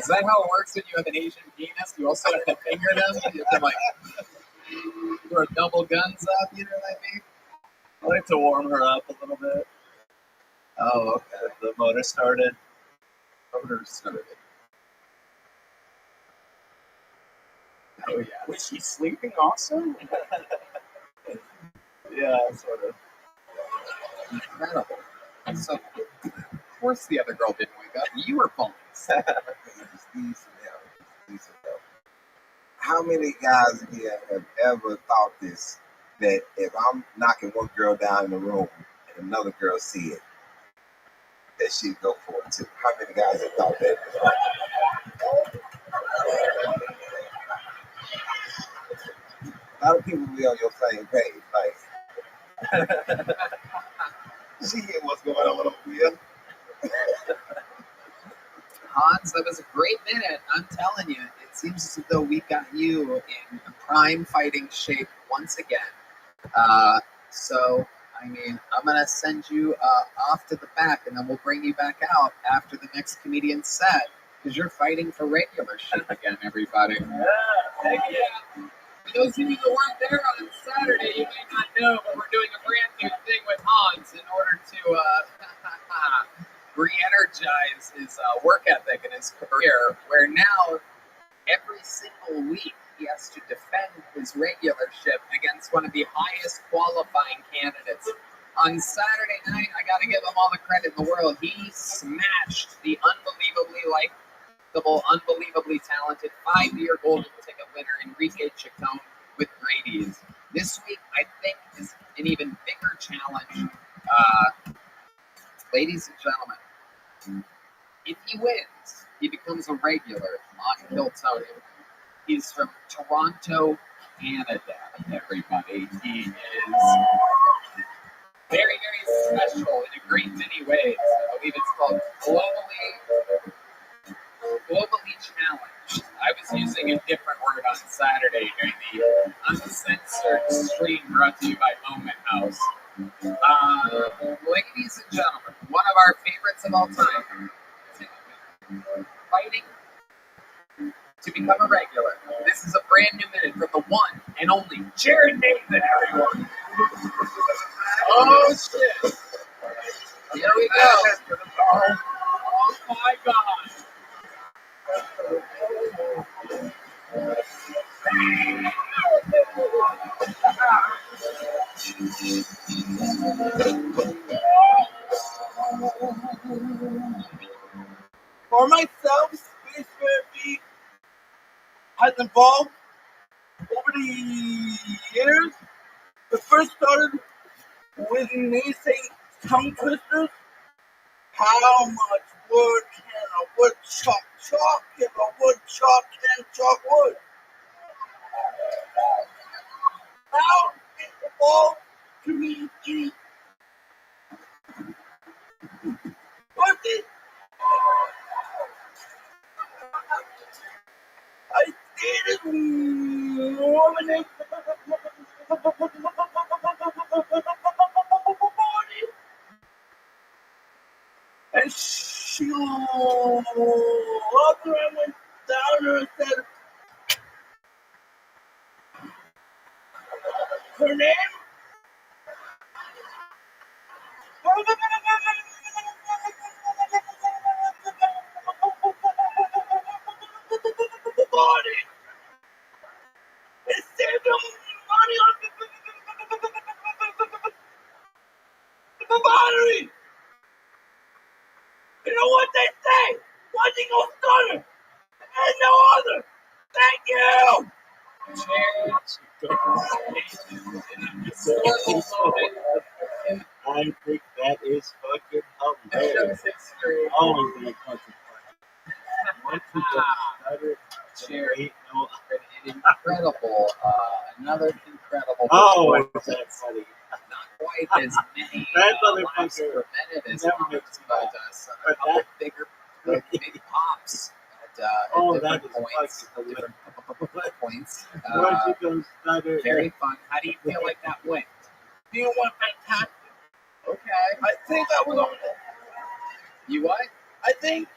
Is that how it works when you have an Asian penis? You also have to finger them? You have to, like, throw double guns up, you know what I mean? I like to warm her up a little bit. Oh, okay. The motor started. Motor started. Oh, yeah. Was she sleeping also? Yeah, sort of. Incredible. So, of course the other girl didn't wake up. You were falling asleep. How many guys here have ever thought this, that if I'm knocking one girl down in the room and another girl see it, that she'd go for it too? How many guys have thought that? A lot of people be on your same page, like, she hear what's going on over here. Hans, that was a great minute. I'm telling you, it seems as though we've got you in prime fighting shape once again. So, I mean, I'm going to send you off to the back, and then we'll bring you back out after the next comedian's set, because you're fighting for regular shape again, everybody. Yeah, heck yeah. For those of you that weren't there on Saturday, you may not know, but we're doing a brand new thing with Hans in order to re-energize his work ethic and his career, where now every single week he has to defend his regularship against one of the highest qualifying candidates. On Saturday night, I got to give him all the credit in the world. He smashed the unbelievably likable, unbelievably talented 5-year golden ticket winner Enrique Chacon with Grady's. This week, I think, is an even bigger challenge. Ladies and gentlemen, if he wins, he becomes a regular on Kiltonian. He's from Toronto, Canada, everybody. He is very, very special in a great many ways. I believe it's called globally challenged. I was using a different word on Saturday during the uncensored stream brought to you by Moment House. Ladies and gentlemen, one of our favorites of all time, fighting to become a regular. This is a brand new minute from the one and only Jared Nathan, everyone. Oh, shit. Here we go. Oh, my God. For myself, Space Therapy has evolved over the years. It first started with nascent tongue twisters. How much wood can a woodchuck chalk if a woodchuck can chalk wood? Now it evolved to me eating pussy. I dated woman named and she loved her and went down her and said her name. Body. It saved them money on the battery. You know what they say? One thing goes stunner and no other. Thank you. I think that is fucking hilarious. Always been a fucking fun. Cherry, incredible, another incredible. Oh, is that funny? Not quite as many That lives motherfucker prevented as never ours, makes but a couple bigger, big pops at that different is points. fucking Different points. Once you go stutter, Very fun. How do you feel like that went? You went fantastic. Okay. I think I was on it. You what? I think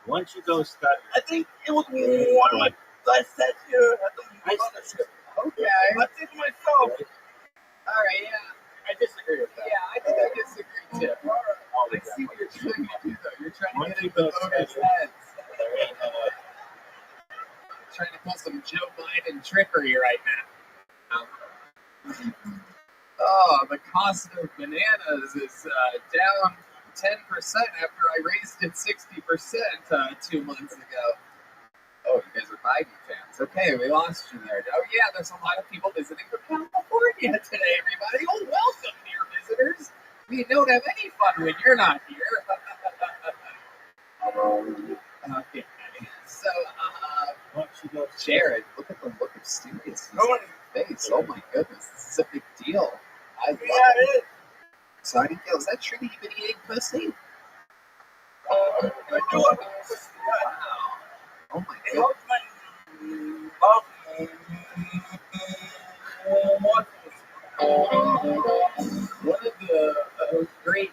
Once you go study, I think it was one like I said here at the mothership. Okay. I think myself. All right, yeah. I disagree with that. Yeah, I think I disagree too. I see what you're trying to do, though. You're trying to get into voters' heads. Trying to pull some Joe Biden trickery right now. Oh, the cost of bananas is down 10% after I raised it 60% 2 months ago. Oh, you guys are Biden fans. Okay, we lost you there. Oh, yeah, there's a lot of people visiting from California today, everybody. Oh, welcome, dear visitors. We don't have any fun when you're not here. Okay, so, once you go Jared, look at the look of seriousness on your face. Oh, my goodness, this is a big deal. I love it. So how do you feel? Is that true that you've been eating pussy? I do it. Wow. Oh my It goodness. One of the great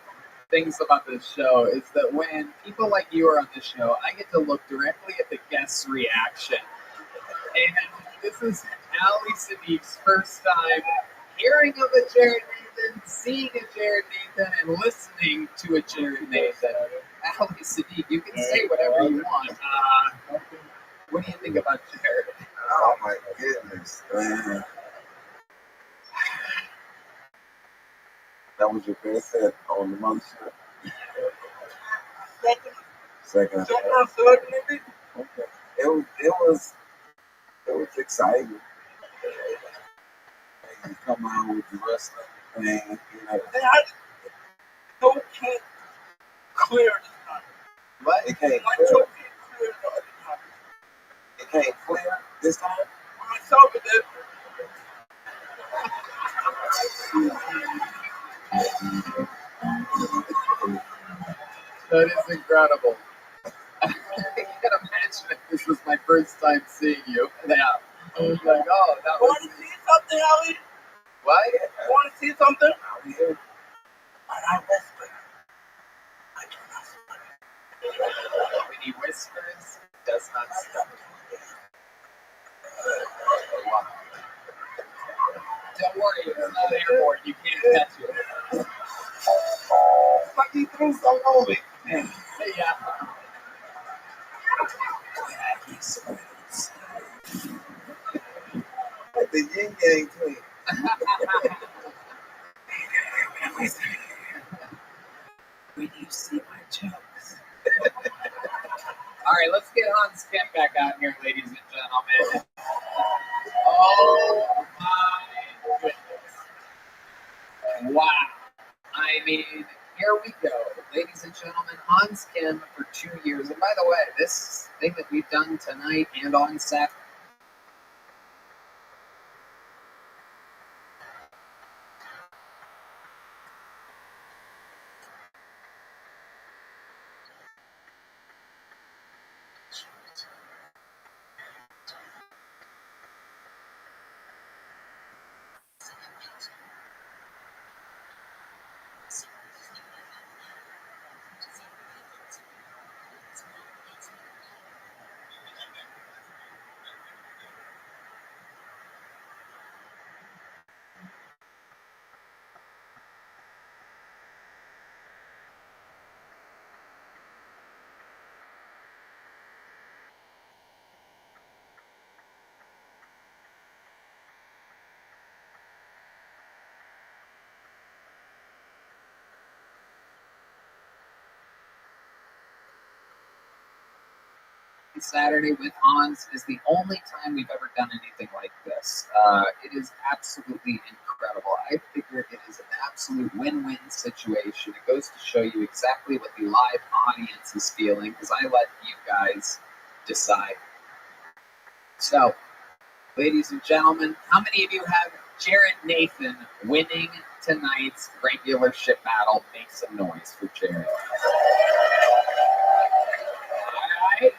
things about this show is that when people like you are on the show, I get to look directly at the guest's reaction. And this is Ali Sadiq's first time hearing of a Jared Nathan, seeing a Jared Nathan, and listening to a Jared Nathan. Ali Sadiq, you can say whatever you want. What do you think about Jared? Oh my goodness, man. That was your best set on the mothership. Second. Maybe. Okay. It was exciting. You come out with the wrestling thing, you know. And I no can't clear this time. But it can't My clear. toe can't clear the other time. It can't clear this time. For myself, it did. That is incredible. I can't imagine if this was my first time seeing you. Yeah. I was like, oh, that was. Want to see something, Ali? What? Want to see something? Out here. When I whisper, I do not stutter. When he whispers, he does not stutter. Don't worry, it's not airborne. You can't catch it. Like he threw something over it. Yeah. Like the yin yang twin. When you see my jokes. All right, let's get Hans Kemp back out here, ladies and gentlemen. Oh my goodness. Wow. I mean, here we go. Ladies and gentlemen, Hans Kim for 2 years. And by the way, this thing that we've done tonight and on set, Saturday with Hans is the only time we've ever done anything like this. It is absolutely incredible. I figure it is an absolute win-win situation. It goes to show you exactly what the live audience is feeling, because I let you guys decide. So, ladies and gentlemen, how many of you have Jared Nathan winning tonight's regular ship battle? Make some noise for Jared. All right.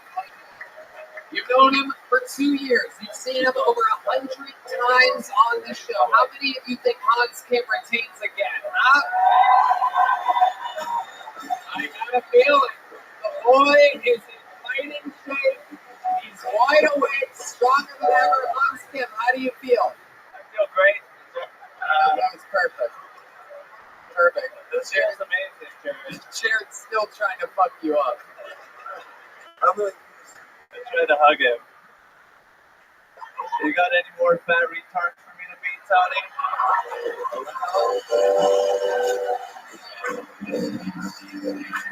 You've known him for 2 years. You've seen him over 100 times on the show. How many of you think Hans Kim retains again? Huh? I got a feeling. The boy is in lightweight, stronger than ever. Hans Kim, how do you feel? I feel great. That was perfect. Perfect. This chair is amazing, Jared. Jared's still trying to fuck you up. I'm gonna I tried to hug him. You got any more fat retards for me to beat, Tony?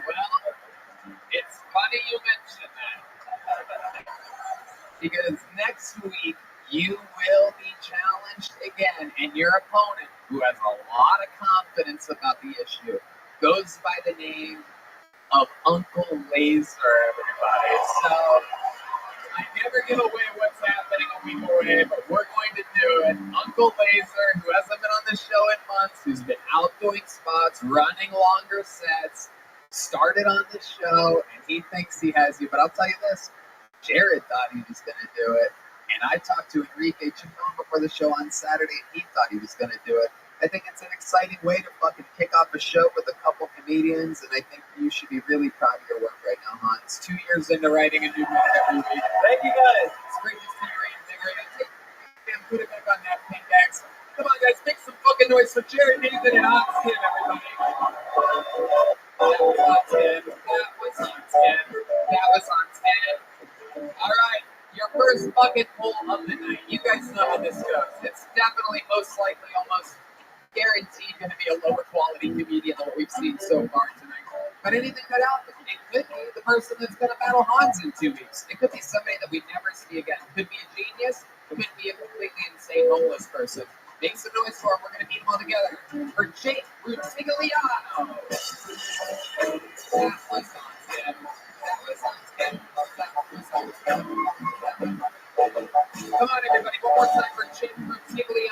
Well, it's funny you mention that. Because next week, you will be challenged again, and your opponent, who has a lot of confidence about the issue, goes by the name of Uncle Laser, everybody. So, I never give away what's happening a week away, but we're going to do it. Uncle Laser, who hasn't been on the show in months, who's been out doing spots, running longer sets, started on the show, and he thinks he has you. But I'll tell you this, Jared thought he was going to do it, and I talked to Enrique Chacon before the show on Saturday, and he thought he was going to do it. I think it's an exciting way to fucking kick off a show with a couple comedians, and I think you should be really proud of your work right now, Hans. 2 years into writing a new movie every week. Thank you, guys. It's great to see you reinvigorated. Damn, put it back on that pink accent. Come on, guys, make some fucking noise for Jared Nathan and Hans Kim, everybody. That was on 10. That was on 10. That was on 10. All right, your first bucket full of the night. You guys know how this goes. It's definitely, most likely, almost guaranteed going to be a lower quality comedian than what we've seen so far tonight. But anything could happen. It could be the person that's going to battle Hans in 2 weeks. It could be somebody that we never see again. It could be a genius. It could be a completely insane homeless person. Make some noise for him. We're going to meet them all together. For Jake ROTHSCHILD. That was on 10. That was on 10. That was on 10. Come on, everybody. One more time for Jake ROTHSCHILD.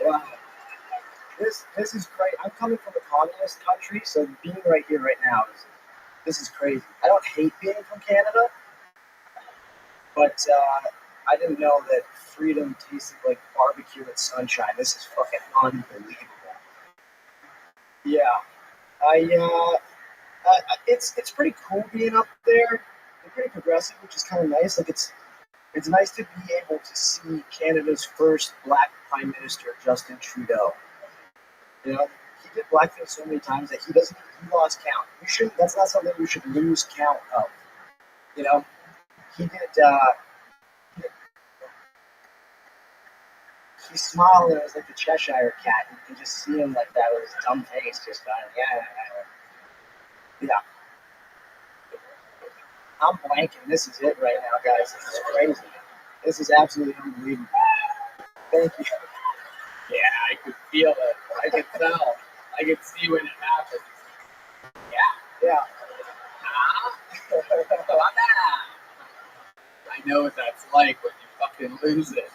Wow. This is great. I'm coming from a communist country, so being right here right now is crazy. I don't hate being from Canada, but I didn't know that freedom tasted like barbecue and sunshine. This is fucking unbelievable. Yeah, it's pretty cool being up there. They're pretty progressive, which is kind of nice. Like it's nice to be able to see Canada's first black prime minister, Justin Trudeau. You know, he did blackface so many times that he lost count. You shouldn't. That's not something you should lose count of. You know, he did. He smiled and it was like the Cheshire cat. You could just see him like that with his dumb face, just going, yeah. I'm blanking. This is it right now, guys. This is crazy. This is absolutely unbelievable. Thank you. Yeah, I could feel it. I could tell. I could see when it happens. Yeah. I know what that's like when you fucking lose it.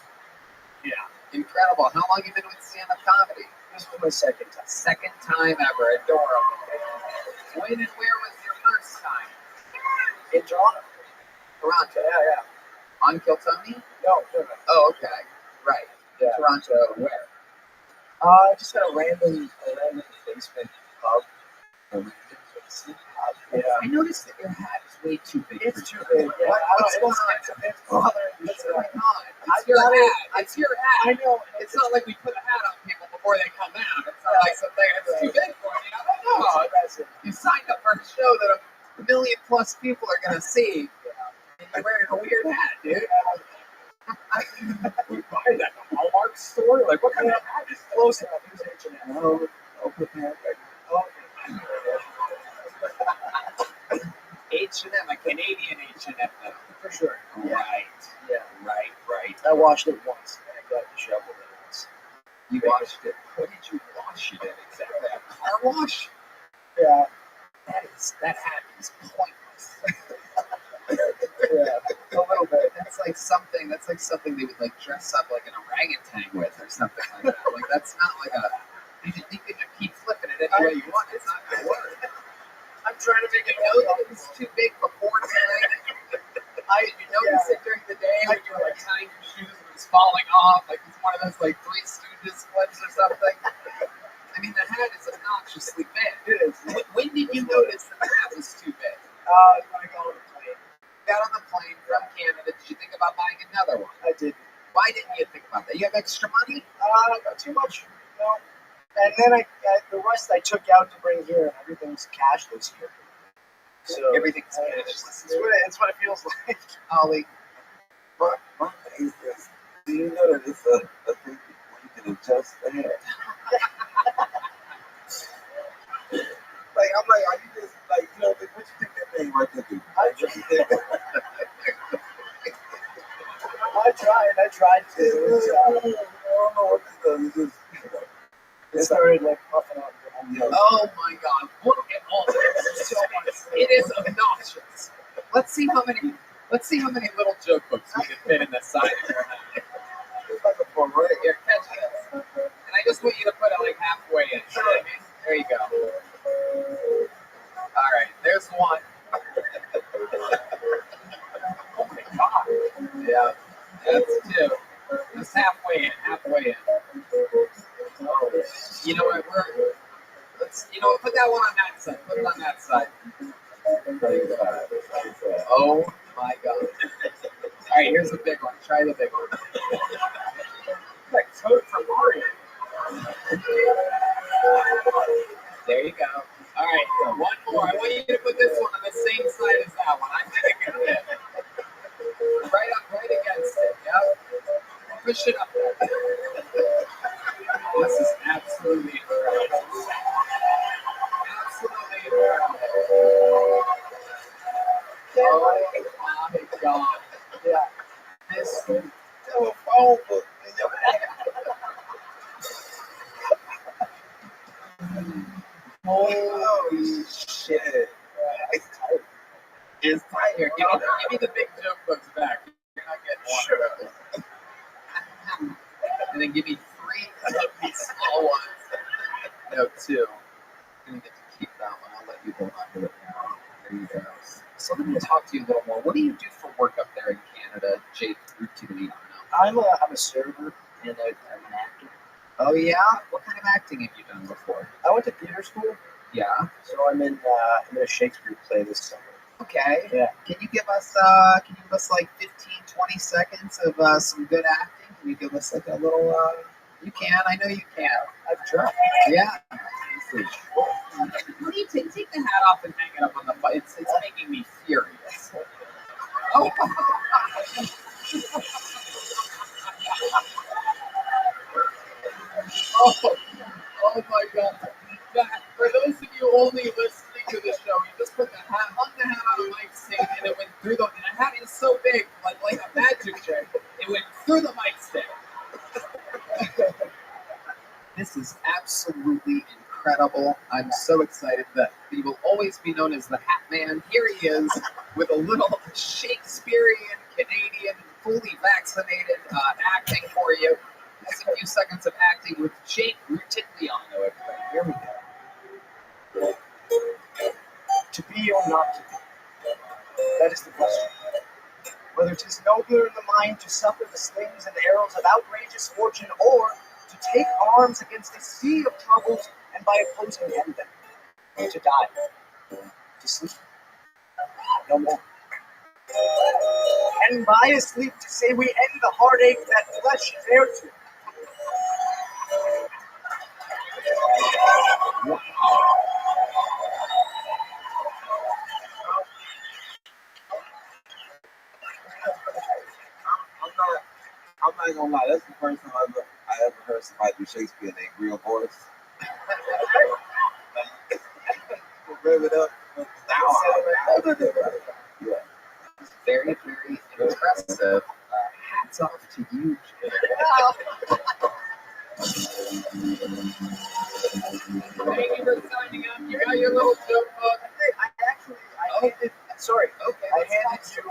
Yeah. Incredible. How long have you been with stand-up comedy? This was my second time. Second time ever. Adorable. When and where was your first time? In Toronto. Toronto. Yeah. On Kiltony? No. Oh, okay. Right. Yeah. Toronto, where? Just at a random basement pub. Yeah. I noticed that your hat is way too big. It's too big. Yeah. What's going on? It's bothering me. What's going on? It's your hat. It's your hat. I know. It's not like we put a hat on people before they come out. It's not like something that's too big for you. I don't know. You signed up for a show that a million plus people are going to see. And you're wearing a weird hat, dude. We buy that at the Hallmark store? Like, what kind of hat is Close enough. It was H&M. Oh, okay. H&M, a Canadian H&M, though. For sure. Right. Right. I washed it once, and I got the shovel in it once. You washed it. What did you wash it in exactly? A car wash? Yeah. That hat is pointless. Yeah. A little bit. That's like something they would like dress up like an orangutan with or something like that. Like that's not like a. You can keep flipping it any way you want. It's not gonna work. I'm trying to make it know that it was too big before tonight. You noticed it during the day when you were like tying your shoes and it was falling off, like it's one of those like Three Stooges clips or something. I mean, the hat is obnoxiously big. It is. When did you notice that the hat was too big? When I got on the plane. got on the plane from Canada, did you think about buying another one? I did. Why didn't you think about that? You have extra money? Not too much. No. And then the rest I took out to bring here, and everything's cashless here. So Everything's cashless. It's what it feels like. Ollie. My thing is this. Do you know that it's a thing where you can adjust the hair? Like, I'm like, are you just, like, you know, what you think that thing right there do? I tried to. I don't know what this does. It's just, It started like puffing out. Oh my God! Look at all this. So much. It is obnoxious. Let's see how many little joke books we can fit in the side of your head. It's like a parade. Here, catch this. And I just want you to put it like halfway in. You know what I mean? There you go. All right, there's one. Oh my God. Yeah, that's two. Just halfway in. Oh, you know what? Put that one on that side. Put it on that side. Oh my God. All right, here's the big one. Try the big one. Like Toad from Mario. There you go. All right, one more. I want you to put this one on the same side as that one. I think it can fit. Right against it. Yep. Push it up there. This is absolutely incredible. Absolutely incredible. Oh my God. Yeah. This Telephone book in your hand. holy shit. It's tight. It's tight here. Give me the big joke books back. You're not getting one. Sure. And then give me 3 of these small ones. No, 2. I'm going to get to keep that one. I'll let you hold on to it now. There you go. So let me talk to you a little more. What do you do for work up there in Canada, Jake? Routinely, I'm a server and I'm an actor. Oh yeah? What kind of acting have you done before? I went to theater school, Yeah. so I'm in a Shakespeare play this summer. Okay. Yeah. Can you give us like 15, 20 seconds of some good acting? Can you give us like a little you can, I know you can. I've tried. Yeah. What do you take the hat off and hang it up on the butt? It's making me furious. Oh. Oh my God. For those of you only listening to the show, you just put the hat on the mic stand and it went through the hat is so big, like a magic trick. It went through the mic stand. This is absolutely incredible. I'm so excited that he will always be known as the Hat Man. Here he is with a little Shakespearean, Canadian, fully vaccinated acting for you. Just a few seconds of acting with Jake Rutigliano, everybody. Here we go. To be or not to be? That is the question. Whether 'tis nobler in the mind to suffer the slings and arrows of outrageous fortune, or to take arms against a sea of troubles and by opposing end them, to die, to sleep, no more. And by a sleep to say we end the heartache that flesh is heir to. I'm not gonna lie, that's the first time I ever heard somebody do Shakespeare in their real voice. Rev it up. Yeah. Very, very impressive. Hats off to you, Jake. Thank you for signing up. You got your little joke book. Sorry. Okay. I handed you,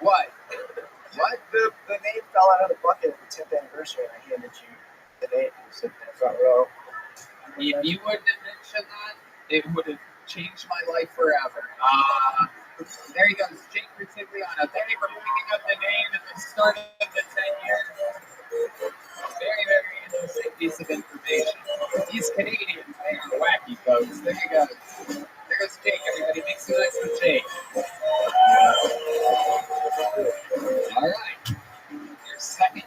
What? What? the name fell out of the bucket at the 10th anniversary, and I handed you the name. You sit in the front row. If you wouldn't have mentioned that, it would have changed my life forever. There he goes, Jake Rutigliano. Thank you for picking up the name at the start of the 10 years. Very, very interesting piece of information. These Canadians, they are wacky folks. There you go. There's Jake, everybody. Make some noise for Jake.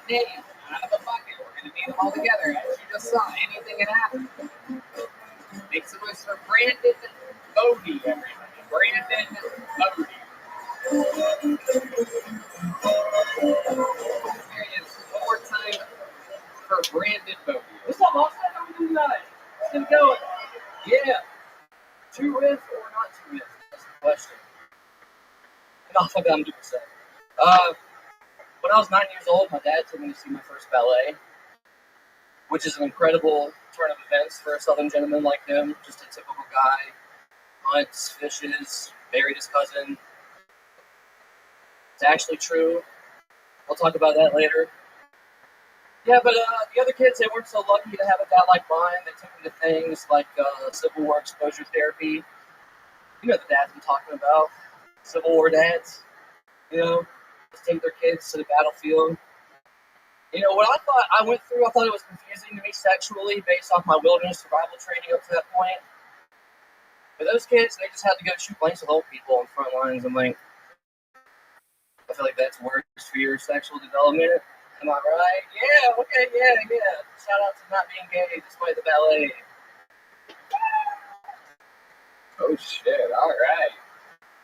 Name out of a bucket. We're going to name them all together. As you just saw, anything can happen. Make some noise for Brandon Bodie, everybody. Brandon Bodie. There he is. One more time for Brandon Bodie. What's up, Austin? How we doing tonight? It's gonna go. Yeah. Two riffs or not two riffs? That's the question. No, fuck, I'm doing so. When I was 9 years old, my dad took me to see my first ballet, which is an incredible turn of events for a Southern gentleman like him. Just a typical guy. Hunts, fishes, married his cousin. It's actually true. We'll talk about that later. Yeah, but the other kids, they weren't so lucky to have a dad like mine. They took me to things like Civil War exposure therapy. You know the dads I'm talking about. Civil War dads. You know, just take their kids to the battlefield. You know, what I thought I went through, I thought it was confusing to me sexually based off my wilderness survival training up to that point. But those kids, they just had to go shoot blanks with old people on front lines. I'm like, I feel like that's worse for your sexual development. Am I right? Yeah, okay, yeah. Shout out to not being gay despite the ballet. Oh, shit. All right.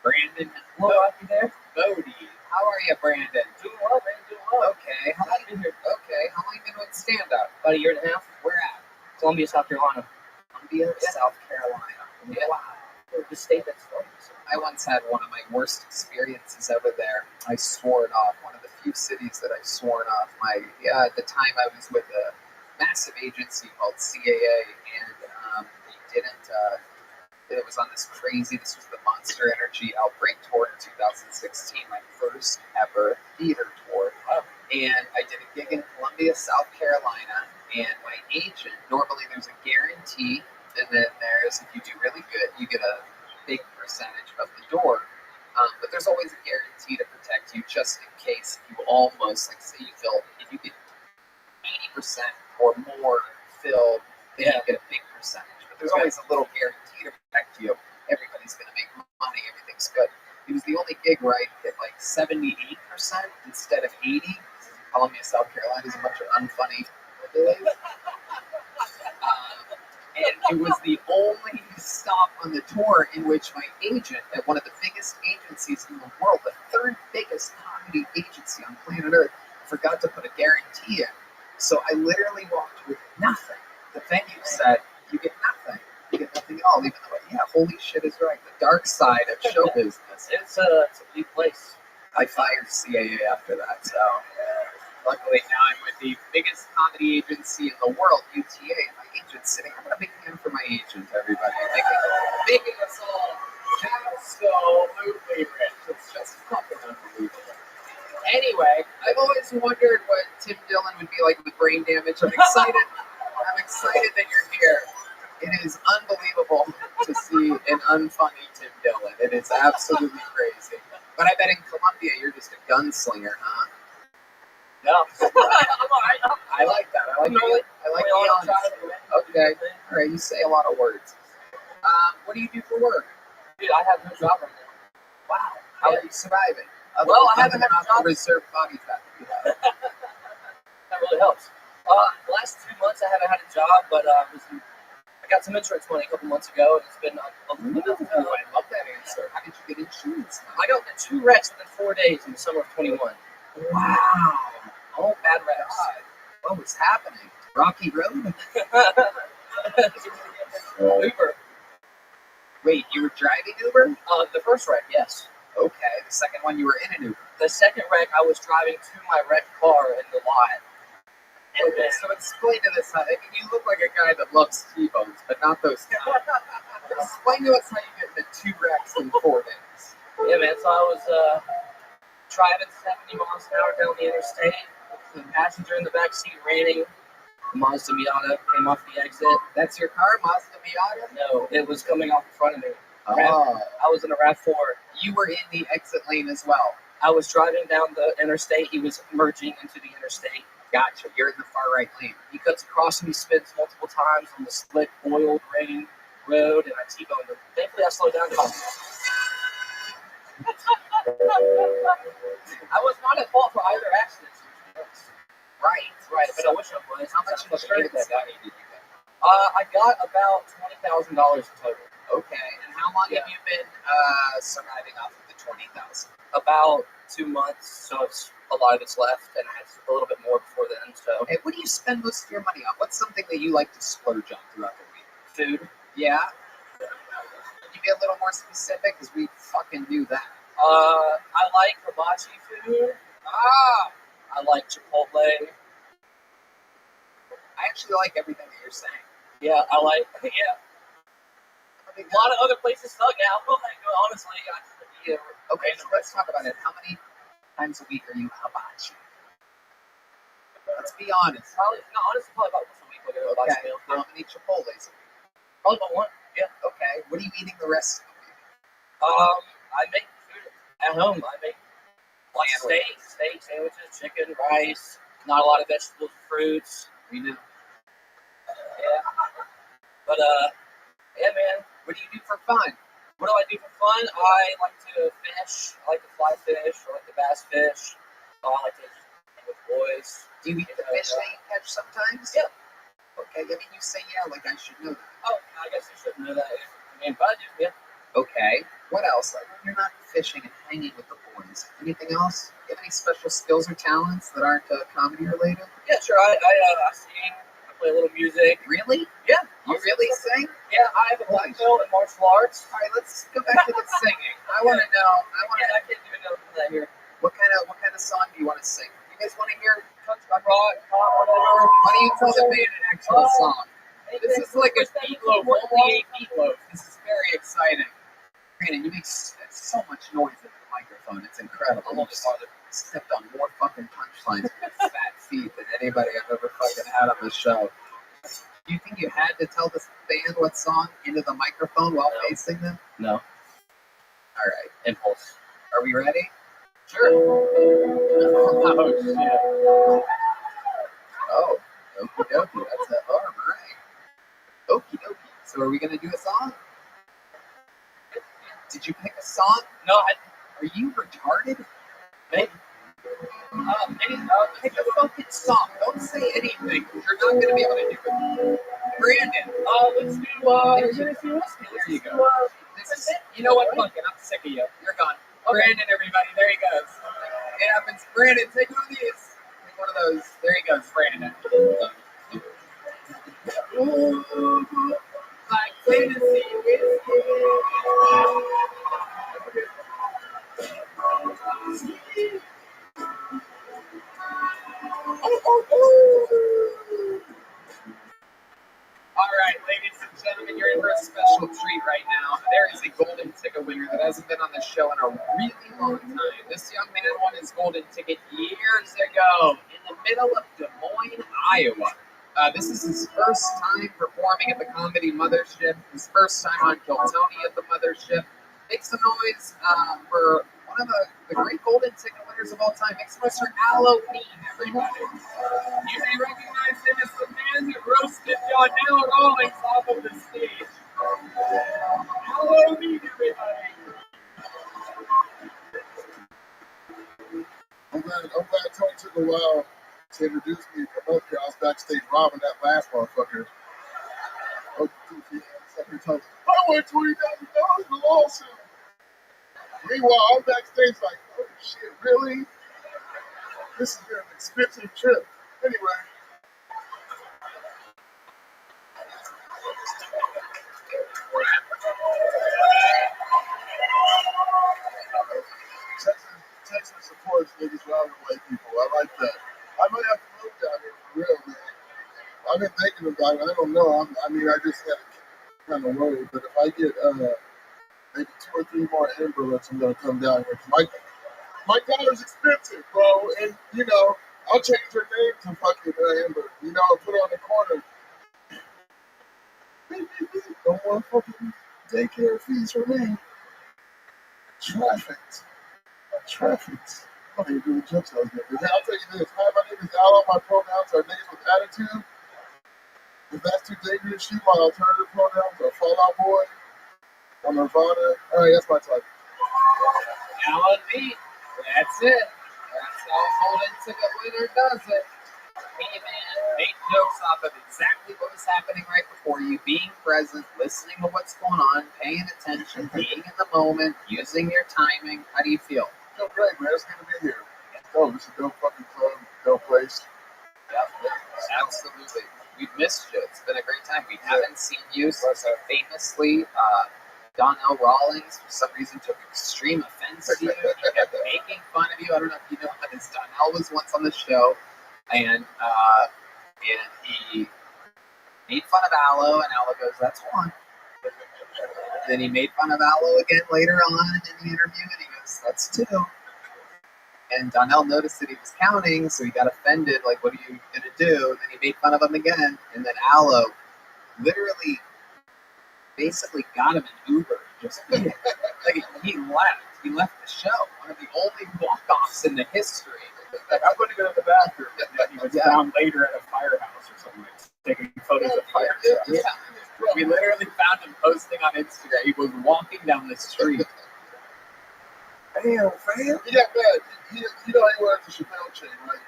Brandon Rocky there. Bodie. How are you, Brandon? Doing well, man, doing well. Okay. How long you been here? Okay. How long you been with stand-up? About a year and a half. Where at? Columbia, South Carolina. Columbia, South Carolina. Yeah. Wow. The state that's from. I once had one of my worst experiences over there. I swore it off. One of the few cities that I swore it off. At the time I was with a massive agency called CAA, and they didn't. It was on this was the Monster Energy Outbreak Tour in 2016, my first ever theater tour. And I did a gig in Columbia, South Carolina, and my agent, normally there's a guarantee, and then there's, if you do really good, you get a big percentage of the door. But there's always a guarantee to protect you just in case you almost, like say you fill, if you get 80% or more filled, then you get a big percentage. But there's always a little guarantee to protect you. Everybody's going to make money. Everything's good. It was the only gig where I hit like 78% instead of 80%. Columbia, South Carolina is a bunch of unfunny hillbillies. And it was the only stop on the tour in which my agent at one of the biggest agencies in the world, the third biggest comedy agency on planet Earth, forgot to put a guarantee in. So I literally walked with nothing. The venue said, you get nothing. You get nothing at all. Even though, holy shit is right. The dark side of show business. It's a deep place. I fired CAA after that, so luckily now I'm with the biggest comedy agency in the world, UTA, and my agent's sitting. I'm going to big hand for my agent, everybody. Making us all absolutely rich. It's just fucking unbelievable. Anyway, I've always wondered what Tim Dillon would be like with brain damage. I'm excited. I'm excited that you're here. It is unbelievable to see an unfunny Tim Dillon. It is absolutely crazy. But I bet in Columbia you're just a gunslinger, huh? No. I like that. I like the honesty. Okay. All right. You say a lot of words. What do you do for work? Dude, I have no job right now. Wow. How are you surviving? Well, I haven't had a job. Reserve body fat that you have. That really helps. The last 2 months I haven't had a job, but I got some insurance money a couple months ago, and it's been I love that answer. How did you get insurance? I got 2 wrecks within 4 days in the summer of 21. Wow. Oh, bad wrecks. God. What was happening? Rocky Road? Uber. Wait, you were driving Uber? The first wreck, yes. Okay. The second one, you were in an Uber. The second wreck, I was driving to my wrecked car in the lot. Okay, so explain to us how, you look like a guy that loves T-bones, but not those kind. Explain to us how you get the 2 wrecks in 4 days. Yeah, man, so I was driving 70 miles an hour down the interstate with the passenger in the back seat raining. The Mazda Miata came off the exit. That's your car, Mazda Miata? No, it was coming off in front of me. Oh. I was in a RAV4. You were in the exit lane as well. I was driving down the interstate. He was merging into the interstate. Gotcha. You're in the far right lane. He cuts across and he spins multiple times on the slick, oiled, rain road, and I T-boned him. Thankfully, I slowed down. I was not at fault for either accident. I wish I was. How much insurance money did you get? I got about $20,000 total. Okay, and how long have you been surviving off of the 20,000? About 2 months, so it's a lot of it's left, and I had a little bit more before then. So, Hey, what do you spend most of your money on? What's something that you like to splurge on throughout the week? food. Yeah? Can you be a little more specific? Because we fucking do that. I like hibachi food. I like Chipotle. I actually like everything that you're saying. Yeah, I like. Yeah, a lot of other places suck now. Like, honestly, Okay, so let's talk about it. How many times a week are you hibachi? Let's be honest. honestly, probably about once a week. Like a hibachi Okay, meal. how many Chipotles a week? Probably about one. Yeah. Okay, what are you eating the rest of the week? I make food at home. I make like steak sandwiches, chicken, rice. Not a lot of vegetables, fruits. We know. Yeah. But yeah, man. What do you do for fun? What do I do for fun? I like to fish. I like to fly fish. I like to bass fish. I like to hang with boys. Do you eat the fish that you catch sometimes? Yeah. Okay, I mean, you say yeah, like I should know that. Oh, I guess you should know that. I mean, but I do, yeah. Okay, what else? Like when you're not fishing and hanging with the boys, anything else? Do you have any special skills or talents that aren't comedy related? Yeah, sure. I sing. I play a little music. Really? Yeah. You really sing? Yeah, I have a black belt in martial arts. All right, let's go back to the singing. I want to know. I can't even know that here. What kind of song do you want to sing? You guys want to hear Country rock, pop, whatever. Why don't you tell the band an actual song? This is like a meatloaf, only meatloaf. This is very exciting. Brandon, you make so much noise in the microphone. It's incredible. I'm almost farther. Stepped on more fucking punchlines with your fat feet than anybody I've ever fucking had on the show. Do you think you had to tell this band what song into the microphone while facing them? No. All right. Impulse. Are we ready? Sure. Oh, shit. Oh, okie dokie. That's an arm, right? Okie dokie. So are we going to do a song? Did you pick a song? No, Are you retarded? maybe. Pick a fucking song. Don't say anything. You're not going to be able to do it. Brandon. Let's do, There you go. You know what? Fuck it. I'm sick of you. You're gone. Okay. Brandon, everybody. There he goes. It happens. Brandon, take one of these. Take one of those. There he goes. Brandon. Ooh, like Tennessee whiskey. All right, ladies and gentlemen, you're in for a special treat right now. There is a golden ticket winner that hasn't been on the show in a really long time. This young man won his golden ticket years ago in the middle of Des Moines, Iowa. This is his first time performing at the Comedy Mothership, his first time on Kiltony at the Mothership. Make some noise for one of the great golden ticket winners of all time. Make some noise for Halloween, everybody. You may recognize him as the man that roasted John Now Rawlings off of the stage. Halloween, everybody. I'm glad Tony took a while to introduce me and come up here. I was backstage robbing that last motherfucker. Oh, Tony, I won $20,000 in the lawsuit. Meanwhile, I'm backstage like, oh shit, really? This has been an expensive trip. Anyway. Texas supports niggas robbing white people. I like that. I might have to move down here for real, man. I've been thinking about it. I don't know. I just had to kind of worry. But if I get maybe 2 or 3 more Amber Alerts, I'm going to come down here. My daughter's expensive, bro. And, I'll change her name to fucking Amber. Put her on the corner. No more fucking daycare fees for me. Trafficked. I don't even do the jokes I was making. I'll tell you this. Hi, my name is Al. My pronouns are niggas with attitude. If that's too dangerous, shoot my alternative pronouns are Fall Out Boy or Nirvana. All right, that's my type. Alan B. That's it. That's how golden ticket winner does it. Hey, man. make jokes off of exactly what was happening right before you, being present, listening to what's going on, paying attention, being in the moment, using your timing. How do you feel? I feel great, man. It's good to be here. Dope. It's a dope fucking club, dope place. Yeah, absolutely. We've missed you. It's been a great time. We haven't seen you. So famously, Donnell Rawlings, for some reason, took extreme offense to you. He kept making fun of you. I don't know if you know about this. Donnell was once on the show, and he made fun of Aloe, and Aloe goes, "That's one." Then he made fun of Aloe again later on in the interview, and he goes, "That's two." And Donnell noticed that he was counting, so he got offended. Like, what are you going to do? And then he made fun of him again. And then Aloe literally basically got him an Uber. Just like he left. He left the show. One of the only walk-offs in the history. Like, I'm going to go to the bathroom. And then he was found later at a firehouse or something, like, taking photos of fire trucks. Yeah. We literally found him posting on Instagram. He was walking down the street. Damn, fam. He got mad. You know he wears the Chappelle chain, right?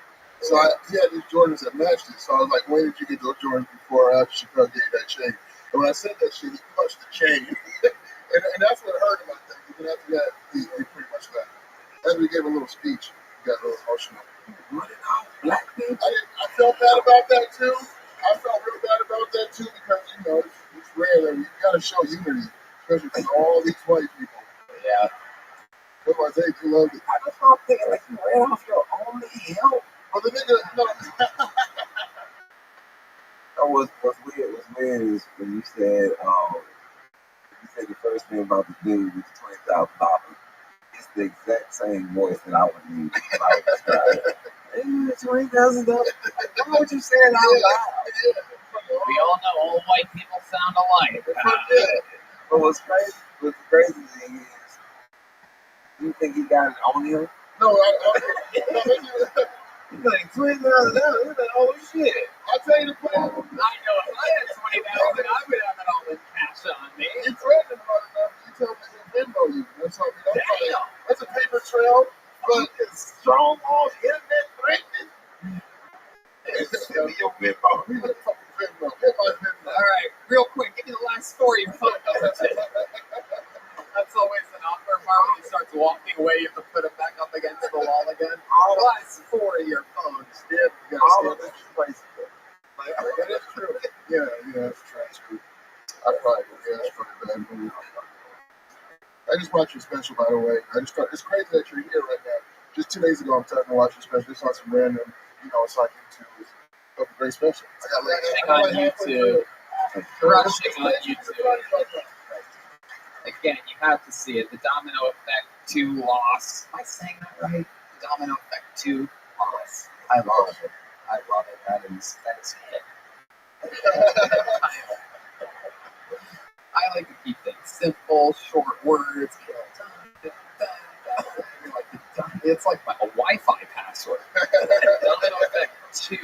So he had these Jordans that matched it. So I was like, when did you get those Jordans before or after Chappelle gave you that chain? And when I said that shit, he punched the chain. and that's what hurt him, I think. And after that, he pretty much left. After he gave a little speech, he got a little emotional. Black people. I felt bad about that too. I felt real bad about that too because, you know, it's rare that you got to show unity, especially from all these white people. Yeah. Otherwise, they too loved it. I just thought thinking like you ran off your only help. But the nigga, no. What's weird is when you said the first thing about the dude with the $20,000. It's the exact same voice that I would need if I would describe it. Hey, $20,000. Why would you say it out loud? We all know all white people sound alike. But what's crazy? What's the crazy thing is, you think he got it on him? No, He's like $20,000. He's like, oh shit. I'll tell you the plan. I know if I had $20,000, I would have it all in cash on me. You threatened him hard enough. You told me he'll Venmo you. That's all. Damn. That's a paper trail. But It's strong on internet threatening. Send me your Venmo. We look fucking Venmo. Get my Venmo. All right, real quick, give me the last story your phone doesn't take. That's always an awkward part when he starts walking away. You have to put him back up against the wall again. All the last four of your phones. Yeah, All of this is crazy. that is true. Yeah, that's true. I probably would. Yeah, that's probably a bad move. I just watched your special, by the way. It's crazy that you're here right now. Just 2 days ago, I'm starting to watch your special. Just on some random, it's on YouTube. It's a great special. Crushing on YouTube. Again, you have to see it. The Domino Effect 2 loss. Am I saying that right? The Domino Effect 2 loss. I love it. That is hit. I like to keep things simple, short words. It's like a Wi-Fi password. Domino Effect 2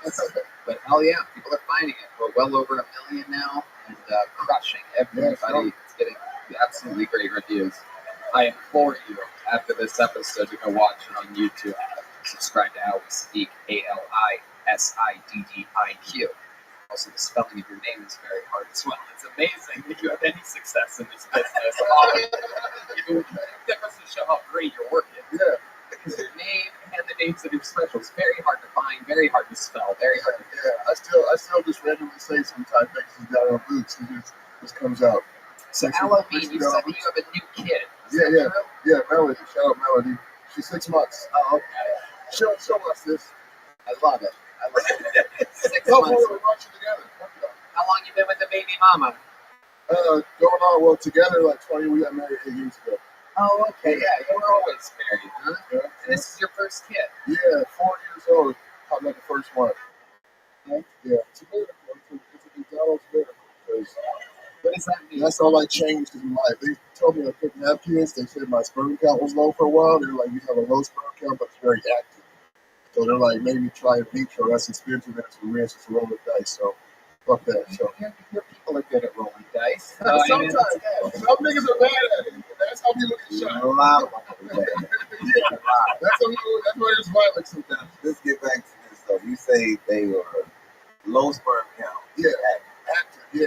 loss. But hell yeah, people are finding it. We're well over 1 million now and crushing everybody. It's getting absolutely great reviews. I implore you, after this episode, to go watch it on YouTube. Subscribe to How We Speak, ALISIDDIQ. Also, the spelling of your name is very hard as well. It's amazing that you have any success in this business. That goes to show how great you're working. Yeah. Because your name and the names of your specials very hard to find, very hard to spell, very hard to do. Yeah, I still just randomly say sometimes things down on boots and just comes out. So, Halloween, you said that you have a new kid. Yeah, Melody. Shout out Melody. She's 6 months. Oh, okay. Show us this. I love it. 6 No, months. we're watching together. How long you been with the baby mama? Going on, together like 20, we got married 8 years ago. Oh, okay. Yeah, you were always married, huh? Yeah. And this is your first kid. Yeah, 4 years old. I'm like the first one. Yeah, it's a miracle. It's a McDonald's miracle. What does that mean? That's all I changed in life. They told me I couldn't have kids. They said my sperm count was low for a while. They're like, you have a low sperm count, but it's very active. So they're like, maybe try in vitro. That's expensive. That's a risk. It's a roll of dice. So fuck that. So Your people are good at rolling dice. sometimes some niggas are bad at it. That's how people get shot. A lot of them. Yeah, that's why there's violence sometimes. Let's get back to this though. You said say they were low sperm count. Yeah, active. Yeah,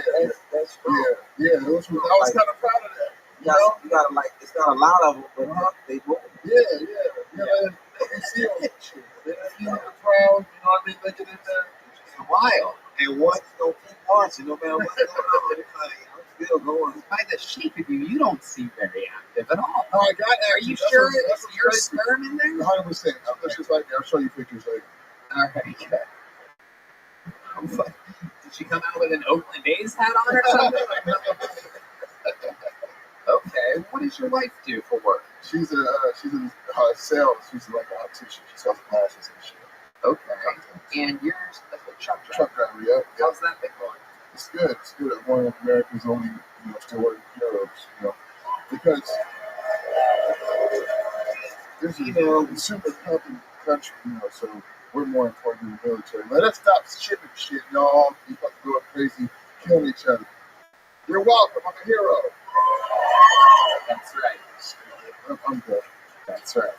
That's strong. yeah. I was kind of proud of that. You gotta like, it's not a lot of them, but they move. Yeah. You see all that shit. They see the crowd, you know what I mean? They get in there. It's wild. And one's gonna keep marching no matter what's going on. It's like, I'm still going. By the shape of you, you don't seem very active at all. No, I got that. Are you sure it's your sperm in there? 100%. That's just like, I'll show you pictures later. All right, good. Did she come out with an Oakland A's hat on or something? Okay, what does your wife do for work? She's in sales. She's like an optician. She sells glasses and shit. Okay. And yours is a truck driver. Truck driver, yeah. How's that been going? It's good. It's good. I'm one of America's only, still working heroes, because this is a super healthy country, so we're more important than the military. Let us stop shipping shit, y'all. You fucking going crazy, killing each other. You're welcome. I'm a hero. That's right. I'm good. That's right.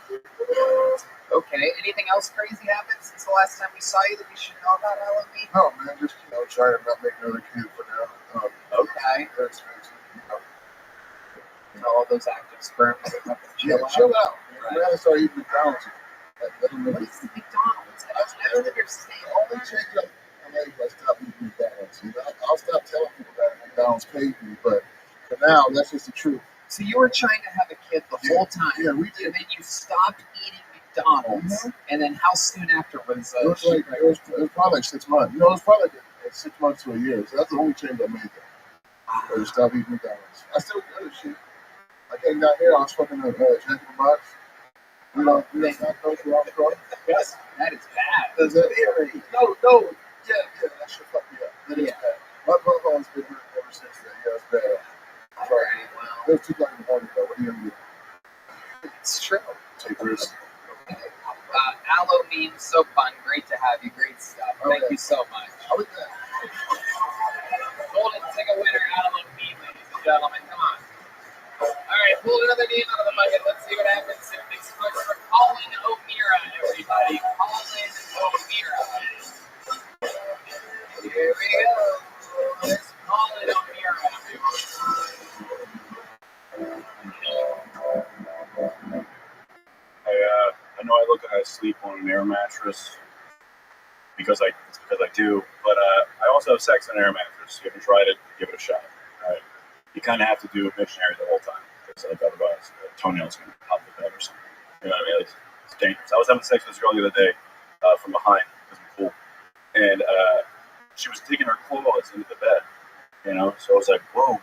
Okay, anything else crazy happened since the last time we saw you that we should know about, Halloween? No, man, just, try to not make another kid for now. Okay. They're expensive, All those active sperms. Yeah, chill out. Man. I start eating McDonald's. What is the McDonald's? I've never understand. Only change up my life if I stop eating McDonald's. I'll stop telling people that McDonald's paid me, but for now, that's just the truth. So you were trying to have a kid the whole time. Yeah, we did. And then you stopped eating McDonald's. And then how soon after was it was probably like 6 months. It was probably like 6 months to a year. So that's the only change I made there. I just stopped eating McDonald's. I still do this shit. I came down here, I was fucking a Jack in the Box. That's not those who are on Yes, that is bad. Does that theory? No. Yeah, that shit fucked me up. That is bad. My butthole's been hurt ever since then. Yeah, it's bad. Alright, well. It was 2 o'clock in the morning, though. What are you going to do? It's true. Take risks. Aloe memes, so fun. Great to have you. Great stuff. Thank you so much. How was that? Golden ticket winner, Aloe meme, ladies and gentlemen. Come on. Alright, pull another name out of the bucket. Let's see what happens. Big push for Colin O'Meara, everybody. Colin O'Meara. Here we go. There's Colin O'Meara. I know I look like I sleep on an air mattress because I do, but I also have sex on an air mattress. You haven't tried it, give it a shot. You kind of have to do a missionary the whole time because otherwise the toenails can pop the bed or something. You know what I mean? It's dangerous. I was having sex with this girl the other day from behind because I'm cool, and she was digging her claws into the bed. So I was like, whoa.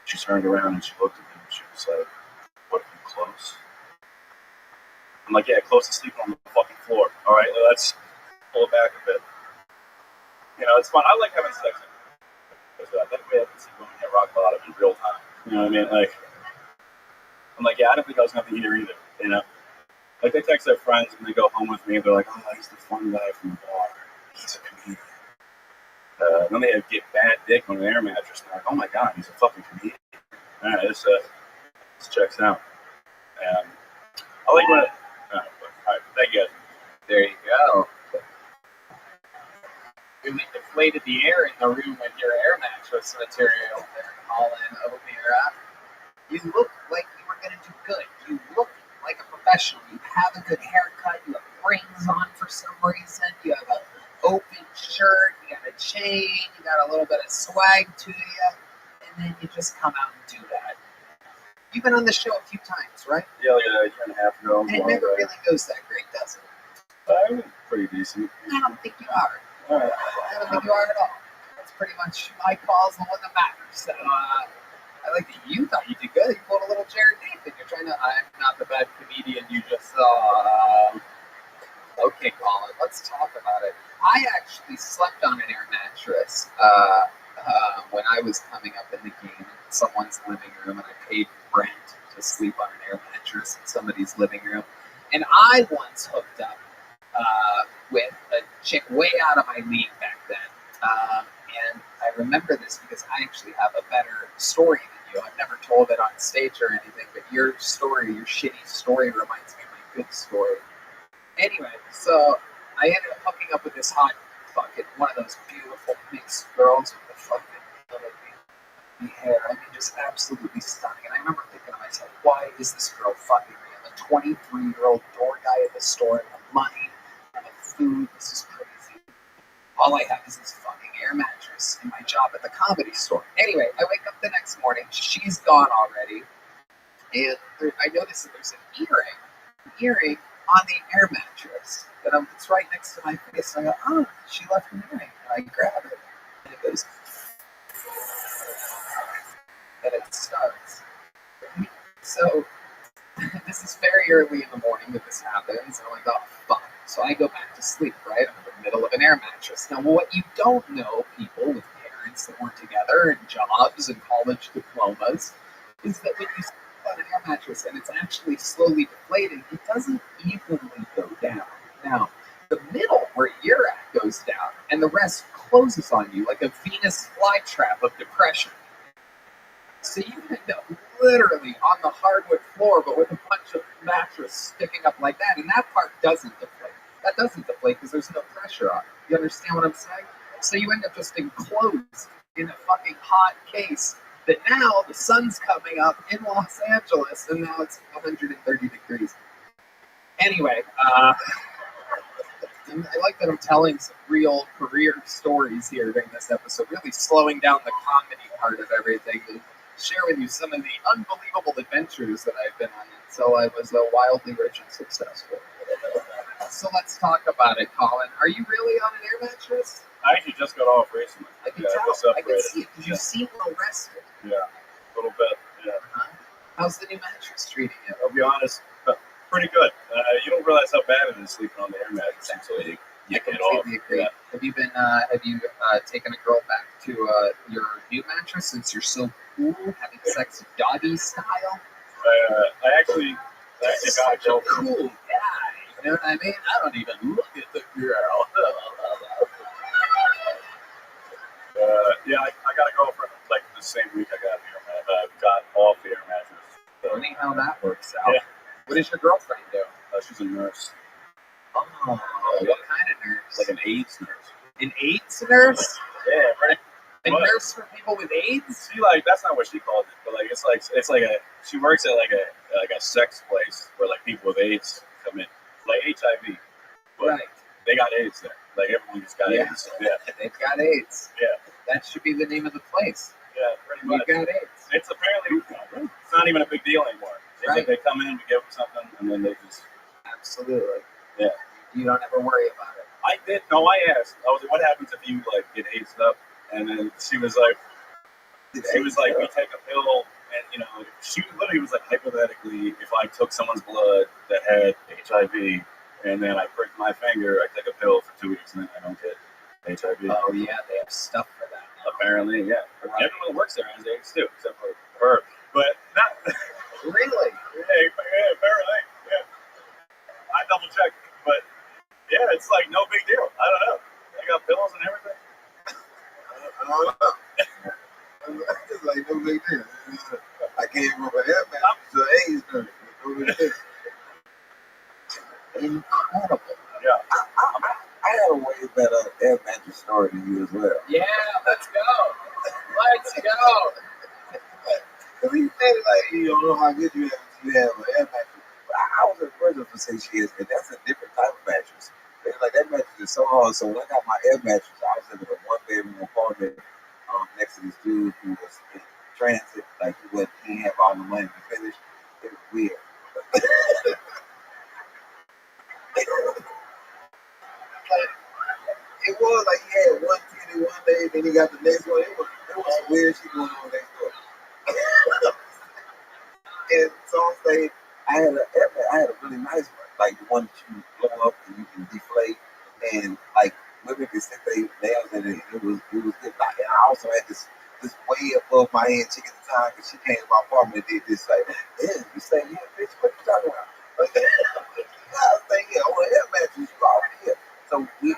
She turned around and she looked at me and she was like, "What, are you close?" I'm like, "Yeah, close to sleeping on the fucking floor. All right, let's pull it back a bit. It's fun. I like having sex. Because that way I can see women hit rock bottom in real time. You know what I mean? Like, I'm like, yeah, I don't think I was gonna be here either. Like they text their friends and they go home with me and they're like, "Oh, he's the fun guy from the bar. He's a comedian." And then they get bad dick on an air mattress. And they're like, "Oh my god, he's a fucking comedian." All right, this checks out. I like when all right, thank you. There you go. Really deflated the air in the room with your air mattress material there, Colin O'Meara. You look like you were going to do good. You look like a professional. You have a good haircut. You have rings on for some reason. You have an open shirt. You got a chain. You got a little bit of swag to you. And then you just come out and do that. You've been on the show a few times, right? Yeah, like a year and a half ago. And it never really goes that great, does it? I'm pretty decent. I don't think you are. Alright. I don't think you are at all. That's pretty much my call's the one that matters. So, I like that you thought you did good. You pulled a little Jared Nathan. You're trying to. I'm not the bad comedian you just saw. Okay, Colin, let's talk about it. I actually slept on an air mattress when I was coming up in the game in someone's living room, and I paid rent to sleep on an air mattress in somebody's living room. And I once hooked up with a chick way out of my league back then. And I remember this because I actually have a better story than you. I've never told it on stage or anything, but your story, your shitty story, reminds me of my good story. Anyway, so I ended up hooking up with this hot fucking one of those beautiful mixed girls with the fucking little baby hair. I mean, just absolutely stunning. And I remember thinking to myself, why is this girl fucking me? I'm a 23-year-old door guy at the store, and the money and the food. This is crazy. All I have is this fucking air mattress in my job at the comedy store. Anyway, I wake up the next morning. She's gone already. And I notice that there's an earring on the air mattress. And it's right next to my face. And I go, oh, she left an earring. And I grab it. And it goes, and it starts. So this is very early in the morning that this happens. And I'm like, oh, fuck. So I go back to sleep, right? I'm in the middle of an air mattress. Now, what you don't know, people with parents that weren't together and jobs and college diplomas, is that when you sleep on an air mattress and it's actually slowly deflating, it doesn't evenly go down. Now, the middle where you're at goes down, and the rest closes on you like a Venus flytrap of depression. So you end up literally on the hardwood floor, but with a bunch of mattress sticking up like that, and that part doesn't deflate. That doesn't deflate because there's no pressure on it. You understand what I'm saying? So you end up just enclosed in a fucking hot case that now the sun's coming up in Los Angeles, and now it's 130 degrees. Anyway, I like that I'm telling some real career stories here during this episode, really slowing down the comedy part of everything and share with you some of the unbelievable adventures that I've been on until I was wildly rich and successful. So let's talk about it, Colin. Are you really on an air mattress? I actually just got off recently. I can tell. I can see it because you seem well rested. Yeah, a little bit. Yeah. How's the new mattress treating you? I'll be honest, pretty good. You don't realize how bad it is sleeping on the air mattress until you get it off. Completely agree. Yeah. Have you taken a girl back to your new mattress since you're so cool, having sex doggy style? I actually got a Such a girlfriend. cool guy. You know what I mean? I don't even look at the girl. Yeah, I got a girlfriend like the same week I got off the air mattress. So, Funny how that works out. Yeah. What does your girlfriend do? she's a nurse, Oh, what kind of nurse? like an AIDS nurse. An AIDS nurse? Yeah, right. A What? nurse for people with AIDS? She that's not what she calls it, but it's like she works at like a sex place where like people with AIDS come in, like HIV, but Right. they got AIDS there. Like everyone just got Yeah. AIDS. Yeah, They've got AIDS. yeah, That should be the name of the place. yeah, pretty You much. got AIDS. It's apparently it's not even a big deal anymore. It's Right. like they come in, we give them something, and then they just. Absolutely. Yeah. You don't ever worry about it. I did. No, I asked. I was like, "What happens if you like get AIDS up?" And then she was like, "We take a pill, and she literally was like, hypothetically, if I took someone's blood that had HIV, and then I pricked my finger, I take a pill for 2 weeks, and then I don't get HIV." Oh, yeah, they have stuff for that now. Apparently, yeah. Right. Everyone that works there has AIDS too, except for her. But not. Really? Yeah, apparently, yeah. I double checked, but yeah, it's like no big deal. I don't know. They got pills and everything. I don't know. It's like no big deal. I came from an air mattress to AIDS nurse. No big deal. Incredible. Yeah. I had a way better air mattress story than you as well. Yeah, let's go. Let's go. Because he said like, you don't know how good you have an air mattress. But I was in prison for 6 years, and that's a different type of mattress. It's like that mattress is so hard. So when I got my air mattress, I was in a one-bedroom apartment next to this dude who was in transit. Like he didn't have all the money to finish. It was weird. It was like he had one titty one day, then he got the next one. It was some weird shit going on next door. And so I'm saying, I had a really nice one, like the one that you blow up and you can deflate, and like women can stick their nails in it. It was good. Like, and I also had this way above my head chick at the time, because she came to my apartment and did this like, yeah, you stay here, bitch. What you talking about? I stay here on the air mattress. You already here. So we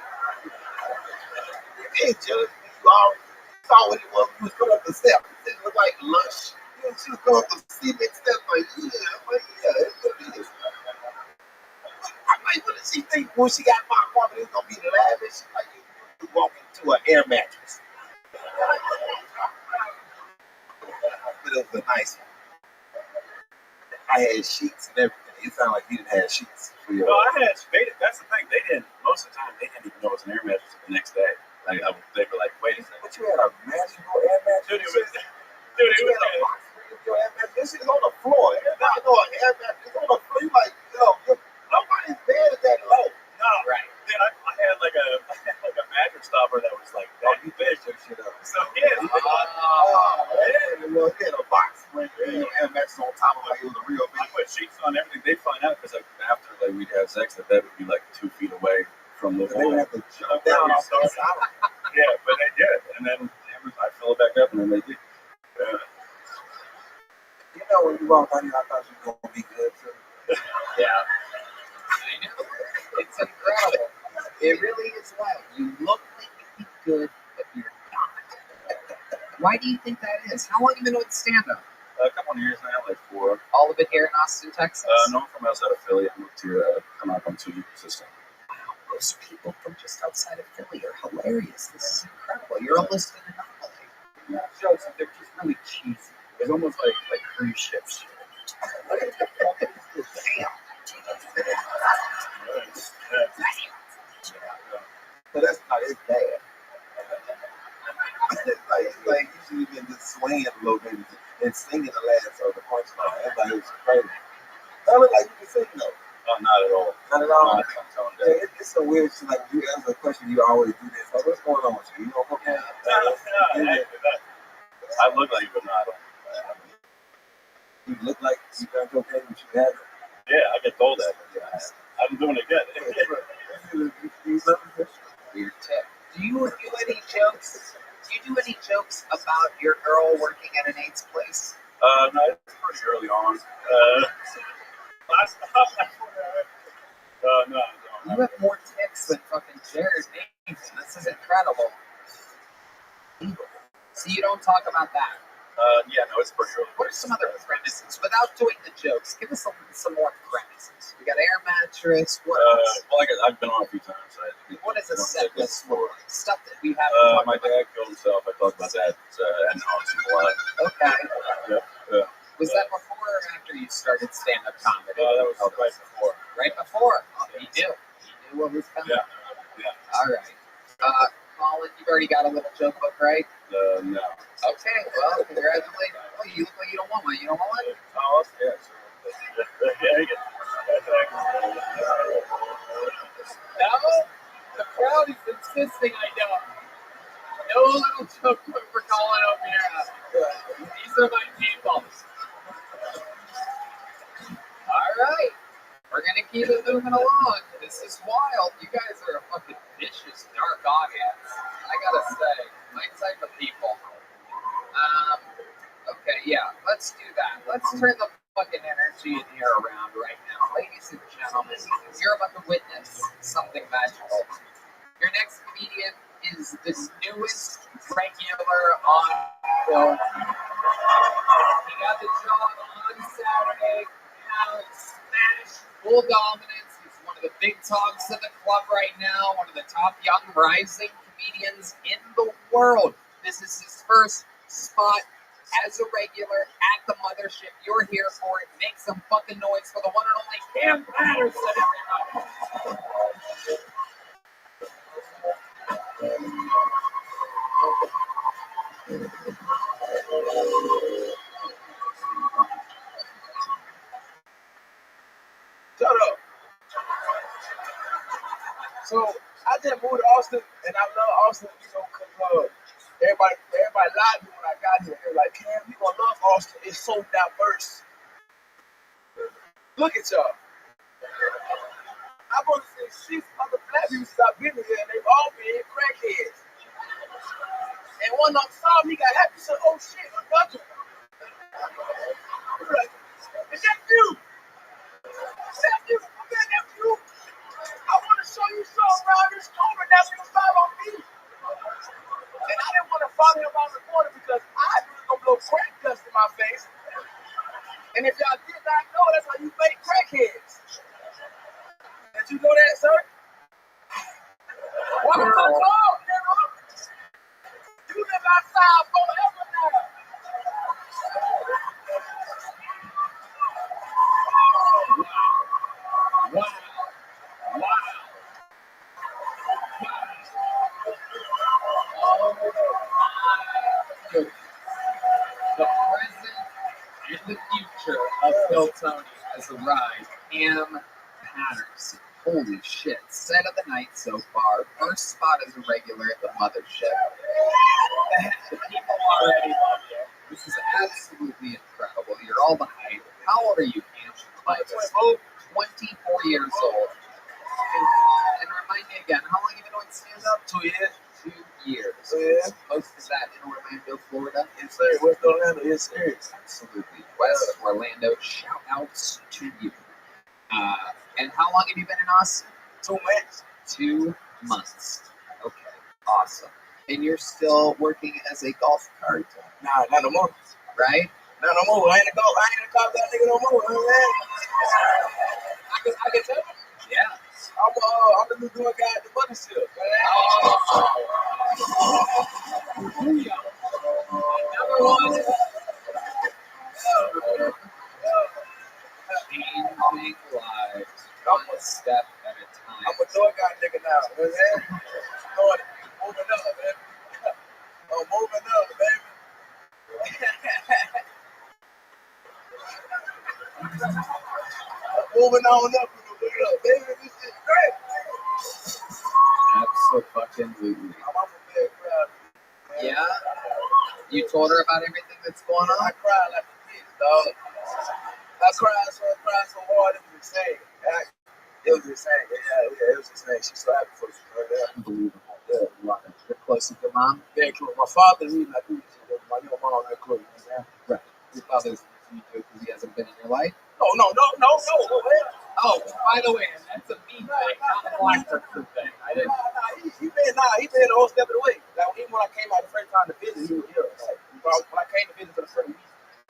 can't judge me. You already saw what it was. You was coming up the steps. It looked like lunch. She was going up the cement steps like, yeah. I'm like, yeah, it's what it is. I might want to She think when she got my apartment, it's gonna be lavish. Like you walk into an air mattress. But it was a nice one. I had sheets and everything. It sounded like you didn't have sheets for your. No, that's the thing. They didn't. Most of the time, they didn't even know it was an air mattress the next day. Like they were like, "Wait a second." But you had a magical air mattress. Dude, it was a box for your air mattress. This is on the floor. Everybody know an air mattress is on the floor. You like, nobody's bed is that low. No, right. Then I had like a mattress topper that was like that big. Shit up. So yeah. Well, he had a box with air mattress on top of like it was a real I big. put sheets on everything. They'd find out because like after like we'd have sex, the bed would be like 2 feet away from the They wall. would have to jump down off the side. Yeah, but they did, and then I fill it back up, and then they did. You know, when you walked out here, I thought you were gonna be good too. Yeah. I know. It's incredible. It really is wild. You look like you'd be good, but you're not. Why do you think that is? How long have you been with stand-up? A couple of years now, like 4. All of it here in Austin, Texas? No, I'm from outside of Philly. I moved here come out on 2 years system. Wow, those people from just outside of Philly are hilarious. This is incredible. You're almost an anomaly. Yeah, jokes, they're just really cheesy. It's almost like cruise ships. But that's not his bad. it's like you should have been just swaying a little bit and singing the last of the punchline. That's like it was crazy. That look like you can sing though. Not at all. Not at all. No, I'm telling you. Yeah, it's so weird. Shit, like you answer a question, you always do this. Like, what's going on with you? You know, okay? I look like it, but not. You look like you done cocaine, but you haven't. Yeah, I get told that. Yeah, I'm doing it again. Weird tip. Do you do any jokes? Do you do any jokes about your girl working at an AIDS place? No, it's pretty early on. No, I You don't. have more ticks than fucking Jared Nathan. This is incredible. So you don't talk about that. Yeah, no, it's pretty early. What are some other premises? Without doing the jokes, give us some more premises. We got air mattress. What else? Well, I've been on a few times. What is a set list for? Stuff that we haven't talked My about. dad killed himself. I talked about that and honestly a lot. Okay. Yeah. Was that before or after you started stand-up comedy? That was right before. Right before. Oh, he knew. He knew what was coming. Yeah. All right. Colin, you've already got a little joke book, right? No. Okay. Well, congratulations. Oh, you look like you don't want one. You don't want one? Oh, yeah. No? The crowd is insisting I don't. No little joke book for Colin over here. These are my people. All right. We're going to keep it moving along. This is wild. You guys are a fucking vicious, dark audience. I got to say, my type of people. Okay, yeah, let's do that. Let's turn the fucking energy in here around right now. Ladies and gentlemen, you're about to witness something magical. Your next comedian is the newest regular on film. He got the job on Saturday. Now smash, full dominance. He's one of the big talks of the club right now. One of the top young rising comedians in the world. This is his first spot as a regular at the mothership. You're here for it. Make some fucking noise for the one and only Cam Patterson, everybody. Shut up. So I just moved to Austin, and I love Austin, because everybody lied to me when I got here. They're like, Cam, you gonna love Austin. It's so diverse. Look at y'all. I'm gonna say 6 other black people since I've been here, and they've all been crackheads. And one of them saw me, got happy, said, "Oh shit, a bunch of them." Like, is that you? Is that you? Okay, that's you. I want to show you something around this corner that's going to follow me. And I didn't want to follow him around the corner because I knew he was going to blow crack dust in my face. And if y'all did not know, that's how you fake crackheads. Did you know that, sir? the ride. Cam Patterson. Holy shit. Set of the night so far. First spot as a regular at the mothership. The people already love you. This is absolutely incredible. You're all the hype. How old are you, Cam? 24 years old. And remind me again, how long have you been doing stand-up? 2 years. 2 years. Yeah. Most of that in Orlando, Florida? Yes, sir. West Orlando. Yes, sir. Absolutely. West Orlando, shout outs to you. And how long have you been in Austin? 2 months. 2 months. Okay, awesome. And you're still working as a golf cart, Nah, not no more. right? Not no more. I ain't a cop that nigga no more. Man. I can tell him. Yeah. I'm the new doing guy at the money ship, man. Number one. Changing lives one step at a time. I'm a door guy nigga now, man. Moving up, man. I'm moving up, baby. Moving on up, baby. This is great. Absolutely. I'm a big proud. Yeah? You told her about everything that's going on? I cried like a kid, dog. I cried so hard, it was insane. It was insane. Yeah, it was insane. She's so happy for you. Unbelievable. Yeah, you're close with your mom? Very close. My father, he's not cool. My young mom, very close. Right. Your father's because he hasn't been in your life? No. Oh, by the way, and that's a me thing, not a black person thing. I didn't. He been the whole step of the way. Like even when I came out the first time to visit, he was here. Like when I came to visit for the first week,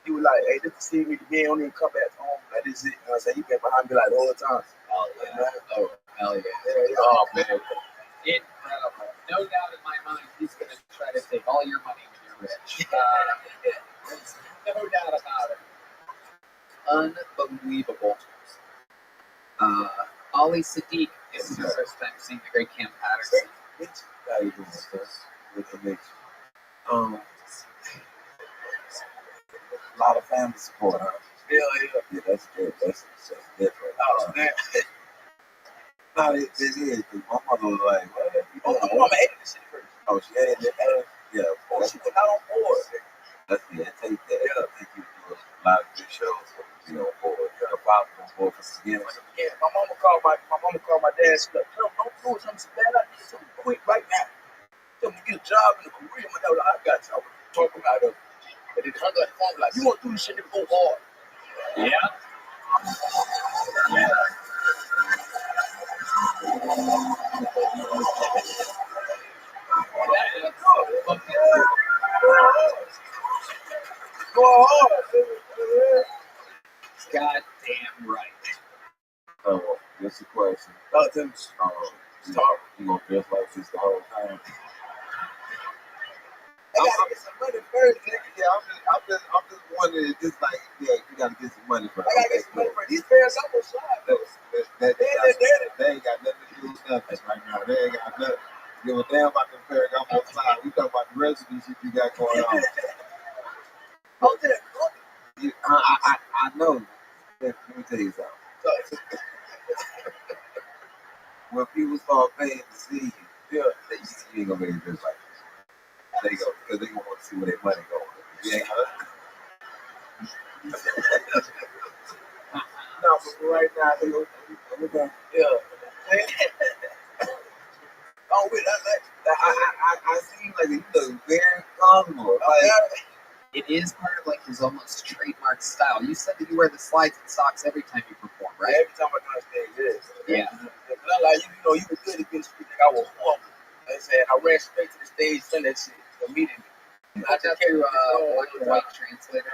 he was like, "Hey, this is see me again. Don't even come back home. Like this is it." You know what I'm saying? He been behind me like the whole time. Oh yeah. Oh hell yeah. Yeah. Oh man. Incredible. No doubt in my mind, he's gonna try to take all your money when you're rich. There's no doubt about it. Unbelievable. Ali Sadiq, this is your first time seeing the great Cam Patterson. How you doing, sir? Good to meet you. A lot of family support, huh? Yeah. Yeah, that's good. That's different. Oh man. No, it is. Cause my mother was like, "What? You Oh, doing? my mama hated this shit first. Oh, she hated it. Yeah, Oh, she was not on board. that's the take that. I think you do a lot of good shows for you know board. Probably on board from the beginning. Yeah, my mama called my dad. She like, "Tell him don't do it. Something bad. I need something quick right now. Tell him to get a job in a career." My dad was like, "I got you. I was talking about it." But then hung up the phone like, "You want to do this shit? Go hard." Yeah. Go hard. Goddamn right. Oh, that's a question. Oh, Tim, You gonna dress like this the whole time? I gotta get some money first, nigga. Yeah, I'm just wondering. Just like, yeah, you gotta get some money for I gotta get some money first. These parents, I'm gonna slide. They ain't got nothing to do with nothing right now. They ain't got nothing. Give a damn about them parents. I'm on side. We talking about the rest of this shit you got going on. Oh, yeah. I know. Let me tell you something. When people start paying to see you, you ain't gonna make it just like this. They go because they gonna want to see where their money going. You ain't gonna. No, but right now, we're going. Yeah. Oh, wait, I seem like you look very comfortable. It is part of like his almost trademark style. You said that you wear the slides and socks every time you perform, right? Every time I come on stage, yes. Yeah. Like you was good at getting speaking. I was horrible. I said I ran straight to the stage, sent that shit immediately. I just do black and white translator.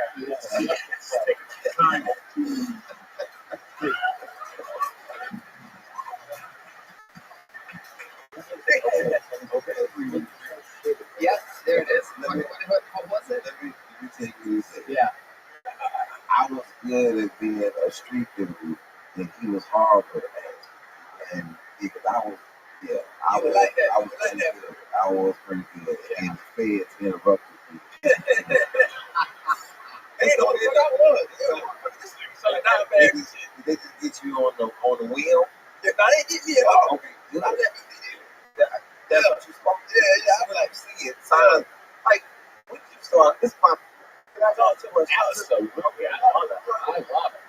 Yep, there it is. What was it? Let me take you this. Yeah. I was good at being a street dude, and he was horrible at that. And because I was pretty good. And the feds interrupted me. Ain't no, I was. So now, man, they just get you on the wheel? Yeah, now they get me off. Okay, good. I let me get it. That's what you supposed to do. Yeah, I I like see it. Sign like when you start. This is my. Can I talk too much? Absolutely. Okay, I love it. I love it.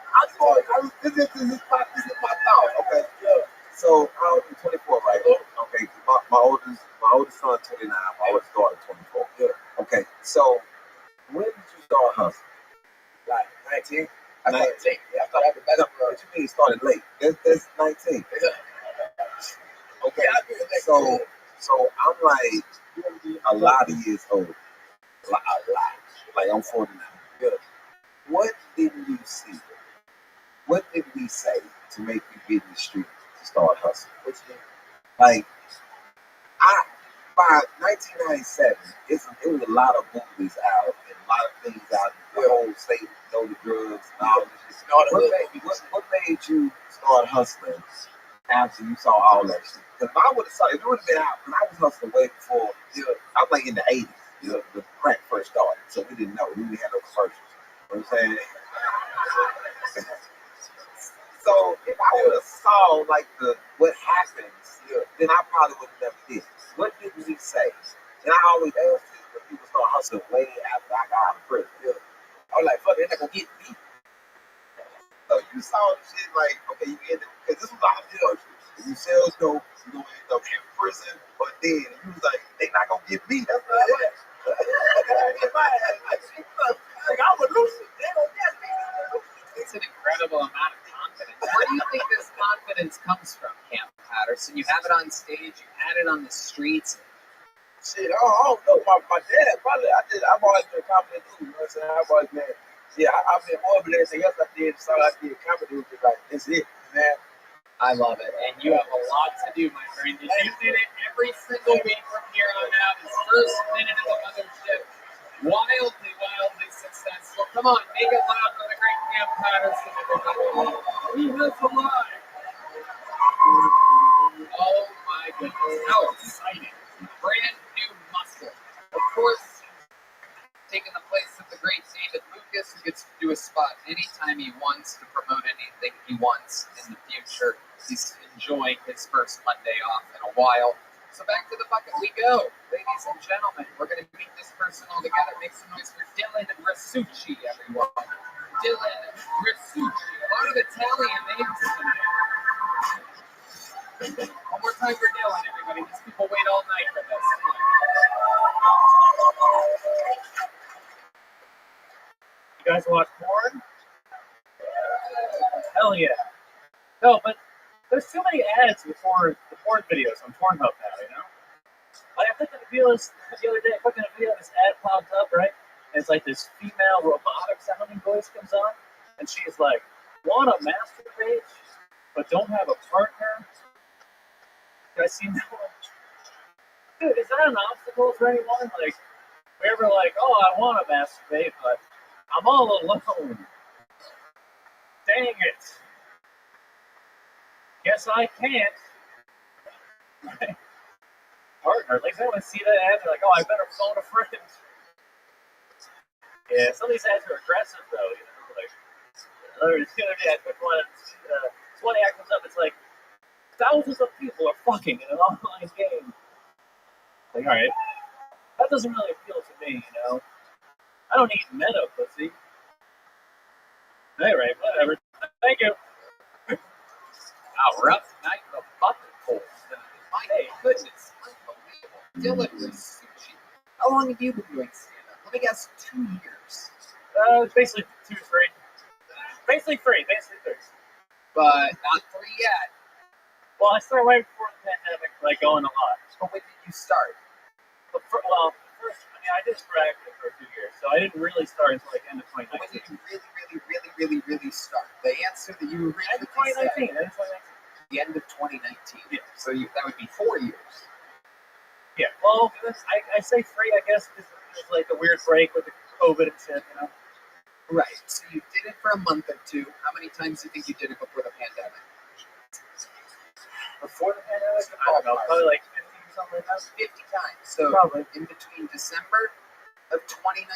This is my thought. Okay. So I'm 24, right? Okay. My oldest son 29. My oldest daughter 24. Yeah. Okay. So when did you start hustling? Like 19. I 19. started taking. Yeah, I thought I was better. What you mean you started late? That's 19. Okay. So I'm like a lot of years old. A lot. Like I'm 49. Yeah. What didn't you see? What did we say to make you get in the street to start hustling? Like by 1997, it was a lot of movies out and a lot of things out. The whole state, the drugs and all this. What made you start hustling after you saw all that shit? Because if I would have saw, if it would have been out, because I was hustling way before. I was like in the 80s. The crack first started, so we didn't know. We didn't have no commercials. You know what I'm saying? So if I would have saw like what happens, then I probably would have never did. What did we say? And I always ask this when people start hustling way after I got out of prison. I was like, fuck, they're not gonna get me. So you saw the shit like, okay, you end up, because this was our deal. If you sell dope, you're gonna end up in prison. But then you was like, they not gonna get me. That's what I had. Like I would lose it. They don't get me. It's an incredible amount of confidence. Where do you think this confidence comes from, Camp Patterson? You have it on stage, you had it on the streets. Shit, I don't know. My dad probably. I've always been confident too. You know what I'm saying? I've always been. Yeah, I've been more than anything else I did. So I did confident. Just like that's it, man. I love it, and you have a lot to do, my friend. If you did it every single week from here on out, his first minute of the mothership, wildly successful. Come on, make it loud for the great Camp Patterson, everybody. He has alive. Oh my goodness, how exciting. Brand new muscle. Of course, taking the place of the great David Lucas, who gets to do a spot anytime he wants to promote anything he wants in the future. He's enjoying his first Monday off in a while. So back to the bucket we go. Ladies and gentlemen, we're going to meet this person all together. Make some noise for Dylan Rasucci, everyone. Dylan Rasucci. A lot of Italian names tonight. One more time for Dylan, everybody. These people wait all night for this. You guys watch porn? Hell yeah. No, but there's too many ads before the porn videos on Pornhub now, you know? Like I clicked on the video the other day, I clicked on a video, this ad popped up, right? And it's like this female robotic sounding voice comes on, and she's like, wanna masturbate, but don't have a partner? You guys seen that one? Dude, is that an obstacle for anyone? Like, we ever like, oh, I wanna masturbate, but I'm all alone. Dang it. Guess I can't. Partner. Like, they want to see that ad, they're like, oh, I better phone a friend. Yeah, some of these ads are aggressive, though, you know? Like, the other day, I took one, this one ad comes up, it's like, thousands of people are fucking in an online game. Like, alright, that doesn't really appeal to me, you know? I don't need meta pussy. Alright, whatever. Thank you. Wow, rough night in the bucket hole tonight. My goodness, unbelievable. Dylan Rasucci. How long have you been doing stand-up? Let me guess, 2 years. Basically 2 or 3. Basically 3. But not 3 yet. Well, I started right before the pandemic, like going a lot. But when did you start? But first, I did sporadic for a few years, so I didn't really start until like end of 2019. When did you really start? The answer that you End of 2019. The end of 2019. Yeah. So that would be 4 years. Yeah. Well, I say 3, I guess, because there's like a weird break with the COVID and shit, you know. Right. So you did it for a month or 2. How many times do you think you did it before the pandemic? Before the pandemic, I don't know, probably like 50 or something like that. 50 times. So probably in between December of 2019.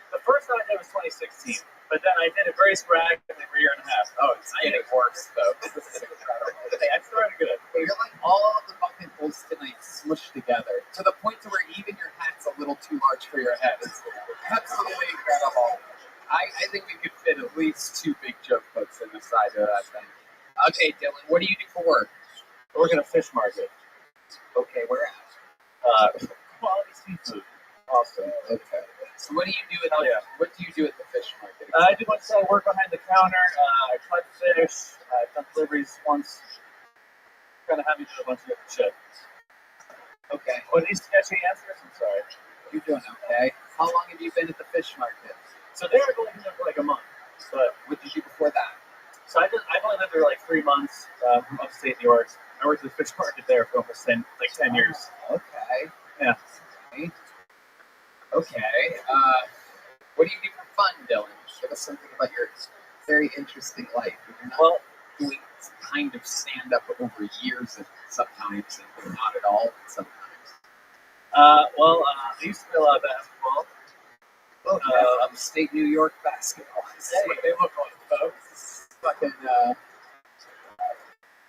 The first time I did was 2016, But then I did it very sporadically for a year and a half. Oh, it's getting worse, though. This is incredible. Hey, I started good. You're like all of the bucket holes tonight smushed together to the point to where even your hat's a little too large for your head. It's absolutely incredible. I think we could fit at least 2 big joke books in the side of that thing. Okay, Dylan, what do you do for work? I work in a fish market. Okay, where at? Quality seafood. Awesome. Okay. So what do you do at what do you do at the fish market? I do once I work behind the counter. I cut fish. I've done deliveries once. Kind of have me do a bunch of different shit. Okay. What are these sketchy answers? I'm sorry. You're doing okay. How long have you been at the fish market? So there I've only been there for like a month. But what did you do before that? So I've only lived there like 3 months from upstate New York. I worked at the fish market there for almost 10 years. Okay. Yeah. Okay. What do you do for fun, Dylan? Give us something about your very interesting life. You're not doing kind of stand-up over years and sometimes, and not at all sometimes. I used to play a lot of basketball. Upstate New York basketball. That's what they look like, folks. Fucking,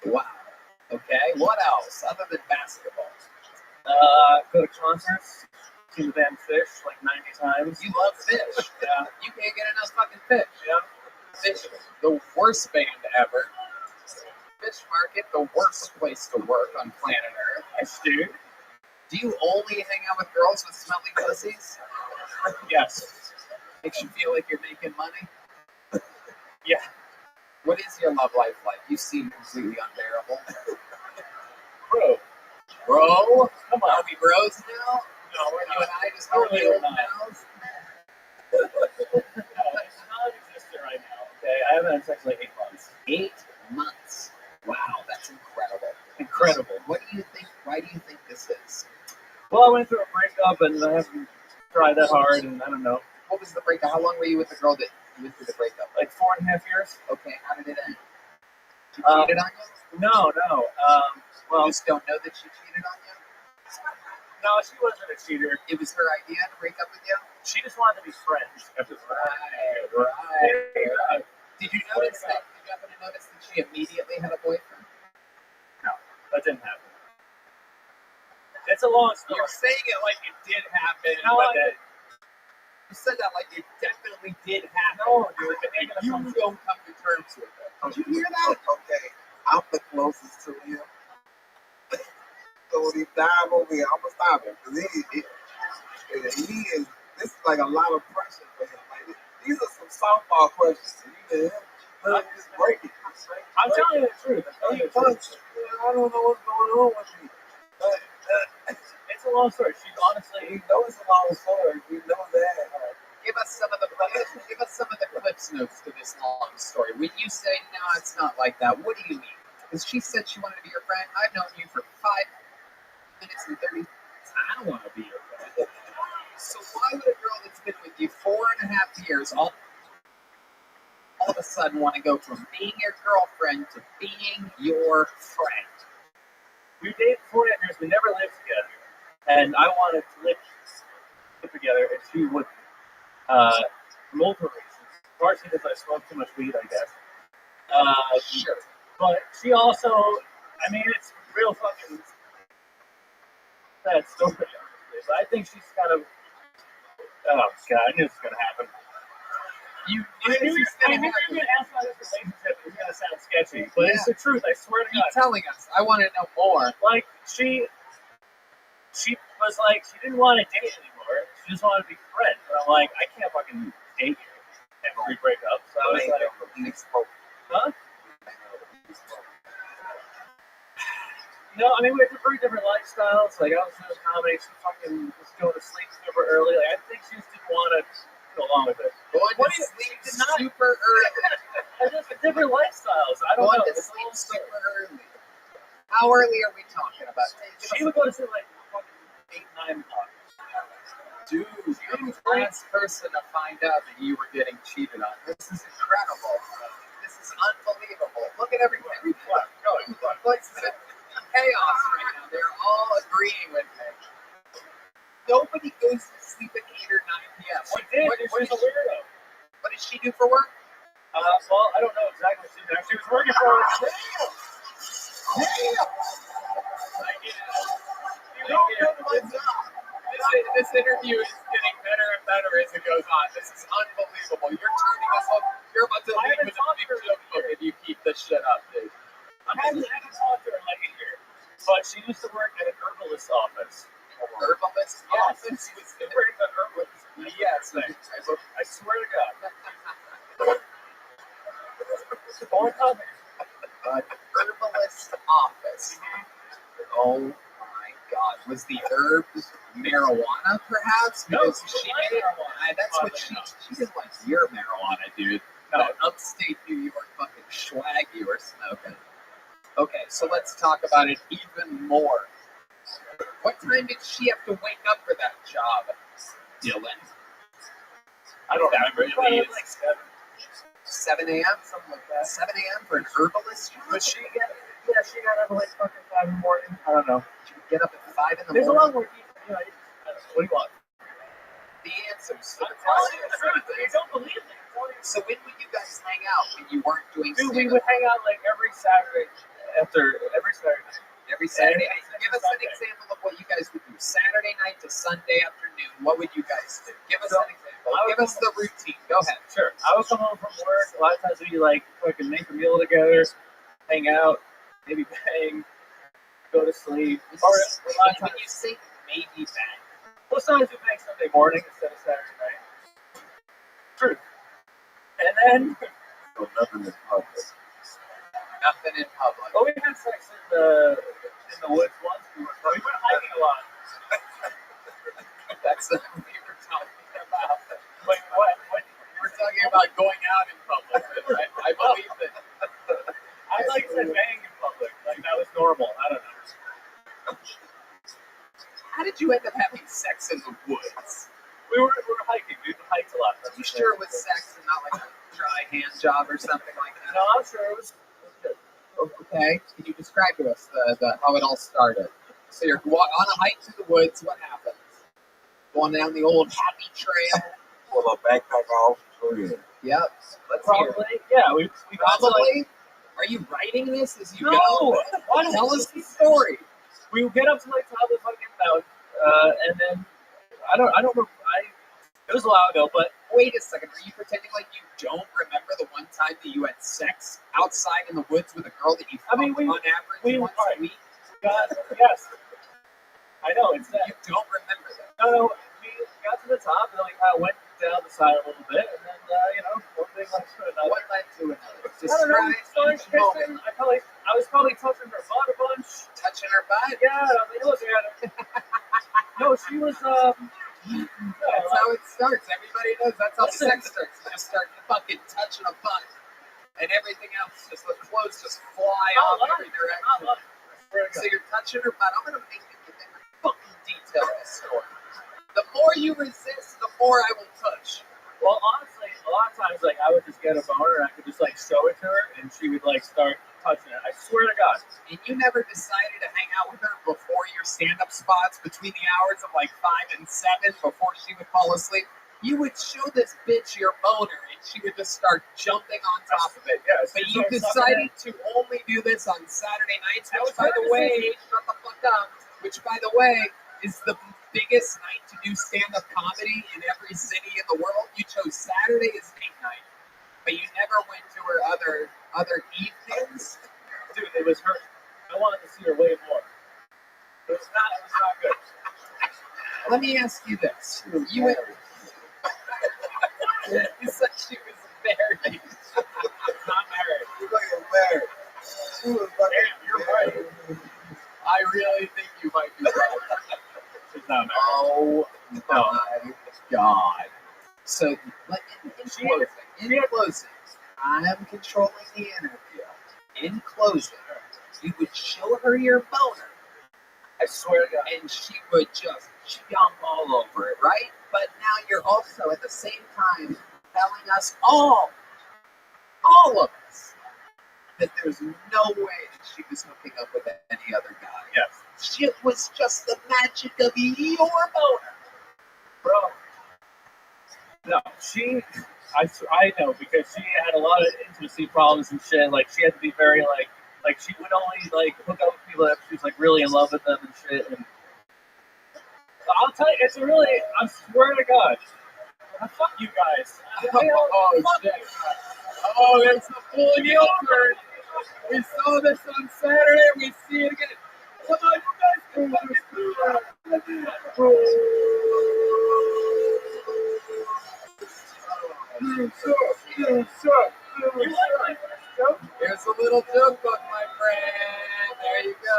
wow. Okay, what else other than basketball? Go to concerts, see the band Fish like 90 times. You love Fish. Yeah. You can't get enough fucking Fish. Yeah. Fish, the worst band ever. Fish market, the worst place to work on planet Earth. Yes, dude. Do you only hang out with girls with smelly pussies? Yes. Makes you feel like you're making money? Yeah. What is your love life like? You seem completely unbearable. Bro? Come on. Are we bros now? No, we're You not. and I just hold the old mouths? It's non-existent right now, okay? I haven't had sex in like 8 months. 8 months. Wow, that's incredible. Incredible. What do you think? Why do you think this is? Well, I went through a breakup and I haven't tried that hard, and I don't know. What was the breakup? How long were you with the girl that you went through the breakup? Like 4.5 years? Okay, how did it end? She cheated on you? No. You just don't know that she cheated on you? No, she wasn't a cheater. It was her idea to break up with you? She just wanted to be friends. Right. Did you notice that? Did you happen to notice that she immediately had a boyfriend? No, that didn't happen. It's a long story. You're saying it like it did happen. No, you said that like it definitely did happen. No, dude. You don't come to terms with it. Did you hear that? Okay, I'm the closest to him. So when he dive over here, I'm gonna stop him because he is. This is like a lot of pressure for him. Like these are some softball questions. You know, just break it. I'm telling you the truth. I don't know what's going on with me. It's a long story. She honestly, We know it's a long story. We know that. Give us some of the clips notes to this long story. When you say no, it's not like that. What do you mean? Because she said she wanted to be your friend. I've known you for 5 minutes and 30. I don't want to be your friend. So why would a girl that's been with you 4.5 years all of a sudden want to go from being your girlfriend to being your friend? We dated 4.5 years. We never lived together, and I wanted to live together, and she would. Multiple reasons. Partially because I smoked too much weed, I guess. Sure. But she also, I mean, it's real fucking sad story. But I think she's kind of. Oh God, I knew this was gonna happen. I knew you were gonna ask about this relationship. It was gonna sound sketchy, but it's the truth. I swear to God. Keep telling us. I want to know more. Like she was like she didn't want to date anymore. She just wanted to be friends. And I'm like, I can't fucking date you after we break up. So I was like, huh? No, I mean we have very different lifestyles. Like I was doing comedy, she fucking was going to sleep super early. Like I think she just didn't want to go along with it. Going to sleep super early. Just different lifestyles. I don't know. Going to sleep super early. How early are we talking about? She would go to sleep like fucking 8, 9 o'clock. Dude, you're the last person to find out that you were getting cheated on. This is incredible. This is unbelievable. Look at everything. Place is in chaos right now. They're all agreeing with me. Nobody goes to sleep at 8 or 9 p.m. She did. She's a weirdo. What does she she do for work? Well, I don't know exactly what she did. She was working for. This interview is getting better and better as it goes on. This is unbelievable. You're turning us up. You're about to leave with a big joke book if you keep this shit up, dude. I haven't talked to her in like a year, but she used to work at an herbalist's office. Herbalist office? She was working at an herbalist. Yes. I swear to God. Herbalist office. Oh my God. Was the herbs marijuana, perhaps? No, Because she she liked made it. marijuana. That's what she didn't like your marijuana, dude. No. That upstate New York fucking swag you were smoking. Okay, so let's talk about it even more. What time did she have to wake up for that job, Dylan? I don't remember. It was like 7 a.m. Something like that. 7 a.m. for an herbalist job? But she got up at like fucking 5 in the morning. I don't know. She would get up at 5 in the There's a morning. lot more people. You know, what do you want? The answers to the I'm telling you the questions. truth. You don't believe me. I'm telling you. So when would you guys hang out when you weren't doing Dude, we stand-up? would hang out like every Saturday after every Saturday. Every Saturday night? Every Give us an Sunday. example of what you guys would do. Saturday night to Sunday afternoon, what would you guys do? Give us an example. Give us the routine. Go ahead. Sure. I would come home from work. A lot of times we like fucking make a meal together, hang out, maybe bang, go to sleep. Or a lot of When times, you say maybe bang, well, sometimes we bang Sunday morning instead of Saturday night. True. And then, So nothing is public. nothing in public. well, we had sex in the woods once. We went hiking a lot. That's what we were talking about. Wait, what? We're talking about going out in public. I believe that. I like said bang in public. Like that was normal. I don't know. How did you end up having sex in the woods? We were hiking. We hiked a lot. Are you sure it was sex and not like a dry hand job or something like that? No, I'm sure it was good. Okay. Can you describe to us the how it all started? So you're on a hike through the woods. What happens? Going down the old happy trail. Pull a backpack off. Go ahead. Yep. Let's hear it. Probably. Yeah, we got to, like, Probably. Are you writing this as you No. go? What? Tell us the story. we get up to like top of the fucking mountain, and then I don't remember. It was a while ago, but Wait a second. Are you pretending like you don't remember the one time that you had sex outside in the woods with a girl that you I mean, fucked on average once a week? yes, I know it's that. You don't remember that. No, we got to the top and then we kind of went down the side a little bit, and then one thing led to another. What led to another? I don't know. We started Describe each moment. kissing. I was probably touching her butt a bunch. Touching her butt? Yeah, I mean, look at it. No, she was That's how it starts. Everybody knows that's how sex starts. You just start fucking touching a butt, and everything else, just the clothes just fly off every direction. So you're touching her butt. I'm gonna make you give every fucking detail of the story. The more you resist, the more I will push. Well, honestly, a lot of times, like, I would just get a boner and I could just, like, show it to her and she would, like, start touching it. I swear to God. And you never decided to hang out with her before your stand-up spots between the hours of like 5 and 7 before she would fall asleep. You would show this bitch your boner and she would just start jumping on top of it. Yeah, But you decided to only do this on Saturday nights, which, by the way, shut the fuck up, which, by the way, is the biggest night to do stand-up comedy in every city in the world. You chose Saturday as date night, but you never went to her other evenings. Dude, it was her. I wanted to see her way more. It was not good. Let me ask you this: you went. You said she was married. Not married. You're fucking married. She was fucking. Damn, you're right. I really think you might be right. She's not married. Oh my God! So, in closing, I am controlling the interview. In closing, you would show her your boner. I swear to God. And she would just jump all over it, right? But now you're also at the same time telling us all of us, that there's no way that she was hooking up with any other guy. Yes. It was just the magic of your boner. Bro. No, she. I know because she had a lot of intimacy problems and shit. Like she had to be very like she would only like hook up with people if she was like really in love with them and shit. And I'll tell you, it's a really. I swear to God, fuck you guys. Oh shit! Oh, it's a full heel turn. We saw this on Saturday. We see it again. Come on, you guys can fucking do Here's a little joke book, my friend. There you go.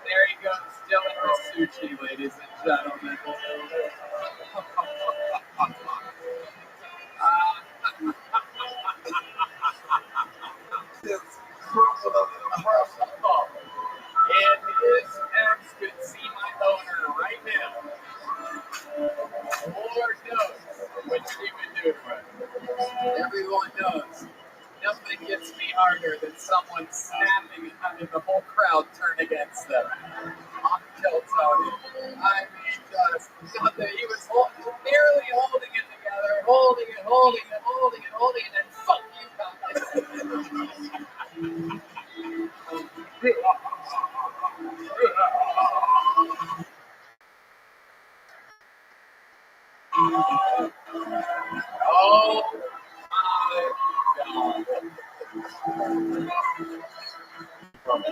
There he goes, Dylan Rasucci, ladies and gentlemen. And his ex could see my boner right now. Lord knows what she would do. Everyone knows. Nothing gets me harder than someone snapping and having the whole crowd turn against them. I'm still telling you. I mean, just nothing. He was barely holding it together, holding it, and then fuck you, Oh my God.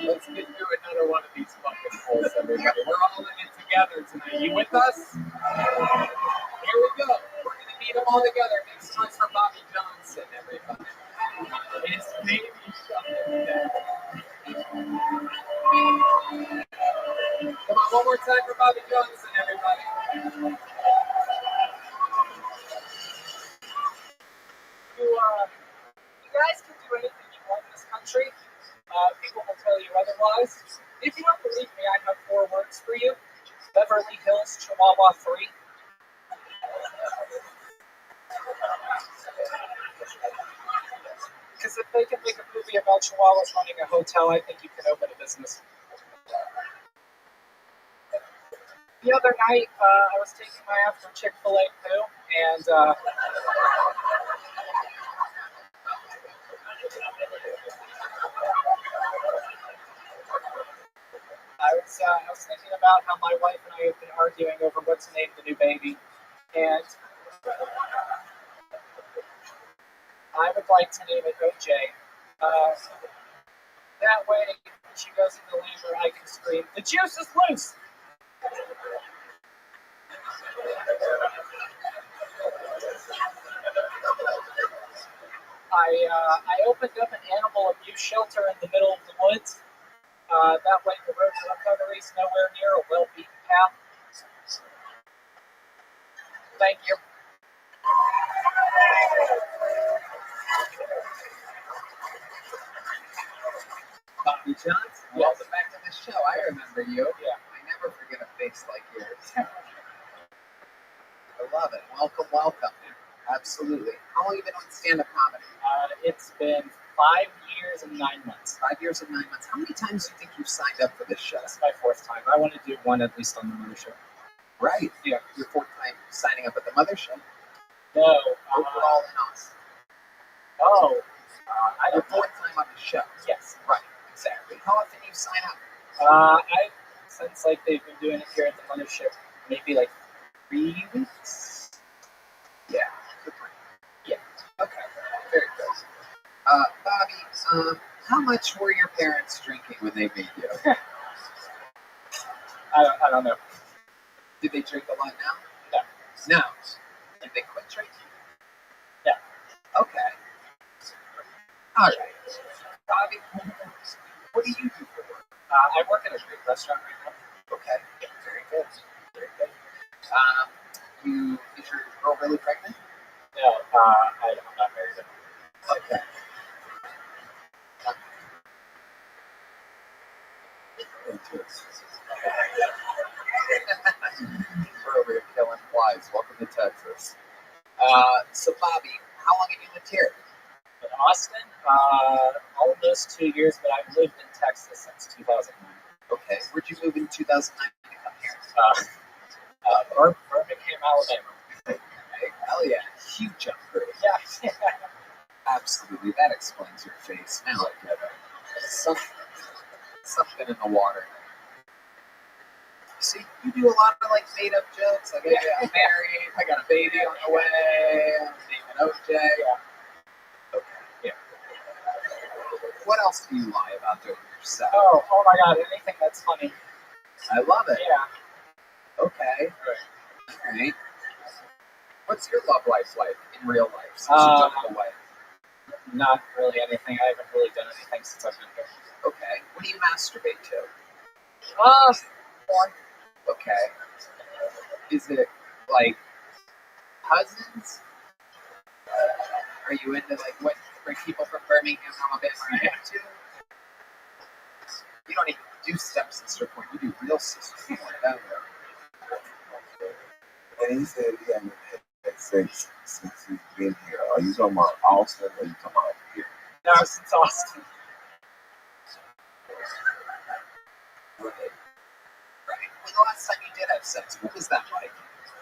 Let's get through another one of these fucking holes, everybody. We're all in it together tonight. You with us? Here we go. We're going to meet them all together. Make some noise for Bobby Johnson, everybody. His baby shuffling down. Come on, one more time for Bobby Johnson, everybody. You guys can do anything you want in this country. People will tell you otherwise. If you don't believe me, I have 4 words for you. Beverly Hills, Chihuahua 3. Because if they can make a movie about Chihuahuas running a hotel, I think you can open a business. The other night, I was taking my after Chick-fil-A poo, and I was thinking about how my wife and I have been arguing over what to name the new baby, and I would like to name it OJ. That way, when she goes into labor, I can scream, "The juice is loose!" I opened up an animal abuse shelter in the middle of the woods. That way, the road to recovery is nowhere near a well-beaten path. Thank you. Bobby Johnson, welcome back to the show. I remember you. Yeah. I never forget a face like yours. I love it. Welcome. Absolutely. How long have you been on stand-up comedy? It's been 5 years and 9 months. 5 years and 9 months. How many times do you think you've signed up for this show? This is my 4th time. I want to do one at least on the mothership. Right. Yeah. Your 4th time signing up at the mothership? No. Overall in us. Your 4th time on the show? Yes. Right. Exactly. How often do you sign up? Since like they've been doing it here at the mothership, maybe like 3 weeks. Yeah. Good point. Yeah. Okay. Very good. Bobby, how much were your parents drinking when they made you? I don't know. Did they drink a lot now? No. No. Did they quit drinking? No. Okay. All right. Bobby, what do you do for work? I work at a Greek restaurant right now. Okay. Very good. Very good. Is your girl really pregnant? No, I'm not married. Okay. We're over here killing flies. Welcome to Texas. So, Bobby, how long have you lived here? In Austin, almost 2 years, but I've lived in Texas since 2009. Okay. Where'd you move in 2009 to come here? Birmingham, Alabama. Hell yeah, huge upgrade. Yeah. Absolutely, that explains your face. Now I get it. Something in the water. See, you do a lot of like made up jokes. Like, I'm married, I got a baby on the way, I'm naming OJ. Yeah. Okay. Yeah. What else do you lie about during your set? Oh my God! Anything that's funny. I love it. Yeah. Okay. Right. Alright. What's your love life like in real life since you jumped away? Not really anything. I haven't really done anything since I've been here. Okay. What do you masturbate to? Porn. Okay. Is it like cousins? Are you into like what people from Birmingham, Alabama are into? You don't even do stepsister porn. You do real sister porn, don't you? And he said he hasn't had sex since he's been here. Are you talking about Austin or are you talking about here? No, since Austin. Right. When the last time you did have sex, what was that like?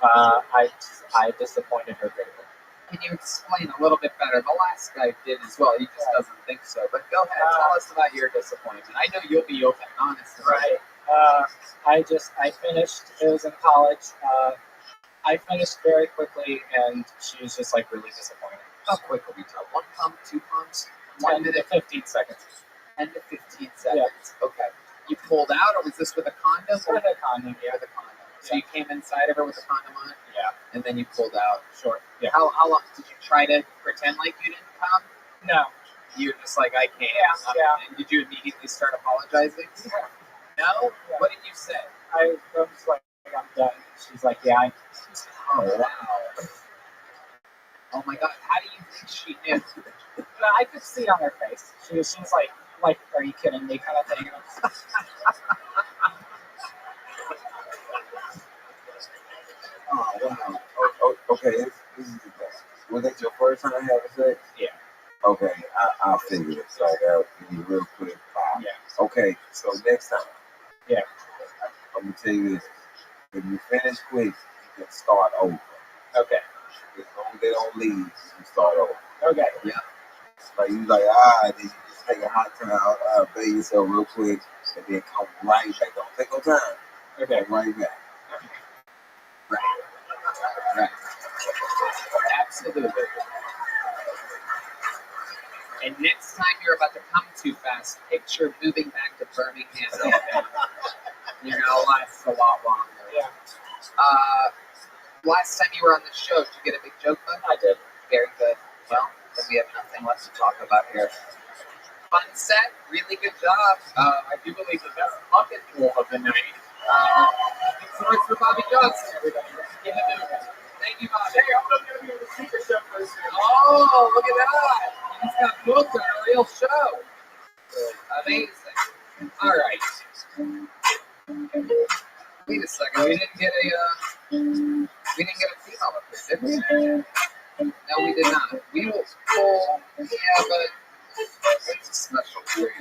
I disappointed her greatly. Can you explain a little bit better? The last guy did as well. He just doesn't think so. But go ahead, tell us about your disappointment. I know you'll be open and honest. Right. I finished. It was in college. I finished very quickly, and she was just like really disappointed. How quick will we tell? 1 pump, 2 pumps, 10 to 15 seconds. 10 to 15 seconds. Yeah. Okay. You pulled out, or was this with a condom? With a condom, yeah. With a condom. So you came inside of her with a condom on? Yeah. And then you pulled out? Sure. Yeah. How long? Did you try to pretend like you didn't come? No. You were just like, I can't. Yeah. And did you immediately start apologizing? Yeah. No? Yeah. What did you say? I was like, I'm done. She's like, yeah. Oh, wow. Oh, my God. How do you think she knew? I could see it on her face. She was like, are you kidding me kind of thing. Oh, wow. Okay, this is the thing. Was that your first time having sex? Yeah. Okay, I figured it. So that would be real quick. Yeah. Okay, so next time. Yeah. I'm going to tell you this. If you finish quick, you can start over. Okay. As long as they don't leave, you start over. Okay. Yeah. Like you then you just take a hot towel, bathe yourself real quick, and then come right back. Don't take no time. Okay. Come right back. Right. Absolutely. And next time you're about to come too fast, picture moving back to Birmingham, Alabama. Lasts a lot longer. Yeah. Last time you were on the show, did you get a big joke book? I did. Very good. Well, then we have nothing left to talk about here. Fun set, really good job. I do believe the best bucket pool of the night. It's noise for Bobby Johnson, everybody. Give it moving. Thank you, Bobby. Hey, I'm going to be the secret chef first. Oh, look at that. He's got booked on a real show. Amazing. All right. Wait a second. We didn't get a female up here, did we? No, we did not. We will pull. Yeah, but it's a special treat.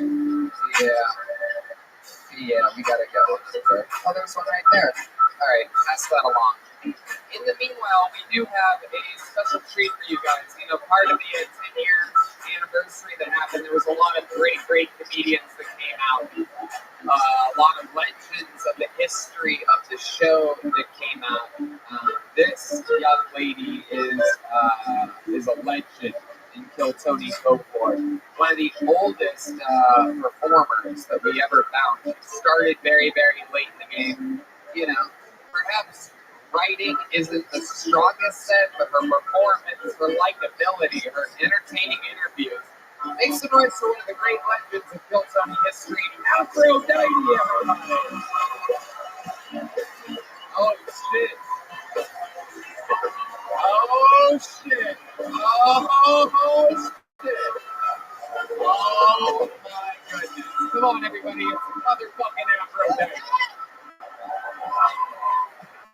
Yeah, we gotta go. Oh, there's one right there. All right, pass that along. In the meanwhile, we do have a special treat for you guys. Part of the 10-year anniversary that happened, there was a lot of great comedians that came out. A lot of legends of the history of the show that came out. This young lady is a legend in Kill Tony Coforth. One of the oldest performers that we ever found. She started very late in the game. Perhaps writing isn't the strongest set, but her performance, her likability, her entertaining interviews. Make some noise for one of the great legends of Kill Tony history, Aphrodite, everybody. Oh shit. Oh shit. Oh shit. Oh my goodness. Come on everybody, it's motherfucking Aphrodite.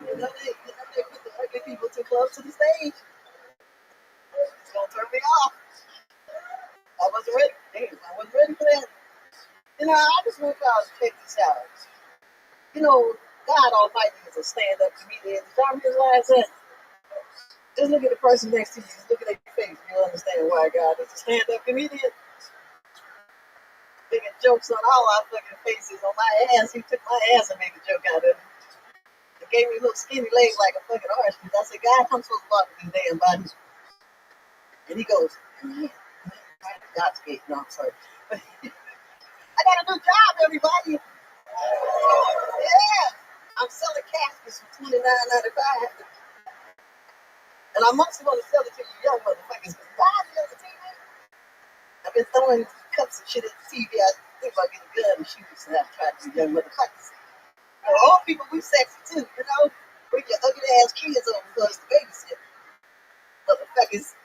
They put the people too close to the stage. It's gonna turn me off. I wasn't ready. Damn, I wasn't ready for that. I just want y'all to check this out. God Almighty is a stand-up comedian. Did y'all realize that? Just look at the person next to you. Just look at their face. You'll understand why God is a stand-up comedian. Making jokes on all our fucking faces on my ass. He took my ass and made a joke out of it. He gave me a little skinny leg like a fucking ostrich. I said, God, I'm supposed to walk with this damn body. And he goes, God's gate. No, I'm sorry. I got a new job, everybody. Yeah. I'm selling caskets for $29.95. And I mostly want to sell it to you young motherfuckers. Because God on the TV. I've been throwing cups of shit at the TV. I think about getting a gun and shoot and have tried to young motherfuckers. You know, old people, we sexy too, you know? Bring your ugly ass kids over for us to babysit. Motherfuckers.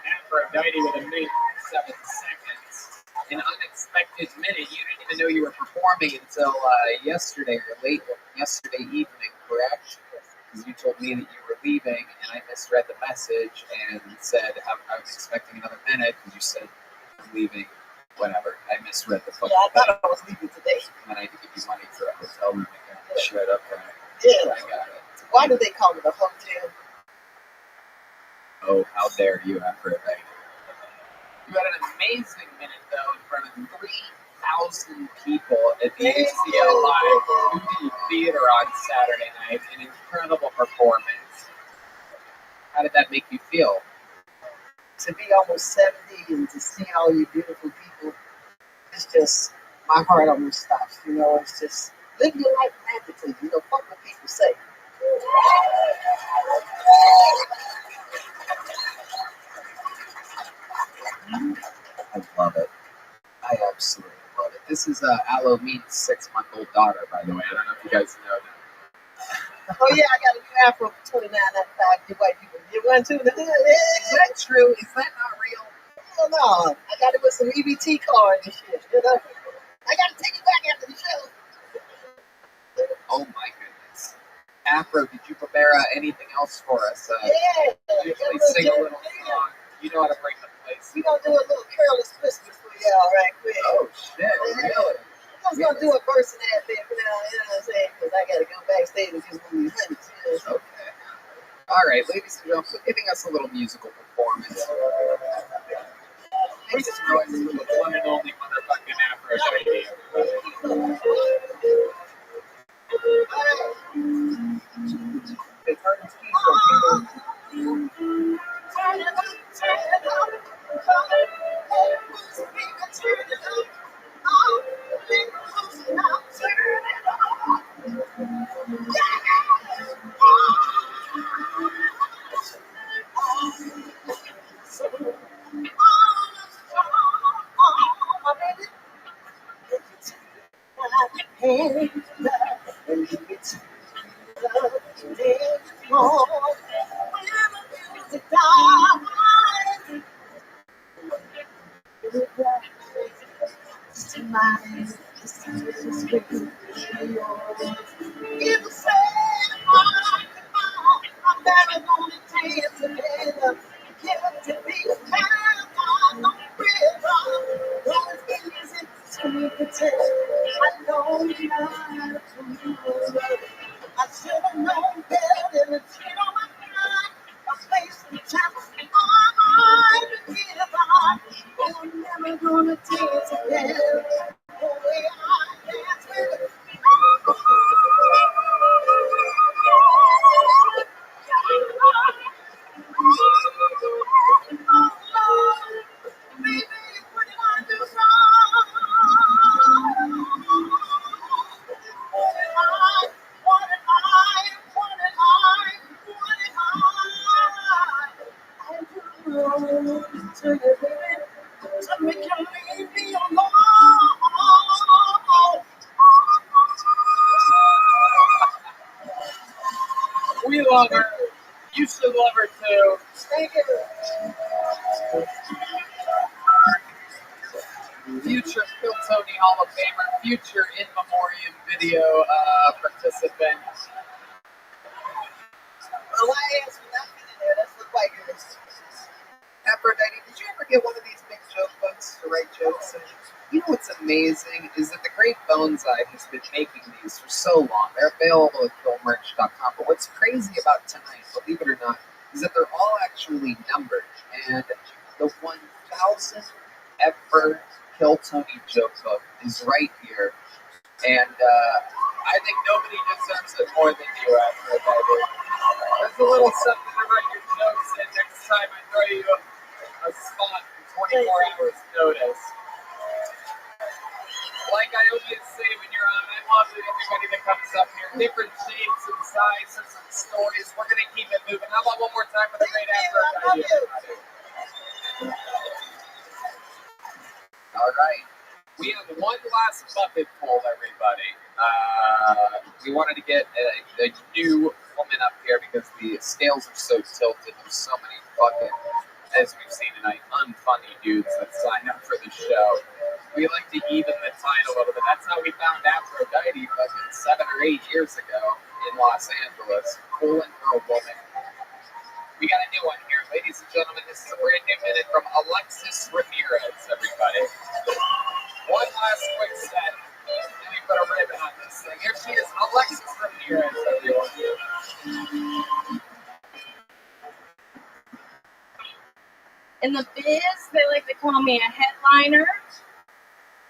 Aphrodite with a minute and 7 seconds. An unexpected minute. You didn't even know you were performing until yesterday or late yesterday evening, correct? Because you told me that you were leaving, and I misread the message and said I was expecting another minute, and you said I'm leaving. Whatever. I misread the fucking I thought thing. I was leaving today. And I had to give you money for a hotel room again. Shut up, guy. Yeah. I got it. Why do they call it a hotel? Oh, how dare you, Aphrodite. You had an amazing minute, though, in front of 3,000 people at the ACL Live Movie Theater on Saturday night. An incredible performance. How did that make you feel? To be almost 70 and to see all you beautiful people, it's just, my heart almost stops. You know, it's just, live your life magically. You know, fuck what people say. I love it. I absolutely love it. This is Aloe Meat's 6-month-old daughter, by the way. I don't know if you guys know that. Oh yeah, I got a new afro for $29.95. You white people get one too. Is that true? Is that not real? Hell no. I got it with some EBT card and shit. You know? I gotta take it back after the show. Oh my goodness. Afro, did you prepare anything else for us? Yeah. Usually sing a little song. You know how to bring the place. We gonna do a little careless Christmas for y'all right quick. Oh shit, really? I'm just gonna do a verse in that bit for now, you know what I'm saying? Because I gotta go backstage and get one of these honeys. You know? Okay. All right, ladies and gentlemen, giving us a little musical performance. Make some noises with the one and only motherfucking Aphrodite. It turns I should have known better than to cheat on my mind. I faced the chance in my mind to give up. I'm never gonna take it again. The way I dance with it. Baby, what did I do wrong? We love her. You should love her too. Thank you. Future Phil Tony Hall of Famer, future in memoriam video participant. Well, I asked for nothing in there. That's the white girls. Aphrodite, did you ever get one of these big joke books to write jokes in? You know what's amazing is that the great Bonsai has been making these for so long. They're available at killmerch.com. But what's crazy about tonight, believe it or not, is that they're all actually numbered. And the 1000th ever Kill Tony joke book is right here. And I think nobody deserves it more than you after that. That's a little something to write your jokes in next time I throw you a spot for 24 hours notice. Like I always say when you're on, I love everybody that comes up here. Different shapes and sizes and stories. We're going to keep it moving. How about one more time for the great after idea? All right. We have one last bucket full, everybody. We wanted to get a new woman up here because the scales are so tilted. There's so many fucking, as we've seen tonight, unfunny dudes that sign up for the show. We like to even the tide a little bit. That's how we found Aphrodite fucking 7 or 8 years ago in Los Angeles. Pulling for a woman. We got a new one here. Ladies and gentlemen, this is a brand new minute from Alexis Ramirez, everybody. One last quick set. Let me put a ribbon on this thing. Here she is, Alexis Ramirez, everyone. In the biz, they like to call me a headliner.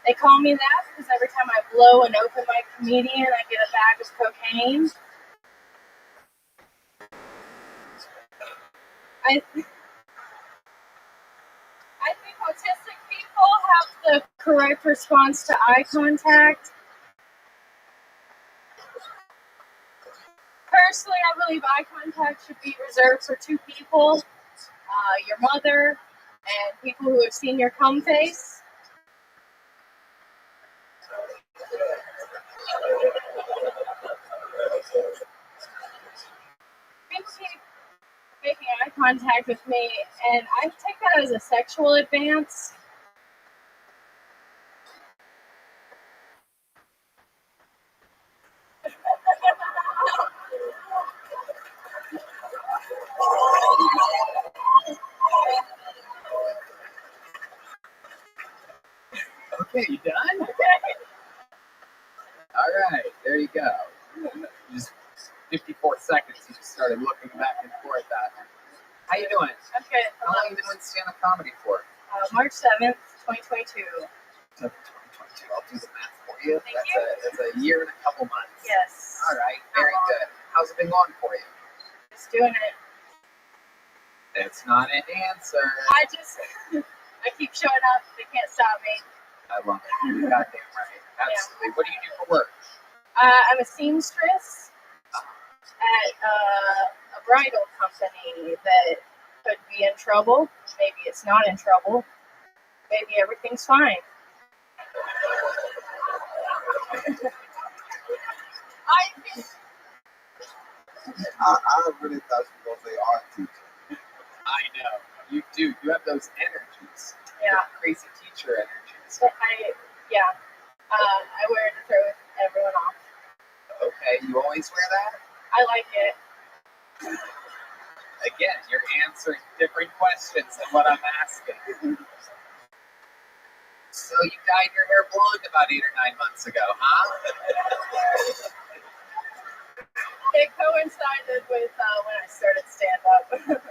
They call me that because every time I blow an open mic comedian, I get a bag of cocaine. I think autistic people have the correct response to eye contact. Personally, I believe eye contact should be reserved for 2 people, your mother and people who have seen your cum face. People keep making eye contact with me, and I take that as a sexual advance. Okay, you done? All right, there you go. Just 54 seconds, you just started looking back and forth at me. How you doing? I'm good. How long have you been doing stand-up comedy for? March 7th, 2022. 2022. I'll do the math for you. Thank That's you. That's a year and a couple months. Yes. All right, very good. How's it been going for you? Just doing it. It's not an answer. I keep showing up. They can't stop me. I love it. Goddamn right. Absolutely. What do you do for work? I'm a seamstress at a bridal company that could be in trouble. Maybe it's not in trouble. Maybe everything's fine. I really thought you were going to say art teacher. I know. You do. You have those energies. Yeah. Crazy teacher energies. I wear it to throw everyone off. Okay, you always wear that? I like it. Again, you're answering different questions than what I'm asking. So you dyed your hair blonde about 8 or 9 months ago, huh? It coincided with when I started stand-up.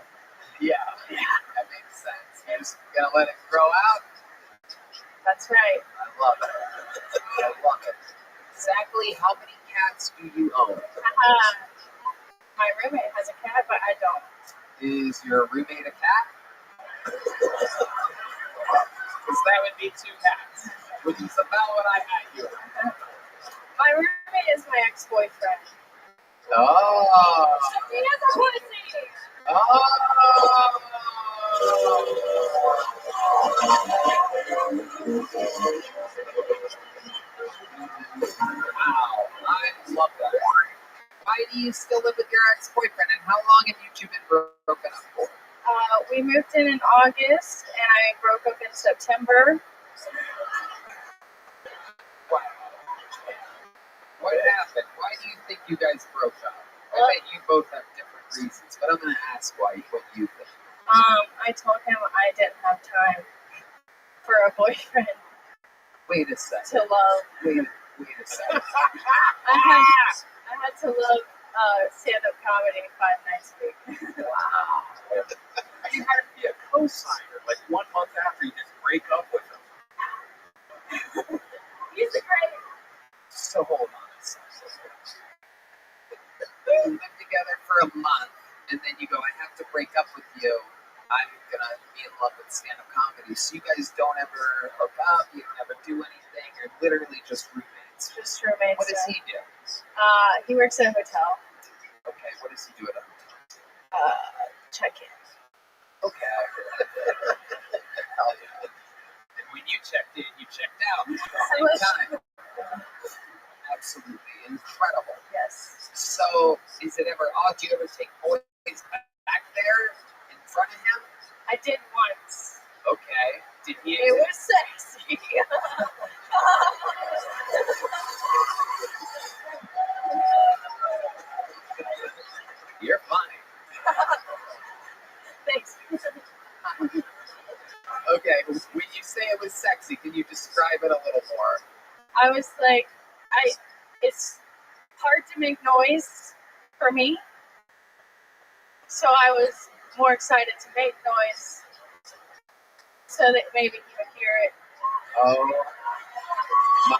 Yeah, that makes sense. You're just gonna let it grow out? That's right. I love it. I love it. Exactly how many cats do you own? My roommate has a cat, but I don't. Is your roommate a cat? Because that would be 2 cats, which is about what I had you. My roommate is my ex-boyfriend. Oh. He has a pussy. Oh. Wow, I love that. Why do you still live with your ex-boyfriend, and how long have you 2 been broken up for? We moved in August, and I broke up in September. Wow. What happened? Why do you think you guys broke up? I bet you both have different reasons, but I'm going to ask what you think. I told him I didn't have time for a boyfriend Wait a second. to love. Wait, Wait a second. I had to love stand-up comedy 5 nights a week. Wow. You had to be a co-signer like 1 month after you just break up with him. He's a great. So hold on a second. You live together for a month, and then you go, I have to break up with you. I'm gonna be in love with stand-up comedy. So you guys don't ever hook up, you don't ever do anything, you're literally just roommates. Just roommates. What does he do? He works at a hotel. Okay, what does he do at a hotel? Check-in. Okay. Hell yeah. And when you checked in, you checked out at the same time. Absolutely incredible. Yes. So, is it ever odd? Do you ever take boys back there in front of him? I did once. Okay. Did he? It was sexy. You're funny. Thanks. Okay. When you say it was sexy, can you describe it a little more? I was like, it's hard to make noise for me. So I was more excited to make noise so that maybe he would hear it. Oh my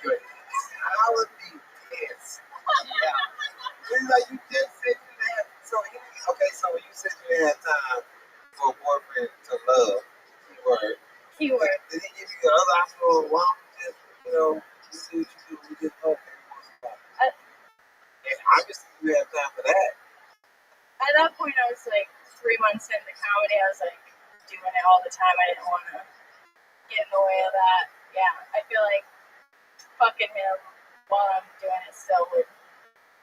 goodness. I would be pissed. Yeah. It's like you just said you didn't have. So when you said you didn't have time for a boyfriend to love, Keyword. did he give you the other option or why don't you just, just do what you do? We just talk every once in a while. And obviously you have time for that. At that point, I was like 3 months into comedy. I was like doing it all the time. I didn't want to get in the way of that. Yeah, I feel like fucking him while I'm doing it still would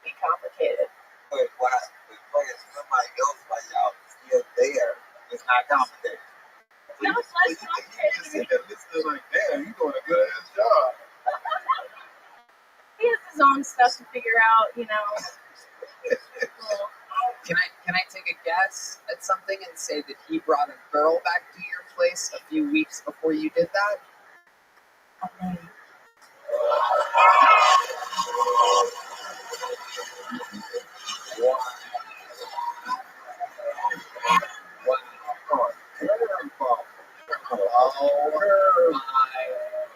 be complicated. But why? But fucking somebody else while y'all still there, it's not complicated. No, it's less complicated to me. Listening like, damn, you doing a good ass job. He has his own stuff to figure out, Well, Can I take a guess at something and say that he brought a girl back to your place a few weeks before you did that? Wow. Oh my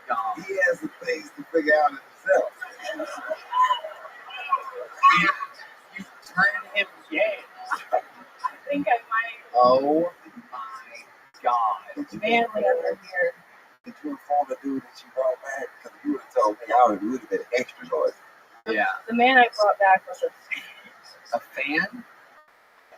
God. He has the things to figure out himself. You turned him gay. I think I might Oh my God. manly under here. Did you inform the dude that you brought back? Because if you would have told me, I would have been extra noisy. Yeah. The man I brought back was A fan?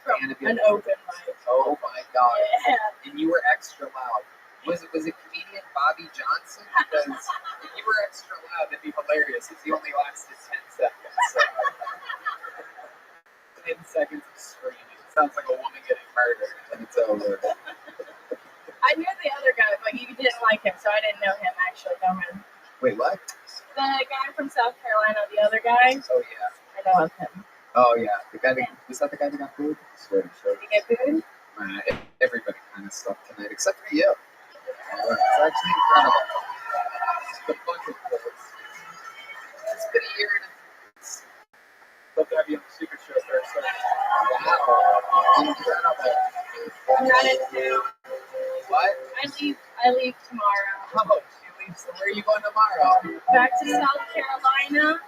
from an open mic. Oh my God. Yeah. And you were extra loud. Was it comedian Bobby Johnson? Because if you were extra loud, that'd be hilarious. Because he only lasted 10 seconds. So. 10 seconds of screaming. It sounds like a woman getting murdered, and it's over. I knew the other guy, but you didn't like him, so I didn't know him actually going. Wait, what? The guy from South Carolina, the other guy, Oh yeah. I know of him. Oh yeah. The guy that, was that the guy that got booed? Swear to Did he get booed? Everybody kind of stuck tonight, except for you. It's actually incredible. The bucket list. It's been a year and love to have you on the secret show Thursday. Wow. Incredible. I'm not into. What? I leave tomorrow. Oh, she leaves. So where are you going tomorrow? Back to South Carolina.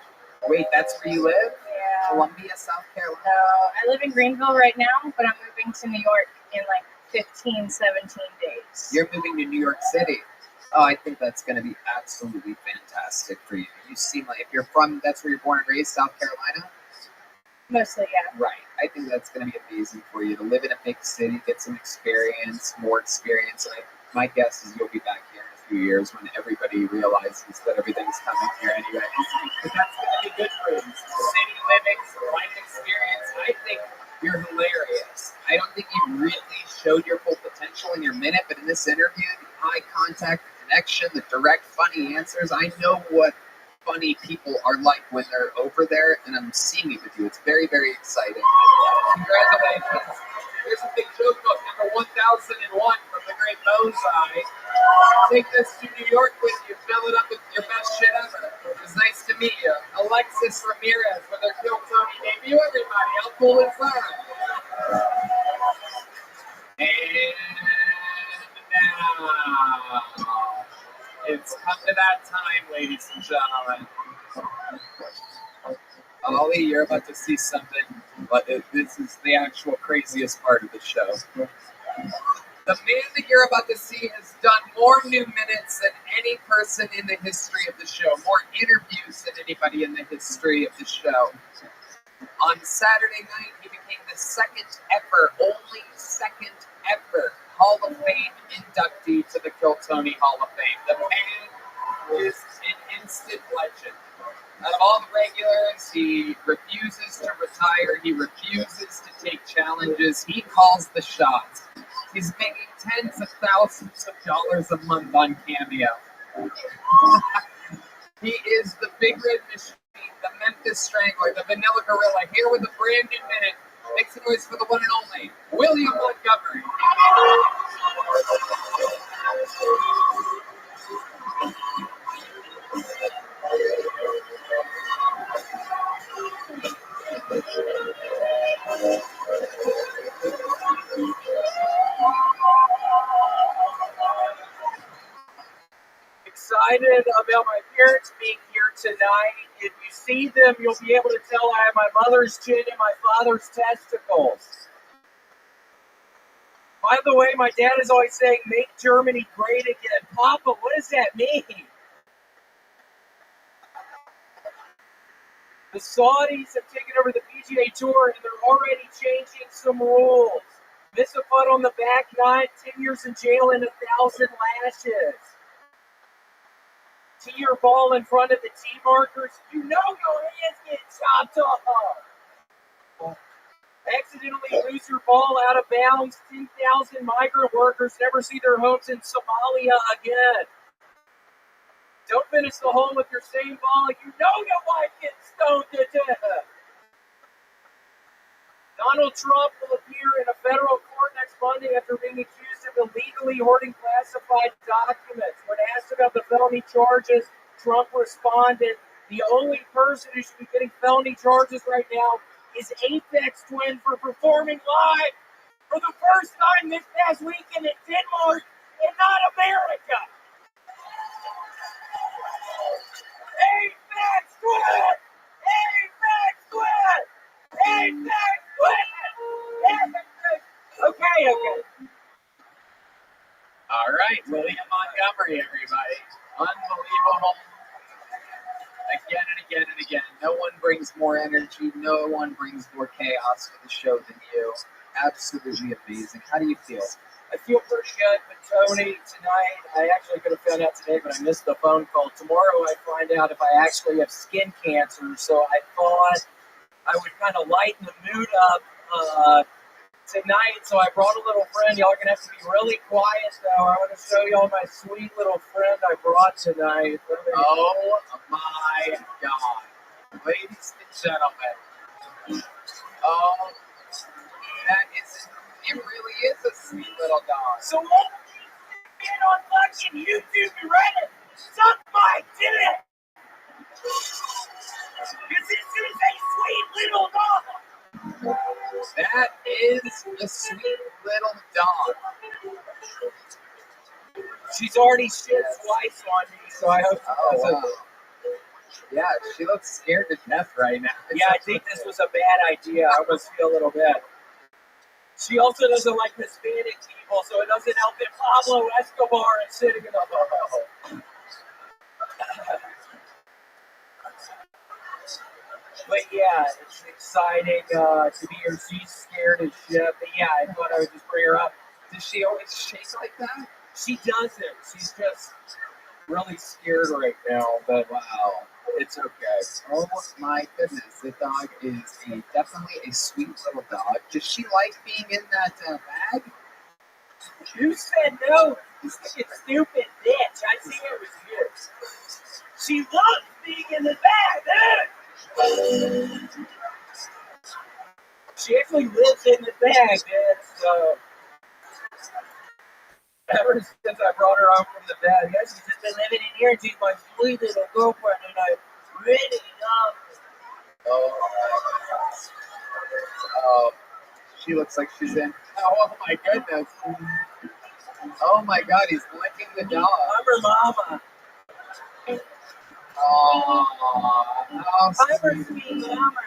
Wait, that's where you live? Yeah. Columbia, South Carolina? So I live in Greenville right now, but I'm moving to New York in like 15, 17 days. You're moving to New York City. Oh, I think that's going to be absolutely fantastic for you. You seem like, if you're from, that's where you're born and raised, South Carolina? Mostly, yeah. Right. I think that's going to be amazing for you to live in a big city, get some experience, more experience. And my guess is you'll be back here in a few years when everybody realizes that everything's coming here anyway. But that's going to be good for you. City living, some life experience. I think you're hilarious. I don't think you really showed your full potential in your minute, but in this interview, the eye contact, the connection, the direct, funny answers, I know what funny people are like when they're over there, and I'm seeing it with you. It's very, very exciting. Congratulations. Here's a big joke book, number 1001 from the great Mosai. Take this to New York with you. Fill it up with your best shit ever. It was nice to meet you. Alexis Ramirez with her Kill Tony debut, everybody. How cool is that? And now it's come to that time, ladies and gentlemen. Ollie, you're about to see something, but this is the actual craziest part of the show. The man that you're about to see has done more new minutes than any person in the history of the show, more interviews than anybody in the history of the show. On Saturday night, he became the only second ever Hall of Fame inductee to the Kill Tony Hall of Fame. The man is an instant legend. Out of all the regulars, he refuses to retire. He refuses to take challenges. He calls the shots. He's making tens of thousands of dollars a month on Cameo. He is the Big Red Machine, the Memphis Strangler, the Vanilla Gorilla, here with a brand new minute. Make some noise for the one and only William Montgomery. Excited about my parents being here tonight. If you see them, you'll be able to tell I have my mother's chin and my father's testicles. By the way, my dad is always saying, "Make Germany great again." Papa, what does that mean? The Saudis have taken over the PGA Tour, and they're already changing some rules. Miss a putt on the back nine, 10 years in jail and 1,000 lashes. Tee your ball in front of the tee markers, you know your hands get chopped off. Accidentally lose your ball out of bounds, 10,000 migrant workers never see their homes in Somalia again. Don't finish the hole with your same ball, you know your wife gets stoned to death. Donald Trump will appear in a federal court next Monday after being accused of illegally hoarding classified documents. When asked about the felony charges, Trump responded, "The only person who should be getting felony charges right now is Aphex Twin for performing live for the first time this past weekend in Denmark and not America." Aphex Twin! Aphex Twin! Aphex Twin! Okay. All right, William Montgomery, everybody. Unbelievable. Again and again and again. No one brings more energy. No one brings more chaos to the show than you. Absolutely amazing. How do you feel? I feel pretty good with Tony tonight. I actually could have found out today, but I missed the phone call. Tomorrow I find out if I actually have skin cancer, so I thought I would kind of lighten the mood up tonight, so I brought a little friend. Y'all are going to have to be really quiet, though. I want to show y'all my sweet little friend I brought tonight. Oh, my God. Ladies and gentlemen. Oh, it really is a sweet little dog. So what get on fucking YouTube and Reddit? Suck my dick! Because this is a sweet little dog! That is a sweet little dog. She's already shit twice on me, so I hope she doesn't. Wow. Yeah, she looks scared to death right now. Yeah, I think this was a bad idea. I almost feel a little bad. She also doesn't like Hispanic people, so it doesn't help that Pablo Escobar is sitting in the hole. But yeah, it's exciting to be here. She's scared as shit. But yeah, I thought I would just bring her up. Does she always shake like that? She doesn't. She's just really scared right now. But wow, it's okay. Oh my goodness, the dog is definitely a sweet little dog. Does she like being in that bag? You said no. You fucking stupid bitch. I see it was you. She loves being in the bag, dude. She actually lives in the bag, man. So ever since I brought her home from the bag, yeah, she's just been living in here. She's my sweet little girlfriend, and I really love her. Oh, she looks like she's in. Oh my goodness. Oh my God, he's licking the dog. I'm her mama. Oh, I'm her sweet mama.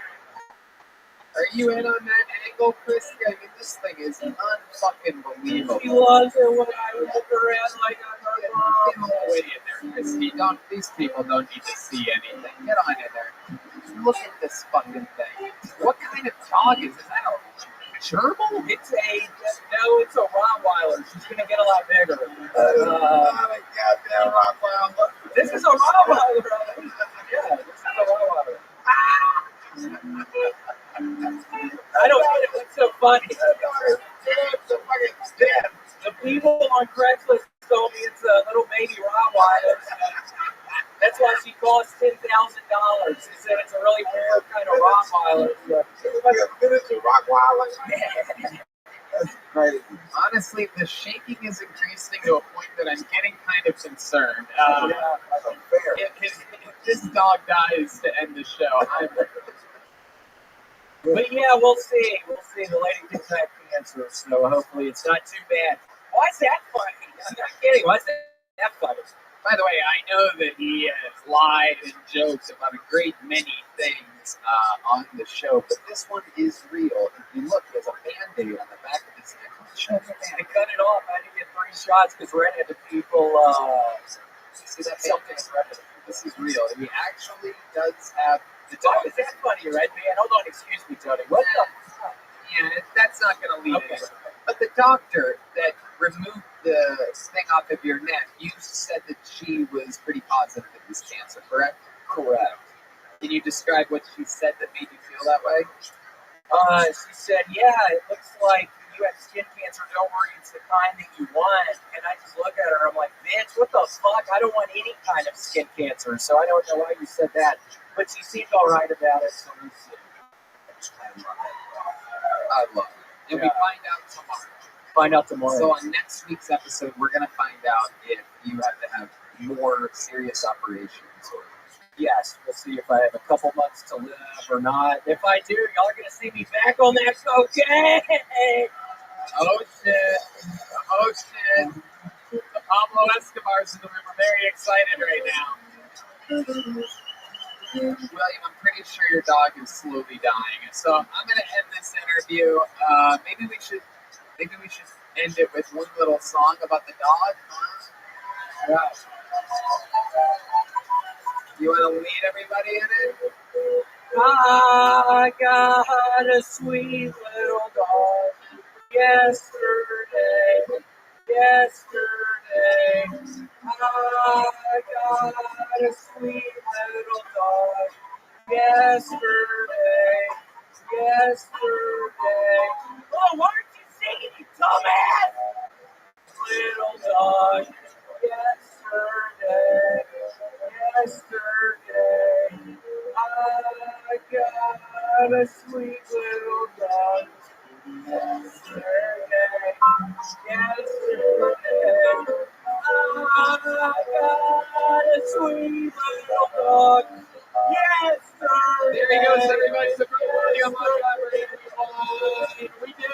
Are you in on that angle, Chris? I mean, this thing is unfucking believable. She loves it when I look around like I'm her Get mom. all the way in there, Christy. These people don't need to see anything. Get on in there. Look at this fucking thing. What kind of dog is this? I don't know. Gerbil? It's a Rottweiler. She's gonna get a lot bigger. Not a goddamn Rottweiler. This is a Rottweiler. Yeah, this is a Rottweiler. I don't get it. What's so funny? The people on Craigslist told me it's a little baby Rottweiler. That's why she costs $10,000. She said it's a really rare kind of Rottweiler. Like a miniature Rottweiler. That's crazy. Honestly, the shaking is increasing to a point that I'm getting kind of concerned. That's unfair. If this dog dies to end the show, But yeah, we'll see. We'll see. The lady gets that cancer, so hopefully it's not too bad. Why is that funny? I'm not kidding. Why is that funny? By the way, I know that he has lied and joked about a great many things on the show, but this one is real. If you look, there's a Band-Aid on the back of his neck. I cut it off. I had to get 3 shots because Red had the people. See that something? This is real. He actually does have the dog. Is that funny, Red man? Hold on, excuse me, Tony. What the? Yeah, that's not going to lead anywhere. But the doctor that removed the thing off of your neck, you said that she was pretty positive it was cancer, correct? Correct. Can you describe what she said that made you feel that way? She said, yeah, it looks like you have skin cancer. Don't worry, it's the kind that you want. And I just look at her, I'm like, bitch, what the fuck? I don't want any kind of skin cancer. So I don't know why you said that. But she seemed all right about it, so we'll see. I love it. And we find out tomorrow. Find out tomorrow. So on next week's episode, we're going to find out if you have to have more serious operations. Or yes, we'll see if I have a couple months to live or not. If I do, y'all are going to see me back on that cocaine. Oh, shit. Oh, shit. The Pablo Escobar's in the room. We're very excited right now. William, I'm pretty sure your dog is slowly dying. So I'm going to end this interview. Maybe we should end it with one little song about the dog. Yeah. You want to lead everybody in it? I got a sweet little dog yesterday. I got a sweet little dog yesterday. Oh, why aren't you singing, you dumbass? Little dog yesterday. I got a sweet little dog yesterday. I got a sweet little dog yesterday. There he goes, everybody. The great William. We did it.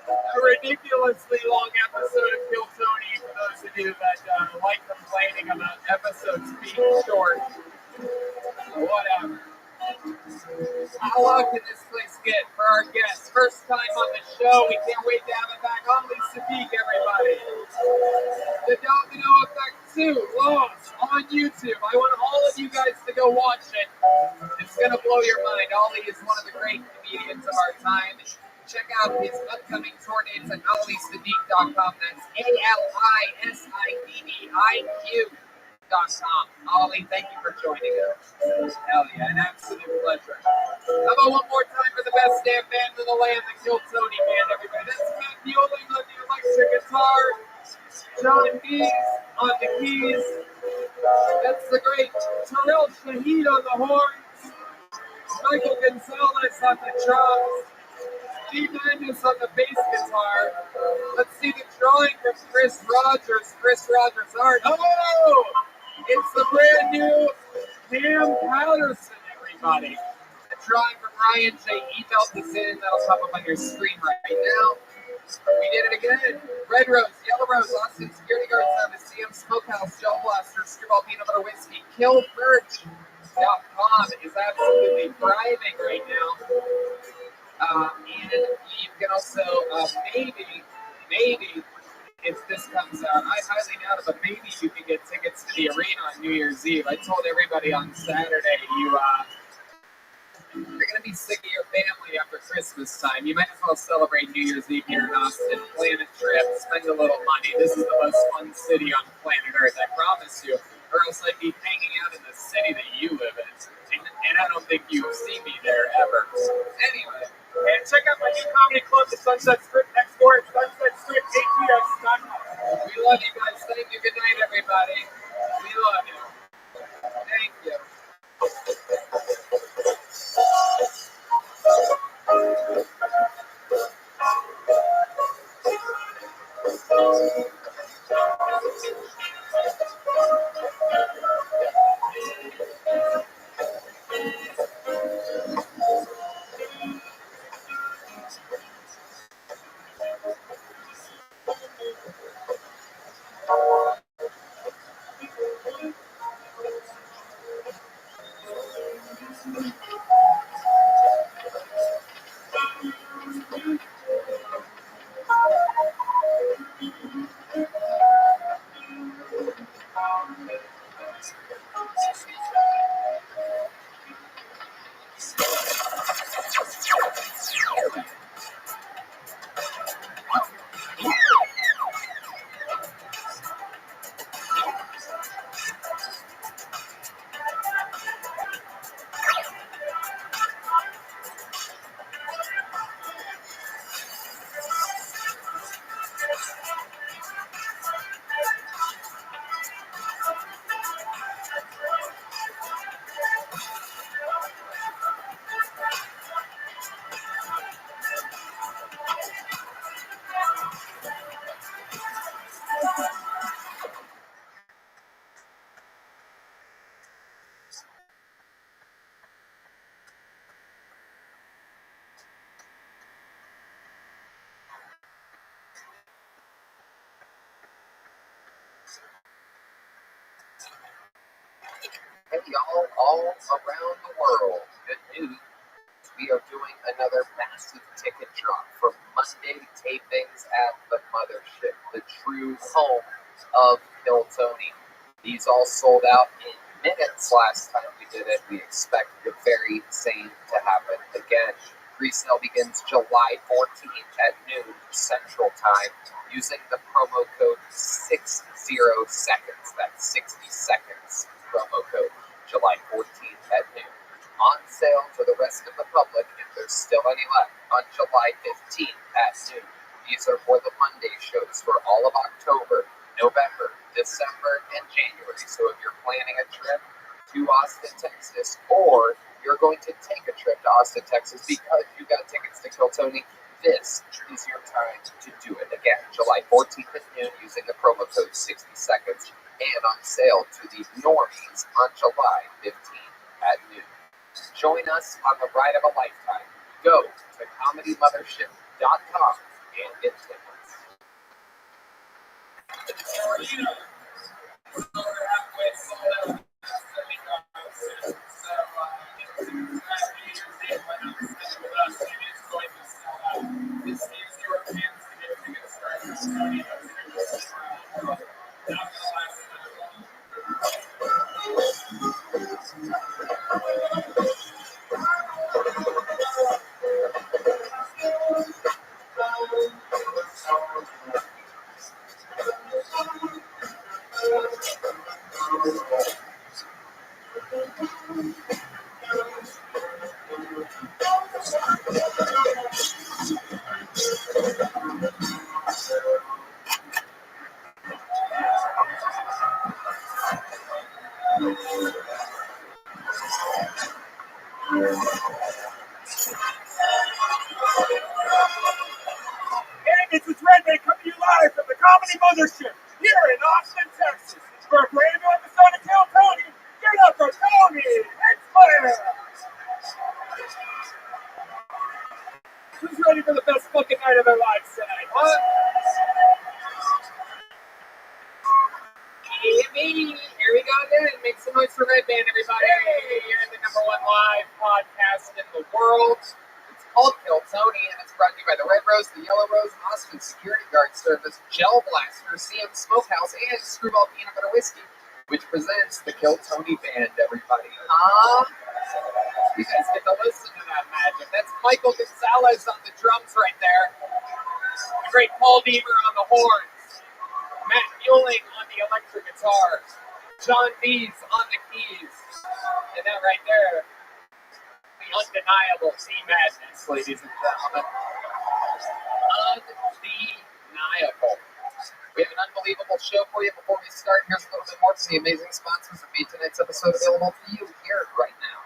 A ridiculously long episode of Kill Tony for those of you that like complaining about episodes being short. Whatever. How long can this place get for our guests? First time on the show. We can't wait to have it back. Only Sadiq, everybody. The Domino Effect 2, Lost, on YouTube. I want all of you guys to go watch it. It's going to blow your mind. Ollie is one of the great comedians of our time. Check out his upcoming tour dates at AliSadiq.com. That's AliSadiq.com. Ollie, thank you for joining us. Hell yeah, an absolute pleasure. How about one more time for the best damn band in the land, the Kill Tony Band, everybody. That's Matt Bueling on the electric guitar, John Dees on the keys. That's the great Terrell Shahid on the horns, Michael Gonzalez on the drums. D Madness on the bass guitar. Let's see the drawing from Chris Rogers. Chris Rogers art. Oh! It's the brand new Cam Patterson, everybody. A drawing from Ryan J. Emailed this in. That'll pop up on your screen right now. We did it again. Red Rose, Yellow Rose, Austin Security Guard Service, CM Smokehouse, Gel Blaster, Screwball Peanut Butter Whiskey, KillMerch.com is absolutely thriving right now. And you can also, maybe, if this comes out, I highly doubt it, but maybe you can get tickets to the arena on New Year's Eve. I told everybody on Saturday, you're going to be sick of your family after Christmas time. You might as well celebrate New Year's Eve here in Austin. Plan a trip, spend a little money. This is the most fun city on planet Earth, I promise you. Or else I'd be hanging out in the city that you live in. And I don't think you'll see me there ever. Anyway. And check out my new comedy club, the Sunset Strip, next door at Sunset Strip, ATX.com. We love you guys. Thank you. Good night, everybody. We love you. Thank you. Hey y'all, all around the world, good news. We are doing another massive ticket drop for Monday tapings at the Mothership, the true home of Kill Tony. These all sold out in minutes last time we did it. We expect the very same to happen again. Pre-sale begins July 14th at noon Central Time using the promo code 60 seconds. That's 60 seconds promo code. July 14th at noon. On sale for the rest of the public, if there's still any left, on July 15th at noon. These are for the Monday shows for all of October, November, December, and January. So if you're planning a trip to Austin, Texas, or you're going to take a trip to Austin, Texas because you got tickets to Kill Tony, this is your time to do it. Again, July 14th at noon using the promo code 60 seconds. And on sale to the normies on July 15th at noon. Join us on the ride of a lifetime. Go to ComedyMothership.com and get tickets. This is your chance to get tickets started. Tony Mothership here in Austin, Texas. For a brand new episode of Kill Tony, get up for Tony. It's clear. Who's ready for the best fucking night of their lives tonight, huh? Hey, here we go again. Make some noise for Red Band, everybody. You're the #1 live podcast in the world. It's called Kill Tony, and it's brought to you by the Red Rose, the Yellow Rose, Austin Security Guard Service, Gel Blaster, CM Smokehouse, and Screwball Peanut Butter Whiskey, which presents the Kill Tony Band, everybody. You guys get to listen to that magic. That's Michael Gonzalez on the drums right there. The great Paul Deaver on the horns. Matt Mueling on the electric guitar. John Bees on the keys. And that right there, the undeniable Sea Madness, ladies and gentlemen. Undeniable. We have an unbelievable show for you. Before we start, here's a little bit more from the amazing sponsors that made tonight's episode available to you here right now.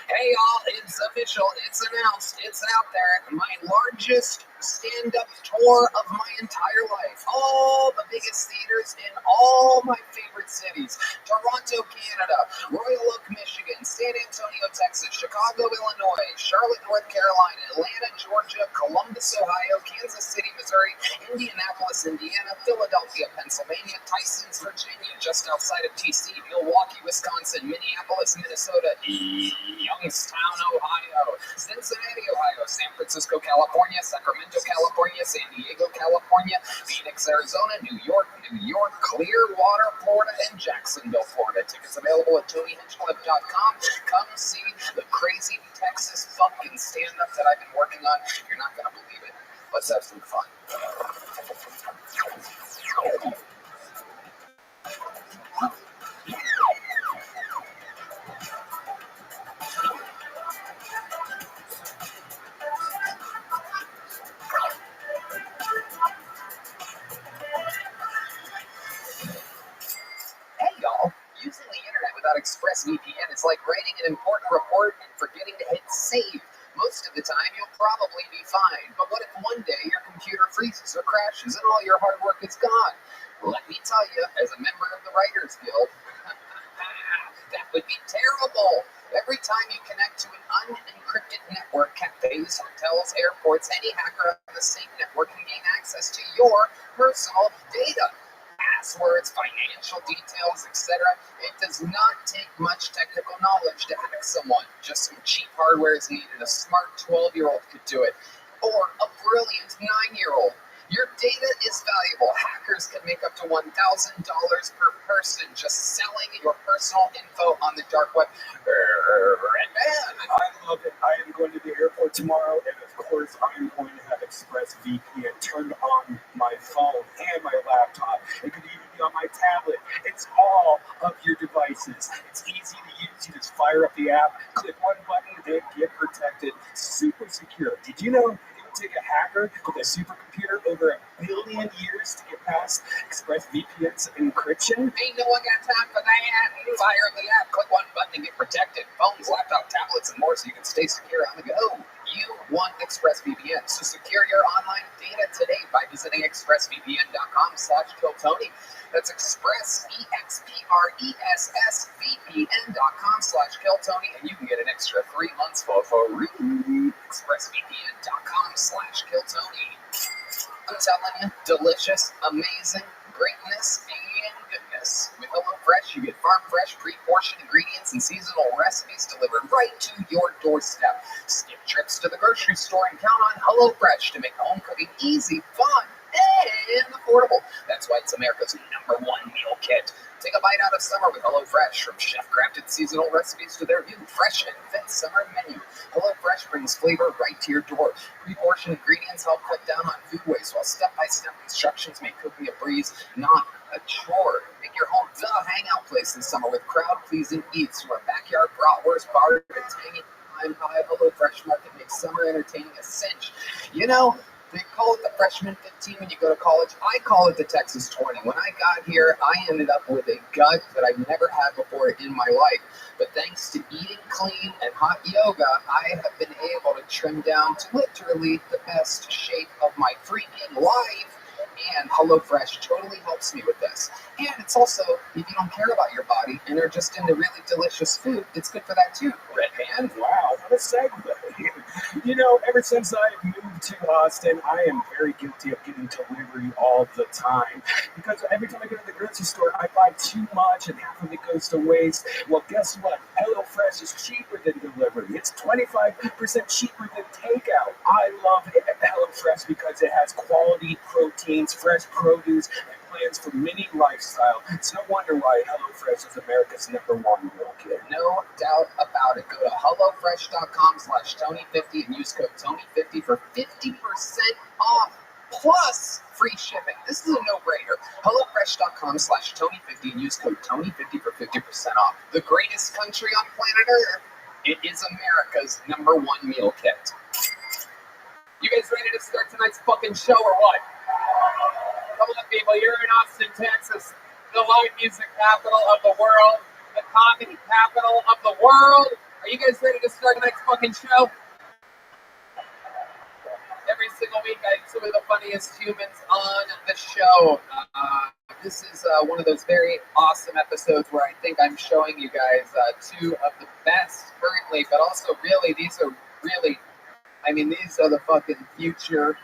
Hey y'all, it's official, it's announced, it's out there. My largest stand-up tour of my entire life. All the biggest theaters in all my favorite cities. Toronto, Canada, Royal Oak, Michigan, San Antonio, Texas, Chicago, Illinois, Charlotte, North Carolina, Atlanta, Georgia, Columbus, Ohio, Kansas City, Missouri, Indianapolis, Indiana, Philadelphia, Pennsylvania, Tysons, Virginia, just outside of TC, Milwaukee, Wisconsin, Minneapolis, Minnesota, Youngstown, Ohio, Cincinnati, Ohio, San Francisco, California, Sacramento, California, San Diego, California, Phoenix, Arizona, New York, Clearwater, Florida, and Jacksonville, Florida. Tickets available at TonyHinchcliffe.com. Come see the crazy Texas fucking stand-up that I've been working on. You're not going to believe it. Let's have some fun. Hey y'all, using the internet without ExpressVPN is like writing an important report and forgetting to hit save. Most of the time you'll probably be fine, but what if one day your computer freezes or crashes and all your hard work is gone? Let me tell you, as a member of the Writers Guild, that would be terrible. Every time you connect to an unencrypted network, cafes, hotels, airports, any hacker on the same network can gain access to your personal data. Passwords, financial details, etc. It does not take much technical knowledge to hack someone. Just some cheap hardware is needed. A smart 12-year-old could do it. Or a brilliant 9-year-old. Your data is valuable. Hackers can make up to $1,000 per person just selling your personal info on the dark web. Red Band. I love it. I am going to the airport tomorrow, and of course, I'm going to have ExpressVPN turned on my phone and my laptop. It could even be on my tablet. It's all of your devices. It's easy to use. You just fire up the app, click one button, and get protected. Super secure. Did you know it would take a hacker with a supercomputer over 1 billion years to get past ExpressVPN's encryption? Ain't no one got time for that. Fire up the app, click one button and get protected. Phones, laptop, tablets, and more so you can stay secure on the go. You want ExpressVPN, so secure your online data today by visiting expressvpn.com/killtony. That's Express, EXPRESSVPN.com/killtony, and you can get an extra 3 months for free. expressvpn.com/killtony. I'm telling you, delicious, amazing, greatness, and goodness. With HelloFresh, you get farm fresh, pre-portioned ingredients and seasonal recipes delivered right to your doorstep. Skip trips to the grocery store and count on HelloFresh to make home cooking easy, fun, and affordable. That's why it's America's #1 meal kit. Take a bite out of summer with HelloFresh. From chef-crafted seasonal recipes to their new fresh and fit summer menu, HelloFresh brings flavor right to your door. Pre-portioned ingredients help cut down on food waste, while step-by-step instructions make cooking a breeze, not a chore. Make your home the hangout place this summer with crowd-pleasing eats from our backyard bratwurst bar to tangy time-high HelloFresh market makes summer entertaining a cinch. You know, they call it the freshman 15 when you go to college. I call it the Texas 20. When I got here, I ended up with a gut that I've never had before in my life. But thanks to eating clean and hot yoga, I have been able to trim down to literally the best shape of my freaking life. And HelloFresh totally helps me with this. And it's also, if you don't care about your body and are just into really delicious food, it's good for that too. Red Band. Wow, what a segue. You know, ever since I moved to Austin, I am very guilty of getting delivery all the time. Because every time I go to the grocery store, I buy too much and half of it goes to waste. Well, guess what? HelloFresh is cheaper than delivery. It's 25% cheaper than takeout. I love HelloFresh because it has quality proteins, fresh produce, and plans for many lifestyle. It's no wonder why HelloFresh is America's #1 meal kit. No doubt about it. Go to HelloFresh.com/Tony50 and use code Tony50 for 50% off plus free shipping. This is a no-brainer. HelloFresh.com/Tony50 and use code Tony50 for 50% off. The greatest country on planet Earth. It is America's #1 meal kit. You guys ready to start tonight's fucking show or what? Come on, people. You're in Austin, Texas, the live music capital of the world, the comedy capital of the world. Are you guys ready to start tonight's fucking show? Every single week, I have two of the funniest humans on the show. This is one of those very awesome episodes where I think I'm showing you guys two of the best currently, but also really, these are really, I mean, these are the fucking future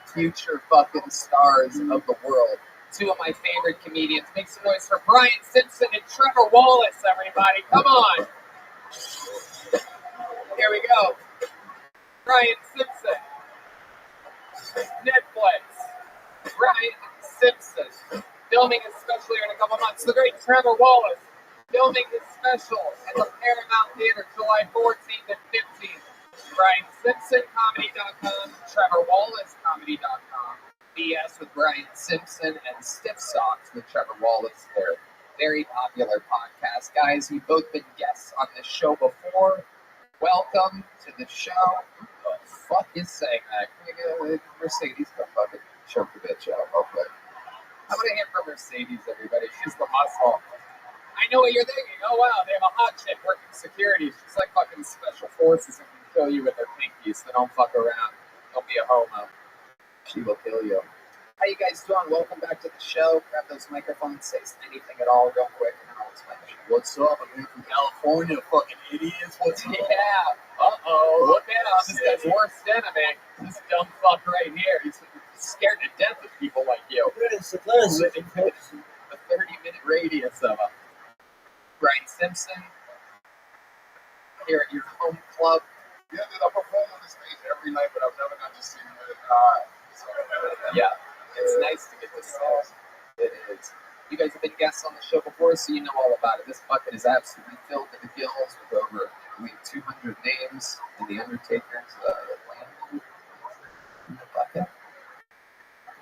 fucking stars of the world. Two of my favorite comedians. Make some noise for Brian Simpson and Trevor Wallace, everybody. Come on. Here we go. Brian Simpson. Netflix. Brian Simpson. Filming his special here in a couple months. The great Trevor Wallace. Filming his special at the Paramount Theater July 14th and 15th. BrianSimpsonComedy.com. TrevorWallaceComedy.com. BS with Brian Simpson and Stiff Socks with Trevor Wallace. They're very popular podcast. Guys, you've both been guests on this show before. Welcome to the show. Who the fuck is saying that? Can we get a Mercedes to fucking choke the bitch out real quick? I'm gonna hit for Mercedes, everybody. She's the muscle. I know what you're thinking. Oh wow, they have a hot chick working security. She's like fucking special forces and can kill you with her pinkies. So don't fuck around. Don't be a homo. She will kill you. How you guys doing? Welcome back to the show. Grab those microphones, say anything at all real quick, and I'll explain the show. What's up? I'm here from California, fucking idiots. What's up? Yeah. Uh-oh. Look out. This guy's worst enemy. This dumb fuck right here. He's scared to death of people like you. Living a 30-minute radius of him. Brian Simpson, here at your home club. Yeah, dude, I perform on the stage every night, but I've never got to see him with Yeah, it's nice to get to see it. It is. You guys have been guests on the show before, so you know all about it. This bucket is absolutely filled to the gills with over, I believe, 200 names in the Undertaker's land in the bucket. You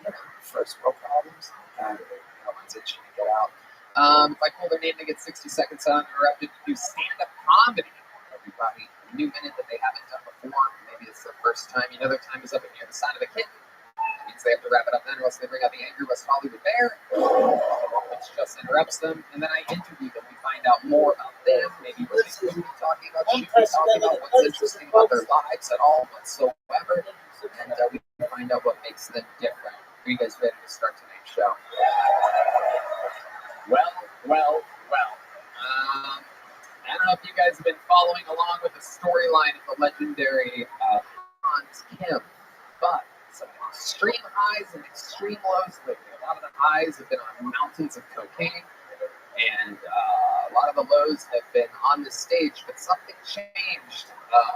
know, first world problems. One's itching to get out. If I call their name, they get 60 seconds uninterrupted to do stand-up comedy. Everybody, a new minute that they haven't done before. Maybe it's the first time. You know their time is up and near the sign of a kitten. That means they have to wrap it up then, or else they bring out the angry West Hollywood Bear, which just interrupts them. And then I interview them. We find out more about them. Maybe what they could be talking about, should be talking about, what's interesting about their lives at all whatsoever. And we find out what makes them different. Are you guys ready to start tonight's show? Well. I don't know if you guys have been following along with the storyline of the legendary Hans Kim, but some extreme highs and extreme lows lately. A lot of the highs have been on mountains of cocaine, and a lot of the lows have been on the stage, but something changed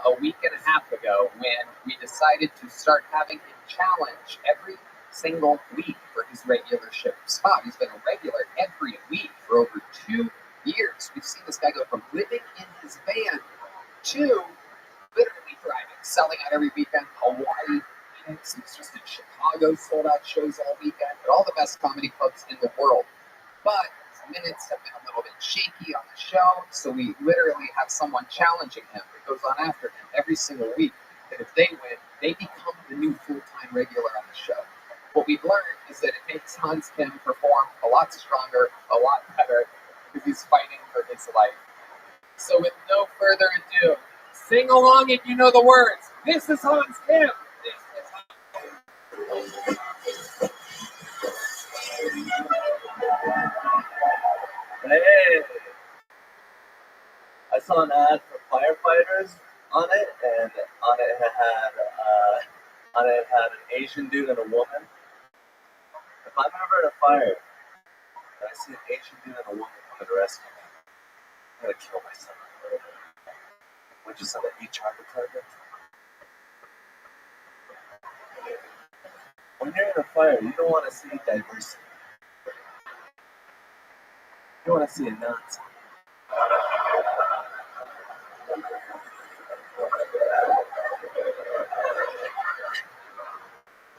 a week and a half ago when we decided to start having him challenge every single week for his regular show spot. He's been a regular every week for over 2 years. We've seen this guy go from living in his van to literally thriving, selling out every weekend. Hawaii, Phoenix, he was just in Chicago, sold out shows all weekend at all the best comedy clubs in the world. But his minutes have been a little bit shaky on the show, so we literally have someone challenging him that goes on after him every single week. And if they win, they become the new full-time regular on the show. What we've learned is that it makes Hans Kim perform a lot stronger, a lot better, because he's fighting for his life. So with no further ado, sing along if you know the words. This is Hans Kim. This is Hans Kim. Hey, I saw an ad for firefighters on it, and on it had an Asian dude and a woman. If I'm ever at a fire and I see an Asian dude and a woman coming to rescue me, I'm gonna kill myself. Would you send an HR department? When you're in a fire, you don't want to see diversity. You want to see a Nazi.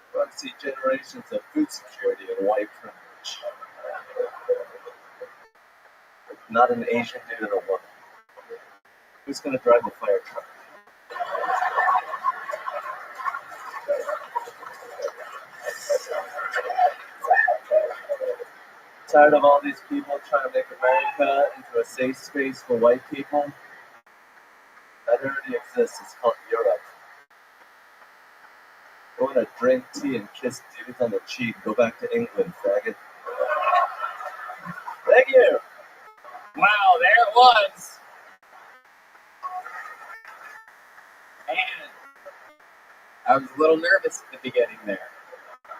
You want to see generations of food security and white privilege. Not an Asian dude and a woman. Who's going to drive the fire truck? Tired of all these people trying to make America into a safe space for white people? That already exists. It's called Europe. You want to drink tea and kiss dudes on the cheek? Go back to England, faggot. Thank you. Wow, there it was. Man, I was a little nervous at the beginning there.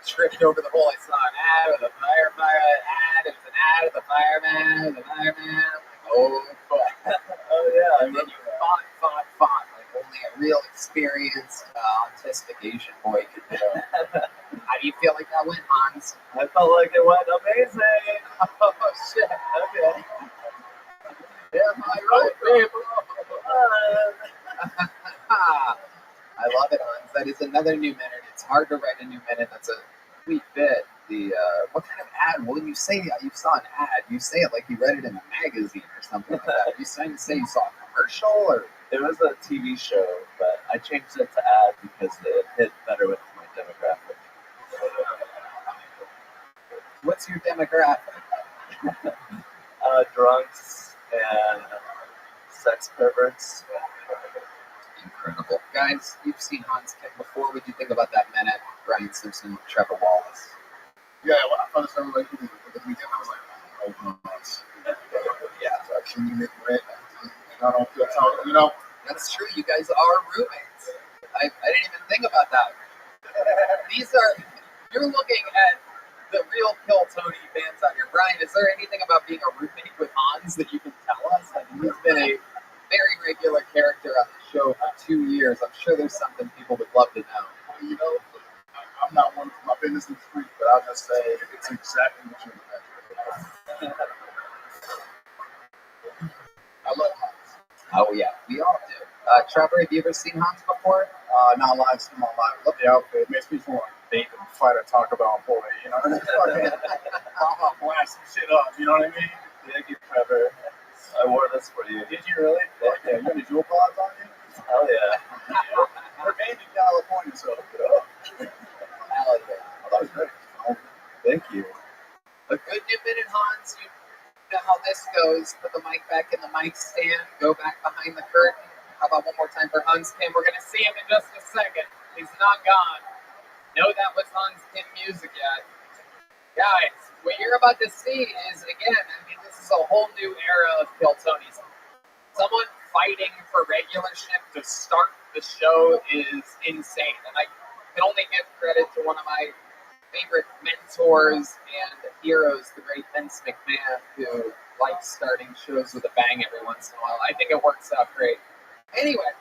Tripped over the hole. I saw an ad with a firefighter ad. It was an ad with a fireman. Oh, fuck. Oh, yeah. And then you fought. Like only a real experienced autistic Asian boy could do. How do you feel like that went, Hans? I felt like it went amazing. Oh, shit. Okay. Yeah, my right, people. I love it, Hans. That is another new minute. It's hard to write a new minute. That's a sweet bit. What kind of ad? When you say you saw an ad, you say it like you read it in a magazine or something like that. Are you trying to say you saw a commercial or? It was a TV show, but I changed it to ad because it hit better with my demographic. What's your demographic? Drunks and sex perverts. Incredible. Guys, you've seen Hans Kim before. What do you think about that minute? Brian Simpson, Trevor Wallace. Yeah, well, I thought it sounded like at the beginning. I was like, oh, no. Yeah, can you make rent? I don't feel how, you know. That's true. You guys are roommates. I didn't even think about that. You're looking at the real Kill Tony fans out here. Brian, is there anything about being a roommate with Hans that you can tell us? I mean, he's been a very regular character on the show for 2 years. I'm sure there's something people would love to know. You know, I'm not one for my business in the street, but I'll just say it's exactly what you imagine. I love Hans. Oh, yeah, we all do. Trevor, have you ever seen Hans before? Not live, seen him online. Love the outfit. Makes me feel like date and fight or talk about boy. You know, I'll blast some shit up. You know what I mean? Thank you, Trevor. I wore this for you. Did you really? Yeah. You got any jewel pods on you? Hell yeah. We're made in California, so look it up. Hell yeah. I thought it was great. Thank you. A good new minute, Hans. You know how this goes. Put the mic back in the mic stand. Go back behind the curtain. How about one more time for Hans Kim? We're going to see him in just a second. He's not gone. No, that was Hans Kim music yet. Guys, what you're about to see is, again, I mean, this is a whole new era of Kill Tony's. Someone fighting for regularship to start the show is insane. And I can only give credit to one of my favorite mentors and heroes, the great Vince McMahon, who likes starting shows with a bang every once in a while. I think it works out great. Anyway,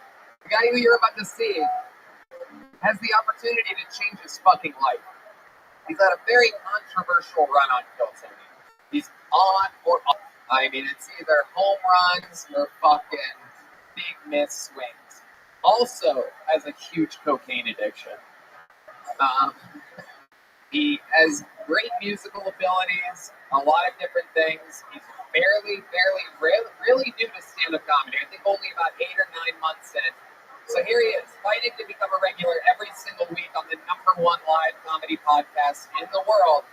the guy who you're about to see has the opportunity to change his fucking life. He's had a very controversial run on Kill Tony. He's on or off. I mean, it's either home runs or fucking big miss swings. Also has a huge cocaine addiction. He has great musical abilities, a lot of different things. He's really new to stand-up comedy. I think only about 8 or 9 months in. So here he is, fighting to become a regular every single week on the #1 live comedy podcast in the world.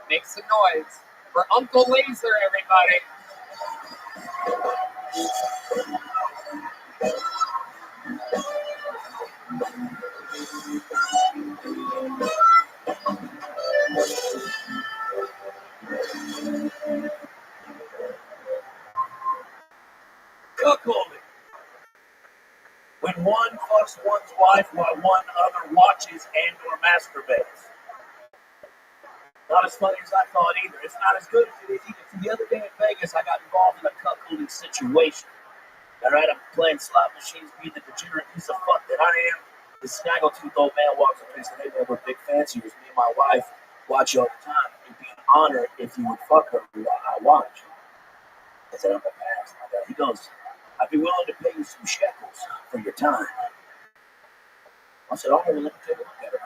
Make some noise for Uncle Laser, everybody. fucks one's wife while one other watches and or masturbates. Not as funny as I thought either. It's not as good as it is either. The other day in Vegas, I got involved in a cuckolding situation. All right, I'm playing slot machines, being the degenerate piece of fuck that I am. This snaggletooth old man walks up and says, "Hey man, we're big fans of yours. Me and my wife watch you all the time. It'd be an honor if you would fuck her while I watch." I said, "I'm gonna pass, my guy." He goes, "I'd be willing to pay you some shekels for your time." I said, "All right, well, let me take a look at her."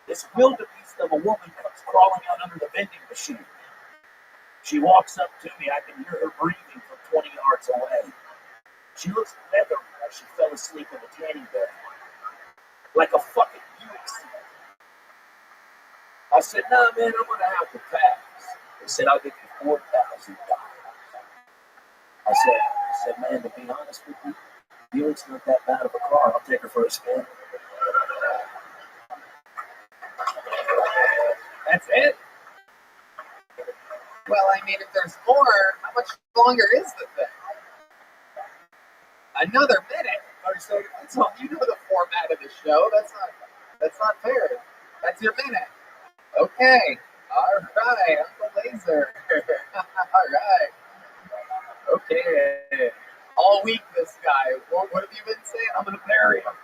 This wildebeest of a woman comes crawling out under the vending machine. She walks up to me. I can hear her breathing from 20 yards away. She looks leathery like she fell asleep in a tanning bed. Like a fucking Buick seat. I said, "Nah, man, I'm gonna have to pass." They said, "I'll give you $4,000. I said, "Man, to be honest with you, Buick's not that bad of a car. I'll take her for a spin." That's it. Well, I mean, if there's more, how much longer is the thing? Another minute? 30 seconds? So you know the format of the show. That's not fair. That's your minute. Okay. All right. Uncle Laser. All right. Okay. All week, this guy. What have you been saying? I'm gonna marry him.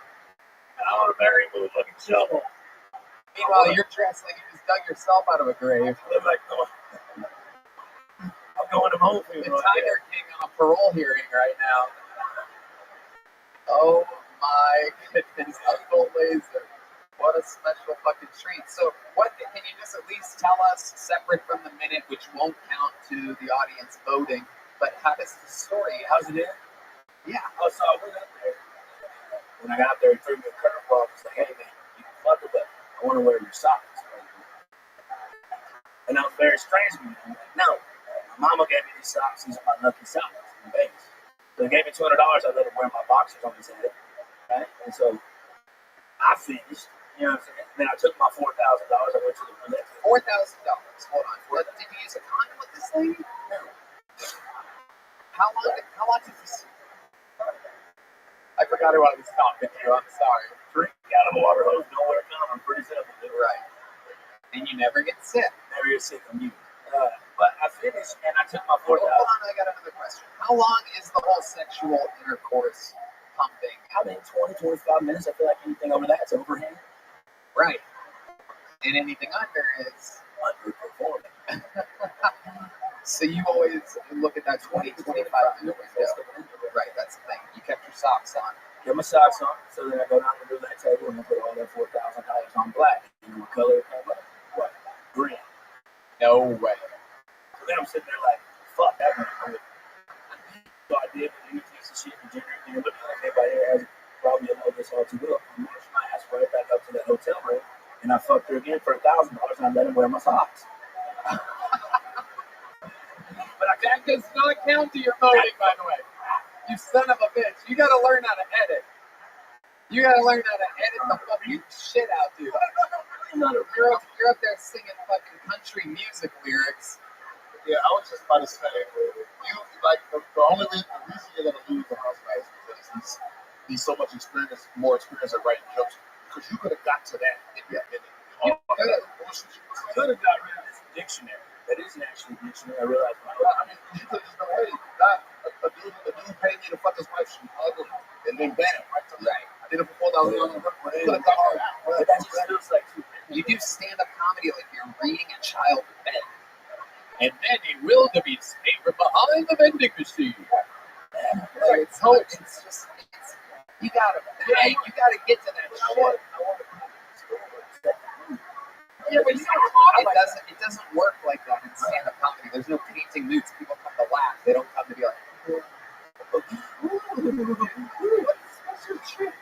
And I want to marry him with a fucking shovel. Meanwhile, you're dressed like you just dug yourself out of a grave. I'm like, I'm going to home. The Tiger King on a parole hearing right now. Oh my goodness, Uncle Laser. What a special fucking treat. So, what can you just at least tell us, separate from the minute, which won't count to the audience voting, but how does the story, how's it end? Yeah. Oh, so I went up there. When I got up there, he threw me a curveball. He's like, "Hey, man, you can fuck it, but I want to wear your socks." And that was very strange to me. I'm like, "No. My mama gave me these socks. These are my lucky socks in Vegas." So they gave me $200. I let him wear my boxers on his head. Right? And so I finished. You know what I'm saying? And then I took my $4,000. I went to the roulette. $4,000. Hold on. Did you use a condom with this lady? No. How long did this? I forgot who I was talking to. I'm sorry. Drink out of a water hose, nowhere come. I'm pretty simple. Right. And you never get sick. Never get sick of you. But I finished and I took my $4,000. Hold on, I got another question. How long is the whole sexual intercourse pumping? I mean, 20, 25 minutes. I feel like anything over that's overhand. Right. And anything under is underperforming. So you always look at that 20, 25 minute window. Right, that's the thing. You kept your socks on. Get my socks on, so then I go down to the roulette table and I put all that $4,000 on black. You know what color it came up? What? Green. No way. So then I'm sitting there like, fuck, that went good. So I did, but you piece of shit, degenerate gambler. Everybody here has probably know this all too well. I marched my ass right back up to that hotel room, and I fucked her again for $1,000, and I let him wear my socks. But that does not count to your voting, by the way. You son of a bitch. You gotta learn how to edit. You gotta learn how to edit the fucking shit out, dude. You're up there singing fucking country music lyrics. Yeah, I was just about to say, you like the reason you're gonna lose the house guys is because he's so much more experienced at writing jokes. Because you could have got to that in that minute. You could have got rid of this dictionary. That isn't actually a dictionary. I realized when I was. I mean, you could just go, hey, a dude paid me to fuck his wife, she ugly, and then bam, right to right. I did it for $4,000. You could have got that. But that just feels like you do stand-up comedy like you're reading a child bed. And then a wildebeest came from behind the vending machine. Like, it's just, you gotta get to that shit. Yeah, but it doesn't work like that in stand-up comedy. There's no painting moods. People come to laugh. They don't come to be like, what's your trick?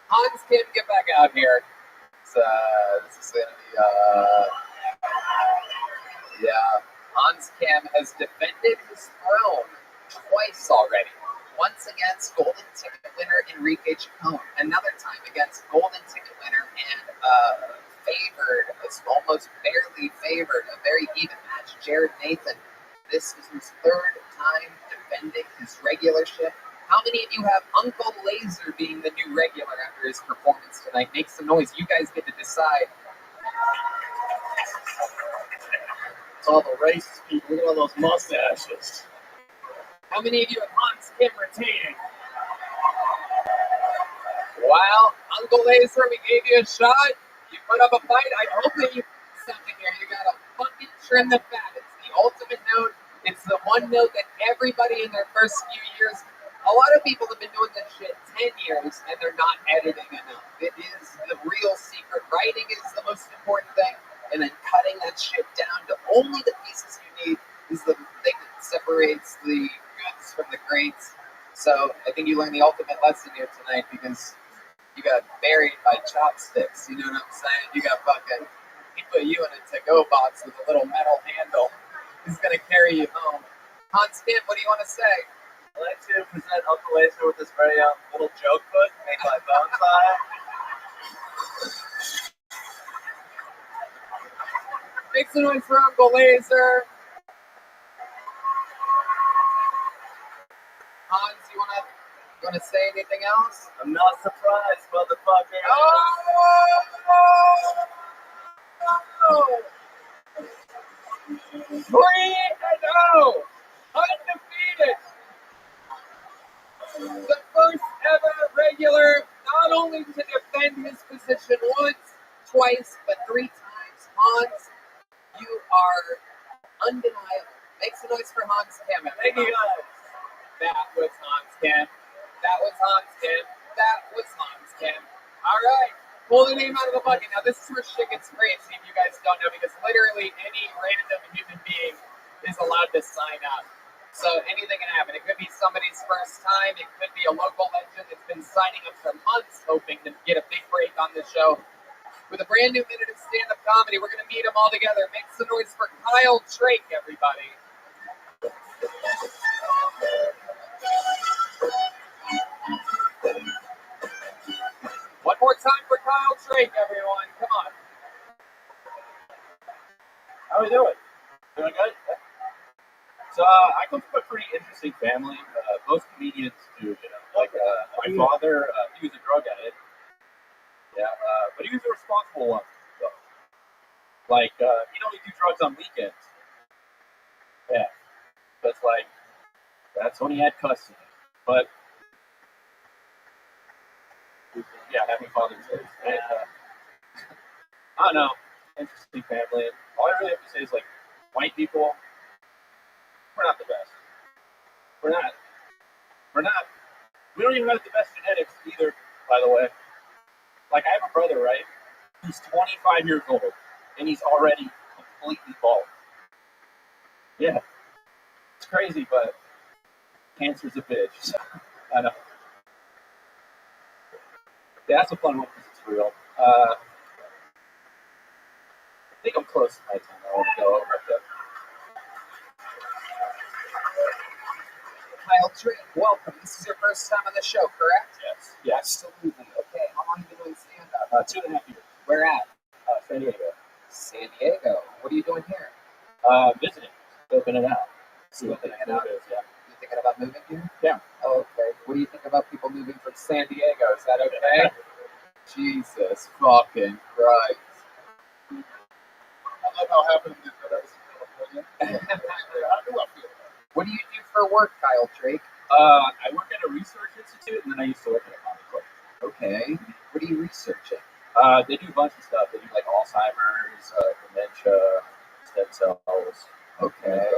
Hans Kim, get back out here. This is gonna be Hans Kim has defended his throne twice already. Once against Golden Ticket winner Enrique Chacon. Another time against Golden Ticket winner and almost barely favored, a very even match, Jared Nathan. This is his third time defending his regularship. How many of you have Uncle Laser being the new regular after his performance tonight? Make some noise. You guys get to decide. It's all the racist people. Look at all those mustaches. How many of you have Hans Kim retaining? Well, Uncle Laser, we gave you a shot. You put up a fight. I hope that you something here. You gotta fucking trim the fat. It's the ultimate note. It's the one note that everybody in their first few years. A lot of people have been doing this shit 10 years and they're not editing enough. It is the real secret. Writing is the most important thing, and then cutting that shit down to only the pieces you need is the thing that separates the goods from the greats. So I think you learned the ultimate lesson here tonight because you got buried by chopsticks. You know what I'm saying? You got fucking, he put you in a to-go box with a little metal handle. He's gonna carry you home. Hans Kim, what do you want to say? I'd like to present Uncle Laser with this very little joke book made by Bonsai. Make some noise for Uncle Laser. Hans, you wanna say anything else? I'm not surprised, motherfucker. Oh! 3-0! Undefeated! The first ever regular, not only to defend his position once, twice, but 3 times. Hans, you are undeniable. Make some noise for Hans Kim. Thank you guys. That was Hans Kim. That was Hans Kim. That was Hans Kim. All right. Pull the name out of the bucket. Now, this is where shit gets crazy if you guys don't know, because literally any random human being is allowed to sign up. So anything can happen. It could be somebody's first time. It could be a local legend that's been signing up for months hoping to get a big break on the show. With a brand new minute of stand-up comedy, we're going to meet them all together. Make some noise for Kyle Taik, everybody. One more time for Kyle Taik, everyone. Come on. How are we doing? Doing good? So I come from a pretty interesting family. Most comedians do, you know. Like my father, he was a drug addict. Yeah, but he was a responsible one. So, like, he'd only do drugs on weekends. Yeah, that's when he had custody. But yeah, happy Father's Day. And, I don't know, interesting family. All I really have to say is, like, white people, we're not the best. We're not. We don't even have the best genetics either, by the way. Like, I have a brother, right? He's 25 years old, and he's already completely bald. Yeah. It's crazy, but cancer's a bitch. So, I know. Yeah, that's a fun one because it's real. I think I'm close to my time. I want to go over it. Kyle Taik, welcome. This is your first time on the show, correct? Yes. Yes. Absolutely. Okay, how long have you been doing stand-up? 2.5 years. Where at? San Diego. San Diego. What are you doing here? Visiting. Scoping it out. See what the Scoping it next out? move is, yeah. You thinking about moving here? Yeah. Oh, okay. What do you think about people moving from San Diego? Is that okay? Jesus fucking Christ. I love how happening is that I was in California. How do I feel? What do you do for work, Kyle Taik? I work at a research institute, and then I used to work at a comic book. Okay. What are you researching? They do a bunch of stuff. They do like Alzheimer's, dementia, stem cells. Okay.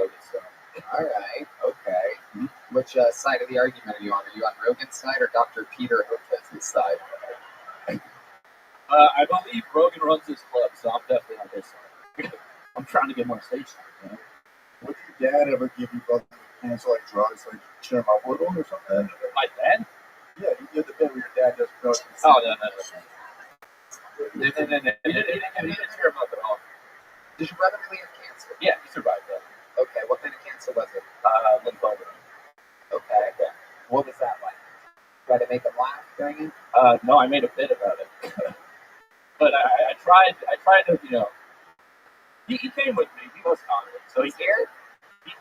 All right. Okay. Mm-hmm. Which side of the argument are you on? Are you on Rogan's side or Dr. Peter Hotez's side? I believe Rogan runs his club, so I'm definitely on his side. I'm trying to get more stage time, you know? Would your dad ever give you both hands like drugs, like cheer him up with them or something? My dad? Yeah, you did the bit where your dad does drugs. Oh, no. He didn't cheer him up at all. Did your brother really have cancer? Yeah, he survived that. Okay, what kind of cancer was it? Lymphoma. Okay. What was that like? Try to make him laugh during it? No, I made a bit about it. But I tried to, you know, he came with me. He was confident. So He's here?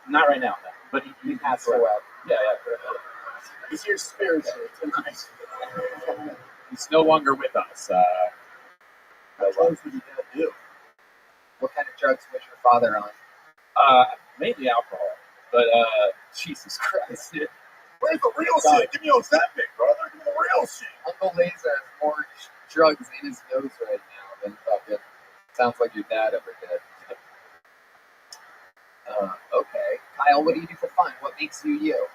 Not right now, no. But he passed away. Yeah. He's here spiritually tonight. He's no longer with us. What drugs would your dad do? What kind of drugs was your father on? Mainly alcohol. But Jesus Christ. Where's the real shit? Give me Ozempic, brother. Give me the real shit. Uncle Laser has more drugs in his nose right now than fucking sounds like your dad ever did. Okay. Kyle, what do you do for fun? What makes you you?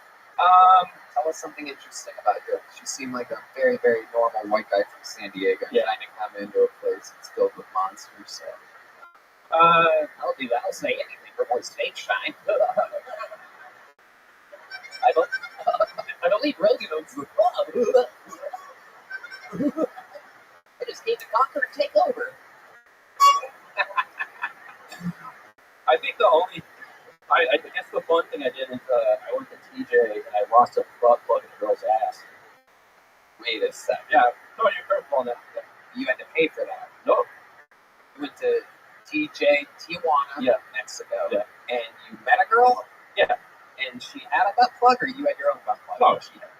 Tell us something interesting about you. You seem like a very, very normal white guy from San Diego trying to come into a place that's filled with monsters. So. I'll do that. I'll say anything for more stage shine. I believe Rogan owns the club. I just came to conquer and take over. I think I guess the fun thing I did is I went to TJ and I lost a butt plug in a girl's ass. Wait a second. Yeah, no, you're careful on that. You had to pay for that. No. You went to TJ Tijuana, Mexico, and you met a girl? Yeah. And she had a butt plug, or you had your own butt plug? No, she had.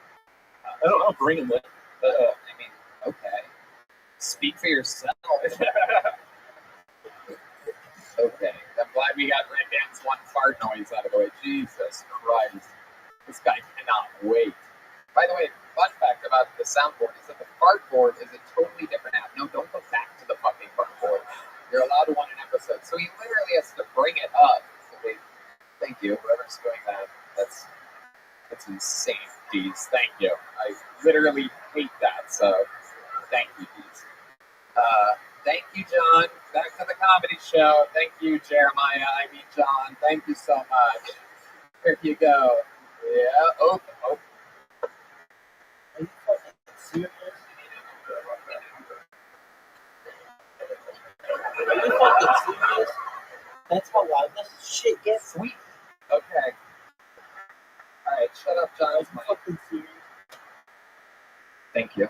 I don't bring them. I mean, okay. Speak for yourself. Okay. I'm glad we got Red Dan's one fart noise out of the way. Jesus Christ. This guy cannot wait. By the way, fun fact about the soundboard is that the fart board is a totally different app. No, don't go back to the fucking fart board. You're allowed to want an episode. So he literally has to bring it up. So thank you, whoever's doing that. That's insane, Deez. Thank you. I literally hate that, so thank you, Deez. Thank you, John. Back to the comedy show. Thank you, Jeremiah. I mean, John. Thank you so much. Here you go. Yeah. Oh. Are you fucking serious? Are you fucking serious? That's how loud this shit gets. Sweet. Okay. All right. Shut up, John. Are you fucking serious? Thank you.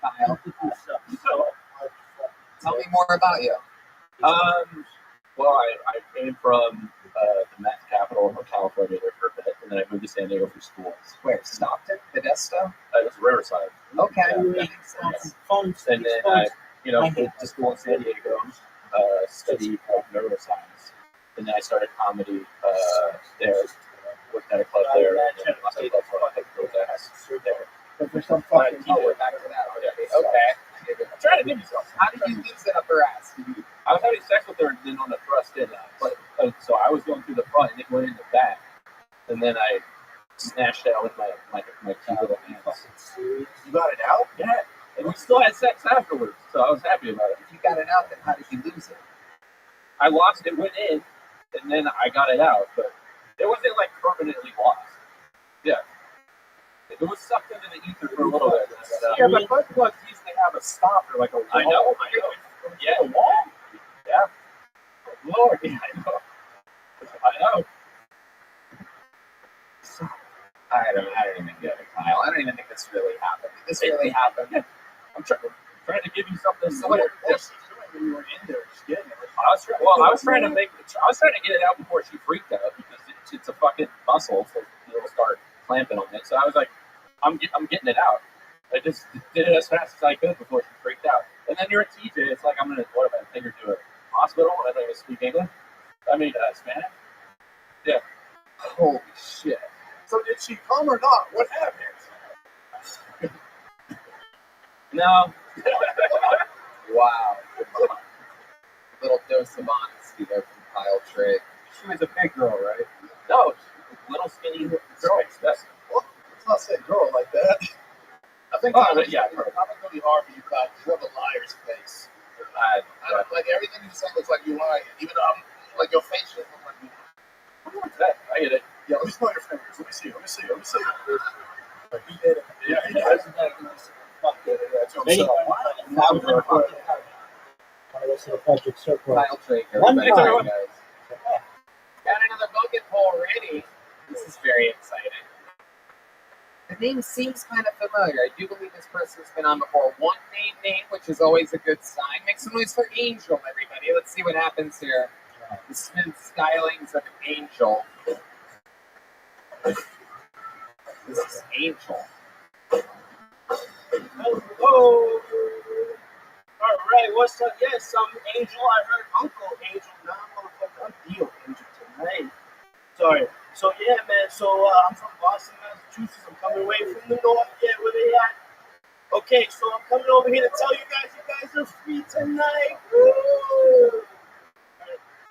Kyle. So, Tell me more about you. Well, I came from the meth capital of California there for a bit, and then I moved to San Diego for school. Where? Stockton? Modesto? That's Riverside. Okay. Yeah. That makes sense. And then I, went to school in San Diego, studied neuroscience, and then I started comedy there. Worked at a club there. And lost a club for there. But there's some fucking we're back to that already. Okay. I'm trying to give you something. How did you lose it up her ass? I was having sex with her and didn't want to thrust in. So I was going through the front and it went in the back. And then I snatched it out with my cute little hands. You got it out? Yeah. And we still had sex afterwards. So I was happy about it. If you got it out, then how did you lose it? I lost it, went in, and then I got it out. But it wasn't like permanently lost. Yeah. It was sucked into the ether for a little bit. Yeah, but butt plugs usually have a stopper, like a wall. I know. Yeah, a wall. Yeah. Lord, yeah, I know. I don't even get it, Kyle. I don't even think this really happened. Did this really happened? I'm trying to give you something. So what was when you were in there, just getting it. I was trying to get it out before she freaked out because it's a fucking muscle, so it'll start clamping on it. So I was like, I'm getting it out. I just did it as fast as I could before she freaked out. And then you're a TJ. It's like I'm gonna take her to a hospital. I don't even speak English. I mean Spanish. Yeah. Holy shit. So did she come or not? What happened? No. Wow. A little dose of honesty there from Kyle Trey. She was a big girl, right? No, little skinny girl. That's Well, let's not say girl like that. I think Oh, that yeah. was really hard for you, Kyle. You have a liar's face. I don't, like everything you say looks like you're lying. Even like your face just looks like you're lying. I get it. Yeah, let me smell your fingers. Let me see. Like, he did it. Yeah, he does. That's what I'm saying. That was a fucking I was in Patrick Circle. Kyle Trey. One Everybody, time. guys. Got another bucket poll ready. This is very exciting. The name seems kind of familiar. I do believe this person's been on before. One name, which is always a good sign. Make some noise for Angel, everybody. Let's see what happens here. The smooth stylings of Angel. This is Angel. Hello. All right, what's up? Yes, I'm Angel. I heard Uncle Angel. Nah, motherfucker, I'm Deal Angel tonight. Sorry. So yeah, man. So I'm from Boston, Massachusetts. I'm coming away from the north. Yeah, where they at? Okay, so I'm coming over here to tell you guys are free tonight. Woo!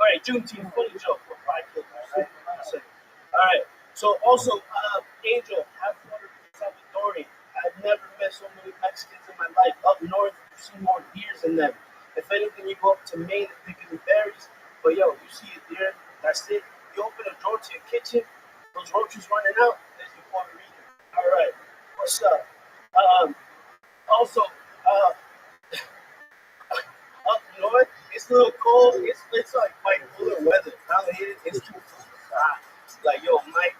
All right, Juneteenth, funny joke. We're 5 kids, all right? All right. So also, Angel, have fun with Salvadorian. I've never met so many Mexicans in my life. Up north, you see more deers than them. If anything, you go up to Maine and pick the berries. But yo, you see a deer, that's it. You open a door to your kitchen, those roaches running out, there's your Puerto Rican. All right, what's up? Also, up north, it's a little cold. It's like bipolar weather. Out here, it's too hot. Like, yo, I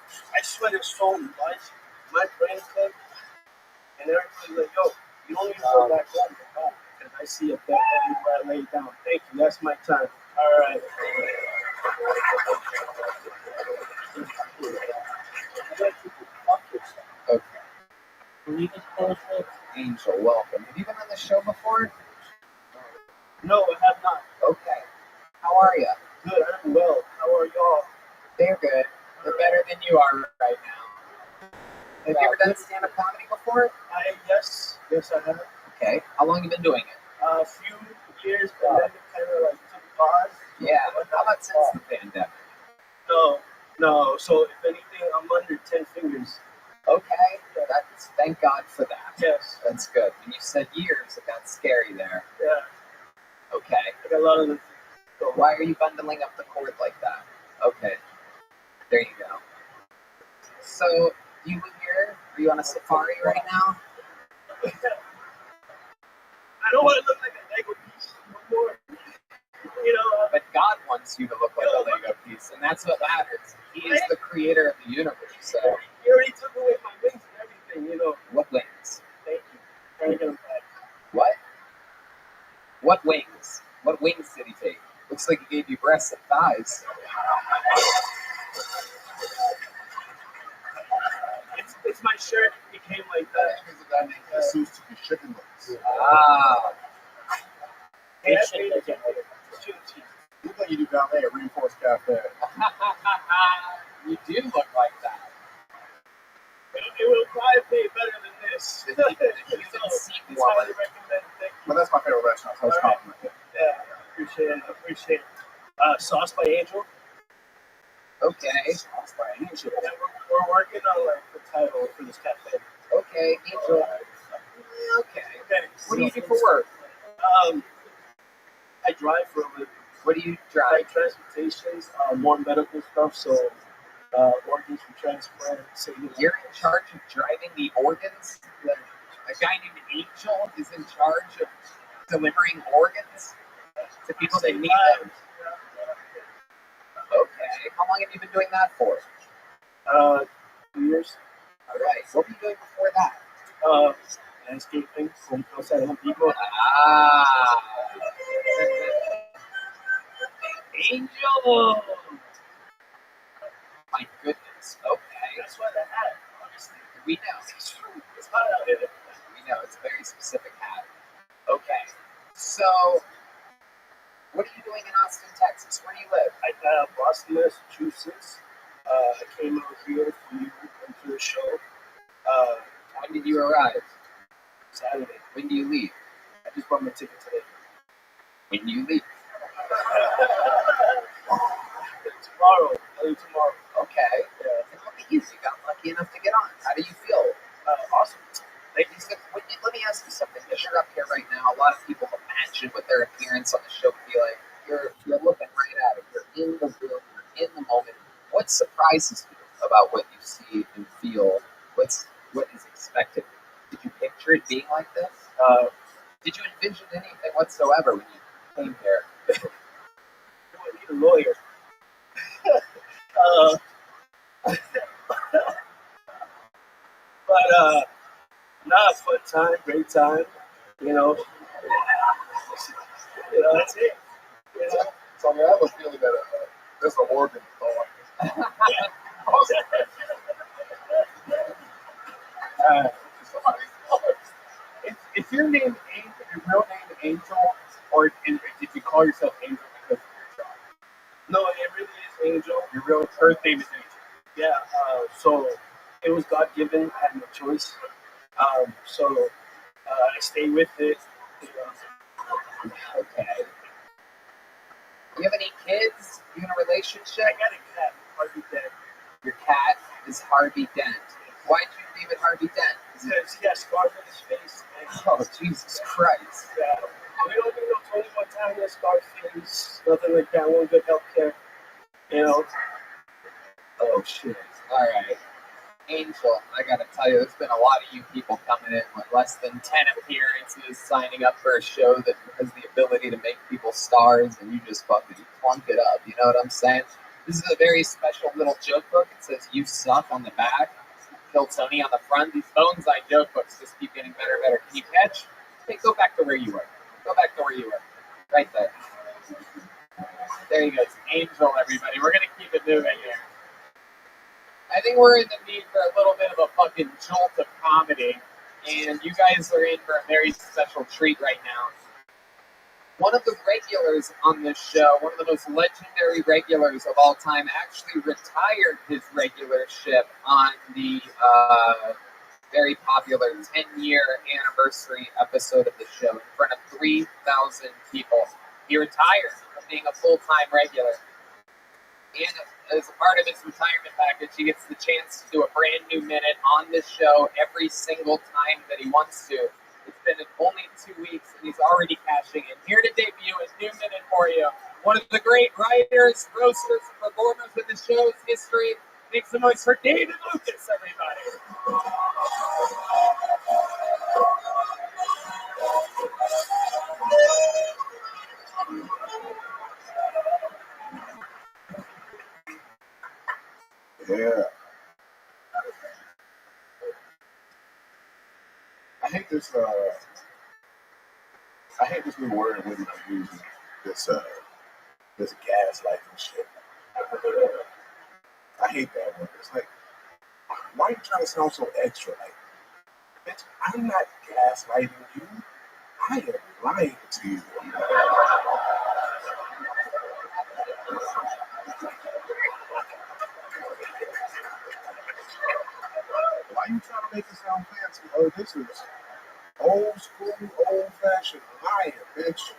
sweated so much. My brain cooked, and everybody's like, yo, you don't need to go back home. Because I see a bed everywhere I lay down. Thank you. That's my time. All right. Okay. Angel, welcome. Have you been on the show before? No, I have not. Okay. How are you? Good. I'm well. How are y'all? They're good. They're better than you are right now. Have you ever done stand-up comedy before? Yes, I have. Okay. How long have you been doing it? A few years, but then it kind of like took a pause. Yeah. How about since the pandemic? No. So if anything, I'm under 10 fingers. Okay. Thank God for that. Yes. That's good. When you said years, it got scary there. Yeah. Okay. I got a lot of them. So why are you bundling up the cord like that? Okay. There you go. So, you live here? Are you on a safari right now? I don't want to look like a Lego piece anymore. But God wants you to look like a Lego piece, and that's what matters. He is the creator of the universe. So. He already took away my wings and everything, What wings? Thank you. Trying to get them back. What? What wings? What wings did he take? Looks like he gave you breasts and thighs. It's my shirt. It became like that. Because of that name, Jesus took his chicken wings. Ah. You look like you do down there at Reinforced Cafe. You do look like that. It will probably pay better than this. You can highly recommend. Thank you. But that's my favorite restaurant, so it's complimented. Yeah, appreciate it. Sauce by Angel. Okay. Sauce by Angel. Yeah, we're working on like the title for this cafe. Okay, Angel. Okay. What do you do for work? I drive for a living. What do you drive? Like transportations, more medical stuff, so organs for transplant. So, You're in charge of driving the organs? A guy named Angel is in charge of delivering organs to people that need them? Okay. How long have you been doing that for? 2 years. All right. What were you doing before that? Landscaping from outside Home Depot. Ah. Angel. My goodness. Okay. That's why the hat. Honestly, We know. it's true. It's hot out here. We know. It's a very specific hat. Okay. So, what are you doing in Austin, Texas? Where do you live? I got Boston, Massachusetts. I came out here for you and for the show. When did you arrive? Saturday. When do you leave? I just bought my ticket today. When do you leave? Tomorrow. I'll leave tomorrow. Okay. Yeah. And look at you. You got lucky enough to get on. How do you feel? Awesome. Let me ask you something. Because you're up here right now, a lot of people imagine what their appearance on the show would be like. You're looking right at it. You're in the room. You're in the moment. What surprises you about what you see and feel? What is expected? Did you picture it being like this? Did you envision anything whatsoever when you came here? I need a lawyer. But fun time, great time. That's it. So I have a feeling that there's an organ thought. Is your name Angel? Your real name Angel, or did you call yourself Angel because of your job? No, it really is Angel. Your real birth name is Angel. Yeah, so it was God given. I had no choice. So I stay with it. You know. Okay. Do you have any kids? You in a relationship? I got a cat, Harvey Dent. Your cat is Harvey Dent. Why'd you name it Harvey Dent? Because he has scars on his face. And, Oh, Jesus Christ. we don't do no 21 time with scar face, nothing like that. One good health care. You know. Oh, shit. All right. Angel, I gotta tell you, there's been a lot of you people coming in with less than 10 appearances, signing up for a show that has the ability to make people stars, and you just fucking plunk it up. You know what I'm saying? This is a very special little joke book. It says "You suck" on the back, "Kill Tony" on the front. These Bones Eye joke books just keep getting better and better. Can you catch? Hey, go back to where you were. Go back to where you were. Right there. There you go. It's Angel, everybody. We're gonna keep it moving here. I think we're in the need for a little bit of a fucking jolt of comedy, and you guys are in for a very special treat right now. One of the regulars on this show, one of the most legendary regulars of all time, actually retired his regularship on the very popular 10-year anniversary episode of the show in front of 3,000 people. He retired from being a full-time regular. And as a part of his retirement package, he gets the chance to do a brand new minute on this show every single time that he wants to. It's been only 2 weeks, and he's already cashing in. Here to debut a new minute for you. One of the great writers, roasters, and performers in the show's history. Make some noise for David Lucas, everybody. Yeah. I hate this. I hate this new word women are using. This gaslighting shit. I hate that word. It's like, why are you trying to sound so extra? Like, bitch, I'm not gaslighting you. I am lying to you. Why are you trying to make it sound fancy? Oh, this is old school, old fashioned lying, bitch.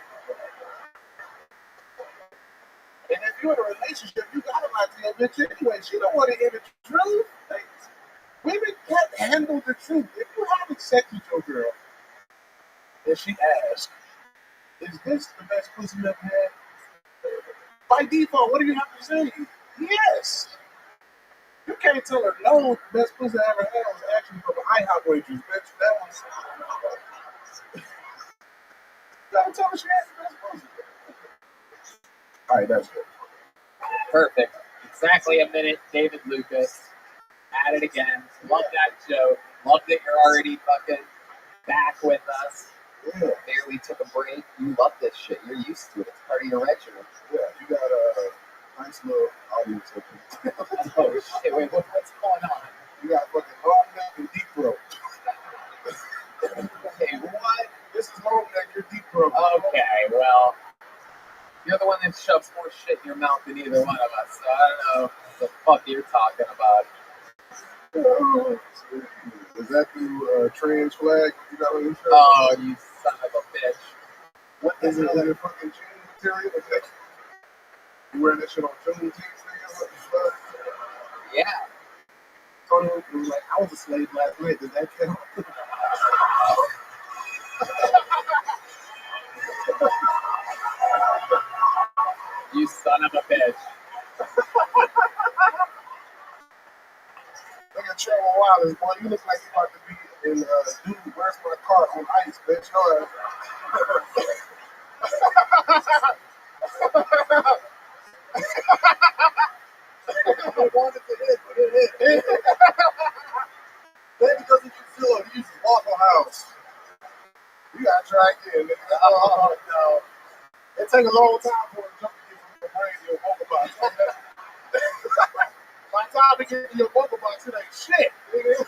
And if you're in a relationship, you gotta lie to your bitch anyway. She don't want to hear the truth. Like, women can't handle the truth. If you having sex with your girl, and she asks, "Is this the best pussy you ever had?" By default, what do you have to say? Yes. You can't tell her no. The best pussy I ever had was actually from an IHOP waitress, bitch. That was. You gotta tell her she had the best pussy. All right, that's it. Perfect. Exactly a minute, David Lucas. At it again. Love that joke. Love that you're already fucking back with us. Yeah. Barely took a break. You love this shit. You're used to it. It's part of your regimen. Yeah, you got a nice little audience of Oh shit, wait, what's going on? You got fucking long neck and deep throat. Okay, what? This is long neck, you're deep throat. Okay, well, you're the one that shoves more shit in your mouth than either one of us, so I don't know what the fuck you're talking about. Is that the trans flag you got on your shirt? Oh, you son of a bitch. What Is it fucking jeans material? Is that, you wearing that shit on Juneteenth, nigga? What the fuck? Yeah. Tony was like, I was a slave last night. Does that count? You son of a bitch. Nigga, Trevor Wallace, boy, you look like you about to be in Dude, Where's My Car on ice, bitch. Your I wanted to hit, but it hit. Maybe because you feel it, you use Waffle House. You gotta try again, nigga. Oh, no. It take a long time for it to jump to get from your brain to your vocal box. By the time it gets to your vocal box, it ain't shit, nigga.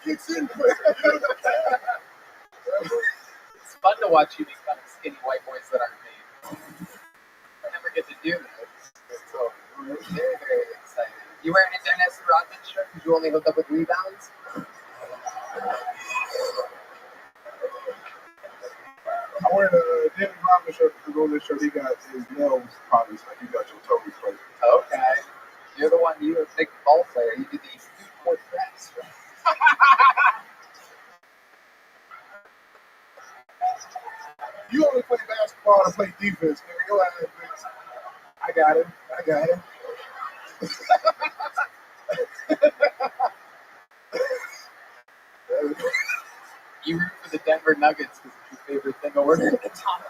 Kicks in quick. It's fun to watch you become skinny white boys that aren't me. I never get to do that. So very, very exciting. You wearing a Dennis Rodman shirt because you only hook up with rebounds? I wear a Dennis Rodman shirt because on this shirt he got his nails polished like he got your toes placed. Okay. You're the one, you're a big ball player. You do the food court press, right? You only play basketball to play defense, nigga. Go ahead, bitch. I got it. You root for the Denver Nuggets because it's your favorite thing to order at the top.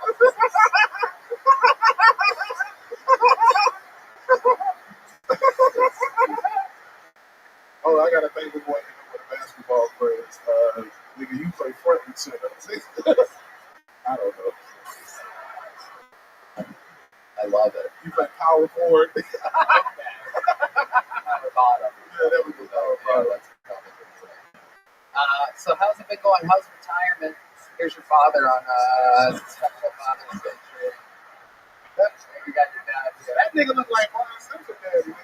Oh, I gotta thank the boy with the basketball players. Nigga, you play front and center. I don't know. I love it. You play power forward. Okay. Power bottom. Yeah, that was the power bottom. So how's it been going? How's retirement? Here's your father on special Father's Day trip. You got your dad. That nigga look like Brian Simpson, daddy.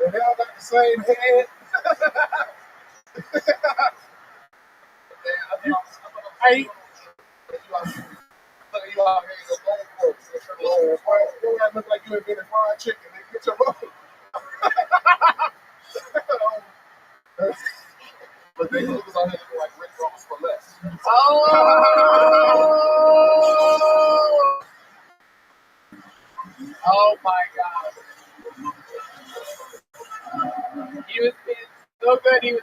And they all got the same head. Hey. You out here in the low folks. You look like you invented fried chicken. Nigga, get your roll. But they niggas out here look like Rick Ross for less. Oh my God. He was being so good. He was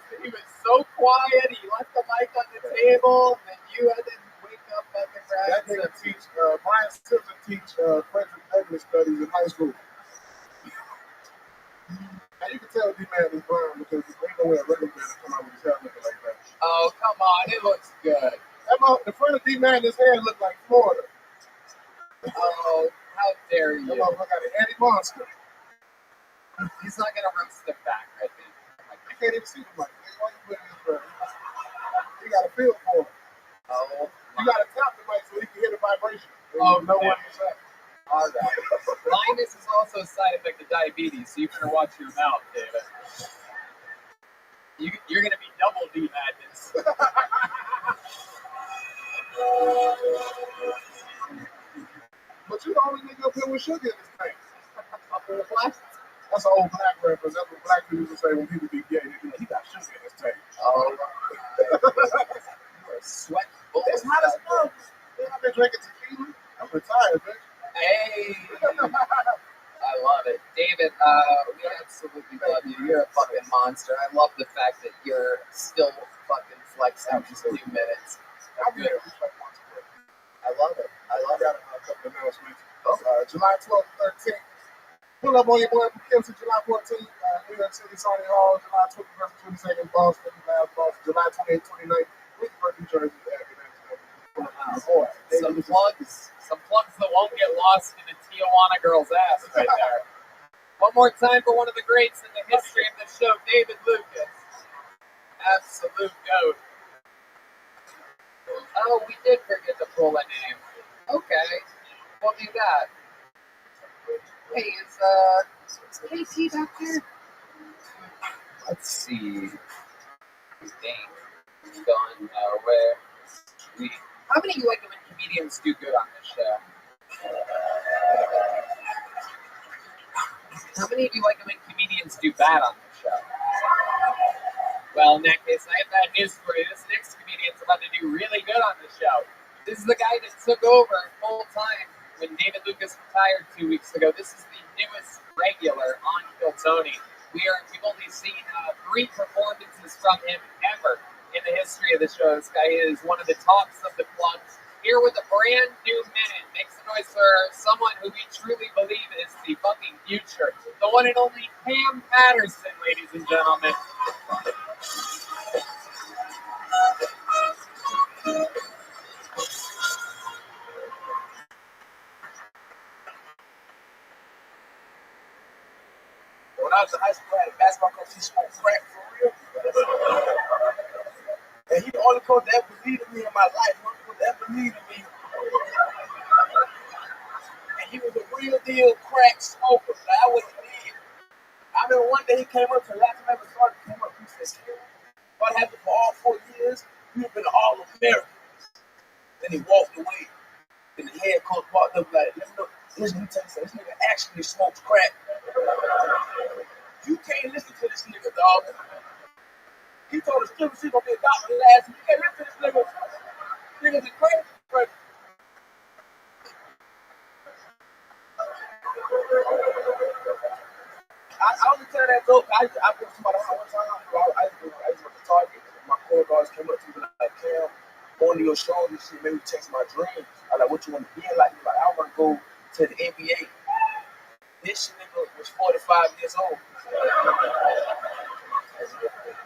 so quiet. He left the mic on the table, and you had to wake up at the grass. That nigga teach Brian Simpson teach Frederick Douglass studies in high school. And you can tell D-Man is blind because there's no way a regular man to come out with his hair looking like that. Oh, come on. It looks good. The front of D-Man, his hair looked like Florida. Oh, how dare you. That motherfucker got an Eddie Monster. He's not going to roast him back, I think. I can't even see the mic. Why you putting this for? You got to feel for it. Oh. You got to tap the mic so he can hear the vibration. Oh, no one is that. All right. Blindness is also a side effect of diabetes, so you better watch your mouth, David. You're going to be double D-madness. But you the only nigga up here with sugar in his tank. What? That's an old black reference. That's what black people used to say when people be gay. They be like, he got sugar in his tank. Oh. You're a sweat bullet. It's hot as fuck. I've been drinking tequila. I'm retired, bitch. Hey. I love it. David, we absolutely love you. You're a fucking monster. I love the fact that you're still fucking flexing for 2 minutes. Good. I love it. I love it. A couple of announcements. July 12th, 13th. Pull up on your boy Kimson, July 14th. New York City, Sony Hall, July 21st, 22nd, Boston, July 28th, 29th, Williamsburg, New Jersey. Boy, some plugs that won't get lost in a Tijuana girl's ass right there. One more time for one of the greats in the history of the show, David Lucas. Absolute goat. Oh, we did forget to pull a name. Okay, we'll do that. Hey, is KT back there? Let's see. Dang. Going nowhere. How many of you like it when comedians do good on this show? How many of you like it when comedians do bad on this show? Well, in that case, I have bad news for you. This next comedian's about to do really good on the show. This is the guy that took over full time when David Lucas retired 2 weeks ago. This is the newest regular on Kill Tony. We've only seen 3 performances from him ever in the history of the show. This guy is one of the tops of the clubs. Here with a brand new minute. Make some noise for someone who we truly believe is the fucking future. The one and only Pam Patterson, ladies and gentlemen. I was in high school, I had a basketball coach. He smoked crack for real. And he the only coach that ever believed in me in my life. The only coach that ever believed in me. And he was a real deal crack smoker. Like, I wasn't dead. I remember one day he came up to the last time I ever started, he came up and he said, what happened for all 4 years? You've been All-American. Then he walked away. Then the head coach walked up like, listen, this nigga actually smokes crack. You can't listen to this nigga, dog. He told us still she's gonna be a doctor last week. You can't listen to this nigga. Niggas is crazy. I only tell that joke. I put somebody on one time. I used to work at Taik. My core guards came up to me like, Cam, going to your show, this shit made me chase my dreams. I like, what you want to be like? He's like, I want to go to the NBA. This nigga was 45 years old.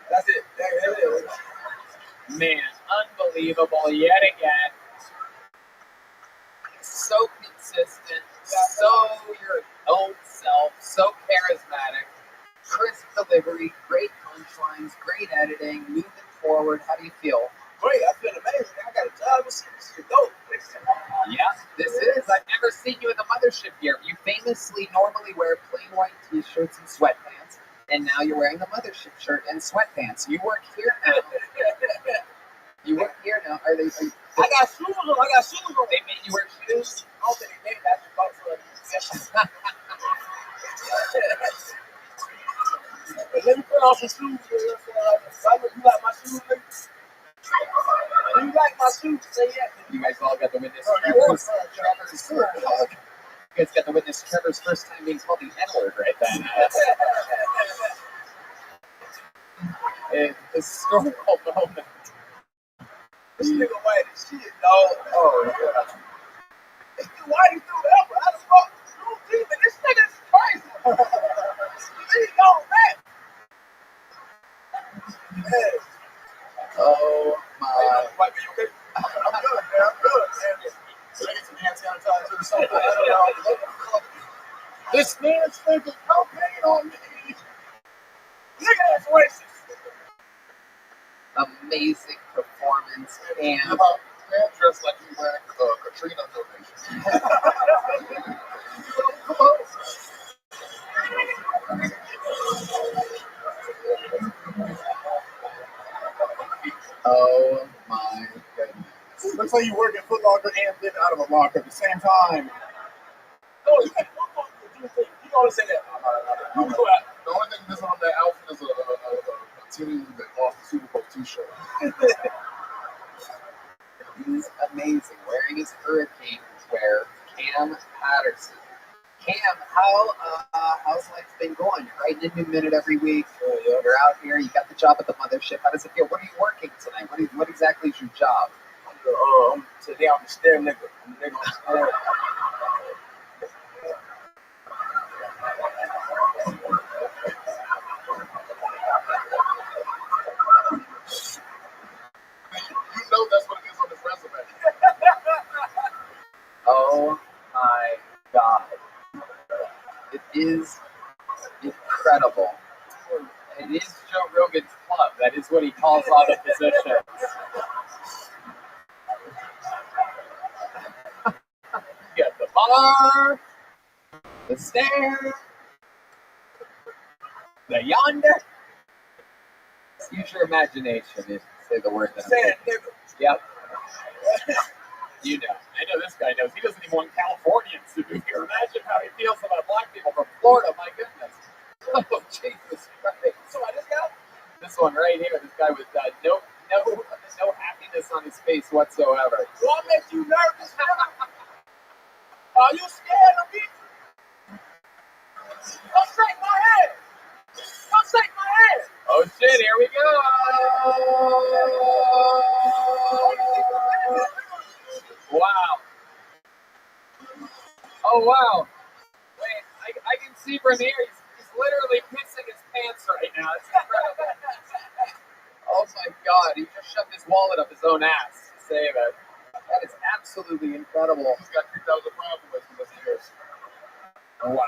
That's it. There it is. Man, unbelievable yet again. So consistent, so your own self, so charismatic, crisp delivery, great punchlines, great editing, moving forward. How do you feel? Great, I feel amazing. I got a job. This is dope. Yeah, this is. I've never seen you in the mothership gear. You famously normally wear plain white t-shirts and sweatpants, and now you're wearing the mothership shirt and sweatpants. You work here now. You work here now. Are they? I got shoes on. They made you wear shoes? I don't think they made that. Let me put on some shoes. You like my shoes, nigga? Do you like my shoes? Say yes. You guys all got to witness Trevor's. You guys got to witness Trevor's first time being called the N-word right then. A historical moment. This nigga white as shit, dog. Oh, yeah. This nigga white as ever. How the fuck? This nigga is crazy. He's going back. Yes. Oh, my. White man, you okay? I'm good, man. I'm good, man. So I get some hand sanitizer or something. This man's thinking cocaine on me. Nigga, that's racist. Amazing performance and Man dressed like he wearing Katrina donation. oh my goodness. Looks like you work at Foot Locker and live out of a locker at the same time. No, you always say that. The only thing missing on that outfit is a team that lost the Super Bowl t-shirt. He's amazing. Wearing his Hurricanes wear, Cam Patterson. Cam, how's life been going? You're writing a new minute every week. You're out here. You got the job at the mothership. How does it feel? What are you working tonight? What exactly is your job? Today I'm the stair nigga. I'm the nigga on the stair. You know that's what it is on his resume. Oh my God. It is incredible. It is Joe Rogan's club. That is what he calls all the positions. You got the bar, the stair, the yonder. Use your imagination if you say the word that I'm saying. Yep. You know. I know this guy knows. He doesn't even want Californians to move here. Imagine how he feels about black people from Florida. My goodness. Oh, Jesus Christ. So this one right here, this guy with no happiness on his face whatsoever. Do I make you nervous? Are you scared of me? Don't shake my head. Don't shake my head. Oh shit, here we go. Wow. Oh wow. Wait, I can see from here he's literally pissing his pants right now. It's incredible. Oh my God, he just shoved his wallet up his own ass to save it. That is absolutely incredible. He's got 3,000 pounds away from his ears. Wow.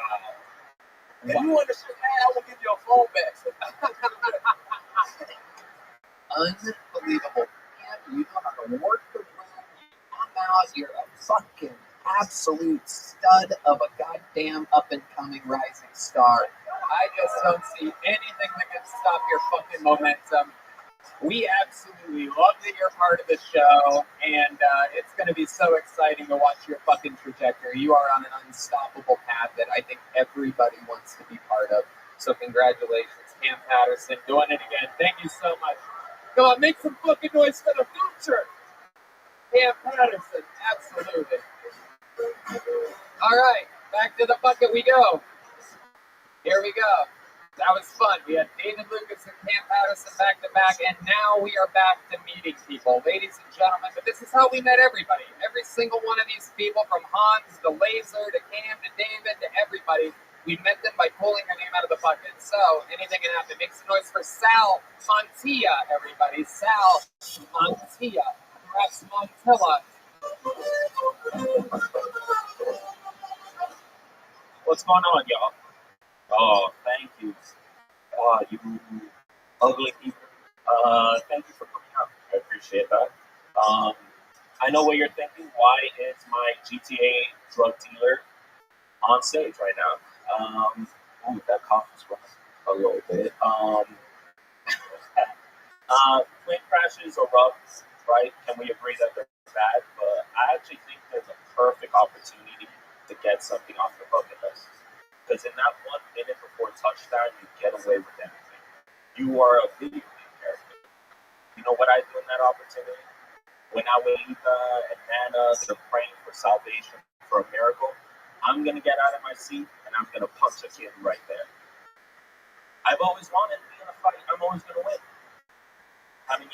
If you understand, I will get little bit. Unbelievable. And you know how to work the room. Come out, you're a fucking absolute stud of a goddamn up-and-coming rising star. I just don't see anything that can stop your fucking momentum. We absolutely love that you're part of the show, and it's going to be so exciting to watch your fucking trajectory. You are on an unstoppable path that I think everybody wants to be part of. So congratulations, Cam Patterson, doing it again. Thank you so much. Come on, make some fucking noise for the future. Cam Patterson, absolutely. All right, back to the bucket we go. Here we go. That was fun. We had David Lucas and Cam Patterson back to back, and now we are back to meeting people, ladies and gentlemen. But this is how we met everybody. Every single one of these people, from Hans to Laser to Cam to David to everybody, we met them by pulling their name out of the bucket. So anything can happen. Make some noise for Sal Montilla, everybody. Sal Montilla. Perhaps Montilla. What's going on, y'all? Oh, thank you. You ugly people. Thank you for coming out. I appreciate that. I know what you're thinking. Why is my GTA drug dealer on stage right now? That cough is rough a little bit. Plane crashes are rough, right? Can we agree that they're bad? But I actually think there's a perfect opportunity to get something off the bucket list. Because in that 1 minute before touchdown, you get away with anything. You are a video game character. You know what I do in that opportunity? When Abuelita and Nana, they're praying for salvation, for a miracle, I'm going to get out of my seat and I'm going to punch a kid right there. I've always wanted to be in a fight. I'm always going to win. I mean,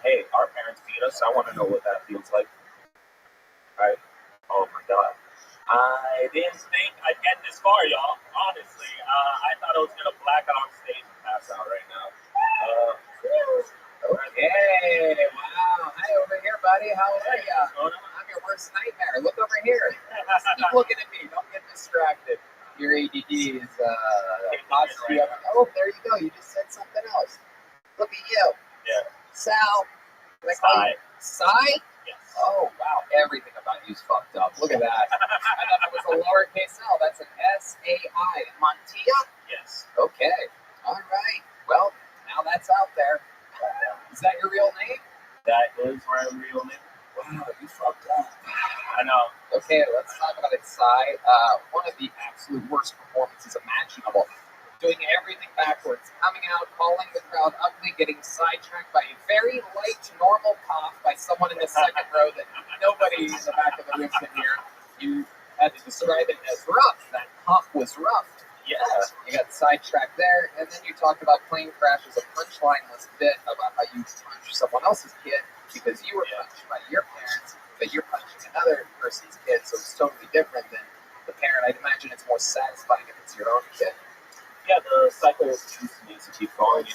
hey, our parents beat us. I want to know what that feels like. Right? Oh, my God. I didn't think I'd get this far, y'all. Honestly, I thought I was going to black out on stage and pass out right now. Okay, wow. Hi over here, buddy. How are you? I'm your worst nightmare. Look over here. Keep looking at me. Don't get distracted. Your ADD is possibly up. Oh, there you go. You just said something else. Look at you. Yeah. Sal. Sai. Sai? Yes. Oh, wow. Everything about you's fucked up. Look at that. I thought that was a lowercase L. That's an S-A-I. Montilla? Yes. Okay. All right. Well, now that's out there. Is that your real name? That is my real name. Wow, you fucked up. I know. Okay, let's talk about it, Sai. One of the absolute worst performances imaginable. Doing everything backwards, coming out, calling the crowd ugly, getting sidetracked by a very light, normal cough by someone in the second row that nobody in the back of the room can hear. You had to describe it as rough. That cough was rough. Yeah. You got sidetracked there, and then you talked about plane crashes, a punchline-less bit about how you punched someone else's kid because you were punched by your parents, but you're punching another person's kid, so it's totally different than the parent. I'd imagine it's more satisfying if it's your own kid. Yeah, the cycle needs to keep going,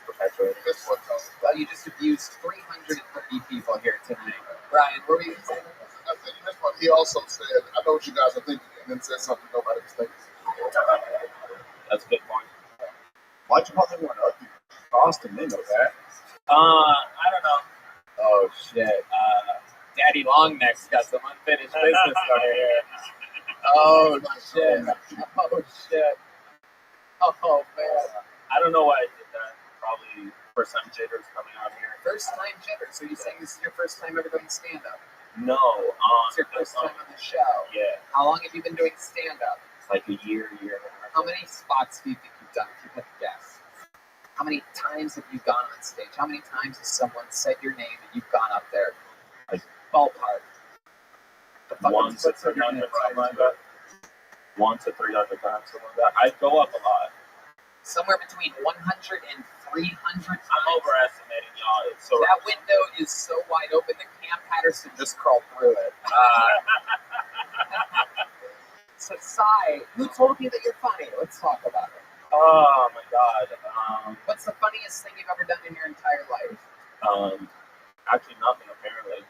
perpetuating. Well, you just abused 350 people here tonight. Ryan, what were you saying? I said, this one, he also said, I know what you guys are thinking, and then said something nobody was thinking. That's a good point. Why'd you call everyone ugly? Austin, they know that. I don't know. Oh, shit. Daddy Longneck's got some unfinished business over here. Oh, shit. Oh, shit. Oh, man. I don't know why I did that. Probably first time jitters coming out here. First time jitters? So you're saying this is your first time ever doing stand-up? No. It's your first time on the show? Yeah. How long have you been doing stand-up? Like a year and a half. How many spots do you think you've done, if you had to guess? How many times have you gone on stage? How many times has someone said your name and you've gone up there? Like, ballpark. 1 to 300 times, something like that. 1 to 300 times, something like that. I go up a lot. Somewhere between 100 and 300 times. I'm overestimating y'all. It's so that window is so wide open that Cam Patterson just crawled through it. So, Sai, who told you that you're funny? Let's talk about it. Oh, my God. What's the funniest thing you've ever done in your entire life? Actually, nothing, apparently.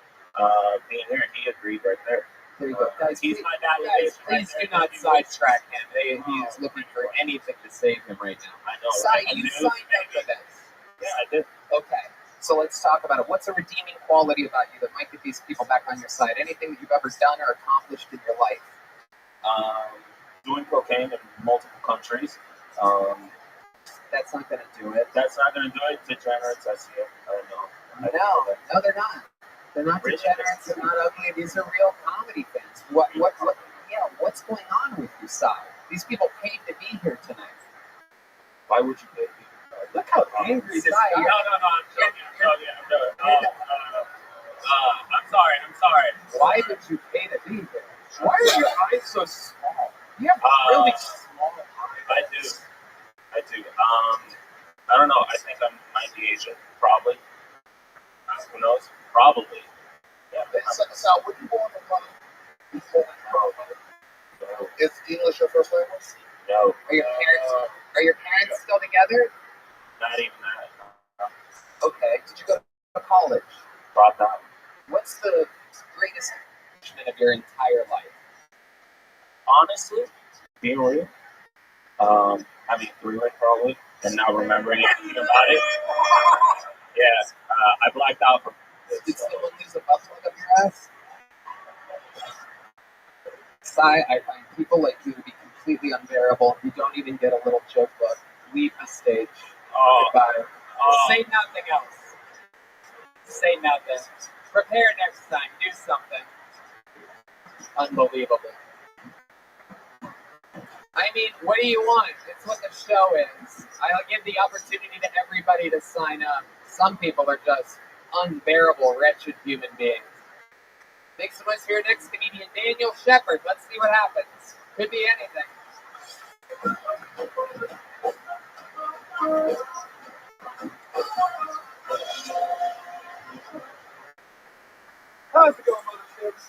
Being here, he agreed right there. There you go. Guys, he's please, my validation. Please do not sidetrack him. Clearly, he's looking for anything to save him right now. I know. Sai, Right? you signed up for this. Yeah, I did. Okay, so let's talk about it. What's a redeeming quality about you that might get these people back on your side? Anything that you've ever done or accomplished in your life? Doing cocaine in multiple countries. That's not going to do it. That's not going to do it. Degenerates, I see it. I don't know. No, they're not. They're not Really? degenerates. They're not ugly. These are real comedy fans. What's going on with you, Sai? These people paid to be here tonight. Why would you pay me? Look how angry Sai is. No, I'm joking. I'm sorry. Why would you pay to be here? Why are your eyes so small? You have really small eyes. I do. I don't know. I think I might be Asian, probably. Who knows? Probably. Yeah. So what you born in London? Is English your first language? No. Are your parents still together? Not even that. Okay. Did you go to college? Dropped out. What's the greatest accomplishment of your entire life? Honestly, being real, having three-way probably, and not remembering anything about it. Yeah, I blacked out from it. Did someone lose a buffalo up your ass? Sai, I find people like you to be completely unbearable. You don't even get a little joke book. Leave the stage. Goodbye. Say nothing else. Say nothing. Prepare next time. Do something. Unbelievable. I mean, what do you want? It's what the show is. I'll give the opportunity to everybody to sign up. Some people are just unbearable, wretched human beings. Make some noise for your next comedian, Daniel Shepard. Let's see what happens. Could be anything. How's it going, motherfuckers?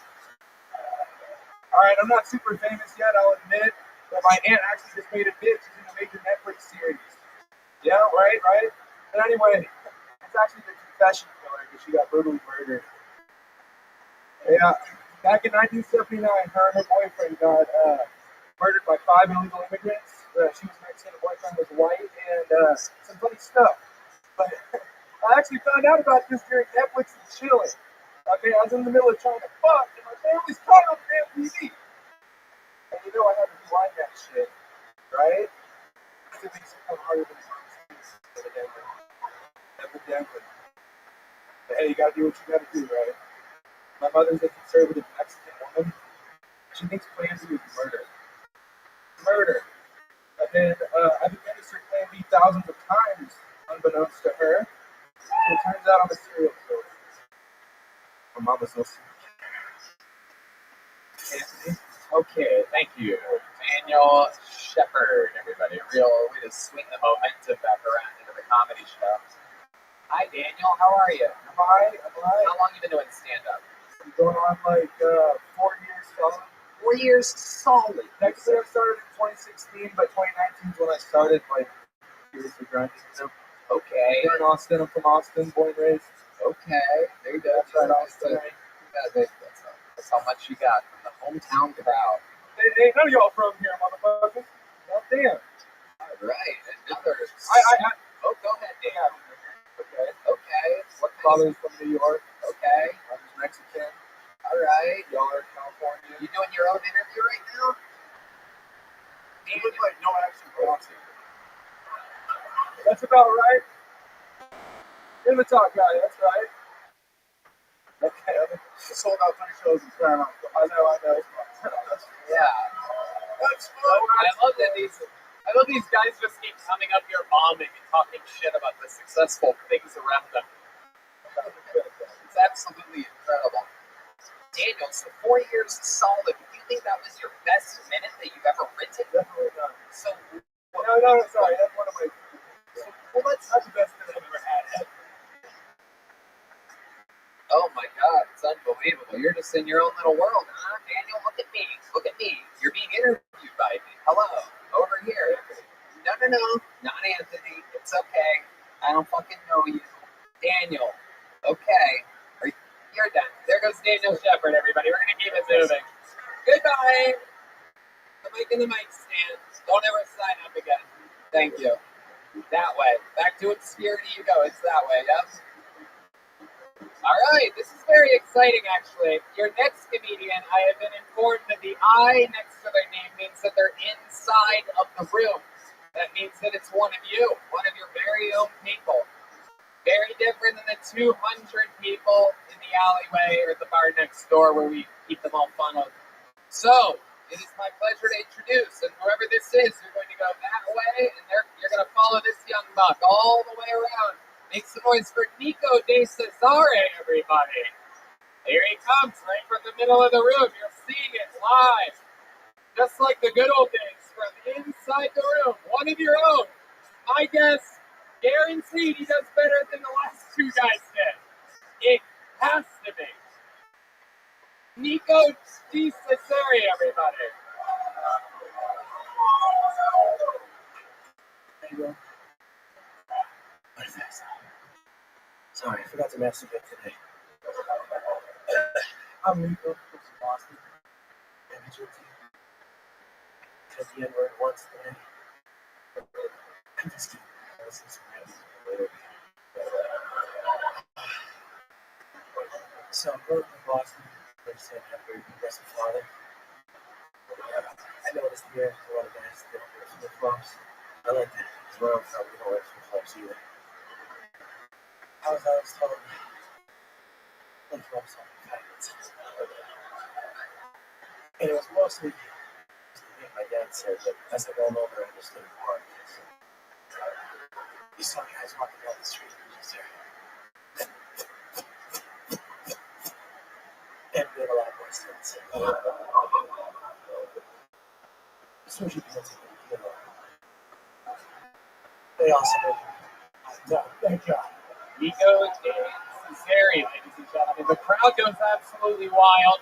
Alright, I'm not super famous yet, I'll admit, but my aunt actually just made a bid. She's in a major Netflix series. Yeah, right? But anyway, it's actually the confession killer because she got brutally murdered. Yeah, back in 1979, her and her boyfriend got murdered by 5 illegal immigrants. She was Mexican, her boyfriend was white, and some funny stuff. But I actually found out about this during Netflix and chilling. Okay, I was in the middle of trying to fuck, and my family's caught on the damn TV. And you know I had to rewind that shit, right? Because it makes it come harder than it is, evidently. But hey, you gotta do what you gotta do, right? My mother's a conservative Mexican woman. She thinks Plan B is murder. And then I've administered Plan B thousands of times, unbeknownst to her. So it turns out I'm a serial killer. My mama's no serial killer. Okay, thank you. Daniel Shepard, everybody. A real way to swing the momentum back around into the comedy show. Hi, Daniel. How are you? I'm alright. How long have you been doing stand-up? I'm going on like 4 years solid. 4 years solid. Next year I started in 2016, but 2019 is when I started like seriously grinding. Okay. Here in Austin. I'm from Austin, born and raised. Okay. There you go. That's right, Austin. That's how much you got from the hometown crowd. Hey, none of y'all from here, motherfuckers. God damn. All right. Another. Oh, go ahead, Dan. Okay. What father's from New York? Okay. I'm Mexican. All right. Y'all are California. You doing your own interview right now? You look like no accent wants it. That's about right. You're the top guy, that's right. Okay, I sold out 3 shows in Paramount. I know. Yeah. That's fun. I love these guys just keep coming up here bombing and talking shit about the successful things around them. It's absolutely incredible. Daniel, so 4 years solid. Do you think that was your best minute that you've ever written? Definitely not. So, no, sorry. That's one of my. Well, that's the best minute I've ever had. Oh my God, it's unbelievable. You're just in your own little world, huh? Daniel, look at me. Look at me. You're being interviewed by me. Hello, over here. No, not Anthony. It's okay. I don't fucking know you. Daniel, okay. You're done. There goes Daniel Shepard, everybody. We're going to keep it moving. Goodbye. The mic and the mic stand. Don't ever sign up again. Thank you. That way. Back to obscurity you go. It's that way, yep. All right, this is very exciting, actually. Your next comedian, I have been informed that the I next to their name means that they're inside of the room. That means that it's one of you, one of your very own people. Very different than the 200 people in the alleyway or at the bar next door where we keep them all funneled. So, it is my pleasure to introduce, and whoever this is, you're going to go that way, and you're going to follow this young buck all the way around. Make some noise for Nico De Cesare, everybody. Here he comes, right from the middle of the room. You're seeing it live. Just like the good old days, from inside the room. One of your own. My guess, guaranteed he does better than the last two guys did. It has to be. Nico De Cesare, everybody. There you go. What is that? Sorry, I forgot to masturbate today. I'm Nico from Boston. And it's your team. Because the N-word once today. I'm just kidding. This is right. So I'm going to Boston. I understand I have a very aggressive father. I noticed here a lot of guys that wear flip-flops. I like that. As well, we don't wear flip-flops either. I was always told flip-flops are faggots. And it was mostly my dad said, but as I got older, I understood more. You saw guys walking down the street and just there. And it made a lot more sense. Especially because they also no, thank God. Nico De Cesare, ladies and gentlemen. The crowd goes absolutely wild.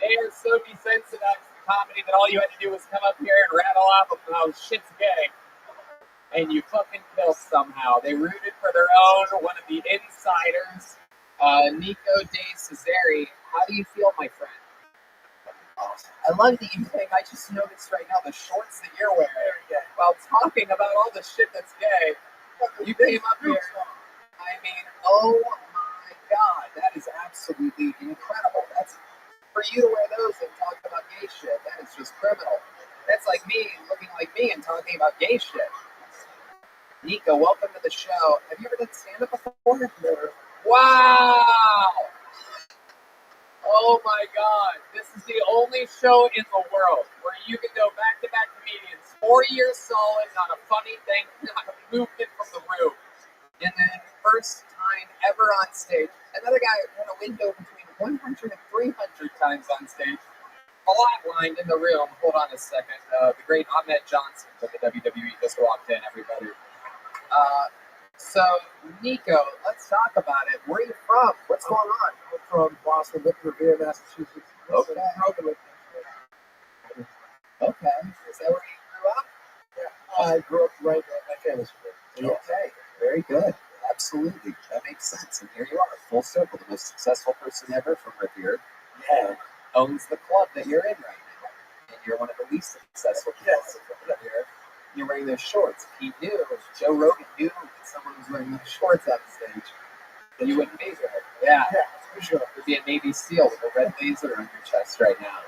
They are so desensitized to comedy that all you had to do was come up here and rattle off of how shit's gay. And you fucking killed somehow. They rooted for their own, one of the insiders, Nico De Cesare. How do you feel, my friend? I love the thing. I just noticed right now the shorts that you're wearing. While talking about all the shit that's gay, you came up here. I mean, oh my God, that is absolutely incredible. That's for you to wear those and talk about gay shit. That is just criminal. That's like me looking like me and talking about gay shit. Nico, welcome to the show. Have you ever done stand-up before? Wow! Oh my God, this is the only show in the world where you can go back-to-back comedians, 4 years solid, not a funny thing, not a movement from the room. And then first time ever on stage, another guy had a window between 100 and 300 times on stage, flatlined in the room. Hold on a second. The great Ahmed Johnson from the WWE just walked in, everybody. So, Nico, let's talk about it. Where are you from? What's going on? I'm from Boston, Revere, Massachusetts. Okay. Okay. Is that where you grew up? Yeah. I grew up right there. My family's from there. Okay. Very good. Absolutely. That makes sense. And here you are, full circle. The most successful person ever from Revere. Yeah. Owns the club that you're in right now. And you're one of the least successful people from Revere. You're wearing those shorts. He knew, Joe Rogan knew that someone was wearing those shorts on stage. Then you wouldn't be there. Yeah, for sure. You'd be a Navy SEAL with a red laser on your chest right now.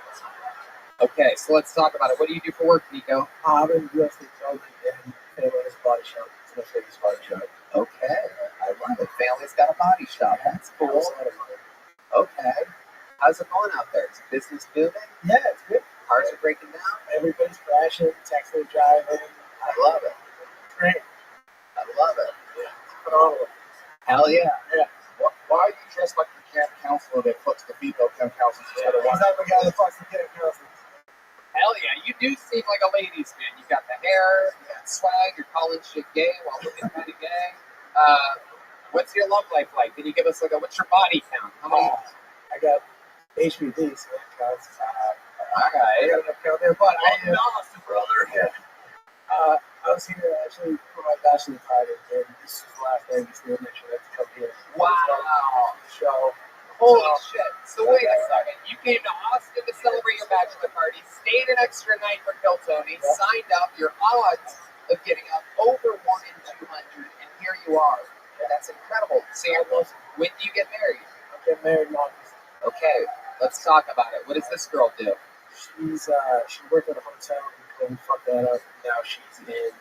Okay, so let's talk about it. What do you do for work, Nico? I'm in real estate development and family's body shop. It's my favorite body shop. Okay, I love it. Family's got a body shop. That's cool. Okay. How's it going out there? Is business booming? Yeah, it's good. Cars are breaking down. Everybody's crashing, texting, driving. I love it. Great. I love it. Yeah, it's phenomenal. Hell yeah. Yeah. Why are you dressed like the camp counselor that fucks the female camp counselors? He's not the guy that fucks the camp counselors. Hell yeah. You do seem like a ladies' man. You got the hair, you got swag, you're calling shit gay while looking kind of gay. What's your love life like? Can you give us what's your body count? How many? I got HPV, so that counts. All right. I got enough count there, but brother. Yeah. I was here actually for my bachelor party, and this is the last thing. Just to make sure that to come here. Wow. Show. Holy shit. So wait a second. You came to Austin to celebrate your bachelor party, stayed an extra night for Kill Tony, signed up, your odds of getting up over 1 in 200, and here you are. That's incredible. So when do you get married? I'll get married in August. Okay, let's talk about it. What does this girl do? She worked at a hotel and fucked that up. Now she's in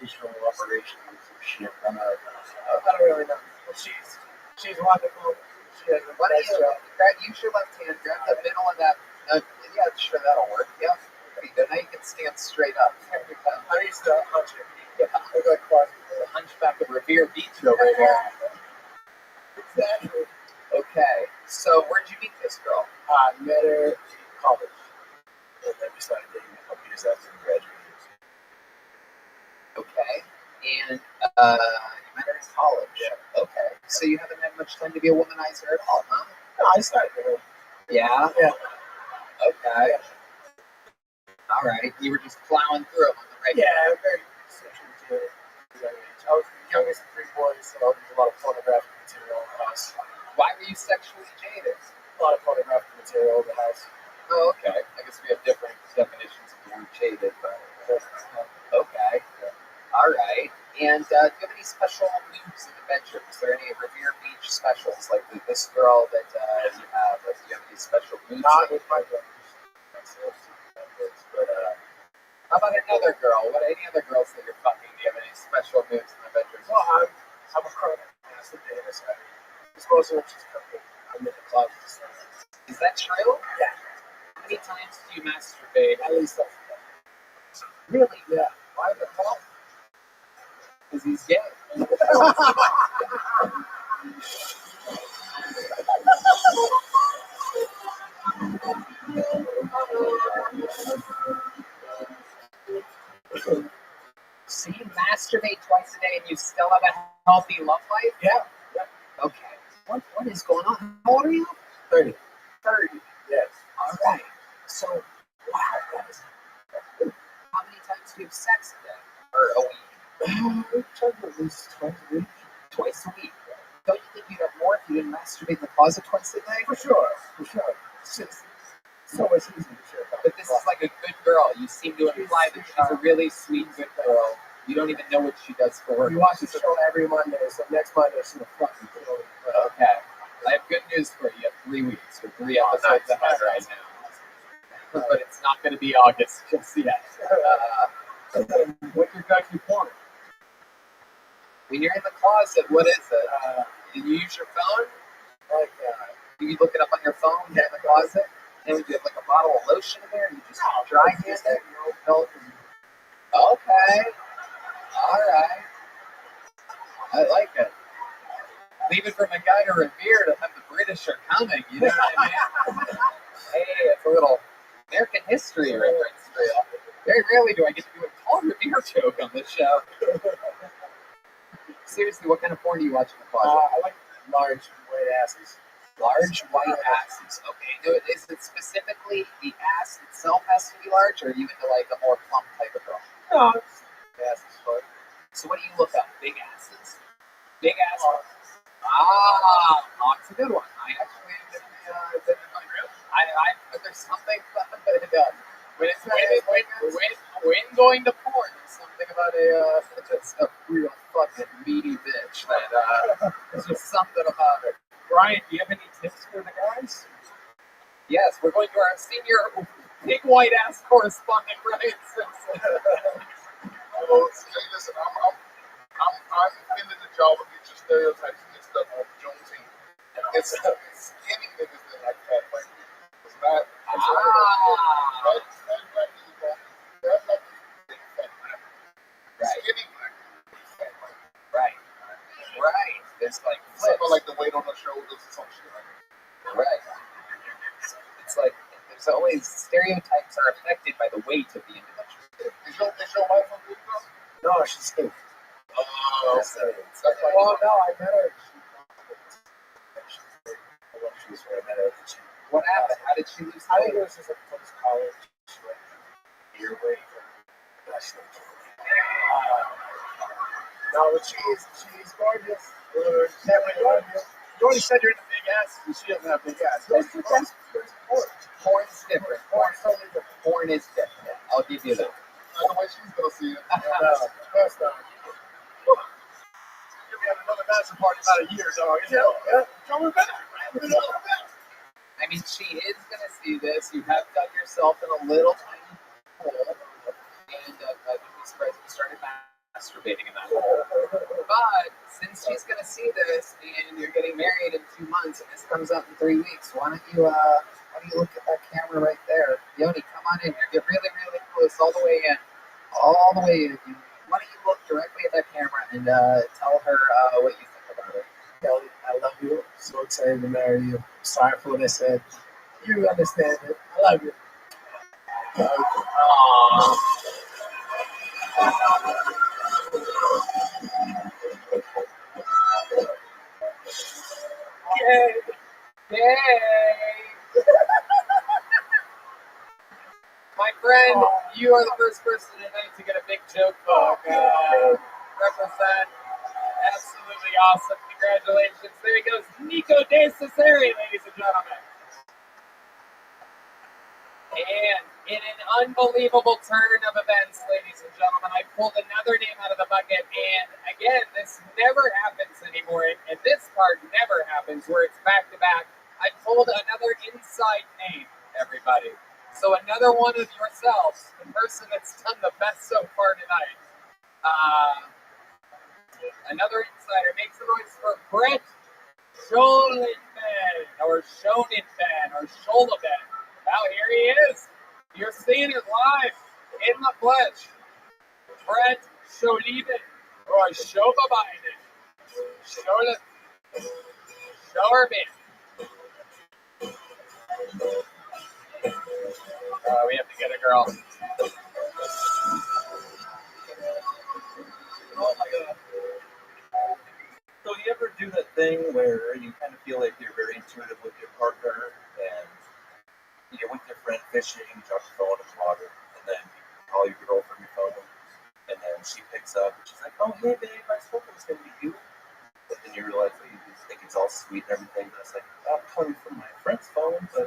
digital operations and shit. I don't really know. But she's wonderful. She has a nice job. Use your left hand, grab the middle of that. Yeah, sure, that'll work. Yeah. Pretty good. Now you can stand straight up. I used to hunch it. Yeah. The hunchback of Revere Beach over there. Exactly. Okay. So where'd you meet this girl? I met her in college. And then we started dating a couple years after we graduated. Okay. And you met her in college. Yeah. Okay. So you haven't had much time to be a womanizer at all, huh? No, I started with her. Yeah? Yeah. Okay. All right. You were just plowing through them on the regular. Yeah, very sexually jaded. I was the youngest of 3 boys, so there's a lot of pornographic material in the house. Why were you sexually jaded? A lot of pornographic material in the house. Oh, okay. I guess we have different definitions of the word jaded, but okay. All right. And do you have any special moves in the bedroom? Is there any Revere Beach specials, like this girl that you have? Like, do you have any special moves? Not with my brothers. But how about another girl? What any other girls that you're fucking? Do you have any special moves in the bedroom? Well, I'm a chronic masturbator, so it's mostly when she's cooking. I'm in the closet. Is that true? Yeah. How many times do you masturbate? At least that's Really? yeah. Why the hell? Because he's gay. So you masturbate twice a day and you still have a healthy love life? Yeah. Okay. What is going on? How old are you? 30. 30. Yes. All right. So, wow, that is incredible. How many times do you have sex a day? Or a week? We try at least twice a week. Twice a week. Don't you think you'd have more if you didn't masturbate in the closet twice a day? For sure. It's just so much easier to share. But this is like a good girl. You seem to imply that she's a really sweet, good girl. You don't even know what she does for work. We watch the show every Monday, so next Monday she's gonna fucking kill it. Okay. I have good news for you. You have 3 weeks or 3 episodes ahead right now. But it's not going to be August just yet. What's your go-to porn? When you're in the closet, what is it? Do you use your phone? Like, do you look it up on your phone in the closet? And would you have like a bottle of lotion in there and you just dry hand it? Okay. All right. I like it. Leave it from a guy to Revere to have the British are coming, you know what I mean? Hey, it's a little American history reference. Very rarely do I get to do a Paul Revere joke on this show. Seriously, what kind of porn do you watch in the closet? I like large white asses. Large white asses. Okay. No, is it specifically the ass itself has to be large, or are you into like a more plump type of girl? No, it's ass is fun. So what do you look up? Big asses. Big asses. That's a good one. I actually didn't there's something about it. When going to porn, there's something about just a real fucking meaty bitch that there's just something about it. Brian, do you have any tips for the guys? Yes, we're going to our senior big white ass correspondent, Ryan Simpson. Well, listen, I'm into the job of these stereotypes and this stuff on Jonesy. It's skinny niggas that like fat white people. It's not. Skinny black people. Right. There's like something like the weight on the shoulders or some shit like that. Right. It's like there's always stereotypes are affected by the weight of the individual. Is your wife on good girl? No, she's skinny. Oh, that's like, well, no, I met her. She was very mad at her. What happened? How did she lose? I think it was just like post-college. She went a year away from no, but she's gorgeous. You already said you're into big big ass. She doesn't have big ass. Porn's different. Porn is different. I'll give you that. That's the way she's gonna see it. That's not. You'll be having another bachelor party in about a year, dog. Yeah. Coming back. I mean, she is gonna see this. You have dug yourself in a little tiny hole, and I would be surprised if you started masturbating in that hole. But since she's gonna see this, and you're getting married in 2 months, and this comes out in 3 weeks, why don't you look at that camera right there? Yoni, come on in here. Get really, really close, all the way in. All the way in. Why don't you look directly at that camera and tell her what you think about it? Kelly, I love you. I'm so excited to marry you. Sorry for what I said. You understand it. I love you. Aww. Yay. Yay! My friend, you are the first person tonight to get a big joke book. Represent. Absolutely awesome. Congratulations. There he goes, Nico De Cesare, ladies and gentlemen. And in an unbelievable turn of events, ladies and gentlemen, I pulled another name out of the bucket. And again, this never happens anymore. And this part never happens where it's back to back. I pulled another inside name, everybody. So another one of yourselves, the person that's done the best so far tonight. Another insider. Make some noise for Brett Schoenben, or Schoenben, or Scholeben. Well, here he is. You're seeing it live in the flesh. Brett Schoenben, or Schobabiden. Schoenben. We have to get a girl. Oh my god. So you ever do that thing where you kind of feel like you're very intuitive with your partner and you're with your friend fishing, you drop your phone in the water, and then you call your girl from your phone, and then she picks up and she's like, oh hey babe, I spoke it was gonna be you. But then you realize that you just think it's all sweet and everything, but it's like, I'm calling from my friend's phone, but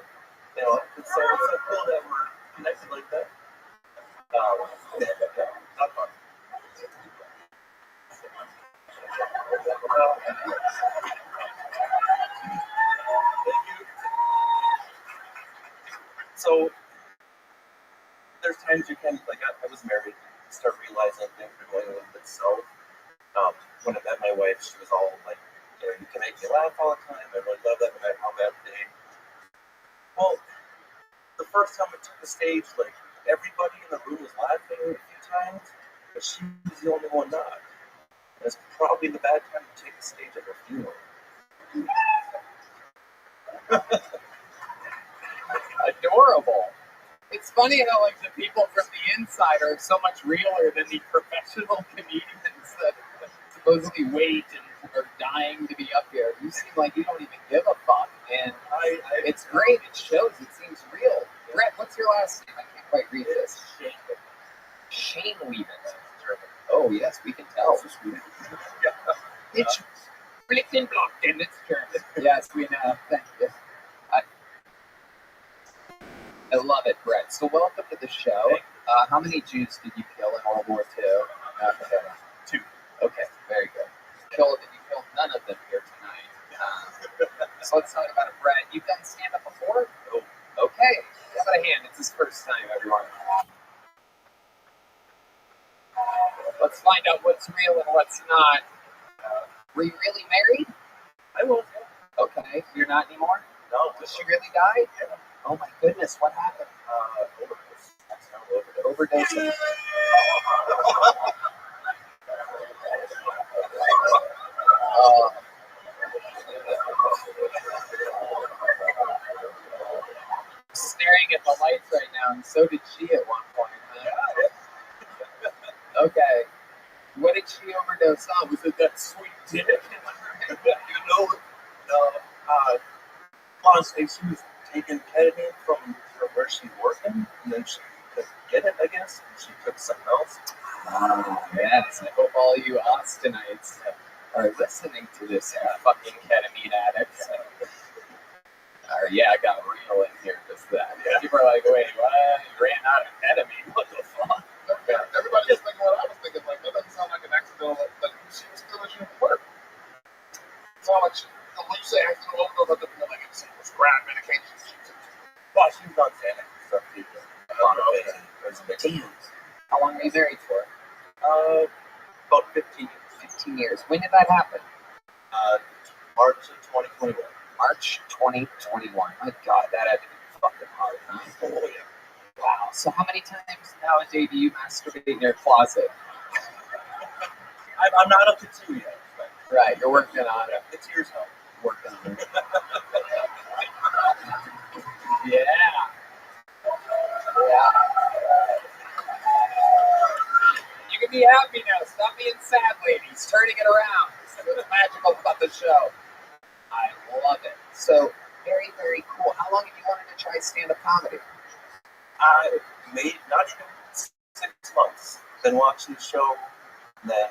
you know, it's so cool that we're connected like that. Not fun. So there's times you can, like I was married, start realizing things are going a little bit south. When I met my wife, she was all like, you know, you can make me laugh all the time. I really love that no matter how bad the day. Well, the first time I took the stage, like everybody in the room was laughing a few times, but she was the only one not. And it's probably the bad time to take the stage at her funeral. Adorable. It's funny how like the people from the inside are so much realer than the professional comedians that supposedly wait and are dying to be up here. You seem like you don't even give a fuck, and it's great. It shows. It seems real. Brett, what's your last name? I can't quite read this. Shane Weaven. Oh yes, we can tell. It's Blitzen Blocken. It's German. Yes, we know. Thank you. I love it, Brett. So welcome to the show. How many Jews did you kill in World War II? 2. Okay, very good. You killed none of them here tonight. So let's talk about it, Brett. You've done stand-up before? Oh. Okay. How about a hand? It's his first time, everyone. Let's find out what's real and what's not. Were you really married? I was. Okay. You're not anymore? No. Did she really die? Yeah. Oh my goodness, what happened? Overdose. Staring at the lights right now, and so did she at one point. Huh? Okay. What did she overdose on? Was it that sweet dick? Honestly, she was taking ketamine from where she's working, and then she couldn't get it, I guess. And she took something else. Yes, I hope all you Austinites are listening to this fucking ketamine addicts. Or yeah, I got real in here just that. Yeah. People are like, wait, what? You ran out ahead of me. What the fuck? Everybody just thinking what I was thinking. Like, that doesn't sound like an accidental. Like, she was still at you work. It sounds like when you say accidental overdose, I think like it was grab medication. Well, she was on Xanax and stuff too. Damn. How long were you married for? About 15 years. 15 years. When did that happen? March of 2021. March 2021. My God, that had to be fucking hard, huh? Oh, yeah. Wow. So how many times nowadays do you masturbate in your closet? I'm not up to 2 yet. But right, you're working on it. It's years now. Working on it. Yeah. Yeah. You can be happy now. Stop being sad, ladies. Turning it around. This is what's magical about the show. I love it. So, very, very cool. How long have you wanted to try stand-up comedy? I made not even 6 months. Been watching the show, and then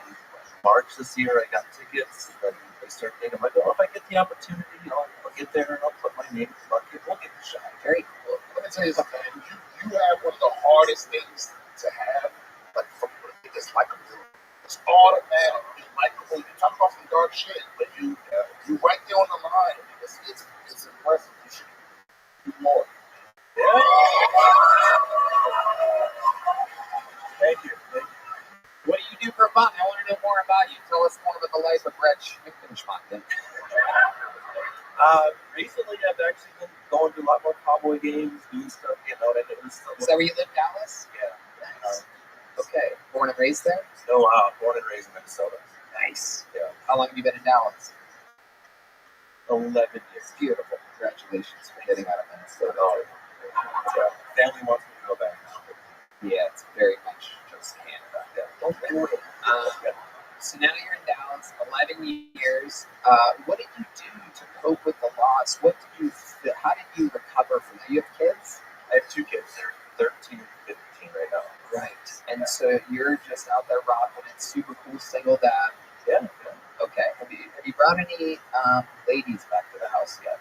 March this year I got tickets. And I started thinking, like, oh, if I get the opportunity, I'll get there and I'll put my name in the bucket. We'll get the shot. Very cool. Let me tell you something. You have one of the hardest things to have, like, for just likable. It's automatic. It's likable. You talk about some dark shit, but you right there on the line. It's impressive. You should do more. Yeah. Thank you. What do you do for fun? I want to know more about you. Tell us more about the life of Brett Schmichtenschmachten. Recently, I've actually been going to a lot more cowboy games, doing stuff, getting out into this stuff. Is that where you live, Dallas? Yeah. Nice. Okay. Born and raised there? No, born and raised in Minnesota. Nice. Yeah. How long have you been in Dallas? 11 years. Beautiful. Congratulations for getting out of Minnesota. Family wants me to go back now. Yeah, it's very much just Canada. Yeah. Don't do it. So now you're in Dallas, 11 years. What did you do to cope with the loss? How did you recover from that? You have kids? I have 2 kids. They're 13 and 15 right now. Right. And so you're just out there rocking it, super cool single dad. Yeah. Okay. Have you brought any ladies back to the house yet?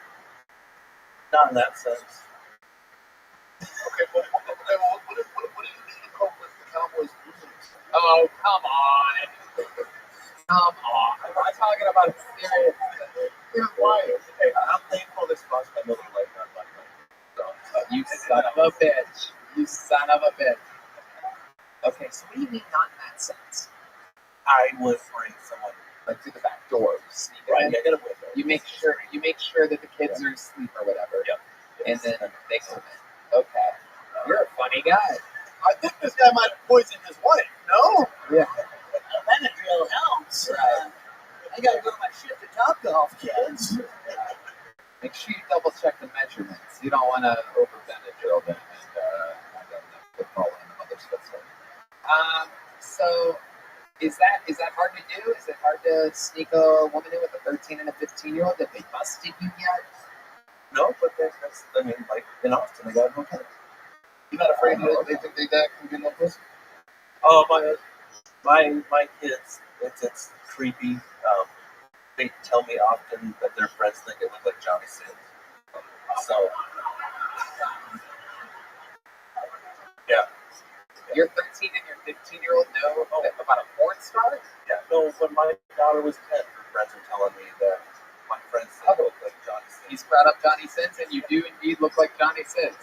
Not in that sense. Okay, what do you need to cope with the Cowboys losing? Oh, come on. Come on. I'm not talking about a serious thing. Here's why. Hey, I'm thankful this lost my Miller Lite, not my life. You son of a bitch. You son of a bitch. Okay, so what do you mean not in that sense? I would bring someone like through the back door, sneak right. in. Yeah, get a window. You make sure that the kids are asleep or whatever. Yep. And then they come in. Okay. You're a funny guy. I think this guy might have poisoned his wife, no? Yeah. Benadryl helps. Right. I gotta go to my shift at Topgolf, kids. Make sure you double check the measurements. You don't want to over Benadryl them and put all in the mother's foot. So is that hard to do? Is it hard to sneak a woman in with a 13 and a 15-year-old? Have they busted you yet? No, but that's I mean, like in Austin, I got no kids. You're not afraid that they think they dad can get no pussy? Oh, my kids, it's creepy. They tell me often that their friends think it look like Johnny Sins. So, yeah. Your 13 and your 15-year-old know about a porn star? Yeah, no, when my daughter was 10, her friends were telling me that my friends think I look like Johnny Sins. He's brought up Johnny Sins, and you do indeed look like Johnny Sins.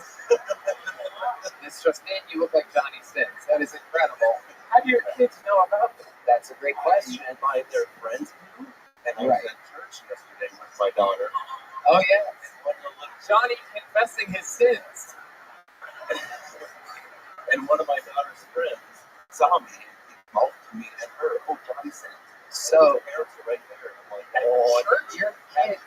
It's just in, you look like Johnny Sins. That is incredible. How do your kids know about this? That's a great question. By their friends knew, and I was at church yesterday with my daughter. Oh, yes. Johnny confessing his sins. And one of my daughter's friends saw me, he called to me and her, oh, Johnny Sins. So, the parents are right there. I'm like, oh, your kids,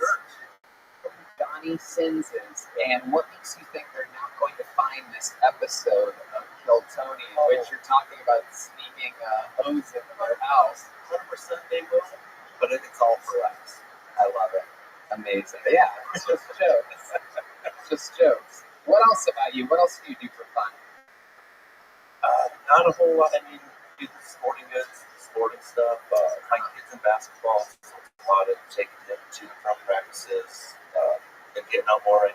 Johnny Sins is. And what makes you think they're not going to find this episode of Kill Tony, in which you're talking about sneaking hose into their house? 100% they will, but it's all for us. I love it. Amazing. Yeah, it's just jokes. It's just jokes. What else about you? What else do you do for fun? Not a whole lot. I mean, do the sporting goods, sporting stuff. My kids in basketball, so a lot of taking them to drum practices and getting out more. And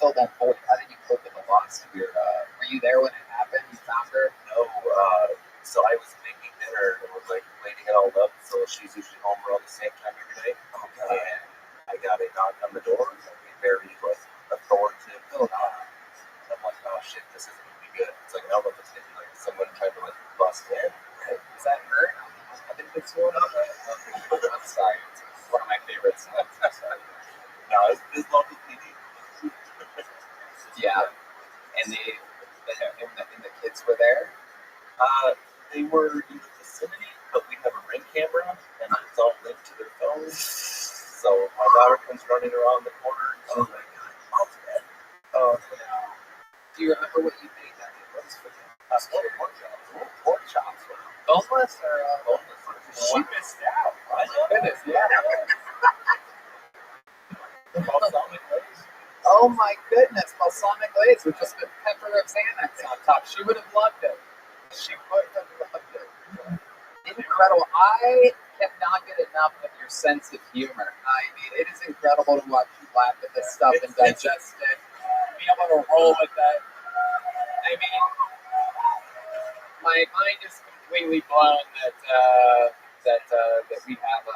fill that void? How did you cope with the loss of your? Were you there when it happened? You found her? No, so I was making dinner and was like cleaning it all up. So she's usually home around the same time every day. Okay. And I got a knock on the door. Very like authoritative. I'm like, oh shit, this isn't gonna be good. It's like an elephant's getting like someone trying to like bust in. Is that her? I think it's one of them. I'm sorry. It's one of my favorites. No, it's local PD. Yeah. And the kids were there? They were in the vicinity, but we have a ring camera and it's all linked to their phones. So my daughter comes running around the corner and she's like, Mom's dead. Oh no. Do you remember what you made that day? What was for dinner? Pork chops. Boneless or boneless? She missed out. Oh my goodness, yeah. Balsamic glaze. Oh my goodness, balsamic glaze with just a pepper of Xanax on top. She would have loved it. She would have loved it. Incredible. I cannot get enough of your sense of humor. I mean, it is incredible to watch you laugh at this stuff and digest it. Be able to roll with it. I mean, my mind is completely blown that we have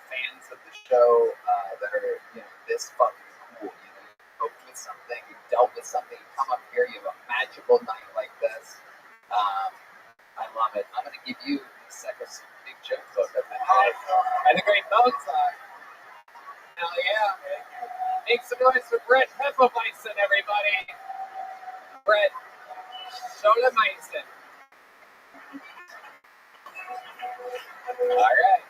fans of the show that are this fucking cool. You coped with something, you dealt with something, you come up here, you have a magical night like this. I love it. I'm gonna give you the second big joke book of the night and the great Mozart. Hell yeah! Make some noise for Brett Hefeweizen, everybody. Brett Scholemeizen. All right.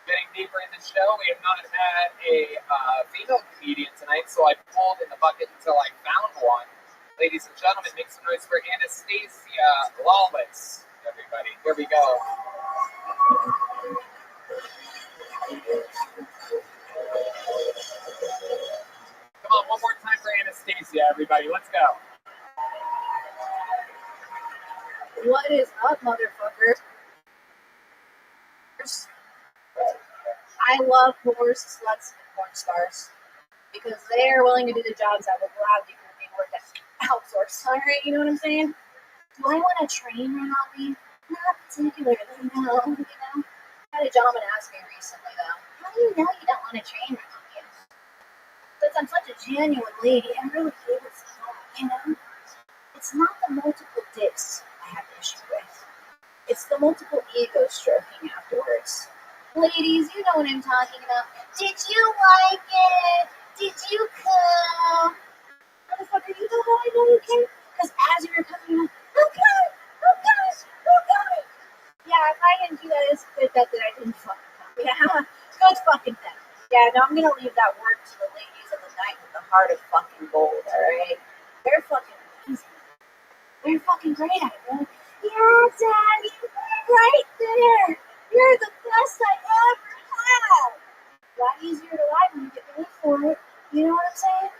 Getting deeper in the show, we have not had a female comedian tonight, so I pulled in the bucket until I found one. Ladies and gentlemen, make some noise for Anastasia Lawless. Everybody, here we go. Come on, one more time for Anastasia, everybody. Let's go. What is up, motherfuckers? I love whores, sluts, and porn stars because they are willing to do the jobs that would gladly be worked outsourced. All right, you know what I'm saying? Do I want a train run on me? Not particularly, no. I had a gentleman ask me recently, though, how do you know you don't want a train run on you? Since I'm such a genuine lady, I really feel it's not, It's not the multiple dicks I have issue with. It's the multiple ego stroking afterwards. Ladies, you know what I'm talking about. Did you like it? Did you come? Motherfucker, you know how I know you came? Because as you were coming out, okay. Yeah, if I didn't do that, it's a good bet that I didn't fucking come. Yeah, good fucking bet. Yeah, no, I'm gonna leave that word to the ladies of the night with the heart of fucking gold, alright? They're fucking amazing. They're fucking great at it, bro. Yeah, Daddy, right there. You're the best I ever had. A lot easier to lie when you get paid for it. You know what I'm saying?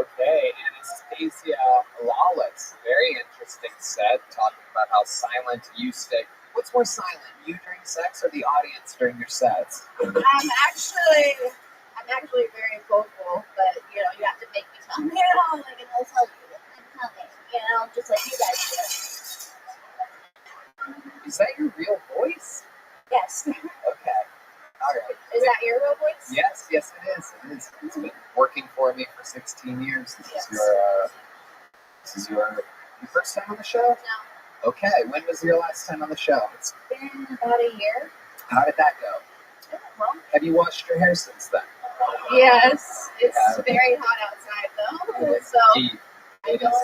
Okay, Anastasia Lawless. Very interesting set, talking about how silent you stay. What's more silent, you during sex or the audience during your sets? I'm actually very vocal, but you have to make me come. Like I'll tell you, I'm coming. Just like you guys do. Is that your real voice? Yes. Okay. All right. Is that your real voice? Yes, it is. It is. It's been working for me for 16 years. This is your first time on the show? No. Okay. When was your last time on the show? It's been about a year. How did that go? Well, have you washed your hair since then? Yes. It's very hot outside though. It is so indeed. I don't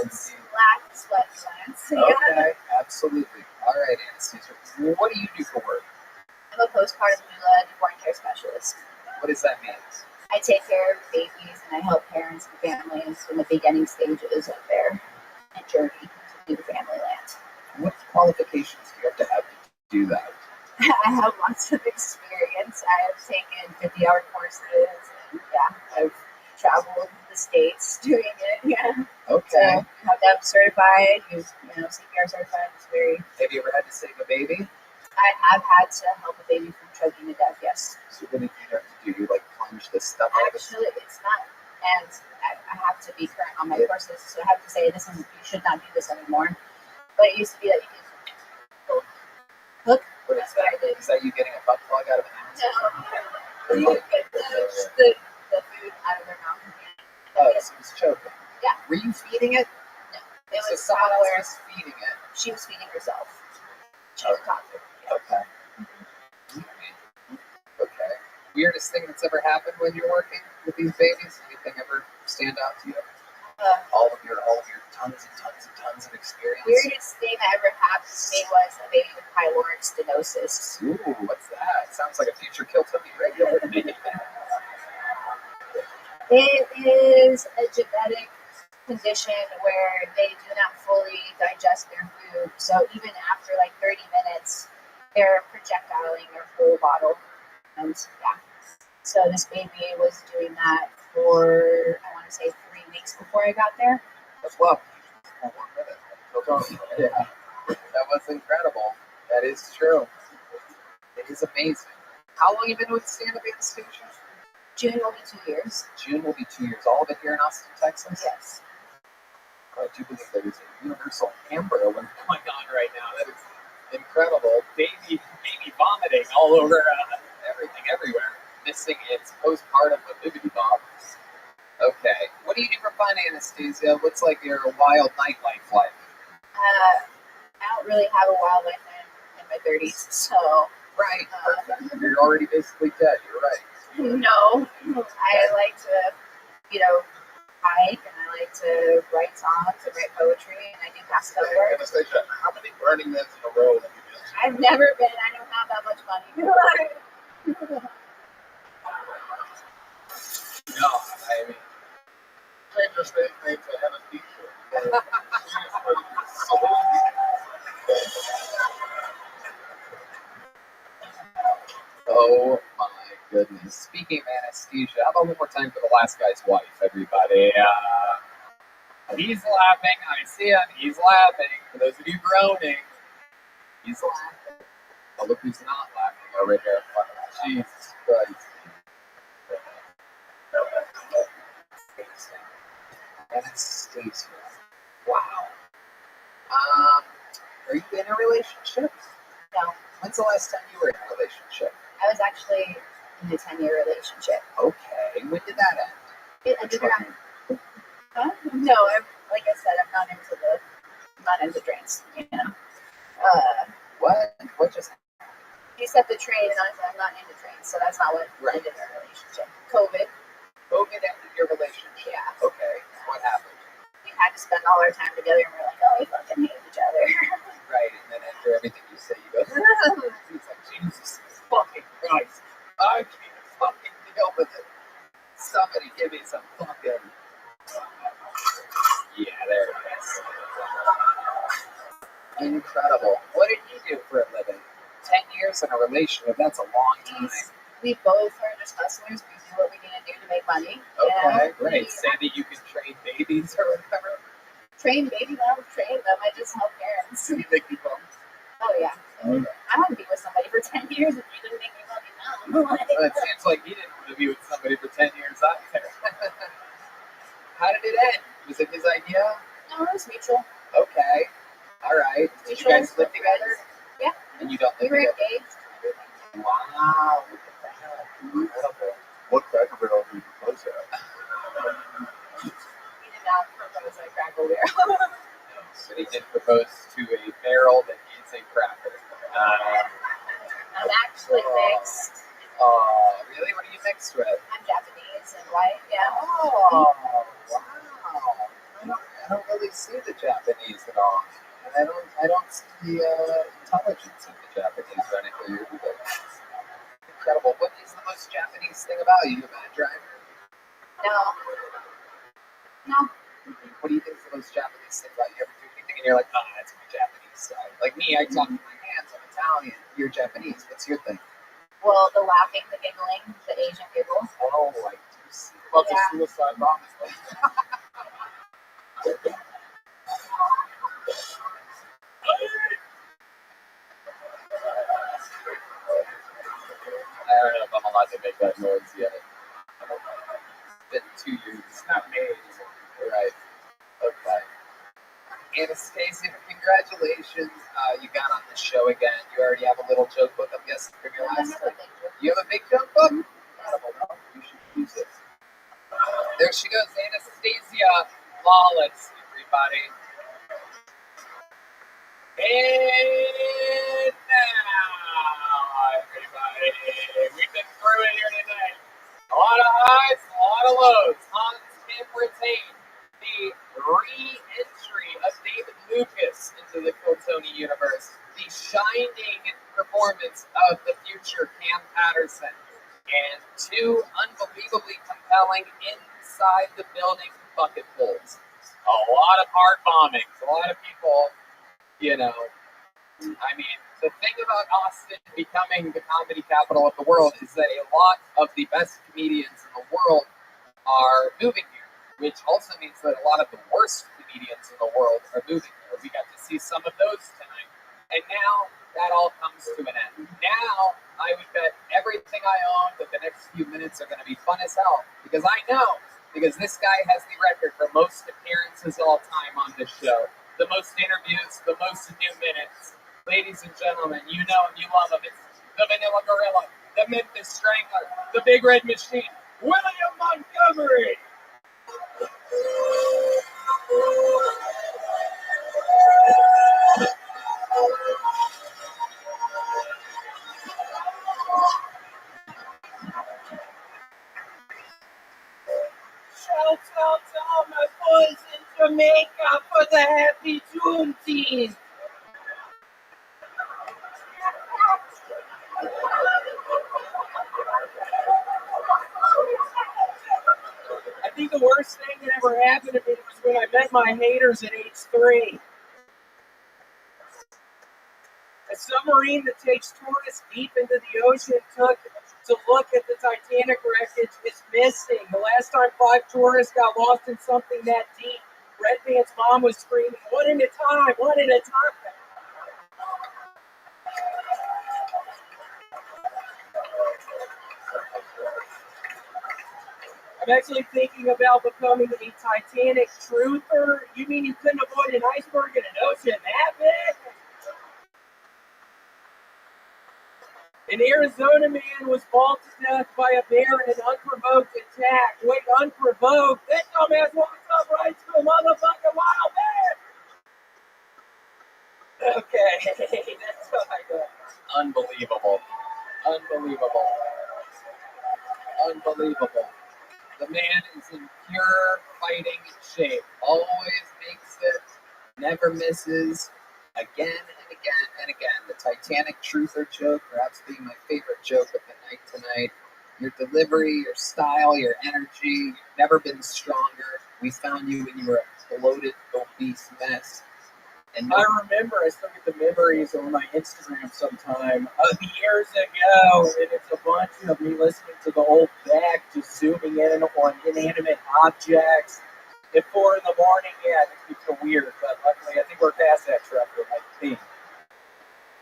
lack sweatpants. Okay, absolutely. All right, Anastasia. What do you do for work? I'm a postpartum doula, newborn care specialist. What does that mean? I take care of babies and I help parents and families in the beginning stages of their journey to the family land. What qualifications do you have to do that? I have lots of experience. I have taken 50-hour courses. And, I've traveled the states doing it. Yeah. Okay. So have them certified. CPR certified. It's very. Have you ever had to save a baby? I have had to help a baby from choking to death. Yes. So what did you have to do? You climb challenge this stuff all the time? Actually, it's not. And I have to be current on my courses, so I have to say this is you should not do this anymore. But it used to be that you could hook. That's what I did. Is that you getting a butt plug out of an ass? No. You could get the food out of their mouth. Oh, so it was choking. Yeah. Were you feeding it? No. It So was someone else was feeding it. She was feeding herself. She was a toddler. Okay. Okay. Weirdest thing that's ever happened when you're working with these babies? Anything ever stand out to you? All of your tons of experience. Weirdest thing that ever happened to me was a baby with pyloric stenosis. Ooh, what's that? Sounds like a future kill to me regular to me. It is a genetic condition where they do not fully digest their food. So even after like 30 minutes, they're projectiling their whole bottle. And yeah. So this baby was doing that for, I want to say, 3 weeks before I got there. That's love. Yeah, that was incredible. That is true. It is amazing. How long have you been with stand-up anesthesia? June will be 2 years. June will be 2 years. All of it here in Austin, Texas? Yes. I do believe there is a universal Amber going on right now. That is incredible. Baby vomiting all over everything, everywhere. Missing its postpartum bibbidi bob. Okay. What do you do for fun anesthesia? What's like your wild nightlife like? I don't really have a wild life in my 30s, so. Right. Perfect. You're already basically dead. You're right. No. I like to, hike, and I like to write songs and write poetry, and I do pastel work. Anastasia, how many Burning Mans in a row have you been to? I've never been. I don't have that much money. No, I mean. Change your stage name to Anastasia. Oh my goodness. Speaking of anesthesia, how about one more time for the last guy's wife, everybody? He's laughing. I see him. He's laughing. For those of you groaning, he's laughing. Oh, look who's not laughing over here. Jesus Christ. Anastasia. Wow. Are you in a relationship? No. When's the last time you were in a relationship? I was actually in a 10-year relationship. Okay. When did that end? It ended around. Huh? No, like I said, I'm not into drinks. What? What just happened? He set the train, and I said, I'm not into trains, so that's not what ended our relationship. COVID ended your relationship? Yeah. Okay. What happened? We had to spend all our time together, and we're like, oh, we fucking hate each other. Right, and then after everything you say, you go, he's like, Jesus fucking Christ, I can't fucking deal with it. Somebody give me some fucking... Yeah, there it is. Incredible. What did you do for a living? 10 years in a relationship, that's a long time. We both are just hustlers. We do what we need to do to make money. Okay, great. Say that you can train babies or whatever. Train babies? I don't train them. I just help parents. You make me bum. Oh, yeah. I want to be with somebody for 10 years if you didn't make me money now. It seems like he didn't want to be with somebody for 10 years either. How did it end? Was it his idea? No, it was mutual. Okay. All right. Did you guys live together? Yeah. And you don't live together? We were together? engaged. Wow. Look at that. Incredible. What Cracker Barrel do you propose at? He did not propose at Cracker Barrel. So he did propose to a barrel that is a cracker. I'm actually mixed. Oh, really? What are you mixed with? I'm Japanese and white, yeah. Oh, wow. I don't really see the Japanese at all. And I don't see the intelligence of the Japanese running through you. But incredible. What is the most Japanese thing about you? A bad driver? No. What do you think is the most Japanese thing about you? Ever do anything and you're like, oh, that's my Japanese side. Like me, I talk with my hands, I'm Italian. You're Japanese. What's your thing? Well, the laughing, the giggling, the Asian giggle. Oh, I do see. About the suicide bomb. I don't know if I'm allowed to make that noise yet. been 2 years. It's not May anymore. Right. Okay. Anastasia, congratulations. You got on the show again. You already have a little joke book, I'm guessing, from your last time. You have a big joke book? You should use it. There she goes, Anastasia. Flawless, everybody. And now, everybody, we've been through it here today. A lot of highs, a lot of lows. Hans can retain the re-entry of David Lucas into the Kiltony universe, the shining performance of the future Cam Patterson, and two unbelievably compelling inside the building bucket pulls. A lot of hard bombings, a lot of people, you know. I mean, the thing about Austin becoming the comedy capital of the world is that a lot of the best comedians in the world are moving here, which also means that a lot of the worst comedians in the world are moving here. We got to see some of those tonight. And now that all comes to an end. Now I would bet everything I own that the next few minutes are going to be fun as hell. Because I know, because this guy has the record for most appearances all time on this show, the most interviews, the most new minutes. Ladies and gentlemen, you know him, you love him. It's the Vanilla Gorilla, the Memphis Strangler, the Big Red Machine, William Montgomery. Shout out to all my boys in Jamaica for the happy Juneteenth. I think the worst thing that ever happened to me was when I met my haters at age 3. A submarine that takes tourists deep into the ocean to look at the Titanic wreckage is missing. The last time 5 tourists got lost in something that deep, Redman's mom was screaming, "One at a time, one at a time." I'm actually thinking about becoming a Titanic truther. You mean you couldn't avoid an iceberg in an ocean that big? An Arizona man was mauled to death by a bear in an unprovoked attack. Wait, unprovoked? That dumbass walked up right to a motherfucking wild bear. Okay, that's what I got. Unbelievable. Unbelievable. Unbelievable. The man is in pure fighting shape. Always makes it. Never misses. Again and again and again. The Titanic truther joke, perhaps being my favorite joke of the night tonight. Your delivery, your style, your energy. You've never been stronger. We found you when you were a bloated, obese mess. And I remember, I still get the memories on my Instagram sometime years ago, and it's a bunch of me listening to the old back, just zooming in on inanimate objects. At 4 in the morning, yeah, it makes me feel weird, but luckily I think we're past that trip with my team.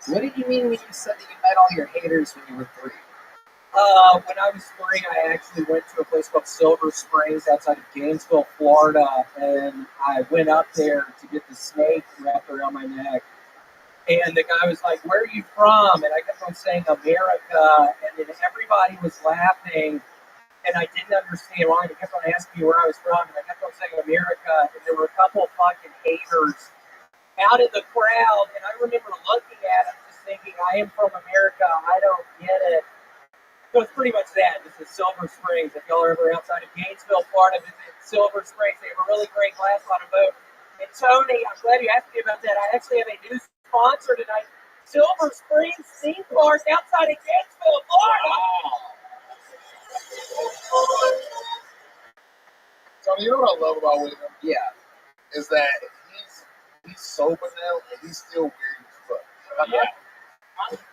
What did you mean when you said that you met all your haters when you were 3? When I was 3, I actually went to a place called Silver Springs outside of Gainesville, Florida, and I went up there to get the snake wrapped around my neck. And the guy was like, "Where are you from?" And I kept on saying America, and then everybody was laughing, and I didn't understand why. They kept on asking me where I was from, and I kept on saying America, and there were a couple of fucking haters out in the crowd, and I remember looking at them just thinking, I am from America, I don't get it. So it's pretty much that. This is Silver Springs. If y'all are ever outside of Gainesville, Florida, visit Silver Springs. They have a really great glass on a boat. And Tony, I'm glad you asked me about that. I actually have a new sponsor tonight. Silver Springs Theme Park outside of Gainesville, Florida. Tony, you know what I love about William? Yeah. Is that he's sober now and he's still weird as fuck. Yeah.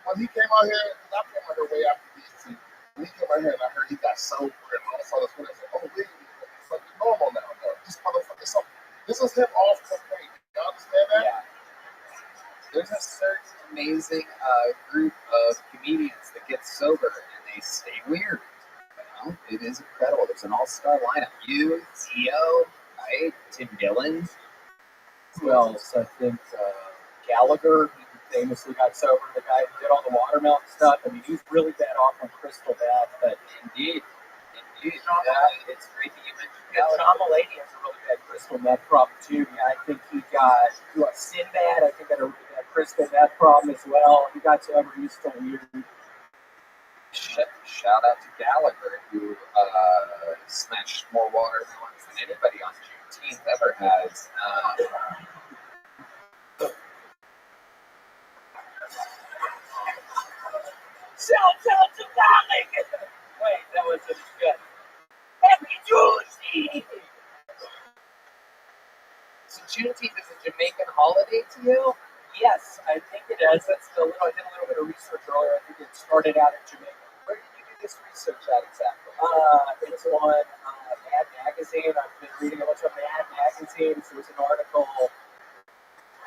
When he came out here, I came out here way after DC. When he came out here and I heard he got sober and all this other stuff, I said, "Oh, really? It's like normal now, though. This motherfucker, so this is him off cocaine. You understand that?" Yeah. There's a certain amazing group of comedians that get sober and they stay weird. You know, it is incredible. There's an all-star lineup. You, Theo, right? Tim Dillon. Who else? I think Gallagher, he famously got sober. The guy who did all the watermelon stuff. I mean, he was really bad off on crystal meth, but Indeed. It's great that you mentioned John Gallagher. Mulaney has a really bad crystal meth problem too. Yeah, I think he got Sinbad. I think had a really bad crystal meth problem as well. He got sober. He's still weird. Shout out to Gallagher, who smashed more watermelons than anybody on Juneteenth ever has. Shout to Taik! Wait, that wasn't good. Happy Juneteenth! So Juneteenth is a Jamaican holiday to you? Yes, I think it is. I did a little bit of research earlier. I think it started out in Jamaica. Where did you do this research at exactly? It's on Mad Magazine. I've been reading a bunch of Mad magazines. There was an article.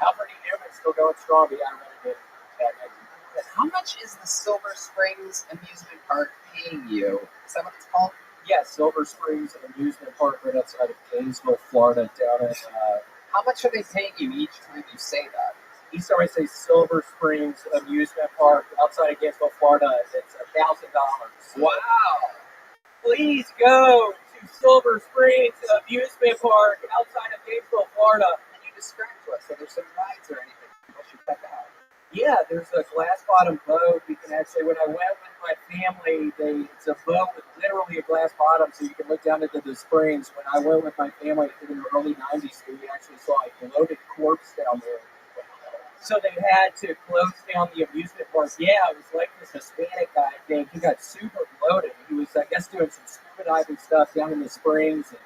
Alfred E. Newman's still going strong, but yeah, I read it in Mad Magazine. How much is the Silver Springs amusement park paying you? Is that what it's called? Yes, Silver Springs Amusement Park right outside of Gainesville, Florida, down at... How much are they paying you each time you say that? Each time I say Silver Springs Amusement Park outside of Gainesville, Florida, it's $1,000. Wow. Please go to Silver Springs Amusement Park outside of Gainesville, Florida. Can you describe to us? Are there some rides or anything people should check out? Yeah, there's a glass bottom boat. We can actually, when I went with my family, it's a boat with literally a glass bottom so you can look down into the springs. When I went with my family in the early 90s, we actually saw a bloated corpse down there. So they had to close down the amusement park. Yeah, it was like this Hispanic guy thing. He got super bloated. He was, I guess, doing some scuba diving stuff down in the springs. And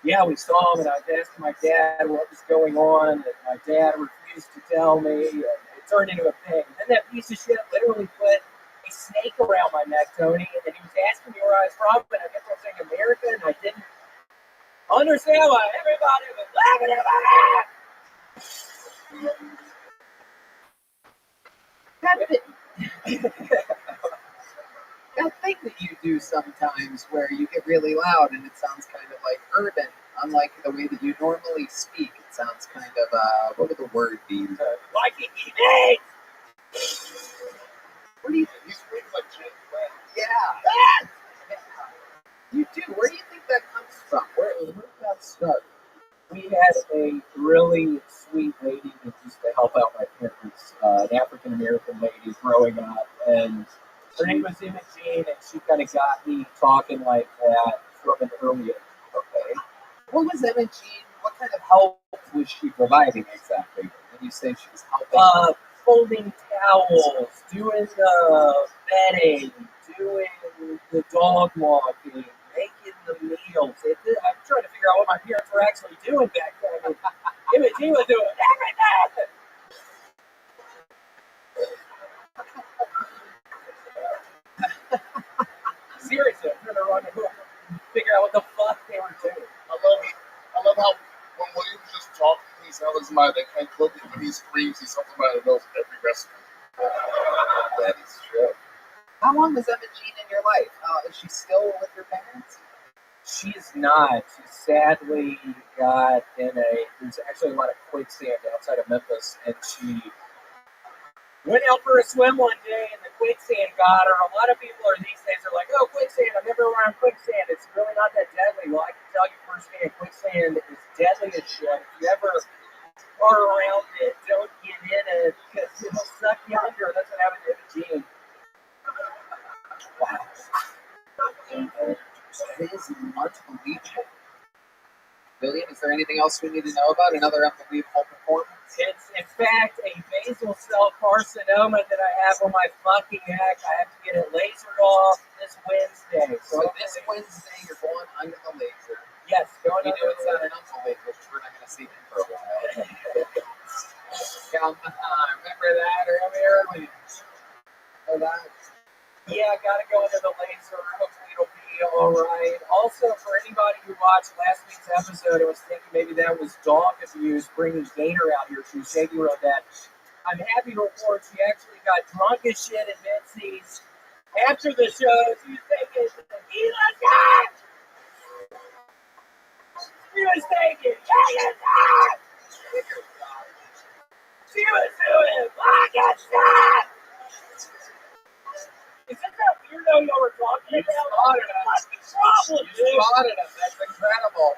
yeah, we saw him, and I was asking my dad what was going on, and my dad refused to tell me, and it turned into a thing. And then that piece of shit literally put a snake around my neck, Tony, and he was asking me where I was from, and I kept on saying America, and I didn't understand why everybody was laughing at me. That thing that you do sometimes where you get really loud and it sounds kind of like urban, unlike the way that you normally speak. It sounds kind of, what would the word be? Like it, me! What do you think? He speaks like James Brown. Yeah. You do. Where do you think that comes from? Where did that start? We had a really sweet lady that used to help out my parents, an African-American lady growing up, and her name was Imogene, and she kind of got me talking like that from an early age. Okay. What was Imogene? What kind of help was she providing exactly? When you say she was helping? Folding towels, doing the bedding, doing the dog walking, making the meals. I'm trying to figure out what my parents were actually doing back then. Imogene was doing everything. Seriously, I'm trying to run and figure out what the fuck they were doing. I love how when William was just talking, he's telling somebody that can't cook, and when he screams, he's telling somebody that knows every recipe. That is true. How long was Imogene in your life? Is she still with your parents? She's not. She sadly got there's actually a lot of quicksand outside of Memphis, and she went out for a swim one day, and the quicksand got her. A lot of people these days are like, oh, quicksand, I've never been around quicksand. It's really not that deadly. Well, I can tell you firsthand, quicksand is deadly as shit. If you ever are around it, don't get in it, because it'll suck you under. That's what happened to Imogene. Wow. That is unbelievable. William, is there anything else we need to know about? Another unbelievable performance? It's, in fact, a basal cell carcinoma that I have on my fucking neck. I have to get it lasered off this Wednesday. So this Wednesday, you're going under the laser. Yes, going you under know the it's not laser. an uncle laser, which we're not going to see him for a while. Remember that earlier? Oh, that. Yeah, I gotta go into the laser. Hopefully it'll be alright. Also, for anybody who watched last week's episode, I was thinking maybe that was dog abuse, bringing Gator out here. Shaggy wrote that. I'm happy to report she actually got drunk as shit at Mitzi's After the show, she's thinking, he was not! She was thinking, Megatron! She was doing Megatron! Is that weirdo you were talking about? Spotted him. What's the problem, You dude? spotted him. That's incredible.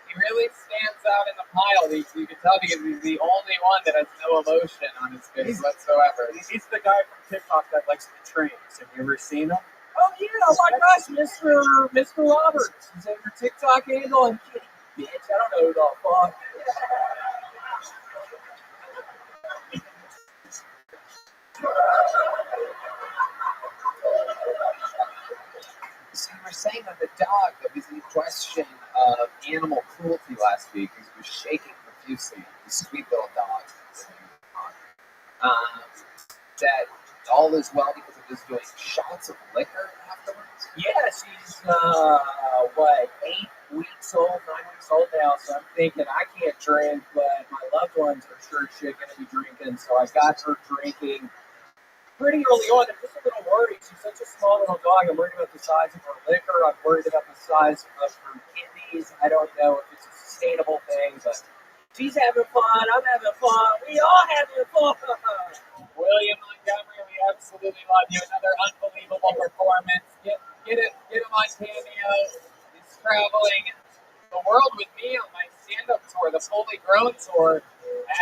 He really stands out in the pile. You can tell because he's the only one that has no emotion on his face whatsoever. He's the guy from TikTok that likes the trains. Have you ever seen him? Oh yeah, oh my gosh, Mr. Roberts. Is that your TikTok handle? And bitch, I don't know who the fuck. So you were saying that the dog that was in question of animal cruelty last week was shaking profusely, the sweet little dog. That all is well because it was doing shots of liquor afterwards. Yeah, she's 8 weeks old, 9 weeks old now. So I'm thinking I can't drink, but my loved ones are sure shit gonna be drinking. So I got her drinking pretty early on. I'm just a little worried. She's such a small little dog. I'm worried about the size of her liquor. I'm worried about the size of her kidneys. I don't know if it's a sustainable thing, but she's having fun. I'm having fun. We all having fun. William Montgomery, we absolutely love you. Another unbelievable performance. Get him on Cameo. He's traveling the world with me on my stand-up tour, the Fully Grown tour,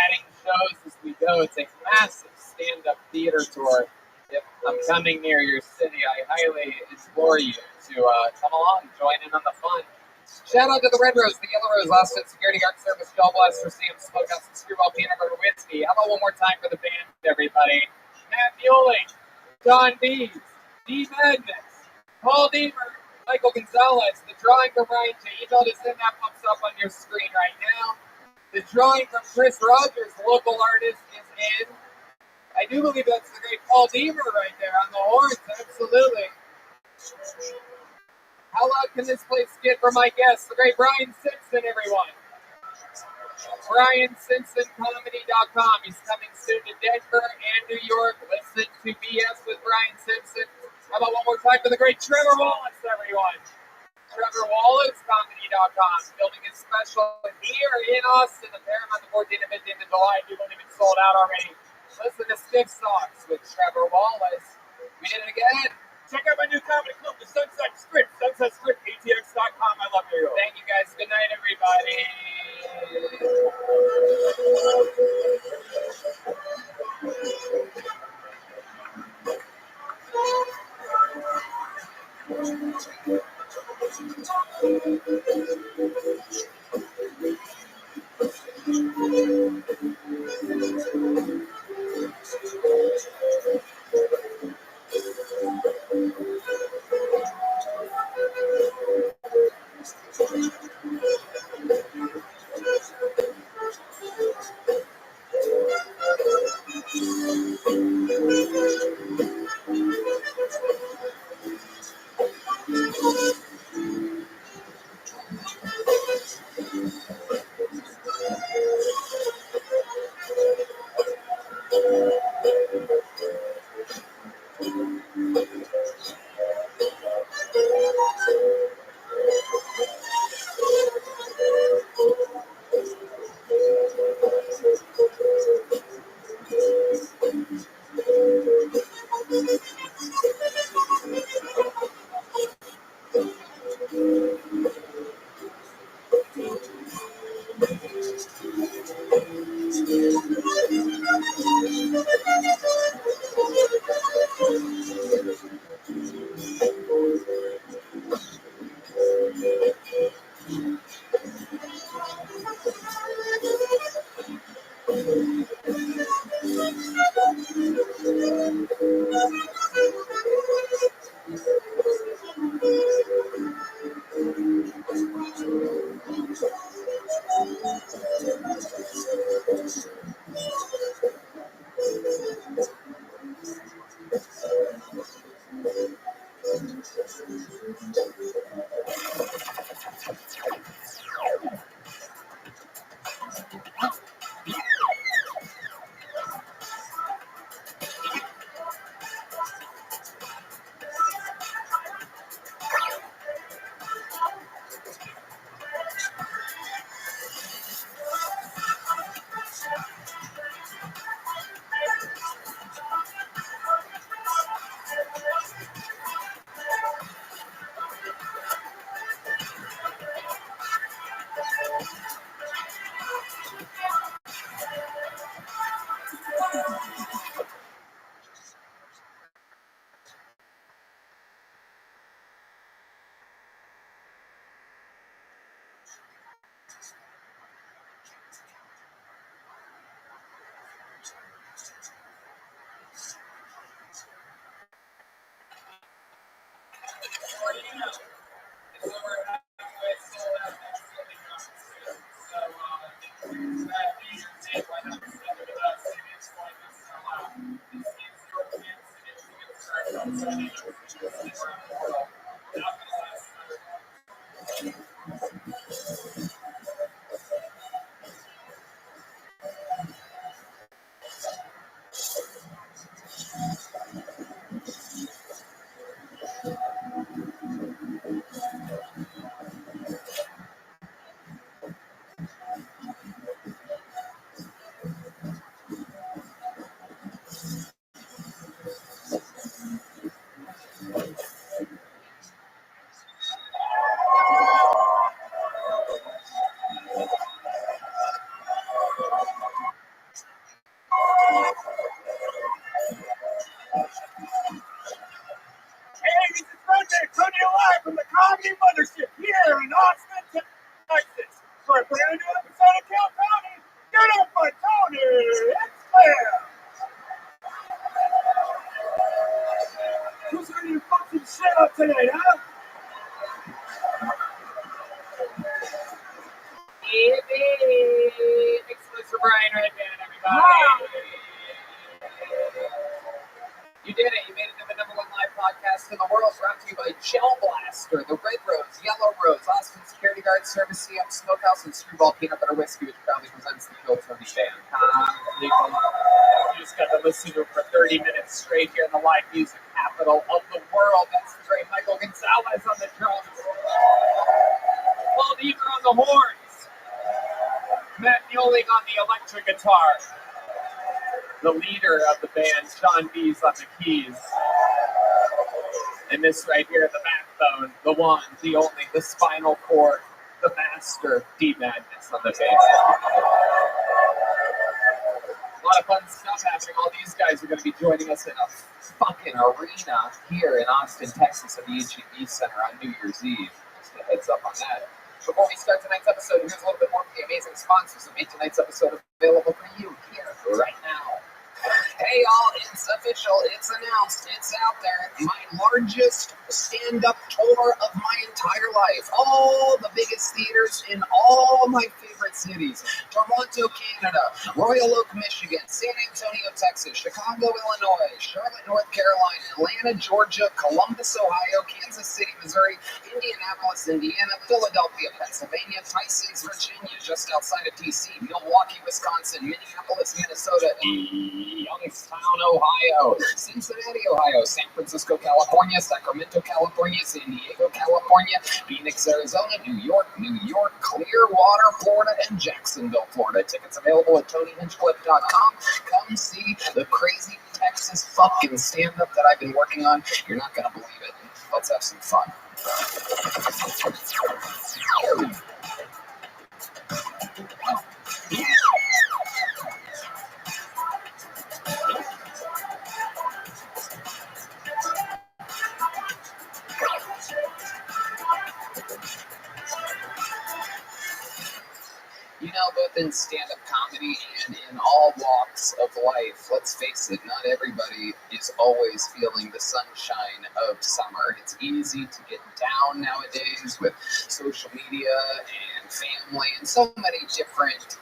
adding shows as we go. It's a massive stand-up theater tour. If I'm coming near your city, I highly implore you to come along, join in on the fun. Shout out to the Red Rose, the Yellow Rose, Austin Security Guard Service, Joel Blaster, Sam Smokehouse, and Screwball Peanut Butter Whiskey. How about one more time for the band, everybody? Matt Mueling, Don Dees, D. Magnus, Paul Deemer, Michael Gonzalez, the drawing from Ryan J. Email is in, that pops up on your screen right now. The drawing from Chris Rogers, local artist, is in. I do believe that's the great Paul Deemer right there on the horns, absolutely. How loud can this place get for my guest, the great Brian Simpson, everyone? BrianSimpsonComedy.com. He's coming soon to Denver and New York. Listen to BS with Brian Simpson. How about one more time for the great Trevor Wallace, everyone? TrevorWallaceComedy.com. Building a special here in Austin, the Paramount, the 14th and 15th of July. You believe it's sold out already. Listen to Stiff Socks with Trevor Wallace. We did it again. Check out my new comedy club, the Sunset Script, ATX.com. I love you. Thank you guys. Good night, everybody. Hey, this is Sunday, coming to you live from the Comedy Mothership here in Austin, Texas, for a brand new episode of Kill Tony. Get up for Tony! It's fair! Who's ready to fuck some shit up tonight, huh? Exclusive Brian Redman, everybody. You did it. You made it to the #1 live podcast in the world. Brought to you by Gel Blaster, the Red Rose, Yellow Rose, Austin Security Guard Service, CM Smokehouse, and Screwball Peanut Butter Whiskey, which proudly presents the Kill Tony Band. You just got to listen to it for 30 minutes straight here in the live music capital of the world. That's the great Michael Gonzalez on the drums. Paul Deaver on the horns. Matt Mueling on the electric guitar. The leader of the band, Sean Bees on the keys. And this right here, the backbone, the one, the only, the spinal cord, the master, D-Madness on the bass. A lot of fun stuff happening. All these guys are going to be joining us in a fucking arena here in Austin, Texas at the HEB Center on New Year's Eve. Just a heads up on that. Before we start tonight's episode, here's a little bit more from the amazing sponsors that made tonight's episode available for you here right now. Hey y'all, it's official, it's announced, it's out there. My largest stand-up tour of my entire life. All the biggest theaters in all my favorite cities. Toronto, Canada, Royal Oak, Michigan, San Antonio, Texas, Chicago, Illinois, Charlotte, North Carolina, Atlanta, Georgia, Columbus, Ohio, Kansas City, Missouri, Indianapolis, Indiana, Philadelphia, Pennsylvania, Tysons, Virginia, just outside of DC, Milwaukee, Wisconsin, Minneapolis, Minnesota, Youngstown, Ohio, Cincinnati, Ohio, San Francisco, California, Sacramento, California, San Diego, California, Phoenix, Arizona, New York, Clearwater, Florida, and Jacksonville, Florida. Tickets available at TonyHinchcliffe.com. Come see the crazy Texas fucking stand-up that I've been working on. You're not going to believe it. Let's have some fun. You know, both in stand-up comedy and in all walks of life, let's face it, not everybody is always feeling the sunshine of summer. It's easy to get down nowadays with social media and family and so many different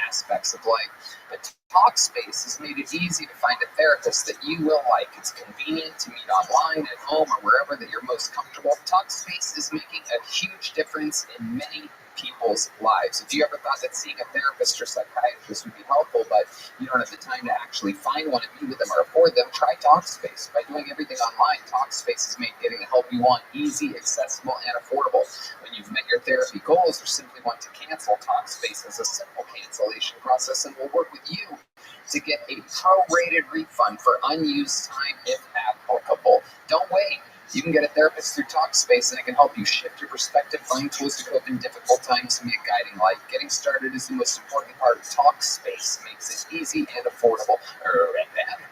aspects of life. But Talkspace has made it easy to find a therapist that you will like. It's convenient to meet online, at home, or wherever that you're most comfortable. Talkspace is making a huge difference in many people's lives. If you ever thought that seeing a therapist or psychiatrist would be helpful, but you don't have the time to actually find one and meet with them or afford them, try Talkspace. By doing everything online, Talkspace has made getting the help you want easy, accessible, and affordable. When you've met your therapy goals or simply want to cancel, Talkspace has a simple cancellation process and will work with you to get a prorated refund for unused time if applicable. Don't wait. You can get a therapist through Talkspace, and it can help you shift your perspective, find tools to cope in difficult times, and be a guiding light. Getting started is the most important part. Talkspace makes it easy and affordable.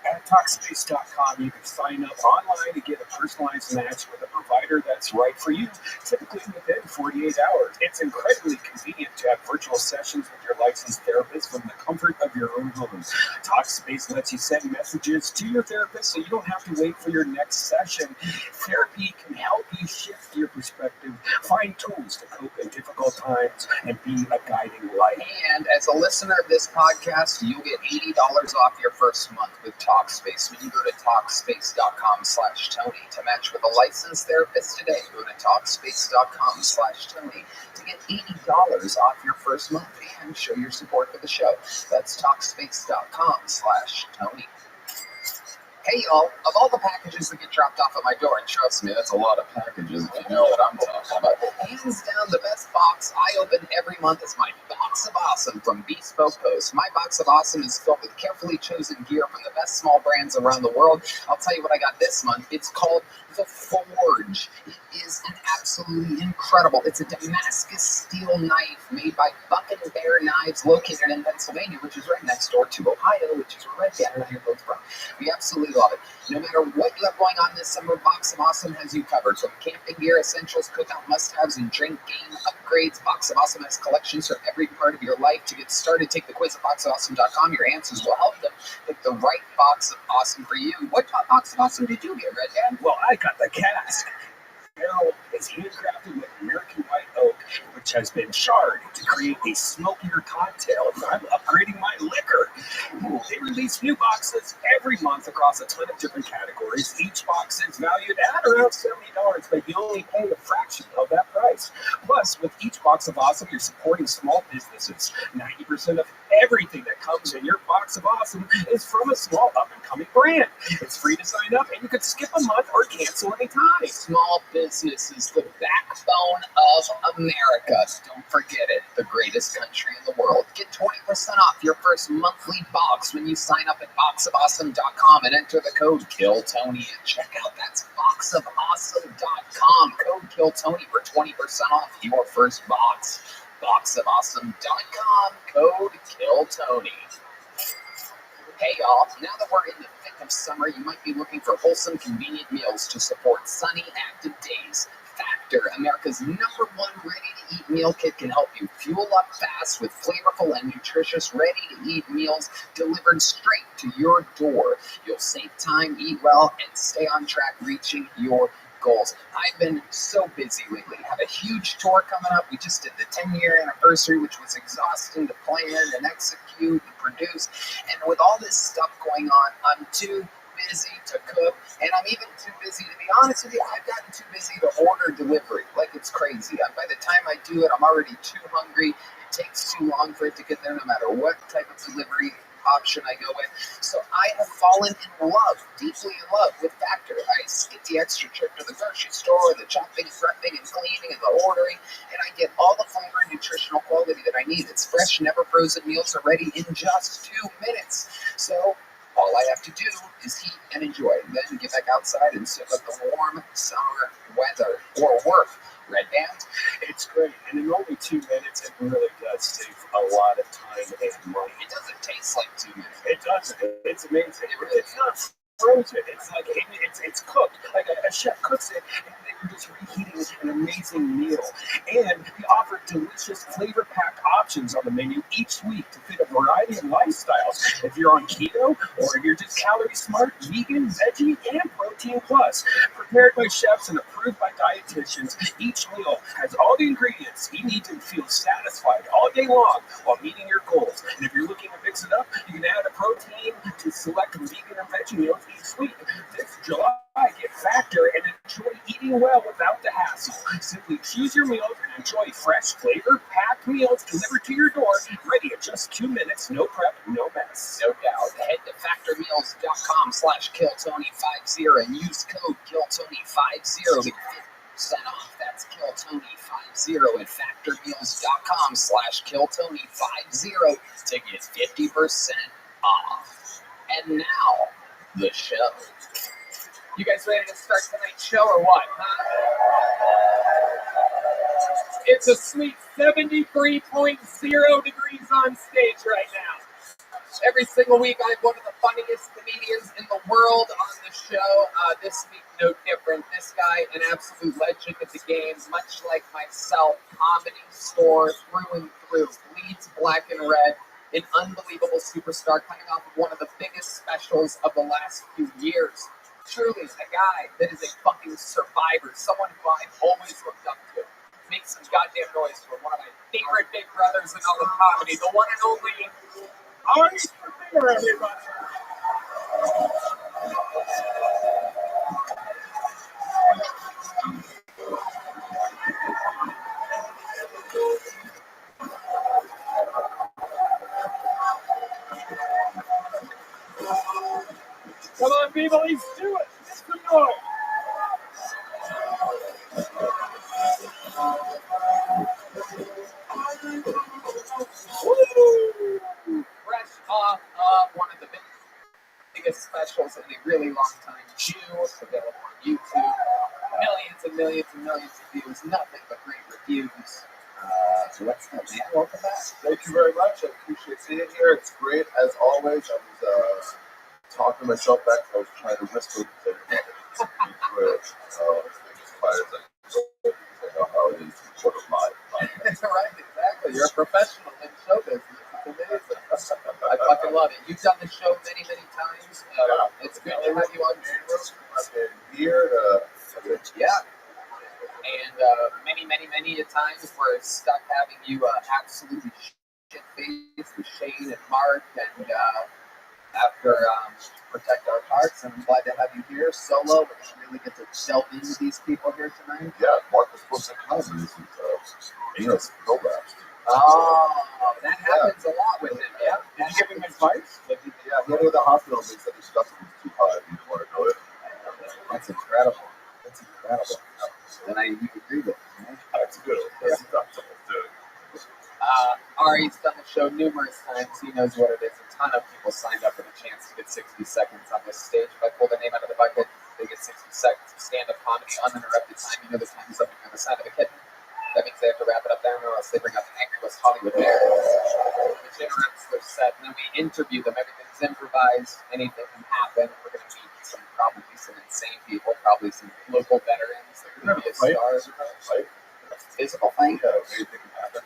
At Talkspace.com, you can sign up online to get a personalized match with a provider that's right for you, typically within 48 hours. It's incredibly convenient to have virtual sessions with your licensed therapist from the comfort of your own home. Talkspace lets you send messages to your therapist so you don't have to wait for your next session. Therapy can help you shift your perspective, find tools to cope in difficult times, and be a guiding light. And as a listener of this podcast, you'll get $80 off your first month with Talkspace when you go to Talkspace.com/Tony to match with a licensed therapist today. Go to Talkspace.com/Tony to get $80 off your first month and show your support for the show. That's Talkspace.com/Tony. Hey y'all, of all the packages that get dropped off at my door, and trust me, that's a lot of packages if you know what I'm talking about, hands down the best box I open every month is my Box of Awesome from Bespoke Post. My Box of Awesome is filled with carefully chosen gear from the best small brands around the world. I'll tell you what I got this month. It's called The Forge. It is an absolutely incredible, it's a Damascus steel knife made by Buck and Bear Knives located in Pennsylvania, which is right next door to Ohio, which is where Red Dad and I are both from. We absolutely love it. No matter what you have going on this summer, Box of Awesome has you covered. From camping gear, essentials, cookout must-haves, and drink game upgrades, Box of Awesome has collections for every part of your life. To get started, take the quiz at boxofawesome.com. Your answers will help them pick the right Box of Awesome for you. What Box of Awesome did you get, Red Dad? Well, I got the cask. Barrel is handcrafted with American white oak, which has been charred to create a smokier cocktail. And I'm upgrading my liquor. They release new boxes every month across a ton of different categories. Each box is valued at around $70, but you only pay a fraction of that price. Plus, with each Box of Awesome, you're supporting small businesses. 90% of everything that comes in your Box of Awesome is from a small up-and-coming brand. It's free to sign up, and you can skip a month or cancel anytime. Small business is the backbone of America. Don't forget it, the greatest country in the world. Get 20% off your first monthly box when you sign up at boxofawesome.com and enter the code KILLTONY at checkout. That's boxofawesome.com. Code KILLTONY for 20% off your first box. boxofawesome.com. Code KILLTONY. Hey y'all, now that we're in the thick of summer, you might be looking for wholesome, convenient meals to support sunny, active days. Factor, America's #1 ready-to-eat meal kit, can help you fuel up fast with flavorful and nutritious ready-to-eat meals delivered straight to your door. You'll save time, eat well, and stay on track reaching your goals. I've been so busy lately. I have a huge tour coming up. We just did the 10-year anniversary, which was exhausting to plan and execute and produce. And with all this stuff going on, I'm too busy to cook, and I'm even too busy, to be honest with you, I've gotten too busy to order delivery. Like, it's crazy. By the time I do it, I'm already too hungry. It takes too long for it to get there, no matter what type of delivery option I go with. So I have fallen in love, deeply in love with Factor. I skip the extra trip to the grocery store, the chopping, prepping, and cleaning, and the ordering, and I get all the flavor and nutritional quality that I need. It's fresh, never frozen meals are ready in just 2 minutes. So all I have to do is eat and enjoy, then get back outside and soak up the warm summer weather or work. Red Band? It's great, and in only 2 minutes, it really does save a lot of time and money. It doesn't taste like 2 minutes. It doesn't. It's amazing. It's not frozen. It's like it's cooked. Like a chef cooks it, and then you're just reheating an amazing meal. And they offer delicious, flavor-packed options on the menu each week to fit a variety of lifestyles. If you're on keto, or if you're just calorie smart, vegan, veggie, and protein plus. Prepared by chefs and approved by dietitians, each meal has all the ingredients you need to feel satisfied all day long while meeting your goals. And if you're looking to mix it up, you can add a protein to select vegan or veggie meals each week. This July, get Factor and enjoy eating well without the hassle. Simply choose your meals and enjoy fresh, flavor-packed meals delivered to your door, ready in just 2 minutes, no prep, no mess. No doubt. Head to factormeals.com/KillTony50 and use code KillTony50 to get 50% off. That's KillTony50 at factormeals.com/KillTony50 to get 50% off. And now, the show. You guys ready to start tonight's show or what? It's a sweet 73.0 degrees on stage right now. Every single week I have one of the funniest comedians in the world on the show. This week, no different. This guy, an absolute legend of the game, much like myself, comedy store through and through, bleeds black and red, an unbelievable superstar coming off of one of the biggest specials of the last few years. Truly, a guy that is a fucking survivor, someone who I've always looked up to. Make some goddamn noise for one of my favorite big brothers in all of comedy, the one and only Ari Shafir, everybody. Come on, people, let's do it. Make some noise. Woo! Fresh off of one of the biggest specials in a really long time. Jew, available on YouTube. Millions and millions and millions of views. Nothing but great reviews. So what's up, man? Welcome back. Thank you very much. I appreciate seeing you here. It's great as always. I was talking to myself back. I was trying to whisper because I didn't as quiet as I know how it is sort of live. Right, exactly. You're a professional in show business. It's amazing. I fucking love it. You've done the show many, many times. It's good to have you on camera. I've been here. Yeah. And many, many, many a times we're stuck having you absolutely shit-faced with Shane and Mark and after Protect Our Hearts. And I'm glad to have you here solo. We're going to really get to delve into these people here tonight. Yeah, Mark was supposed to come. This is prolapsed. Oh, that happens a lot with him, yeah. Did you give him advice? He went to the hospital and they said his stuff was too high. He didn't want to know it. That's incredible. That's incredible. And you agree with me, right? That's good. That's acceptable, too. Ari's done the show numerous times. He knows what it is. A ton of people signed up for the chance to get 60 seconds on this stage. If I pull the name out of the bucket, they get 60 seconds of stand-up comedy, uninterrupted time. You know the time is up on the side of a kitten. That means they have to wrap it up there, or else they bring up angry Hollywood bears, which interrupts their set. And then we interview them. Everything's improvised. Anything can happen. We're going to meet probably some insane people, probably some local veterans. There could be a star. Physical fight? Yeah, anything can happen.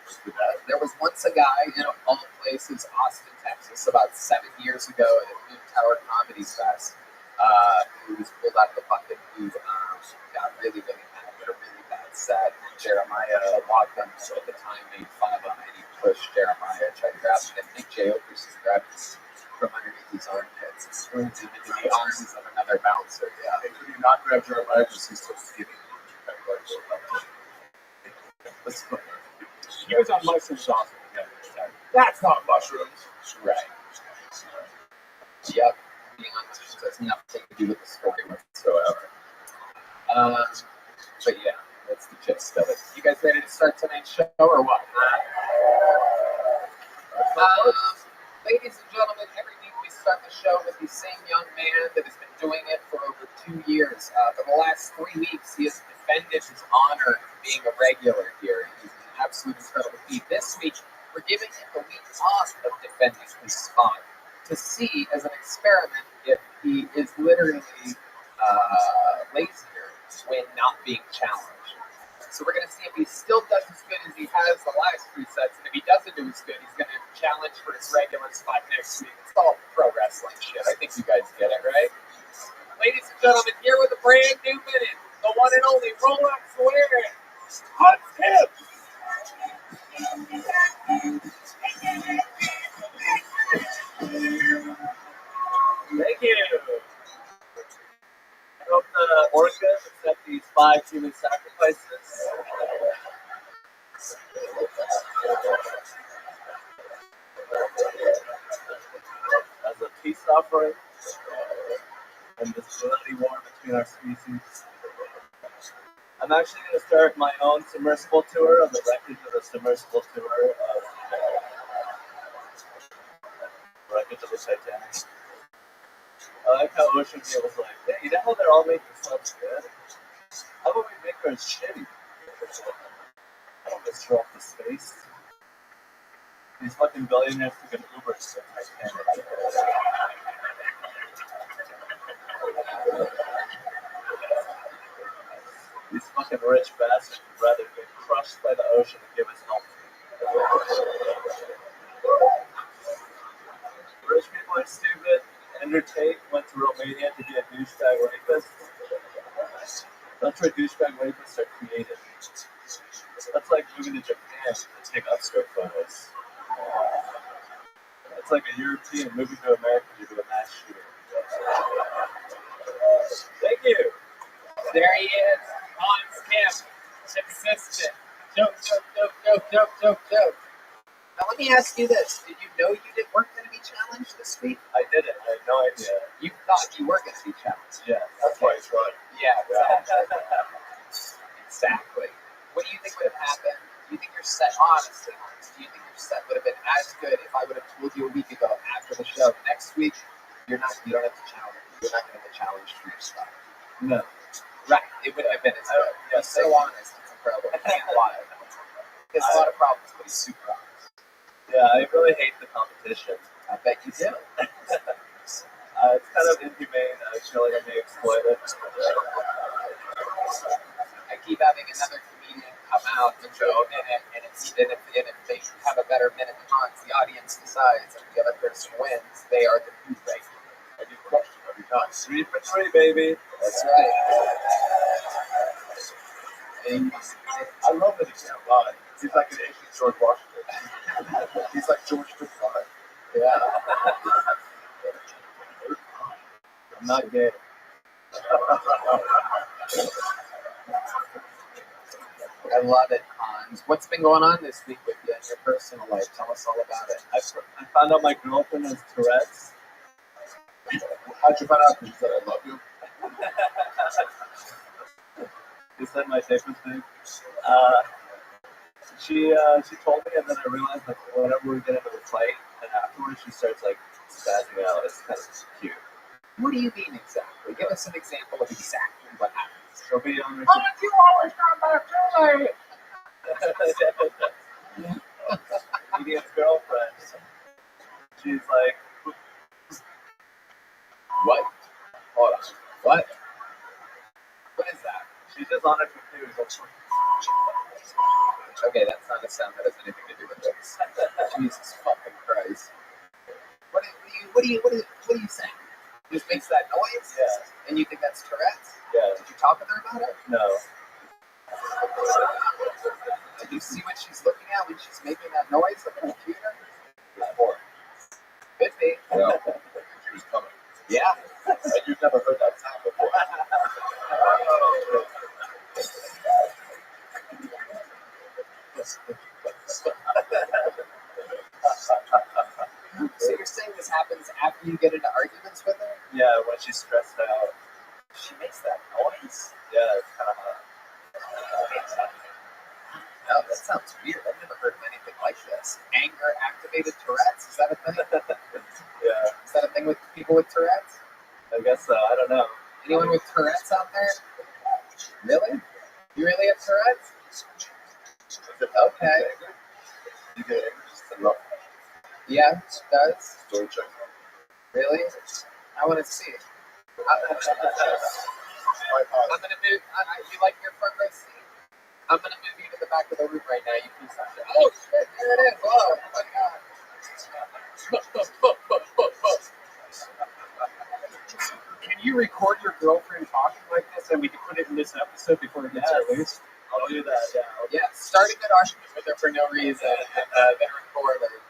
There was once a guy in all places, Austin, Texas, about 7 years ago at the Moon Tower Comedy Fest, who was pulled out of the bucket, who got really, really mad at a really bad set. Jeremiah walked him, so at the time made fun of him, and he pushed Jeremiah, tried to grab him, and Nick J. Okerson grabbed him from underneath his armpits and screwed him into the arms of another bouncer. Yeah. Hey, could you not grab Jeremiah because he's so skinny? He was on mushrooms also. That's not mushrooms. Right. Yep. Being on mushrooms has nothing to do with the story whatsoever. But yeah, that's the gist of it. You guys ready to start tonight's show or what? Ladies and gentlemen, every week we start the show with the same young man that has been doing it for over 2 years. For the last 3 weeks, he has defended his honor being a regular here. He's an absolute incredible feat. This week, we're giving him the week off of defending his spot to see, as an experiment, if he is literally lazier when not being challenged. So we're going to see if he still does as good as he has the last 3 sets, and if he doesn't do as good, he's going to challenge for his regular spot next week. It's all pro wrestling shit. I think you guys get it, right? Ladies and gentlemen, here with a brand new minute, the one and only Rolex wearing Hot Tip. Thank you. I hope the orcas accept these 5 human sacrifices. As a peace offering in this bloody war between our species. I'm actually going to start my own submersible tour of the wreckage of the submersible tour of wreckage of the Titanic. I like how Ocean View was like, hey, you know how they're all making subs good? How about we make ours shitty? I don't disrupt the space. These fucking billionaires took an Uber to the Titanic. These fucking rich bastards would rather get crushed by the ocean than give us help. Rich people are stupid, and Andrew Tate went to Romania to be a douchebag rapist. That's where douchebag rapists are created. That's like moving to Japan to take upskirt photos. It's like a European moving to America to do a mass shooting. Thank you. There he is, Hans Kemp, consistent. Joke. Now let me ask you this: did you know you weren't going to be challenged this week? I didn't. I had no idea. You thought you were going to be challenged. Yeah, that's why it's right. Yeah, exactly. What do you think would have happened? Do you think your set, honestly, do you think your set would have been as good if I would have told you a week ago after the show? Next week, you don't have to challenge. You're not going to get challenged for your stuff. No. Right. It wouldn't have been as good. He's so honest. It's incredible. I can't lie. He has a lot of problems, but he's super honest. Yeah, I really hate the competition. I bet you do. It's kind of inhumane. I feel like I'm being exploited. I keep having another comedian come out and go in it, and if they have a better minute than Hans, the audience decides, and the other person wins. They are the new regular. I do question every time. 3 for 3, baby. That's right. And I love that he can't lie. He's like an ancient George Washington. He's like George Bush. Yeah. I'm not gay. I love it, Hans. What's been going on this week with you in your personal life? Tell us all about it. I found out my girlfriend has Tourette's. How'd you find out? Because you said I love you. You said my statement thing. She told me, and then I realized like whenever we get into a fight, and afterwards she starts like spazzing out. It's kind of cute. What do you mean exactly? Give us an example of exactly what happens. She'll be on her. Why did you always come back too late? Comedian's girlfriend. She's like, what? Hold on. What? What is that? She's just on her computer. Okay, that's not a sound that has anything to do with this. Jesus fucking Christ. What do you say? Just makes that noise? Yeah. And you think that's Tourette's? Yeah. Did you talk with her about it? No. Did you see what she's looking at when she's making that noise on the computer? Or Could be. Yeah. She was coming. Yeah. and you've never heard that sound before. So you're saying this happens after you get into arguments with her? Yeah, when she's stressed out. She makes that noise? Yeah, it's kind of hot. No, that sounds weird. I've never heard of anything like this. Anger-activated Tourette's? Is that a thing? Yeah. Is that a thing with people with Tourette's? I guess so. I don't know. Anyone with Tourette's out there? Really? You really have Tourette's? Okay. You get angry just enough. Yeah, it does. Story check. Really? I want to see it. I'm gonna move. You like your front row seat? I'm gonna move you to the back of the room right now. You piece of shit. Oh shit! There it is. Oh my god. Can you record your girlfriend talking like this, and we can put it in this episode before it gets released? I'll do that. Yeah. Yeah. Start a good argument with her for no reason, and then record it.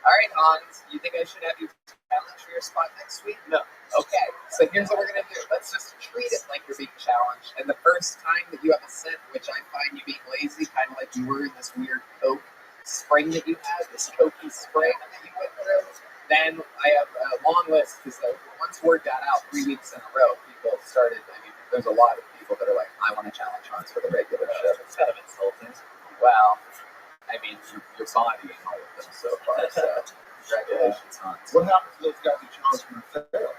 All right, Hans. You think I should have you challenged for your spot next week? No. Okay, so here's what we're going to do. Let's just treat it like you're being challenged. And the first time that you have a scent, which I find you being lazy, kind of like you were in this weird Coke spring that you had, this Cokey spring that you went through, then I have a long list because once word got out 3 weeks in a row, people started, there's a lot of people that are like, I want to challenge Hans for the regular show. It's kind of insulting. Well, your body and all of them so far, so congratulations, Hans. What happens to those guys who challenge from the fail?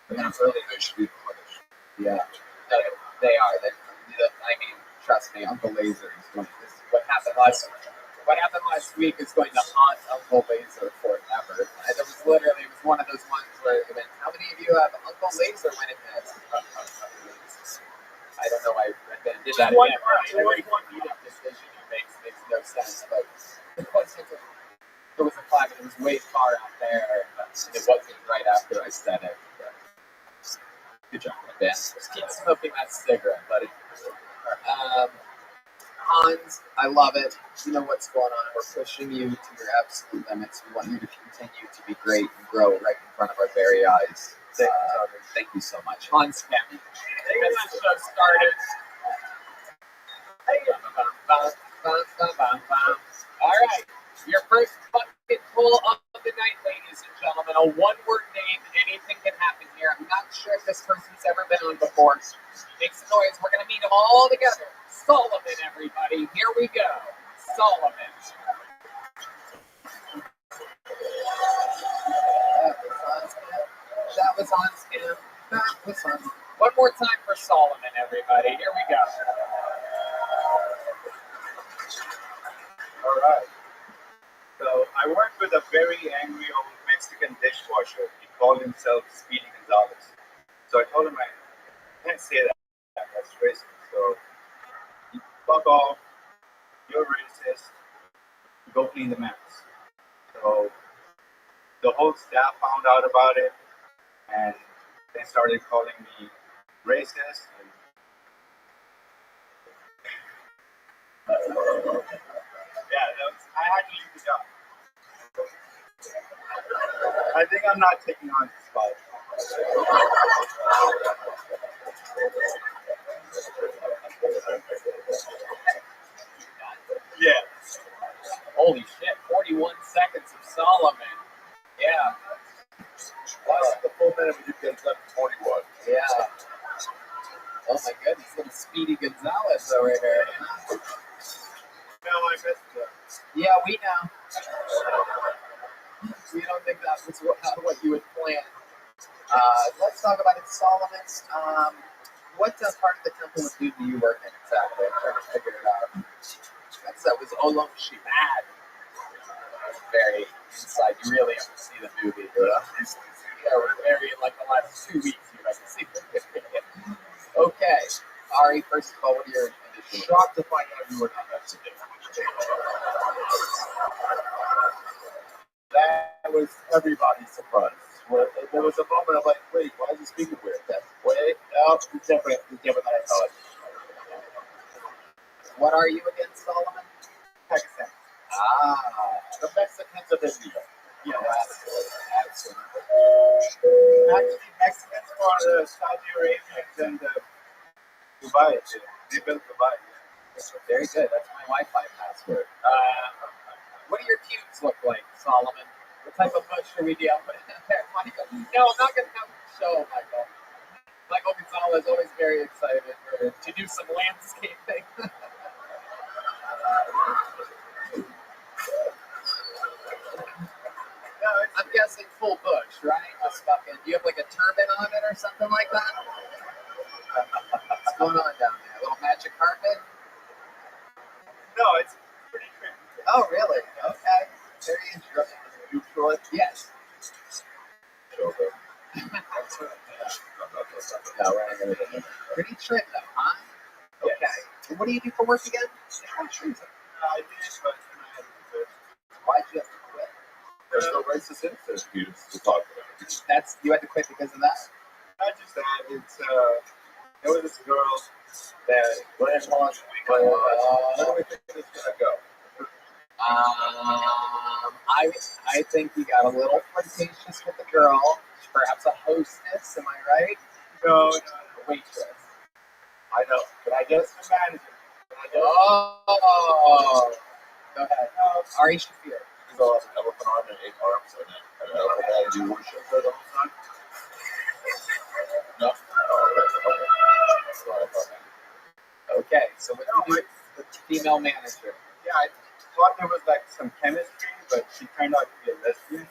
They should be punished. Yeah, they are. Trust me, Uncle Laser is going to. What happened last week is going to haunt Uncle Laser forever. It was one of those ones where it went, how many of you have Uncle Laser winning this? I don't know why I did that again. Right? Every one decision he makes no sense, but There was a clock and it was way far out there, and it wasn't right after I said it. Good job, Ben. Just keep smoking that cigarette, buddy. Hans, I love it. You know what's going on. We're pushing you to your absolute limits. We want you to continue to be great and grow right in front of our very eyes. Thank you so much. Hans Cammy. This show started. All right. Your first bucket full of the night, ladies and gentlemen. A one-word name. Anything can happen here. I'm not sure if this person's ever been on before. Make some noise. We're going to meet them all together. Solomon, everybody. Here we go. Solomon. That was on scam. That was on. One more time for Solomon, everybody. Here we go. All right. So I worked with a very angry old Mexican dishwasher. He called himself Speedy Gonzalez. So I told him I can't say that. That's racist. So fuck off. You're racist. Go clean the mess. So the whole staff found out about it, and they started calling me racist. I had to leave the job. I think I'm not taking on the spot. Yeah. Holy shit, 41 seconds of Solomon. Yeah. That's the full minute we did 7:41. Yeah. Oh my goodness, little Speedy Gonzalez over here. No, I missed it. Yeah, we know. We don't think that was what you would plan. Let's talk about it, Solomon. What part of the temple of doom do you work in exactly? I'm trying to figure it out. That was Olam Shibad. Very inside. You really have to see the movie. Yeah, we're very, like the last 2 weeks, you have to see the movie. Okay. Ari, first of all, what are your conditions? Shocked to find out you were not Mexican. That was everybody's surprise. There was a moment of like, wait, why is he speaking weird? Wait, no, it's different than I thought. What are you again, Solomon? Pakistan. The Mexicans of India. Yeah, absolutely. Actually, Mexicans for Saudi Arabians and Dubai. They built Dubai. Very good. That's my Wi-Fi password. What do your pubes look like, Solomon? What type of bush should we deal with? Michael. No, I'm not going to have the show, Michael. Michael Gonzalez is always very excited to do some landscaping. No, I'm guessing full bush, right? Just fucking. Do you have like a turban on it or something like that? What's going on down there? A little magic carpet? No, it's pretty tricky. Oh, really? Okay. Very interesting. You feel it? Yes. Show them. No, we're not going to do it. Pretty trim, though, huh? Okay. Yes. And what do you do for work again? I did, but I had to quit. Why'd you have to quit? There's no racist interviews to talk about. You had to quit because of that? Not just that, it's there was this girl that went on where do we think this is gonna go? I think you got a little flirtatious with the girl, perhaps a hostess, am I right? No, A waitress. I know. But I guess the manager. Oh, go ahead. Ari Shafir. He's all an elephant arm and 8 arms and an elephant head. Do you worship her the whole time? No. Okay, so what do you do? The female manager. Yeah, I thought there was like some chemistry, but she turned out to be a lesbian.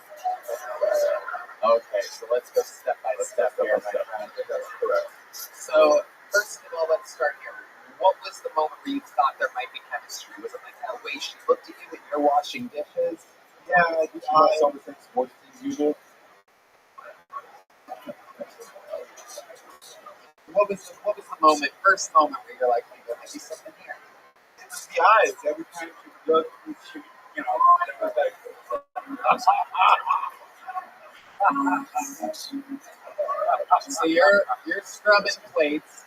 Okay, so let's go step by step here. That's correct. So, first of all, let's start here. What was the moment where you thought there might be chemistry? Was it like that way she looked at you when you're washing dishes? Yeah, some of the same sports things you do. What was the moment, first moment where you're like, hey, there might be something here? It was the eyes. Every time she would look, she, it was like So you're scrubbing plates,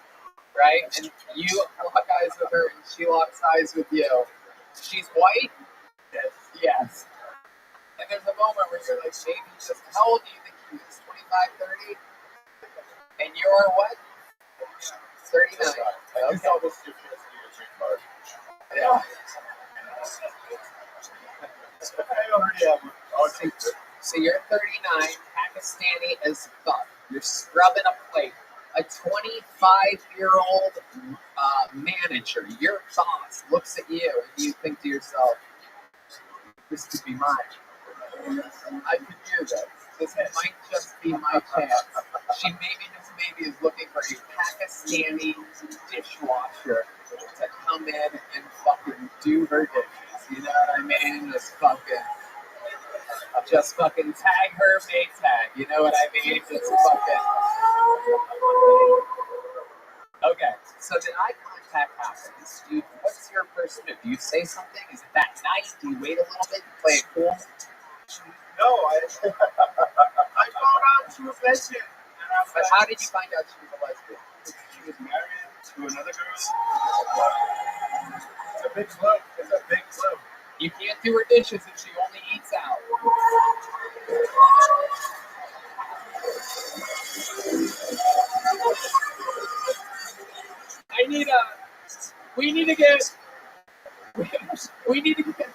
right? And you lock eyes with her, and she locks eyes with you. She's white. Yes. And there's a moment where you're like, maybe just how old do you think she is? 25, 30? And you're what? 39. Okay. Yeah. So you're 39, Pakistani as fuck. You're scrubbing a plate. A 25-year-old manager, your boss, looks at you and you think to yourself, this could be mine. I could do this. This might just be my chance. She maybe is looking for a Pakistani dishwasher to come in and fucking do her dishes. You know what I mean? Just fucking tag her, may tag. You know what I mean? Just fucking. Okay, so the eye contact happens. What's your first move? Do you say something? Is it that nice? Do you wait a little bit? Play it cool? No, I found out she was lesbian. But how did you find out she was a lesbian? She was married to another girl. It's a big club. It's a big club. You can't do her dishes if she only eats out. We need to get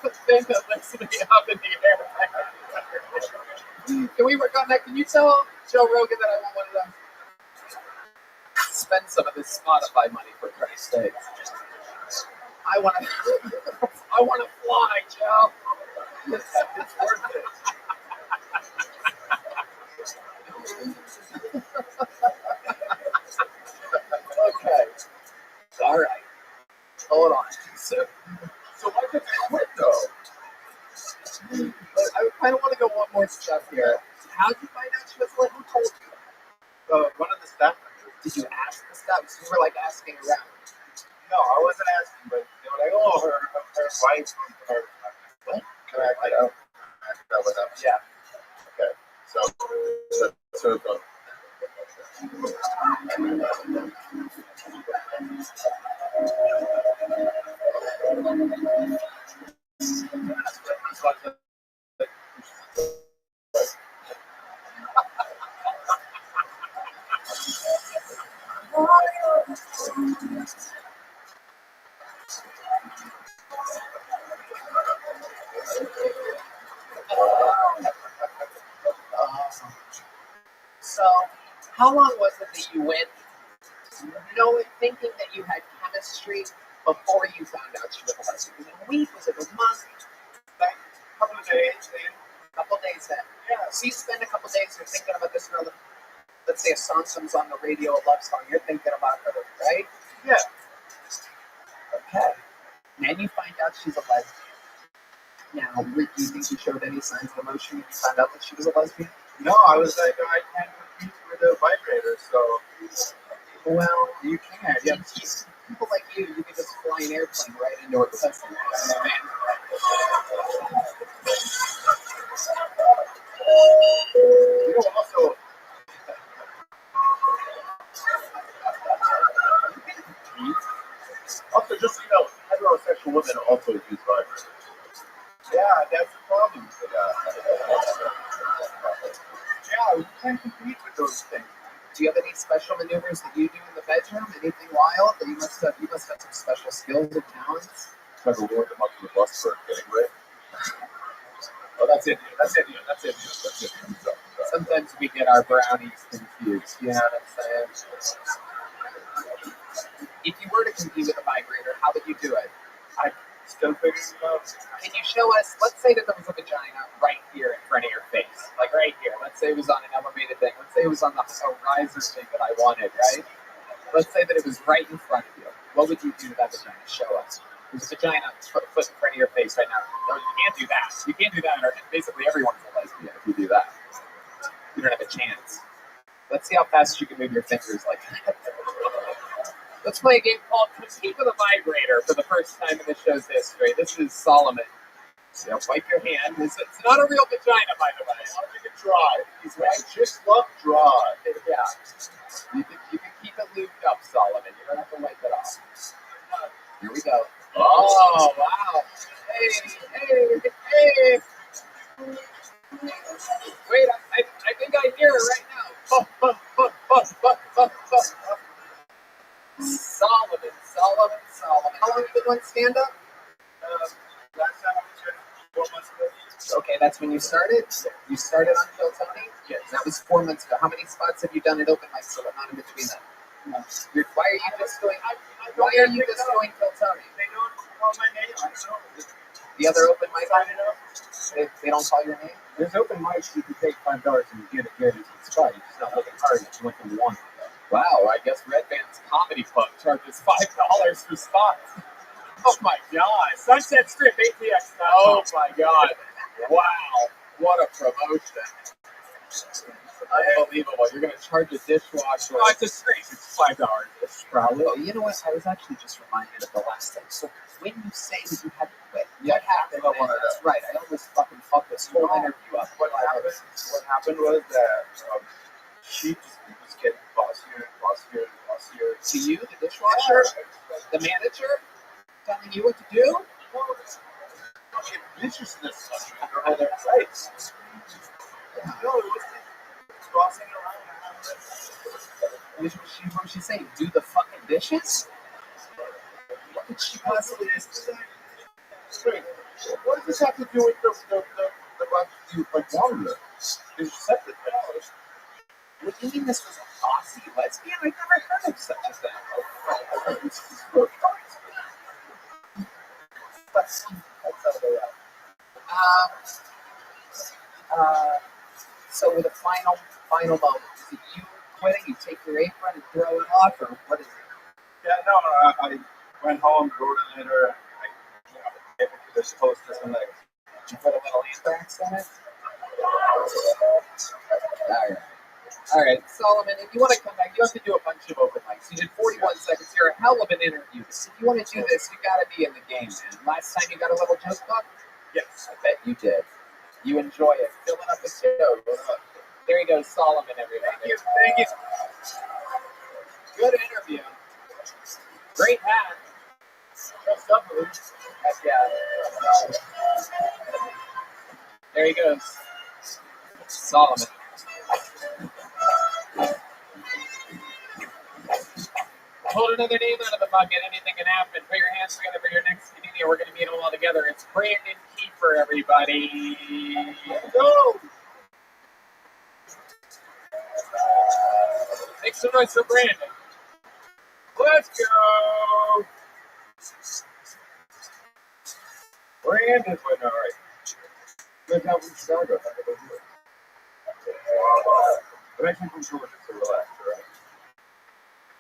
the thing that lifts me up in the air. Can we work on that? Can you tell Joe Rogan that I want one of them? Spend some of this Spotify money, for Christ's sake. I want to fly, Joe. It's worth it. Okay. All right. Hold on. So why did you quit, though? I kind of want to go one more step here. How did you find out she was like? Who told you? One of the staff members. Did you ask the staff? You were like asking around. No, I wasn't asking, but they were like, "Oh, her wife from her." What? Can I find out? What happened? Yeah. Okay. So go. So, how long was it that you went thinking that you had chemistry before you found out she was a lesbian? Was it a week? Was it a month? Like a couple of days. A couple days then. Yeah. So you spend a couple days here thinking about this girl. Let's say a song comes on the radio, a love song. You're thinking about her, right? Yeah. Okay. Then you find out she's a lesbian. Now, do you think you showed any signs of emotion when you found out that she was a lesbian? No, I was like, I can't compete with a vibrator, so. Well, you can. Yeah. People like you can just fly an airplane right into a pussy. You know, also. Also, just so you know, heterosexual women also use vibrators. Yeah, that's the problem. Yeah, we can't compete with those things. Do you have any special maneuvers that you do in the bedroom? Anything wild? That you must have some special skills or talents. Try to lure them up to the bus for getting ready. Oh, that's it. Sometimes we get our brownies confused. You know what I'm saying? If you were to compete with a vibrator, how would you do it? I still figuring it out. Can you show us? Let's say that there was a vagina right here in front of your face, like right here. Let's say it was on an elevated thing. Let's say it was on the riser thing that I wanted, right? Let's say that it was right in front of you. What would you do to that vagina? Show us. There's a vagina foot in front of your face right now. No, you can't do that. You can't do that. Or basically, everyone's a lesbian if you do that. You don't have a chance. Let's see how fast you can move your fingers like that. Let's play a game called Compete with a Vibrator for the first time in the show's history. This is Solomon. So wipe your hand. It's not a real vagina, by the way. I'll make it dry. He's right. Just love dry. Yeah. You can keep it lubed up, Solomon. You don't have to wipe it off. Here we go. Oh, wow. Hey. Wait, I think I hear it right now. Solomon. How long have you been doing stand-up? Last time I was here 4 months ago. Okay, that's when you started? You started on Kill Tony? Yes. That was 4 months ago. How many spots have you done at open mics so not in between them? Why are you just doing Kill Tony? They don't call my name. I don't know. The other open mic, they don't call your name? There's open mics you can take $5 and you get a good spot. You're just not looking hard. You went from one. Wow, I guess Red Band's Comedy Club charges $5 for spots. Oh my God. Sunset Strip, ATX. Oh my God. Wow. What a promotion. Unbelievable. You're going to charge a dishwasher. Oh, it's a street. It's $5. It's probably. Oh, you know what? I was actually just reminded of the last time. So when you say that you had to quit, what happened? That's right. I almost fucking fucked this whole interview up. What happened was that she was getting bossier. To you, the dishwasher? The manager? Telling you what to do? Viciousness under all their sites. No, it was bossing around. What did she say? Do the fucking dishes? What did she possibly say? Wait, what does this have to do with the water? It's separate now. What do you mean this was a bossy lesbian? I've never heard of such a thing. That's over so with a final moment, is it you quitting? You take your apron and throw it off, or what is it? Yeah, no, I went home, wrote a letter. I gave it to this hostess and like, Did you put a little anthrax in it? All right, Solomon, if you want to come back, you have to do a bunch of open mics. You did 41 seconds. You're a hell of an interview. If you want to do this, you got to be in the game, man. Last time you got a little joke book? yes. I bet you did. You enjoy it. Fill it up with jokes. There you go, Solomon, everybody. Thank you. Good interview. Great hat. Dressed up, heck yeah. There he goes. Solomon. Hold another name out of the bucket. Anything can happen. Put your hands together for your next comedian. We're going to meet them all together. It's Brandon Kiefer, everybody. Go! Make some noise for Brandon. Let's go! Brandon's winning, all right. Good job from Chicago. I'm actually from Georgia, so relax, all right?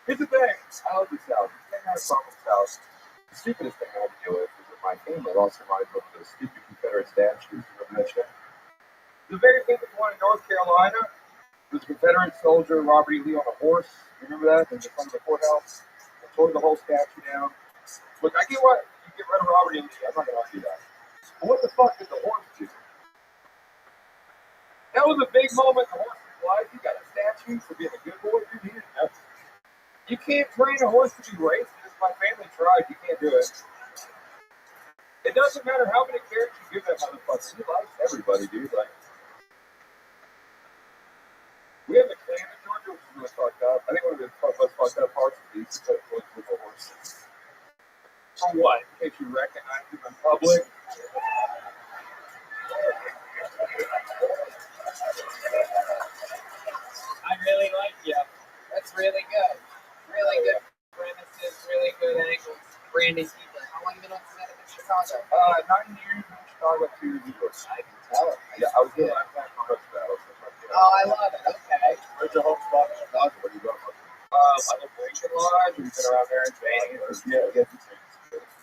Here's the thing. I love the South. The thing I saw in the South, the stupidest thing I had to deal with is that my family lost their minds over those stupid Confederate statues. Remember that shit? The very thing that won in North Carolina was a Confederate soldier, Robert E. Lee, on a horse. Remember that? In front of the courthouse? They tore the whole statue down. Look, I get what you get rid of Robert E. Lee. I'm not going to argue that. But what the fuck did the horse do? That was a big moment in the horse's life. He got a statue for being a good boy. Dude, he didn't know. You can't train a horse to be racist. My family tried. You can't do it. It doesn't matter how many carrots you give that motherfucker. He likes everybody, dude. Like, we have a clan in Georgia, which is really fucked up. I think one of the most fucked up parts of these is that with the horses. For what? In case you recognize them in public. I really like you. That's really good. Really good premises, really good angles. Brandon Kiefer. How long have you been on stand-up in Chicago? 9 years in Chicago, 2 years in New York. I can tell it. Yeah, I was good. I was on Roast Battles. Oh, I love it. Okay. Where's your home spot in Chicago? Where do you go? I live in Lincoln Lodge. We've been around there in Spain. Yeah,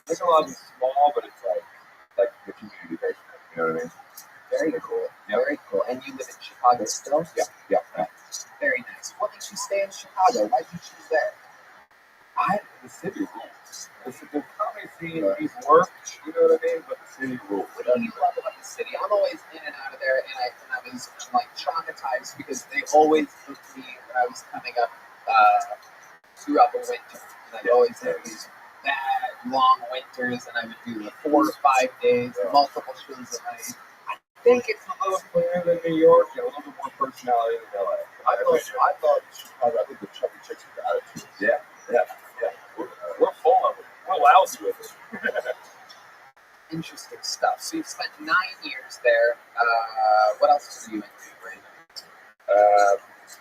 Lincoln Lodge is small, but it's like the community basement. You know what I mean? Very cool. Yeah. Very cool. And you live in Chicago still? Yeah. Very nice. What makes you stay in Chicago? Why did you choose there? The city rules. The comedy scene needs work, you know what I mean? But the city rules. What do you love about the city? I'm always in and out of there, and I'm like traumatized because they always booked me when I was coming up throughout the winter, and I'd always have these bad long winters, and I would do like 4 or 5 days, multiple shows a night. I think it's a little clearer than New York and a little bit more personality than LA. I thought Chicago, I think the chubby chicks with attitude. Yeah. We're full of it. We're lousy with it. Interesting stuff. So you've spent 9 years there. What else are you into, Brandon?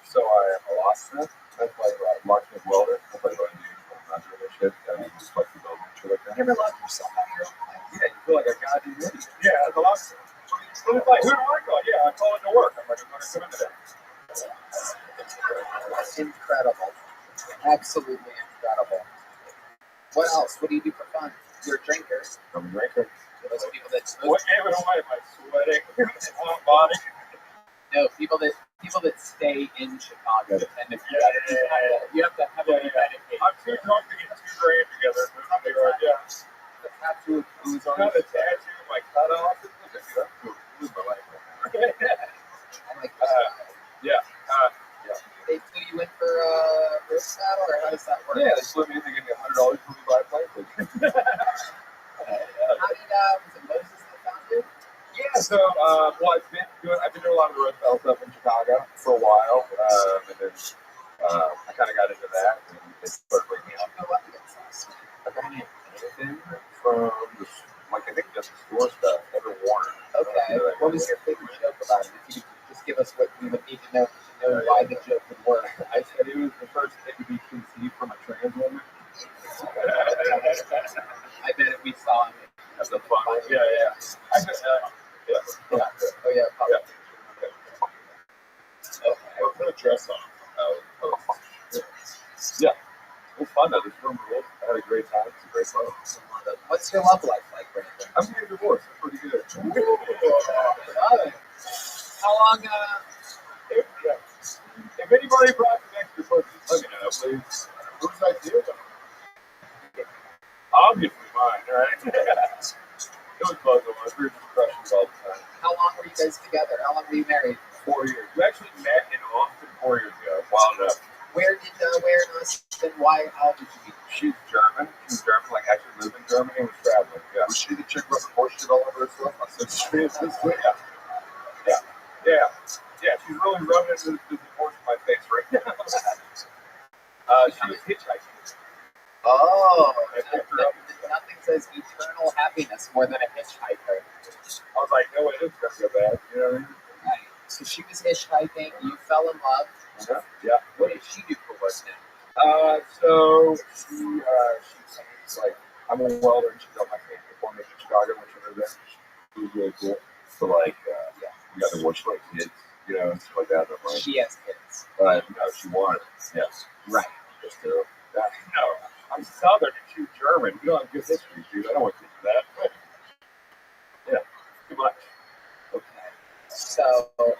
So I am a locksmith. I play locksmith welder. I play by new. I'm not doing this shit. I mean, just flexibility and shit like that. You ever lock yourself out of your own place? Yeah, you feel like a goddamn idiot. Yeah, as a locksmith. But it's like, who do I call? Yeah, I call it to work. I'm like, I'm going to come into that. Incredible. Absolutely incredible. What else? What do you do for fun? You're a drinker. I'm a drinker. Those people that What game am I? Am I sweating? Hot body? No, people that stay in Chicago tend to you have to heavily medicate. I'm too drunk to get 2 grand together. The tattoo of booze on Not a tattoo, my cutoff. This is my life right now. Yeah. They flew you in for a roast battle, or how does that work? Yeah, they flew me in. They gave me $100 for me by plane. How did was it Moses that found you? Yeah, so I've been doing a lot of the roast battle stuff in Chicago for a while, and then I kind of got into that, and they started bringing me out. Go up against us. I got anything from I think just the store stuff. Never Warner. Okay. What was your favorite joke about it? If you could just give us what we would need to know why the joke would work. I said it was the first thing to be conceived from a trans woman. I bet if we saw him. That's a fun one. Yeah. I bet, Oh yeah. Okay. I'll put a dress on. Yeah. It was fun though. This room ruled. I had a great time. It's a great fun. What's your love life like, Brandon? I'm getting divorced. It's pretty good. How long? If anybody brought an extra pussy, let me know, please. Who's idea? Obviously mine, right? It was both of us. We were just crushing all the time. How long were you guys together? How long were you married? 4 years. We actually met in Austin 4 years ago. Wild up. Where in Austin? Why? How did you meet? She's German. She was German, like actually lived in Germany and was traveling. Yeah. Was she the chick with the horse shit all over her stuff? I said, Yeah, she's really rubbing the horse in my face right now. She was hitchhiking. Oh, nothing says eternal happiness more than a hitchhiker. I was like, no way, this is going to go bad. You know what I mean? Right. So she was hitchhiking, you fell in love. Uh-huh. Yeah. What did she do for work So now? she's like, I'm a welder and she's on my team before me in Chicago when she lived there. She was really cool. So like, we got to watch like kids, you know, and stuff like that. Like, she has kids. No, she wanted. Yes. Right. Just no, I'm Southern and she's German. We don't have good history, dude. I don't want to do that. Yeah, too much. Okay. So. What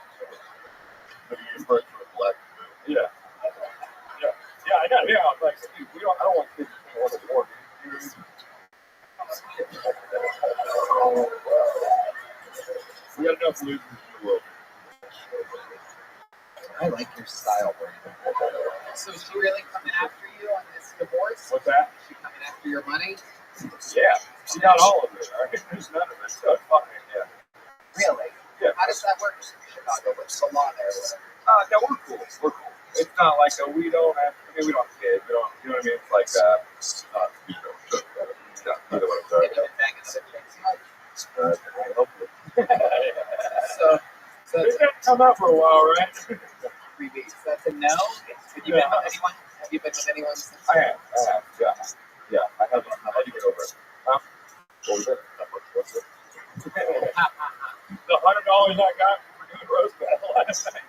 do you refer to as black? Yeah, I know. Yeah, I'm like, dude, I don't want kids to want to war. We got enough losers in the world. I like your style, Brandon. So is she really coming after you on this divorce? What's that? Is she coming after your money? Yeah, she got all of it. Right? There's none of it. So fucking yeah. Really? Yeah. How does that work in Chicago? What's the law there? No, we're cool. We're cool. It's not like we don't have. I mean, we don't have kids. We don't. You know what I mean? It's like you know. Neither one of us. Have you been banging other chicks much? Hopefully. So it didn't come out for a while, right? 3 weeks. That's a no. Have you been with anyone? Have you been with anyone since? I have. Yeah. I have. How do you get over it? What was it? What's it? The $100 I got for doing roast battle last night.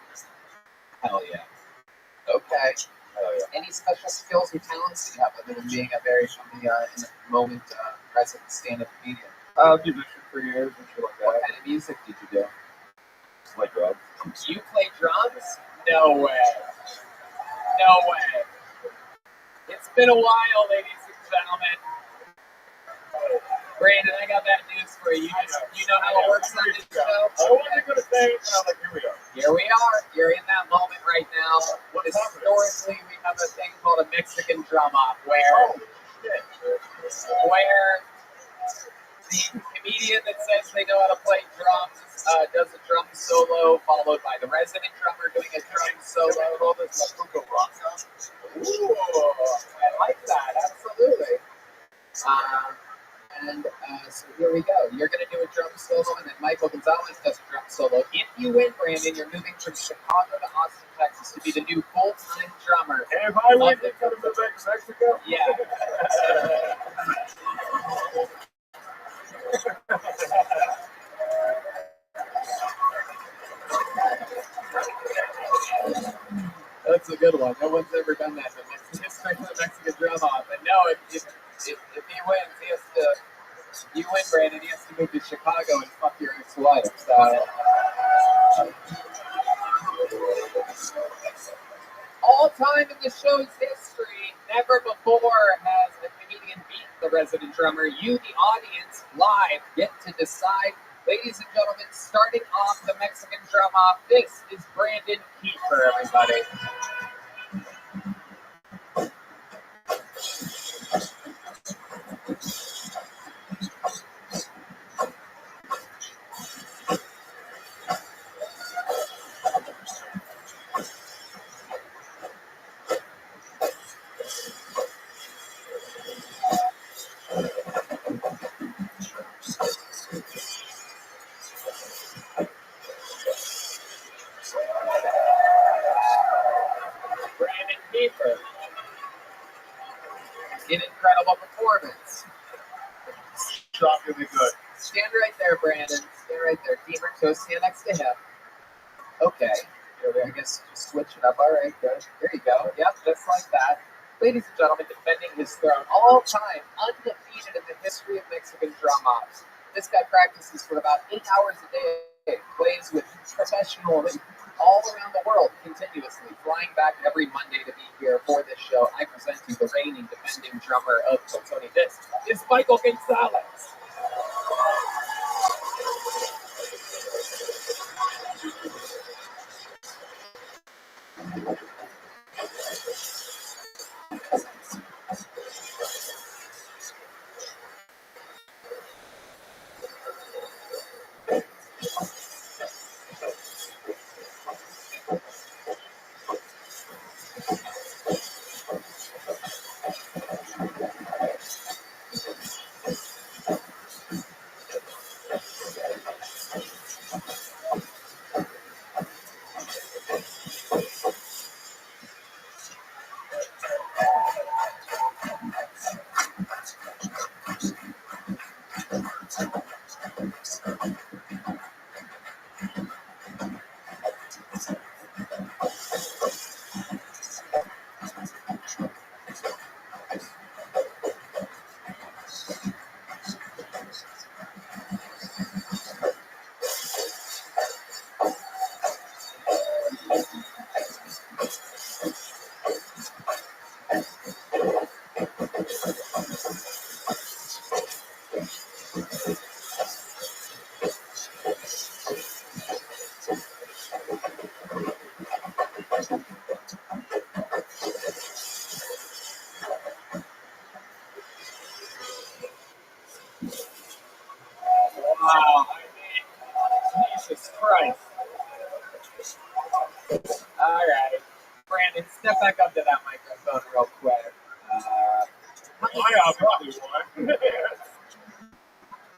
Hell yeah. Okay. Hell yeah. Any special skills or talents that you have other than being a very in the moment present stand-up comedian? Musician for years and shit like that. What kind of music did you do? Like drums. You play drums? No way. No way. It's been a while, ladies and gentlemen. Brandon, I got bad news for you. You know how it works on this show? I wasn't going to say it, but I'm like, here we go. Here we are. You're in that moment right now. Historically, we have a thing called a Mexican drum off where the comedian that says they know how to play drums does a drum solo, followed by the resident drummer doing a drum solo. Ooh, I like that. Absolutely. So here we go. You're going to do a drum solo, and then Michael Gonzalez does a drum solo. If you win, Brandon, you're moving from Chicago to Austin, Texas to be the new full-time drummer. And if I win, you're going to move back to Mexico? Yeah. That's a good one. No one's ever done that. The history of the Mexican drum off. And no, if he wins, he has to. You win, Brandon. He has to move to Chicago and fuck your ex-wife. So. All time in the show's history, never before has a comedian beat the resident drummer. You, the audience, live, get to decide. Ladies and gentlemen, starting off the Mexican drum off, this is Brandon Kiefer, everybody. Brandon Kiefer. An incredible performance. Shockingly good. Stand right there, Brandon. Stand right there. Kiefer, so stand next to him. Okay. Here we, I guess just switch it up. All right, good. There you go. Yep, just like that. Ladies and gentlemen, defending his throne, all time, undefeated in the history of Mexican drum offs. This guy practices for about 8 hours a day, plays with professionals all around the world continuously, flying back every Monday to be here for this show. I present you the reigning defending drummer of Tony. This is Michael Gonzalez. Wow. Jesus Christ. All right. Brandon, step back up to that microphone real quick.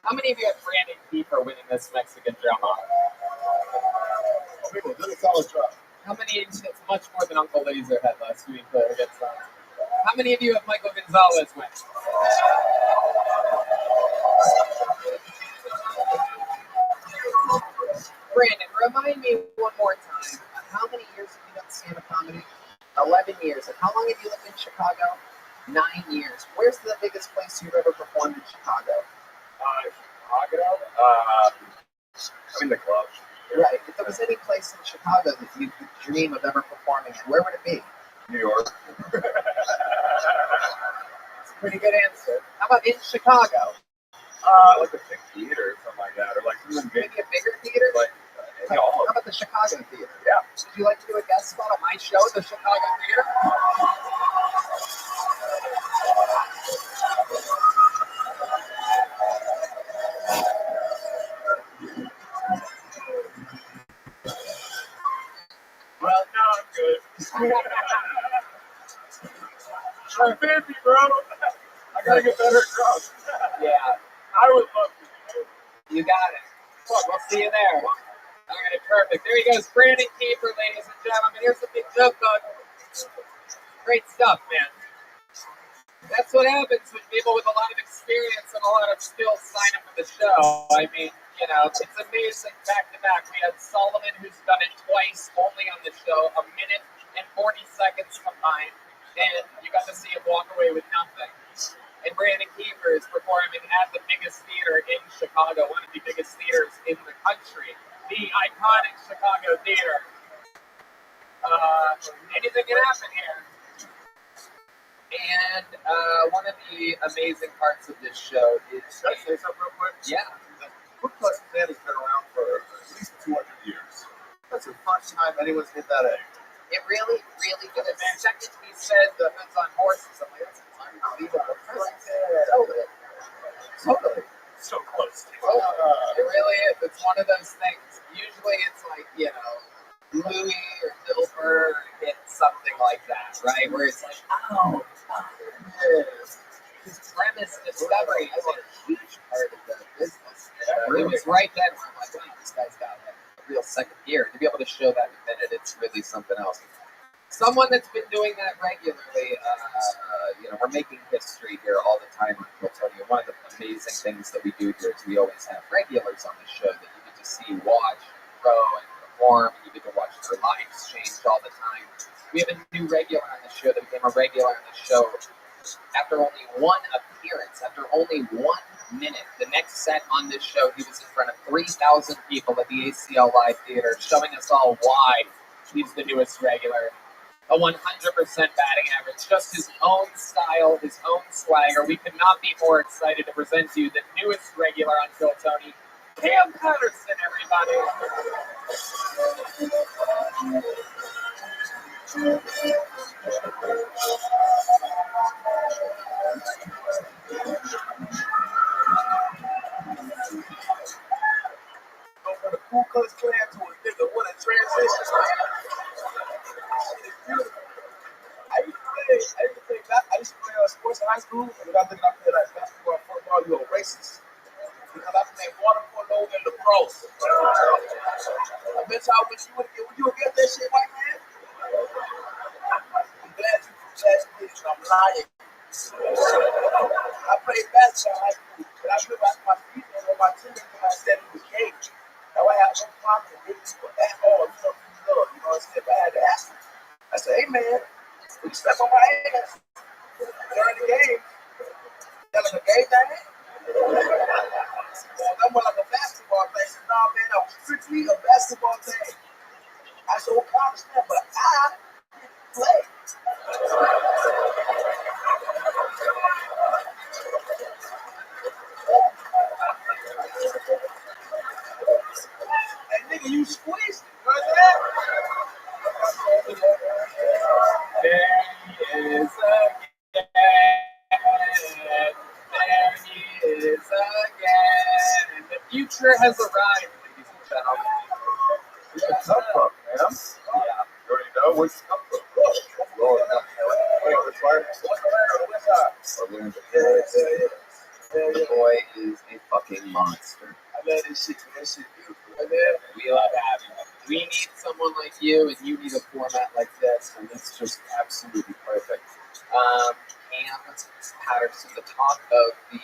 How many of you have Brandon Kiefer winning this Mexican drum off? People did a solid job. How many of you, it's much more than Uncle Laser had last week against us? How many of you have Michael Gonzalez win? Brandon, remind me one more time, how many years have you done stand-up comedy? 11 years. And how long have you lived in Chicago? 9 years. Where's the biggest place you've ever performed in Chicago? Chicago? I'm in the club. Right. If there was any place in Chicago that you could dream of ever performing in, where would it be? New York. a pretty good answer. How about in Chicago? Like a big theater or something like that, or like Maybe a bigger theater? Like, How about the Chicago Theater? Yeah. Would you like to do a guest spot on my show, the Chicago Theater? Well, no, I'm good. I'm 50, bro. I gotta get better at drums. Yeah. I would love to. You got it. Look, we'll see you there. All right, perfect. There he goes, Brandon Kiefer, ladies and gentlemen. Here's the big joke book. Great stuff, man. That's what happens when people with a lot of experience and a lot of skills sign up for the show. I mean, you know, it's amazing back to back. We had Solomon, who's done it twice only on the show, 1 minute and 40 seconds combined, and you got to see him walk away with nothing. And Brandon Kiefer is performing at the biggest theater in Chicago, one of the biggest theaters in the country, the iconic Chicago Theater. Anything can happen here. And one of the amazing parts of this show is... Can I say something real quick? Yeah. Food Plus Plan has been around for at least 200 years. That's the first time anyone's hit that egg. It really, really good. The second he said the hoods on horses, I'm like, that's unbelievable. Totally. So close. It really is. It's one of those things. Usually it's like, you know, Louis or Dilbert hit something like that, right? Where it's like, oh, his premise discovery is a huge part of the business. It was right then where I'm like, wow, this guy's got a real second gear. To be able to show that in a minute, it's really something else. Someone that's been doing that regularly, you know, we're making history here all the time on Tony. One of the amazing things that we do here is we always have regulars on the show that you get to see, watch, grow, and perform, and you get to watch their lives change all the time. We have a new regular on the show that became a regular on the show after only one appearance, after only 1 minute. The next set on this show, he was in front of 3,000 people at the ACL Live Theater, showing us all why he's the newest regular. A 100% batting average, just his own style, his own swagger. We could not be more excited to present to you the newest regular on Kill Tony, Cam Patterson, everybody. Go from the Ku Klux Klan to a nigga. What a transition. I used to play sports in high school, and when I think I played like basketball and football, you were racist. Because I played water polo and lacrosse. I bet y'all wish you would get that shit, white man. I'm glad you did. I'm lying. I played basketball in high school, but I realized my feelings on my teammates when I said he was gay. Now I have no problem with people at all. You know, you know what I'm saying? But I had to ask him. I said, hey man, you step on my ass during the game. That was a gay thing? Well, that was like a basketball thing. I said, no man, that was strictly a basketball thing. I said, well, I understand, but I play. Hey nigga, you squeezed it. You know what I'm saying? There he is again. There he is again. The future has arrived, ladies and gentlemen. Where's the cup from, man? Yeah. You already know? Where's the cup from? The boy is a fucking monster. I love this shit. That shit beautiful. We love having him. We need someone like you, and you need a format like this, and it's just absolutely perfect. Cam Patterson, the talk of the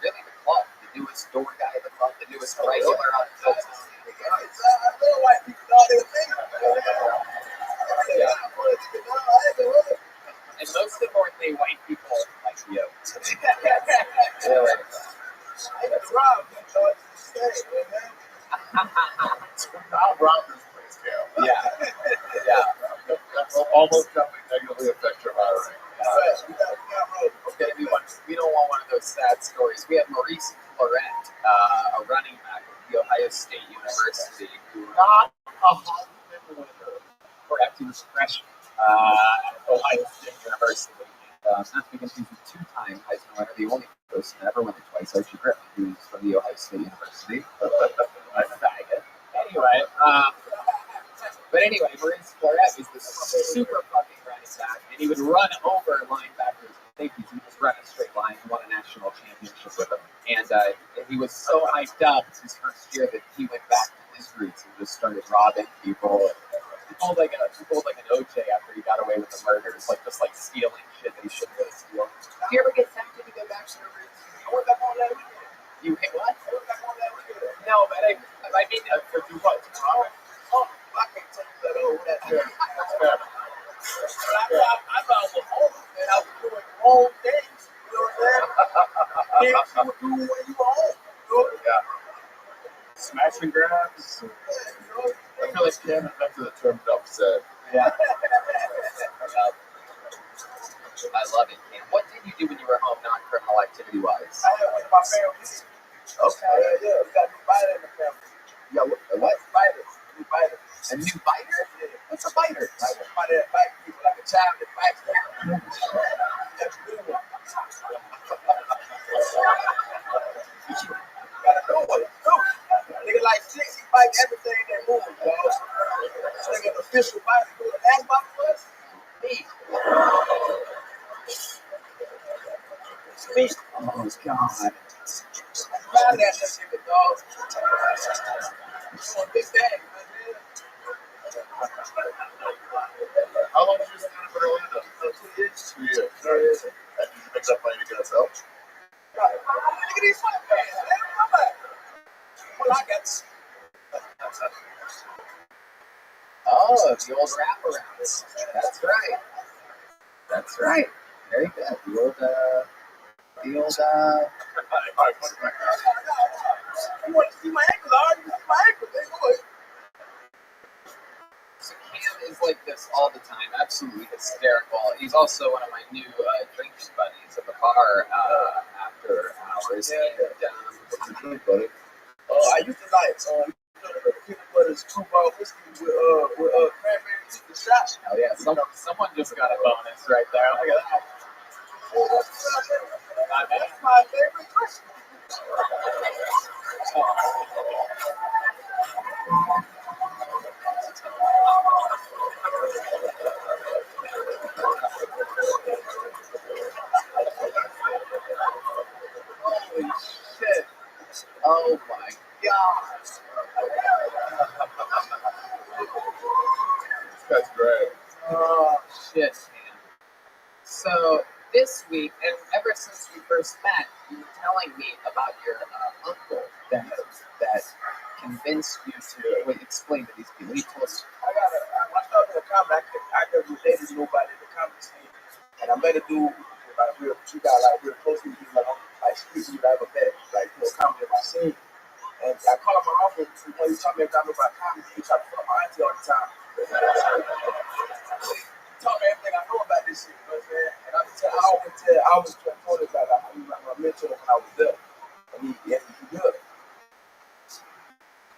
really the club, the newest door guy of the club, the newest regular on the club. White people know their thing. And most importantly, white people like you. Really. I'll rob this place, Cam. Yeah. That will almost definitely negatively affect your hiring. Maurice Claret, a running back at the Ohio State University, who Not a Heisman winner. correct, he was a freshman at Ohio State University. And, not to be confused with two-time Heisman winner, the only person to ever win it twice, Archie Griffin, who's from the Ohio State University. I faggot. Anyway, Maurice Claret was this super fucking running back, and he would run over linebackers and safeties. He just run a straight line and won a national championship with them. And he was so hyped up his first year that he went back to his roots and just started robbing people. He pulled like an OJ after he got away with the murders, just stealing shit that he shouldn't really steal. Do you ever get tempted to go back to the roots? I went back on that weekend. You hit what? I went back on that weekend. No, but I mean, For you what? Oh, I can't tell you that over that there. That's fair. I thought I was home and I was doing wrong things. You know what I'm saying? Things you would do when you were home. You know? Yeah. Smash and grabs. Yeah, you know? I feel like Cam invented the term dump set. yeah. I love it, Cam. What did you do when you were home, non-criminal activity-wise? I had one of my family. Okay. Yeah, we got a new biter in the family. Yeah, what? Biter. New biter. A new biter? What's a biter? Like somebody that bites people, like a child that bites people. That's a new one. Gotta know what it's doing. Nigga like six, he bites everything that moves, dog. Nigga, an official biter. You know what the last bite was? Me. Me. Oh, God. Proud of that nigga, dog. Doing big things, man. How long did you spend in Orlando? 2 years. 2 years. 2 years. And did you make that money to get us out? Look at these sweatpants, man. Come on. Well, I got Oh, the old wraparound. That's right. That's right. Very good. The old. You want to see my ankles? I already see my ankles. They good. So Cam is like this all the time, absolutely hysterical. He's also one of my new drinking buddies at the bar after hours. What's your drink, buddy? I used to like the peanut butter scoop out whiskey with cranberry juice shots. Oh yeah, someone just got a bonus right there. Look at that. That's my favorite drink. Holy shit. Oh my god. That's great. Oh shit, man. So this week, and ever since we first met, you were telling me about your uncle that convinced you to explain to these people. He told us. I started a comedy. I never related to nobody in the comedy scene, and I met a dude she got real close to me, like street dude I ever met, comedy in my scene. And I called my uncle, he told me about comedy. He tried to tell my auntie all the time. He taught me everything I know about this shit, you know what I'm saying? And I always told him about how he was my mentor when I was there. And he good.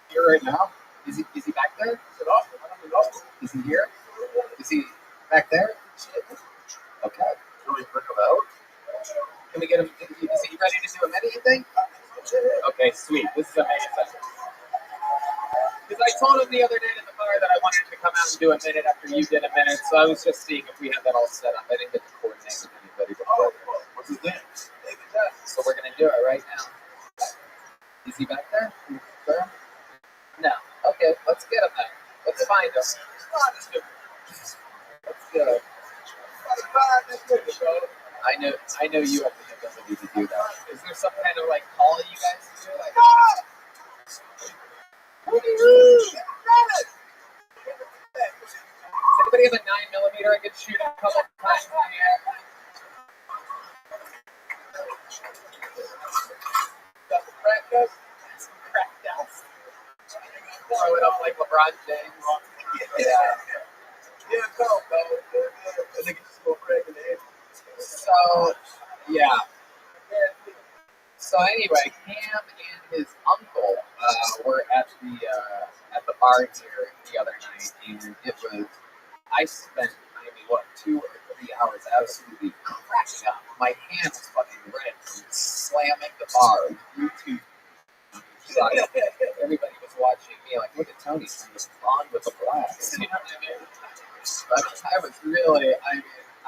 Here right now? Is he back there? He's in Austin. I'm in Austin. Is he here? Is he back there? Okay. Can we bring him out? Can we get him? Is he ready to do a minute, you think? Okay, sweet. This is amazing. Because I told him the other day in the bar that I wanted to come out and do a minute after you did a minute, so I was just seeing if we had that all set up. I didn't get to coordinate with anybody before. What's his name? So we're going to do it right now. Is he back there? Sure? No. Okay, let's get him then. Let's find him. Let's go. I know you have the ability to do that. Is there some kind of call you guys do? Anybody have a 9mm I could shoot a couple times in the air? Got some crack dust? Some crack dust. Throw it up like LeBron James. Yeah, come, bro. That nigga just go crack in the head. So, yeah. So anyway, Cam and his uncle were at the bar here the other night, and it was. I spent, 2 or 3 hours absolutely cracking up. My hand was fucking red from slamming the bar. YouTube. Everybody was watching me like, look at Tony trying to bond with the blacks. You know what I mean? But I was really,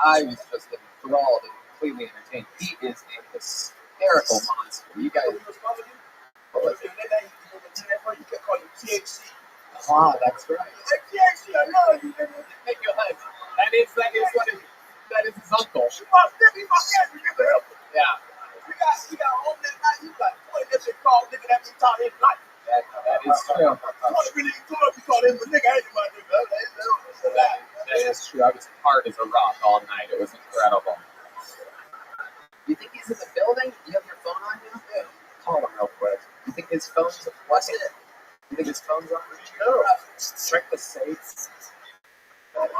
I was just enthralled and completely entertained. He is a hysterical monster. You guys. What was it? You can call him THC. Ah, that's right. THC, I love you, nigga. That is his uncle. He's my cousin, nigga. Yeah. We got home that night. He was like, boy, that shit called nigga that we taught his life. That is true. Really told us we called him a nigga. I ain't my nigga. That is true. I was hard as a rock all night. It was incredible. You think he's in the building? You have your phone on you? Yeah. Call him real quick. You think his phone's what's it? You think his phone's on? No. Check the safe. If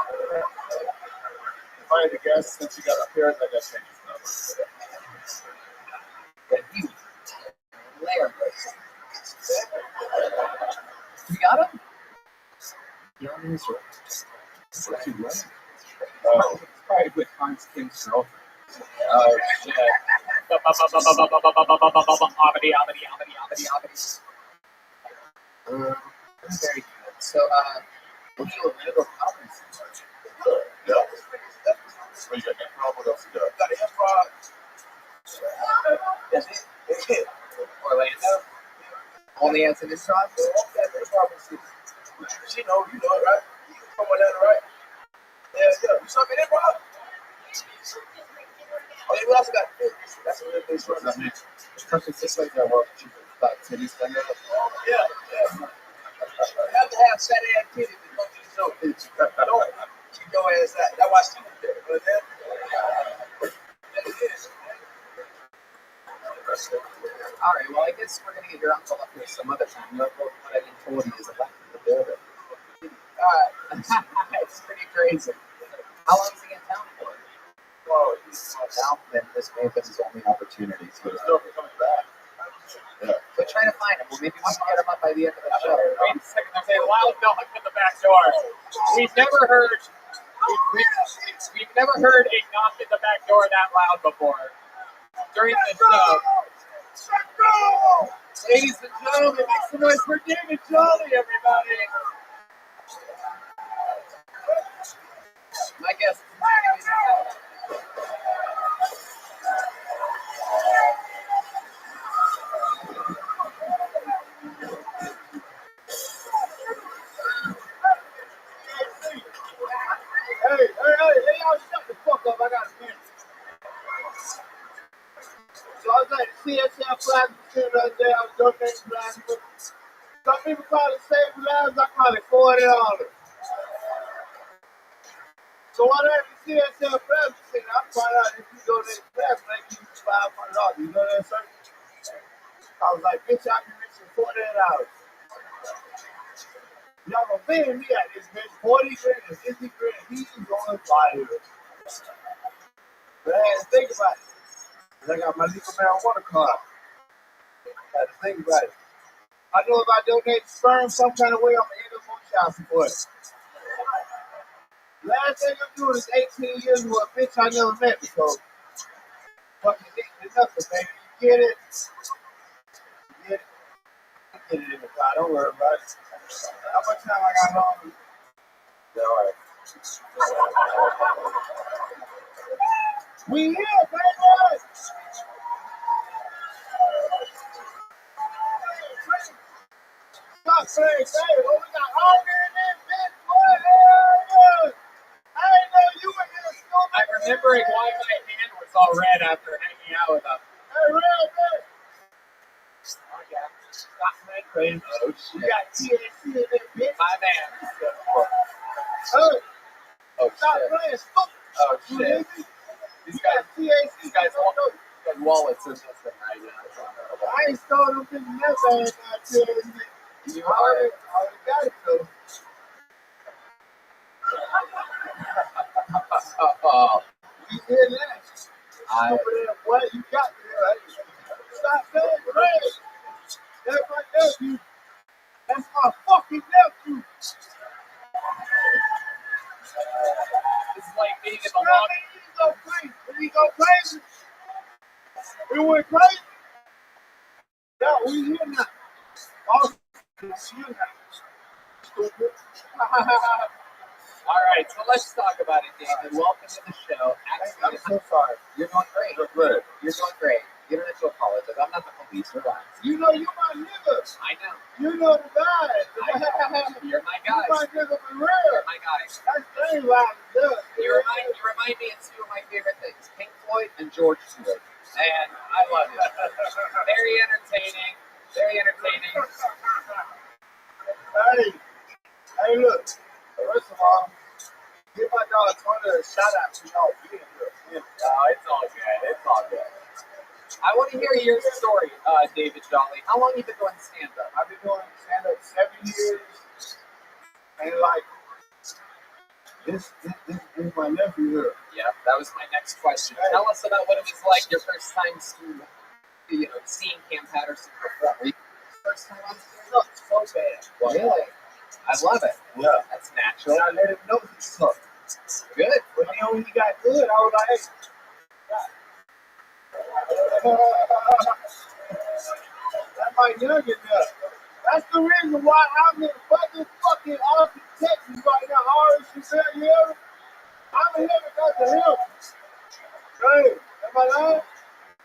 I had to guess, since you got up here, I got to change his number. But you hilarious. You got him? Yeah, he's right. What's he doing? Oh, it's probably with Hans King's girlfriend. Oh, shit. Very good. So, what do you want to go conference? Yeah. What you got? Improv? What else you got? Got improv. Orlando? Only as an improv? She know, you know it, right? You from Orlando, right? Yeah. You saw me in improv? Oh, yeah, we also got food. That's what it is. What's that mean? This way that work. Titties stand up. Yeah. You have to have fat ass titties to come to the show. Don't keep your ass out. That's why she was there. But then, that it is. All right, well, I guess we're going to get your uncle up here some other time. What I've been told he is elected the building. It's pretty crazy. How long is he in town for? Well, he's now, then this may have been his only opportunity. So he's still coming back. Yeah. But try to find him. Well, maybe we can get him up by the end of the show. Wait a second, there's a loud knock at the back door. We've never heard a knock at the back door that loud before. During the show. Ladies and gentlemen, make some noise for David Jolly, everybody. My guest is Hey, y'all shut the fuck up. I got a minute. So I was at CSL Plasma Center the other day. I was donating plasma. Some people call it saving lives. I call it $40. So what I at the CSL Plasma Center, I find out if you donate plasma, they give you $500. You know that, sir? I was like, bitch, I can reach you $48. Y'all gonna pay me at this bitch 40 grand and 50 grand. He's going fire. But I had to think about it. Cause I got my legal marijuana card. I had to think about it. I know if I donate sperm some kind of way, I'm gonna end up on child support. Last thing I'm doing is 18 years with a bitch I never met before. Fucking dick is nothing, baby. You get it? You get it? You get it in the car. Don't worry about it. How much time I got on? Yeah, all right. We here, baby! Stop saying, baby. Oh, we got all in this bitch, boy. I ain't know you were here, stupid. I'm remembering why my hand was all red after hanging out with him. Hey, real man. Oh, yeah. Stop saying crazy. oh shit. We got THC in this bitch. My man. Hey, Oh stop shit. playing stupid. Oh You shit. hear me? These got THC. guys got wallets in this thing right now. I ain't stole them things never had my THC. You I already got it though. Oh, You hear that? Stupid ass boy, you got me. Right? Stop fucking nephew. This is like being in the Tell long. me he go crazy. Did he go crazy? He went crazy? Yeah, we here now. Awesome. We here now. Stupid. All right, so let's talk about it, David. Welcome to the show. Actually, I'm so sorry. you're doing great. You're good. You're doing great. You don't have to apologize. I'm not the police. Relax. You know you my nigga. I know. You know the guy. You're my You guy. my nigga for real. You're my guy. That's very loud and good. You remind me of two of my favorite things: Pink Floyd and George Strait. And I love it. Very entertaining. Very entertaining. Hey, look. First of all, give my dog Tony a shout out to y'all being here. No, it's all good. It's all good. I want to hear your story, David Jolly. How long have you been doing stand-up? I've been doing stand-up 7 years. And like, this is my nephew here. Yeah, that was my next question. Tell us about what it was like your first time seeing Cam Patterson perform. First time on stand-up? So bad. Really? I love it. Yeah. That's natural. And I let him know he sucked. Good. But then when he got good, I was like, hey. That's my youngin' there. That's the reason why I'm in fucking Austin, Texas right now. ROTHSCHILD, you hear me? I'm in here because of him. Hey, am I lying?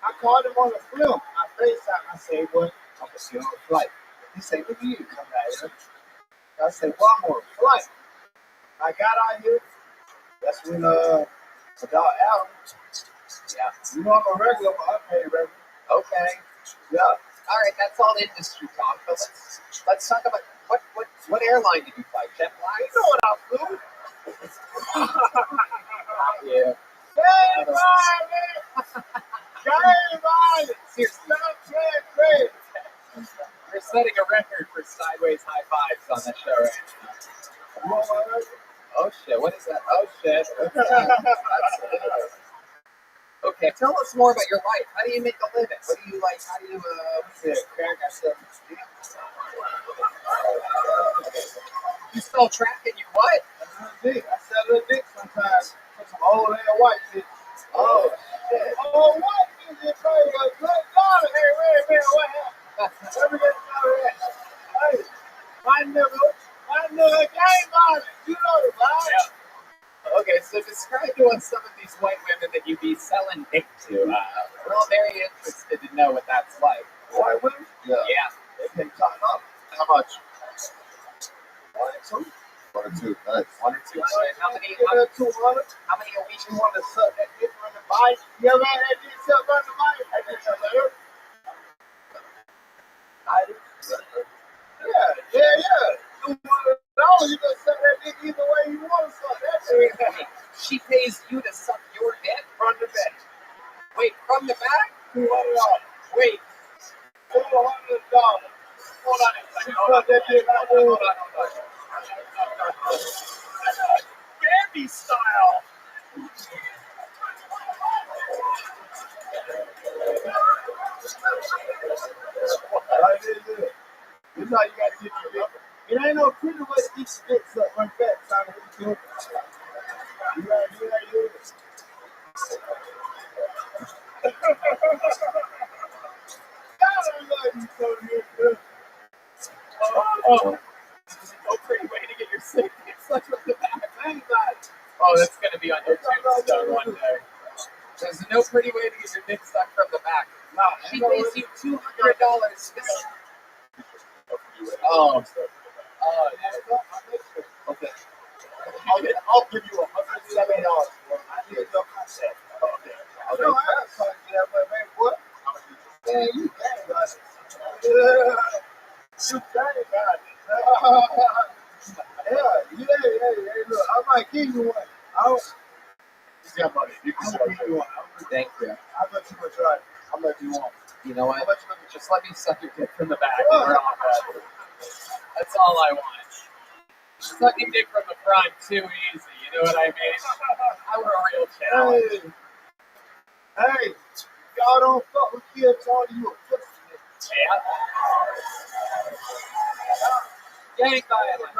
I called him on the film. I FaceTime. I said, what? I'm going to see you on a flight. He said, look at you. Come back here. I said, well, I'm on a flight. I got out here. That's when the dog Allen. Yeah. You know I'm a regular, but I pay regular. Okay. Yeah. All right, that's all industry talk. But let's talk about what airline did you fly? JetBlue? You know what I flew? Yeah. Game violence! Game violence! Seriously. Stop playing crazy. You're setting a record for sideways high fives on the show right now. You want my record? Oh shit, what is that? Oh shit. Okay, tell us more about your life. How do you make a living? What do you like? How do you crack ourselves? You sell crack and you what? I sell a dick sometimes for some old ass white bitch. Oh shit. Oh, what is it crazy? Good God, hey, wait a minute, what happened? Let me get hey, my nigga, game violence. You know the vibe. Yeah. Okay, so describe to us some of these white women that you be selling dick to. We're all very interested to know what that's like. White women? Yeah. They can talk up. How much? 1 or 2. 1 or 2. Nice. 1 or 2. How many? Give her 200. How many a week? You want to suck that dick from the bite? You ever had that dick sucked from the bite? I just suck her. Yeah. $200. You can suck that dick either way you want to suck that dick. She pays you to suck your dick From the back. Wait, from the back? $200. Wait. $200. Hold on a second. Hold on. Bambi style. This is how you got to get your dick. It ain't no pretty way to get your dick sucked from the back. Time to do it. You gotta do how you do it. God, I love you so good. Oh, no pretty way to get your sick dick sucked from the back. Oh, that's gonna be on your tombstone one day. There's no pretty way to get your dick sucked from the back. No, She pays you $200. Oh. Okay. I'll give you $170. I need your consent. Okay. I know I have to that, but man, what? Man, you gang about it. You gang about it. Yeah, look, I might give you one. You got money. You can give you one. Thank you. I'll let you try it. I'll let you on. You know what? Just let me suck your dick from the back. Sure. And we're all good. That's all I want. Sucking dick from the front, too easy. You know what I mean? I want a real challenge. Hey, y'all don't fuck with kids on you a pussy. Yeah. Gang violence.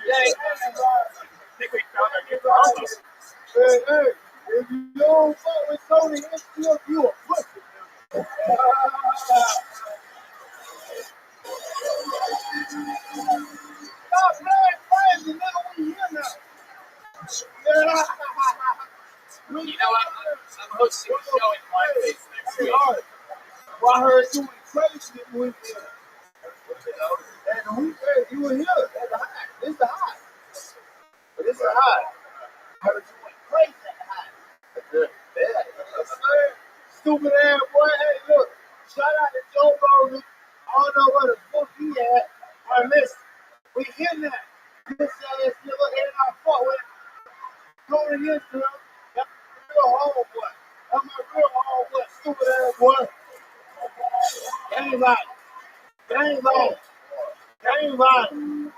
Gang violence. I think we found our new problem. Hey, if you don't fuck with Tony Hinchfield, you a pussy. Stop playing crazy, nigga. We here now. You know what? I'm hosting a show in blackface next week. Well, I heard you went crazy this weekend. And the weekend, you were here. That's the high. It's the high. But it's the high. I heard you went crazy at the high. That's good. Yeah. Stupid ass boy. Hey, look. Shout out to Joe Rogan. I don't know where the fuck he at. All right, listen. We hear that. This ass nigga ain't our fault with Tony Hinchfield. That's my real homeboy. That's my real homeboy. Stupid ass boy. Gang violence. Gang violence. Gang violence.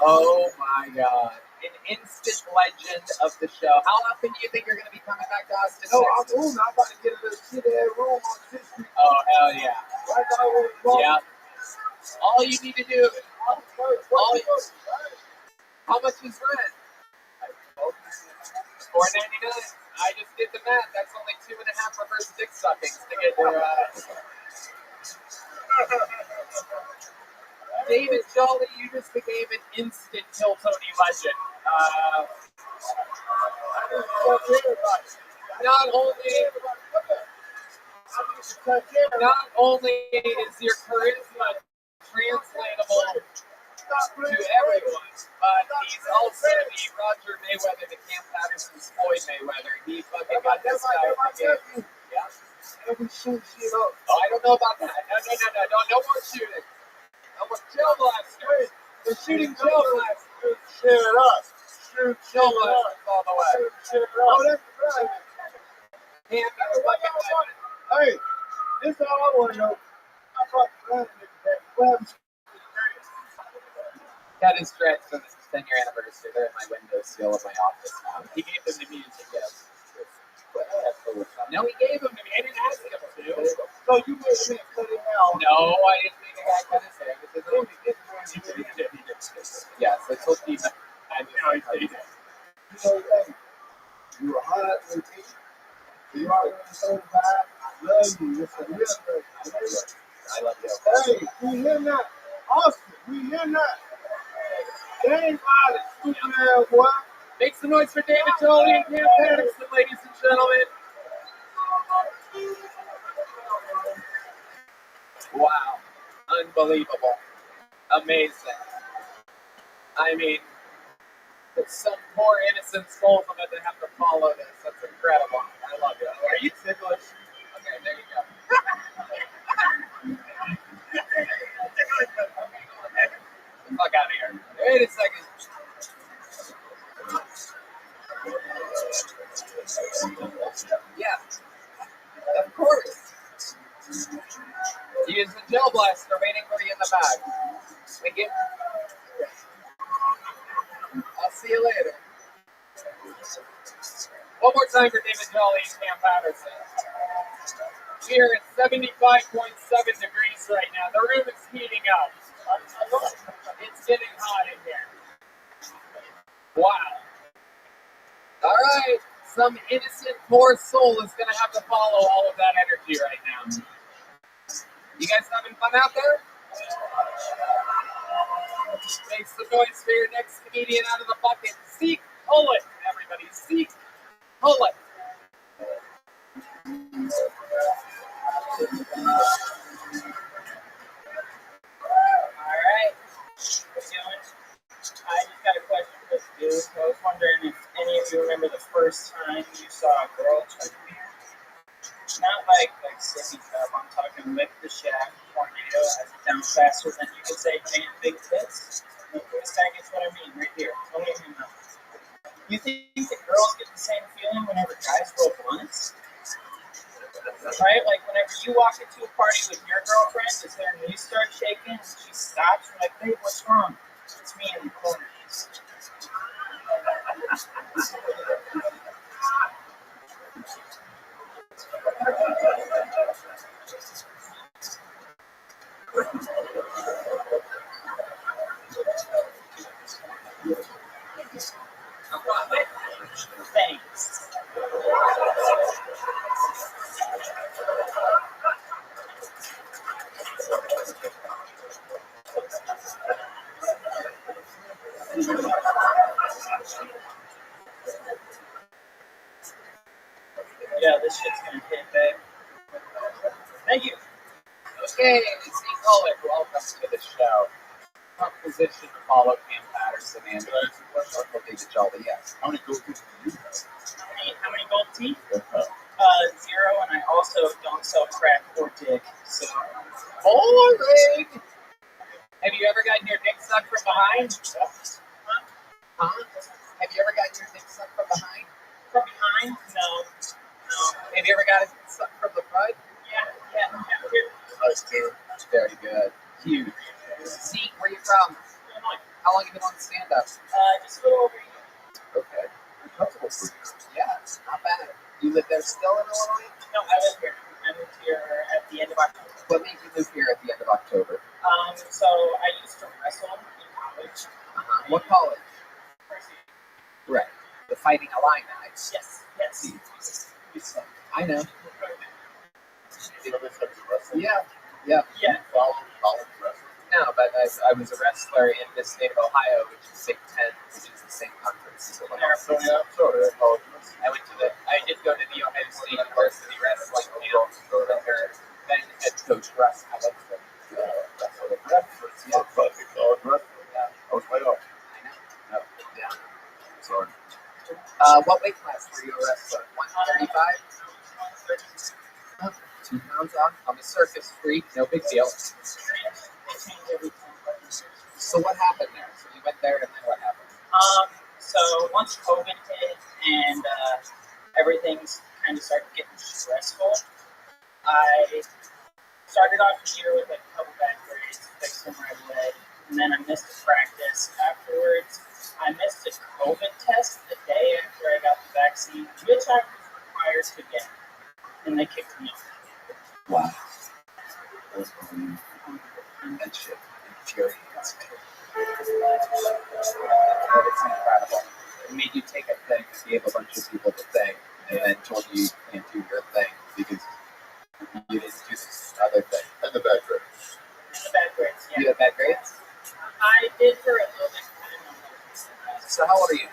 Oh my God. An instant legend of the show. How often do you think you're going to be coming back to Austin? No, I'm moving. I'm about to get a little shit ass room on 6th Street. Oh, hell yeah. Right now, we're going. Yeah. All you need to do, how much is rent? $4.99. I just did the math. That's only 2.5 reverse dick suckings to get your. David Jolly, you just became an instant Kill Tony legend. Not only is your charisma translatable to everyone, but he's also the Roger Mayweather to Cam Patterson's Floyd Mayweather. He fucking got this guy. Yeah. Every shoot shit up. Oh, I don't know about that. No more shooting. No more chill blasters. They're shooting chill blasters. Shit up. Shoot chill blasters all the way. Shit up. Oh, that's right. Can't be a fucking weapon. Hey, this is all I want to know. I fucking glad nigga that. Got his dreads for this 10-year anniversary. They're in my windowsill of my office now. He gave them to me as a gift. No, he gave them to me. I didn't ask him to. So you made me cut it out. No, I didn't make a guy cut his hair. Yes, I told you. I know he did. You were hot and you are so bad. I love you. It's a real thing. I love you. Hey, we hear that. Austin, we hear that. They ain't violent, stupid ass boy. Make some noise for David Jolly and Cam Patterson, ladies and gentlemen. Wow. Unbelievable. Amazing. I mean, there's some poor innocent soul of it that have to follow this. That's incredible. I love you. Are you ticklish? Okay, there you go. Fuck out of here. Wait a second. Yeah. Of course. Use the gel blaster waiting for you in the bag. Thank you. I'll see you later. One more time for David Jolly and Cam Patterson. We're at 75.7 degrees right now. The room is heating up. It's getting hot in here. Wow. All right. Some innocent poor soul is going to have to follow all of that energy right now. You guys having fun out there? Make some noise for your next comedian out of the bucket. Seek Hullet, everybody. Seek Hullet. All right. What's going? I just got a question for this dude. I was wondering if any of you remember the first time you saw a girl touch a mirror? Not like sippy cup. I'm talking lick the shack, tornado, has it down faster than you could say damn big tits. This guy gets what I mean right here. Don't even know. You think that girls get the same feeling whenever guys roll blunts? Right? Like whenever you walk into a party with your girlfriend, does their knees start shaking? She stops and like, babe, what's wrong? It's me in the corner. Yeah, this shit's gonna hit, babe. Thank you. Okay, Steve Pollock, welcome to the show. What position to follow Cam Patterson and Uncle David Jolly? Yes. How many gold teeth do you have? How many gold teeth? 0, and I also don't sell crack or dick. So boring. Have you ever gotten your dick sucked from behind? Huh? Have you ever gotten your dick sucked from behind? From behind? No. Have you ever got it sucked from the front? Yeah. Nice too. Very good. Huge. Zeke, where you from? Illinois. How long have you been on stand-up? Just a little over a year. Okay. Yeah, not bad. You live there still in Illinois? No, I live here. I moved here at the end of October. What made you move here at the end of October? So I used to wrestle in college. What college? Right. The Fighting Illini. Yes. I know. Yeah. Yeah. Follow college wrestling? No, but I was a wrestler in the state of Ohio, which is Big Ten, which is the same conference as Illinois. I did go to the Ohio State University Wrestling Camp under then head coach Russ Ellison. Sorry. What weight class were you a wrestler? 135? 2 pounds off. I'm a circus freak, no big deal. So what happened there? So you went there and then what happened? So once COVID hit and everything's kind of started getting stressful, I started off the year with like a couple bad grades, fixed them right away, and then I missed a practice. Afterwards, I missed a COVID test the day after I got the vaccine, which I was required to get, and they kicked me off. Wow. That shit infuriates me. But it's incredible. It made you take a thing, gave a bunch of people the thing, and then told you can't do your thing because you didn't do this other thing. And the bad grades. Yeah. You had bad grades? I did for a little bit. So how old are you now?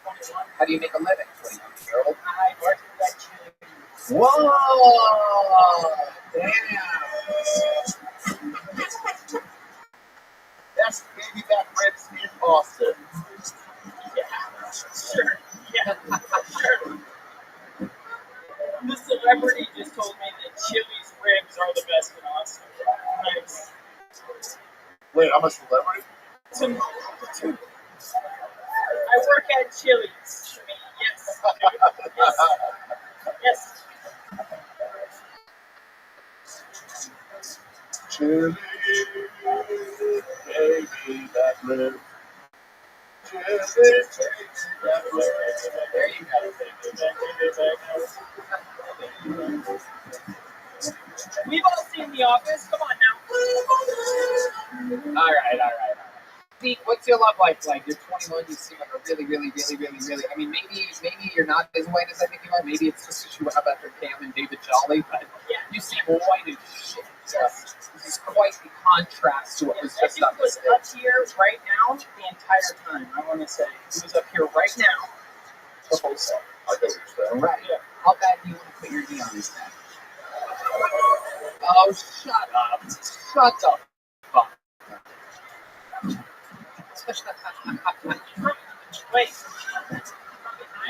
21. How do you make a living? 21-year-old? I worked with that chili. Whoa! Damn! That's baby back ribs in Boston. Yeah, sure. Yeah, sure. The celebrity just told me that Chili's ribs are the best in Austin. Nice. Wait, I'm a celebrity? I work at Chili's. I mean, yes. Yes. Chili, baby back ribs. Chili, baby back ribs. There you go. We've all seen The Office. Come on now. All right. Zeke, what's your love life like? You're 21. You seem like a really. I mean, maybe you're not as white as I think you are. Maybe it's just because you have after Cam and David Jolly, but you seem white as shit. Yes. This is quite the contrast to what was just up here right now the entire time. I want to say he was up here right now. The whole set. I know what you're saying. Right. Yeah. How bad do you want to put your knee on his neck? Oh, shut up. Shut the fuck up. Wait.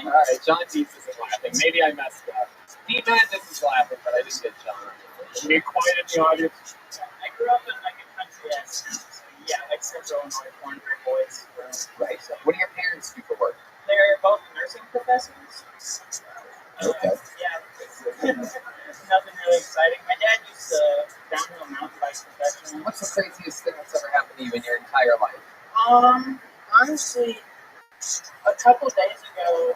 All right, John Dees isn't laughing. Maybe I messed up. D-Madness is laughing, but I didn't get John. Can you quiet in the audience? I grew up in like a country ass town. So yeah, like Central Illinois, corn boys. Right. So what do your parents do for work? They're both nursing professors. Okay. Yeah. Nothing really exciting. My dad used to downhill mountain bike professionally. What's the craziest thing that's ever happened to you in your entire life? Honestly, a couple days ago, a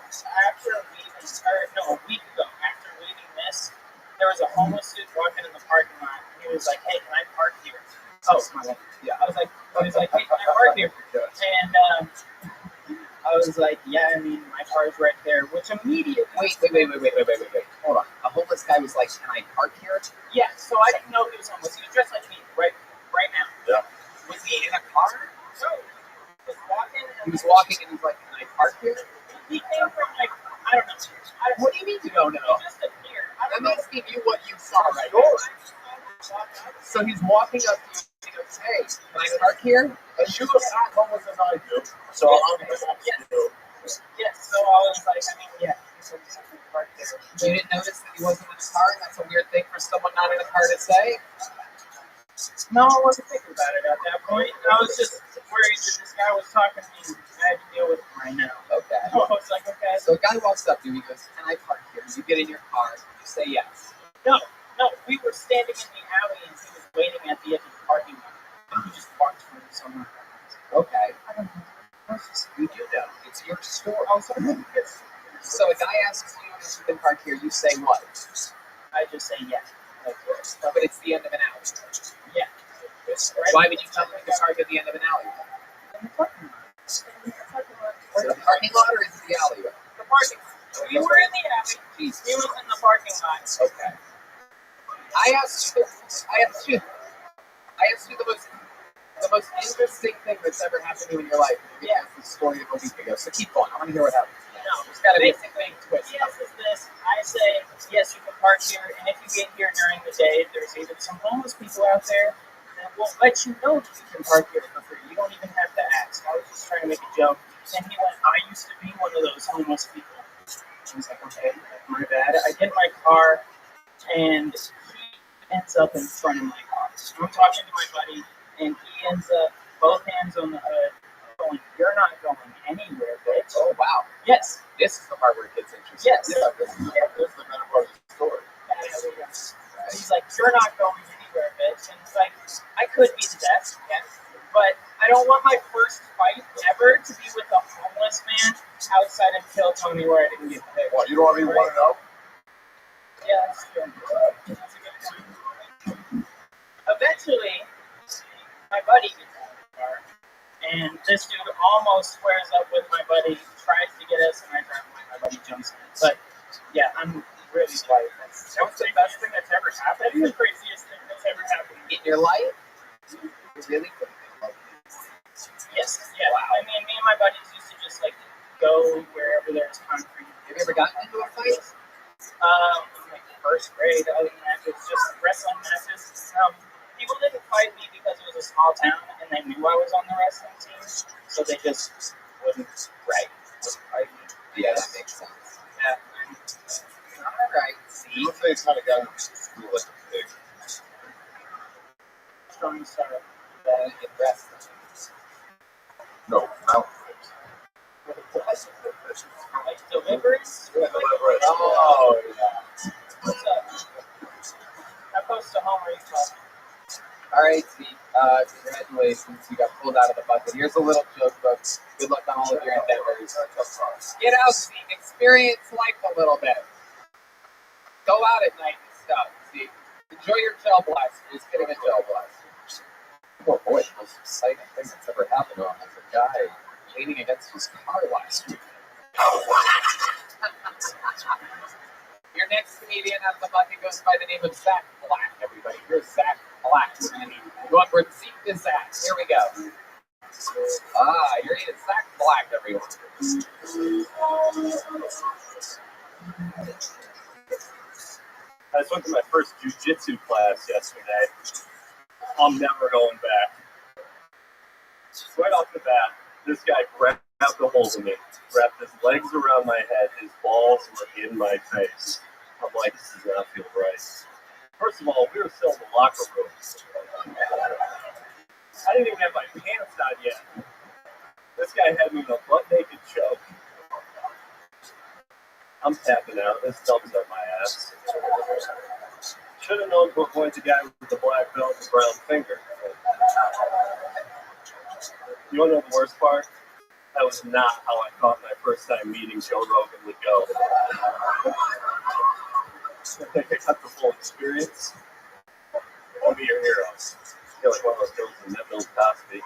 week ago, after leaving this, there was a homeless dude walking in the parking lot. He was like, "Hey, can I park here?" Oh, my God. Yeah. I was like, "Hey, can I park here?" And I was like, "Yeah, I mean, my car's right there." Which immediately. Wait. Hold on. A homeless guy was like, "Can I park here?" Yeah. So I didn't know he was homeless. He was dressed like me right now. Yeah. Was he in a car? No. was walking. He was walking and he's like, "Can I park here?" He came from like I don't know. What do you mean you don't know? He just appeared. I'm asking you what you saw right now. So he's walking up to you and he goes, "Hey, can I park here?" And you look as homeless as I do, so I'm going to ask you. Yes, so I was like, I mean, yeah. So he parked there. You didn't notice that he wasn't in a car? That's a weird thing for someone not in a car to say. No, I wasn't thinking about it at that point. I was just worried that this guy was talking to me. I had to deal with him right now. Okay. So I was like, okay. So a guy walks up to you, he goes, "Can I park here?" You get in your car, you say yes. No, we were standing in the alley and he was waiting at the edge of the parking lot. And he just parked for me somewhere. Okay. You do know. It's your store. I was like, yes. So a guy asks you if you can park here, you say what? I just say yes. But it's the end of an alley. Yeah. Why would you tell him to park at the end of an alley? In the parking lot. Is it the parking lot or is it the alleyway? The parking lot. We were in the alley. He was in the parking lot. Okay. I asked you the most interesting thing that's ever happened to you in your life. Yeah. It's the story of a week ago. So keep going. I want to hear what happened. No, There's got to be a basically, twist. yes, is this. I say, yes, you can park here, and if you get here during the day, there's either some homeless people out there that will let you know that you can park here for free. You don't even have to ask. I was just trying to make a joke. And he went, I used to be one of those homeless people. I was like, okay, my bad. I get in my car, and he ends up in front of my car. I'm talking to my buddy, and he ends up both hands on the hood, going, "You're not going anywhere, bitch." Oh, wow. Yes. This is the part where it gets interesting. Yes. Yeah, this is the better part of the story. He's like, "You're not going anywhere, bitch." And it's like, I could be the best, yes, but I don't want my first fight ever to be with a homeless man outside of Kill Tony where I didn't get picked. What, you don't want me to 1-0? Yeah, that's true. That's a good point. Eventually, my buddy gets out of the car, and this dude almost squares up with my buddy, tries to get us, and I drive away. My buddy jumps in. But yeah, I'm really white. That was the best thing that's ever happened. That's the craziest thing that's ever happened In your life? Really? Yes. Yeah. Wow. I mean, me and my buddies used to just like go wherever there's concrete. Have you ever gotten into a fight? Like first grade. Other than that, it was just wrestling matches. People didn't fight me because it was a small town and they knew I was on the wrestling team, so they just wouldn't fight me. Yeah, that makes sense. Yeah. All right. See? You would say kind of got into school like a pig. Strong start. In wrestling. No, mountain pigs. Like deliverance? Yeah, deliverance. Oh, yeah. What's up? How close to home are you talking? All right, Steve. Congratulations. You got pulled out of the bucket. Here's a little joke book. Good luck on all of your endeavors. Get out, Steve. Experience life a little bit. Go out at night and stuff, Steve. Enjoy your gel blast. Just getting a gel blast. Oh boy, the most exciting thing that's ever happened to him is a guy leaning against his car last week. Your next comedian out of the bucket goes by the name of Zach Black, everybody. Here's Zach Black. Go up where the seat is at. Here we go. Here he is, Zach Black, everyone. I just went to my first jiu-jitsu class yesterday. I'm never going back. Right off the bat, this guy grabbed a hold of me, wrapped his legs around my head, his balls were in my face. I'm like, this does not feel right. First of all, we were still in the locker room. I didn't even have my pants on yet. This guy had me in a butt-naked choke. I'm tapping out. This thumbs up my ass. Should have known to avoid the guy with the black belt and brown finger. You want to know the worst part? That was not how I thought my first time meeting Joe Rogan would go. I think I got the full experience. I'll be your hero. I feel like one of those jokes from Bill Cosby.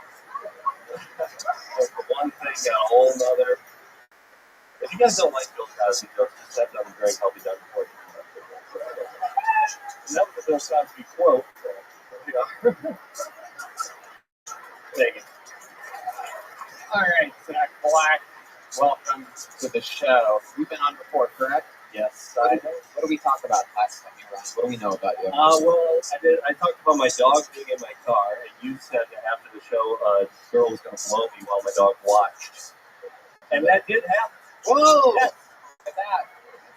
For one thing, got a whole nother. If you guys don't like Bill Cosby jokes, just step down and drink. I'll be done before you. And that was the Bill Cosby quote. Thank you. All right, Zach Black, welcome to the show. You've been on before, correct? Yes. What did we talk about last time you were on? What do we know about you? Well, I talked about my dog being in my car, and you said that after the show, a girl was going to blow me while my dog watched. And that did happen. Whoa! Yes. Look at that.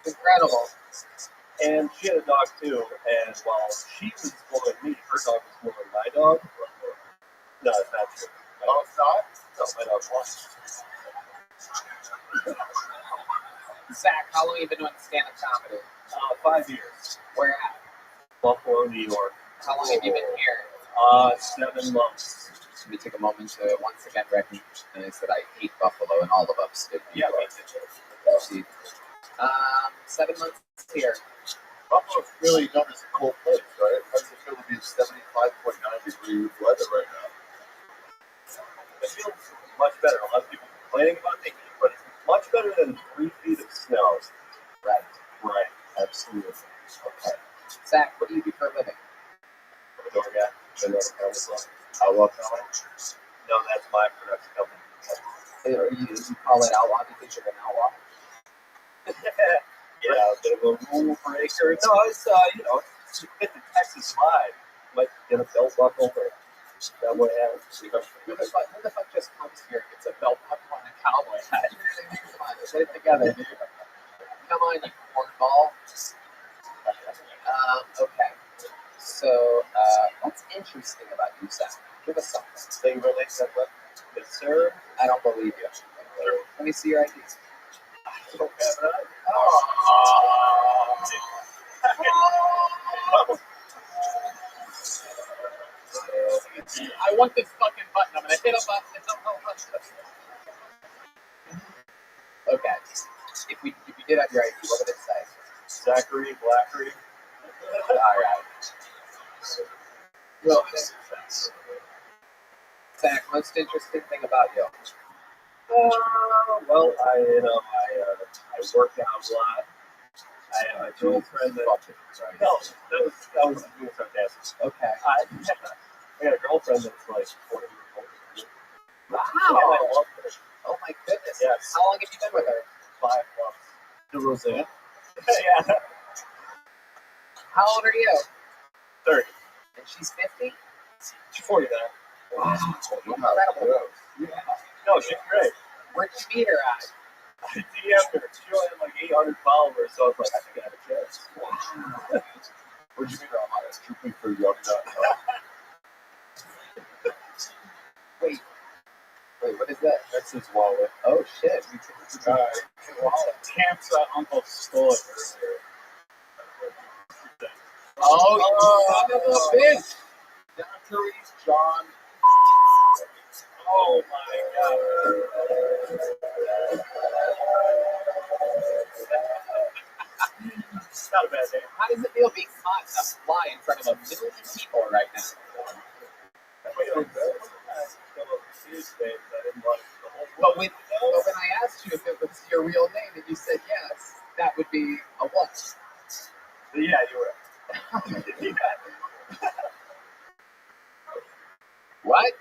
It's incredible. And she had a dog too, and while she was blowing me, her dog was blowing my dog. No, it's not true. Oh, it's not? No, my dog watched. Zach, how long have you been doing stand-up comedy? 5 years. Where at? Buffalo, New York. How long have you been here? 7 months. Let me take a moment to once again recognize that I hate Buffalo and all of upstate. Yeah, me too. 7 months here. Buffalo's really known as a cold place, right? How does it feel to be 75.9 degree weather right now? It feels much better. A lot of people complaining about the heat, but it's much better than 3 feet of snow. Right. Right. Absolutely. Okay. Zach, what do you do for a living? I'm a door guy. Outlaw comedy? No, that's my production company. You call it outlaw because you're an outlaw? Yeah, a bit of a rule breaker. No, it's, to fit the Texas vibe. Like, get a belt buckle, or that way out. Who the fuck just comes here and gets a belt buckle and a cowboy hat? Come on, put it together, dude. Come on, you cornball. Okay. So, what's interesting about you, Zach? Give us something. So you relate to that? Yes, sir. I don't believe you. Let me see your ID. You don't have it on? I want this fucking button. I'm gonna hit a button. Okay. If you did have your ID, what would it say? Zachary Blackery. All right. Well, Zach, most interesting thing about you? Well, I work out a lot. I have a girlfriend that. No, that was being sarcastic. Okay. I got a girlfriend that's like 40 years old. Wow. And I love her. Oh my goodness. Yes. How long have you been with her? 5 months. The Roseanne. Yeah. How old are you? 30. And she's 50? She's 49. Wow. Incredible. Yeah. No, she's great. Where'd you meet her at? I DM'd her. She only had like 800 followers, so I was like, I think I have a chance. Wow. Where'd you meet her on? Trooping for young.com. Wait, what is that? That's his wallet. Oh shit. We took his wallet. Camp's uncle stole it earlier. Oh, you son of a bitch. Doctories, John. Oh my god. It's not a bad day. How does it feel being caught in a fly in front of a million people right now? But when I asked you if it was your real name and you said yes, that would be a what? Yeah, you were. Yeah. What?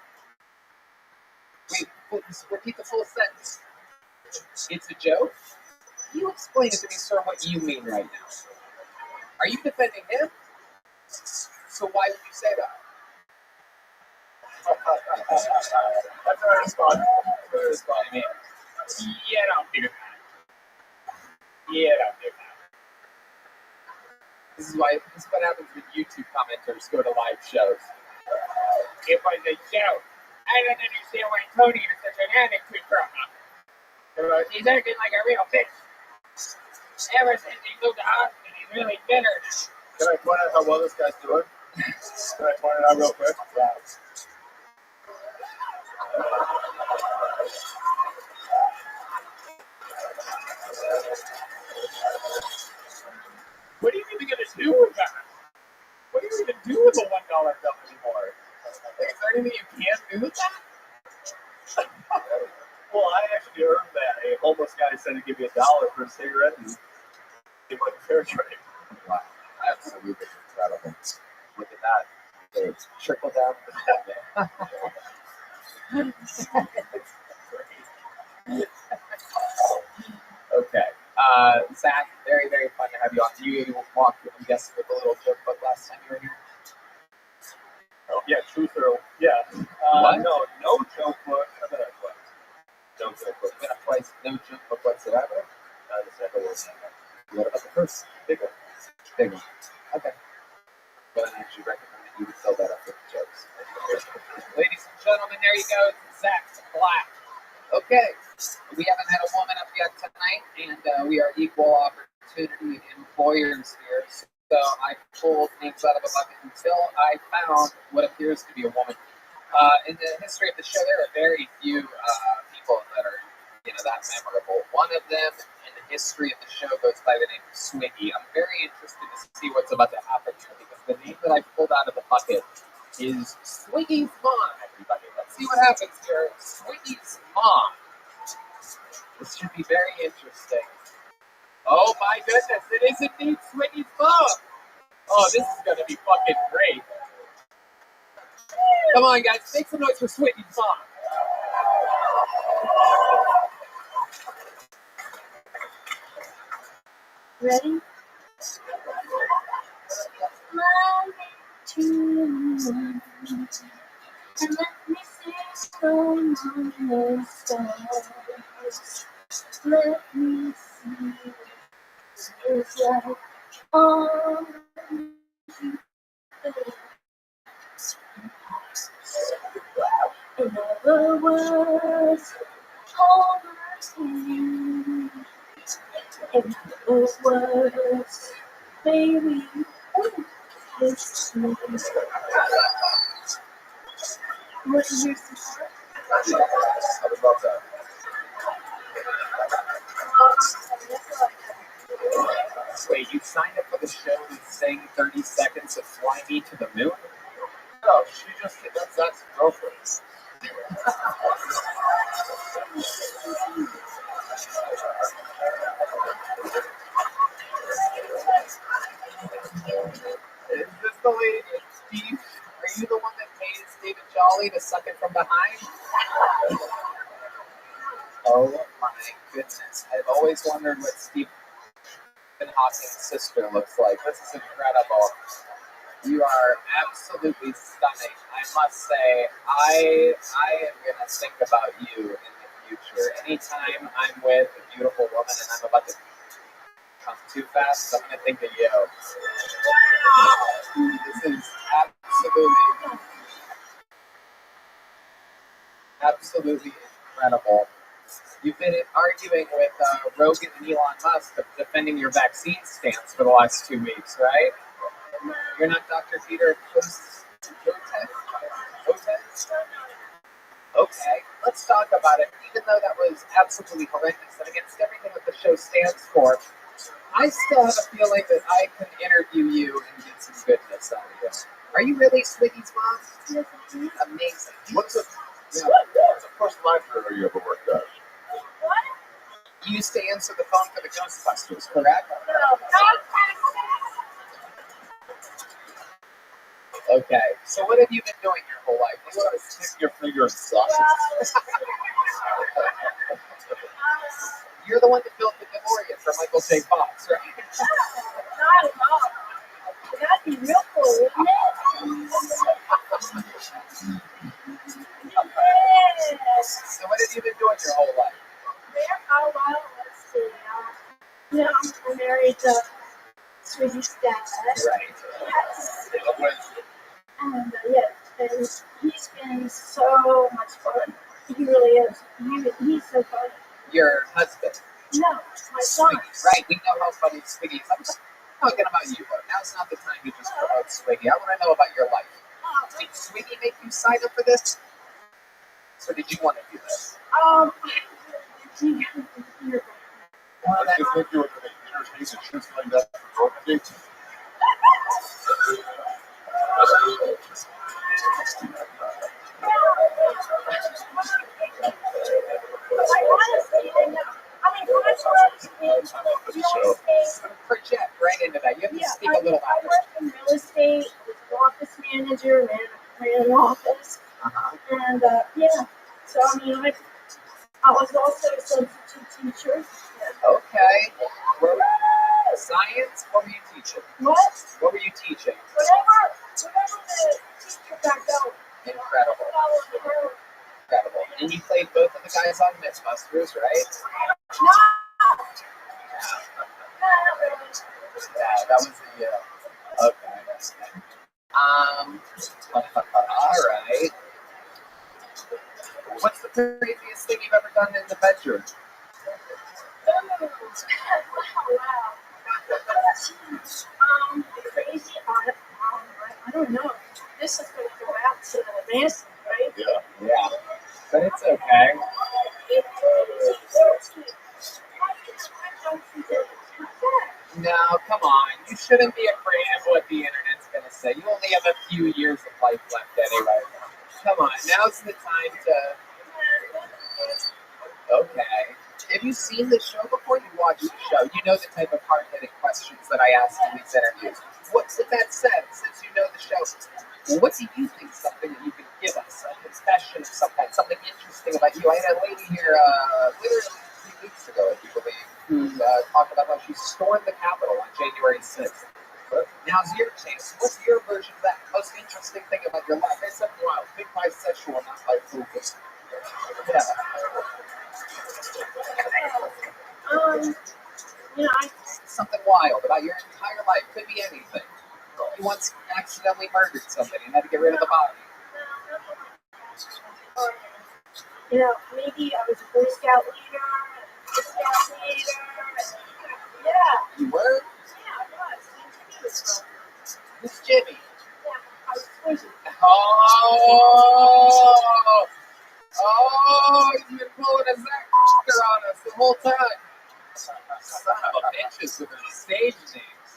Wait, repeat the full sentence. It's a joke? You explain it to me, sir, what you mean right now. Are you defending him? So why would you say that? That's our response. I mean, Yeah, don't do that. Yeah, don't do that. this is what happens when YouTube commenters go to live shows. It was a joke. I don't understand why Tony is such an attitude problem. He's acting like a real bitch. Ever since he moved to Austin, he's really bitter. Can I point out how well this guy's doing? Can I point it out real quick? Yeah. What are you even going to do with that? What do you even do with a $1 bill anymore? Is there anything you can't do with that? Well, I actually heard that a homeless guy said he'd give me $1 for a cigarette and give my fair trade. Wow, absolutely incredible. Look at that. They trickle down. Okay. Zach, very, very fun to have you on. You walked, I'm guessing, with a little joke book last time you were here. Oh, yeah, truth or yeah. What? No joke book. How about that twice? No joke book. Been a twice, no joke book whatsoever. The second one. What about the first? Big one. Big one. Okay. But I actually recommend that you would fill that up with jokes. Ladies and gentlemen, there you go. Zach Black. Okay. We haven't had a woman up yet tonight, and we are equal opportunity employers here. So I pulled names out of a bucket until I found what appears to be a woman. In the history of the show, there are very few people that are, that memorable. One of them in the history of the show goes by the name of Swiggy. I'm very interested to see what's about to happen here because the name that I pulled out of the bucket is Swiggy's mom, everybody. Let's see what happens here. Swiggy's mom. This should be very interesting. Oh my goodness, it is indeed Swiggy's mom. Oh, this is going to be fucking great. Come on, guys, make some noise for Swiggy's mom. Ready? Love to and let me sing on the stars. Let me see. It's like all you in other words, all my hand. In other words, baby, kiss me. What is your support? I would love that. Wait, you signed up for the show and sang 30 seconds of Fly Me to the Moon? No, she just hit Zach's girlfriend. Is this the lady, Steve? Are you the one that pays David Jolly to suck it from behind? Oh my goodness. I've always wondered what Stephen Hawking's sister looks like. This is incredible. You are absolutely stunning. I must say, I am going to think about you in the future. Anytime I'm with a beautiful woman and I'm about to come too fast, I'm going to think of you. This is absolutely incredible. You've been arguing with Rogan and Elon Musk defending your vaccine stance for the last 2 weeks, right? You're not Dr. Peter Hotez? Okay, let's talk about it. Even though that was absolutely horrendous and against everything that the show stands for, I still have a feeling that I can interview you and get some goodness out of you. Are you really Swiggy's mom? Yes, I am. Amazing. What's the first library you ever worked at? What? You used to answer the phone for the Ghostbusters, correct? No. Okay, so what have you been doing your whole life? You want to stick your finger in sauces? You're the one that built the DeLorean for Michael J. Fox, right? Not at all. That'd be real cool, wouldn't it? Yes. So what have you been doing your whole life? Oh, well, let's see. I'm married to Swiggy's dad. Right. Yes. And and he's been so much fun. He really is. He's so fun. Your husband? No, my son. Swiggy, right? We know how funny Swiggy is. I'm talking about you, but now's not the time to just promote Swiggy. I want to know about your life. Did Swiggy make you sign up for this? So did you want to do this? I just think you were going to entertain and shoot like that for dates. Project right into that. You have to speak a little I louder. worked in real estate. I was an office manager, ran an office. And so I was also a substitute teacher. Okay. Science? What were you teaching? What? What were you teaching? Whatever the teacher got going. Incredible. Incredible. And you played both of the guys on Mythbusters, right? No. Yeah, that was the, okay. All right. What's the craziest thing you've ever done in the bedroom? Crazy. I don't know. This is going to go out to the massive, right? Yeah. But it's okay. No, come on. You shouldn't be afraid of what the internet's going to say. You only have a few years of life left anyway. Come on. Now's the time to... Okay. Have you seen the show before? You watched the show. You know the type of hard-hitting questions that I ask in these interviews. What's with that said, since you know the show, what do you think something that you can give us? A confession of some kind, something interesting about you. I had a lady here literally 3 weeks ago, if you believe, who talked about how she stormed the Capitol on January 6th. Now's your chance. What's your version of that most interesting thing about your life? I said, wow, big bisexual, not bifocus. Yeah. Something wild about your entire life. Could be anything. You once accidentally murdered somebody and had to get rid of the body. Maybe I was a Boy Scout leader. Yeah. You were? Yeah, I was. Who's Jimmy? Yeah, I was poisoned. Oh, you've been pulling a Zack on us the whole time. Son of a bitches with their stage names.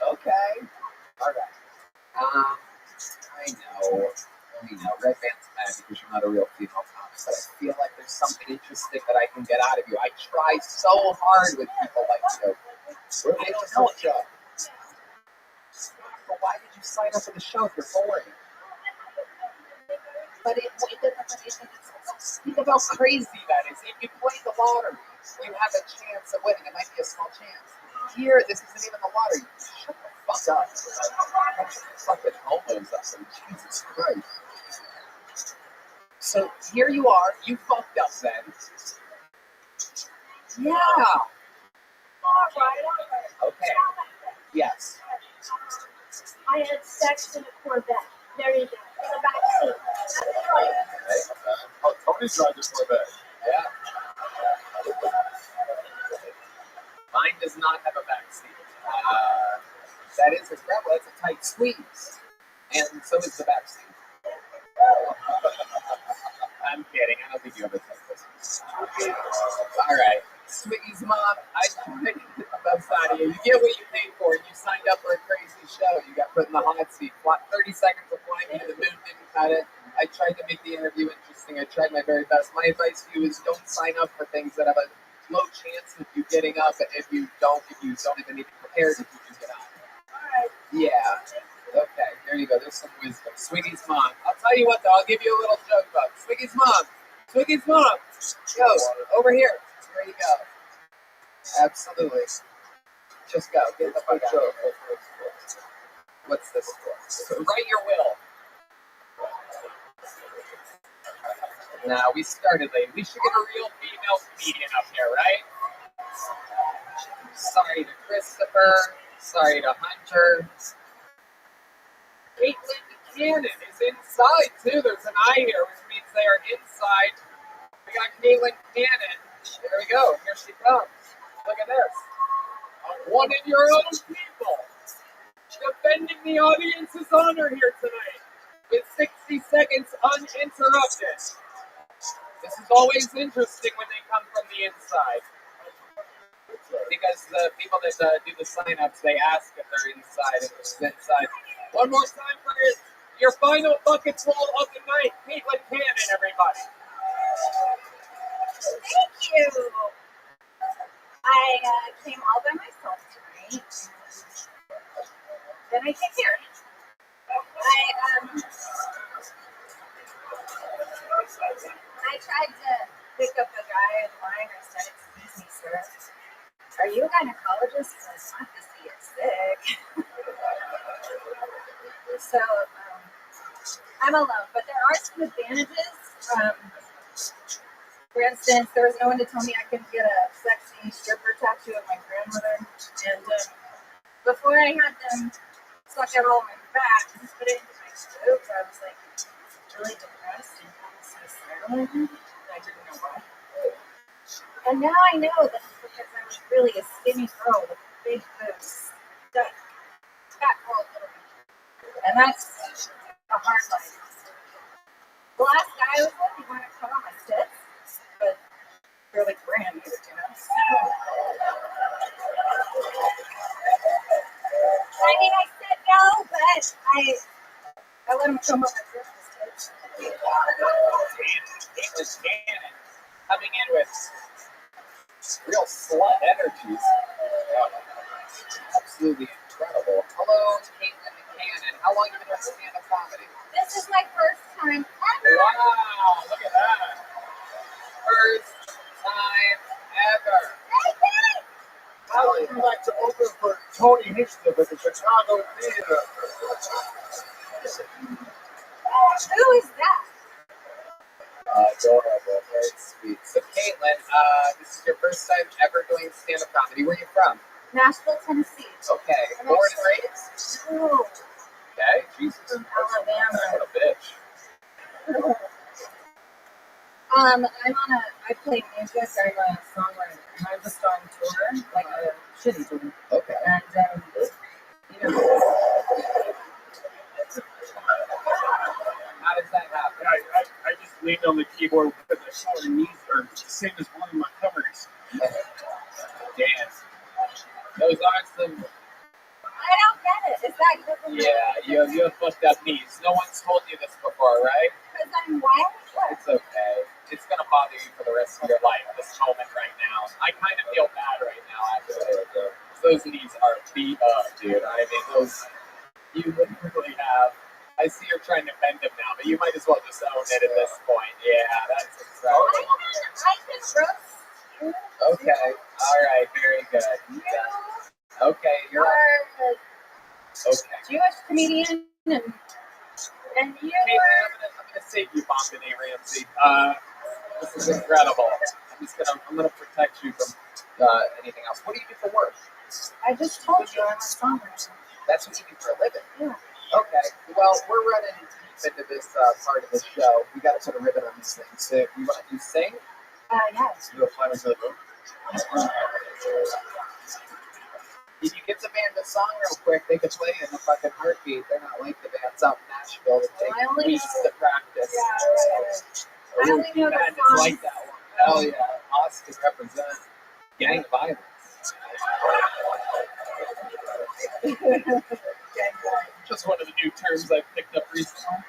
Okay. All right. I know. Red Band's mad because you're not a real female comic, but I feel like there's something interesting that I can get out of you. I try so hard with people like you. I don't know it, Joe. But why did you sign up for the show if you're boring? But think about how crazy that is. If you play the lottery, you have a chance of winning. It might be a small chance. Here, this isn't even the lottery. Shut the fuck up. Fucking homos up there. Jesus Christ. So here you are. You fucked up then. Yeah. Okay. Yes. I had sex in a Corvette. There you go. In the back seat. Oh, Tony's driving this Corvette. Yeah. Mine does not have a back seat. That is incredible. That's a tight squeeze. And so is the back seat. I'm kidding. I don't think you ever said this. All right. Sweetie's mom, I tried to get the best out of you. You get what you paid for. You signed up for a crazy show. You got put in the hot seat. 30 seconds of flying to the moon didn't cut it. I tried to make the interview interesting. I tried my very best. My advice to you is don't sign up for things that have a low chance of you getting up. If you don't even need to prepare if you can get up. Yeah. Okay, there you go. There's some wisdom. Swiggy's mom. I'll tell you what, though. I'll give you a little joke about Swiggy's mom. Swiggy's mom. Go. Over here. There you go. Absolutely. Just go. Get the fuck out. What's this for? So write your will. Now, we started late. We should get a real female comedian up here, right? Sorry to Christopher. Sorry to Hunter. Caitlin Cannon is inside, too. There's an eye here, which means they are inside. We got Caitlin Cannon. There we go. Here she comes. Look at this. One of your own people. Defending the audience's honor here tonight. With 60 seconds uninterrupted. This is always interesting when they come from the inside. Because the people that do the sign-ups, they ask if they're inside, if it's inside. One more time for your final bucket full of the night. Caitlin Cannon, everybody. Thank you. I came all by myself tonight. Then I came here. I tried to pick up a guy guy in line. I said, "Excuse me, sir. Are you a gynecologist? Because not to see it sick." So I'm alone, but there are some advantages. For instance, there was no one to tell me I couldn't get a sexy stripper tattoo of my grandmother. And before I had them suck out all my fat and put it into my boobs, I was like really depressed and suicidal. And I didn't know why. And now I know that it's because I was really a skinny girl with big boobs. Fat girl little bit. And that's a hard life. The last guy I was with, he wanted to cut on my tits, but they're like brand new, you know? I mean, I said no, but I let him come on my Christmas tits. English Cannon coming in with real slut energies. Absolutely incredible. Hello, Caitlin Cannon. How long have you been doing stand-up comedy? This is my first time ever. Wow, look at that. First time ever. I would like to open for Tony Hitchner at the Chicago Theater. Who is that? Adorable, very sweet. So, Caitlin, this is your first time ever doing stand-up comedy. Where are you from? Nashville, Tennessee. Okay. Born and raised? No. Okay, Jesus. From Alabama. What a bitch. I play music, I'm a songwriter, and I'm just on tour, like a shitty tour. Okay. And, you know. How does that happen? I just leaned on the keyboard because I saw her knees are the same as one of my covers. Damn. Those aren't some... I don't get it. Is that good for me? Yeah, you have fucked up knees. No one's told you this before, right? Because I'm white? It's okay. It's going to bother you for the rest of your life, this moment right now. I kind of feel bad right now, actually. Those knees are beat up, dude. I mean, those... You literally have... I see you're trying to bend them now, but you might as well just own it at this point. Yeah, that's incredible. I can roast you. Okay. All right. Very good. Yeah. Okay. You're okay. Jewish comedian, and you were... I'm gonna save you, Bombini Ramsey. This is incredible. I'm gonna protect you from anything else. What do you do for work? I just told you I'm a songwriter. That's what you do for a living? Yeah. Okay. Well, we're running deep into this part of the show. We got to put a ribbon on these things. So, you sing? Yes. You go fly into the moon? If you give the band a song real quick, they can play it in a fucking heartbeat. They're not like the bands out in Nashville that take weeks to practice. Yeah, I only know the songs. Like that one. Hell yeah. Austin represents gang violence. Just one of the new terms I've picked up recently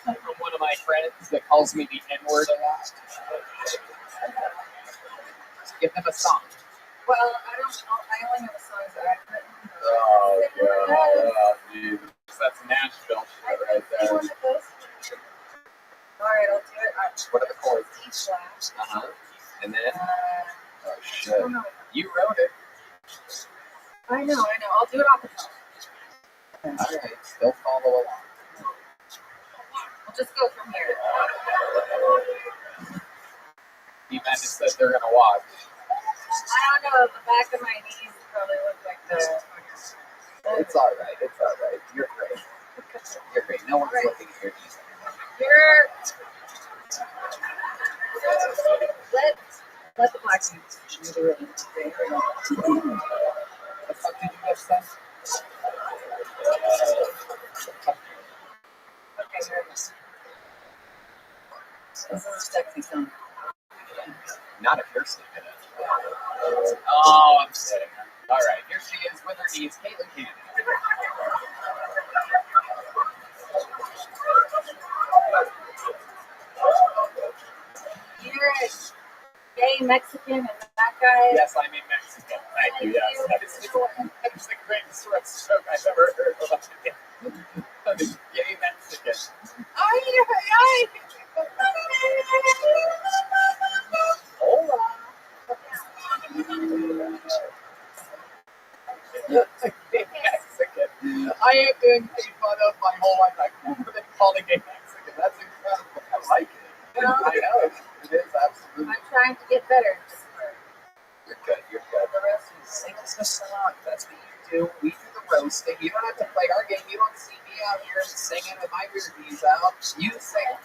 from one of my friends that calls me the N-word a lot. Give them a song. Well, I only know the songs that I've written. Oh, God. Oh, Jesus. That's Nashville shit right there. Alright, I'll do it. What are the chords? E flat. Uh-huh. And then? Oh, shit. I don't know. You wrote it. I know. I'll do it off the top. Alright, they'll follow along. We'll just go from here. You men just said they're gonna watch. I don't know, the back of my knees probably look like the... It's alright. You're great. You're great. No one's looking at your knees. Let the black dudes do the really thing. The fuck did you just say? Okay, here it is. This is a sexy song. Not if you're singing it. Oh, I'm kidding. Alright, here she is with her knees, Caitlin Cannon. You're a gay Mexican and that guy... Yes, I'm a Mexican. Thank you, yes. That is the greatest joke I've ever heard of. I'm a gay Mexican. Oh, A gay Mexican. I am being made fun of my whole life. I've never been called a gay Mexican. That's incredible. I like it. Well, I know. It is absolutely. I'm trying to get better. You're good. You're good. The rest is sing us a song. That's what you do. We do the roasting. You don't have to play our game. You don't see me out here singing with my weird knees out. You sing.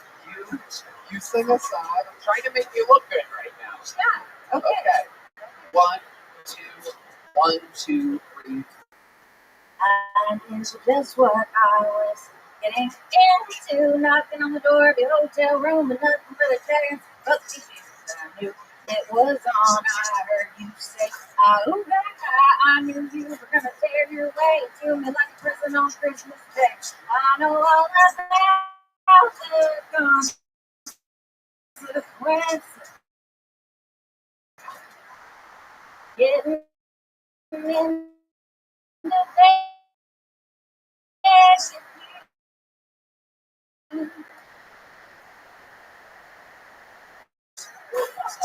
You sing a song. I'm trying to make you look good right now. Yeah. Okay. Okay. 1, 2, 1, 2, 3. And it's just what I was getting into, knocking on the door of your hotel room and nothing but a chance. But the issues I knew it was on. I heard you say, oh, I knew you were gonna tear your way to me like a present on Christmas Day. I know all about the consequences. Getting in the bed.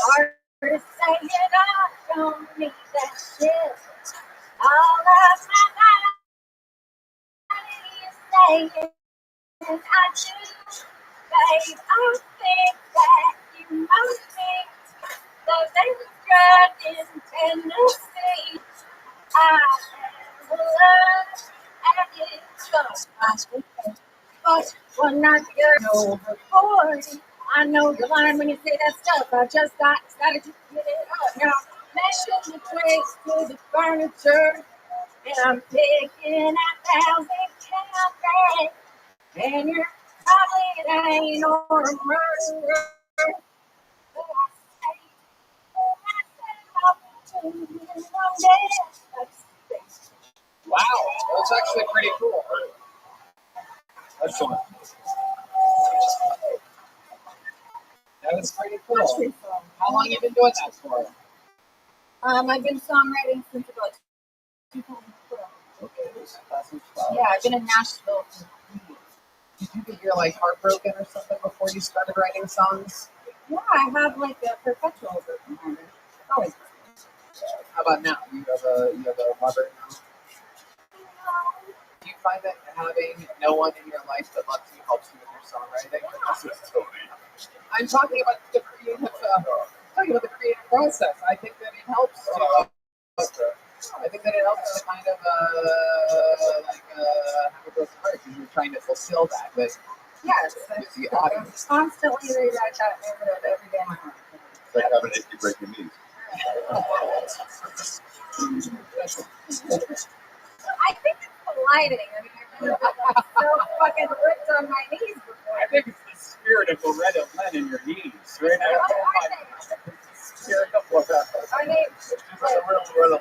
Hard to say it, I don't need that shit. All of my body is saying I do. Babe, I think that you might think that they were in Tennessee. I have love and it's so but one night you're over 40. I know you're lying when you say that stuff. I just got excited to get it up. Now, mention the trays to the furniture. And I'm picking at 1,000 calories. And you're probably an ain't or a murderer. But I say, oh, I said, I'll be tuned in one day. Wow. That's actually pretty cool. Excellent. That was pretty cool. That's pretty cool. How long have you been doing that for? I've been songwriting since about 2012. Okay, this is 2012. Yeah, I've been in Nashville for 3 years. Did you get your like heartbroken or something before you started writing songs? Yeah, I have like a perpetual broken heart. Always. How about now? You have a mother now? Do you find that having no one in your life that loves you helps you with your songwriting? This is Tony. I'm talking about the creative process. I think that it helps to. I think that it helps to kind of have a broken heart because you're trying to fulfill that with the audience. Constantly rewrite that narrative every day of my life. It's like having an break your knees. I think it's colliding. I mean, I'm so fucking ripped on my knees before. I think it's the spirit of Loretta Lynn in your knees right now. I mean, She's like a real Loretta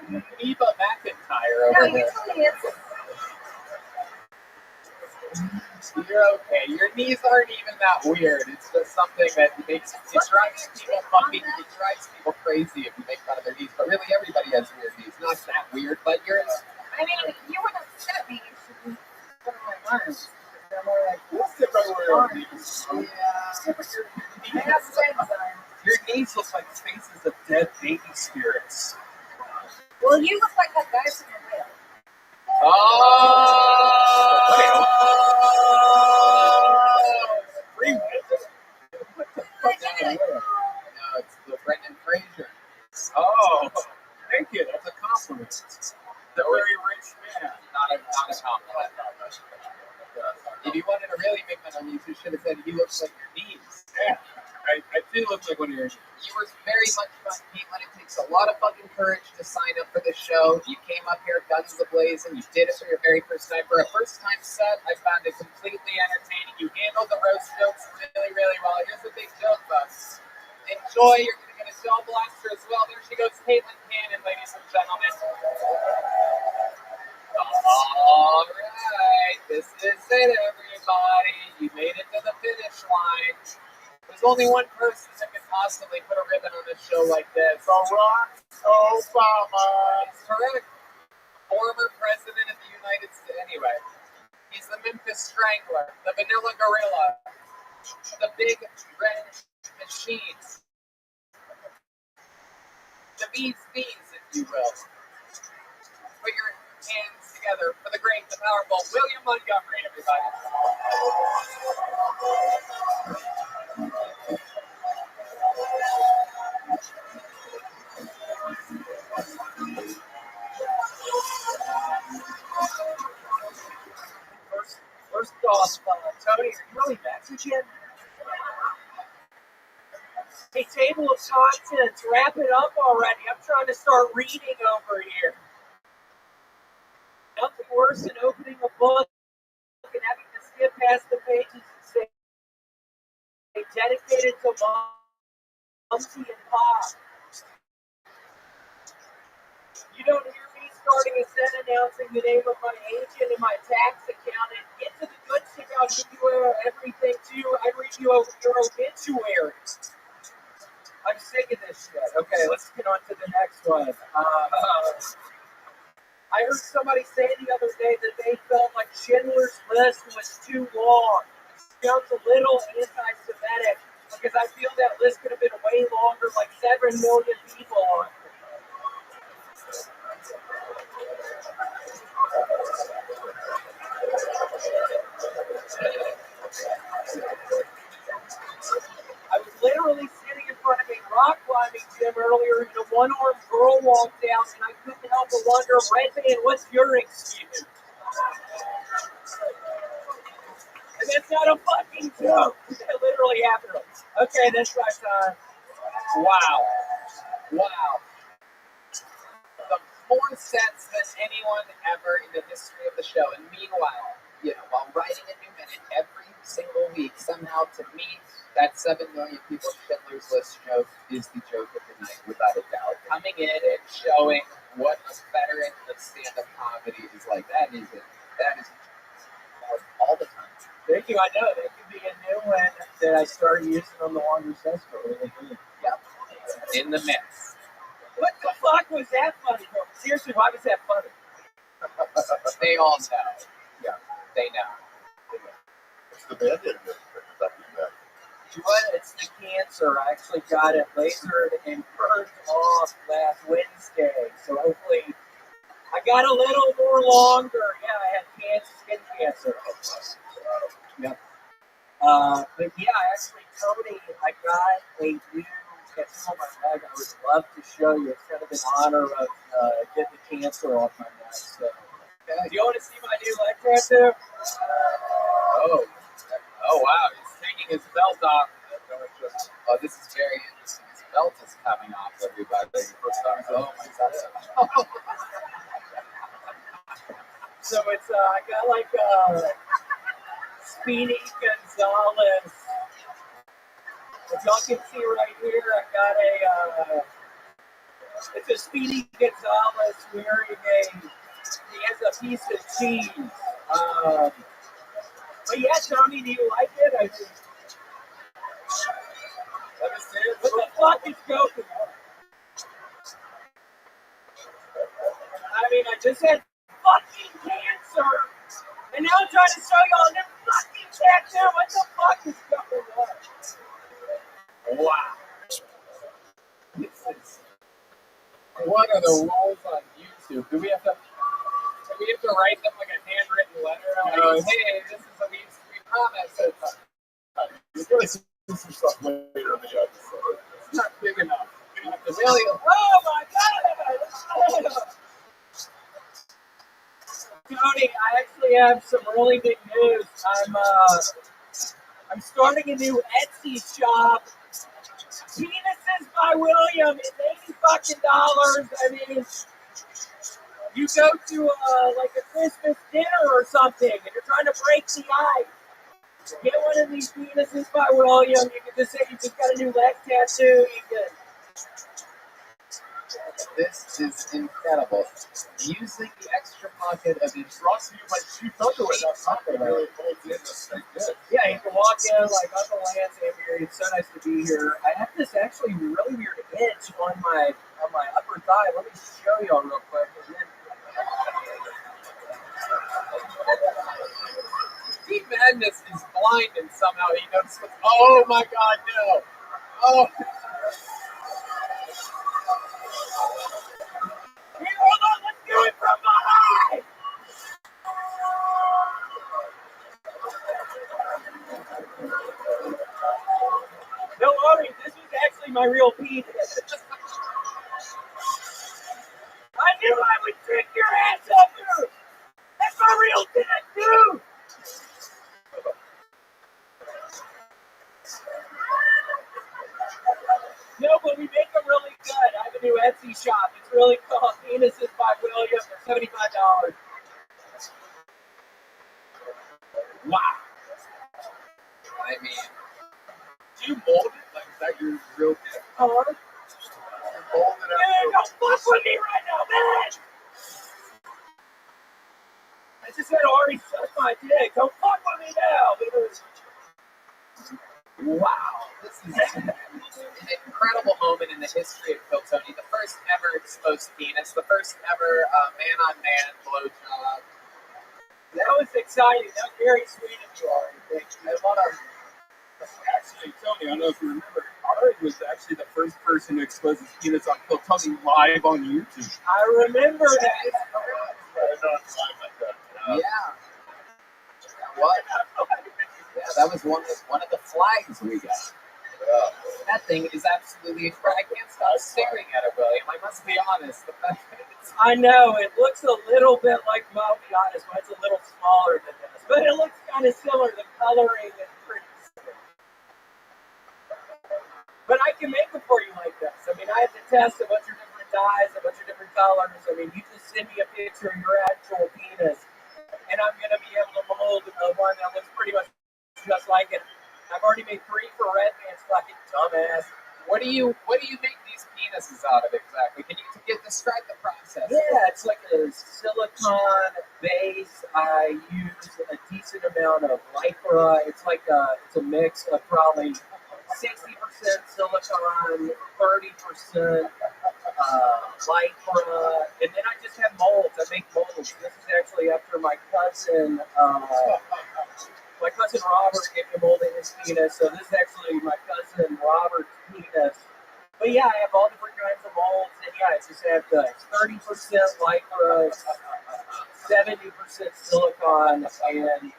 Lynn. Eva McIntyre over there. usually it's. You're okay. Your knees aren't even that weird. It's just something that drives people crazy if you make fun of their knees. But really, everybody has weird knees. Not that weird, but you're. I mean, you would upset me. You should be putting my arms. They're more like. Your knees look like faces of dead baby spirits. Well, you look like that guy from the whale. Free What the fuck? No, it's the Brendan Fraser. Oh, thank you. That's a compliment. The very rich man. Not a compliment. If you wanted to really make fun of me, you should have said he looks like your knees. Yeah, I do look like one of your knees. You were very much fun, Caitlin. It takes a lot of fucking courage to sign up for this show. You came up here guns a-blazing. You did it for your very first time. For a first-time set, I found it completely entertaining. You handled the roast jokes really, really well. Here's the big joke, folks. Enjoy. You're going to get a shell blaster as well. There she goes, Caitlin Cannon, ladies and gentlemen. All right, this is it, everybody. You made it to the finish line. There's only one person that could possibly put a ribbon on a show like this. Barack Obama. That's correct. Former president of the United States. Anyway, he's the Memphis Strangler, the Vanilla Gorilla, the Big Red Machine, the Bees, if you will. together for the great, the powerful William Montgomery, everybody. First off, Tony, are you really Mexican? Hey, table of contents, wrap it up already. I'm trying to start reading over here. Nothing worse than opening a book and having to skip past the pages and say, dedicated to Mumsy and Pop. You don't hear me starting a set announcing the name of my agent and my tax accountant. Get to the good stuff. I'll give you everything too. I read you your obituary. I'm sick of this shit. Okay, let's get on to the next one. I heard somebody say the other day that they felt like Schindler's List was too long. It sounds a little anti-Semitic because I feel that list could have been way longer, like 7 million people on it. I was literally sitting in front of a rock climbing gym earlier, and a one-armed girl walked out, and I couldn't help but wonder, Red Man, what's your excuse? And that's not a fucking joke. That literally happened. Okay, that's my time. Wow. The more sets than anyone ever in the history of the show. And meanwhile, while writing a new minute every single week, somehow to me, that 7 million people Schindler's List joke is the joke of the night, without a doubt. Coming in and showing what a veteran of stand-up comedy is like, that is all the time. Thank you. I know that could be a new one that I started using on the longer sets for really good. Yep. In the mix. What the fuck was that funny for? Seriously, why was that funny? They all know. Yeah, they know. It's the Band-Aid. What? It's the cancer. I actually got it lasered and burned off last Wednesday. So hopefully, I got a little more longer. Yeah, I had skin cancer. Yep. But yeah, actually, Tony, I got a new tattoo on my leg. I would love to show you. It's kind of in honor of getting the cancer off my neck. So, do you want to see my new leg tattoo? Oh wow, he's taking his belt off. Oh, this is very interesting. His belt is coming off, everybody. Oh my god. So it's I got like Speedy Gonzalez. As y'all can see right here, I got it's a Speedy Gonzalez wearing he has a piece of cheese. But yeah, Tony, do you like it? I mean, what the fuck is Goku? I mean, I just had fucking cancer, and now I'm trying to show y'all a new fucking tattoo. What the fuck is going on? Wow. What are the rules on YouTube? Do we have to write them like a handwritten letter? Hey, this is what we promised. You're going to see some stuff later in the episode. It's not big enough. Really, oh my god! Tony, I actually have some really big news. I'm starting a new Etsy shop. Penises by William is $80 fucking. I mean, you go to like a Christmas dinner or something, and you're trying to break the ice. Get one of these penises by William. You can just say you just got a new leg tattoo. You can. This is incredible. Using the extra pocket of his Ross, you like shoot thunder with us. Really holds in this thing good. Yeah, you can walk in like Uncle Lance here. It's so nice to be here. I have this actually really weird itch on my upper thigh. Let me show y'all real quick. Steve Madness is blind and somehow he notices. Oh my god, no. Oh. Hey, hold on, let's do it from behind! This was actually my real penis. I knew I would trick your ass up here. That's my real dick, dude. No, but we make them really good. I have a new Etsy shop. It's really called Penises by William for $75. Wow. I mean, Do you mold it? Like, is that your real dick? Huh? You mold it Dude, after don't fuck with me right now, man! I just had already sucked my dick. Don't fuck with me now, dude. wow. This is an incredible moment in the history of Phil Tony. The first ever exposed penis. The first ever man-on-man blowjob. That was exciting. That was very sweet of you, Ari. Thank you. And what a Actually, Tony, I don't know if you remember, Ari was actually the first person to expose his penis on Phil Tony live on YouTube. I remember that. yeah. What? Yeah, that was one of the flags we got. That thing is absolutely incredible. I can't stop staring at it, William. I must be honest. The fact that it's I know, it looks a little bit like, well, I'll be honest, but it's a little smaller than this. But it looks kind of similar. The coloring is pretty similar. But I can make them for you like this. I mean, I have to test a bunch of different dyes, a bunch of different colors. I mean, you just send me a picture of your actual penis, and I'm going to be able to mold one that looks pretty much just like it. I've already made 3 for Red Man's fucking dumbass. What do you make these penises out of exactly? Can you describe the process? Yeah, it's like a silicone base. I use a decent amount of lycra. It's like it's a mix of probably 60% silicone, 30% lycra, and then I just have molds. I make molds. This is actually after my cousin. My cousin Robert gave me a mold in his penis, so this is actually my cousin Robert's penis. But yeah, I have all different kinds of molds, and yeah, I just have the 30% lycra, 70% silicone, and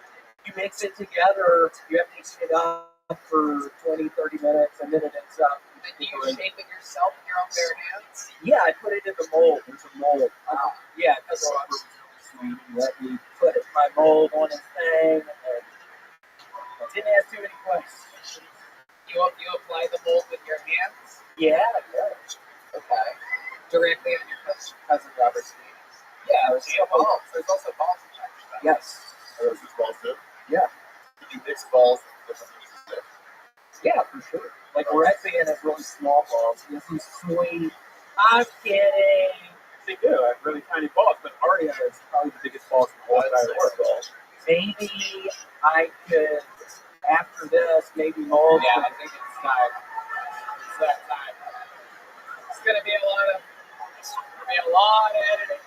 you mix it together. You have to heat it up for 20, 30 minutes, and then it ends up. Do you shape it yourself with your own bare hands? Yeah, I put it in the mold. There's a mold. Yeah, because Robert was really sweet. He let me put my mold on his thing, and didn't ask too many questions. You apply the mold with your hands? Yeah. Okay. Directly on your cousin Robert's penis? Yeah. There's balls. There's also balls attached. Yes. There's just balls too? Yeah. Can you mix balls with different pieces too? Yeah, for sure. Like Red Band has really small balls. This is sweet. I'm kidding. They do. I have really tiny balls, but Aria has probably the biggest balls in the whole entire world. Maybe I could, after this, maybe mold. Yeah, I think it's time. It's that time. It's gonna be a lot of editing.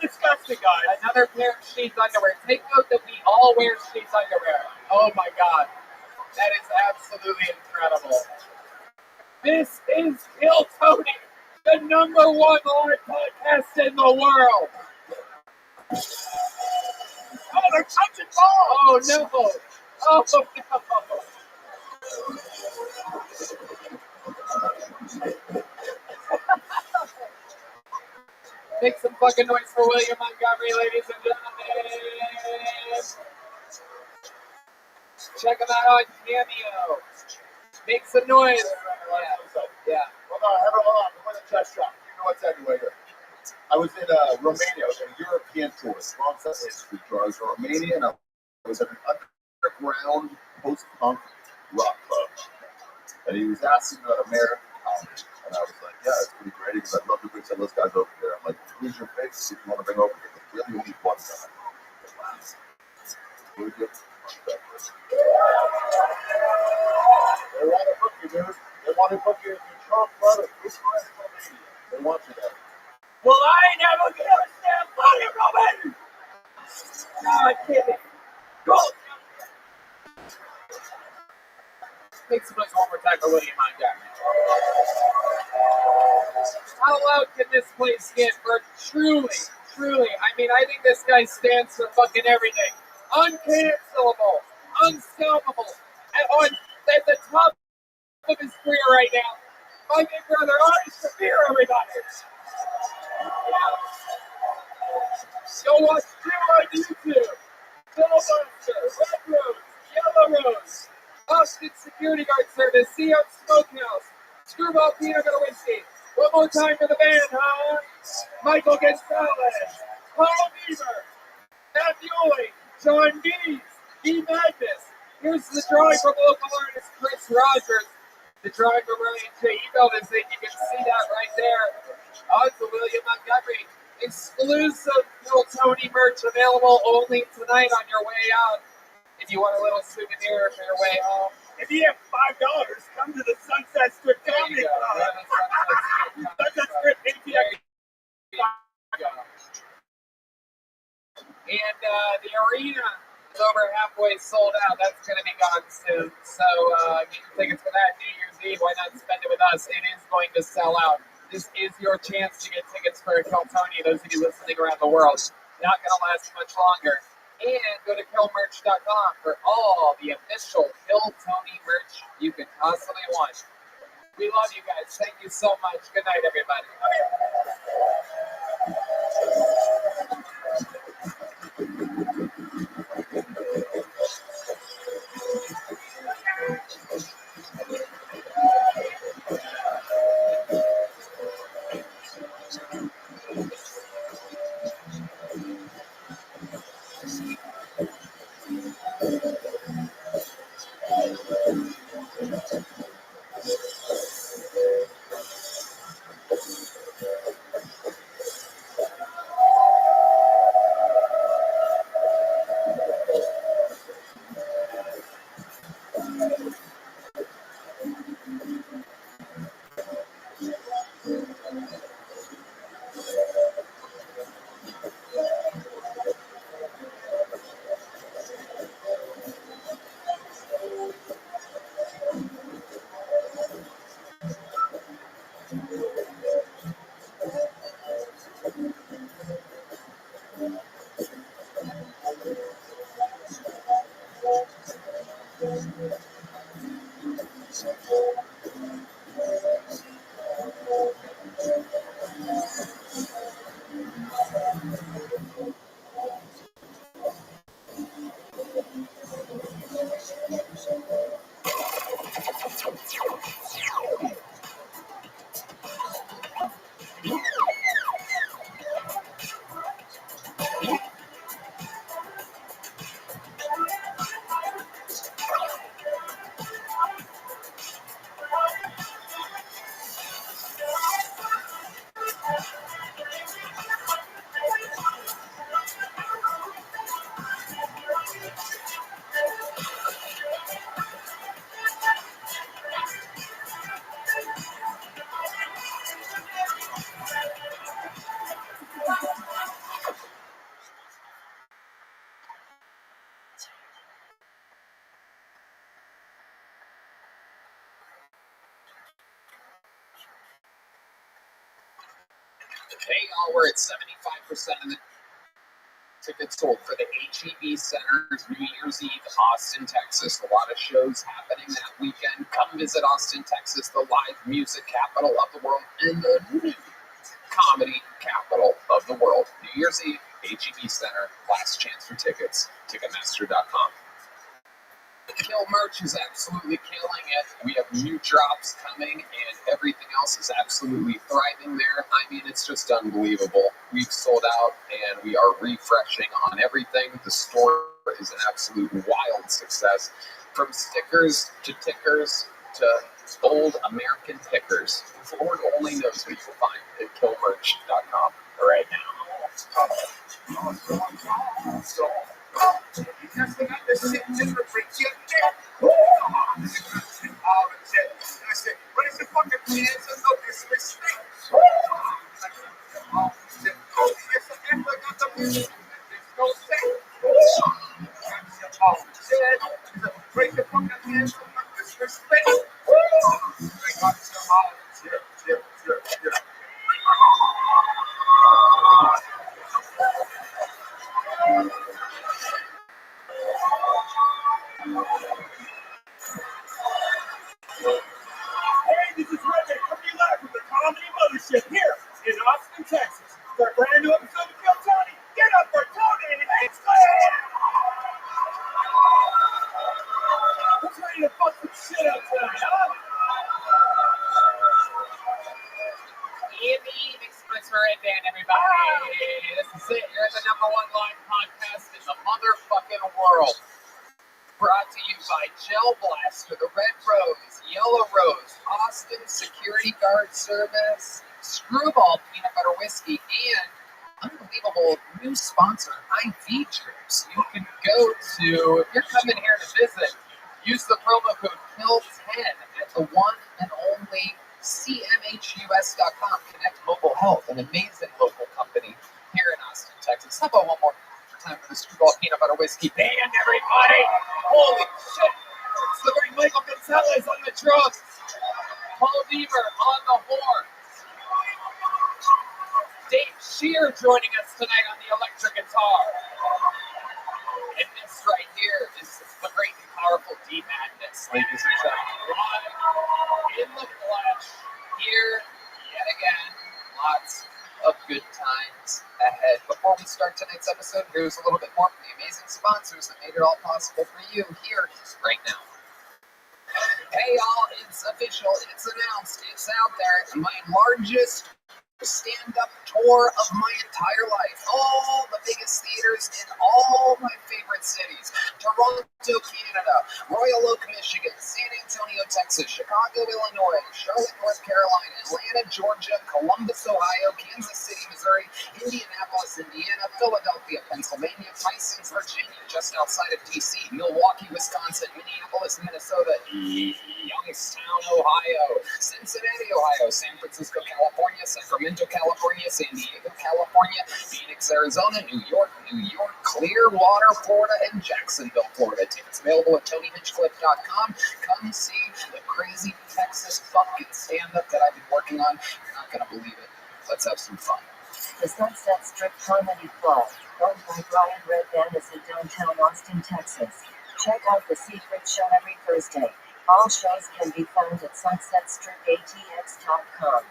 Disgusting, guys. Another pair of sheets underwear. Take note that we all wear sheets underwear. Oh my god. That is absolutely incredible. This is Kill Tony, the #1 live podcast in the world. Oh, they're touching balls. Oh no. Oh no. Make some fucking noise for William Montgomery, ladies and gentlemen. Check him out on Cameo. Make some noise. Yeah. Hold on. I'm going to test shop. You know what's anyway here. I was in Romania. I was on a European tour. Long history tour. I was in Romania, and I was at an underground post-punk rock club. And he was asking about American comedy. And I was like, yeah, it's pretty great because I'd love to bring some of those guys over here. I'm like, who's your favorite if you want to bring over here? But really, only one guy. Who would you? They want to book you, dude. They want to book you if you're Trump, brother. They want you there. Well, I ain't never gonna stand fucking Roman. No, I'm kidding. Go. Make some noise one more time for William Montgomery. How loud can this place get for truly? I mean, I think this guy stands for fucking everything. Uncancelable, unstoppable, at the top of his career right now. My big brother, Ari Shafir, everybody. Go watch two on YouTube. Filibuster, Red Rose, Yellow Rose, Austin Security Guard Service, Sea Smokehouse, Screwball Peanut Butter Whiskey. One more time for the band, huh? Michael Gonzalez, Carl Beaver, Matthew Oling, John Dees, D. Magnus. Here's the drawing from local artist Chris Rogers. The drawing from Ryan J. Email is in. You can see that right there. Oh, it's a William Montgomery. Exclusive Little Tony merch available only tonight on your way out. If you want a little souvenir for your way home. If you have $5, come to the Sunset Strip Comedy Club. Sunset Strip ATX. And the arena is over halfway sold out. That's going to be gone soon. So get your tickets for that New Year's Eve. Why not spend it with us? It is going to sell out. This is your chance to get tickets for Kill Tony, those of you listening around the world. Not going to last much longer. And go to killmerch.com for all the official Kill Tony merch you could possibly want. We love you guys. Thank you so much. Good night, everybody. Hey, y'all, we're at 75% of the tickets sold for the HEB Center's New Year's Eve, Austin, Texas. A lot of shows happening that weekend. Come visit Austin, Texas, the live music capital of the world and the new comedy capital of the world. New Year's Eve, HEB Center, last chance for tickets, Ticketmaster.com. Kill merch is absolutely killing it. We have new drops coming, and everything else is absolutely thriving there. I mean, it's just unbelievable. We've sold out, and we are refreshing on everything. The store is an absolute wild success. From stickers to tickers to old American pickers. Lord only knows what you'll find at killmerch.com right now. What is the fucking chance of no disrespect? Break the fucking hands of no disrespect. shit here in Austin, Texas. For a brand new episode of Kill Tony. Get up for Tony and Exclaim! Who's ready to fuck some shit up tonight, huh? Andy Express for Red Band, everybody. This is it. You're at the #1 live podcast in the motherfucking world. Brought to you by Gel Blaster, the Red Rose, Yellow Rose, Austin Security Guard Service, Screwball Peanut Butter Whiskey, and unbelievable new sponsor, IV Trips. You can go to, if you're coming here to visit, use the promo code KILL10 at the one and only CMHUS.com. Connect Mobile Health, an amazing local company here in Austin, Texas. How about one more time for the Screwball Peanut Butter Whiskey band, everybody? Holy shit! It's the great Michael Gonzalez on the drums, Paul Deaver on the horn, Dave Shear joining us tonight on the electric guitar. And this right here is the great and powerful D Madness, ladies and gentlemen. Live in the flesh, here yet again. Lots of good times ahead. Before we start tonight's episode, here's a little bit more from the amazing sponsors that made it all possible for you here right now. Hey y'all, it's official, it's announced, it's out there. My largest stand-up tour of my entire life. All the biggest theaters in all my favorite cities. Toronto, Canada, Royal Oak, Michigan, San Antonio, Texas, Chicago, Illinois, Charlotte, North Carolina, Atlanta, Georgia, Columbus, Ohio, Kansas City, Missouri, Indianapolis, Indiana, Philadelphia, Pennsylvania, Tysons, Virginia, just outside of DC, Milwaukee, Wisconsin, Minneapolis, Minnesota, Youngstown, Ohio, Cincinnati, Ohio, San Francisco, California, Sacramento, California, San Diego, California, Phoenix, Arizona, New York, Clearwater, Florida, and Jacksonville, Florida. Tickets available at TonyHinchcliffe.com. Come see the crazy Texas fucking stand-up that I've been working on. You're not going to believe it. Let's have some fun. The Sunset Strip Comedy Club, owned by Brian Redband, is in downtown Austin, Texas. Check out The Secret Show every Thursday. All shows can be found at SunsetStripATX.com.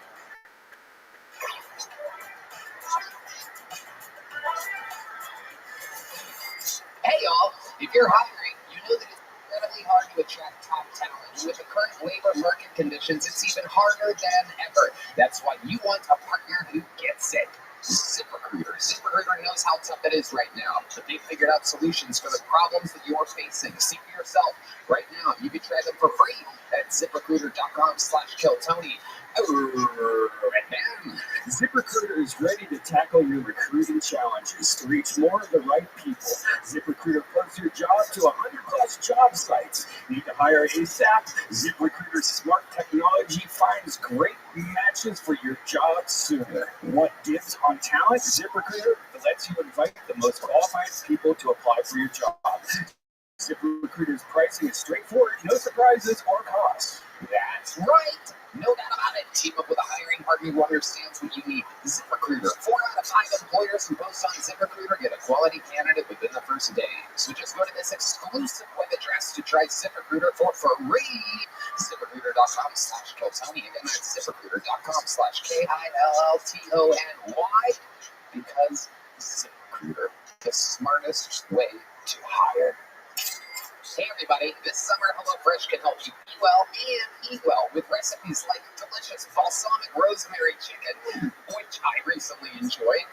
Hey y'all, if you're hiring, you know that it's incredibly hard to attract top talent. With the current labor market conditions, it's even harder than ever. That's why you want a partner who gets it. ZipRecruiter. ZipRecruiter knows how tough it is right now, but they've figured out solutions for the problems that you're facing. See for yourself right now. You can try them for free at ZipRecruiter.com/KillTony. And then ZipRecruiter is ready to tackle your recruiting challenges to reach more of the right people. ZipRecruiter plugs your job to 100+ job sites. Need to hire ASAP? ZipRecruiter's smart technology finds great matches for your job sooner. Want dibs on talent? ZipRecruiter lets you invite the most qualified people to apply for your job. ZipRecruiter's pricing is straightforward, no surprises or costs. That's right. No doubt about it. Team up with a hiring partner who understands what you need. ZipRecruiter. 4 out of 5 employers who post on ZipRecruiter get a quality candidate within the first day. So just go to this exclusive web address to try ZipRecruiter for free. ZipRecruiter.com/KillTony. Again, that's ZipRecruiter.com/KILLTONY. Because ZipRecruiter, the smartest way to hire. Hey everybody, this summer HelloFresh can help you eat well and eat well with recipes like delicious balsamic rosemary chicken, which I recently enjoyed.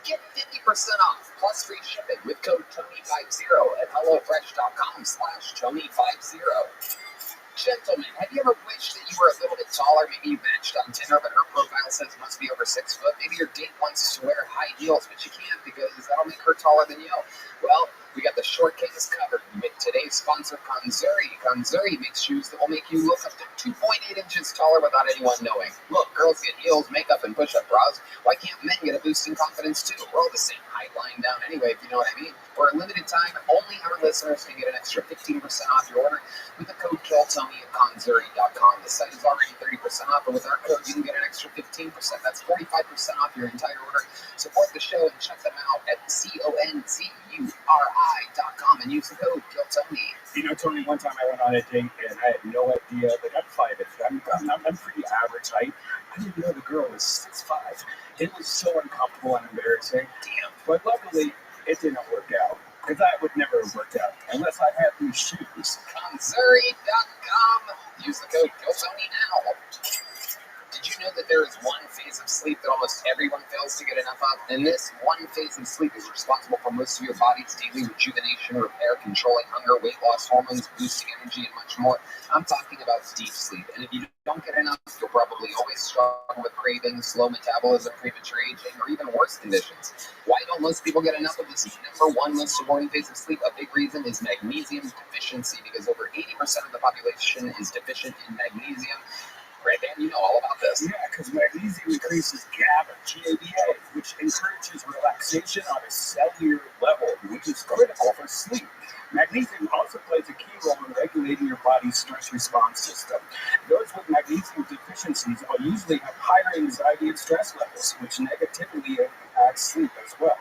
Get 50% off plus free shipping with code TONY50 at HelloFresh.com/TONY50. Gentlemen, have you ever wished that you were a little bit taller? Maybe you matched on Tinder, but her profile says must be over 6 foot. Maybe your date wants to wear high heels, but you can't because that'll make her taller than you. Well, we got the short kings covered with today's sponsor, Kanzuri. Kanzuri makes shoes that will make you look up to 2.8 inches taller without anyone knowing. Look, girls get heels, makeup, and push-up bras. Why can't men get a boost in confidence too? We're all the same height lying down anyway, if you know what I mean. For a limited time, only our listeners can get an extra 15% off your order with the code KILLTONY at Kanzuri.com. The site is already 30% off, but with our code, you can get an extra 15%. That's 45% off your entire order. Support the show and check them out at CONZURI.com and use the code KILLTONY. You know, Tony, one time I went on a date and I had no idea, like I'm 5'8". I'm pretty average height, I didn't know the girl was 6'5". It was so uncomfortable and embarrassing. Damn. But luckily, it didn't work out. Because that would never have worked out unless I had these shoes. Conzuri.com. Use the code GOTONY now. Did you know that there is one phase of sleep that almost everyone fails to get enough of? And this one phase of sleep is responsible for most of your body's daily rejuvenation, repair, controlling hunger, weight loss, hormones, boosting energy, and much more. I'm talking about deep sleep. And if you don't get enough, you'll probably always struggle with cravings, slow metabolism, premature aging, or even worse conditions. Why don't most people get enough of this number one most important phase of sleep? A big reason is magnesium deficiency, because over 80% of the population is deficient in magnesium. Right, Dan, you know all about this. Yeah, because magnesium increases GABA, G-A-B-A, which encourages relaxation on a cellular level, which is critical for sleep. Magnesium also plays a key role in regulating your body's stress response system. Those with magnesium deficiencies will usually have higher anxiety and stress levels, which negatively impacts sleep as well.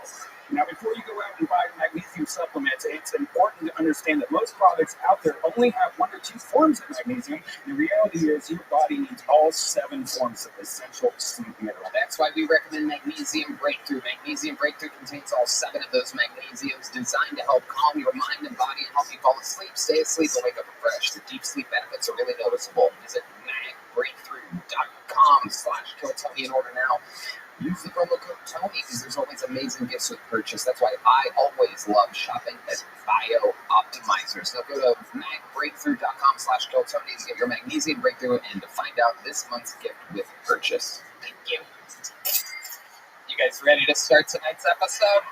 Now, before you go out and buy magnesium supplements, it's important to understand that most products out there only have 1 or 2 forms of magnesium. The reality is your body needs all 7 forms of essential sleep mineral. That's why we recommend Magnesium Breakthrough. Magnesium Breakthrough contains all 7 of those magnesiums, designed to help calm your mind and body and help you fall asleep, stay asleep, and wake up refreshed. The deep sleep benefits are really noticeable. Visit magbreakthrough.com/KillTony in order now. Use the promo code Tony because there's always amazing gifts with purchase. That's why I always love shopping at Bio Optimizers. Now go to magbreakthrough.com/KillTony to get your Magnesium Breakthrough and to find out this month's gift with purchase. Thank you. You guys ready to start tonight's episode?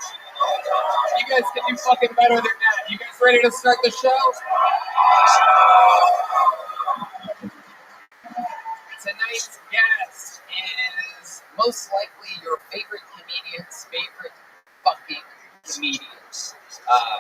You guys can do fucking better than that. You guys ready to start the show? Tonight's guest is most likely your favorite comedian's favorite fucking comedian.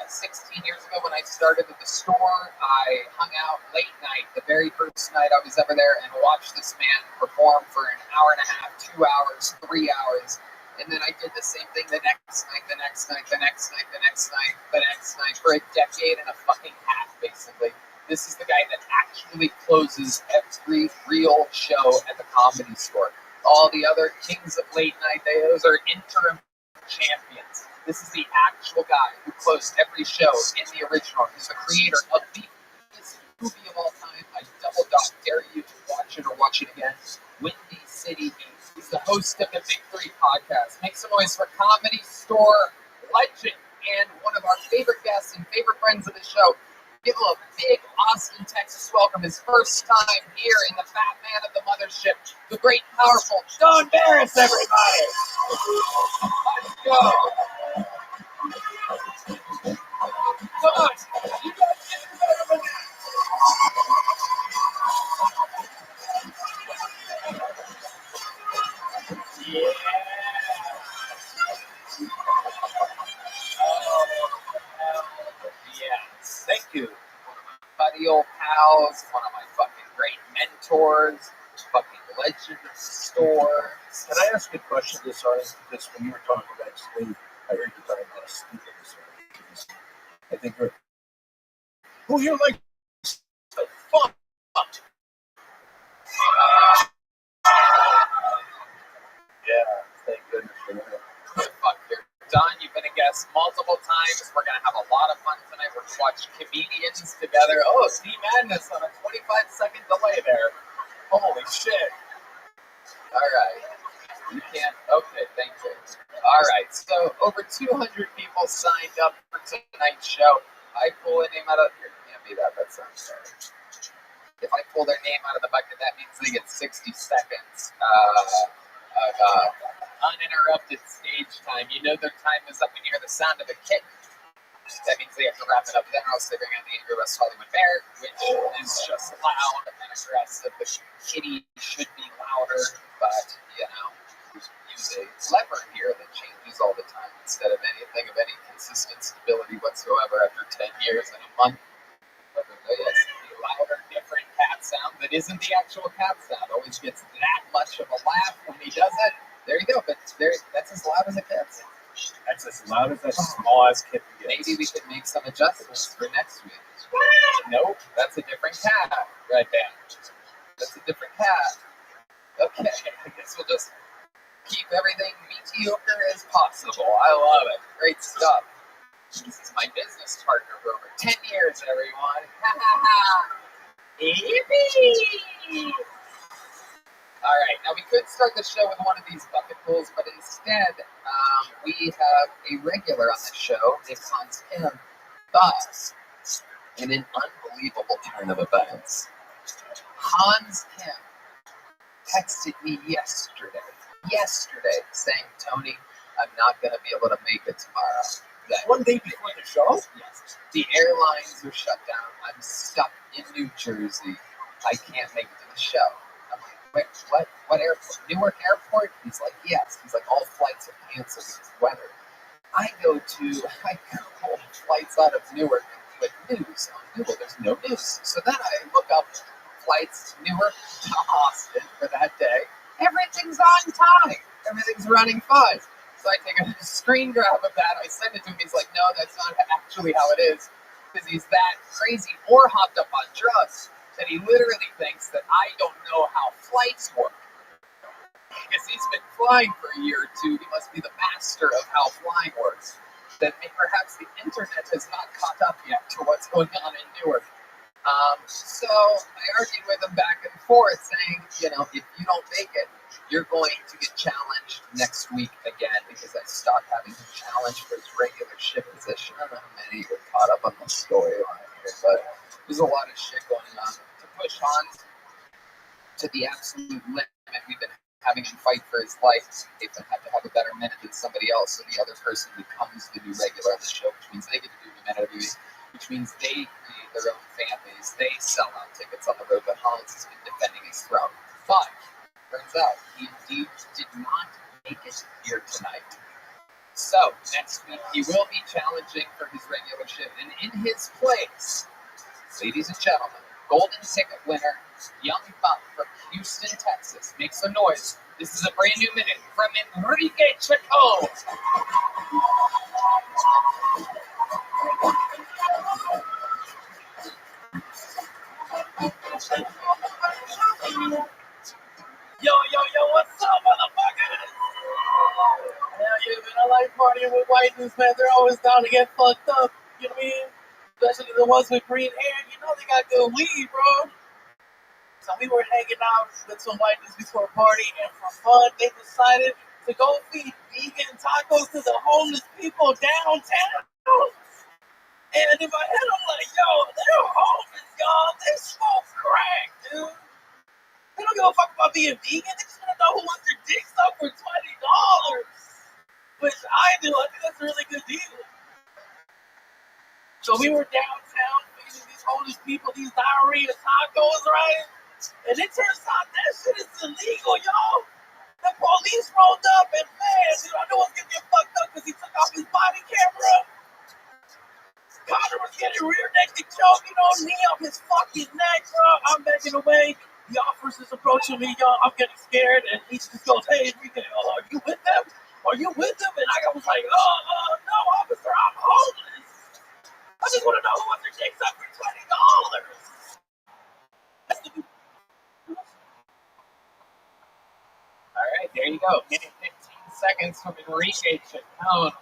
16 years ago when I started at the store, I hung out late night, the very first night I was ever there, and watched this man perform for an hour and a half, 2 hours, 3 hours. And then I did the same thing the next night, the next night, the next night, the next night, the next night, for a decade and a fucking half, basically. This is the guy that actually closes every real show at the Comedy Store. All the other kings of late night, those are interim champions. This is the actual guy who closed every show in the original. He's the creator of the biggest movie of all time. I double dare you to watch it or watch it again. Windy City Heat. He's the host of the Big 3 podcast. Make some noise for Comedy Store legend and one of our favorite guests and favorite friends of the show. Give him a big Austin, Texas welcome. His first time here in the fat man of the mothership, the great, powerful Don Barris, everybody. Let's go. Come on. You guys get better than that. Yeah. Yes. Thank you. Buddy old pals, one of my fucking great mentors, fucking legend of the store. Can I ask a question this audience? Because when you were talking about sleep, I heard you talking about sleep in this audience. I think we're. Oh, you're like the fuck. Yeah, thank goodness for that. Fuck, you're done. You've been a guest multiple times. We're going to have a lot of fun tonight. We're going to watch comedians together. Oh, Steve Madness on a 25-second delay there. Holy shit. All right. You can't. Okay, thank you. All right. So over 200 people signed up for tonight's show. I pull a name out of here. Can't be that. That sounds sorry. If I pull their name out of the bucket, that means they get 60 seconds of uninterrupted stage time. You know their time is up when you hear the sound of a kitten. That means they have to wrap it up then, or else they bring out the Angry West Hollywood Bear, which is just loud and aggressive. The kitty should be louder, but, you know, use a lever here that changes all the time instead of anything of any consistent stability whatsoever after 10 years and a month. Yes, the louder, different cat sound that isn't the actual cat sound always gets that much of a laugh when he does it. There you go, but that's as loud as it gets. That's as loud as that small ass kitten gets. Maybe we could make some adjustments for next week. Nope, that's a different cat right there. That's a different cat. Okay, I guess we'll just keep everything mediocre as possible. I love it. Great stuff. This is my business partner for over 10 years, everyone. Ha ha ha. Yippee! All right, now we could start the show with one of these bucket pulls, but instead we have a regular on the show named Hans Kim. But in an unbelievable turn of events, Hans Kim texted me yesterday saying, Tony, I'm not going to be able to make it tomorrow. One day before the show? Yes. The airlines are shut down. I'm stuck in New Jersey. I can't make it to the show. I'm like, wait, what airport? Newark Airport? He's like, yes. He's like, all flights are canceled because of weather. I Google flights out of Newark with news on Google. There's no news. So then I look up flights Newark to Austin for that day. Everything's on time. Everything's running fine. So I take a screen grab of that. I send it to him. He's like, no, that's not actually how it is. Because he's that crazy or hopped up on drugs that he literally thinks that I don't know how flights work. Because he's been flying for a year or two. He must be the master of how flying works. That perhaps the internet has not caught up yet to what's going on in Newark. So I argued with him back and forth saying, if you don't make it, you're going to get challenged next week again because I stopped having him challenged for his regular ship position. I don't know how many are caught up on the storyline here, but there's a lot of shit going on. To push Hans to the absolute limit, we've been having him fight for his life. Nathan had to have a better minute than somebody else, so the other person becomes the new regular on the show, which means they get to do the minute review, which means they create their own fan base. They sell out tickets on the road, but Hans has been defending his throne. But turns out he indeed did not make it here tonight. So next week he will be challenging for his regular ship, and in his place, ladies and gentlemen, golden ticket winner, young buck from Houston, Texas. Make some noise. This is a brand new minute from Enrique Chico. Yo, what's up, motherfuckers? Hell yeah, man, I like partying with white dudes, man. They're always down to get fucked up, you know what I mean? Especially the ones with green hair, they got good weed, bro. So we were hanging out with some white dudes before a party, and for fun, they decided to go feed vegan tacos to the homeless people downtown. And in my head, I'm like, yo, they're homeless, y'all. They smoke crack, dude. They don't give a fuck about being vegan. They just want to know who wants their dicks up for $20. Which I do. I think that's a really good deal. So we were downtown feeding these homeless people these diarrhea tacos, right? And it turns out that shit is illegal, y'all. The police rolled up and man, I know it's gonna get fucked up because he took off his body camera. Connor was getting rear-naked choking on me off his fucking neck, bro. I'm backing away. The officer's approaching me, y'all. I'm getting scared, and he just goes, "Hey, Enrique, are you with them? Are you with them?" And I was like, no, officer, I'm homeless. I just want to know who wants their dicks up for $20. All right, there you go. Minute 15 seconds from Enrique Chacon.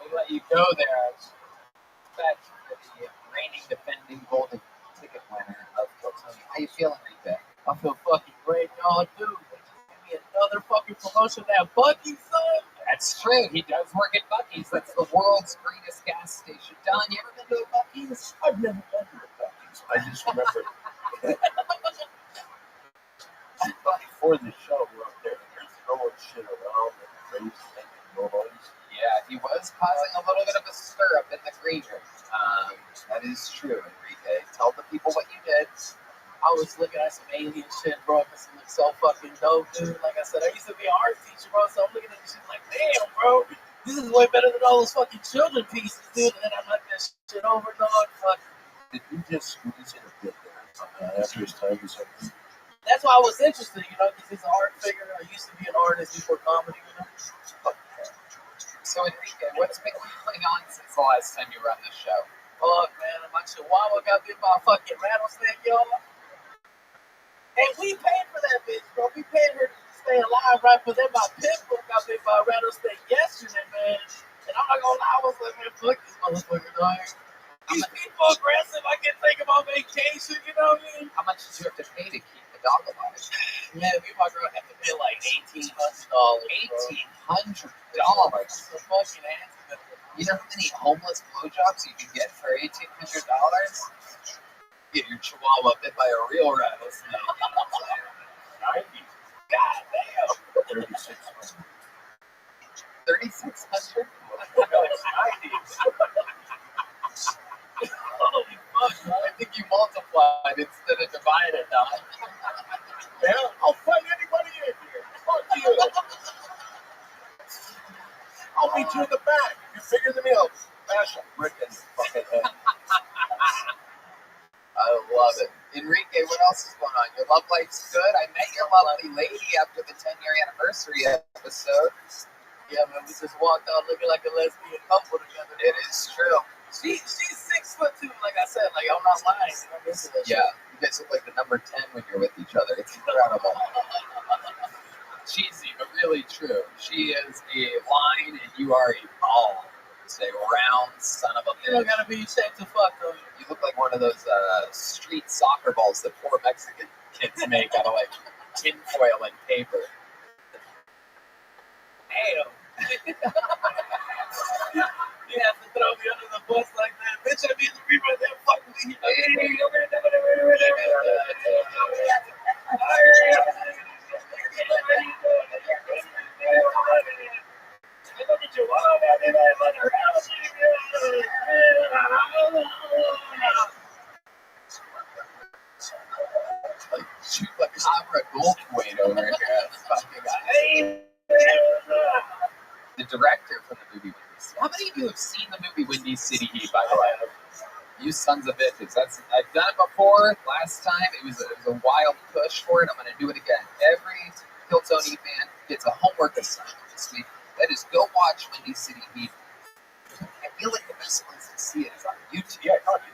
We let you go there. That's the reigning defending golden ticket winner of Tony. How you feeling, Enrique? I feel fucking great, y'all, dude. Give me another fucking promotion at Buc-ee's, son. That's true. He does work at Buc-ee's. That's the world's greatest gas station. Don, you ever been to a Buc-ee's? I've never been to a Buc-ee's. I just remember before the show, we're up there and they're throwing shit around and crazy making noise. Yeah, he was causing a little bit of a stir up in the green room. That is true, Enrique. Tell the people what you did. I was looking at some alien shit, bro. This looks so fucking dope, dude. Like I said, I used to be an art teacher, bro, so I'm looking at this shit like, damn, bro, this is way better than all those fucking children pieces, dude. And then I'm like, that shit over, dog. Fuck. Did you just squeeze in a bit there after his time was up? That's why I was interested, because he's an art figure. I used to be an artist before comedy, So, Enrique, what's been going on since the last time you were on this show? Fuck, man, my chihuahua got bit by a fucking rattlesnake, y'all. And we paid for that bitch, bro. We paid her to stay alive, right? But then my pit bull got bit by a rattlesnake yesterday, man. And I'm not gonna lie, I was like, man, fuck this motherfucker, dog. These people aggressive. I can take him on vacation, you know what I mean? How much did you have to pay to keep the dog alive? Man, me and my girl had to pay like $1,800. $1,800. That's the fucking answer. You know how many homeless blowjobs you can get for $1,800? Get your chihuahua bit by a real rattlesnake. 90. God damn. 3,600. 3,600? No, it's 90. Holy fuck, man. I think you multiplied instead of divided, dog. Yeah, I'll fight anybody in here. Fuck you. I'll meet you in the back. You figure the meal. Bash a brick in your fucking head. I love it. Enrique, what else is going on? Your love life's good? I met your lovely lady after the 10-year anniversary episode. Yeah, man, we just walked out looking like a lesbian couple together. It is true. She's 6'2", like I said. Like, I'm not lying. I'm into that shit. Yeah, you guys look like the number 10 when you're with each other. It's incredible. Cheesy, but really true. She is a line and you are a ball. It's a round son of a bitch. You don't gotta be shaped to fuck, though. You look like one of those street soccer balls that poor Mexican kids make out of like tinfoil and paper. Damn. You have to throw me under the bus like that. Bitch, I need to be right there. Fuck me. Shoot like Cabra Goldthwait over here. Fucking guy. The director from the movie Windy City. How many of you have seen the movie Windy City Heat, by the way? You sons of bitches. I've done it before. Last time it was a wild push for it. I'm going to do it again. Every Hiltoni fan gets a homework assignment this week. That is, go watch Windy City Heat. I feel like the best place to see it is on YouTube. Yeah, it's on YouTube.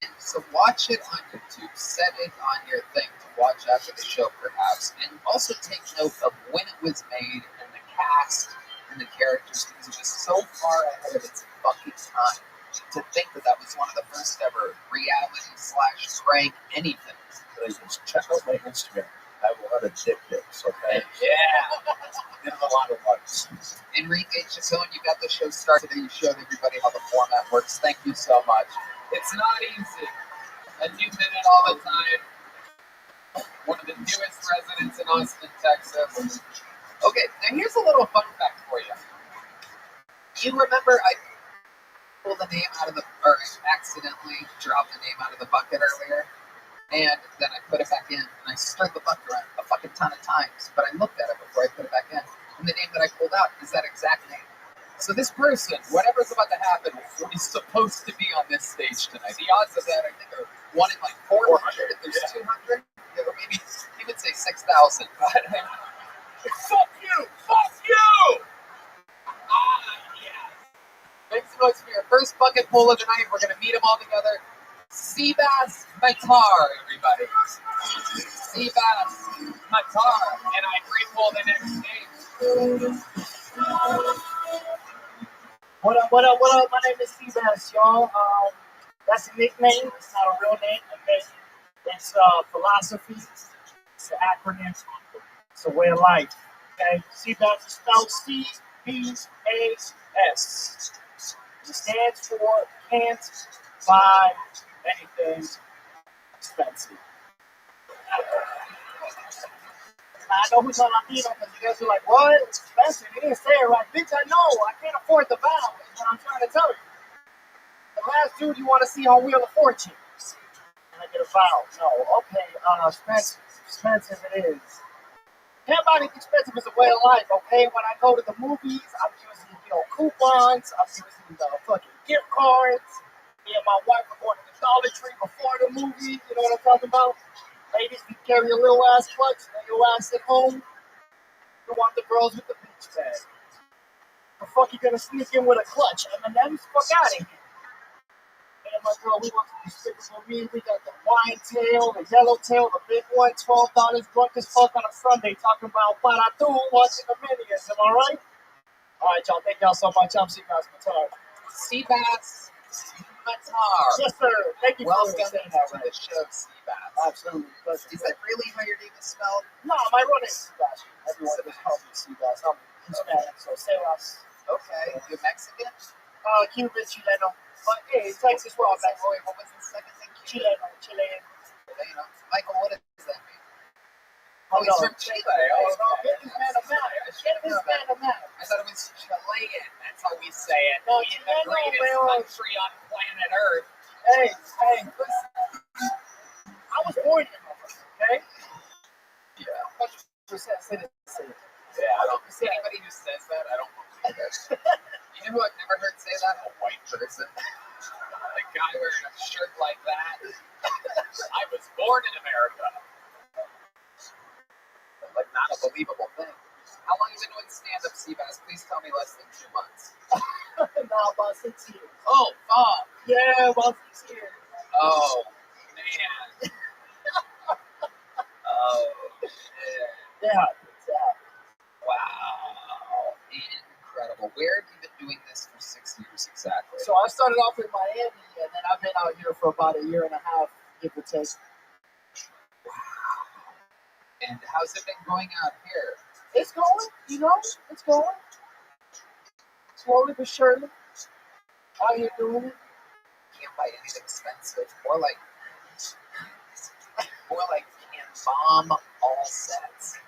And so watch it on YouTube. Set it on your thing to watch after the show, perhaps. And also take note of when it was made and the cast and the characters, because it was so far ahead of its fucking time. To think that was one of the first ever reality/prank anything. Ladies, check out my Instagram. I have a lot of dick pics, okay? Yeah. There's a lot of likes. Enrique Chacon, you got the show started and you showed everybody how the format works. Thank you so much. It's not easy. A new minute all the time. One of the newest residents in Austin, Texas. Okay, now here's a little fun fact for you. You remember I pulled the name out of the, or accidentally dropped the name out of the bucket earlier? And then I put it back in, and I stirred the bucket around a fucking ton of times, but I looked at it before I put it back in. And the name that I pulled out is that exact name. So this person, whatever's about to happen, is supposed to be on this stage tonight. The odds of that, I think, are 1 in like 400. If there's 200, or maybe even say 6,000. But fuck you! Fuck you! Yes. Make some noise for your first bucket full of the night. We're gonna meet them all together. Seabass Matar, everybody. Seabass Matar, and I re-pull the next name. What up, what up, what up? My name is Seabass, y'all. That's a nickname. It's not a real name, okay? It's philosophy. It's an acronym. It's a way of life, okay? Seabass is spelled C-B-A-S. It stands for can't buy anything expensive. I know who's on Latino because you guys are like, what? It's expensive. You didn't say it right. Bitch, I know. I can't afford the vowel. Is what I'm trying to tell you. The last dude you want to see on Wheel of Fortune. And I get a vowel. No, okay. Expensive. Expensive it is. Can't buy anything expensive is a way of life, okay? When I go to the movies, I'm using, coupons. I'm using the fucking gift cards. Me and my wife are going to the Dollar Tree before the movie. You know what I'm talking about? Ladies, you carry a little ass clutch, and your ass at home. You want the girls with the beach bag. The fuck you gonna sneak in with a clutch? Eminem's fuck out of here. And my girl, we want the despicable me. We got the wine tail, the yellow tail, the big one, $12 drunk as fuck on a Sunday, talking about para tu, watching the minions. Am I right? All right, y'all. Thank y'all so much. I'm Seabass Matar. Seabass Matar. Yes, sir. Thank you Welcome for saying that to right. the show, Seabass. Absolutely. Is that really how your name is spelled? No, my real name is Sebastian. Everyone just calls me Seabass. I'm Hispanic, so Sebas. Okay. You're Mexican? Cuban, Chileno. But hey, Texas, we're all Mexican. Wait, what was the second thing? Chileno. Chileno. Michael, what does that mean? Oh, he's from Chile. Oh, no. Get this man a map. Get this man a map. I thought it was Chilean. That's how we say it. No, In the greatest country on planet Earth. Hey, listen. I was born here, okay? Yeah. 100% citizen. Yeah, I don't see anybody who says that. I don't believe it. You know who I've never heard say that? A white person. A guy wearing a shirt like that. I was born in America. Like, not a believable thing. How long have you been doing stand-up, Seabass? Please tell me less than 2 months. No, about 6 years. Oh, fuck. Yeah, about 6 years. Oh, man. Oh, shit. Yeah. Wow. Incredible. Where have you been doing this for 6 years exactly? So I started off in Miami, and then I've been out here for about a year and a half, give or take. Wow. And how's it been going out here? It's going, it's going. Slowly but surely. Out here doing it. Can't buy anything expensive. More like can bomb all sets.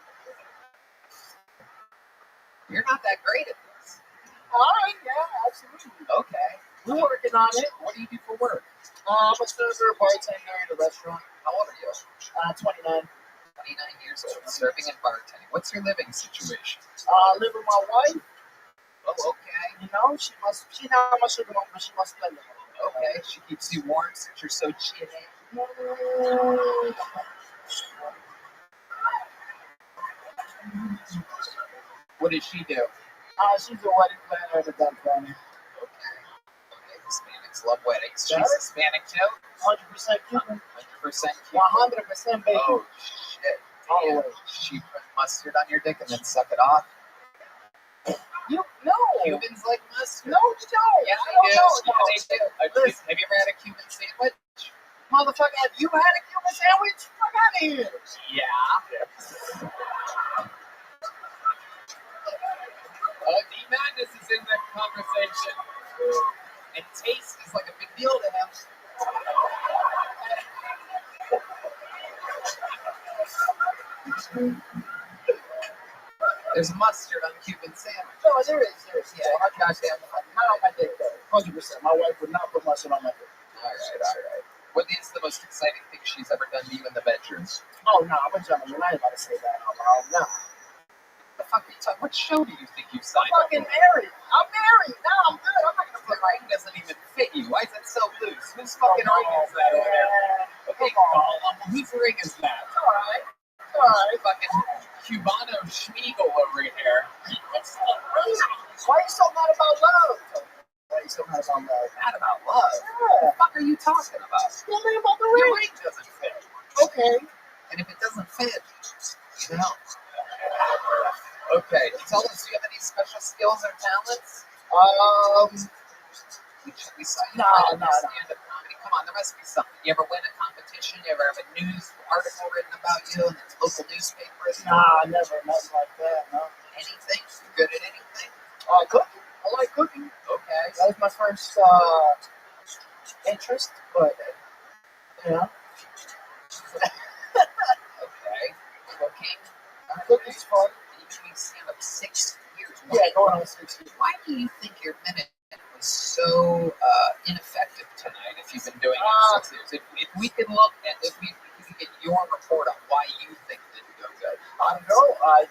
You're not that great at this. All right, yeah, absolutely. Okay. We're working on it. What do you do for work? I'm a server, bartender at a restaurant. How old are you? 29. 29 years old, serving and bartending. What's your living situation? I live with my wife. Oh, okay. She's not my sugar mom, but she must spend it. Okay, she keeps you warm since you're so chilly. What does she do? She's a wedding planner at a event planner. Okay, Hispanics love weddings. She's Hispanic too? 100% Cuban. 100% Cuban? 100% baby. Oh, shit. Always. She put mustard on your dick and then suck it off? No. Cubans like mustard? No, you don't. Yeah, they do. Have you ever had a Cuban sandwich? Motherfucker, have you had a Cuban sandwich? Fuck out of here. Yeah. D-Madness is in the conversation. And taste is like a big deal to him. There's mustard on Cuban sandwich. No, there is. Yeah, my goddamn. Not on my dick, though. 100%. My wife would not put mustard on my dick. All right. What is the most exciting thing she's ever done to you in the bedroom? Oh, no, I'm a gentleman. I ain't about to say that out loud. No. The fuck are you talking? What show do you think you signed I'm fucking married. I'm married. No, I'm good. I'm not gonna The ring doesn't even fit you. Why is it so loose? Whose fucking ring is that over there? Okay, whose ring is that? All right. Fucking Cubano Schmiegel over here. Why are you so mad about love? Why are you so mad about love? Mad about love? Yeah. What the fuck are you talking about? Tell me about the Your ring. ring doesn't fit. Okay. And if it doesn't fit, you know. Okay, tell us, do you have any special skills or talents? We saw you stand-up comedy. Come on, there must be something. You ever win a competition? You ever have a news article written about you in the local newspapers? Nah, never. Nothing like that, no. Anything? You good at anything? Cooking. I like cooking. Okay. That was my first interest, but, yeah. Okay. Cooking? Cooking's fun. You've been doing stand-up 6 years. Yeah, going on 6 years. Why do you think your minute was so ineffective tonight if you've been doing it 6 years? If we can look at, if we can get your report on why you think it didn't go good. I don't know. I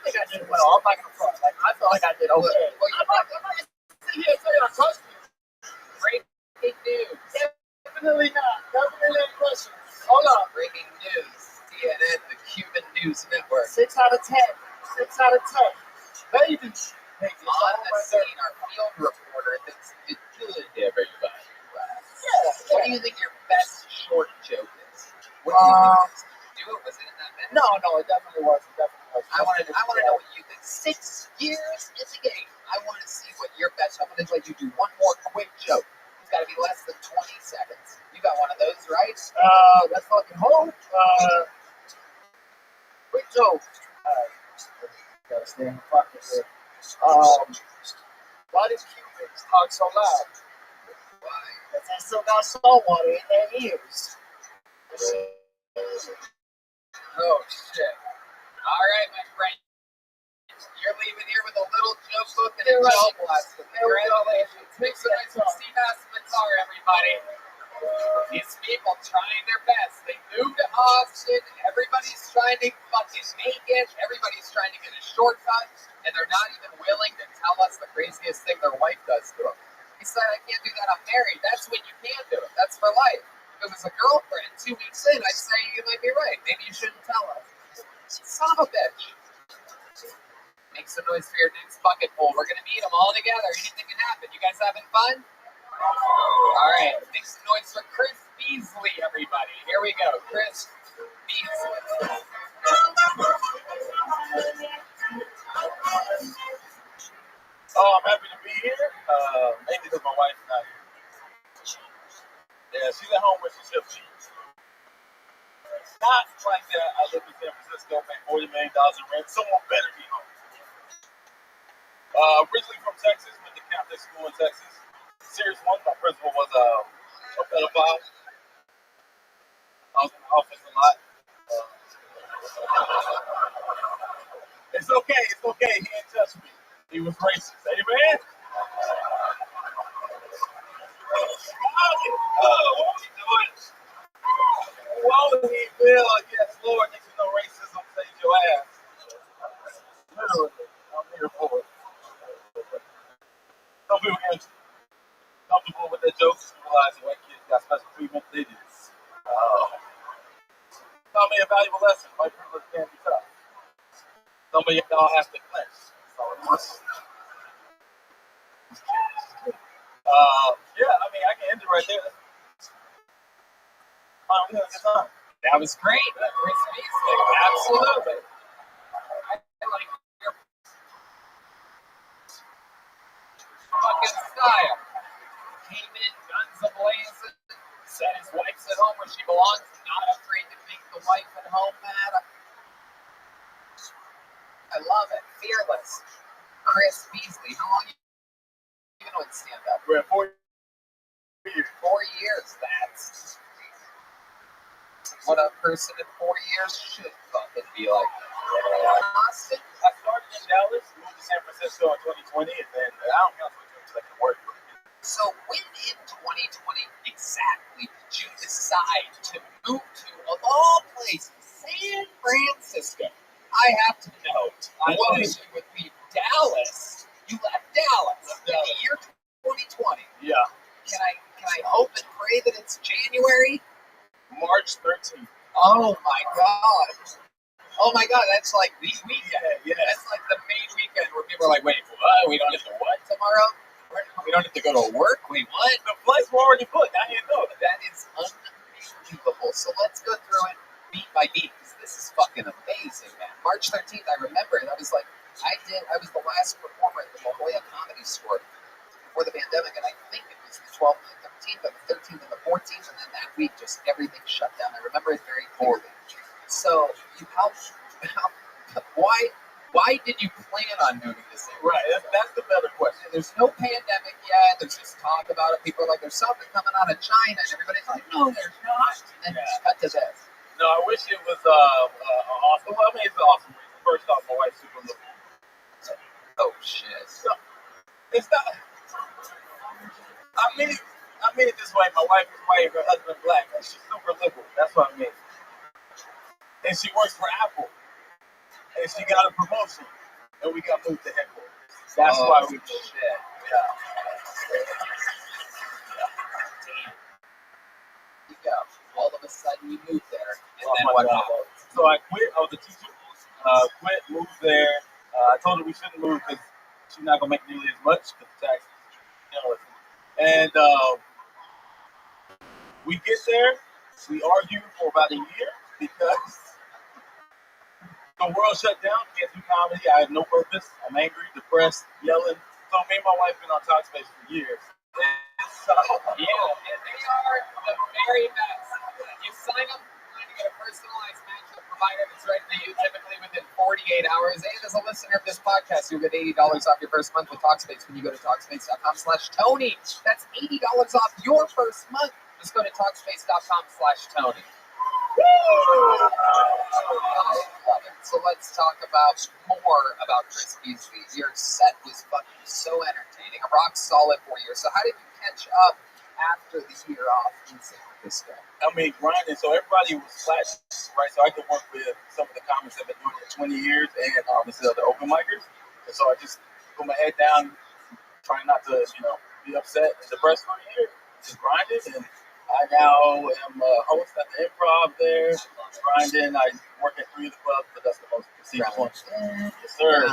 think I did well. I'm not gonna front. Like, I feel like I did okay. Well, I'm not gonna sit here and say I trust you. Breaking news. Definitely not. Definitely not question. Hold on. Breaking news. CNN, the Cuban News Network. 6 out of 10. 6 out of 10. Baby. On the scene, our field reporter thinks Good, everybody. Yeah. What do you think your best short joke is? What do you think it is? Did you do it? Was it in that minute? No, it definitely was. I want to know what you think. 6 years is a game. I want to see what your best. I'm going to let you do one more quick joke. It's got to be less than 20 seconds. You got one of those, right? Let's fucking hope. Quick joke. Gotta stay in the pocket here. Why did Cubans talk so loud? Why? Because they still got salt water in their ears. Oh, shit. All right, my friend. You're leaving here with a little joke book and a joke lesson. Congratulations. Make some nice Steve Guitar, everybody. These people trying their best. They moved to Austin. Everybody's trying to fucking make it. Everybody's trying to get a shortcut. And they're not even willing to tell us the craziest thing their wife does to them. He said, I can't do that. I'm married. That's when you can do it. That's for life. If it was a girlfriend 2 weeks in, I'd say you might be right. Maybe you shouldn't tell us. Son of a bitch. Make some noise for your next bucket pool. We're going to meet them all together. Anything can happen. You guys having fun? All right. Make some noise for Chris Beasley, everybody. Here we go. Chris Beasley. Oh, I'm happy to be here. Mainly because my wife's not here. Yeah, she's at home where she should be. Not like that. I live in San Francisco, make $40 million in rent. Someone better be home. Originally from Texas, went to Catholic school in Texas. Series 1, my principal was a pedophile. I was in the office a lot. It's okay. He didn't touch me. He was racist. Amen? What are you doing? Whoa, he will. Yes, Lord. Next to no racism, save your ass. Literally. I'm here for it. Some people get comfortable with their jokes and realize white kids got special treatment. They do. Taught me a valuable lesson. White privilege can be tough. Some of y'all have to clench. Yeah, I mean, I can end it right there. We had a good time. That was great. Chris Beasley. Absolutely. I like your fucking style. Came in, guns a-blazing, said his wife's at home where she belongs, not afraid to make the wife at home mad. I love it. Fearless. Chris Beasley. How long you been doing stand-up? We're at 4 years. 4 years. That's what a person in 4 years should fucking be like. Austin? I started in Dallas, moved to San Francisco in 2020, and then I don't count 2020 because I can work. So when in 2020 exactly did you decide to move to, of all places, San Francisco? I have to note, what is it with me? Dallas. You left Dallas in the year 2020. Yeah. Can I hope and pray that it's January? March 13th. Oh my God. Oh my God, that's like the weekend. Yeah. That's like the main weekend where people are like, wait, what? We don't have to what tomorrow? We don't have to go to work? Wait, what? The flights were already booked. I didn't know that. That is unbelievable. So let's go through it beat by beat, because this is fucking amazing, man. March 13th, I remember it. I was like, I was the last performer at the La Jolla Comedy Store before the pandemic, and I think it was the 12th and the 13th, or the 13th and the 14th, and then that week just everything shut down. I remember it very clearly. So, why did you plan on moving this area? Right, that's the better question. There's no pandemic yet. There's just talk about it. People are like, there's something coming out of China, and everybody's like, no, there's not. And then cut to this. No, I wish it was awesome. Well, I mean, it's an awesome reason. First off, my wife's super liberal. Oh shit. So, it's not. I mean it this way. My wife is white, her husband black. She's super liberal. That's what I mean. And she works for Apple. And she got a promotion. And we got moved to headquarters. That's why we did that. Yeah. Damn. You go. All of a sudden you moved there. And Lost then my what job. happened? So I quit. I was a teacher. Quit, moved there. I told her we shouldn't move because she's not going to make nearly as much because the taxes. You know, And we get there, we argue for about a year because the world shut down. Can't do comedy. I have no purpose. I'm angry, depressed, yelling. So me and my wife been on Talkspace for years. Yeah, and they are the very best. You sign up to get a personalized matchup provider that's right for you, typically within 48 hours. And as a listener of this podcast, you'll get $80 off your first month with Talkspace when you go to Talkspace.com/Tony. That's $80 off your first month. Just go to Talkspace.com/Tony. So let's talk about more about Chris Beasley. Your set was fucking so entertaining, a rock solid 4 years. So how did you catch up after the year off in San Francisco? I mean, grinding. So everybody was flat, right? So I could work with some of the comics that have been doing it for 20 years and obviously other open micers. And so I just put my head down, trying not to, be upset and depressed for a year. Just grinded, and I now am a host at the Improv there. Grinding. I work at 3 of the clubs, but that's the most prestigious one. Yes, sir. You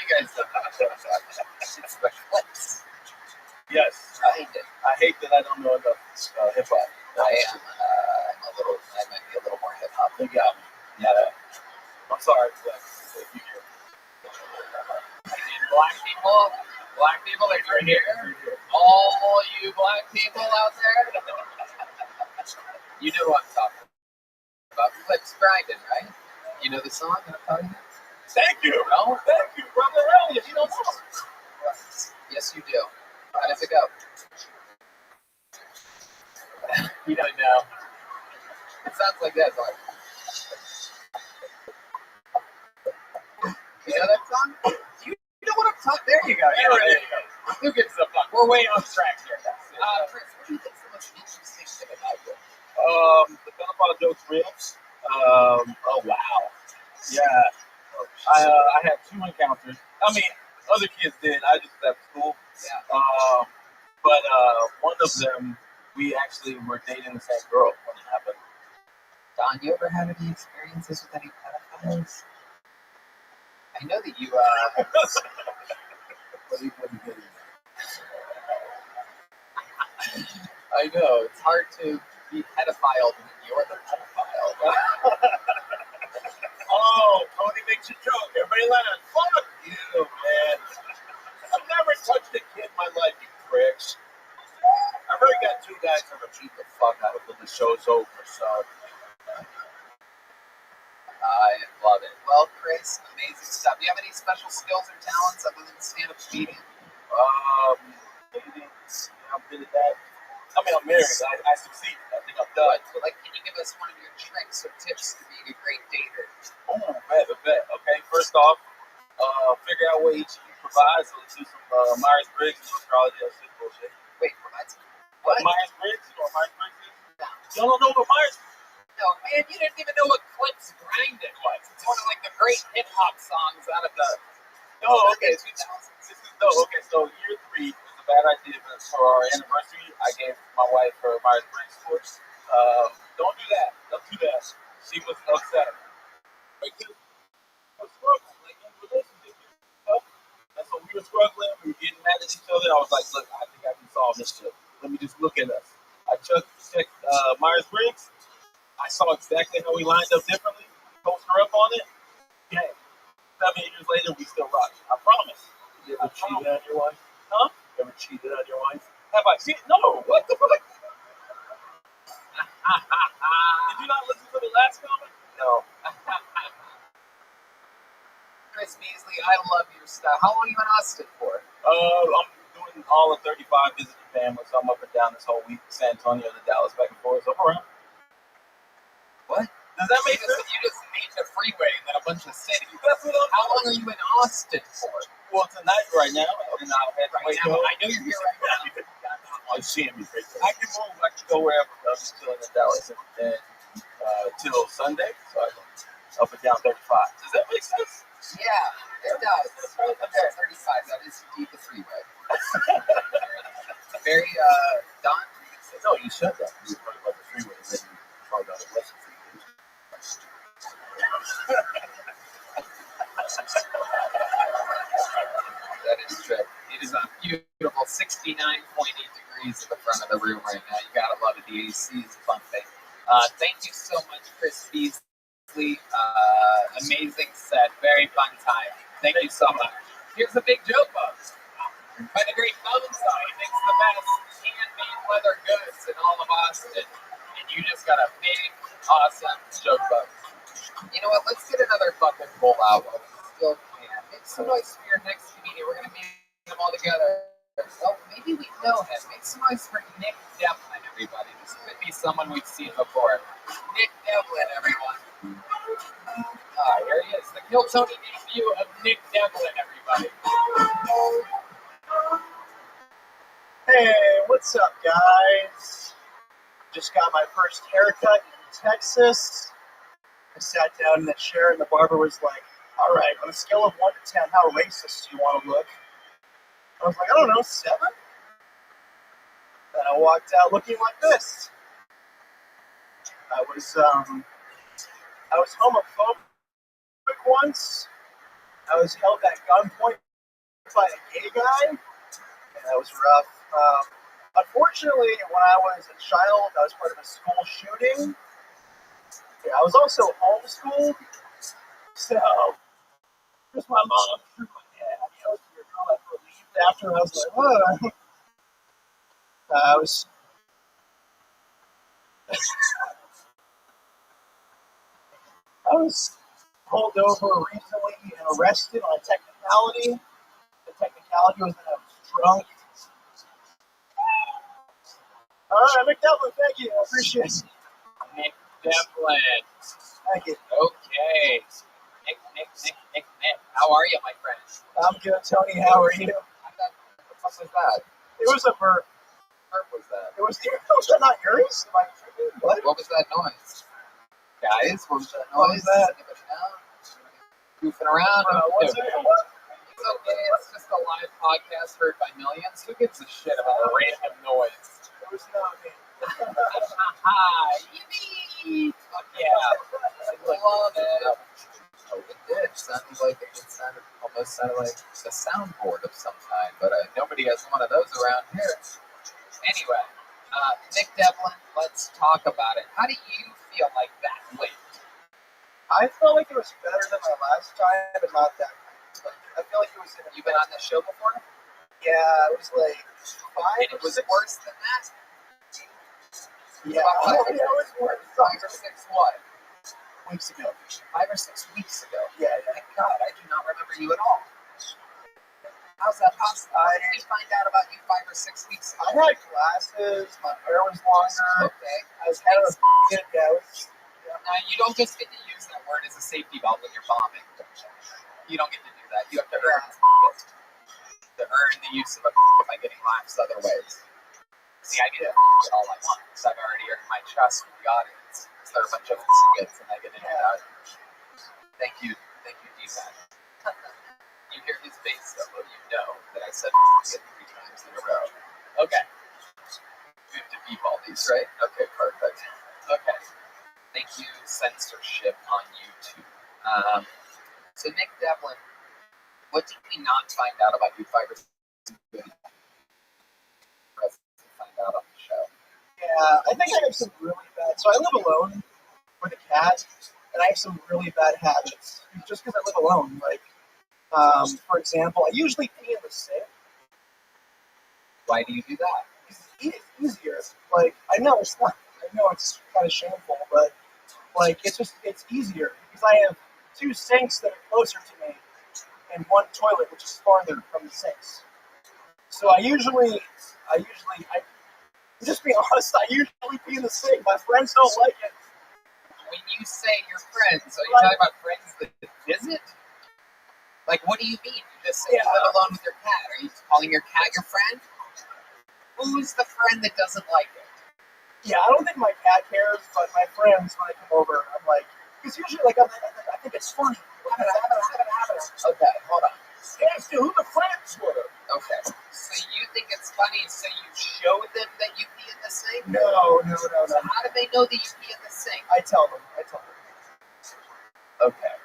guys don't know it's the clips. Yes, I hate that I don't know enough hip hop. I might be a little more hip hop. You got me. Yeah. I'm sorry for that. If you hear. Black people, if you're here, all you black people out there, you know what I'm talking about. Clips grinding, right? You know the song that I'm talking about? Thank you. No? Thank you, brother. Elliot. You don't know. Yes, you do. How does it go? You don't know. It sounds like that. Like, you know that song? You know what I'm talking? There you go. There you go. Who gives a fuck? We're way off track here. Chris, what do you think's the most interesting thing about you? The pedophile joke's real. Oh wow. Yeah. I had 2 encounters. I mean, other kids did. I just was at school. Yeah. But one of them, we actually were dating the same girl when it happened. Don, you ever had any experiences with any pedophiles? I know that you, What are you getting? I know, it's hard to be pedophile when you're the pedophile. Oh, Tony makes a joke. Everybody laugh. Fuck you, man. I've never touched a kid in my life, you pricks. I've already got 2 guys that will beat the fuck out of them. The show's over, so. I love it. Well, Chris, amazing stuff. Do you have any special skills or talents other than stand-up comedian? Dating. I'm good at that. I mean, I'm married. I succeed. I think I'm done. But, can you give us one of your tricks or tips to being a great dater? Oh, bet. Okay, first off, figure out what each of you provides. So let's do some Myers-Briggs and astrology. That's just bullshit. Wait, provides what? Myers-Briggs? You know what Myers-Briggs is? No. You don't know what Myers-Briggs is? No, man, you didn't even know what Clips Grinding was. It's one of the great hip-hop songs out of the okay. 2000s. Okay, so year 3 was a bad idea, but for our anniversary, I gave my wife her Myers-Briggs course. Don't do that. She was upset. Like, we were struggling, like in relationships, and so we were struggling. We were getting mad at each other. I was like, look, I think I can solve this shit. Let me just look at us. I checked Myers-Briggs. I saw exactly how we lined up differently. Coached her up on it. Okay. 7 years later, we still rock. I promise. You ever cheated on your wife? Huh? You ever cheated on your wife? Have I cheated? No. What the fuck? Did you not listen to the last comment? No. Chris Beasley, I love your stuff. How long have you been in Austin for? I'm doing all of 35 visiting families, so I'm up and down this whole week. San Antonio to Dallas, back and forth. So I'm around. What? Does that make sense? You just named a freeway and then a bunch of cities. That's what How long are you in Austin for? Well, tonight, right now, I know you're here right now. I'm seeing me. I can move. I can go wherever. I'm just chilling in Dallas and till Sunday, so I can up and down 35. Does that make sense? Yeah, it does. It's right up there, 35. That is indeed the freeway. Very, Don? No, you said that. You were talking about the freeway. That is true. It is a beautiful 69.8 degrees at the front of the room right now. You gotta love it. The AC is pumping. Thank you so much, Chris Beasley. Amazing set. Very fun time. Thank you so much. Here's a big joke book by the great Bonesaw. He makes the best handmade leather goods in all of Austin. And you just got a big, awesome joke book. You know what? Let's get another fucking bowl out while we still can. Make some noise for your next comedian. We're gonna meet them all together. Well, maybe we know him. Make some noise for Nick Devlin, everybody. This could be someone we've seen before. Nick Devlin, everyone. Here he is. The Kill Tony debut of Nick Devlin, everybody. Hey, what's up, guys? Just got my first haircut in Texas. I sat down in the chair and the barber was like, all right, on a scale of 1 to 10, how racist do you want to look? I was like, I don't know, 7? Then I walked out looking like this. I was homophobic once. I was held at gunpoint by a gay guy, and that was rough. Unfortunately, when I was a child, I was part of a school shooting. Yeah, I was also homeschooled, so just my mom threw my dad. You know, your girl got relieved after. I was like, what? I was pulled over recently and arrested on a technicality. The technicality was that I was drunk. All right, Nick Devlin, thank you. I appreciate it. Nick Devlin. Thank you. Okay. Nick. How are you, my friend? I'm good, Tony. How are you? What the fuck was that? It was a burp. What was that? Was that not yours? Am I tripping? What? What was that noise? Guys, what was that noise? What was that? Anybody know? Goofing around? What's it? It's okay. It's just a live podcast heard by millions. Who gives a shit about a random noise? It was not me. Yippee! Fuck yeah. I love it. Oh, it did. Almost sounded like a soundboard of some kind, but nobody has one of those around here. Anyway, Nick Devlin, let's talk about it. How do you feel like that went? I felt like it was better than my last time, but not that kind. I feel like it was. You've been on this show before? Yeah, it was like 5 and it was worse than that? Yeah, it was worse. 5 or 6 what? Weeks ago. 5 or 6 weeks ago? Yeah. Thank God, I do not remember you at all. How's that possible? How did we find out about you 5 or 6 weeks ago? I had glasses, my hair was longer. Okay. I was kind of a ghost. Now, you don't just get to use that word as a safety belt when you're bombing. You don't get to do that. You have to earn the use of a by getting laughs other ways. See, I get all I want because I've already earned my trust with the audience. So they're a bunch of skits and I get into that. Thank you, D-Pat. You hear his bass solo, you know that I said it 3 times in a row. Okay. We have to beep all these, right? Okay, perfect. Okay. Thank you, censorship on YouTube. So Nick Devlin, what did we not find out about you 5 or 6 weeks ago? Find out on the show. Yeah, I think I have some really bad. So I live alone with a cat, and I have some really bad habits just because I live alone. Like, for example, I usually pee in the sink. Why do you do that? Because it's easier. Like, I know it's not. I know it's kind of shameful, but like it's easier because I have 2 sinks that are closer to me and 1 toilet which is farther from the sinks. So I usually, just being honest, I usually pee in the sink. My friends don't like it. When you say your friends, are you talking about friends that visit? Like, what do you mean? You just say you live alone with your cat. Are you calling your cat your friend? Who's the friend that doesn't like it? Yeah, I don't think my cat cares, but my friends, when I come over, I'm like, because usually, like, I think it's funny. Okay, hold on. Yes, dude, who the friends were? Okay, so you think it's funny, so you show them that you pee in the sink? No. So how do they know that you pee in the sink? I tell them. Okay.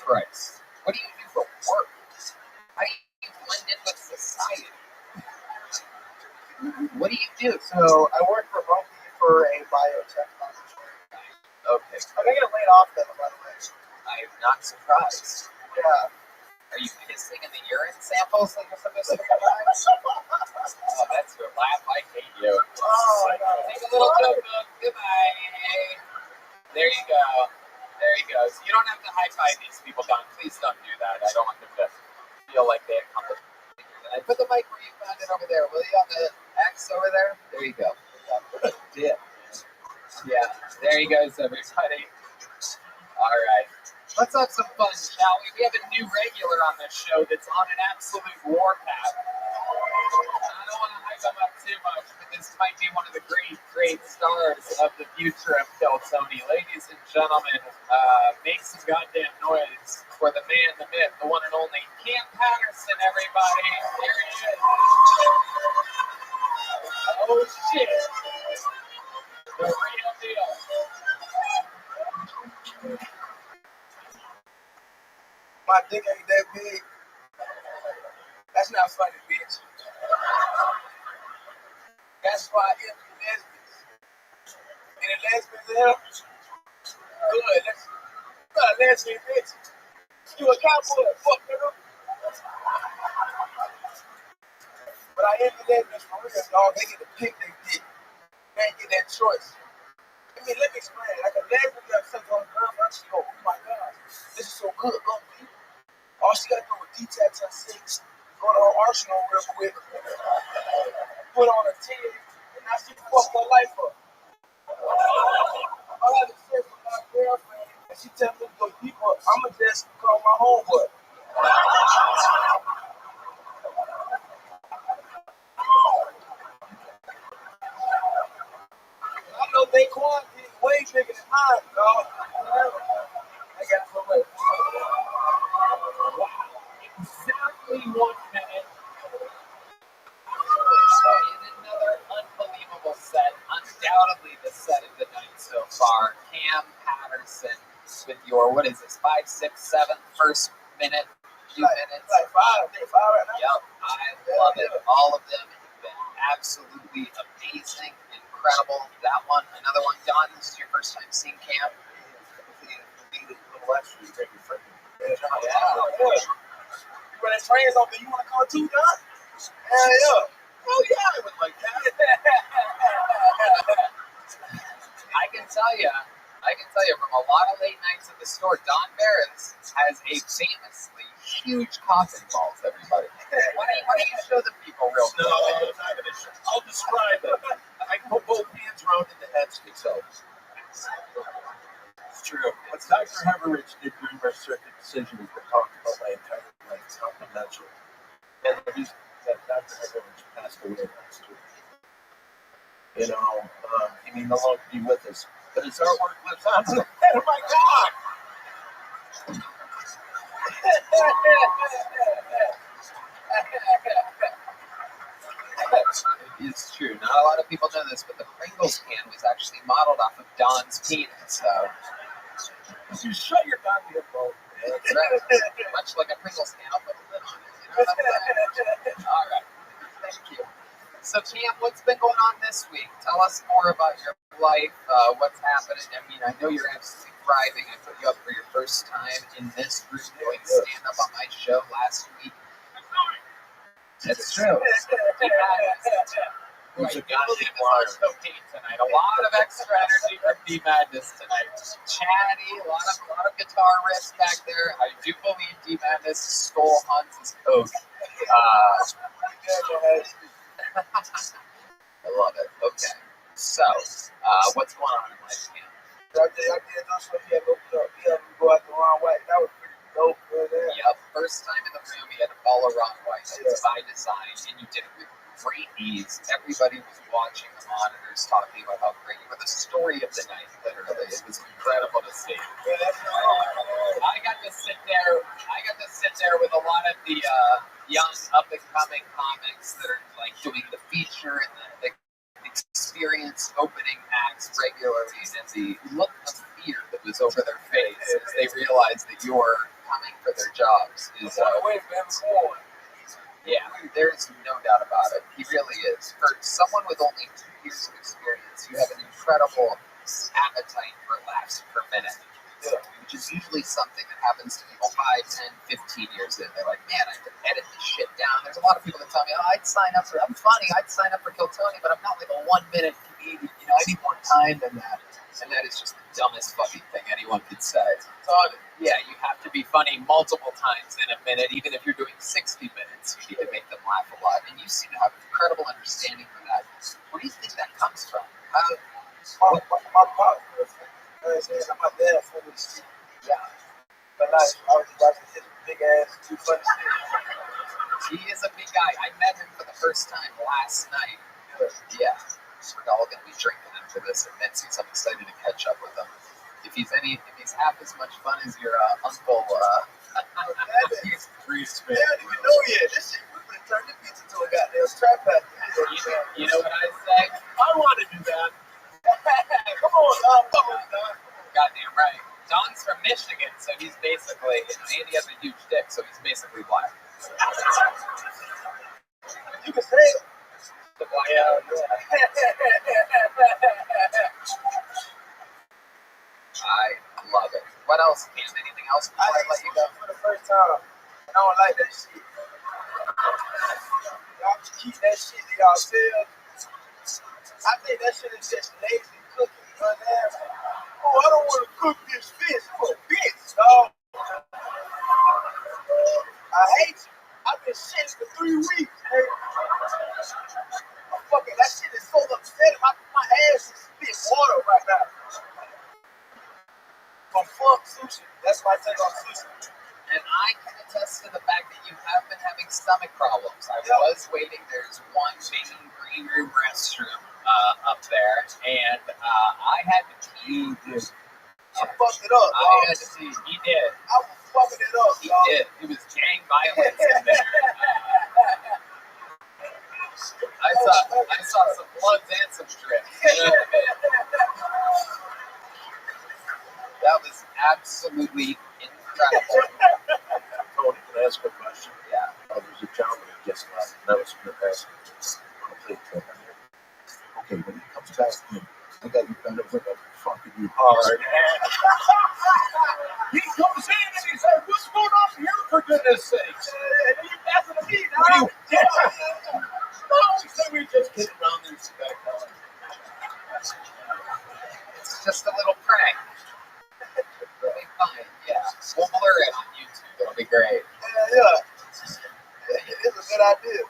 Christ. What do you do for work? How do you blend in with society? What do you do? So I work remotely for a biotech company. Okay. I'm gonna get laid off though, by the way. I am not surprised. Yeah. Are you pissing in the urine samples that you're supposed to provide? Oh, that's your laugh. I hate you. Oh my God. Take a little joke. Goodbye. There you go. There you go. So you don't have to high five these people, Don. Please don't do that. I don't want them to feel like they accomplished. I put the mic where you found it over there. Will you on the X over there? There you go. Yeah. Yeah. There he goes, everybody. All right. Let's have some fun, shall we? We have a new regular on this show that's on an absolute warpath. I don't want to hype him up too much, but this might be one of the great stars of the future of Tony. Ladies and gentlemen, make some goddamn noise for the man, the myth, the one and only Cam Patterson, everybody. There he is. Oh, shit. The real deal. My dick ain't that big. That's not funny, bitch. That's why I am lesbians. Any lesbians in here? Good. You're not a lesbian, bitch. You a cowboy, fuck nigga. But I am the lesbians for real, dog. They get to pick their dick. They ain't get that choice. I mean, let me explain. Like a lesbian got sex on a girl, she go, oh my God, this is so good, go be. All she gotta do is detach her 6, go to her arsenal real quick, put on a 10, and now she fucked her life up. I had a sex with my girlfriend, and she tell me to go deeper. I'ma just call my homeboy. I know Daquan is way bigger than mine, dog. I got so much. Wow. Exactly 1 minute. Another unbelievable set. Undoubtedly the set of the night so far. Cam Patterson with your, what is this, 5, 6, 7 first minute, few minutes? Like 5 right now. Yep, I love it. All of them have been absolutely amazing, incredible. That one, another one. Don, this is your first time seeing Cam? Yeah. You running trains off there, you wanna come too, Don? Hell yeah. Oh yeah, I would like that. I can tell you from a lot of late nights at the store, Don Barris has a famously huge coffin balls, everybody. Why don't you show the people real quick? No, I'm not gonna show. I'll describe it. I put both hands around in the head so. It's true. What Dr. Heveridge did during our circuit decision has been talked about my entire life. It's confidential. And the reason that Dr. Heveridge passed away last week. You know, he may no longer be with us, but his artwork lives on in the head of my God. It's true. Not a lot of people know this, but the Pringles can was actually modeled off of Don's penis. So You shut your goddamn mouth. that's right. Much like a Pringles can, I'll put the lid on it. You know what I'm saying? All right. Thank you. So, Cam, what's been going on this week? Tell us more about your life, what's happening. I mean, I know you're absolutely thriving. I put you up for your first time in this group doing stand-up on my show last week. It's true. Who's a goddamn liar tonight? A lot of extra energy from D Madness tonight. Chatty, a lot of guitar riffs back there. I do believe D Madness stole Hans's coat. I love it. Okay. So, what's going on in life, Cam? I did those shows. He had to go out the wrong way. That was pretty dope. Yep. First time in the room, you had to follow Ron White. It's by design, and you did it with great ease. Everybody was watching the monitors, talking about how great you were. The story of the night, literally. It was incredible to see. I got to sit there with a lot of the young up-and-coming comics that are like doing the feature and the experienced opening acts regularly, and the look of fear that was over their face as they realized that you were coming for their jobs. Is yeah, there's no doubt about it. He really is. For someone with only 2 years of experience, you have an incredible appetite for laughs per minute, which is usually something that happens to people 5, 10, 15 years in. They're like, man, I have to edit this shit down. There's a lot of people that tell me, oh, I'm funny, I'd sign up for Kill Tony, but I'm not like a 1-minute comedian. You know, I need more time than that. And that is just the dumbest fucking thing anyone could say. So, yeah, you have to be funny multiple times in a minute, even if you're doing 60 minutes. You need to make them laugh a lot. And you seem to have incredible understanding for that. Where do you think that comes from? My pop, my dad from the street. Yeah. But I was watching his big ass, too funny shit. He is a big guy. I met him for the first time last night. Yeah. We're all going to be drinking after this at Mitzi's. I'm excited to catch up with him. If he's half as much fun as your uncle, he's Grease, man. They don't even know yet. This shit, we're going to turn this pizza to a goddamn strap pack. You know what I say? I want to do that. Come on, Don. Goddamn right. Don's from Michigan, so he's basically, and he has a huge dick, so he's basically black. You can say it. The black I love it. What else, Cam? Anything else before I let you go? For the first time, and I don't like that shit. Y'all can keep that shit to yourselves. I think that shit is just lazy cooking. You know what I'm saying? Oh, I don't want to cook this fish. I'm a bitch, dog. I hate you. I've been shitting for 3 weeks, man. That shit is so upsetting. My ass is spit water right now. From Funk Sushi. That's my take on sushi. And I can attest to the fact that you have been having stomach problems. I was waiting. There's one main green room restroom up there, and I had to pee. I fucked it up. I had to pee. He did. I was fucking it up. He did. It was gang violence in there. I saw some bloods and some drips. That was absolutely incredible. Tony, can I ask a question? Yeah. There's a gentleman who just left, and that was from the past. Okay, when he comes back in, I got you kind of like a fucking you hard. He comes in and he says, what's going on here, for goodness sakes? And you passing the beat, huh? No, he said we just get around this back on. It's just a little prank. It'll be fine, yeah. We'll blur it on YouTube. It'll be great. Yeah. It's a good idea.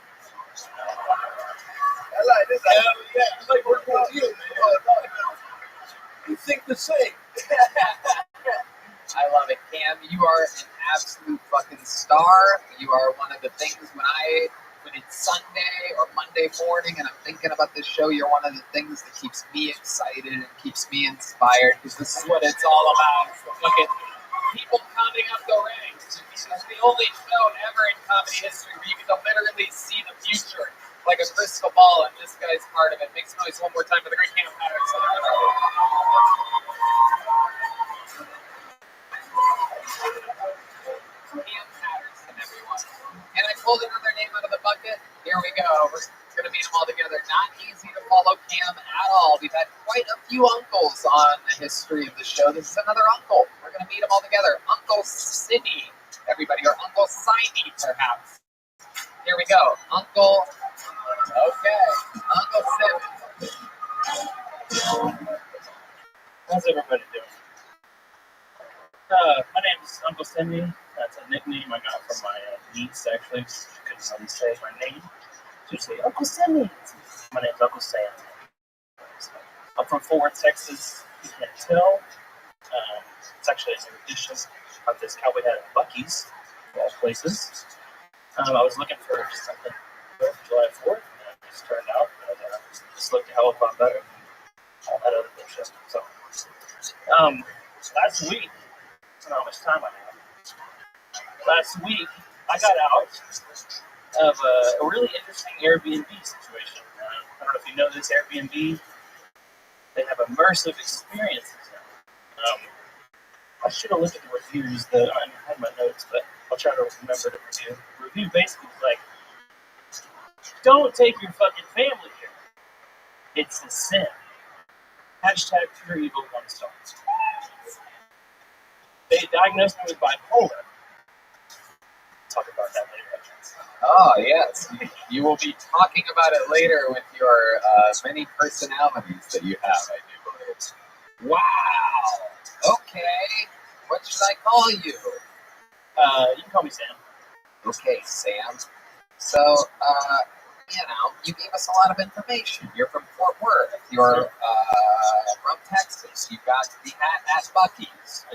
I like this idea. Yeah, it's like working with you, man. You think the same. I love it, Cam. You are an absolute fucking star. You are one of the things when it's Sunday or Monday morning and I'm thinking about this show, you're one of the things that keeps me excited and keeps me inspired because this is what it's all about. Look at people coming up the ranks. This is the only show ever in comedy history where you can literally see the future like a crystal ball, and this guy's part of it. Make some noise one more time for the great Cam Patterson. Cam Patterson, everyone. And I pulled another name out of the bucket. Here we go. We're going to meet them all together. Not easy to follow Cam at all. We've had quite a few uncles on the history of the show. This is another uncle. We're going to meet them all together. Uncle Sidney, everybody, or Uncle Sidney, perhaps. Here we go. Uncle. Okay. Uncle Sidney. How's everybody doing? My name is Uncle Sidney. That's a nickname I got from my niece, actually. She couldn't really say my name. She'd say, Uncle Sidney. My name's Uncle Sam. I'm from Fort Worth, Texas. You can't tell. It's actually a new edition of this cowboy hat at Buc-ee's, of all places. I was looking for something for July 4th, and it just turned out that this looked a hell of a lot better than all that other bullshit. So, last week, I don't know how much time I have. Last week, I got out of a really interesting Airbnb situation. I don't know if you know this Airbnb. They have immersive experiences now. I should have looked at the reviews that I had in my notes, but try to remember to review. Review basically is like, don't take your fucking family here. It's a sin. Hashtag pure evil 1 star. They diagnosed me with bipolar. Talk about that later. Oh, yes. You will be talking about it later with your many personalities that you have, I do believe. Wow. Okay. What should I call you? You can call me Sam. Okay, Sam. So, you gave us a lot of information. You're from Fort Worth. You're from Texas. You got the hat at Buc-ee's.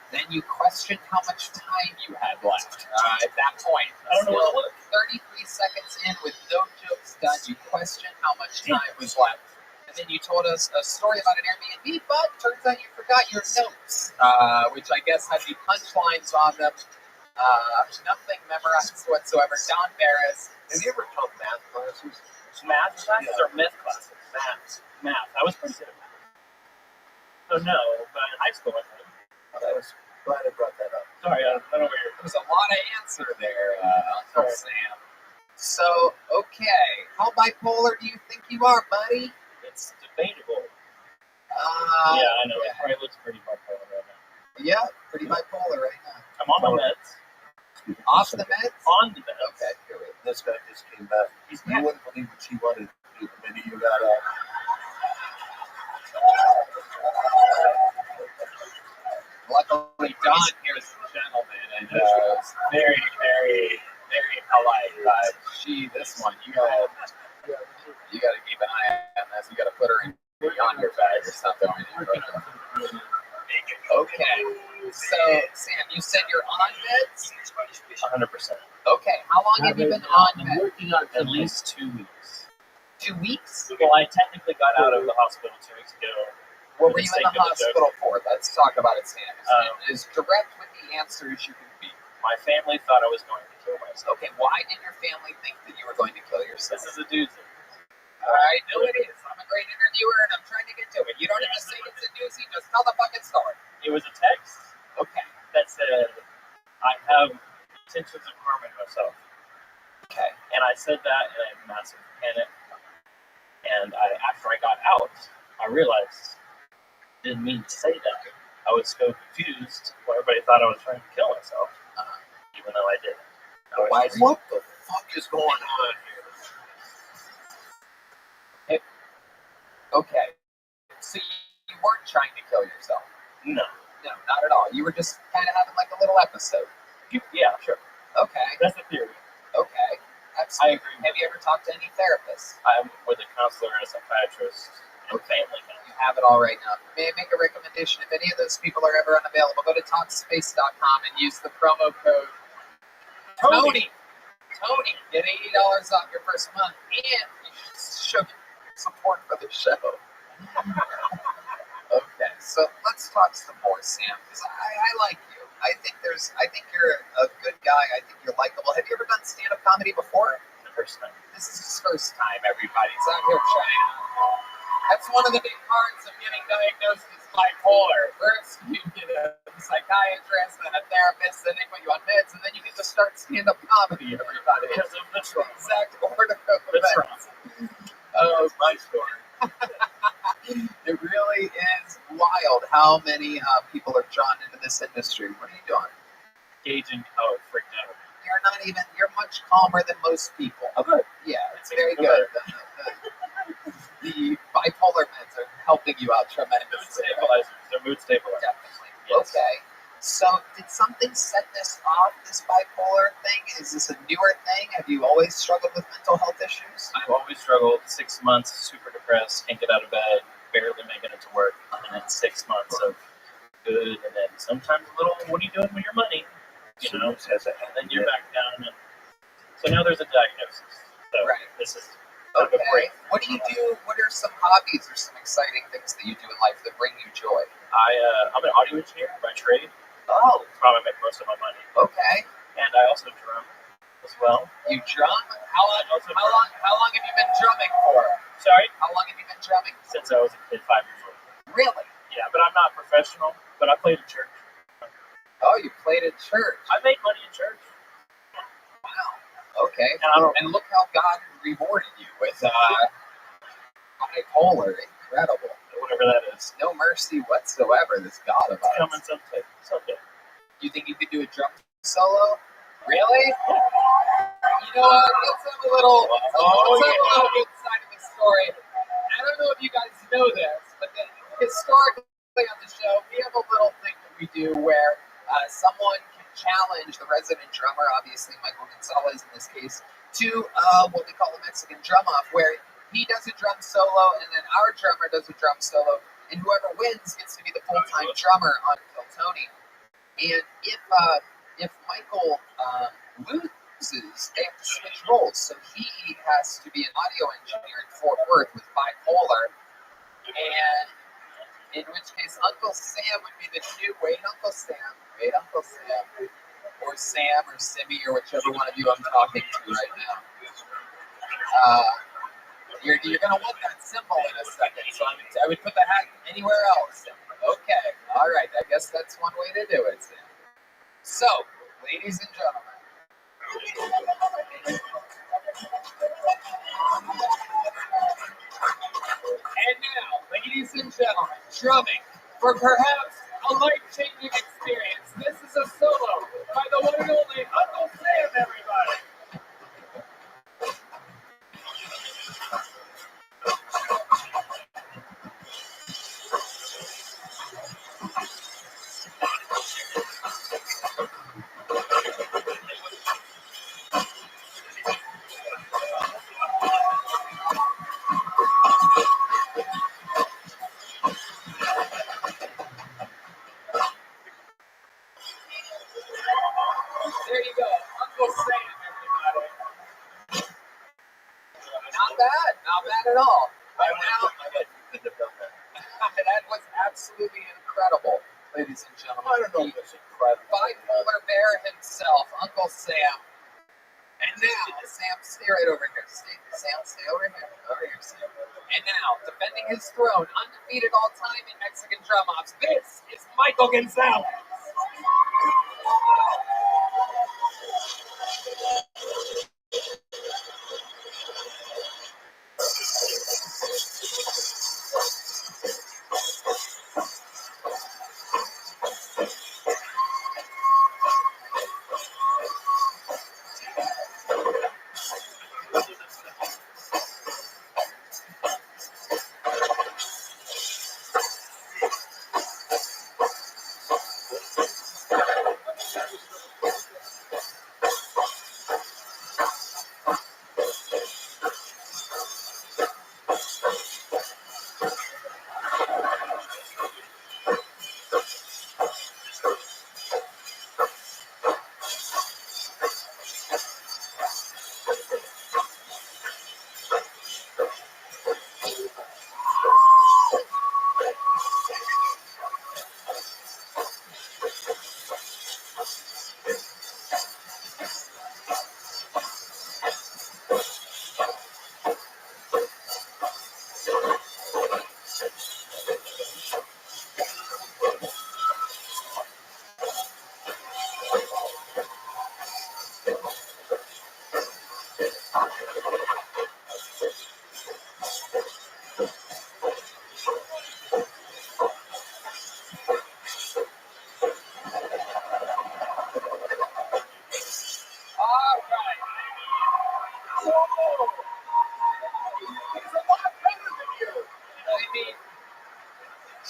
Then you questioned how much time you had left. At that point, I don't know what 33 seconds in with no jokes done, you questioned how much time was left. And then you told us a story about an Airbnb, but turns out you forgot your notes, which I guess had the punchlines on them. Nothing memorized whatsoever. Don Barris. Have you ever taught math classes? Math classes or myth classes? Math. I was pretty good at math. So no, but in high school I think. I was glad I brought that up. Sorry, I don't know where you're. There was a lot of answer there, Uncle Sam. So, okay, how bipolar do you think you are, buddy? It's debatable. Yeah, I know. Yeah. It probably looks pretty bipolar right now. Yeah, pretty bipolar right now. I'm on my meds. Off the meds? On the meds. Okay, here we go. This guy just came back. You wouldn't believe what she wanted to do. Maybe you got Luckily, Don here is a gentleman and very, very, very polite. This one, you gotta keep an eye on this. You gotta put her on your bag or something. Okay, so Sam, you said you're on meds? 100%. Okay, how long have you been on meds? At least 2 weeks. 2 weeks? Well, I technically got out of the hospital 2 weeks ago. What were you in the hospital for? Let's talk about it, Sam. As direct with the answer as you can be. My family thought I was going to kill myself. Okay, why did your family think that you were going to kill yourself? This is a doozy. I know it is. I'm a great interviewer and I'm trying to get to it. You don't have to say it's a doozy, just tell the fucking story. It was a text. Okay. That said, I have intentions of harming myself. Okay. And I said that in a massive panic. And after I got out, I realized I didn't mean to say that. I was so confused. Everybody thought I was trying to kill myself, even though I didn't. what the fuck is going on here? Okay. So you weren't trying to kill yourself? No. No, not at all. You were just kind of having like a little episode. Yeah, sure. Okay. That's the theory. Okay. I agree. Have you ever talked to any therapists? I'm with a counselor and a psychiatrist and family counselor. You have it all right now. May I make a recommendation? If any of those people are ever unavailable, go to talkspace.com and use the promo code Tony. Get $80 off your first month and you show support for the show. Okay, so let's talk some more, Sam, because I like you. I think you're a good guy. I think you're likable. Have you ever done stand-up comedy before? The first time. This is his first time, everybody. He's out here trying. That's one of the big parts of getting diagnosed as bipolar. First, you get a psychiatrist and a therapist, then they put you on meds, and then you get to start stand-up comedy, everybody. Because of the trauma. Exact order of events. Oh, my story. It really is wild how many people are drawn into this industry. What are you doing? Gauging how it freaked out. You're much calmer than most people. Oh, good. Yeah, it's very good. The bipolar meds are helping you out tremendously. They're mood stabilizers. Definitely. Yes. Okay. So, did something set this off, this bipolar thing? Is this a newer thing? Have you always struggled with mental health issues? I've always struggled. 6 months, super depressed, can't get out of bed, barely making it to work, and then 6 months of good, and then sometimes a little, what are you doing with your money? You know, and then you're back down. And so now there's a diagnosis. So this is okay. What do you do? What are some hobbies or some exciting things that you do in life that bring you joy? I'm an audio engineer by trade. Oh. That's how I make most of my money. Okay. And I also drum as well. You drum? How long have you been drumming for? Sorry? How long have you been drumming for? Since I was a kid, 5 years old. Really? Yeah, but I'm not professional. But I played in church. Oh, you played in church? I made money in church. Okay? And I don't. And look how God rewarded you with bipolar. Incredible. Whatever that is. No mercy whatsoever, this God of ours. Coming someday. Someday. You think you could do a drum solo? Really? You know what? Let's have a little good side of the story. I don't know if you guys know this, but historically on the show, we have a little thing that we do where someone can challenge the resident drummer, obviously Michael Gonzalez in this case, to what we call a Mexican drum off, where he does a drum solo and then our drummer does a drum solo, and whoever wins gets to be the full-time drummer on Kill Tony. And if Michael loses, they have to switch roles. So he has to be an audio engineer in Fort Worth with bipolar, and in which case Uncle Sam would be the new Uncle Sam, or Sam or Simmy or whichever one of you I'm talking to right now. You're gonna want that symbol in a second, so I would put the hat anywhere else. Okay, all right. I guess that's one way to do it, Sam. So, ladies and gentlemen, and now, ladies and gentlemen, drumming for perhaps a life-changing experience. This is a solo by the one and only Uncle Sam, everybody. There you go, Uncle Sam, everybody. Not bad at all. Right now, that was absolutely incredible, ladies and gentlemen. I don't know if it's incredible. Bipolar bear himself, Uncle Sam. And now, Sam, stay right over here. Sam, stay over here. Over here, Sam. And now, defending his throne, undefeated all time in Mexican drum ops, this is Michael Gonzalez.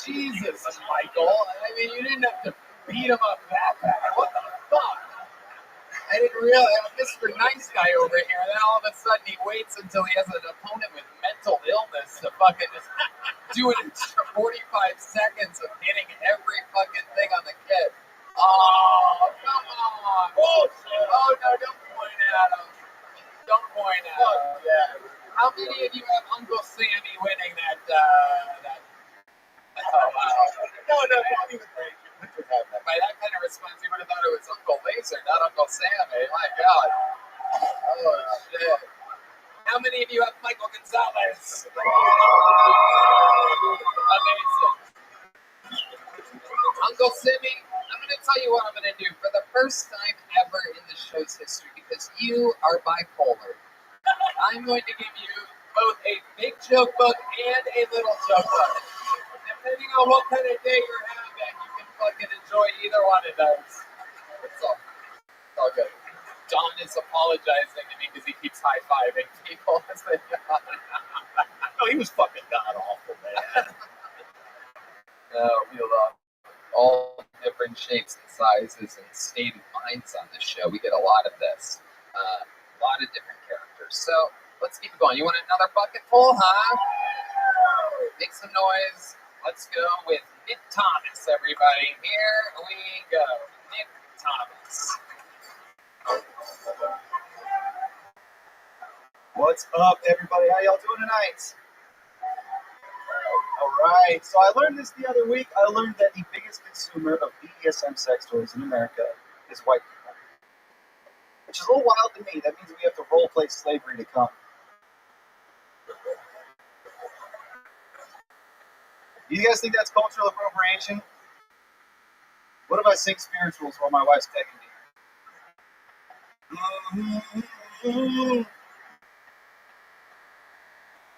Jesus, Michael. I mean, you didn't have to beat him up that bad. What the fuck? I didn't realize Mr. Nice Guy over here, and then all of a sudden he waits until he has an opponent with mental illness to fucking just do an extra 45 seconds of hitting every fucking thing on the kit. Oh, come on. Bullshit. Oh, no, don't point at him. Don't point at him. Yeah. How many of you have Uncle Sammy winning that, oh, wow. No, don't even break it. By that kind of response, you would have thought it was Uncle Laser, not Uncle Sammy. My God. Oh, shit. How many of you have Michael Gonzalez? Amazing. Uncle Sammy, I'm going to tell you what I'm going to do. For the first time ever in the show's history, because you are bipolar. I'm going to give you both a big joke book and a little joke book. Depending on what kind of day you're having, you can fucking enjoy either one of those. It's all good. Don is apologizing to me because he keeps high-fiving people as they go. No, he was fucking god-awful, man. We love all different shapes and sizes and state of minds on this show. We get a lot of this. A lot of different characters. So let's keep it going. You want another bucket full, huh? Make some noise. Let's go with Nick Thomas, everybody. Here we go. Nick Thomas. What's up, everybody? How y'all doing tonight? All right. So I learned this the other week. I learned that the biggest consumer of BDSM sex toys in America is white people, which is a little wild to me. That means we have to role play slavery to come. Do you guys think that's cultural appropriation? What if I sing spirituals while my wife's pegging me?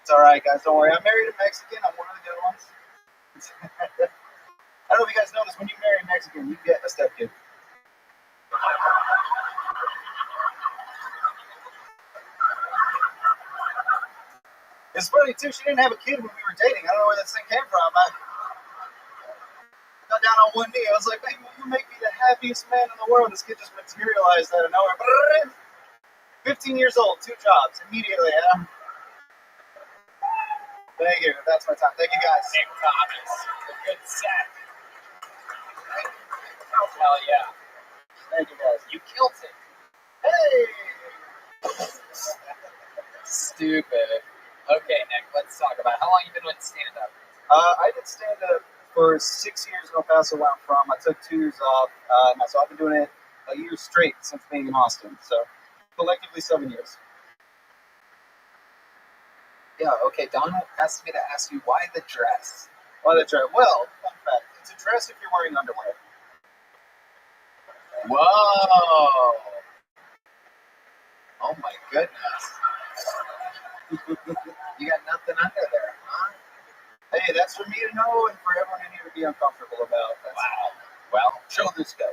It's all right, guys. Don't worry. I'm married a Mexican. I'm one of the good ones. I don't know if you guys know this. When you marry a Mexican, you get a stepkid. It's funny, too. She didn't have a kid when we were dating. I don't know where this thing came from. I got down on one knee. I was like, baby, you make me the happiest man in the world. This kid just materialized out of nowhere. 15 years old, 2 jobs. Immediately, Thank you. That's my time. Thank you, guys. Nick Thomas. A good set. Hell yeah. Thank you, guys. You killed it. Hey! Stupid. Okay, Nick, let's talk about how long you been with stand-up. I did stand-up for 6 years in El Paso, where I'm from. I took 2 years off. So I've been doing it a year straight since being in Austin. So collectively 7 years. Yeah, okay, Don asked me to ask you, why the dress? Why the dress? Well, fun fact, it's a dress if you're wearing underwear. Whoa! Oh my goodness. You got nothing under there, huh? Hey, that's for me to know and for everyone in here to be uncomfortable about. Wow. Well, show this guy.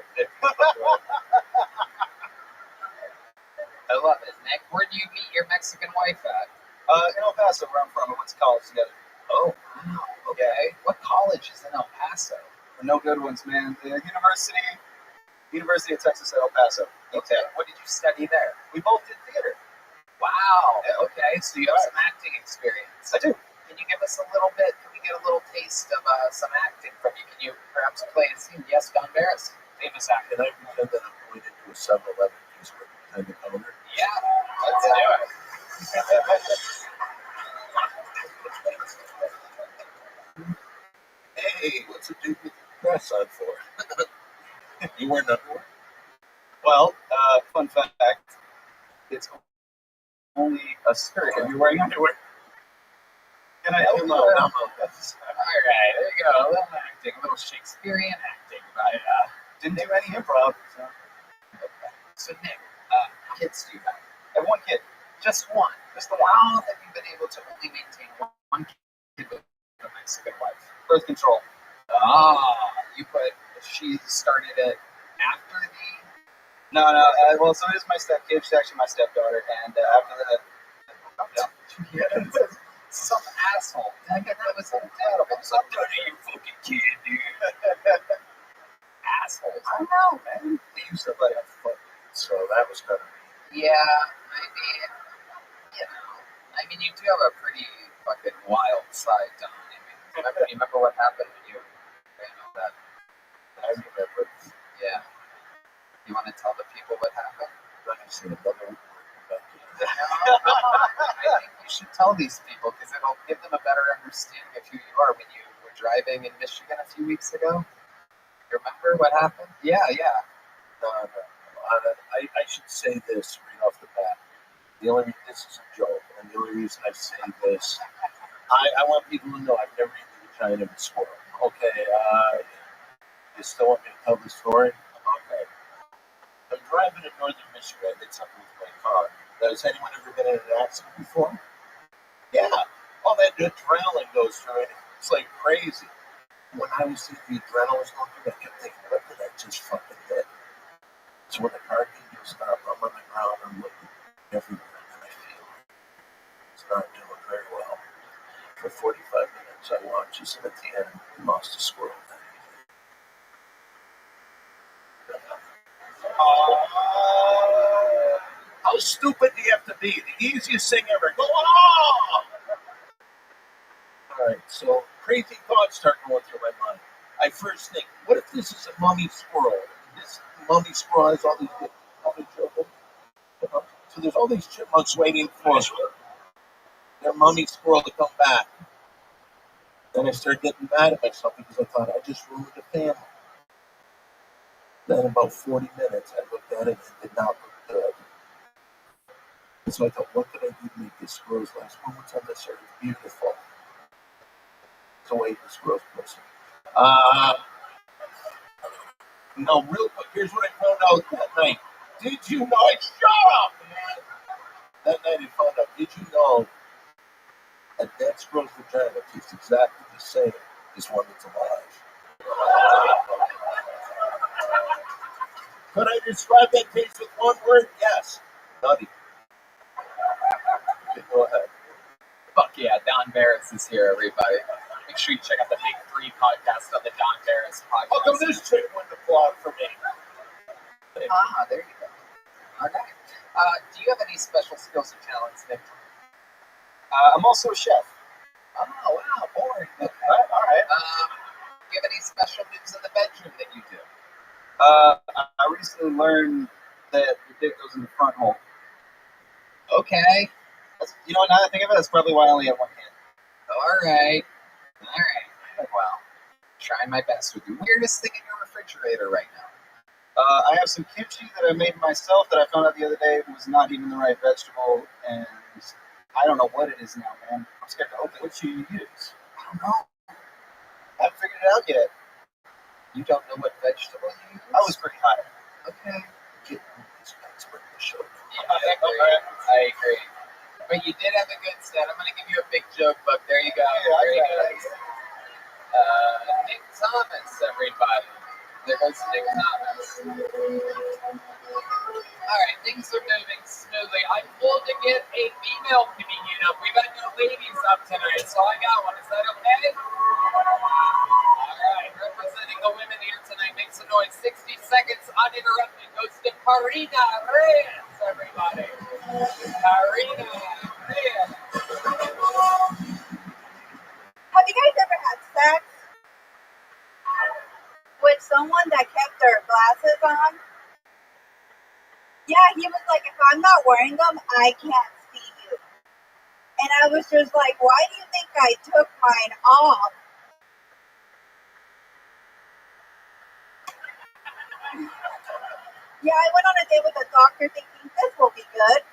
I love it. Nick, where do you meet your Mexican wife at? In El Paso, where I'm from. We went to college together. Oh, wow. Okay. What college is in El Paso? No good ones, man. The University of Texas at El Paso. Okay. What did you study there? We both did theater. Wow. Yeah. Okay. So you have some acting experience. I do. Can you give us a little bit? Can we get a little taste of some acting from you? Can you perhaps play a scene? Yes, Don Barris. Famous actor. Can I pretend that I'm going into a 7-Eleven because we're behind the counter? Yeah. Let's do it. Hey, what's a dude with the dress on for? You wearing underwear? Well, fun fact, it's only a skirt if you're wearing underwear. Can I help you? All right, there you go. A little acting, a little Shakespearean acting. Right? Didn't do any improv. So, okay. So Nick, how many kids do you have? I have 1 kid. Just one. Just the one. How have you been able to only maintain one kid with a Mexican wife? Birth control. She started it after the... No. Well, so it is my stepkid. She's actually my stepdaughter. And after that... Yeah. Some asshole. Dang it, that was terrible. Some dirty fucking kid, dude. Assholes. I know, man. They used to let him fuck, so that was better. Yeah, I mean, you do have a pretty fucking wild side, Don. I mean, remember what happened when you ran on that? I remember. Yeah. You want to tell the people what happened? I've seen another one. I think you should tell these people because it'll give them a better understanding of who you are. When you were driving in Michigan a few weeks ago, you remember what happened? Yeah. No. I should say this right off the bat. This is a joke, and the only reason I say this, I want people to know I've never eaten a vagina of a squirrel. Okay, you still want me to tell the story? Okay. I'm driving driving in northern Michigan, I did something with my car. Has anyone ever been in an accident before? Yeah. All that adrenaline goes through it. It's like crazy. When I was thinking the adrenaline was going through, I kept thinking, what did I just fucking hit? So when the car came to a stop, I'm on the ground, I'm looking everywhere, and I feel it's not doing very well. For 45 minutes, I watched this, and at the end, we lost a squirrel. How stupid do you have to be? The easiest thing ever. Go on! All right, so crazy thoughts start going through my mind. I first think, what if this is a mummy squirrel? This mummy squirrel has all these children. So there's all these chipmunks waiting for their mummy squirrel to come back. Then I started getting mad at myself because I thought I just ruined the family. Then in about 40 minutes, I looked at it and it did not look good. And so I thought, what could I do to make this squirrel's last moments on this earth beautiful? So I ate the squirrel's pussy. No, real quick, here's what I found out that night. Did you know? Shut up, man! That night I found out, did you know that that squirrel's vagina tastes exactly the same as one that's alive? Could I describe that taste with one word? Yes. Nutty. Okay, go ahead. Fuck yeah, Don Barris is here, everybody. Make sure you check out the Big 3 podcast on the Don Barris podcast. How come this chick wouldn't applaud for me? There you go. All right. Do you have any special skills or talents, Nick? I'm also a chef. Oh, wow, boring. Okay. All right. Do you have any special moves in the bedroom that you do? I recently learned that the dick goes in the front hole. Okay. You know what, now that I think of it, that's probably why I only have one hand. All right. Well, trying my best with you. Weirdest thing in your refrigerator right now? I have some kimchi that I made myself that I found out the other day was not even the right vegetable, and I don't know what it is now, man. I'm scared to open it. What should you use? I don't know. I haven't figured it out yet. You don't know what vegetable you use? I was pretty high. Okay. Get this expert in the show. Yeah, I agree. But you did have a good set. I'm going to give you a big joke book. There you go. Yeah, there you go. Nick Thomas, everybody. There goes Nick Thomas. All right, things are moving smoothly. I'm pulled to get a female comedian up. We've got no ladies up tonight, so I got one. Is that okay? All right, representing the women here tonight, make some noise. 60 seconds uninterrupted goes to Karina Reyes, everybody. Karina Reyes. Have you guys ever had sex with someone that kept their glasses on? Yeah, he was like, if I'm not wearing them, I can't see you. And I was just like, why do you think I took mine off? Yeah, I went on a date with a doctor thinking this will be good.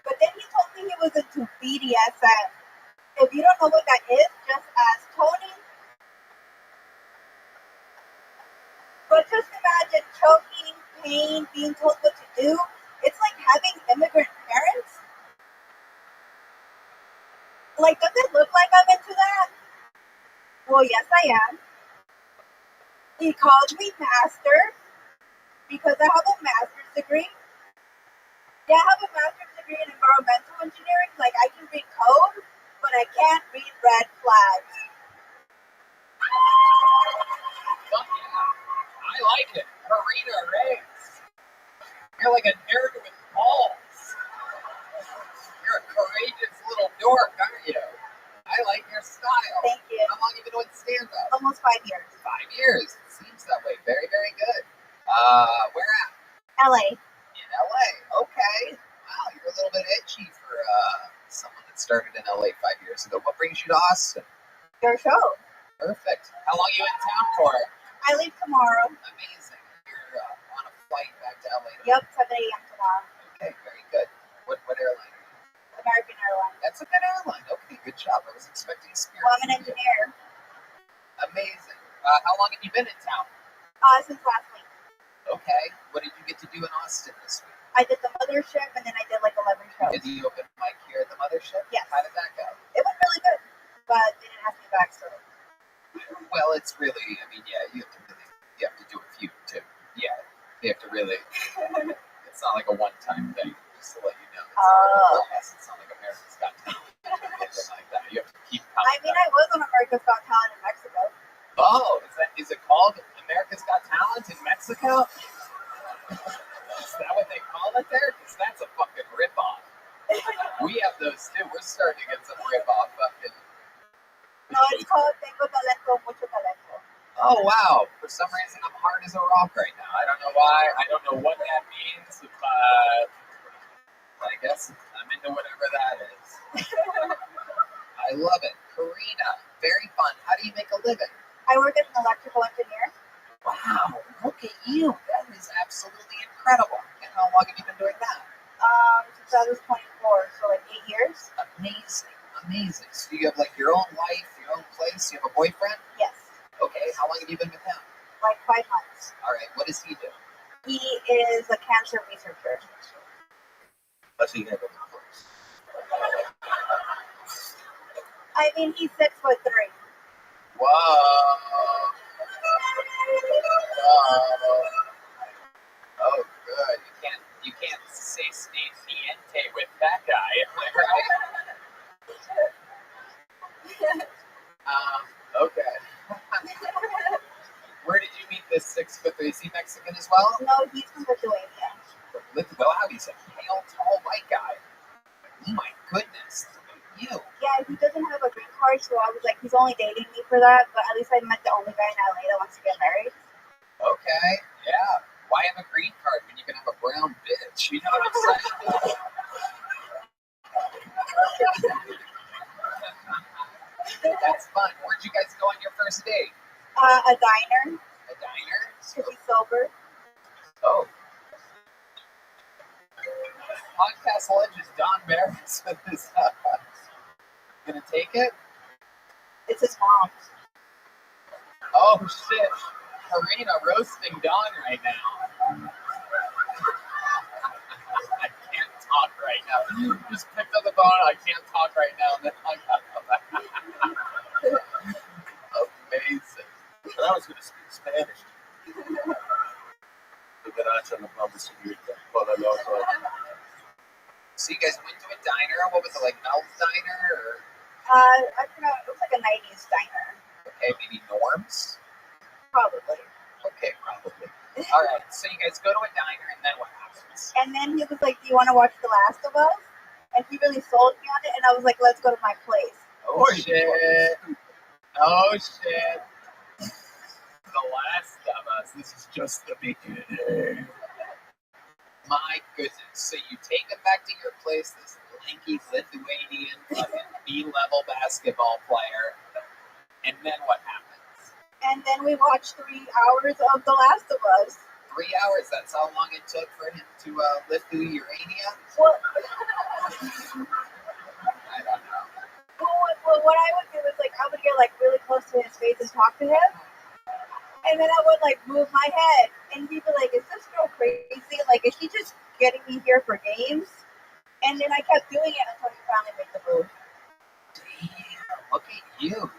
But then he told me he was into BDSM. If you don't know what that is, just ask Tony. But just imagine choking, pain, being told what to do. It's like having immigrant parents. Like, does it look like I'm into that? Well, yes, I am. He called me master because I have a master's degree. Yeah, I have a master's degree in environmental engineering. Like, I can read code, but I can't read red flags. Fuck yeah. I like it. Karina Reyes. You're like a nerd with balls. You're a courageous little dork, aren't you? I like your style. Thank you. How long have you been doing stand-up? Almost 5 years. 5 years. It seems that way. Very, very good. Where at? LA. In LA. Okay. Wow, you're a little bit edgy for someone that started in LA 5 years ago. What brings you to Austin? Your show. Perfect. How long are you in town for? I leave tomorrow. Amazing. You're on a flight back to LA. Yep, 7 a.m. tomorrow. Okay, very good. What airline are you? American Airlines. That's a good airline. Okay, good job. I was expecting Spirit. Well, I'm an engineer. Amazing. How long have you been in town? Since last week. Okay. What did you get to do in Austin this week? I did the mothership, and then I did like 11 shows. Did you open mic here at the mothership? Yes. How did that go? It went really good, but they didn't ask me back, so. Well, it's really, I mean, yeah, you have to do a few too. Yeah, you have to really. It's not like a one-time thing. Just to let you know. It's not like America's Got Talent or anything like that. You have to keep coming. I mean, I was on America's Got Talent in Mexico. Oh, is it called America's Got Talent in Mexico? Is that what they call it there? Because that's a fucking ripoff. We have those too. We're starting to get some ripoff fucking. No, it's called Tengo Talento, Mucho Talento. Oh wow! For some reason, I'm hard as a rock right now. I don't know why. I don't know what that means, but I guess I'm into whatever that is. I love it. Karina, very fun. How do you make a living? I work as an electrical engineer. Wow, look at you. That is absolutely incredible. And how long have you been doing that? Since I was 24, so like 8 years. Amazing, amazing. So you have like your own life, your own place. You have a boyfriend? Yes. Okay, how long have you been with him? Like 5 months. All right, what does he do? He is a cancer researcher. Let's see him. I mean, he's 6'3". Whoa. Oh, good. You can't say stay niente with that guy, right? Okay. Where did you meet this 6'3"? Is he Mexican as well? No, he's from Lithuania. Wow, he's a pale, tall, white guy. Oh my goodness. You. Yeah, he doesn't have a green card, so I was like, he's only dating me for that, but at least I met the only guy in LA that wants to get married. Okay, yeah. Why have a green card when you can have a brown bitch? You know what I'm saying? That's fun. Where'd you guys go on your first date? A diner. A diner? Because he's sober. Oh. Podcast legend Don Barris with his. Gonna take it? It's his mom. Oh shit. Karina roasting Don right now. I can't talk right now. Just picked up the phone. I can't talk right now. And then hung up. Amazing. But I was going to speak Spanish. So you guys went to a diner. What was it, like Mel's Diner? Or? I forgot. It was like a 90s diner. Okay, maybe Norm's? Probably. Okay, probably. All right, so you guys go to a diner, and then what happens? And then he was like, do you want to watch The Last of Us? And he really sold me on it, and I was like, let's go to my place. Oh, shit. Oh, shit. The Last of Us. This is just the beginning. My goodness. So you take him back to your place, this lanky Lithuanian fucking B-level basketball player, and then what happens? And then we watched 3 hours of The Last of Us. 3 hours? That's how long it took for him to live through Urania? What? I don't know. Well, what I would do is, like, I would get, like, really close to his face and talk to him. And then I would, like, move my head. And he'd be like, is this girl crazy? Like, is she just getting me here for games? And then I kept doing it until he finally made the move. Damn, look at you.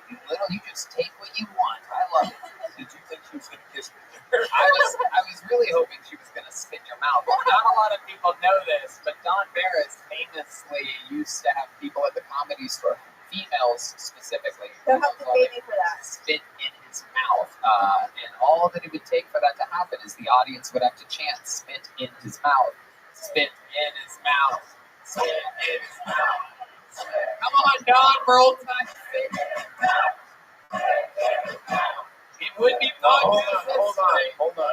You just take what you want. I love it. Did you think she was going to kiss me? I was really hoping she was going to spit in your mouth. Not a lot of people know this, but Don Barris famously used to have people at the Comedy Store, females specifically, They'll have to pay me for that. spit in his mouth. And all that it would take for that to happen is the audience would have to chant, spit in his mouth. Spit in his mouth. Spit in his mouth. Come on, Don, for old time's sake. It would be fun. Hold on.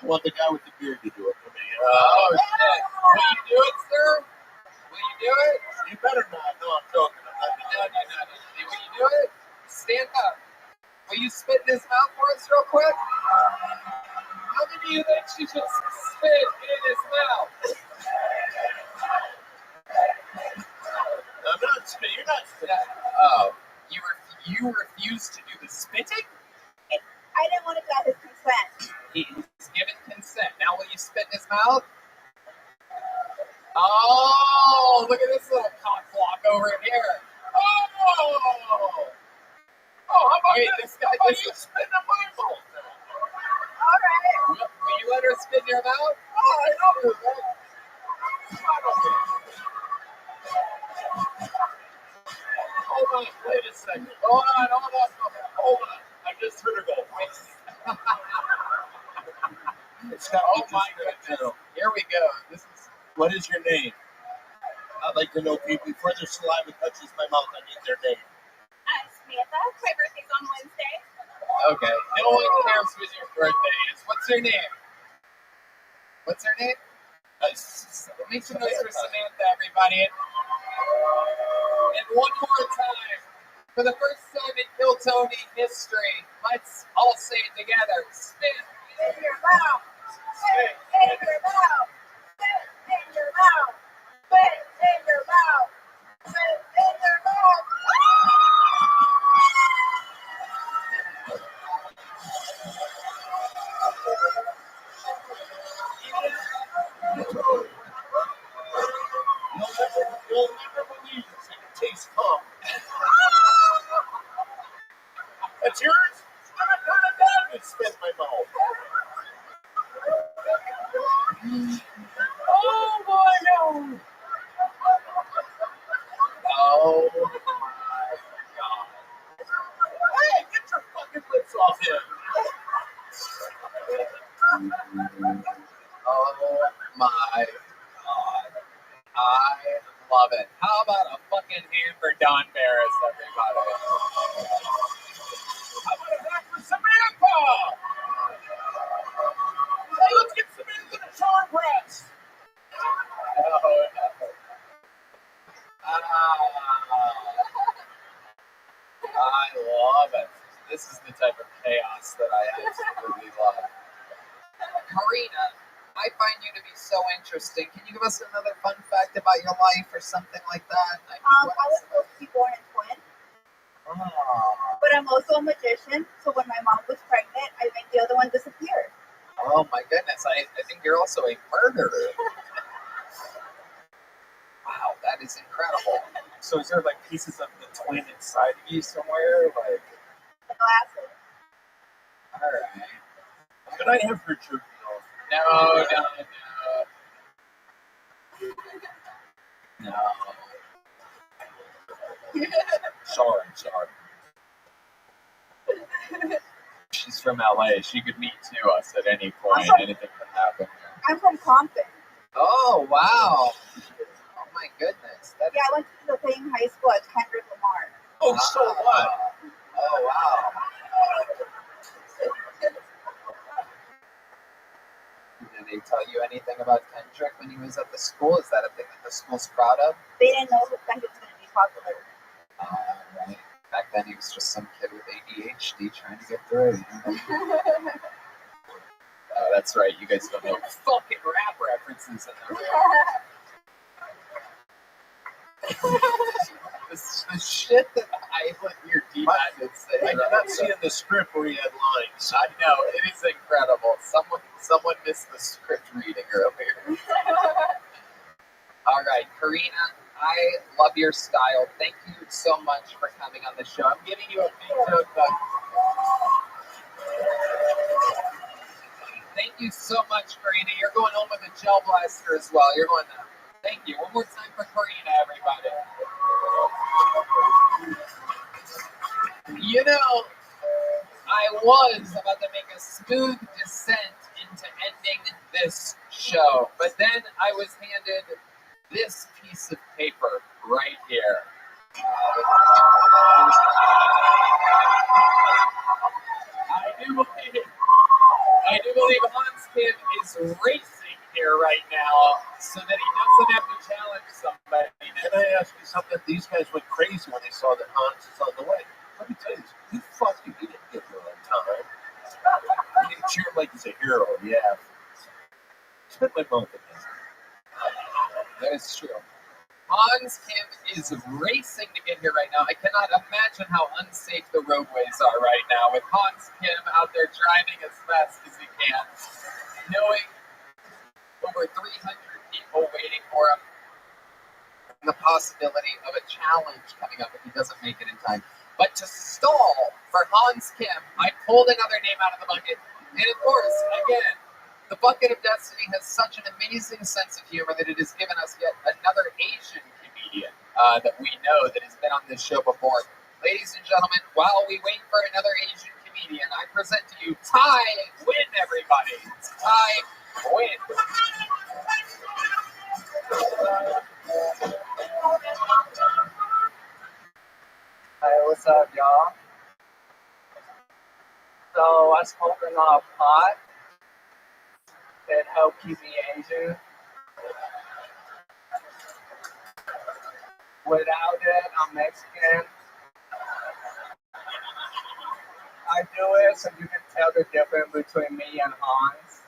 I want the guy with the beard to do it for me. Oh, shit. Will you do it, sir? Will you do it? You better not. No, I'm joking. No. Will you do it? Stand up. Will you spit in his mouth for us real quick? How many of you think she should spit in his mouth? I'm not spitting. You're not spitting. Oh, you refuse to do the spitting? I didn't want to get his consent. He's given consent. Now will you spit in his mouth? Oh, look at this little cockblock over here. Oh! Oh, how about this guy? How about you spin the Bible? All right. Will you let her spin your mouth? Oh, I know this. Hold on, wait a second. Hold on. I just heard her go. Oh my goodness. Here we go. What is your name? I'd like to know people. Before their saliva touches my mouth, I need their name. Samantha. My birthday's on Wednesday. Okay. No one cares when your birthday is. What's her name? Make some noise for Samantha, everybody. And one more time. For the first time in Hilltony history, let's all say it together. Spit in your mouth. Spit in your mouth. Spit in your mouth. Spit in your mouth. Spit in your mouth. You'll never believe this. I can taste cum. That's yours? I'm not done with spit in my mouth. Oh my God. Oh my God. Hey, get your fucking lips off him. Oh my God. I love it. How about a fucking hand for Don Barris, everybody? How about a hand for Samantha? Hey, let's get Samantha to show her breasts. I love it. This is the type of chaos that I absolutely love. Karina, I find you to be so interesting. Can you give us another fun fact about your life or something like that? I was supposed to be born a twin. But I'm also a magician, so when my mom was pregnant, I made the other one disappear. Oh my goodness, I think you're also a murderer. Wow, that is incredible. So is there like pieces of the twin inside of you somewhere? Like the glasses. Alright. Can I have her jerky off? No. Sorry. She's from LA. She could meet to us at any point. Anything could happen. I'm from Compton. Oh, wow. Oh, my goodness. I went to the same high school as Kendrick Lamar. Oh, so what? Oh, wow. Did they tell you anything about Kendrick when he was at the school? Is that a thing that the school's proud of? They didn't know that he was going to be popular. Right. Back then, he was just some kid with ADHD trying to get through. Oh, that's right. You guys don't know fucking rap references in there. The shit that I let your D-Magnets say. I did not see in the script where he had lines. I know, it is incredible. Someone missed the script reading earlier. All right, Karina, I love your style. Thank you so much for coming on the show. I'm giving you a big joke. Thank you so much, Karina. You're going home with a gel blaster as well. You're going to. Thank you. One more time for Karina, everybody. You know, I was about to make a smooth descent into ending this show, but then I was handed this piece of paper right here. I do believe Hans Kim is racing here right now so that he doesn't have to challenge somebody. Can I ask you something? These guys went crazy when they saw that Hans is on the way. Let me tell you, you didn't get here on time. You didn't cheer him like he's a hero. Yeah. Spit my mouth in this. That is true. Hans Kim is racing to get here right now. I cannot imagine how unsafe the roadways are right now with Hans Kim out there driving as fast as he can, knowing over 300 people waiting for him, and the possibility of a challenge coming up if he doesn't make it in time. But to stall for Hans Kim, I pulled another name out of the bucket. And of course, again, the Bucket of Destiny has such an amazing sense of humor that it has given us yet another Asian comedian that we know that has been on this show before. Ladies and gentlemen, while we wait for another Asian comedian, I present to you Taik, everybody. Taik, Hey, what's up, y'all? So I smoking off pot. It helped keep me Asian. Without it, I'm Mexican. I do it so you can tell the difference between me and Hans.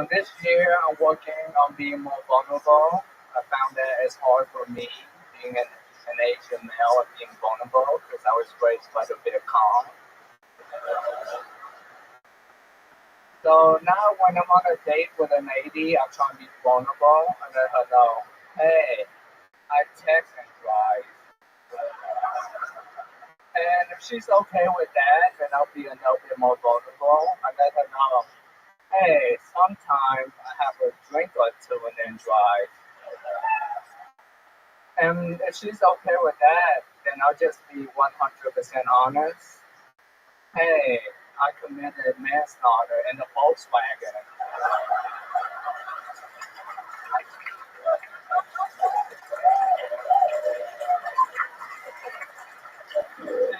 This year, I'm working on being more vulnerable. I found that it's hard for me, being an Asian male, and being vulnerable because I was raised by the bit calm. So now when I'm on a date with a lady, I try and be vulnerable and let her know, hey, I text and drive. And if she's okay with that, then I'll be a little bit more vulnerable. I let her know, hey, sometimes I have a drink or two and then drive. And if she's okay with that, then I'll just be 100% honest. Hey, I committed manslaughter in the Volkswagen.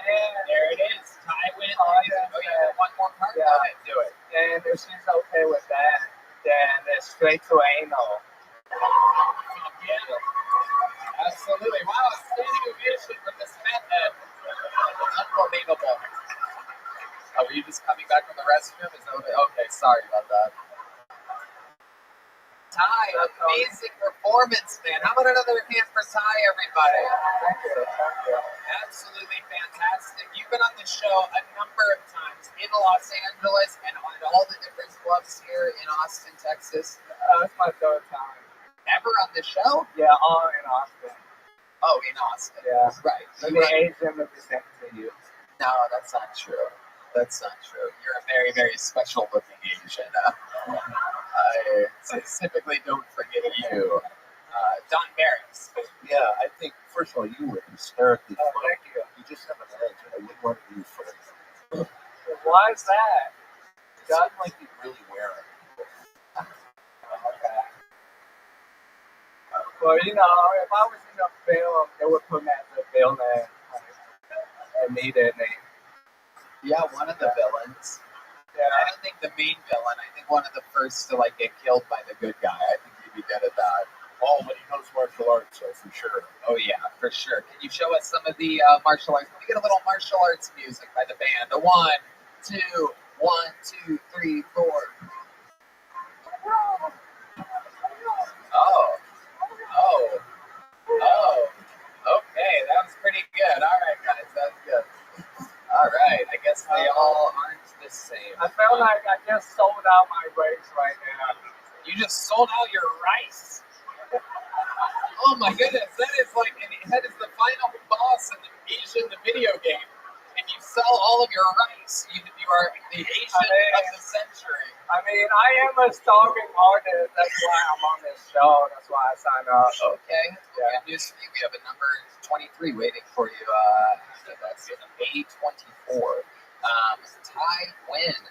And there it is. Ty wins. Oh, yeah, one more part. Yeah. Go ahead, do it. And if she's okay with that, then it's straight to anal. Yeah. Absolutely. Wow, standing ovation for this method. Unbelievable. Oh, were you just coming back from the restroom? Is that okay, sorry about that. Ty, amazing performance, man. How about another hand for Ty, everybody? Thank you. Absolutely fantastic. You've been on the show a number of times in Los Angeles and on all the different clubs here in Austin, Texas. It's my third time. Ever on the show? Yeah, all in Austin. Oh, in Austin. Yeah. Right. And the Asian represents you. No, that's not true. That's not true. You're a very, very special looking Asian. I specifically don't forget you. Don Barris. Yeah, I think, first of all, you were hysterically funny. Thank you. You just have an edge. I wouldn't want to be friends. Why is that? It seemed like you really wear it. Okay. Well, you know, if I was in a film, they would put me as the villain. And me their name. Yeah, one of the villains. Yeah. I don't think the main villain. I think one of the first to like get killed by the good guy. I think you'd be good at that. Oh, but he knows martial arts, so for sure. Oh yeah, for sure. Can you show us some of the martial arts? Can we get a little martial arts music by the band? A 1, 2, 1, 2, 3, 4. Oh. Okay, that was pretty good. All right, guys, that was good. All right, I guess they all aren't the same. I feel like I just sold out my race right now. You just sold out your rice. Oh my goodness, that is the final boss in the video game. And you sell all of your rice. You are the Asian of the century. I mean, I am a starving artist. That's why I'm on this show. That's why I signed up. Okay. Yeah. Good news for you. We have a number 23 waiting for you. That's A24. Ty Wynn.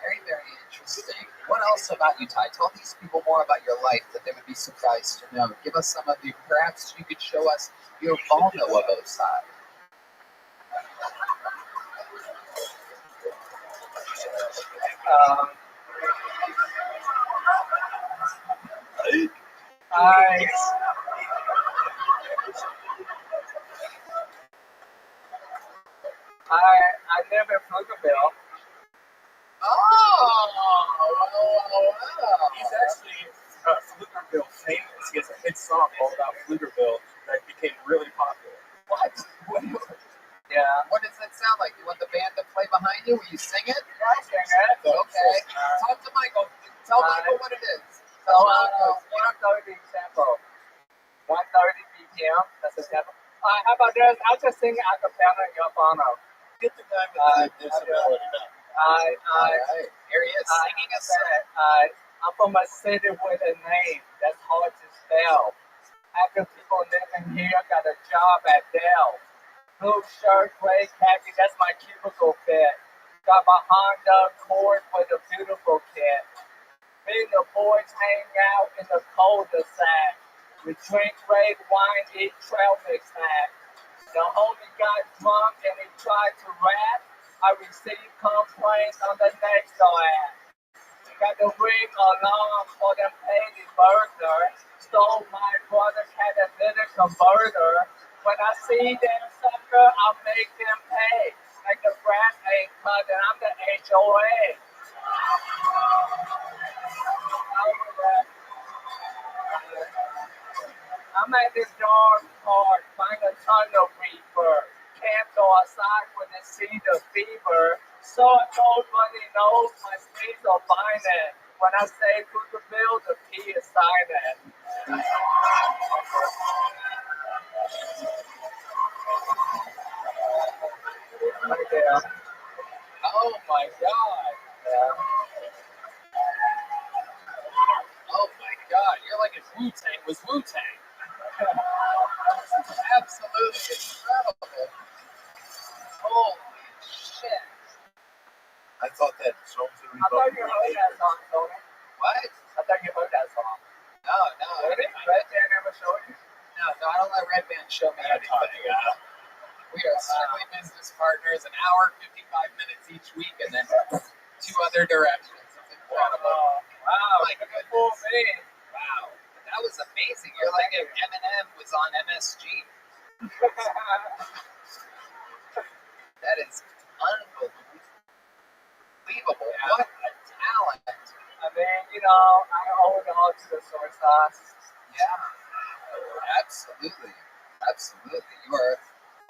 Very, very interesting. What else about you, Ty? Tell these people more about your life that they would be surprised to know. Give us some of you. Perhaps you could show us your vulnerable side. I live in Pflugerville. He's actually Pflugerville famous. He has a hit song all about Pflugerville that became really popular. What? Yeah. What does it sound like? You want the band to play behind you? Will you sing it? Yeah, I sing it. Okay. Talk to Michael. Tell Michael what it is. So, 130 tempo. 130 BPM. That's the tempo. How about this? I'll just sing a cappella in your honor. Get the guy with the disability back. Alright. Here he is singing a song. I'm from a city with a name that's hard to spell. After people living here got a job at Dell. Blue shirt, gray khaki, that's my cubicle fit. Got my Honda Accord with a beautiful kit. Me and the boys hang out in the cul-de-sac. We drink red wine, eat trail mix snack. The homie got drunk and he tried to rap. I received complaints on the next app. Got the ring alarm for them Lady Burger. Stole my brother's catalytic converter. When I see them sucker, I'll make them pay. Like the brass ain't cut and I'm the HOA. I'm at this dark park, find a ton of reaper. Can't go outside when they see the fever. So I told Bunny knows my sneaks are fine. When I say put the bill, the P is silent. Right there. Oh my god. Oh my god. You're like if Wu-Tang was Wu-Tang. Absolutely incredible. Holy shit. I thought that song was going to be I thought you heard that song, Tony. What? I thought you heard that song. No. Really? Red Band never showed you? No, I don't let Red Band show me anything. We are strictly business partners, an hour, 55 minutes each week, and then 2 other directions. It's incredible. Wow. My goodness. Wow. That was amazing. You're like if Eminem was on MSG. That is unbelievable. What a talent. I mean, you know, I owe it all to the soy sauce. Yeah. Absolutely. You are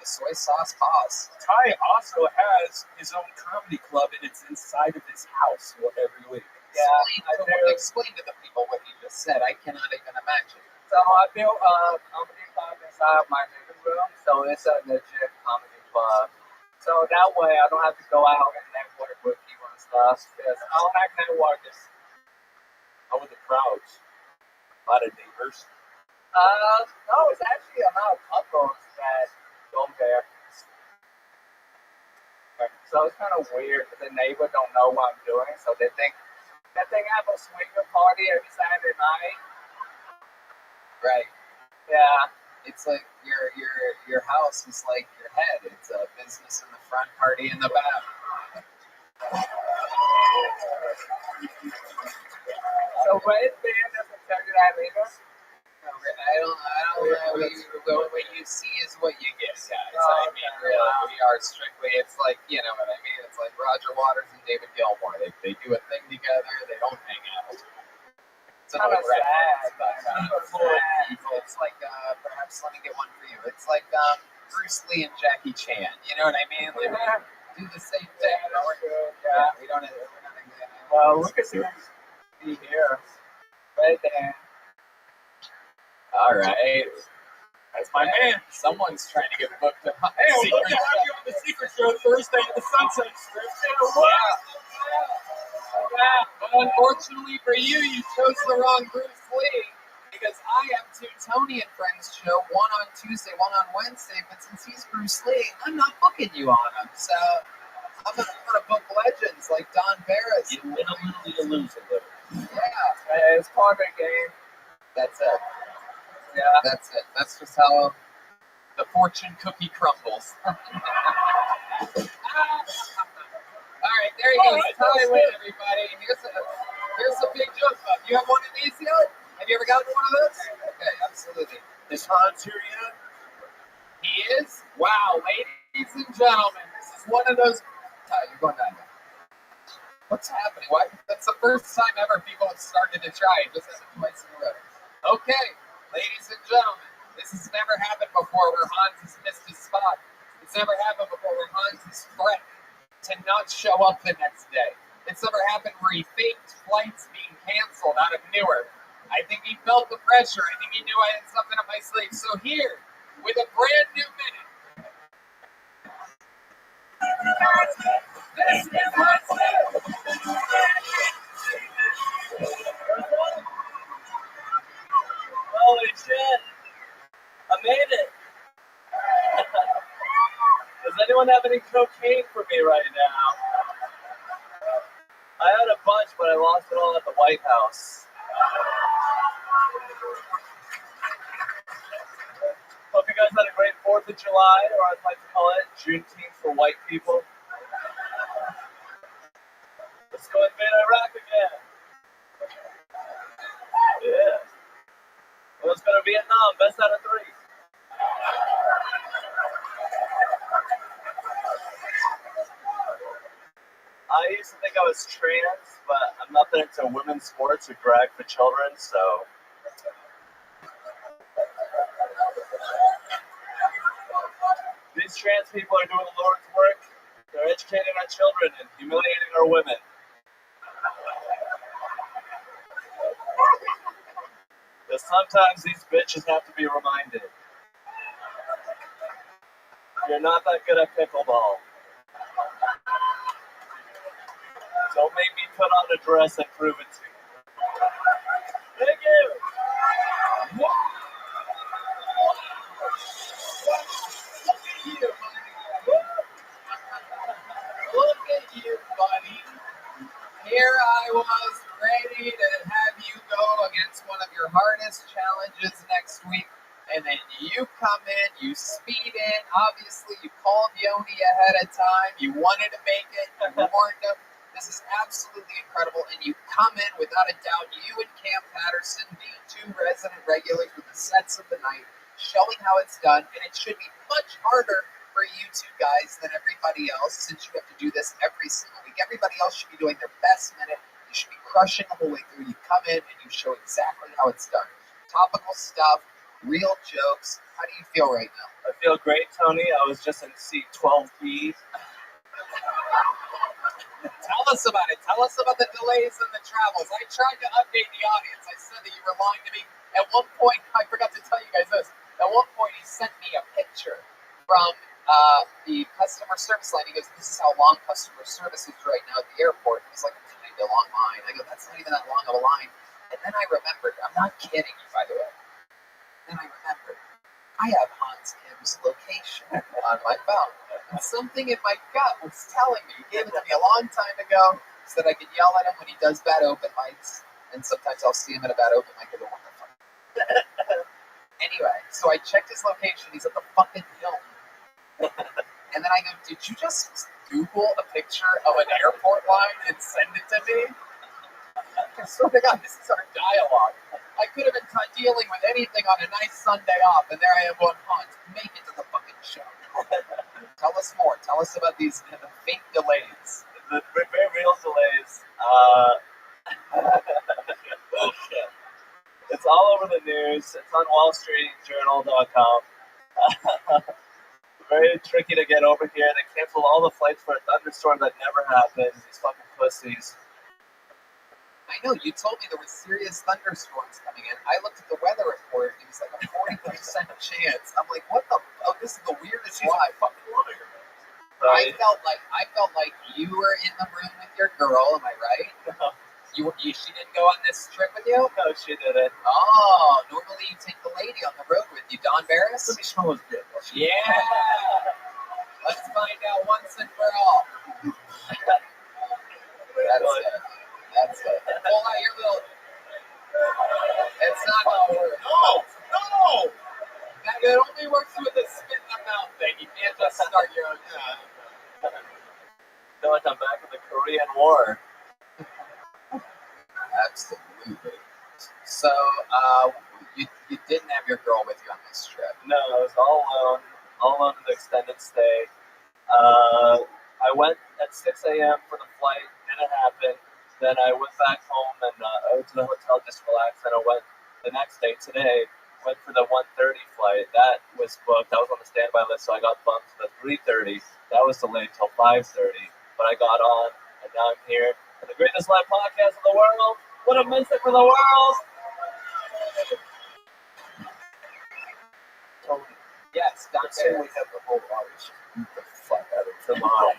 the soy sauce boss. Ty also has his own comedy club, and it's inside of his house every week. Yeah, Explain to the people what you just said. I cannot even imagine. So I built a comedy club inside my living room, so it's a legit comedy club. So that way I don't have to go out and network with people and stuff, because I don't like networking. How were the crowds? A lot of neighbors. No, it's actually a lot of couples that go there. So it's kind of weird because the neighbors don't know what I'm doing, so they think I have a swinger party every Saturday night. Right. Yeah. It's like your house is like your head. It's a business in the front, party in the back. So Red Band doesn't tell you that either? I don't know. What you see is what you get, guys. I mean, really, we are strictly, it's like, you know what I mean? It's like Roger Waters and David Gilmour. They do a thing together, they don't hang out. It's kind of sad. It's like, perhaps let me get one for you. It's like Bruce Lee and Jackie Chan. You know what I mean? Like, we do the same thing. Yeah. We don't have, we're not well, look at this. Be here. Right there. All right. That's my man. Someone's trying to get booked up. Hey, I'm looking to have you on the Secret Show Thursday at the Sunset Strip. Yeah. But unfortunately for you, you chose the wrong Bruce Lee. Because I have 2 Tony and Friends show, one on Tuesday, one on Wednesday. But since he's Bruce Lee, I'm not booking you on him. So I'm going to book legends like Don Barris. You win a little, you lose a little. Yeah. It's part of the game. That's it. Yeah. That's it. That's just how the fortune cookie crumbles. All right, there he goes. Hollywood, everybody. Here's a big jump up. You have one of these yet? Have you ever gotten one of those? Okay, absolutely. Is Hans here yet? He is? Wow, ladies and gentlemen, this is one of those. You're going down there. What's happening? Why? That's the first time ever people have started to try. It just happened twice in a row. Okay. Ladies and gentlemen, this has never happened before where Hans has missed his spot. It's It's never happened before where Hans has threatened to not show up the next day. It's never happened where he faked flights being canceled out of Newark. I think he felt the pressure. I think he knew I had something up my sleeve. So here, with a brand new minute, this is Hans. Holy shit! I made it! Does anyone have any cocaine for me right now? I had a bunch, but I lost it all at the White House. Hope you guys had a great 4th of July, or I'd like to call it Juneteenth for white people. Let's go invade Iraq again. Yeah. Let's go to Vietnam, best out of 3. I used to think I was trans, but I'm not that into women's sports or drag for children, so. These trans people are doing the Lord's work. They're educating our children and humiliating our women. Because sometimes these bitches have to be reminded. You're not that good at pickleball. Don't make me put on a dress and prove it to you. Thank you! Look at you, buddy. Look at you, buddy. Here I was ready to have you go against one of your hardest challenges next week. And then you come in, you speed in. Obviously, you called Yoni ahead of time. You wanted to make it. You warned him. This is absolutely incredible. And you come in, without a doubt, you and Cam Patterson being 2 resident regulars with the sets of the night, showing how it's done. And it should be much harder for you 2 guys than everybody else, since you have to do this every single week. Everybody else should be doing their best minute. You should be crushing the whole way through. You come in and you show exactly how it's done. Topical stuff, real jokes. How do you feel right now? I feel great, Tony. I was just in seat 12B. Tell us about it. Tell us about the delays and the travels. I tried to update the audience. I said that you were lying to me. At one point, I forgot to tell you guys this. At one point, he sent me a picture from the customer service line. He goes, "This is how long customer service is right now at the airport." It was like a kind of long line. I go, "That's not even that long of a line." And then I remembered. I'm not kidding you, by the way. Then I remembered. I have Hans Kim's location on my phone. And something in my gut was telling me, he gave it to me a long time ago, so that I could yell at him when he does bad open mics. And sometimes I'll see him at a bad open mic and go, "What the fuck?" Anyway, so I checked his location. He's at the fucking Hilton. And then I go, "Did you just Google a picture of an airport line and send it to me?" I swear to God, this is our dialogue. I could have been dealing with anything on a nice Sunday off, and there I am going, "Hans, make it to the fucking show." Tell us more. Tell us about these fake delays. The very real delays. Bullshit. It's all over the news. It's on WallStreetJournal.com. Very tricky to get over here. They canceled all the flights for a thunderstorm that never happened. These fucking pussies. I know, you told me there were serious thunderstorms coming in. I looked at the weather report, it was like a 40% chance. I'm like, what the fuck? This is the weirdest lie. Fucking liar. I felt like you were in the room with your girl, am I right? She didn't go on this trip with you? No, she didn't. Oh, normally you take the lady on the road with you. Don Barris? Let me smell his dick. Yeah. Let's find out once and for all. That's it. Pull out your little. It's not gonna work. No. It only works with the spit in the mouth thing. You can't just start your own. I feel like I'm back in the Korean War. Absolutely. So, you didn't have your girl with you on this trip? No, I was all alone in the extended stay. I went at 6 a.m. for the flight, didn't happen. Then I went back home and I went to the hotel just to relax. And I went the next day, today, went for the 1:30 flight. That was booked. I was on the standby list, so I got bumped to the 3:30. That was delayed till 5:30, but I got on, and now I'm here for the greatest live podcast in the world. What a miss it for the world! Tony. Yes, Let's say we have the whole audience beat the fuck out of him tomorrow.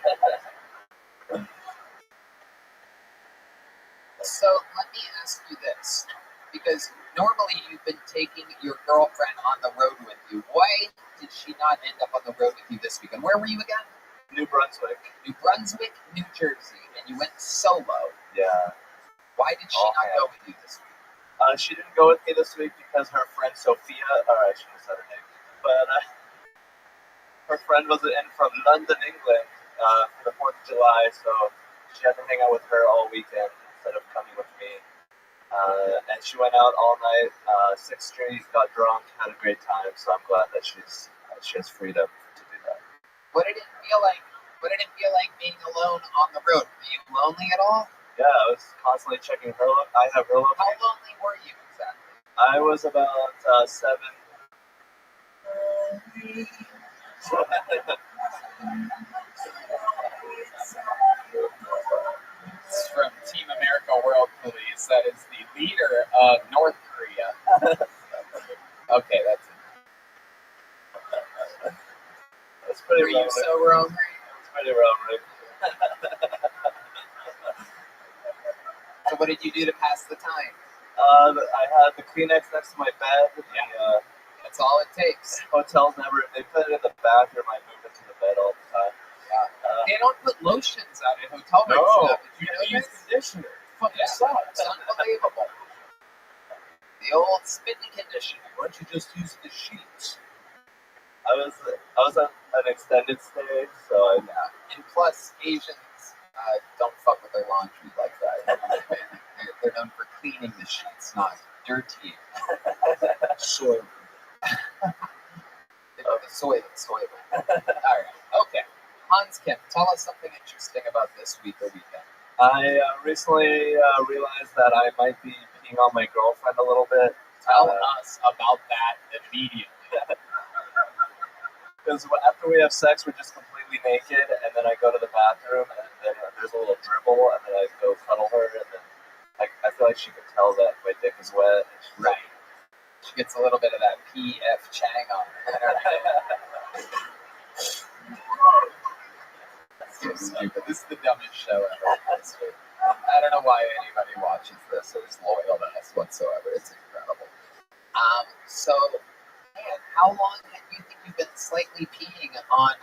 So let me ask you this, because normally you've been taking your girlfriend on the road with you. Why did she not end up on the road with you this weekend? Where were you again? New Brunswick. New Brunswick, New Jersey, and you went solo. Yeah. Why did she not go with you this week? She didn't go with me this week because her friend Sophia, I shouldn't have said her name, but her friend was in from London, England for the 4th of July, so she had to hang out with her all weekend instead of coming with me. And she went out all night, 6th Street, got drunk, had a great time, so I'm glad that she has freedom to do that. What did it feel like? What did it feel like being alone on the road? Were you lonely at all? Yeah, I was constantly checking her location. I have her location. How lonely were you exactly? I was about 7. It's from Team America World Police. That is the leader of North Korea. Okay, that's it. That's pretty Were you sober on? That's pretty wrong. So what did you do to pass the time? I had the Kleenex next to my bed. Yeah. That's all it takes. Hotels they put it in the bathroom. I move into the bed all the time. Yeah. They don't put lotions out at hotel rooms. No. Did you know use this? conditioner. Fucking sucks. It's unbelievable. The old spitting conditioner. Why don't you just use the sheets? I was on an extended stay, so And plus, Asians don't fuck with their laundry like that. They're known for cleaning the sheets, not dirtying. Soil. The soil. All right. Okay. Hans Kim, tell us something interesting about this week or weekend. I recently realized that I might be peeing on my girlfriend a little bit. Tell us about that immediately. Because after we have sex, we're just completely naked, and then I go to the bathroom, and then there's a little dribble, and then I go cuddle her, and then I feel like she can tell that my dick is wet. And she's right. She gets a little bit of that P.F. Chang on her. So stupid. This is the dumbest show ever. I don't know why anybody watches this or is loyal to us whatsoever. It's incredible. So, man, how long have you think you've been slightly peeing on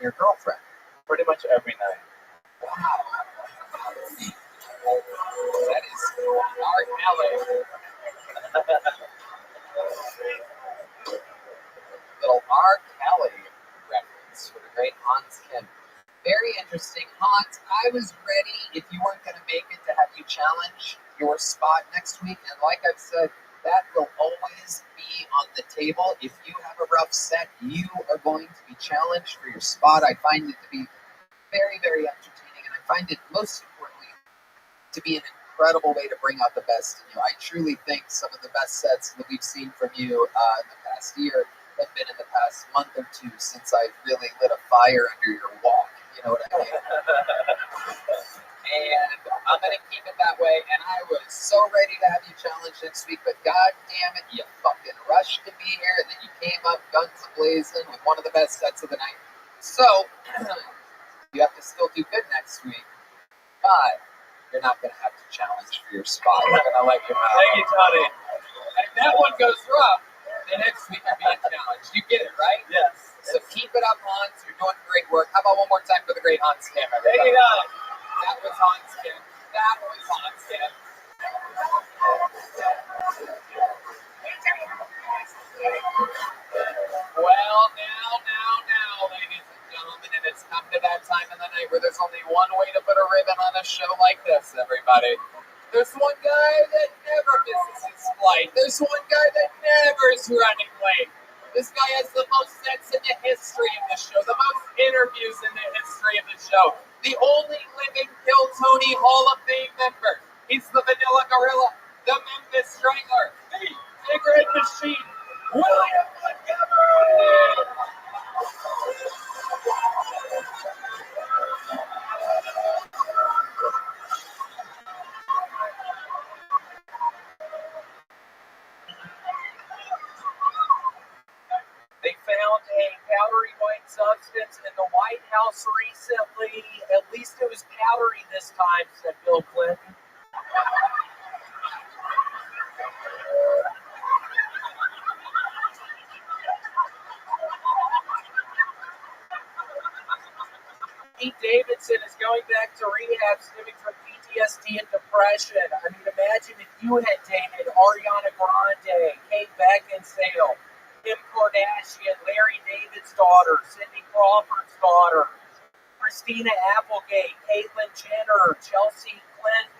your girlfriend? Pretty much every night. Wow. That is Art Alley. Little R. Kelly reference for the great Hans Kim. Very interesting. Hans, I was ready, if you weren't going to make it, to have you challenge your spot next week. And like I've said, that will always be on the table. If you have a rough set, you are going to be challenged for your spot. I find it to be very, very entertaining. And I find it, most importantly, to be an incredible way to bring out the best in you. I truly think some of the best sets that we've seen from you in the past year have been in the past month or two since I've really lit a fire under your walk. You know what I mean? And I'm going to keep it that way. And I was so ready to have you challenge next week, but god damn it, you fucking rushed to be here, and then you came up guns a-blazing with one of the best sets of the night. So, you have to still do good next week, but you're not going to have to challenge for your spot. We're going to let you have Thank you, Tony. And if that one goes rough, the next week you're being challenged. You get it, right? Yes. So keep it up, Hans. You're doing great work. How about one more time for the great Hans Kim, everybody? Thank you, guys. That was Hans Kim. That was Hans Kim. Well, now, ladies and gentlemen, and it's come to that time of the night where there's only one way to put a ribbon on a show like this, everybody. There's one guy that never misses his flight. There's one guy that never is running late. This guy has the most sets in the history of the show, the most interviews in the history of the show. The only living Kill Tony Hall of Fame member. He's the Vanilla Gorilla, the Memphis Strangler, the Cigarette Machine. substance in the White House recently. At least it was powdery this time, said Bill Clinton. Pete Davidson is going back to rehab stemming from PTSD and depression. I mean, imagine if you had dated Ariana Grande, Kate Beckinsale, Kim Kardashian, Larry David's daughter, Cindy Crawford's daughter, Christina Applegate, Caitlyn Jenner, Chelsea Clinton,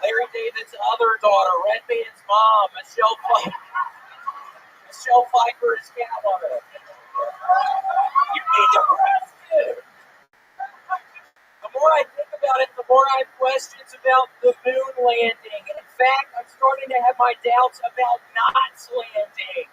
Larry David's other daughter, Redman's mom, Michelle Pfeiffer is Catwoman. You'd be depressed, dude. The more I think about it, the more I have questions about the moon landing. In fact, I'm starting to have my doubts about Knots landing.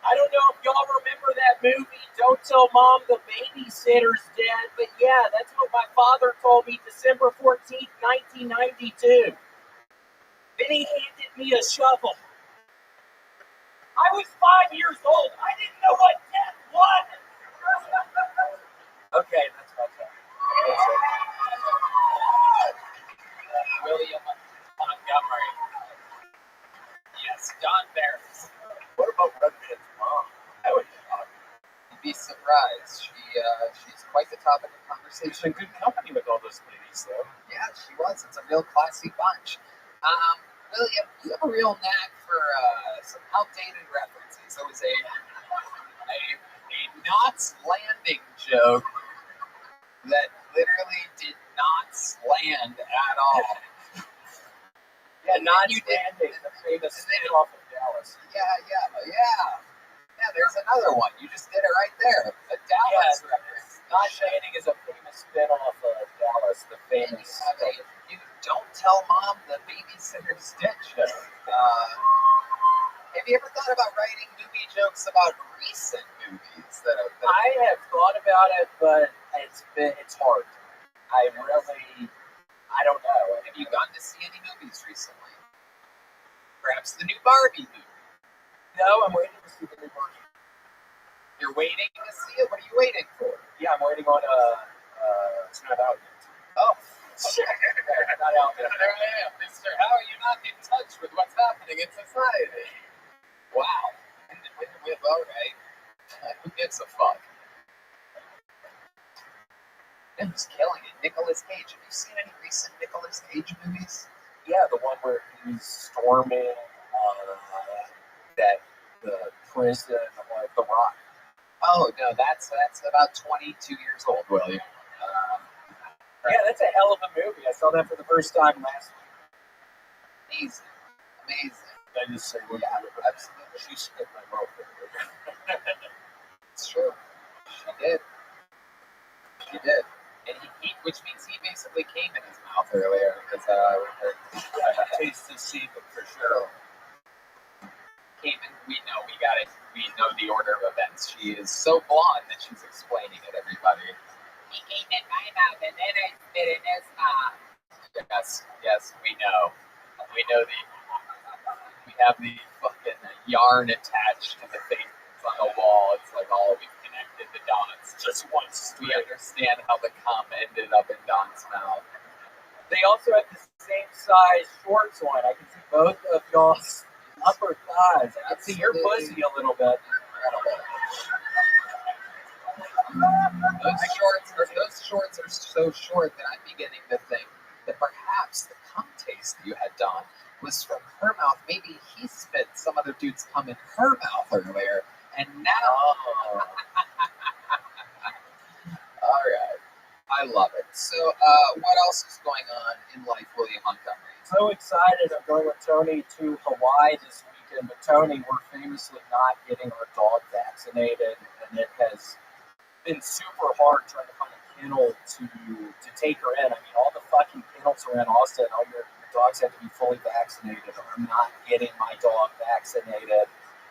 I don't know if y'all remember that movie, Don't Tell Mom the Babysitter's Dead, but yeah, that's what my father told me December 14th, 1992. Then he handed me a shovel. I was 5 years old. I didn't know what death was. Okay, that's my turn. William Montgomery. Yes, Don Barris. What about Redman's mom? I would You'd be surprised. She's quite the topic of conversation. She's in good company with all those ladies, though. Yeah, she was. It's a real classy bunch. William, you have a real knack for some outdated references. There was a Knots landing joke that literally did not land at all. Yeah, Knots Landing, the famous spin-off of Dallas. Yeah, there's another one. You just did it right there. A Dallas reference. Knots Landing is a famous spin-off of Dallas, the famous. You Don't Tell Mom the Babysitter's Dead show. Have you ever thought about writing movie jokes about recent movies that have been... I have thought about it, but it's hard. I don't know. Have you gone to see any movies recently? Perhaps the new Barbie movie? No, I'm waiting to see the new Barbie. You're waiting to see it? What are you waiting for? Yeah, I'm waiting on it's not out yet. Oh. It's not out yet. There I am, mister. How are you not in touch with what's happening in society? Wow. All right. Who gives a fuck? Who's killing it? Nicolas Cage. Have you seen any recent Nicolas Cage movies? Yeah, the one where he's storming the prison of The Rock. Oh, no, that's about 22 years old, William. Yeah, that's a hell of a movie. I saw that for the first time last week. Amazing. I just say, yeah, absolutely. She spit my mouth. It's true. She did. And which means he basically came in his mouth earlier because I taste the semen for sure. Came in. We know the order of events. She is so blonde that she's explaining it. Everybody. He came in my mouth and then I spit in his mouth. Yes, we know. We have the fucking yarn attached to the things on the wall. It's like all we've connected the dots. Just once we understand how the cum ended up in Don's mouth. They also have the same size shorts on. I can see both of y'all's upper thighs. I can see your pussy a little bit. Those shorts are so short that I'm beginning to think that perhaps the cum taste that you had, Don, was from her mouth. Maybe he spit some other dude's cum in her mouth earlier, and now... All right. I love it. So, what else is going on in life, William Montgomery? So excited. I'm going with Tony to Hawaii this weekend. But Tony, we're famously not getting our dog vaccinated, and it has been super hard trying to find a kennel to take her in. I mean, all the fucking kennels around Austin, all your dogs have to be fully vaccinated. I'm not getting my dog vaccinated.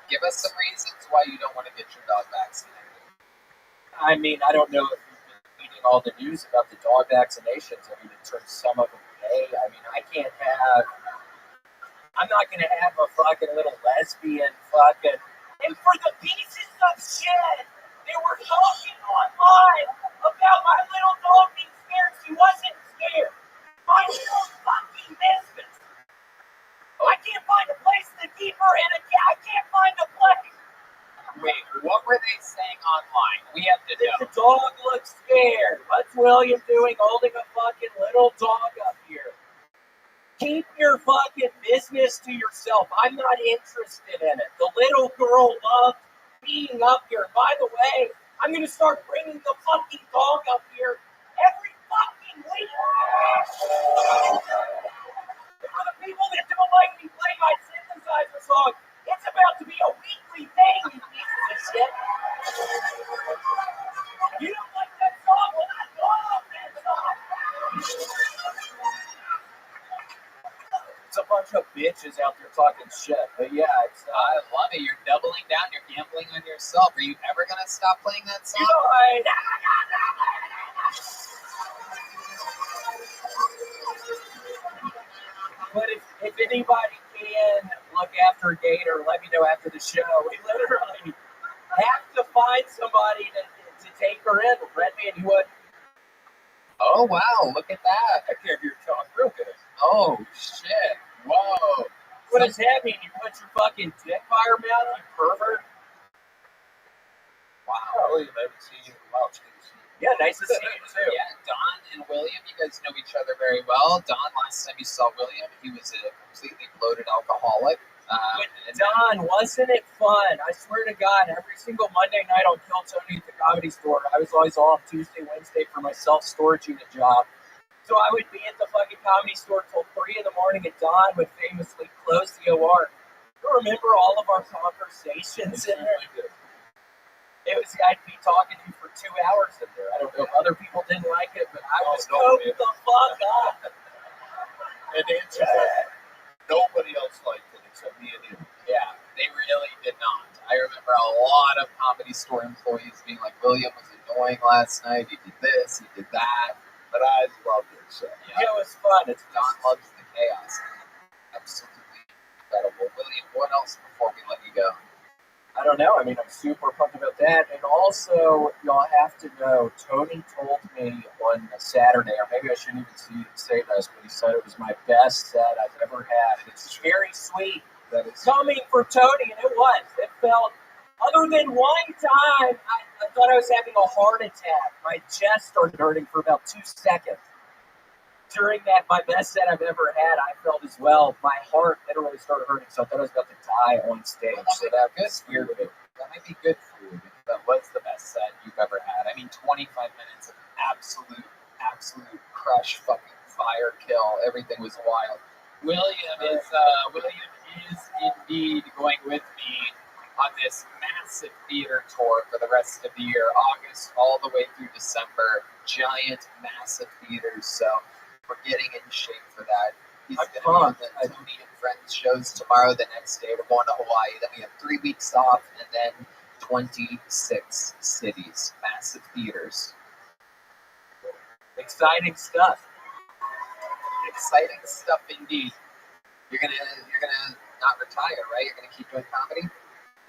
Give us some reasons why you don't want to get your dog vaccinated. I mean, I don't know if you've been reading all the news about the dog vaccinations. I mean, it turns some of them gay. I mean, I I'm not gonna have a fucking little lesbian fucking. And for the pieces of shit, they were talking online about my little dog being scared. She wasn't scared. My little fucking business. I can't find a place to keep her, and I can't find a place. Wait, what were they saying online? We have to know. The dog looks scared. What's William doing holding a fucking little dog up here? Keep your fucking business to yourself. I'm not interested in it. The little girl loved being up here. By the way, I'm going to start bringing the fucking dog up here every fucking week. For the people that don't like me play my synthesizer song, it's about to be a weekly thing, you pieces of shit. You don't like that song? Well, I love that song. It's a bunch of bitches out there talking shit, but yeah, it's. I love it. You're doubling down. You're gambling on yourself. Are you ever gonna stop playing that song? But if anybody can look after Gator, let me know after the show. We literally have to find somebody to take her in. Redman, you would. Oh wow! Look at that. I can't hear you talk real good. Oh shit! Whoa! What does that mean? You put your fucking dick by her mouth, you pervert? Wow. William, I haven't seen you in a while. Yeah, nice to see you too. Yeah, Don and William, you guys know each other very well. Don, last time you saw William, he was a completely bloated alcoholic. But Don, wasn't it fun? I swear to God, every single Monday night on Kill Tony at the Comedy Store, I was always off Tuesday, Wednesday for my self-storage unit job. So I would be at the fucking Comedy Store till 3 in the morning, and Don would famously close the OR. You remember all of our conversations in there? It was, I'd be talking to you for 2 hours in there. I don't know if other people didn't like it, but I was coked the fuck up. And the answer is nobody else liked it except me and you. Yeah, they really did not. I remember a lot of Comedy Store employees being like, William was annoying last night. He did this, he did that. But I loved it. So. Yeah, it was fun. It's Don loves the chaos. Absolutely incredible. William, what else before we let you go? I don't know. I mean, I'm super pumped about that. And also, y'all have to know, Tony told me on a Saturday, or maybe I shouldn't even say this, but he said it was my best set I've ever had. It's very sweet. That is coming for Tony, and it was. It felt, other than one time, I thought I was having a heart attack. My chest started hurting for about 2 seconds. During that, my best set I've ever had, I felt as well. My heart literally started hurting, so I thought I was about to die on stage. Well, so that was weird. That might be good for you because that was the best set you've ever had. I mean, 25 minutes of absolute crush, fucking fire kill. Everything was wild. William is indeed going with me on this massive theater tour for the rest of the year, August all the way through December. Giant, massive theaters. So we're getting in shape for that. He's going to be on the Tony and Friends shows tomorrow. The next day, we're going to Hawaii. Then we have 3 weeks off, and then 26 cities, massive theaters. Exciting stuff. Exciting stuff indeed. You're gonna not retire, right? You're gonna keep doing comedy.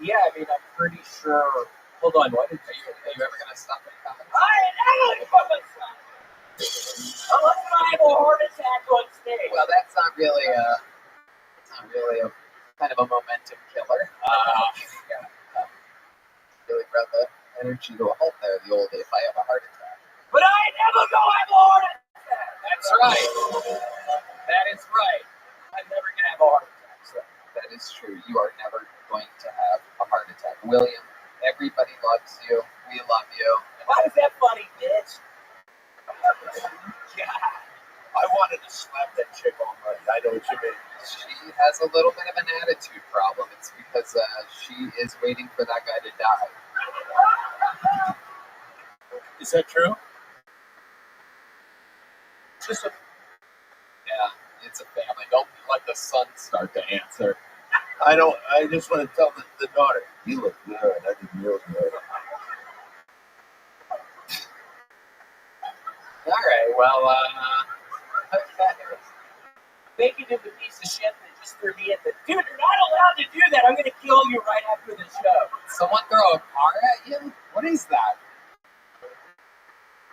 Yeah, I mean, I'm pretty sure. Hold on, what? Are you ever gonna stop doing comedy? I ain't never gonna stop. Unless I have a heart attack on stage. Well, that's not really a kind of a momentum killer. Really brought the energy to a halt there. The old if I have a heart attack. But I ain't never gonna have a heart attack. That's right. That is right. I'm never gonna have a heart attack. So. That is true. You are never going to have a heart attack. William, everybody loves you. We love you. Why is that funny, bitch? Yeah. I wanted to slap that chick all night. I know what you mean. She has a little bit of an attitude problem. It's because she is waiting for that guy to die. Is that true? Yeah, it's a family. Don't let the son start to answer. I don't. I just want to tell the daughter, you look good. I didn't real good. All right. Well, thank you to the piece of shit that just after me at the dude. You're not allowed to do that. I'm gonna kill you right after the show. Someone throw a car at you? What is that?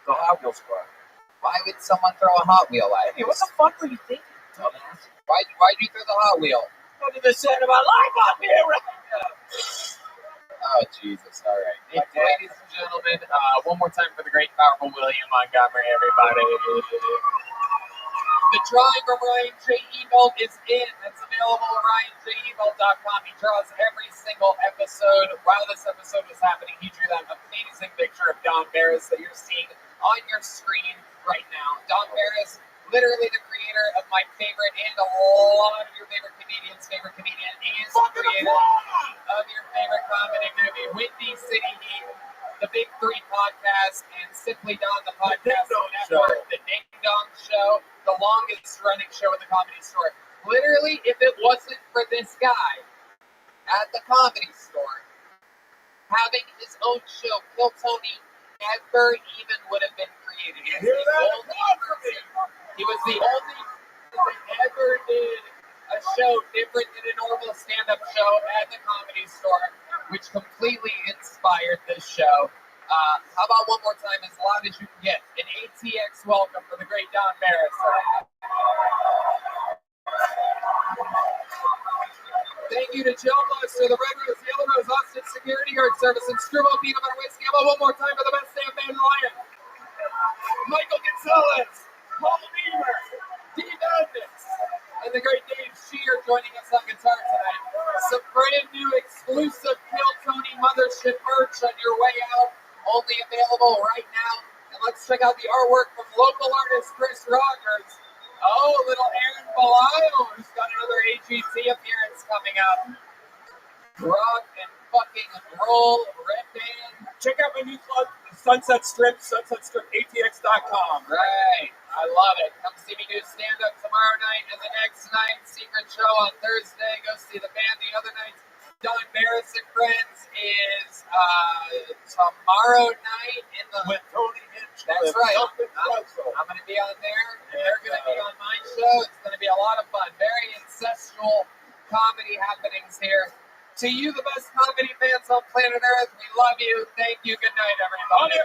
The Hot Wheels car. Why would someone throw a Hot Wheel at Hey, you? what the fuck were you thinking, dumbass? Why'd you throw the Hot Wheel? What did they say about life up here right now? Oh, Jesus. All right. Ladies and gentlemen, one more time for the great, powerful William Montgomery, everybody. The drawing from Ryan J. Evelt is in. That's available at RyanJEvelt.com. He draws every single episode. While this episode was happening, he drew that amazing picture of Don Barris that you're seeing on your screen right now. Don Barris, literally the creator of my favorite and a lot of your favorite comedians' favorite comedian, is the creator of your favorite comedy movie, Windy City Heat, the Big Three podcast, and Simply Don the podcast network, the Ding Dong Show, the longest running show in the Comedy Store. Literally, if it wasn't for this guy at the Comedy Store having his own show, Kill Tony never even would have been created. He was the only person that ever did a show different than a normal stand-up show at the Comedy Store, which completely inspired this show. How about one more time, as loud as you can get, an ATX welcome for the great Don Barris. Thank you to Joe Buster, the Red Rose, Yellow Rose, Austin Security Guard Service, and Screwball Peanut Butter Whiskey. How about one more time for the best damn band in the land? Michael Gonzalez, Paul Beamer, Dee Madness, and the great Dave Shear joining us on guitar tonight. Some brand new exclusive Kill Tony Mothership merch on your way out, only available right now. And let's check out the artwork from local artist Chris Rogers. Oh, little Aaron Belial, who's got another AGC appearance coming up. Rock and fucking roll, Red Band. Check out my new club, Sunset Strip, ATX.com. Right, I love it. Come see me do stand-up tomorrow night and the next night. Secret show on Thursday. Go see the band the other night. Don Barris and Friends is tomorrow night in the... With Tony Hinch. That's right. I'm going to be on there, and they're going to be on my show. It's going to be a lot of fun. Very ancestral comedy happenings here. To you, the best comedy fans on planet Earth, we love you. Thank you. Good night, everybody.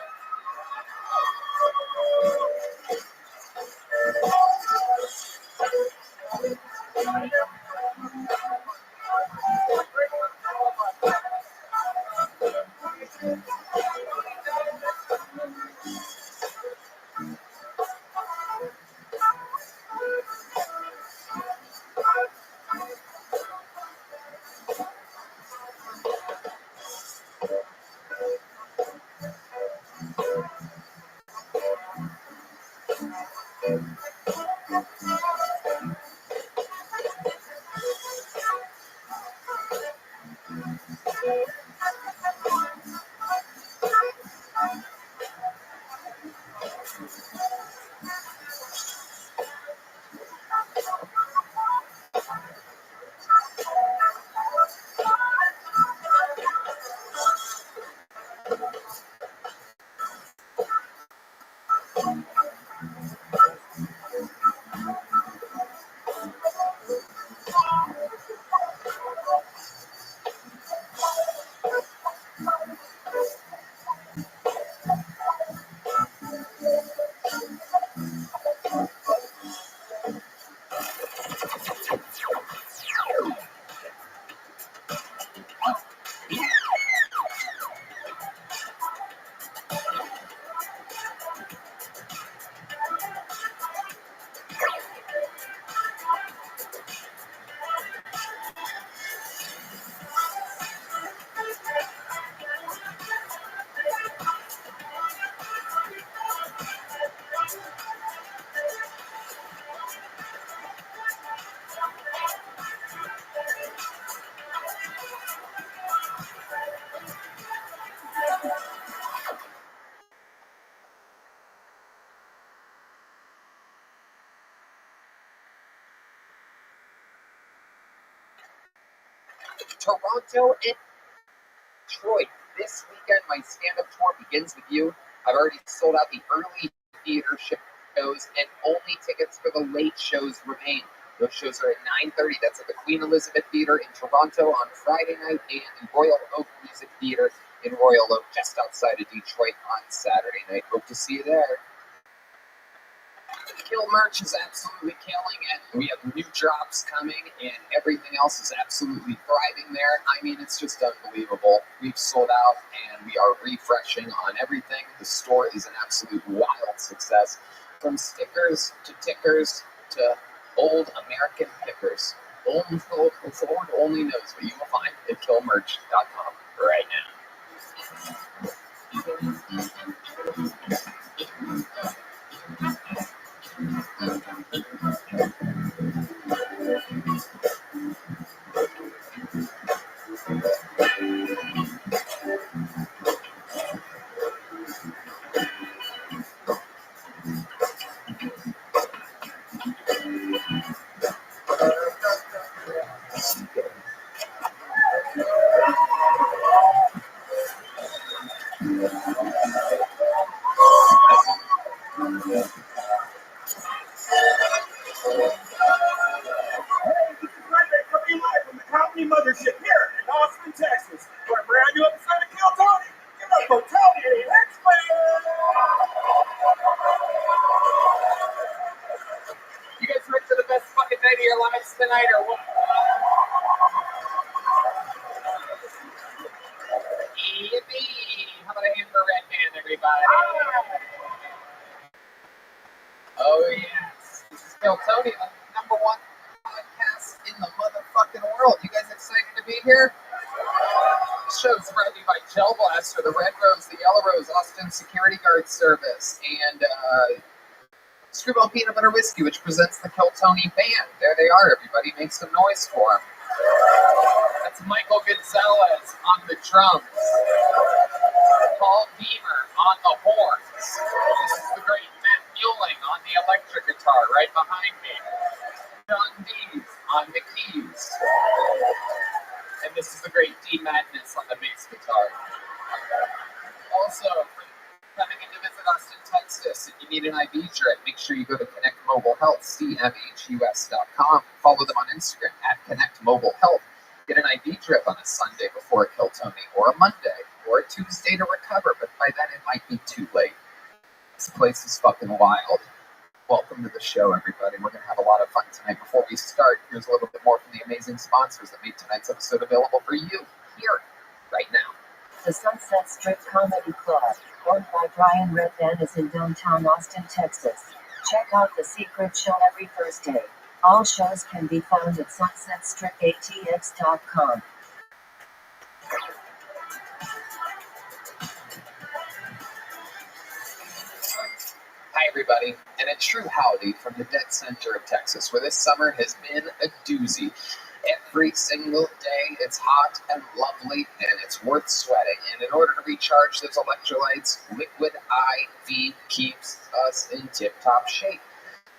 Toronto and Detroit. This weekend, my stand-up tour begins with you. I've already sold out the early theater shows, and only tickets for the late shows remain. Those shows are at 9:30. That's at the Queen Elizabeth Theatre in Toronto on Friday night and the Royal Oak Music Theatre in Royal Oak just outside of Detroit on Saturday night. Hope to see you there. Kill merch is absolutely killing it. We have new drops coming and everything else is absolutely thriving there. I mean, it's just unbelievable. We've sold out and we are refreshing on everything. The store is an absolute wild success. From stickers to tickers to old American pickers. Lord only knows what you will find at killmerch.com right now. Mothership here in Austin, Texas, for a brand new episode of Kill Tony. Give up for Tony and Explain. You guys ready for the best fucking night of your lives tonight, or what? Yippee! How about a hand for Red Man, everybody? Oh, yes. This is Kill Tony, the #1 podcast in the motherfucking world. You guys excited to be here? This show is brought to you by Gel Blaster, the Red Rose, the Yellow Rose, Austin Security Guard Service, and Screwball Peanut Butter Whiskey, which presents the Kill Tony Band. There they are, everybody. Make some noise for them. That's Michael Gonzalez on the drums. Paul Beamer on the horns. This is the great Matt Mueling on the electric guitar right behind me. John Dees on the keys. And this is the great D Madness on the bass guitar. Also, coming in to visit Austin, Texas, if you need an IV drip, make sure you go to Connect Mobile Health, CMHUS.com. Follow them on Instagram at Connect Mobile Health. Get an IV drip on a Sunday before Kill Tony, or a Monday, or a Tuesday to recover, but by then it might be too late. This place is fucking wild. Welcome to the show, everybody. We're going to have a lot of fun tonight. Before we start, here's a little bit more from the amazing sponsors that made tonight's episode available for you here, right now. The Sunset Strip Comedy Club, owned by Brian Redban, is in downtown Austin, Texas. Check out The Secret Show every Thursday. All shows can be found at sunsetstripatx.com. Hi, everybody, and a true howdy from the dead center of Texas, where this summer has been a doozy. Every single day, it's hot and lovely, and it's worth sweating. And in order to recharge those electrolytes, Liquid IV keeps us in tip-top shape.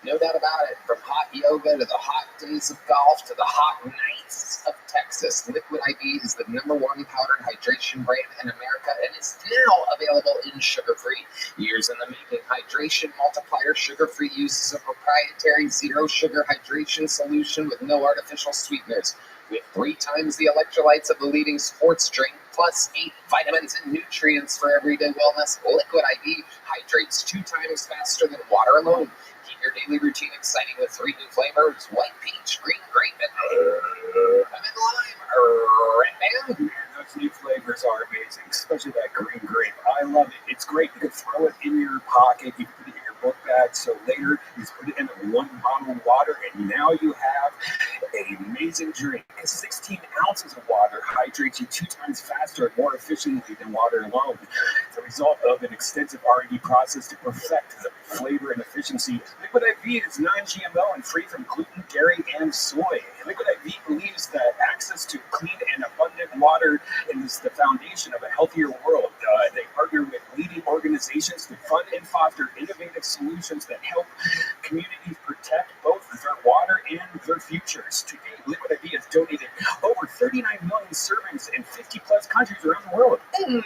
No doubt about it, from hot yoga to the hot days of golf to the hot nights of Texas, Liquid IV is the #1 powdered hydration brand in America, and it's now available in sugar-free. Years in the making, Hydration Multiplier Sugar-Free uses a proprietary zero-sugar hydration solution with no artificial sweeteners. With 3 times the electrolytes of the leading sports drink, plus 8 vitamins and nutrients for everyday wellness, Liquid IV hydrates 2 times faster than water alone. Keep your daily routine exciting with 3 new flavors: white peach, green grape, and lemon lime. Red Band. Man, those new flavors are amazing, especially that green grape. I love it. It's great. You can throw it in your pocket. You can put it in your book bag. So later, you just put it in 1 bottle of water, and now you have an amazing drink. 16 ounces of water hydrates you 2 times faster and more efficiently than water alone. The result of an extensive R&D process to perfect the flavor and efficiency. Liquid IV is non-GMO and free from gluten, dairy, and soy. Liquid IV believes that access to clean and abundant water is the foundation of a healthier world. They partner with leading organizations to fund and foster innovative solutions that help communities protect both their water and their futures. To date, Liquid IV has donated over 39 million servings in 50-plus countries around the world. No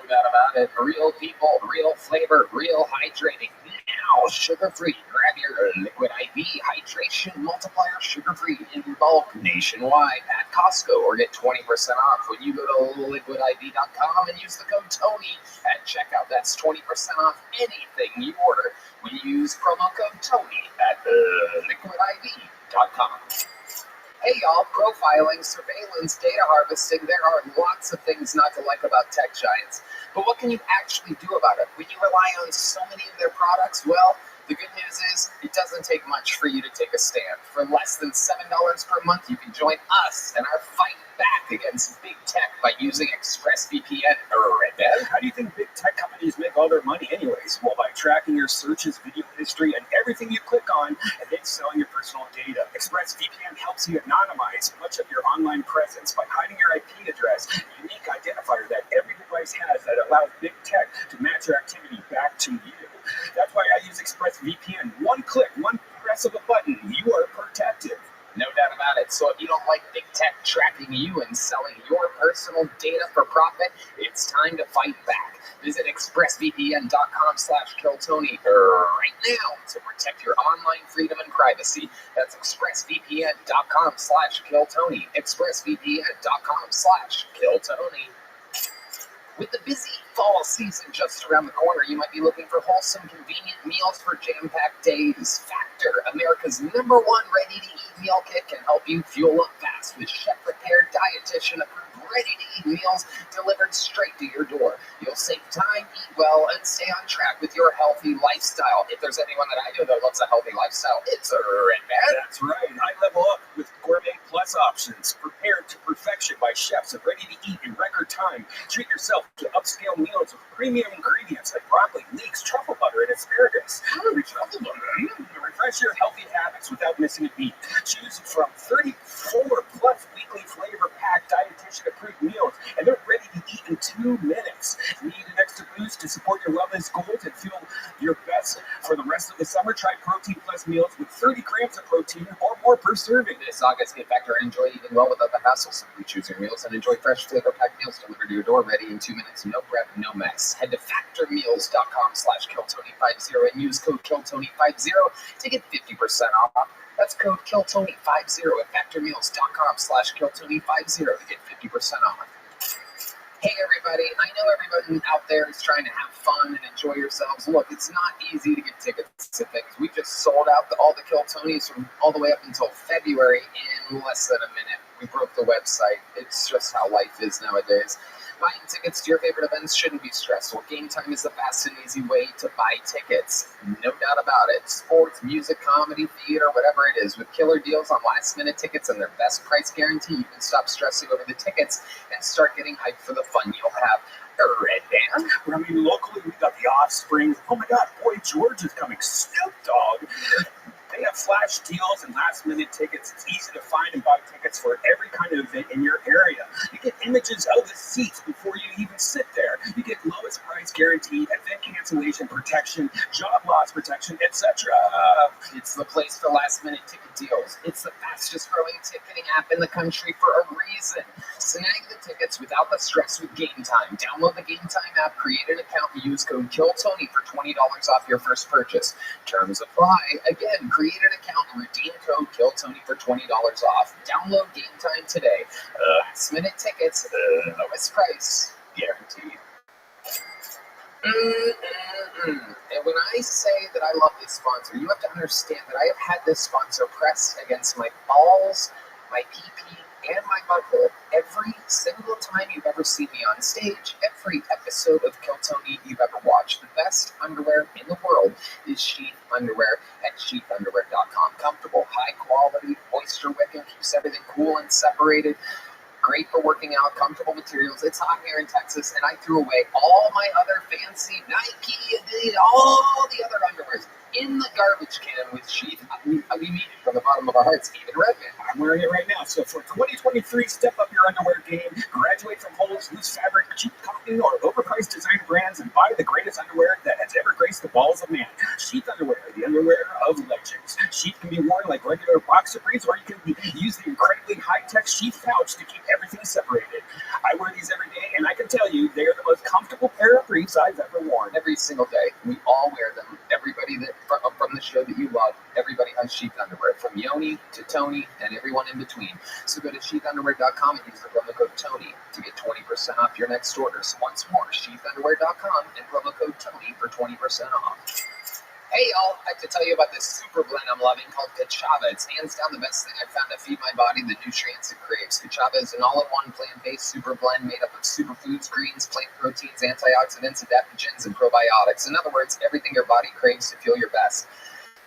doubt about it. Real people, real flavor, real hydrating. Now, sugar-free, Grab your Liquid IV Hydration Multiplier Sugar-Free in bulk nationwide at Costco, or get 20% off when you go to liquidiv.com and use the code TONY at checkout. That's 20% off anything you order when you use promo code TONY at liquidiv.com. Hey y'all, profiling, surveillance, data harvesting, there are lots of things not to like about tech giants. But what can you actually do about it? When you rely on so many of their products, well, the good news is it doesn't take much for you to take a stand. For less than $7 per month, you can join us in our fight back against big tech by using ExpressVPN. How do you think big tech companies make all their money anyways? Well, by tracking your searches, video history, and everything you click on, and then selling your personal data. ExpressVPN helps you anonymize much of your online presence by hiding your IP address, a unique identifier that every device has that allows big tech to match your activity back to you. That's why I use ExpressVPN. One click, one press of a button, you are protected. No doubt about it. So if you don't like big tech tracking you and selling your personal data for profit, it's time to fight back. Visit expressvpn.com/killtony right now to protect your online freedom and privacy. That's expressvpn.com/killtony. expressvpn.com/killtony. With the busy fall season just around the corner, you might be looking for wholesome, convenient meals for jam-packed days. Factor, America's #1 ready-to-eat meal kit, can help you fuel up fast with chef-prepared, dietitian-approved, ready-to-eat meals delivered straight to your door. You'll save time, eat well, and stay on track with your healthy lifestyle. If there's anyone that I know that loves a healthy lifestyle, it's a Red Man. That's right. I level up with Gourmet Plus options, prepared to perfection by chefs and ready to eat in record time. Treat yourself to upscale meals with premium ingredients like broccoli, leeks, truffle butter, and asparagus. Refresh your healthy habits without missing a beat. Choose from 34 plus weekly flavor-packed dietitian-approved meals, and they're ready to eat in 2 minutes. Need an extra boost to support your wellness goals and feel your best for the rest of the summer? Try Protein Plus meals with 30 grams of protein or more per serving. This August, get Factor and enjoy eating well without the hassle. Simply choose your meals and enjoy fresh flavor-packed meals delivered to your door, ready in 2 minutes. No prep, no mess. Head to factormeals.com/killtony50 and use code killtony50 to get 50% off. That's code killtony50 at factormeals.com/killtony50 to get 50% off. Hey everybody, I know everybody out there is trying to have fun and enjoy yourselves. Look, it's not easy to get tickets to things. We just sold out all the Kill Tonys from all the way up until February in less than a minute. We broke the website. It's just how life is nowadays. Buying tickets to your favorite events shouldn't be stressful. Game Time is the fast and easy way to buy tickets. No doubt about it. Sports, music, comedy, theater, whatever it is. With killer deals on last-minute tickets and their best price guarantee, you can stop stressing over the tickets and start getting hyped for the fun you'll have. Red Band. I mean, locally, we got The Offspring. Oh my God, Boy George is coming. Snoop Dogg. They have flash deals and last-minute tickets. It's easy to find and buy tickets for every kind of event in your area. You get images of the seats before you even sit there. You get lowest price guarantee, event cancellation protection, job loss protection, etc. It's the place for last-minute ticket deals. It's the fastest-growing ticketing app in the country for a reason. Snag the tickets without the stress with Game Time. Download the Game Time app, create an account, and use code KILLTONY for $20 off your first purchase. Terms apply. Again, create an account and redeem code KILLTONY for $20 off. Download Game Time today. Last-minute tickets, lowest price guaranteed. And when I say that I love this sponsor, you have to understand that I have had this sponsor pressed against my balls, my pee-pee, and my butthole every single time you've ever seen me on stage. Every episode of Kill Tony you've ever watched. The best underwear in the world is Sheath Underwear at sheathunderwear.com. Comfortable, high quality, moisture wicking, keeps everything cool and separated. Great for working out, comfortable materials. It's hot here in Texas, and I threw away all my other fancy Nike and all the other underwears in the garbage can with Sheath. We mean it from the bottom of our hearts, even Redman. I'm wearing it right now. So for 2023, step up your underwear game, graduate from holes, loose fabric, cheap cotton, or overpriced designer brands, and buy the greatest underwear that has ever graced the balls of man. Sheath Underwear, the underwear of legends. Sheath can be worn like regular boxer briefs, or you can use the incredibly high-tech Sheath pouch to keep everything separated. I wear these every day, and I can tell you, they are the most comfortable pair of briefs I've ever worn. Every single day. We all wear them. Everybody that from the show that you love, everybody has sheath underwear, from Yoni to Tony and everyone in between. So go to sheathunderwear.com and use the promo code Tony to get 20% off your next order. So once more, sheathunderwear.com and promo code Tony for 20% off. Hey y'all, I'd like to tell you about this super blend I'm loving called Kachava. It's hands down the best thing I've found to feed my body the nutrients it craves. Kachava is an all-in-one plant-based super blend made up of superfoods, greens, plant proteins, antioxidants, adaptogens, and probiotics. In other words, everything your body craves to feel your best.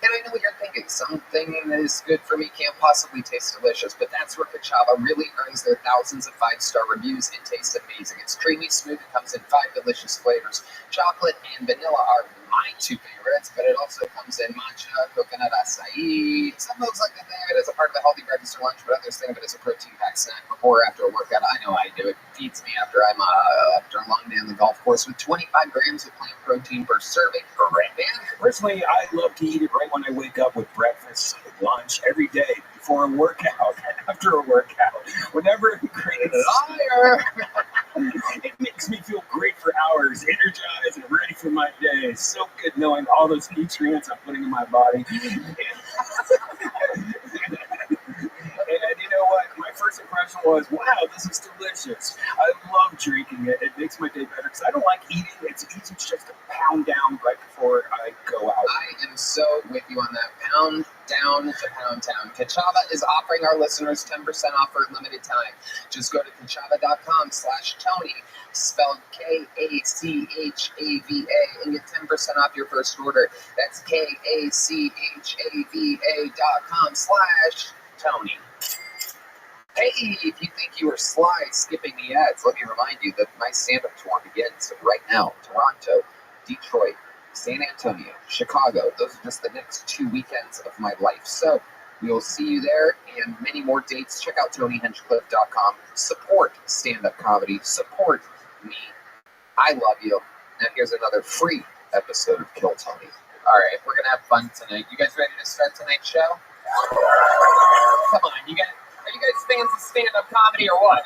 And I know what you're thinking, something that is good for me can't possibly taste delicious, but that's where Kachava really earns their thousands of 5-star reviews. It tastes amazing. It's creamy, smooth, and comes in 5 delicious flavors. Chocolate and vanilla are my 2 favorites, but it also comes in matcha, coconut acai. Some folks like to think of it as a part of a healthy breakfast or lunch, but others think of it as a protein-packed snack before or after a workout. I know I do. It feeds me after I'm after a long day on the golf course with 25 grams of plant protein per serving. Right, man? Personally, I love to eat it right when I wake up with breakfast, lunch, every day, before a workout, after a workout, whenever it creates liar. It makes me feel great for hours, energized and ready for my day. It's so good knowing all those nutrients I'm putting in my body. And you know what? My first impression was, wow, this is delicious. I love drinking it. It makes my day better because I don't like eating. It's easy just to pound down right before I go out. I am so with you on that. Pound down to Pound Town. Kachava is offering our listeners 10% off for a limited time. Just go to kachava.com/Tony, spelled Kachava, and get 10% off your first order. That's Kachava.com/Tony. Hey, if you think you were sly skipping the ads, let me remind you that my stand-up tour begins right now. Toronto, Detroit, San Antonio, Chicago. Those are just the next 2 weekends of my life. So we will see you there and many more dates. Check out TonyHinchcliffe.com. Support stand-up comedy. Support me. I love you. Now here's another free episode of Kill Tony. All right, we're going to have fun tonight. You guys ready to start tonight's show? Come on, are you guys fans of stand-up comedy or what?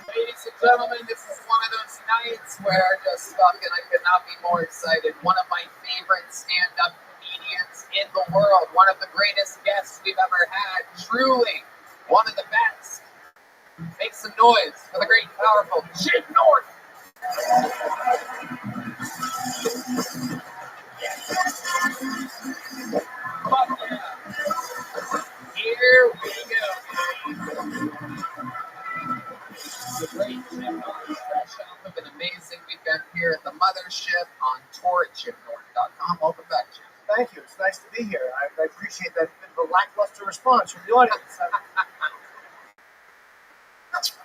Ladies and gentlemen, this is one of those nights where just fucking I could not be more excited. One of my favorite stand-up comedians in the world. One of the greatest guests we've ever had. Truly, one of the best. Make some noise for the great and powerful Jim North. Fuck yeah. Here we go. The great Jim North, fresh off of an amazing weekend here at the Mothership on tour at JimNorth.com. Welcome back, Jim. Thank you. It's nice to be here. I appreciate that bit of a lackluster response from the audience.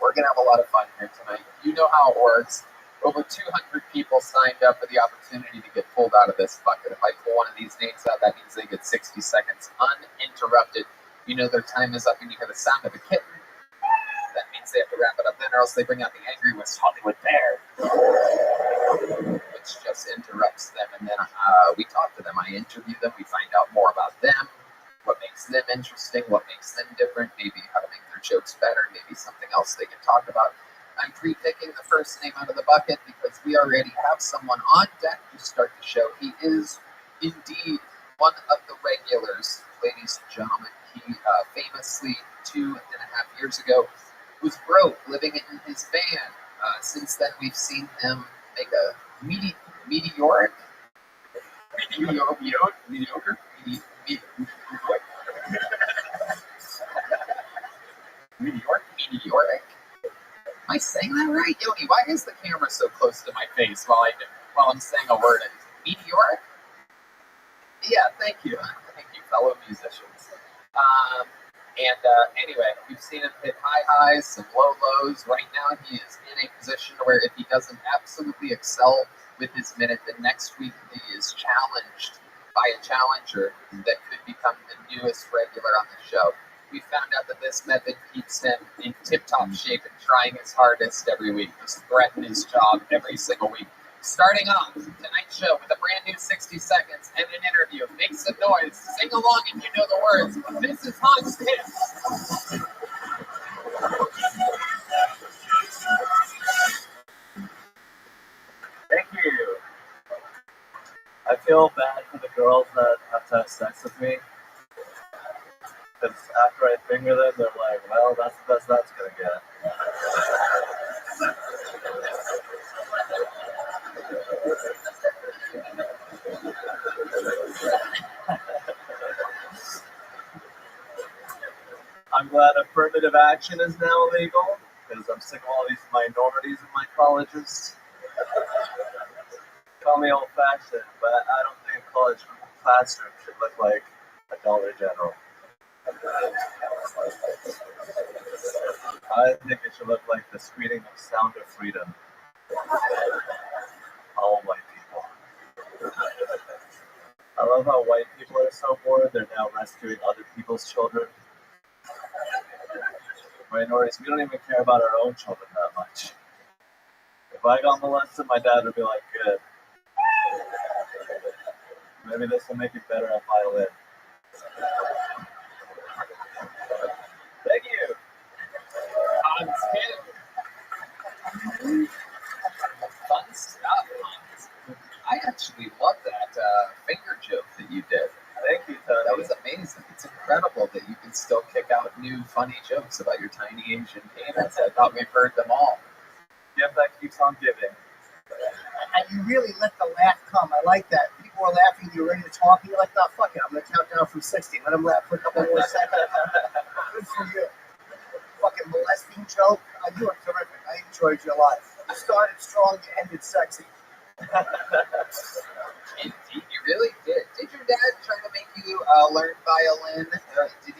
We're going to have a lot of fun here tonight. You know how it works. Over 200 people signed up for the opportunity to get pulled out of this bucket. If I pull one of these names out, that means they get 60 seconds uninterrupted. You know their time is up and you hear the sound of a kitten. That means they have to wrap it up then, or else they bring out the angry West Hollywood bear, which just interrupts them. And then we talk to them. I interview them. We find out more about them, what makes them interesting, what makes them different, maybe how to make their jokes better, maybe something else they can talk about. I'm pre-picking the first name out of the bucket because we already have someone on deck to start the show. He is indeed one of the regulars, ladies and gentlemen. He famously 2.5 years ago was broke, living in his van. Since then, we've seen him make a meteoric. Am I saying that right? Yoni, why is the camera so close to my face while I'm saying a word? Meteoric? Yeah, thank you. Thank you, fellow musicians. Anyway, we've seen him hit high highs, some low lows. Right now, he is in a position where if he doesn't absolutely excel with his minute, then next week he is challenged by a challenger that could become the newest regular on the show. We found out that this method keeps him in tip-top shape and trying his hardest every week, just threaten his job every single week. Starting off tonight's show with a brand new 60 seconds and an interview. Make some noise. Sing along if you know the words. This is Hans Tips. Thank you. I feel bad for the girls that have to have sex with me. Because after I finger them, they're like, well, that's the best that's gonna get. I'm glad affirmative action is now illegal, because I'm sick of all these minorities in my colleges. Call me old-fashioned, but I don't think a college classroom should look like a Dollar General. I think it should look like the screening of Sound of Freedom. All white people. I love how white people are so bored, they're now rescuing other people's children. Minorities, we don't even care about our own children that much. If I got molested, my dad would be like, good. Maybe this will make you better at violin. Thank you. Fun stuff, Hans. I actually love that finger joke that you did. Thank you, Tony. That was amazing. It's incredible that you can still kick out new funny jokes about your tiny Asian penis. I thought we've heard them all. Gift that keeps on giving. And you really let the laugh come. I like that. People are laughing, you're ready to talk, and you're like, no, fuck it. I'm going to count down from 60. Let them laugh for a couple more seconds. Good for you. Fucking molesting joke. You were terrific. I enjoyed your life. You started strong, you ended sexy. Indeed, you really did. Did your dad try to make you learn violin? Did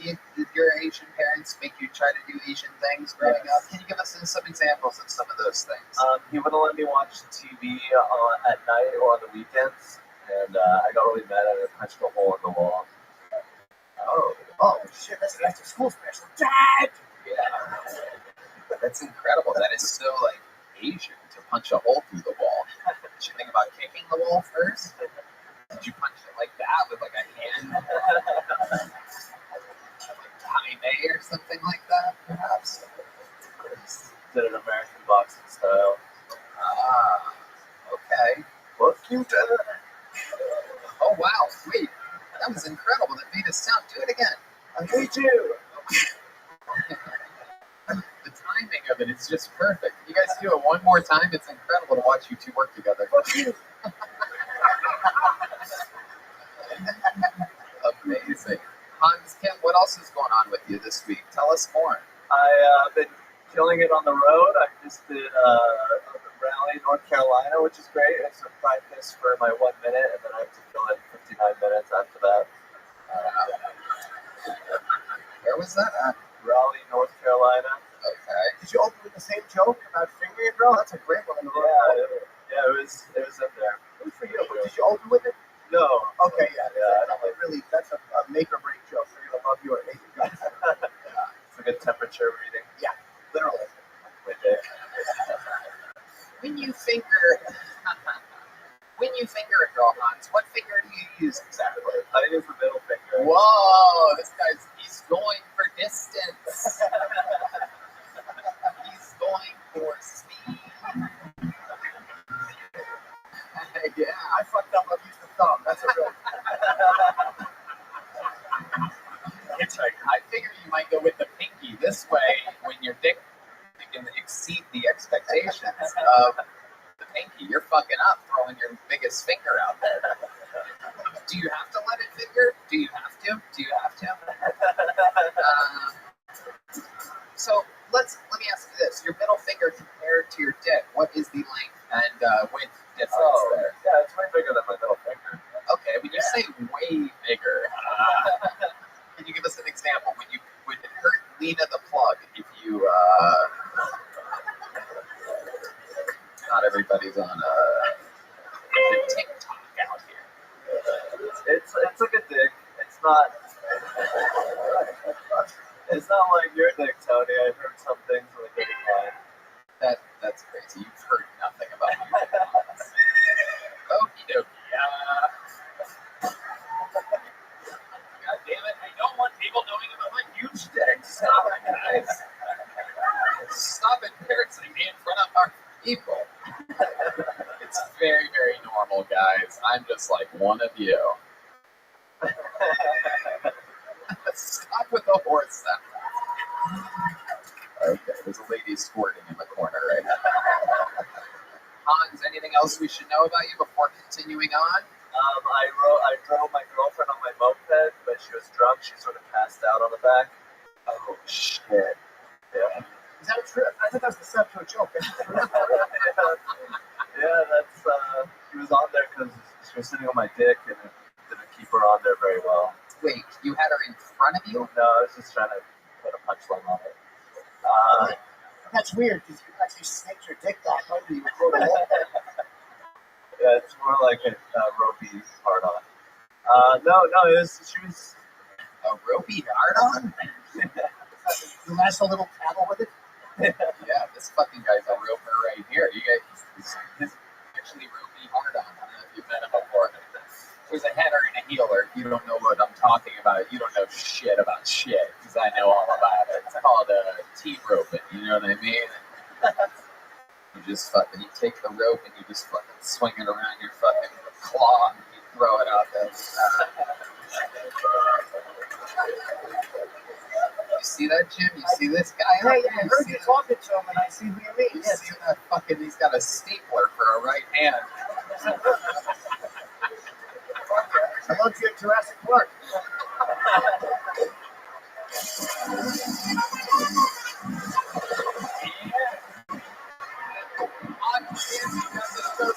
your Asian parents make you try to do Asian things growing up? Can you give us some examples of some of those things? He wouldn't let me watch TV at night or on the weekends, and I got really mad at it and punched a hole in the wall. Oh, shit, that's an after school special. Dad! Yeah. That's incredible. That is so, like, Asian to punch a hole through the wall. Did you think about kicking the wall first? Did you punch it like that with, like, a hand? Like Taik or something like that, perhaps? Did an American boxing style. Ah, okay. Fuck you, Dad. Oh, wow. Wait. That was incredible. That made us sound. Do it again. I hate you. The timing of it is just perfect. You guys do it one more time. It's incredible to watch you two work together. Amazing. Hans, Kim, what else is going on with you this week? Tell us more. I've been killing it on the road. I just did Raleigh, North Carolina, which is great. It's a practice for my 1 minute, and then I have to kill it 59 minutes after that. Where was that at? Raleigh, North Carolina. Okay. Did you open with the same joke about fingering a girl? That's a great one in the road. Yeah, it was in there. Good for you. But did you open with it? No. Okay, yeah. Really, that's a make or break joke. They're going to love you or hate you guys. It's like a temperature reading. Yeah, literally. When you finger a girl, Hans, what finger do you use exactly? I use the middle finger. Whoa, he's going for distance. He's going for speed. Yeah, I fucked up. I've used the thumb. That's a real. I figure you might go with the pinky. This way, when your dick can exceed the expectations of the pinky, you're fucking up throwing your biggest finger out there. Do you have to let it finger? Do you have to? So let me ask you this: your middle finger compared to your dick, what is the length and width difference there? Yeah, it's way bigger than my middle finger. Okay, when you say way bigger, can you give us an example? Would it hurt Lena the plug if you? Not everybody's on the TikTok out here. It's like a dick. It's not. It's not like your dick, Tony. I've heard some things like that. That's crazy. You've heard nothing about me. Okie dokie. God damn it! I don't want people knowing about my huge dick. Stop it, guys. Stop embarrassing me in front of our people. It's very, very normal, guys. guys. I'm just like one of you. Stop with the horse sound. Okay, there's a lady squirting in the corner right now. Hans, anything else we should know about you before continuing on? I drove my girlfriend on my moped, but she was drunk. She sort of passed out on the back. Oh, shit. Yeah. Is that true? I thought that was the setup to a joke. Yeah, that's, she was on there because she was sitting on my dick and it didn't keep her on there very well. Wait, you had her in front of you? No, I was just trying to put a punchline on it. That's weird because you actually snaked your dick back under you. Yeah, it's more like a ropey hard on. She was a ropey hard on? You last a little paddle with it? Yeah, this fucking guy's a roper right here. You guys, he's actually ropey hard on. I don't know if you've met him before. There's a header and a healer. If you don't know what I'm talking about, you don't know shit about shit, because I know all about it. It's called T-roping, you know what I mean? You just fucking, you take the rope and you just fucking swing it around your fucking claw and you throw it out there. You see that, Jim? You see this guy out there? I heard you talking to him and I see who you mean. You see that fucking, he's got a stapler for a right hand. I love you at Jurassic Park.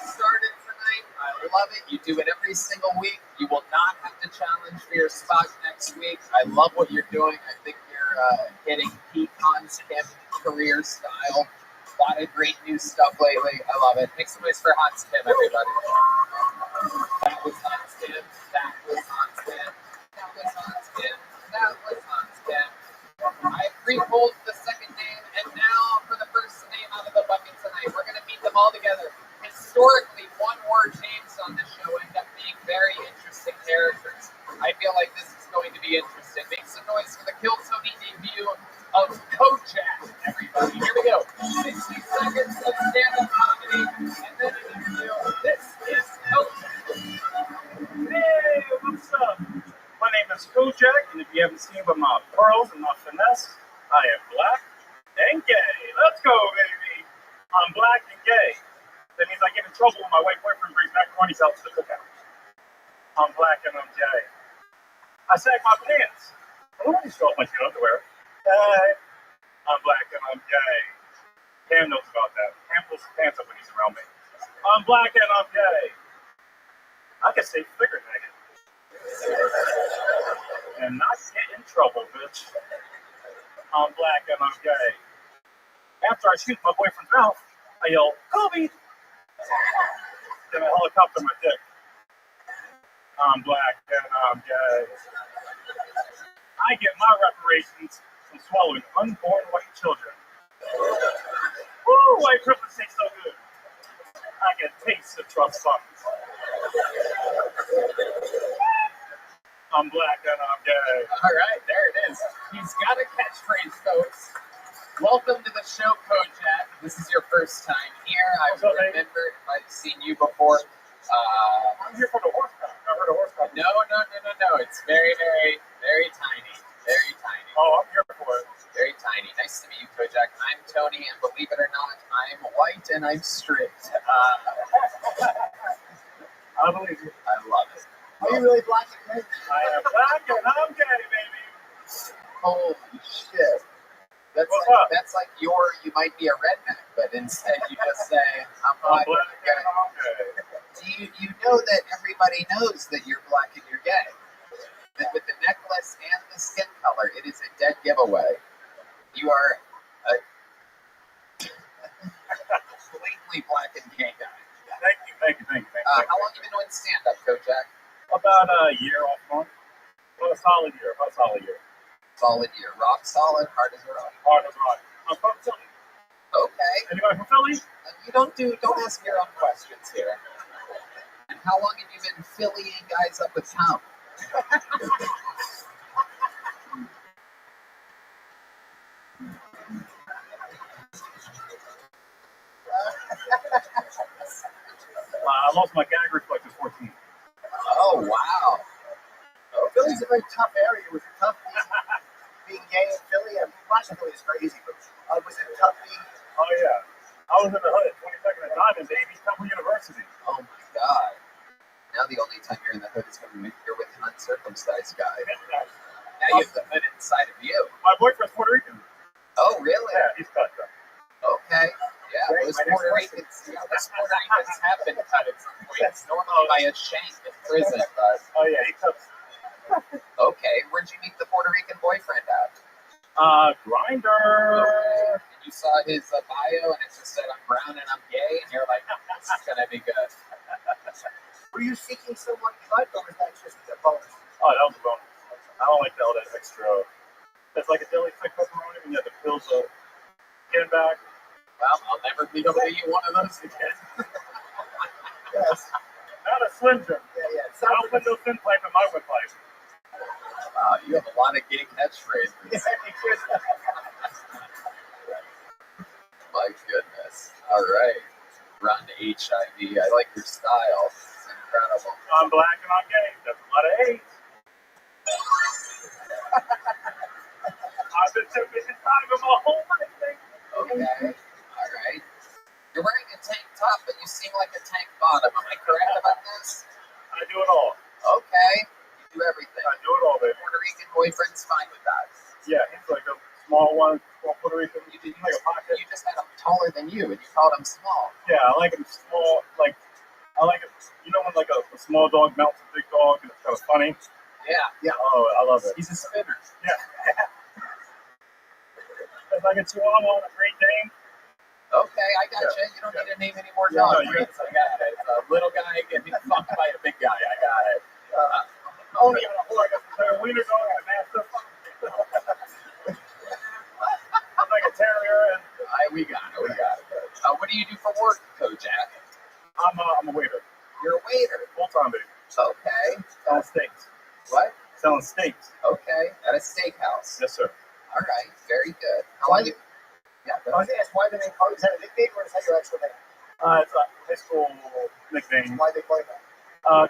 Started tonight. I love it. You do it every single week. You will not have to challenge for your spot next week. I love what you're doing. I think you're hitting peak Hans Kim career style. A lot of great new stuff lately. I love it. Make some noise for Hans Kim, everybody. That was Hans Kim. That was Hans Kim. That was Hans Kim. That was Hans Kim. I pre-pulled the second name, and now for the first name out of the bucket tonight, we're going to meet them all together. Historically, one-word names on the show end up being very interesting characters. I feel like this is going to be interesting. Make some noise for the Kill Tony debut of Kojak, everybody. Here we go. 60 seconds of stand-up comedy, and then an interview. This is Kojak. Hey, what's up? My name is Kojak, and if you haven't seen by my pearls and my finesse, I am black and gay. Let's go, baby. I'm black and gay. That means I get in trouble when my white boyfriend brings macaroni's out to the cookout. I'm black and I'm gay. I sag my pants. I don't want to show off my shit underwear. Hey, I'm black and I'm gay. Cam knows about that. Cam pulls his pants up when he's around me. I'm black and I'm gay. I can say figure nigga. And not get in trouble, bitch. I'm black and I'm gay. After I shoot my boyfriend's mouth, I yell, Kobe! Then I helicopter my dick. I'm black and I'm gay. I get my reparations from swallowing unborn white children. Woo, white privilege tastes so good. I get tastes of trust funds. I'm black and I'm gay. All right, there it is. He's got a catchphrase, folks. Welcome to the show, Kojak. This is your first time here. I've remembered, I've seen you before. I'm here for the horseback. I heard a horseback. No. It's very, very, very tiny. Very tiny. Oh, I'm here for it. Very tiny. Nice to meet you, Kojak. I'm Tony, and believe it or not, I'm white and I'm straight. I believe you. I love it. Are you really black and gay? I am black and I'm gay, baby. Holy shit. That's like you might be a redneck, but instead you just say, I'm black and I'm gay. Do you know that everybody knows that you're black and you're gay? That with the necklace and the skin color, it is a dead giveaway. You are a blatantly black and gay guy. Thank you. How long have you been doing stand-up, Kojak? About a year off month. About a solid year. Solid year. Rock solid, hard as a rock. Hard as a rock. I'm from Philly. Okay. Anybody from Philly? You don't ask your own questions here. And how long have you been Phillying guys up with town? I lost my gag reflex at 14 Philly's a very tough area. It was tough being gay in Philly. I mean, watching Philly is crazy, but was it tough being? Oh yeah, I was in the hood, 22nd and Diamond, baby, Temple University. Oh my God. Now the only time you're in the hood is when you're with an uncircumcised guy. Now you have the hood inside of you. My boyfriend's Puerto Rican. Oh really? Yeah, he's cut though. Okay. Yeah, those Puerto Ricans have been cut at some point. It's normally by a shank in prison, but. Oh yeah, he cuts. Okay, where'd you meet the Puerto Rican boyfriend at? Grinder. And you saw his bio, and it just said, "I'm brown and I'm gay," and you're like, "This is gonna be good." Were you seeking someone cut, or was that just a bonus? Oh, that was a bonus. I don't like all that extra. It's like a deli thick pepperoni, and you have the pills of getting back. Well, I'll never be able to eat one of those again. Yes. Not a Slim Jim. Yeah. I don't put no thin pipe in my windpipe. Wow, you have a lot of gay catchphrases. My goodness. All right. Run HIV. I like your style. It's incredible. I'm black and I'm gay. That's a lot of hate. I've been tempted inside of my whole life, baby. Okay. All right. You're wearing a tank top, but you seem like a tank bottom. Am I correct about this? I do it all. Okay. You do everything. I do it all, baby. Puerto Rican boyfriend's fine with that. Yeah, he's like a small one, small Puerto Rican. You did like a pocket. You just had him taller than you, and you called him small. Yeah, I like him small. Like, I like it. You know when like a small dog melts a big dog, and it's kind of funny. Yeah. Oh, I love it. He's a spinner. Yeah. It's like a Chihuahua, a Great Dane. Okay, I got you. You don't need to name any more Yeah, dogs. no, you- I got it. It's a little guy getting fucked by a big guy. I got it. Only on a horse. Like a wiener dog and a mastiff. I'm like a terrier. And We got it. What do you do for work, Kojak? I'm a waiter. You're a waiter. Full time, baby. Okay. Selling steaks. What? Selling steaks. Okay. At a steakhouse. Yes, sir. All right. Very good. How long you? Yeah. I was going to ask why the name Carl. Is that a nickname or is that your actual name? It's a high school nickname. Why they play that? All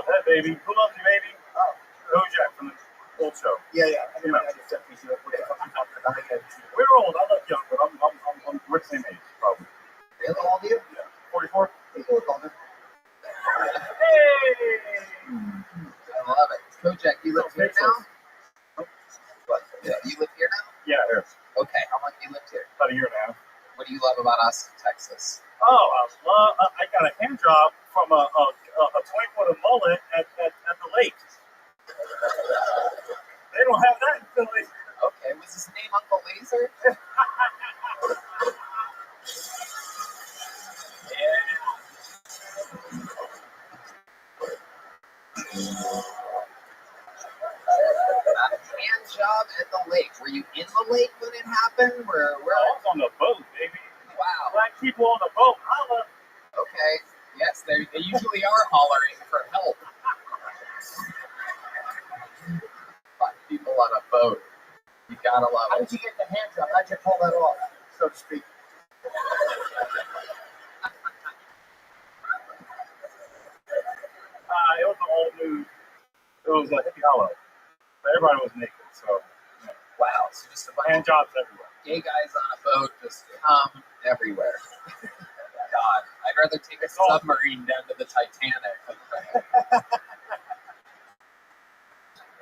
that, baby. Who loves you, baby? Oh, Kojak from the old show. Yeah. I mean, You know. I just definitely see what the fuck you're talking about. I get it. We're old. I look young, but we're the same age, probably. Really? How old are you? Yeah. 44. You look older. Hey! I love it. Kojak, you live here now? What? Yeah, you live here now? Yeah, here. Okay. How long have you lived here? About a year and a half. What do you love about us in Texas? Oh, I got a hand job from a 20-foot mullet at the lake. They don't have that in Philly. Okay. Was his name Uncle Laser? Hand job at the lake. Were you in the lake when it happened? I was on the boat, baby. Wow. Black people on the boat. Holla. Okay. Yes, they usually are hollering for help. Black people on a boat. You gotta love How it. did you get the hand job? How'd you pull that off, so to speak? It was an old news. It was a hippie hollow. But everybody was naked, so Wow. So just a bunch hand of jobs everywhere. gay guys on a boat just come everywhere. God, I'd rather take a submarine down to the Titanic.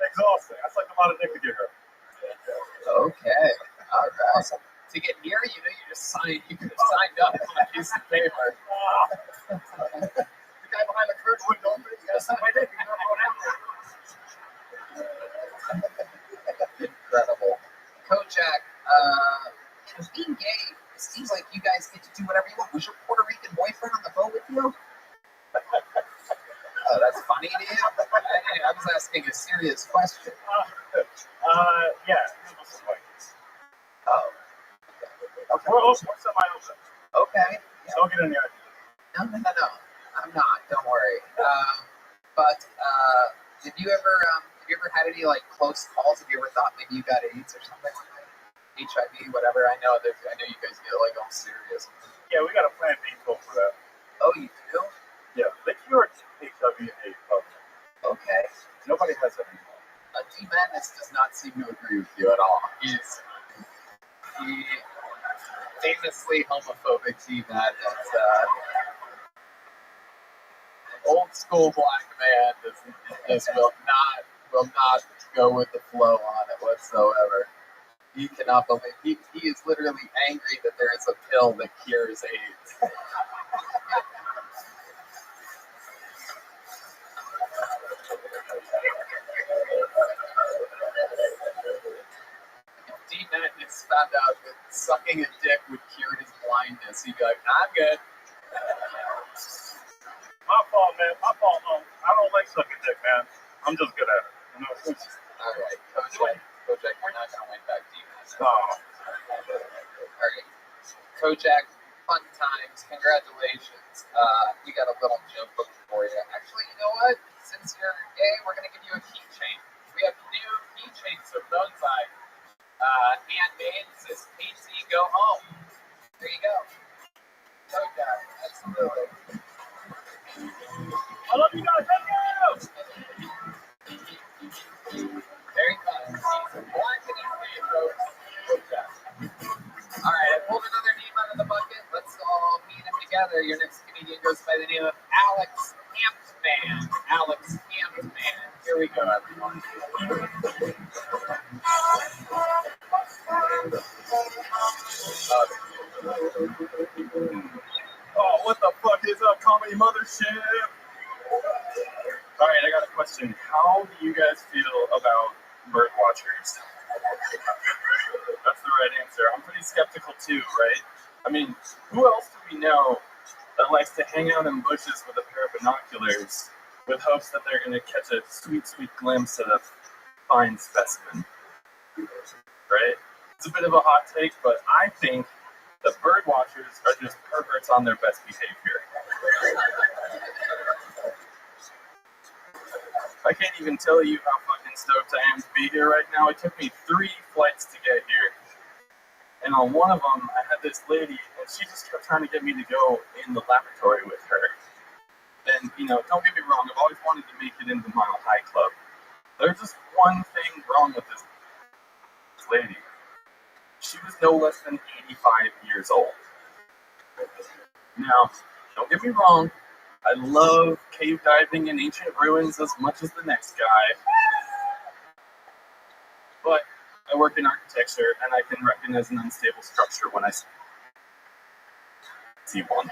Exhausting. That's like a lot of dick to give her. Okay. All right. To get here, you just signed. You could have signed up on a piece of paper. The guy behind the curtain wouldn't open it. You gotta sign my name. You're not going out there. Incredible. Kojak, being gay, it seems like you guys get to do whatever you want. Was your Puerto Rican boyfriend on the boat with you? Oh, that's funny to you? I was asking a serious question. Yeah. Oh. Okay. We're semi-open. Okay. Yeah. Don't get in there. No. I'm not. Don't worry. But have you ever had any like close calls? Have you ever thought maybe you got AIDS or something like that? HIV, whatever. I know you guys get like all serious. Yeah, we got a plan B for that. Oh, you do? Yeah, they cured HIV and AIDS. Okay. Nobody has that anymore. D Madness does not seem to agree with you at all. He famously homophobic D Madness. Old school black man just will not go with the flow on it whatsoever. He cannot believe he is literally angry that there is a pill that cures AIDS. If D Madness found out that sucking a dick would cure his blindness, he'd be like, I'm good. My fault, man. My fault. I don't like sucking dick, man. I'm just good at it. You know? All right, Kojak, you're not gonna win back D Madness. No. All right, Kojak, fun times. Congratulations. We got a little joke book for you. Actually, you know what? Since you're gay, we're gonna give you a keychain. We have new keychains from Bonsai. Handmade. It says PT Go Home. There you go. Kojak, absolutely. I love you guys. Thank you. Very fun. He's black and he's made, folks. Kojak. All right, I pulled another name out of the bucket. Let's all meet him together. Your next comedian goes by the name of Alex Hampman. Alex Hampman. Here we go, everyone. Oh, what the fuck is up, comedy mothership? All right, I got a question. How do you guys feel about bird watchers? That's the right answer. I'm pretty skeptical too, right? I mean, who else do we know that likes to hang out in bushes with a pair of binoculars with hopes that they're going to catch a sweet, sweet glimpse of a fine specimen? Right? It's a bit of a hot take, but I think the bird watchers are just perverts on their best behavior. I can't even tell you how fucking stoked I am to be here right now. It took me 3 flights to get here. And on one of them, I had this lady, and she just kept trying to get me to go in the laboratory with her. And, you know, don't get me wrong, I've always wanted to make it into Mile High Club. There's just one thing wrong with this lady. She was no less than 85 years old. Now, don't get me wrong, I love cave diving in ancient ruins as much as the next guy. But I work in architecture, and I can recognize an unstable structure when I see one.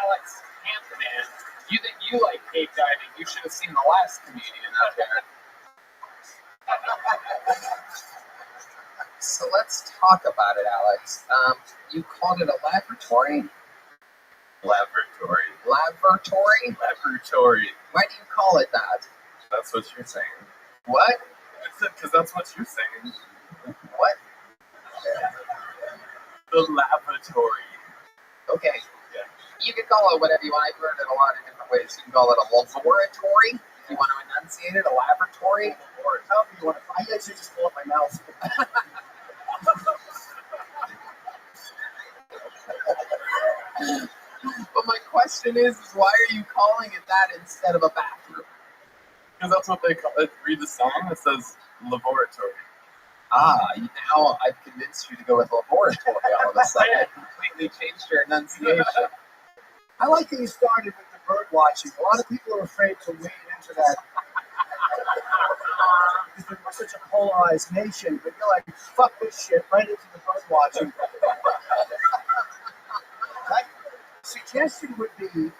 Alex Hampman, you think you like cave diving? You should have seen the last comedian out there. So let's talk about it, Alex. You called it a laboratory? Laboratory. Laboratory? Laboratory. Why do you call it that? That's what you're saying. What? Because that's what you're saying. What? The laboratory. Okay. Yeah. You can call it whatever you want. I've learned it a lot of different ways. You can call it a laboratory. If you want to enunciate it, a laboratory. Or however you want to. I actually just pull up my mouth. But my question is why are you calling it that instead of a bathroom? Because that's what they call it. Read the sign. It says laboratory. Now I've convinced you to go with laboratory all of a sudden. I completely changed your enunciation. I like that you started with the bird watching. A lot of people are afraid to wade into that. Because we're such a polarized nation, but you're like, fuck this shit, right into the bird watching. My suggestion would be the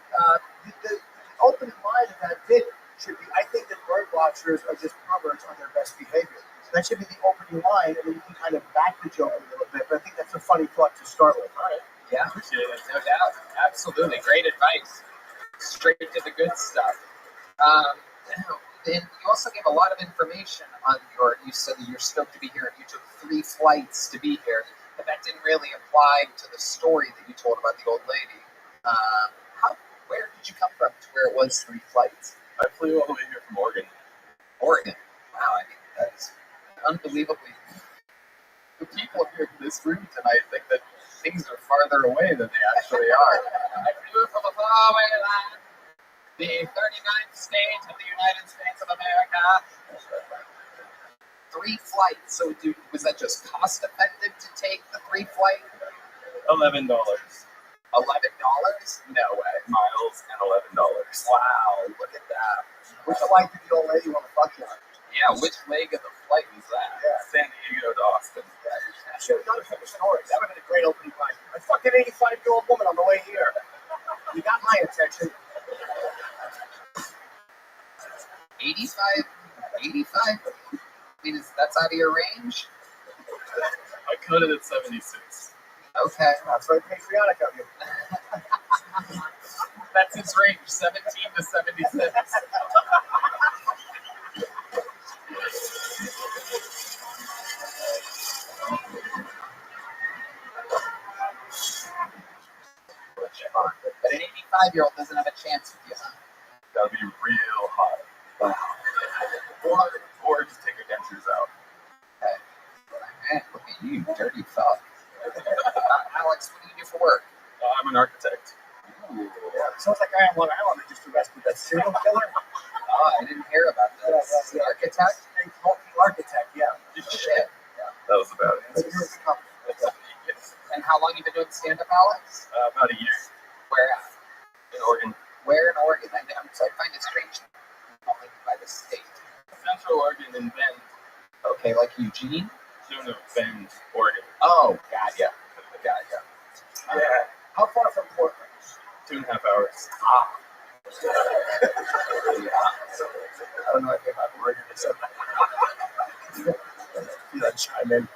opening line of that bit should be, I think that bird watchers are just perverts on their best behavior. That should be the opening line, and then you can kind of back the joke a little bit, but I think that's a funny thought to start with. All right. Yeah, no doubt. Absolutely. Great advice. Straight to the good stuff. And you also gave a lot of information on you said that you're stoked to be here and you took 3 flights to be here, but that didn't really apply to the story that you told about the old lady. Where did you come from to where it was 3 flights? I flew all the way here from Oregon. Oregon? Wow, I think that's unbelievably. The people here in this room tonight think that things are farther away than they actually are. I flew from a faraway land. The 39th state of the United States of America. 3 flights. So was that just cost effective to take the 3 flight? $11. $11? No way. Miles and $11. Wow, look at that. Which flight did the old lady want to fuck you on? Yeah, which leg of the flight was that? Yeah. San Diego to Austin. I should have done it for the story. That would have been a great opening line. I fucked an 85-year-old woman on the way here. You got my attention. 85? 85? I mean, that's out of your range? I cut it at 76. Okay. That's very patriotic of you. That's his range, 17 to 76. But an 85-year-old doesn't have a chance with you, huh? Gotta be real hot. Wow. Or just take your dentures out. Okay. Man, look at you, dirty fuck. Alex, what do you do for work? I'm an architect. Ooh. Yeah, sounds like I am Long Island. They just arrested that serial killer. Oh, I didn't hear about that. The architect? Architect, yeah. Shit. That was about it. Yes. And how long you been doing stand-up, Alex? About a year. Where at? In Oregon. Where in Oregon? I find it strange only by the state. Central Oregon and Bend. Okay, like Eugene? No, Bend, Oregon. Oh, got ya. Yeah. How far from Portland? 2.5 hours. Ah. Yeah. I don't know anything about Oregon except you know, chime in.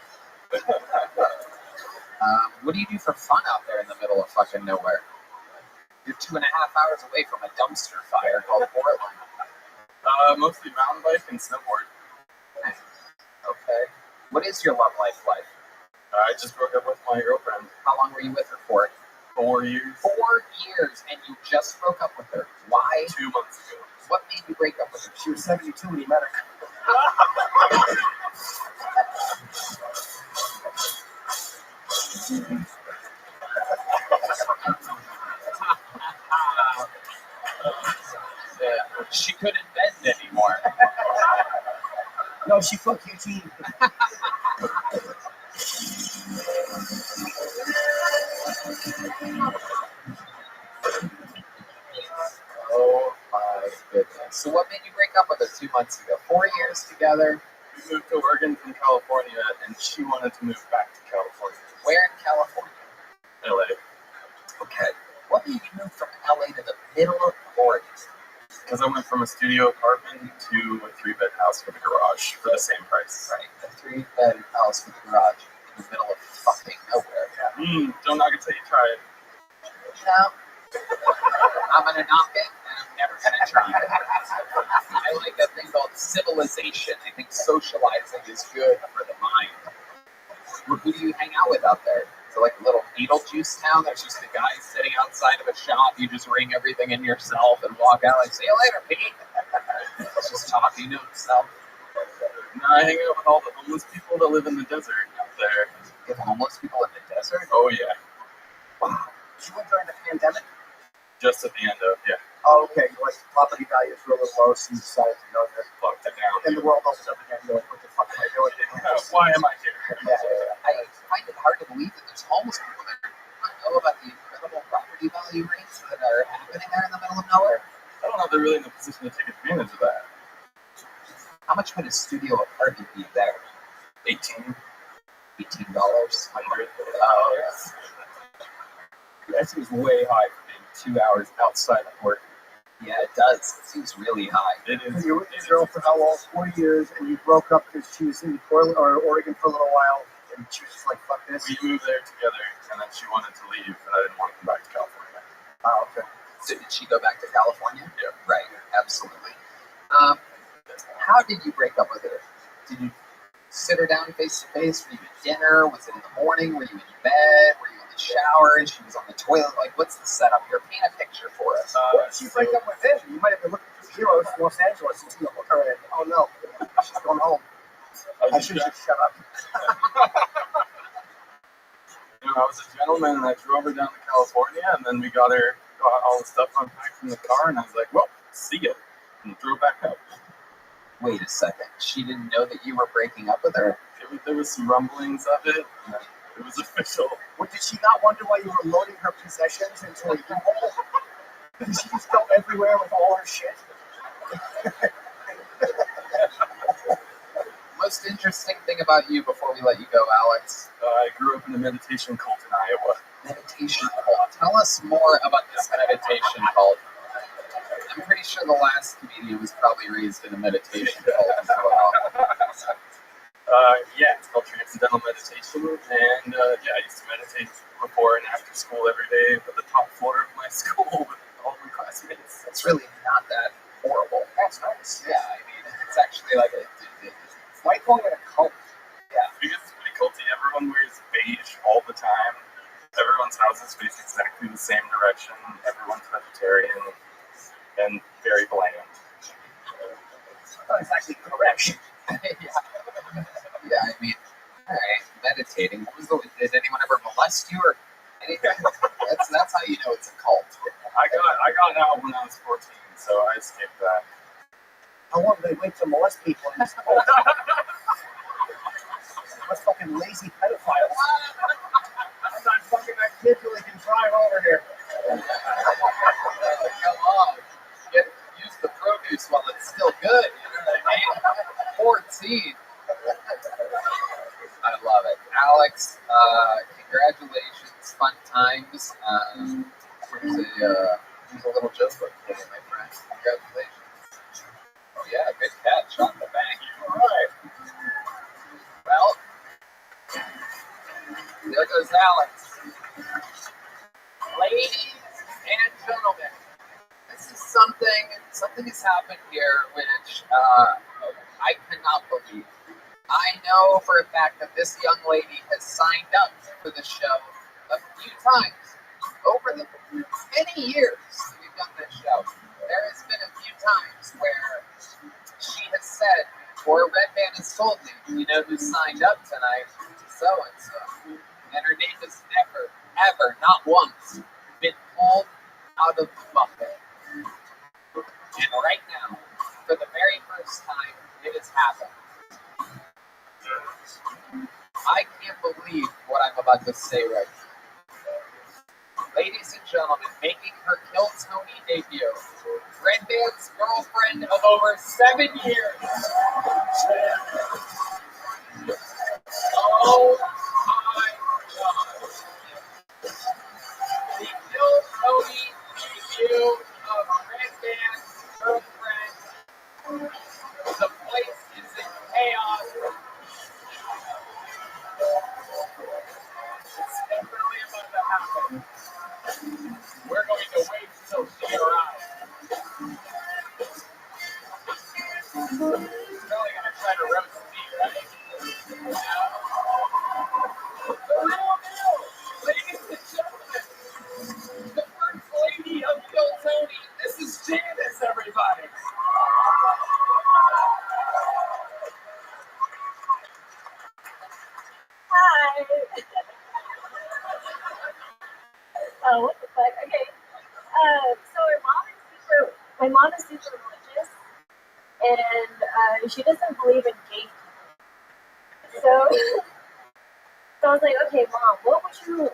What do you do for fun out there in the middle of fucking nowhere? You're 2.5 hours away from a dumpster fire called Portland. Mostly mountain bike and snowboard. Okay. What is your love life like? I just broke up with my girlfriend. How long were you with her for? 4 years. 4 years, and you just broke up with her. Why? 2 months ago. What made you break up with her? She was 72 when he met her. She couldn't bend anymore. No, she fucked Eugene. Oh my goodness. So what made you break up with her 2 months ago? 4 years together. We moved to Oregon from California, and she wanted to move back to California. Where in California? LA. Okay. What made you move from LA to the middle of Oregon? Because I went from a studio apartment to a 3-bed house with a garage for the same price. Right, a 3-bed house with a garage in the middle of fucking nowhere. Don't knock it till you try it. You know, I'm gonna knock it, and I'm never gonna try it. I like a thing called civilization. I think socializing is good for the mind. Who do you hang out with out there? Is it like a little Beetlejuice town? There's just a guy sitting outside of a shop. You just ring everything in yourself and walk out like, see you later, Pete. Just talking to himself. No, I hang out with all the homeless people that live in the desert out there. You have homeless people in the desert? Oh, yeah. Wow. She went during the pandemic? Just at the end of, yeah. Oh, okay. Like property values were a little low, so you decided to go there. Locked it down. And the world opened up again. You're like, what the fuck am I doing? Why am I here? I find it hard to believe that there's homeless people there. I don't know about the incredible property value rates that are happening there in the middle of nowhere. I don't know if they're really in a position to take advantage of that. How much would a studio apartment be there? $18. $100. That seems way high for being 2 hours outside of work. Yeah, it does. It seems really high. It is. You were with your girl for how long? 4 years, and you broke up because she was in Portland or Oregon for a little while, and she was just like, fuck this. We moved there together, and then she wanted to leave, and I didn't want to come back to California. Oh, okay. So did she go back to California? Yeah. Right, absolutely. How did you break up with her? Did you sit her down face to face? Were you at dinner? Was it in the morning? Were you in bed? Were you in the shower? And she was on the toilet? Like, what's the setup here? Paint a picture for us. What did she break up with him? You might have been looking through heroes in Los Angeles and see look her in. Oh no, she's going home. I should just shut up. I was a gentleman, and I drove her down to California, and then we got all the stuff unpacked from the car, and I was like, well, see ya, and threw it back up. Wait a second. She didn't know that you were breaking up with her? There was some rumblings of it. It was official. Well, did she not wonder why you were loading her possessions into a U-Haul? Did she just go everywhere with all her shit? Most interesting thing about you before we let you go, Alex? I grew up in a meditation cult in Iowa. Meditation cult. Tell us more about this meditation cult. I'm pretty sure the last comedian was probably raised in a meditation cult as well. Yeah, it's called Transcendental Meditation, and I used to meditate before and after school every day at the top floor of my school with all my classmates. It's really not that horrible. That's nice. Yeah, I mean, it's actually like why call it a cult? Yeah, because it's pretty culty. Everyone wears beige all the time. Everyone's houses face exactly the same direction. Everyone's vegetarian and very bland. Not exactly correct. Yeah, I mean, alright, meditating. Did anyone ever molest you or anything? That's how you know it's a cult. I got out when I was 14, so I escaped that. How long do they wait to molest people in this cult? What fucking lazy pedophiles? I'm not fucking that kid till he can drive over here. Come on. Use the produce while it's still good. You know what I mean? 14. I love it. Alex, congratulations. Fun times. Here's a little joke for you, my friend. Congratulations. Oh, yeah, good catch on the bank. All right. Well, there goes Alex. Ladies and gentlemen, this is something has happened here which I cannot believe. I know for a fact that this young lady has signed up for the show a few times. Over the many years that we've done this show, there has been a few times where she has said, or Red Band has told me, you know who signed up tonight? So-and-so. And her name has never, ever, not once, been pulled out of the bucket. And right now, for the very first time, it has happened. I can't believe what I'm about to say right now. Ladies and gentlemen, making her Kill Tony debut, Red Band's girlfriend of over 7 years. Oh my God. The Kill Tony debut of Red Band's girlfriend. The place is in chaos. It's definitely about to happen. We're going to wait until she arrives. She's probably going to try to roast me, right? The real deal, ladies and gentlemen, the first lady of Kill Tony. This is Janice, everybody. Hi. Oh, what the fuck? Okay. So my mom is super religious, and she doesn't believe in gay people. So I was like, okay, Mom, what would you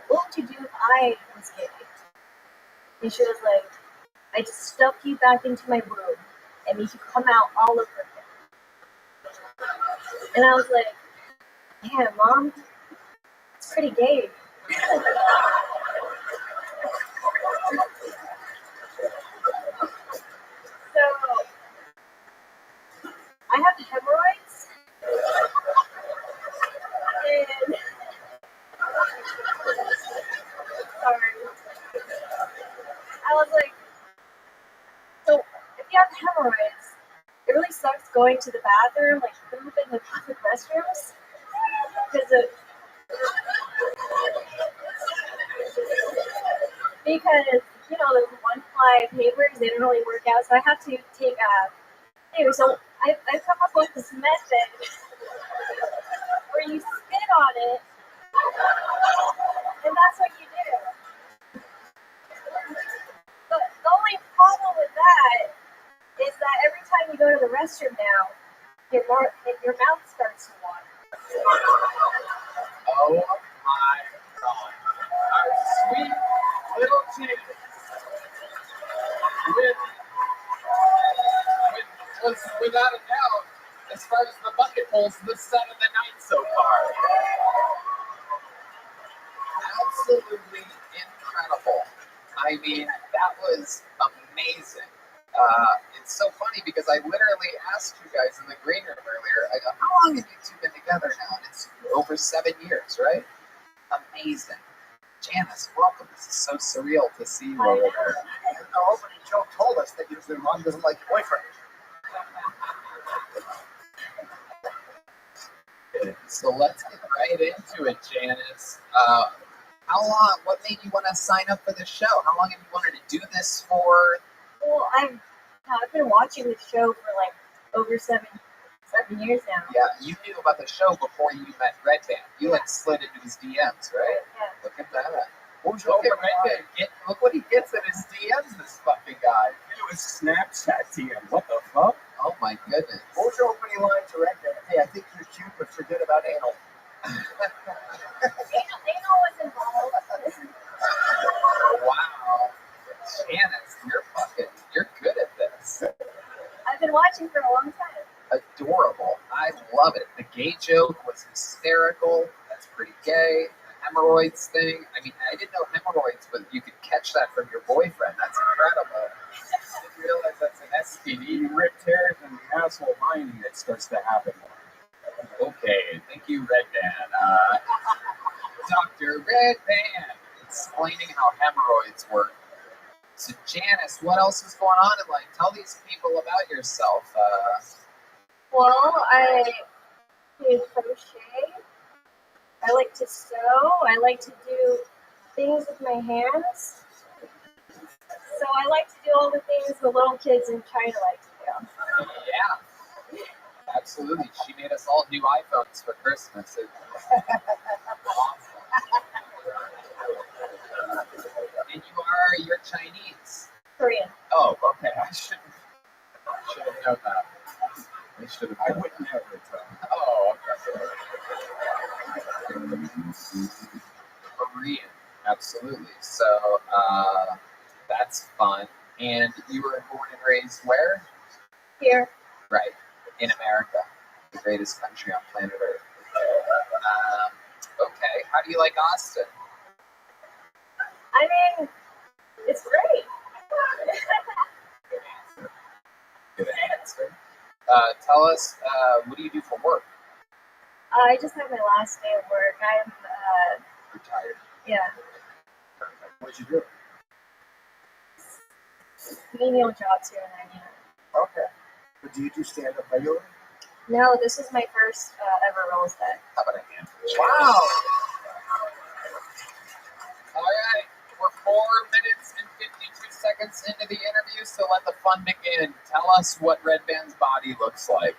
do if I was gay? And she was like, I just stuff you back into my womb, and you could come out all over again. And I was like, yeah, Mom, it's pretty gay. So I have hemorrhoids, and sorry, I was like, so if you have hemorrhoids, it really sucks going to the bathroom, like poop in the public restrooms, because you know the one-ply papers, they don't really work out, so I have to take anyway, so I come up with this method where you spit on it, and that's what you do. The only problem with that you go to the restroom now, your mouth starts to water. Oh my God. Our sweet little Janice was without a doubt, as far as the bucket holes, the set of the night so far. Absolutely incredible. I mean, that was amazing. It's so funny because I literally asked you guys in the green room earlier, I go, how long have you two been together now? And it's over 7 years, right? Amazing. Janice, welcome. This is so surreal to see you over there. No, but Joe told us that your mom doesn't like your boyfriend. So let's get right into it, Janice. How long, what made you want to sign up for this show? How long have you wanted to do this for? Well, I've been watching the show for like over seven years now. Yeah, you knew about the show before you met Red Band. You like slid into his DMs, right? Yeah. Look at that. Look at Red Band. Look what he gets in his DMs, this fucking guy. It was Snapchat DM. What the fuck? Oh my goodness. What was your opening line to Red Band? Hey, I think you're cute, but forget about anal. Anal was involved. Wow. Janice, you're good at this. I've been watching for a long time. Adorable. I love it. The gay joke was hysterical. That's pretty gay. The hemorrhoids thing. I mean, I didn't know hemorrhoids, but you could catch that from your boyfriend. That's incredible. I didn't realize that's an STD. You rip tears and the asshole lining that starts to happen. Okay, thank you, Red Band. Dr. Red Band explaining how hemorrhoids work. So, Janice, what else is going on in life? Tell these people about yourself. Well, I do crochet. I like to sew. I like to do things with my hands. So I like to do all the things the little kids in China like to do. Yeah, absolutely. She made us all new iPhones for Christmas. And you're Chinese. Korean. Oh, okay. I should have known that. I would never tell. Oh, okay. Korean, absolutely. So that's fun. And you were born and raised where? Here. Right, in America, the greatest country on planet Earth. Okay, how do you like Austin? I mean, it's great. Good answer. Tell us, what do you do for work? I just had my last day of work. I'm retired. Yeah. What'd you do? Menial jobs here in Indiana. Okay. But do you do stand-up regularly? No, this is my first ever role set. How about a hand? Wow. All right, we're 4 minutes and 52 seconds into the interview, so let the fun begin. Tell us what Red Band's body looks like.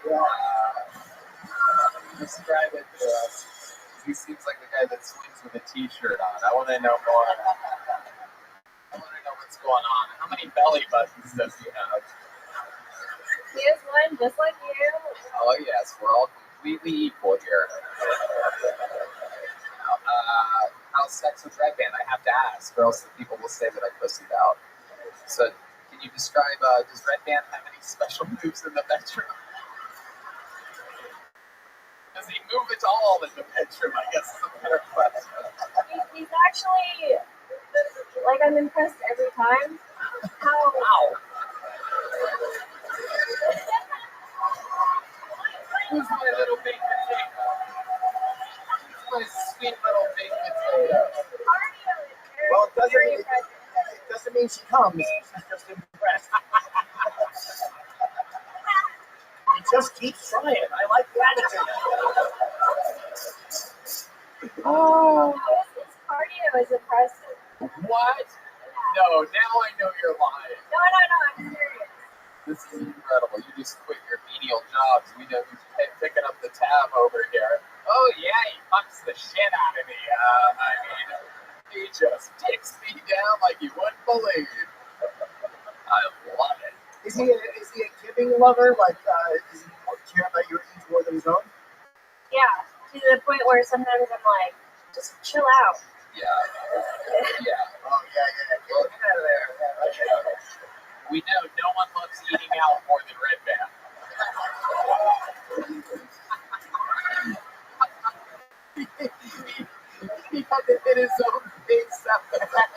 Describe it to us. He seems like the guy that swings with a t-shirt on. I want to know more. I want to know what's going on. How many belly buttons does he have? He has one just like you. Oh, yes, we're all completely equal here. How's sex with Red Band? I have to ask, or else the people will say that I pussied out. So, can you describe, does Red Band have any special moves in the bedroom? Does he move at all in the bedroom, I guess is a better question. He's actually, like, I'm impressed every time. Wow. Who's my little baked potato? My sweet little baked potato. Well, it doesn't mean she comes. She's just impressed. He just keeps trying. I like the attitude. Oh. His cardio is impressive. What? No, now I know you're lying. No, I'm serious. This is incredible. You just quit your menial jobs. We know who's picking up the tab over here. Oh, yeah, he fucks the shit out of me. I mean, he just takes me down like you wouldn't believe. I love it. Is he a giving lover? Like, does he care about your needs more than his own? Yeah, to the point where sometimes I'm like, just chill out. Yeah. Yeah. Oh, yeah. Get out of there. We know no one loves eating out more than Red Band. He had to hit his own face after that.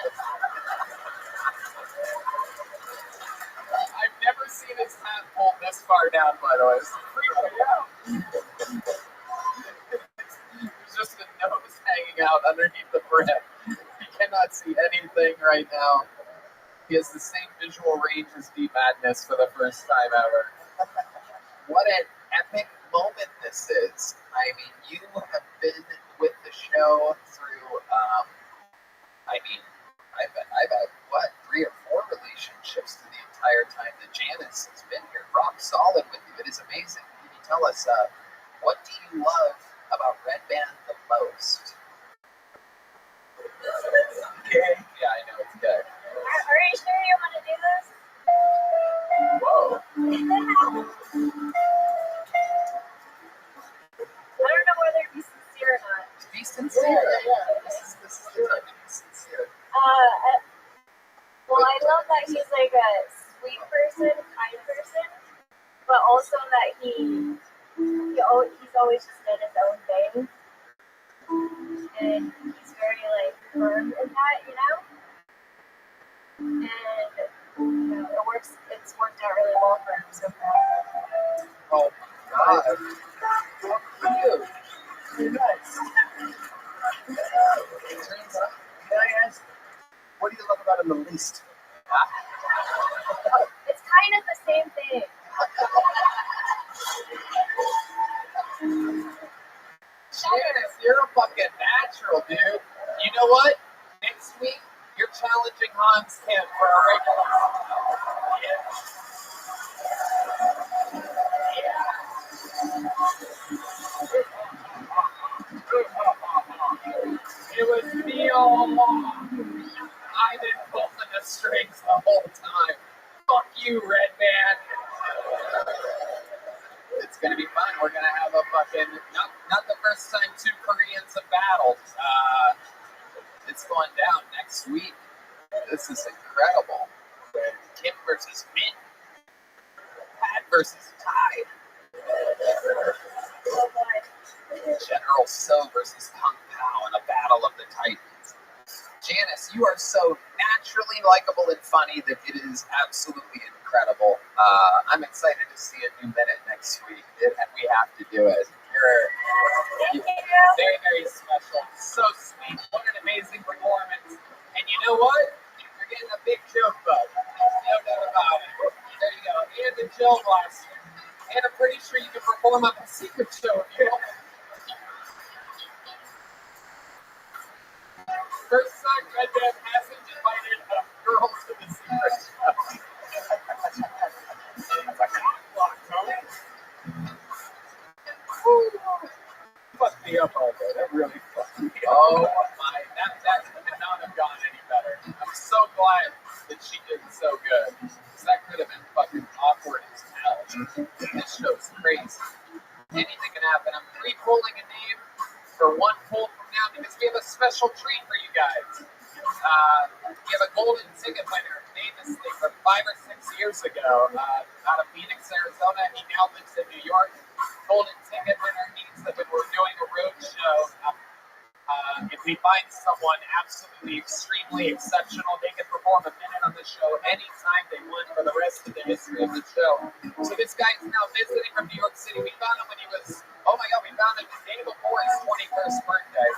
I've never seen his hat pulled this far down, by the way. It's freaking out. There's just a nose hanging out underneath the brim. He cannot see anything right now. He has the same visual range as Deep Madness for the first time ever. What an epic moment this is. I mean, you have been with the show through, I've had, what, 3 or 4 relationships through the entire time that Janice has been here. Rock solid with you. It is amazing. Can you tell us, what do you love about Red Band the most? Okay. Yeah, I know, it's good. Are you sure you want to do this? Whoa. I don't know whether to be sincere or not. Be sincere. Yeah. This is your time to be sincere. Well, I love that he's like a sweet person, kind person, but also that he's always just done his own thing, and he's very like firm in that, you know. And you know, it's worked out really well for him so far. Oh my God. How cute. You're nice. Can I ask, what do you love about him the least? It's kind of the same thing. Janice, you're a fucking natural, dude. You know what? Next week, you're challenging Hans Kim for a regular. It was me all along. I've been pulling the strings the whole time. Fuck you, Red Band. It's gonna be fun. We're gonna have a fucking not the first time 2 Koreans have battled. It's going down next week. This is incredible. Kim versus Min. Pat versus Taik. General So versus Kung Pao in a battle of the Titans. Janice, you are so naturally likable and funny that it is absolutely incredible. I'm excited to see a new minute next week. We have to do it. You're very, very special. So sweet. What an amazing performance. And you know what? You're getting a big joke bug. No doubt about it. There you go. And the Joe Blaster. And I'm pretty sure you can perform on the secret show if you want. First time Red Band hasn't invited a girl to the secret show. It's a cock block, Tony. Fucked me up all day. That really fucked me up. Oh my, that could not have gone any better. I'm so glad that she did so good. Because that could have been fucking awkward as hell. This show's crazy. Anything can happen. I'm re-pulling a name for 1 pull from now because we have a special treat for you guys. We have a golden ticket winner, famously from 5 or 6 years ago, out of Phoenix, Arizona. He now lives in New York. Golden ticket winner means that when we're doing a road show, if we find someone absolutely extremely exceptional, they can perform a minute on the show anytime they want for the rest of the history of the show. So this guy is now visiting from New York City. We found him when he was, we found him the day before his 21st birthday.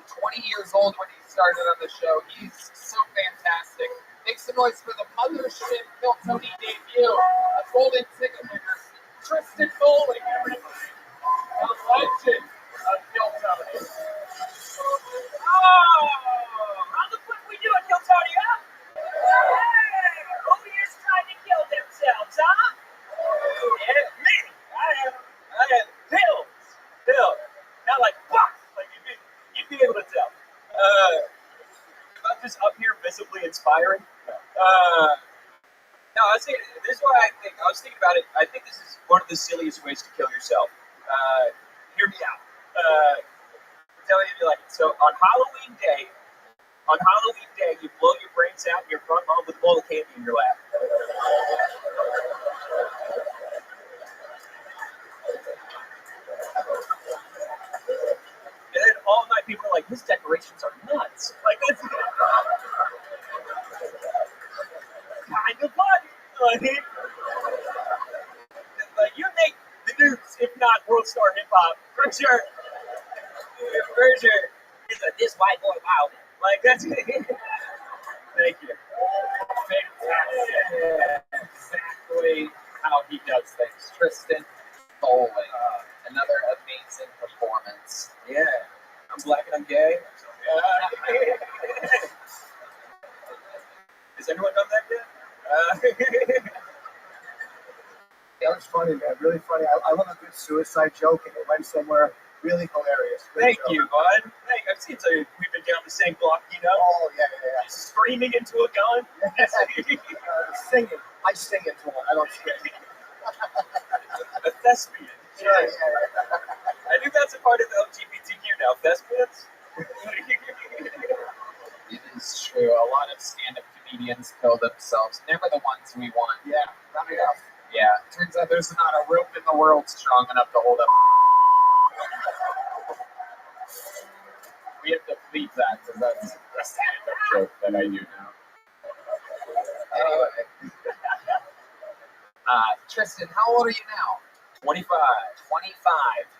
20 years old when he started on the show. He's so fantastic. Make some noise for the Mothership Kill Tony debut. A golden ticket winner. Tristan Bowling, everybody. A legend of Kill Tony. How the fuck we doing, Kill Tony, huh? Hey, who here's trying to kill themselves, huh? Yeah, me. I had pills. Not like bucks, like you'd be able to tell. If I'm just up here visibly inspiring, no, I was saying, this is why I was thinking about it. I think this is one of the silliest ways to kill yourself. Hear me out. Tell me if you like it. So on Halloween day, you blow your brains out in your front lawn with a bowl of candy in your lap. And then all night people are like, his decorations are nuts. Like, that's kind of fun. Like, you make the news, if not world star hip hop, for sure. For sure. He's like, this white boy wild. Like, that's Thank you. Exactly how he does things. Tristan Bowling. Another amazing performance. Yeah. I'm black and I'm gay. Has anyone done that yet? That was funny, man. Really funny. I love a good suicide joke, and it went somewhere really hilarious. Thank you, bud. Hey, I've seen so we've been down the same block, you know? Oh, yeah. Screaming into a gun. Singing. I sing into one. I don't sing. A thespian. Sure, yeah. I think that's a part of the LGBTQ now. Thespians. It is true. A lot of stand-up comedians kill themselves. Never the ones we want. Yeah, not enough. Yeah, turns out there's not a rope in the world strong enough to hold up. We have to bleep that because that's a stand-up joke that I do now. Anyway. Tristan, how old are you now? 25. 25.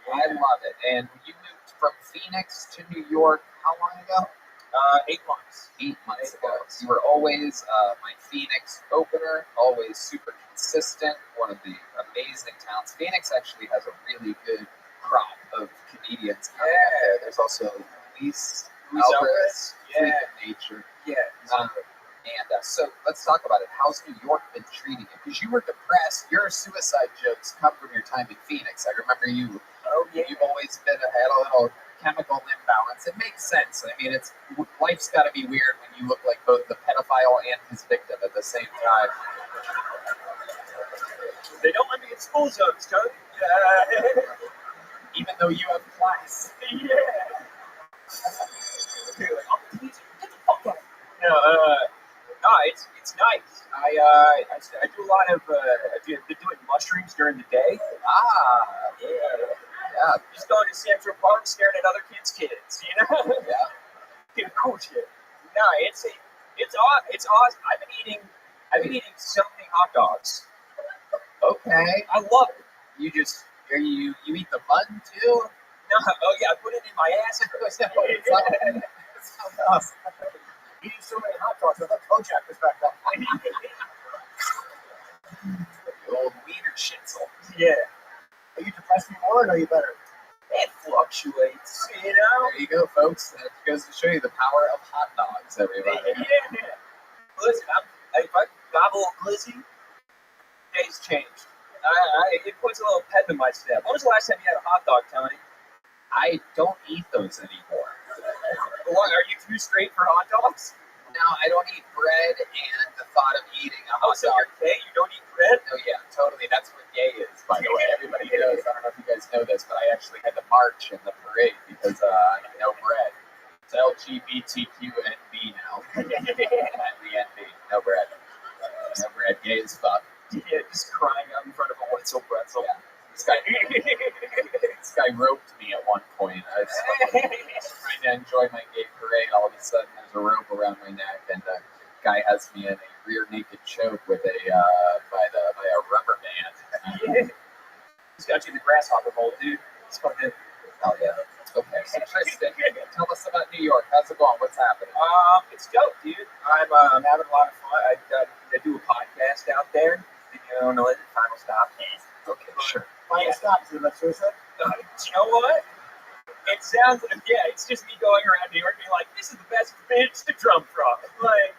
Yeah. I love it. And you moved from Phoenix to New York how long ago? 8 months. 8 months ago. You were always my Phoenix opener, always super consistent, one of the amazing talents. Phoenix actually has a really good crop of comedians coming out there. There's also Luis Alvarez, yeah. Nature. Yeah. So let's talk about it. How's New York been treating you? Because you were depressed. Your suicide jokes come from your time in Phoenix. I remember you. Oh, yeah. You've always had a little chemical imbalance. It makes sense. I mean, life's got to be weird when you look like both the pedophile and his victim at the same time. They don't let me in school zones, Tony. Even though you have class. Yeah. Get the fuck out. No, it's nice. I do a lot of I've been doing mushrooms during the day. Yeah. Just going to Central Park, staring at other kids' you know. Yeah. Dude, cool shit. No, it's awesome. I've been eating so many hot dogs. Okay. I love it. You eat the bun too? No, oh yeah, I put it in my ass. Awesome. Eating so many hot dogs, I thought Kojak was back up. The old wiener schnitzel. Yeah. Are you depressed anymore, or are you better? It fluctuates, you know? There you go, folks. That goes to show you the power of hot dogs, everybody. Yeah. Listen, if I gobble a glizzy, days changed. It puts a little pep in my step. When was the last time you had a hot dog, Tony? I don't eat those anymore. What, are you too straight for hot dogs? No, I don't eat bread, and the thought of eating a hot dog. You're gay? You don't eat bread? Oh, yeah, totally. That's what gay is, by the way. Everybody knows. I don't know if you guys know this, but I actually had to march in the parade because no bread. It's LGBTQNB now. And the NB. No bread. No bread. Gay as fuck. Yeah, just crying out in front of a Wetzel pretzel. Yeah. This guy roped me at one point. I was trying to enjoy my gay parade. All of a sudden, there's a rope around my neck, and the guy has me in a rear naked choke with by a rubber band. He's got you in the grasshopper hole, dude. It's fucking. Oh yeah. Okay. So Tristan, tell us about New York. How's it going? What's happening? It's dope, dude. I'm having a lot of fun. I do a podcast out there. You know, Final Stop. Okay, sure. Final Stop, is it about suicide? Do you know what? It sounds, it's just me going around New York being like, this is the best bitch to drum from. Like,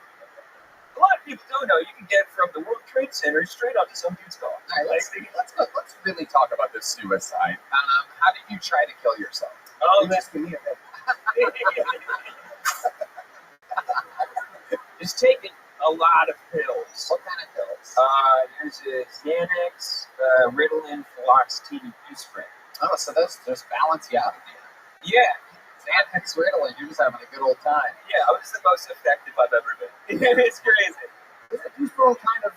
a lot of people don't know you can get from the World Trade Center straight up to some dude's car. All right, let's really talk about this suicide. How did you try to kill yourself? Oh, You're asking me, okay. Just taking a lot of pills. What kind of pills? there's a Xanax, Ritalin, Fluoxetine, Eusprin. Oh, so those just balance you out at the end. Yeah. Xanax, Ritalin, you're just having a good old time. Yeah, I was the most effective I've ever been. It's crazy. Is it Goose Bro kind of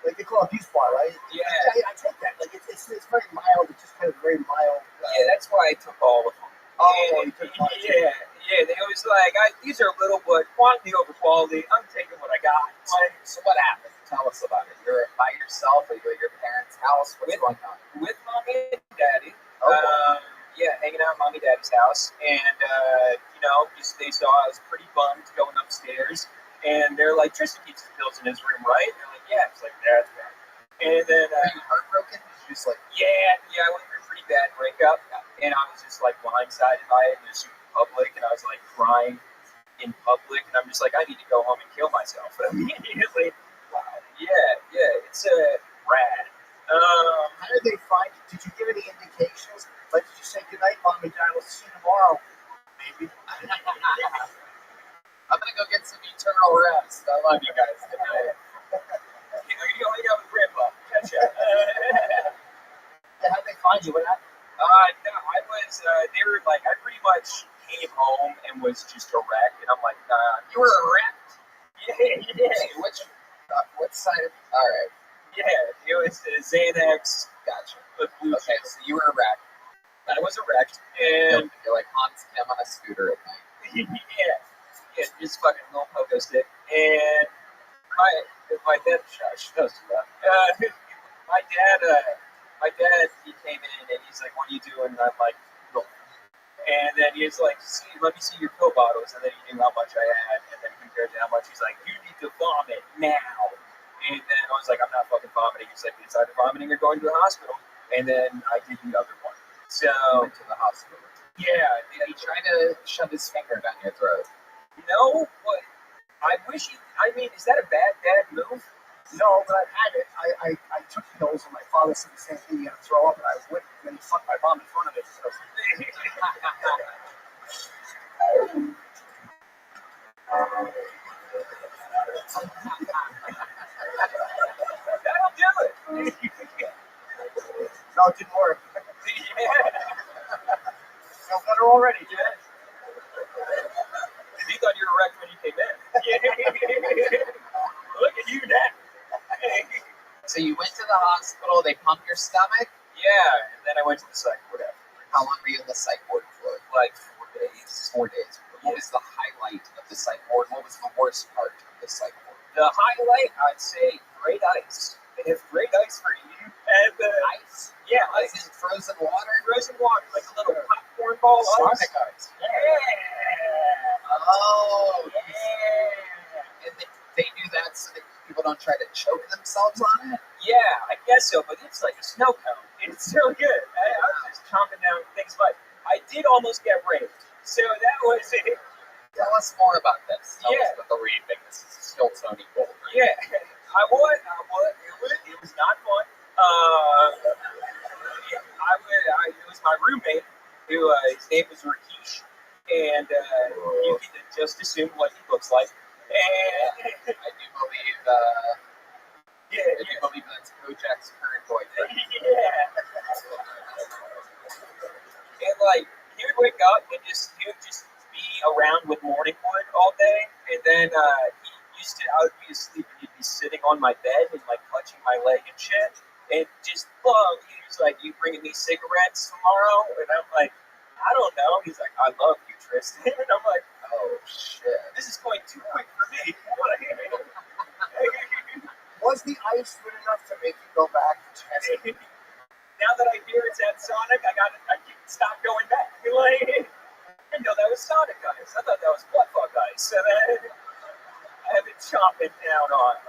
like they call it Goose Bar, right? Yeah. I take that. Like it's very mild. It's just kind of very mild. Yeah, that's why I took all of them. Oh, you took one. Yeah. They always like, these are little, but quantity over quality. I'm taking what I got. Like, so what happened? Tell us about it. You're by yourself, or you're at your parents' house? What's going on? With mommy and daddy. Okay. Hanging out at mommy and daddy's house. And, just they saw I was pretty bummed going upstairs. And they're like, Tristan keeps the pills in his room, right? And they're like, yeah. It's like, that's right. And then... Were you heartbroken? Just like... Yeah, I went through a pretty bad breakup. And I was just like blindsided by it in public. And I was like crying in public. And I'm just like, I need to go home and kill myself immediately. Wow. Yeah. It's rad. How did they find you? Did you give any indications? Like, did you say, good night, Mom and Dad, we'll see you tomorrow? Maybe. I'm going to go get some eternal rest. I love you guys. Good night. I'm going to go hang out with Grandpa. Catch ya. How'd they find you? What happened? No, I was, they were like, I pretty much came home and was just a wreck. And I'm like, nah. You were a wreck? Yeah. What side of... All right. Yeah, it was Xanax. Gotcha. Okay, so you were a wreck. I was a wreck. And... You're like Hans Kim on a scooter at night. Yeah, just fucking little pogo stick. And my dad, shush, that was too loud. My dad, he came in and he's like, what are you doing? And I'm like, no. And then he's like, let me see your pill bottles. And then he knew how much I had. And then compared to how much, he's like, you need to vomit now. And then I was like, I'm not fucking vomiting. He's like, you decided vomiting or going to the hospital. And then I did the other one. So, went to the hospital. Yeah. He tried to shove his finger down your throat. No, but I wish is that a bad dad move? No, but I've had it. I took pills, and my father said the same thing. You gotta throw up, and I wouldn't. And then he fucked my mom in front of it. So. That'll do it. No, it didn't work. Feel better already, Dad. You thought you were wrecked when you came in. Look at you now. So you went to the hospital, they pumped your stomach? Yeah, and then I went to the psych ward after. How long were you in the psych ward for? Like 4 days. 4 days. What was the highlight of the psych ward? What was the worst part of the psych ward? The highlight, I'd say, great ice. They have great ice for you. And ice? Yeah, like in frozen water? Frozen water, like a little popcorn ball Sonic ice. Yeah. Oh, yeah. And they do that so that people don't try to choke themselves on it? Yeah, I guess so, but it's like a snow cone. It's so good. I was just chomping down things, but I did almost get raped. So that was it. Tell us more about this. Tell us Yeah. about the raping. This is still Tony Gold. Yeah, I was. It was not fun. It was my roommate, who his name was Rakesh, and you can just assume what he looks like. And I do believe, that's Kojak's current boyfriend. Yeah. And like, he would wake up and he would just be around with morning wood all day, and then I would be asleep and he'd be sitting on my bed and like clutching my leg and shit, and just he was like, you bringing me cigarettes tomorrow? And I'm like, I don't know. He's like, I love you, Tristan. And I'm like, oh shit, this is going too quick for me. Was the ice good enough to make you go back to Chester? Now that I hear it's at Sonic, I can't stop going back. Like, I didn't know that was Sonic ice. I thought that was buttfuck ice. And then I've been chomping down on.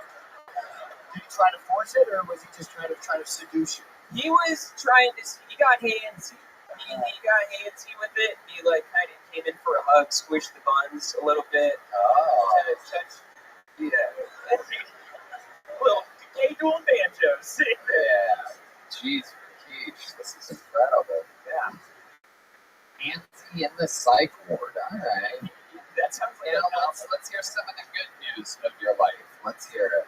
Did you try to force it, or was he just trying to seduce you? He was trying to. He got handsy. He got handsy with it. He like kind of came in for a hug, squished the buns a little bit. Touch. Yeah. Little gay dual banjos. Yeah. Jeez, Rakesh, this is incredible. Yeah. Nancy in the psych ward. All right. That sounds like let's hear some of the good news of your life. Let's hear it.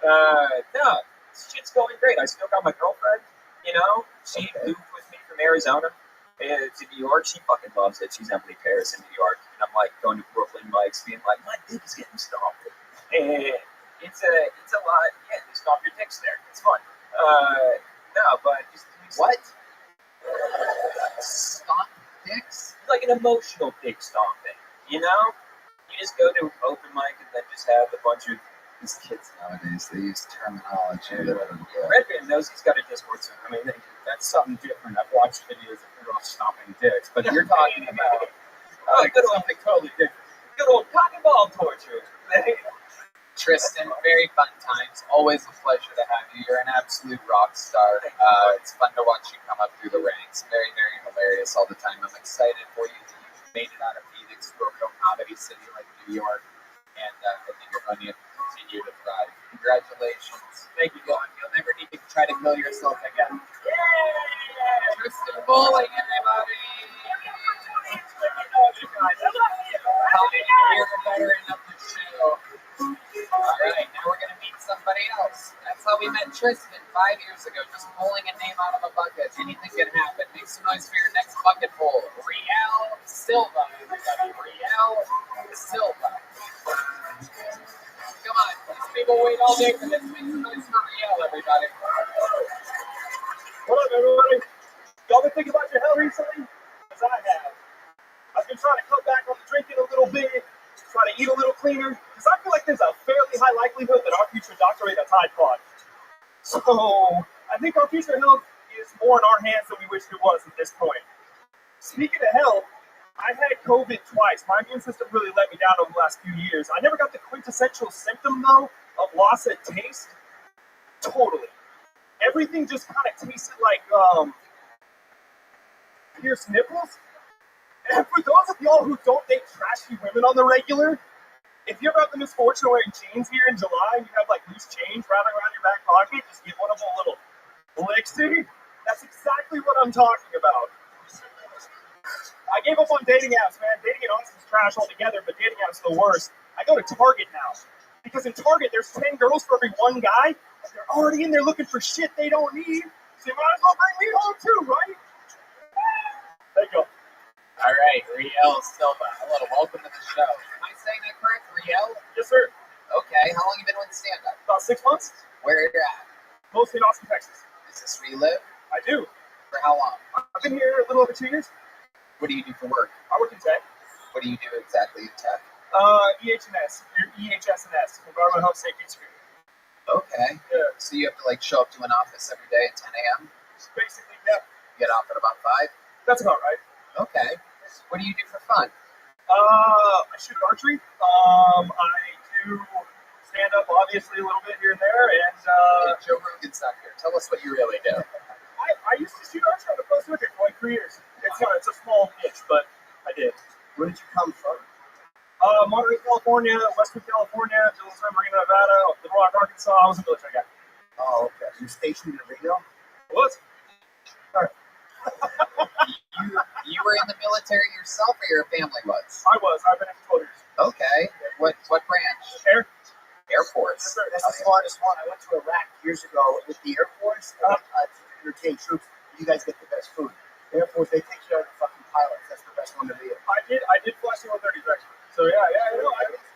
No, shit's going great. I still got my girlfriend. You know, she moved with me from Arizona to New York. She fucking loves it. She's Emily Paris in New York, and I'm like going to Brooklyn Mike's, being like, my dick is getting stomped. And it's a lot. Yeah, you stomp your dicks there. It's fun. No, but just what? Stomp dicks? It's like an emotional dick stomping. You know, you just go to open mic and then just have a bunch of these kids nowadays. They use terminology that I don't get. Redman knows he's got a Discord server. I mean, that's something different. I've watched videos of girls stomping dicks, but you're talking about good old, something totally different. Good old cock and ball torture. Tristan, very fun times. Always a pleasure to have you. You're an absolute rock star. It's fun to watch you come up through the ranks. Very, very hilarious all the time. I'm excited for you that you've made it out of Phoenix to a real comedy city like New York, and I think you're going to continue to thrive. Congratulations. Thank you, John. You'll never need to try to kill yourself again. Yay! Tristan Bowling, everybody! You're the veteran of the show. Alright, now we're going to meet somebody else. That's how we met Tristan 5 years ago, just pulling a name out of a bucket. Anything can happen. Make some noise for your next bucket pull. Riel Silva, everybody. Riel Silva. Come on, these people wait all day for this. Make some noise for Riel, everybody. What up, everybody? Y'all been thinking about your health recently? Because I have. I've been trying to cut back on the drinking a little bit, try to eat a little cleaner, because I feel like there's a fairly high likelihood that our future doctorate a Tide Pod. So I think our future health is more in our hands than we wish it was at this point. Speaking of health, I've had COVID twice. My immune system really let me down over the last few years. I never got the quintessential symptom, though, of loss of taste. Totally. Everything just kind of tasted like pierced nipples. And for those of y'all who don't date trashy women on the regular, if you ever have the misfortune of wearing jeans here in July and you have like loose change rattling around your back pocket, just give one of them a little licksy. That's exactly what I'm talking about. I gave up on dating apps, man. Dating at Austin is trash altogether, but dating apps are the worst. I go to Target now. Because in Target, there's 10 girls for every one guy, and they're already in there looking for shit they don't need, so you might as well bring me home too, right? There you go. All right, Riel Silva. Hello, welcome to the show. Am I saying that correct, Riel? Yes, sir. Okay, how long have you been with stand-up? About 6 months. Where are you at? Mostly in Austin, Texas. Is this where you live? I do. For how long? I've been here a little over 2 years. What do you do for work? I work in tech. What do you do exactly in tech? EHS, Environmental Health Safety and Security. Okay. Yeah. So you have to like show up to an office every day at 10 a.m.? Basically, yeah. Get off at about 5? That's about right. Okay. What do you do for fun? I shoot archery. I do stand up, obviously, a little bit here and there, and Joe Rogan's not here. Tell us what you really do. I used to shoot archery on the close wicket for like 3 years. It's a small niche, but I did. Where did you come from? Monterey, California, Western California, San Marino, Nevada, Little Rock, Arkansas. I was a military guy. Oh, okay. You stationed in Reno? I was. All right. You were in the military yourself, or your family was? I was. I've been in for 12 years. Okay. What branch? Air Force. Yes, sir. That's the smartest one. I went to Iraq years ago with the Air Force to entertain troops. You guys get the best food. The Air Force, they take care of the fucking pilots. That's the best one to be in. I did fly C-130s actually. So yeah,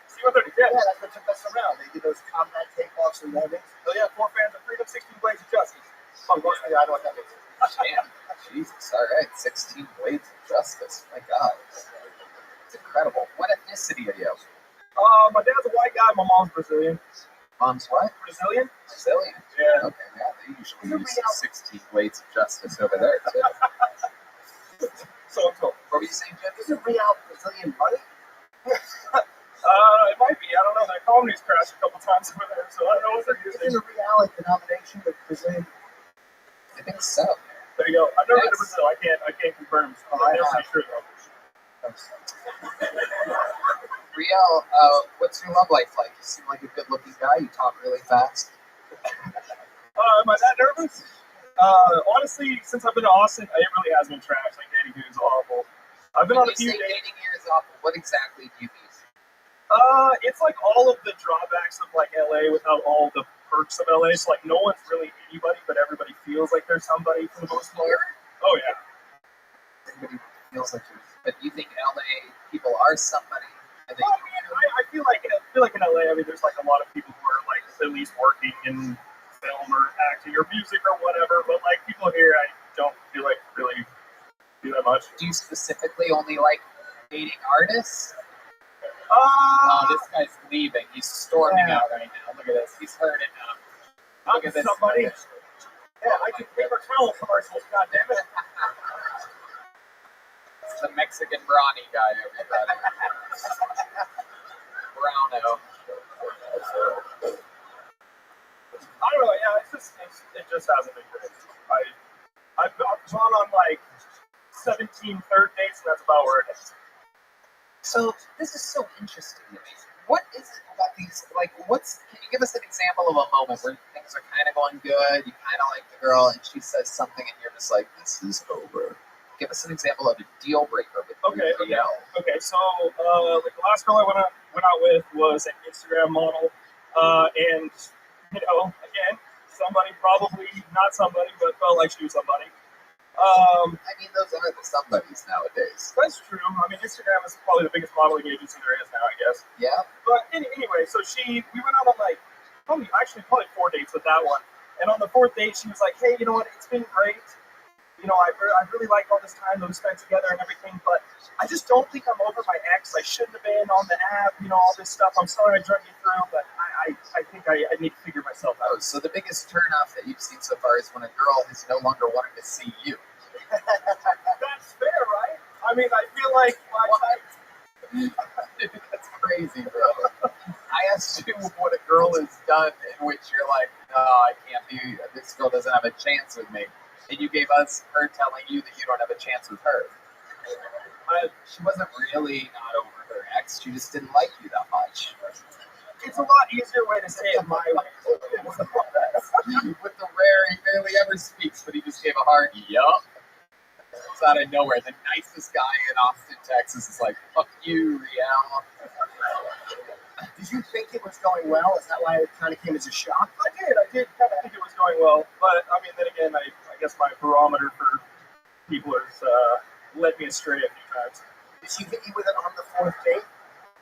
C-130s, yeah. Yeah, that's what took us around. They did those combat takeoffs and landings. So yeah, 4 fans of freedom, 16 blades of justice. Oh, mostly, I know what that means. Damn. Jesus. All right. 16 blades of justice. My God. It's incredible. What ethnicity are you? My dad's a white guy. My mom's Brazilian. Mom's what? Brazilian. Brazilian. Yeah. Okay. Yeah. They usually use 16 blades of justice over there too. So. What were you saying, Jim? Is it real Brazilian money? It might be. I don't know. That economy's crashed a couple times over there, so I don't know what they're using. Is it a real denomination with Brazilian? I think so. There you go. I've never been to Brazil. I can't confirm. Oh, I I'm have. pretty sure though. Riel, what's your love life like? You seem like a good-looking guy. You talk really fast. Am I that nervous? Honestly, since I've been to Austin, it really has been trash. Like dating here is awful. I've been on a few dating here is awful. What exactly do you mean? It's like all of the drawbacks of like LA without all the perks of LA. So like no one's really anybody, but everybody feels like they're somebody for the most part. Oh yeah. Everybody feels like you're. But you think LA people are somebody? And Well, I mean, I feel like in LA, I mean, there's like a lot of people who are like at least working in film or acting or music or whatever. But like people here, I don't feel like really do that much. Do you specifically only like dating artists? Oh, this guy's leaving. He's storming out right now. Look at this. He's heard it now. Look at this. Somebody. Yeah, I can paper towel commercials. God damn it. It's the Mexican brawny guy, everybody. Browno. I don't know. Yeah, it just hasn't been great. I've gone on like 17 third dates, and that's about where it is. So this is so interesting to me. What is it about these? Like, can you give us an example of a moment where things are kind of going good, you kind of like the girl, and she says something, and you're just like, this is over. Give us an example of a deal breaker with Okay. So like the last girl I went out with was an Instagram model, and you know, again, somebody probably not somebody, but felt like she was somebody. I mean, those are the somebodies nowadays. That's true. I mean, Instagram is probably the biggest modeling agency there is now, I guess. Yeah. But anyway, so we went out on like probably 4 dates with that one. And on the fourth date, she was like, hey, you know what? It's been great. You know, I really liked all this time that we spent together and everything, but I just don't think I'm over my ex. I shouldn't have been on the app, you know, all this stuff. I'm sorry I dragged you through, but I think I need to figure myself out. So the biggest turnoff that you've seen so far is when a girl is no longer wanting to see you. That's fair, right? I mean, I feel like That's crazy, bro. I asked you what a girl has done in which you're like, no, I can't be, this girl doesn't have a chance with me. And you gave us her telling you that you don't have a chance with her. She wasn't really not over her ex, she just didn't like you that much. It's a lot easier way to say it my way. With the rare, he barely ever speaks, but he just gave a hard yup. It's out of nowhere. The nicest guy in Austin, Texas is like, fuck you, Riel. Did you think it was going well? Is that why it kind of came as a shock? I did kind of think it was going well. But, I mean, then again, I guess my barometer for people has led me astray a few times. Did she hit you with it on the fourth date?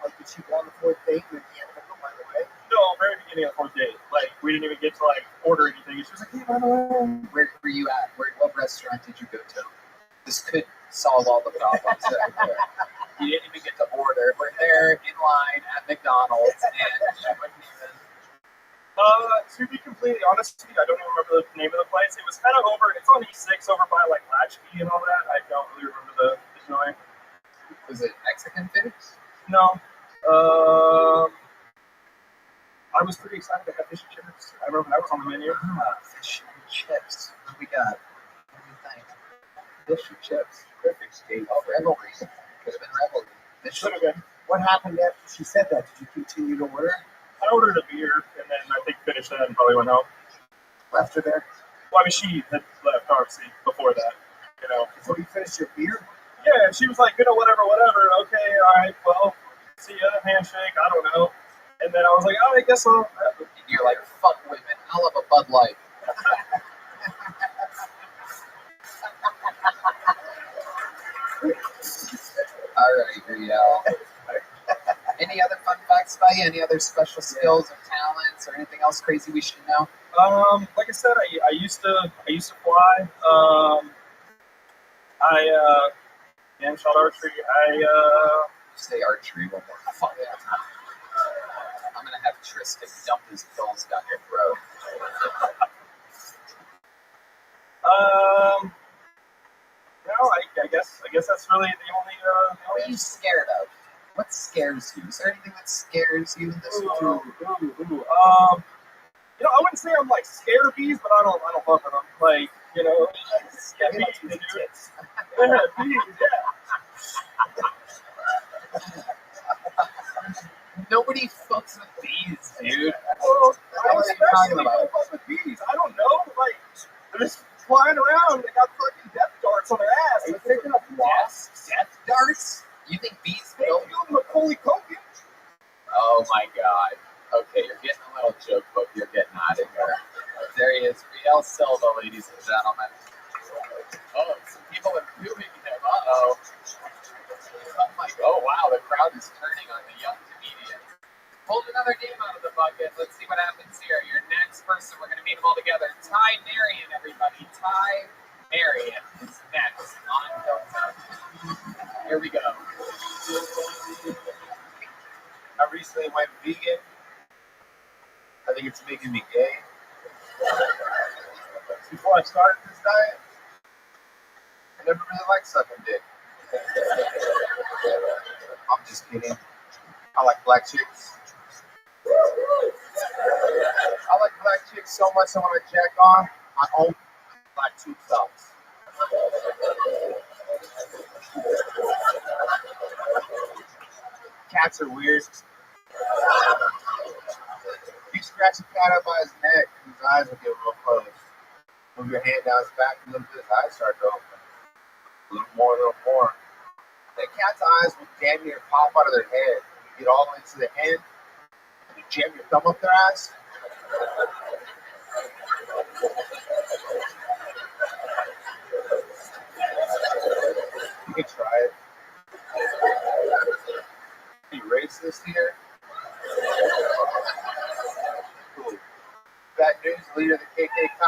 Like, did she go on the fourth date and at the end of it go, by the way? No, very beginning of the fourth date. Like, we didn't even get to, like, order anything. She was like, hey, by the way. Where were you at? What restaurant did you go to? This could solve all the problems. You didn't even get to order. We're there in line at McDonald's, and she wouldn't even. To be completely honest with you, I don't even remember the name of the place. It was kind of over. It's on E6 over by like Latchkey and all that. I don't really remember the joint. Was it Mexican food? No. I was pretty excited to have fish and chips. I remember that was on the menu. Fish and chips. What do we got? What do you think? Fish and chips. Perfect state. Oh, revelry. Could have been revelry. Should have been. What happened after she said that? Did you continue to order? I ordered a beer and then I think finished that and probably went home. Left her there? Well, I mean, she had left, obviously, before that. You know. Before you finished your beer? Yeah, she was like, you know, whatever. Okay, all right, well, see ya, handshake, I don't know. And then I was like, oh, I guess I'll. And you're like, fuck women, I'll have a Bud Light. All right, Riel. Any other fun facts by you? Any other special skills or talents or anything else crazy we should know? Like I said, I used to fly. I shot archery. Say archery one more fucking time. I'm gonna have Tristan dump his pills down your throat. No, I guess that's really the only. What are you scared of? What scares you? Is there anything that scares you in this world? You know, I wouldn't say I'm like scared of bees, but I don't fuck with them. Like, you know, bees, dude. Yeah, bees, yeah. Nobody fucks with bees, dude. Well, What are you talking about? fuck with bees. I don't know. Like, they're just flying around. They got fucking death darts on their ass. Are you picking up wasps? Death darts? You think bees They don't? killed Macaulay Culkin. Oh my god. Okay, you're getting a little joke book. You're getting at it. crowd is turning on the young comedians. Pulled another name out of the bucket. Let's see what happens here. Your next person, we're going to meet them all together. Ty Marion, everybody. Ty Marion is next on Don't Touch. Here we go. I recently went vegan. I think it's making me gay. Before I started this diet, I never really liked sucking dick. I'm just kidding. I like black chicks. I like black chicks so much that when I jack on, I own black tube socks. Cats are weird. You scratch a cat up by his neck, and his eyes will get real close. Move your hand down his back a little bit, his eyes start to open. A little more. The cat's eyes will damn near pop out of their head. You get all the way to the end, and you jam your thumb up their ass. You can try it. Be racist here. Cool. Bad news, leader of the KKK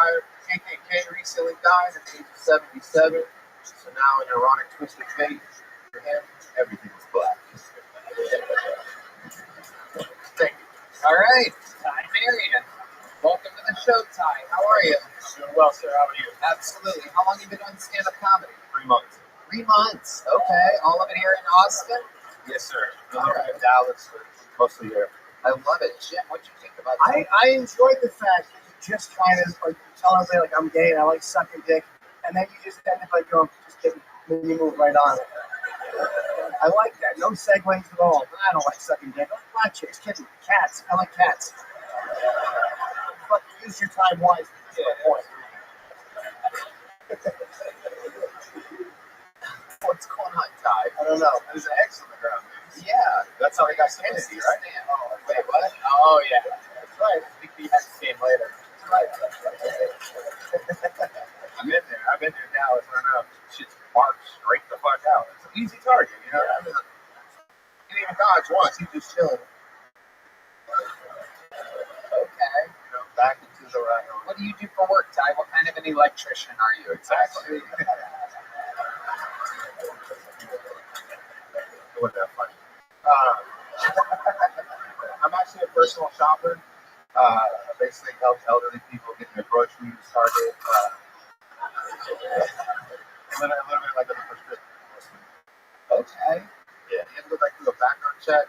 recently died at the age of 77. So now, an ironic twist of fate for him, everything is black. Thank you. All right, Ty Marion. Welcome to the show, Ty. How are you? Doing well, sir. How are you? Absolutely. How long have you been doing stand-up comedy? 3 months. 3 months. Okay. All of it here in Austin? Yes, sir. I'm in Dallas, but mostly here. I love it. Jim, what do you think about that? I enjoyed the fact that you just kind of like tell everybody like I'm gay and I like sucking dick, and then you just end up like going, just kidding, then you move right on. I like that. No segues at all. I don't like sucking dick. I like black chicks, kidding, cats. I like cats. But use your time wisely. That's my point. What's going on, Ty? I don't know. There's an X on the ground. Yeah. That's how they got Kennedy, right? Oh, wait, what? Oh, yeah. That's right. I think the X came later. That's right. I've been there in Dallas. I don't know. Shit's marked straight the fuck out. It's an easy target, you know? I mean, you didn't even dodge once. He's just chilling. Okay. You know, back into the right. What do you do for work, Ty? What kind of an electrician are you exactly? It wasn't that funny. I'm actually a personal shopper. Basically helps elderly people get their groceries started. And then a little bit like a prescription. Okay. Yeah, you have to go back through a background check,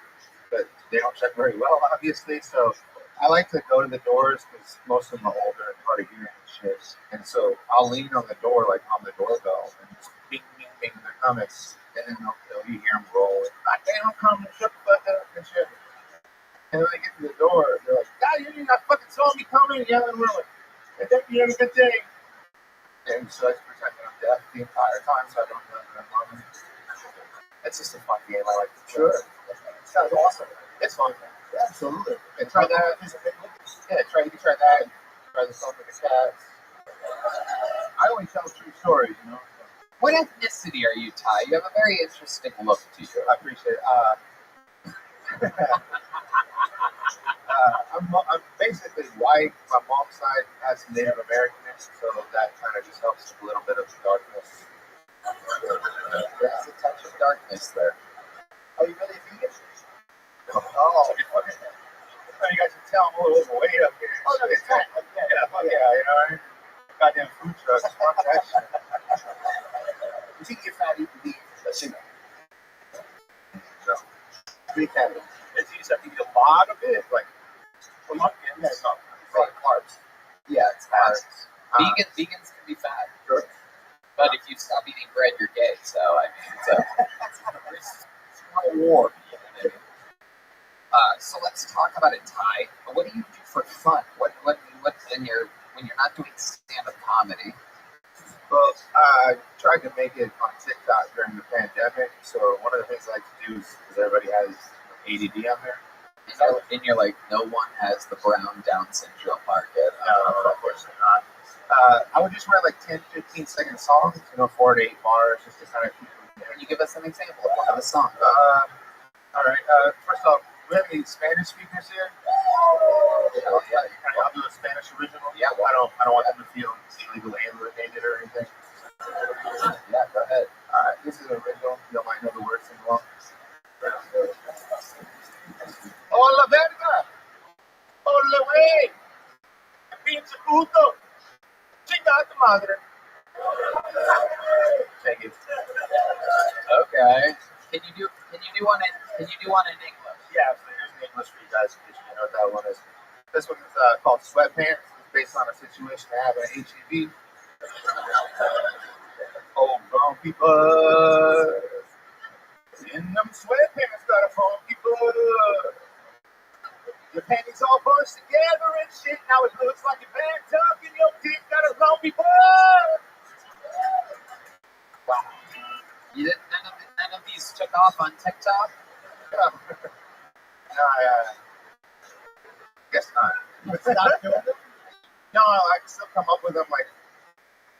but they don't check very well, obviously. So I like to go to the doors because most of them are older and hard of hearing and shit. And so I'll lean on the door, like on the doorbell, and just bing, bing, bing, they're coming. And then you hear them roll. Like, they don't come and shut the fuck up and shit. And when they get to the door, they're like, God, you're not fucking saw me coming. Yeah, and we're like, I think you have a good day. And so I just pretend that I'm deaf the entire time so I don't know that I'm loving it. It's just a fun game. I like to play. Sure. It sounds awesome. It's fun. Yeah, absolutely. And try that. Yeah, you can try that. Try the song with the cats. I always tell true stories, you know. What ethnicity are you, Ty? You have a very interesting look to you. I appreciate it. I'm basically white. My mom's side has some Native Americanness, so that kind of just helps with a little bit of darkness. There's a touch of darkness there. Are you really vegan? Oh, you guys can tell I'm a little overweight up here. Oh, no, it's fine. Yeah, fuck yeah, you know what I mean? Goddamn food trucks. Fuck that shit. You think you're fat eating beef? That's it. No. Pretty heavy. It's you just have to eat a lot of it, like from up in there. Right, carbs. Yeah, it's fat. Vegans can be fat. Sure. But if you stop eating bread, you're gay. So, I mean, it's a war. You know what I mean? So let's talk about it, Ty. What do you do for fun? What when you're not doing stand-up comedy? Well, I tried to make it on TikTok during the pandemic. So one of the things I like to do is, because everybody has ADD on there. And you're like, no one has the brown Down syndrome market. No, unfortunately not. I would just write like 10, 15-second songs, 4 to 8 bars, just to kind of keep them there. Can you give us an example of one of the songs? All right. First off, do we have any Spanish speakers here? Yeah. I'll do a Spanish original. Yeah. I don't want them to feel illegally alienated or anything. Yeah. Go ahead. All right. This is original. You don't mind know the words sing along. Hola verga. Hola wey. Pinche puto. Chinga tu madre. Thank you. Okay. Can you do one in English? Yeah, so here's an English for you guys in case you know what that one is. This one is called Sweatpants. It's based on a situation I have at HEB. Oh, brown people. In them sweatpants got a phone people. Your panties all bunched together and shit. Now it looks like your backed up and your dick got a long people. Wow. You didn't, none of these took off on TikTok? No, I guess not. Stop doing them? No, I can still come up with them like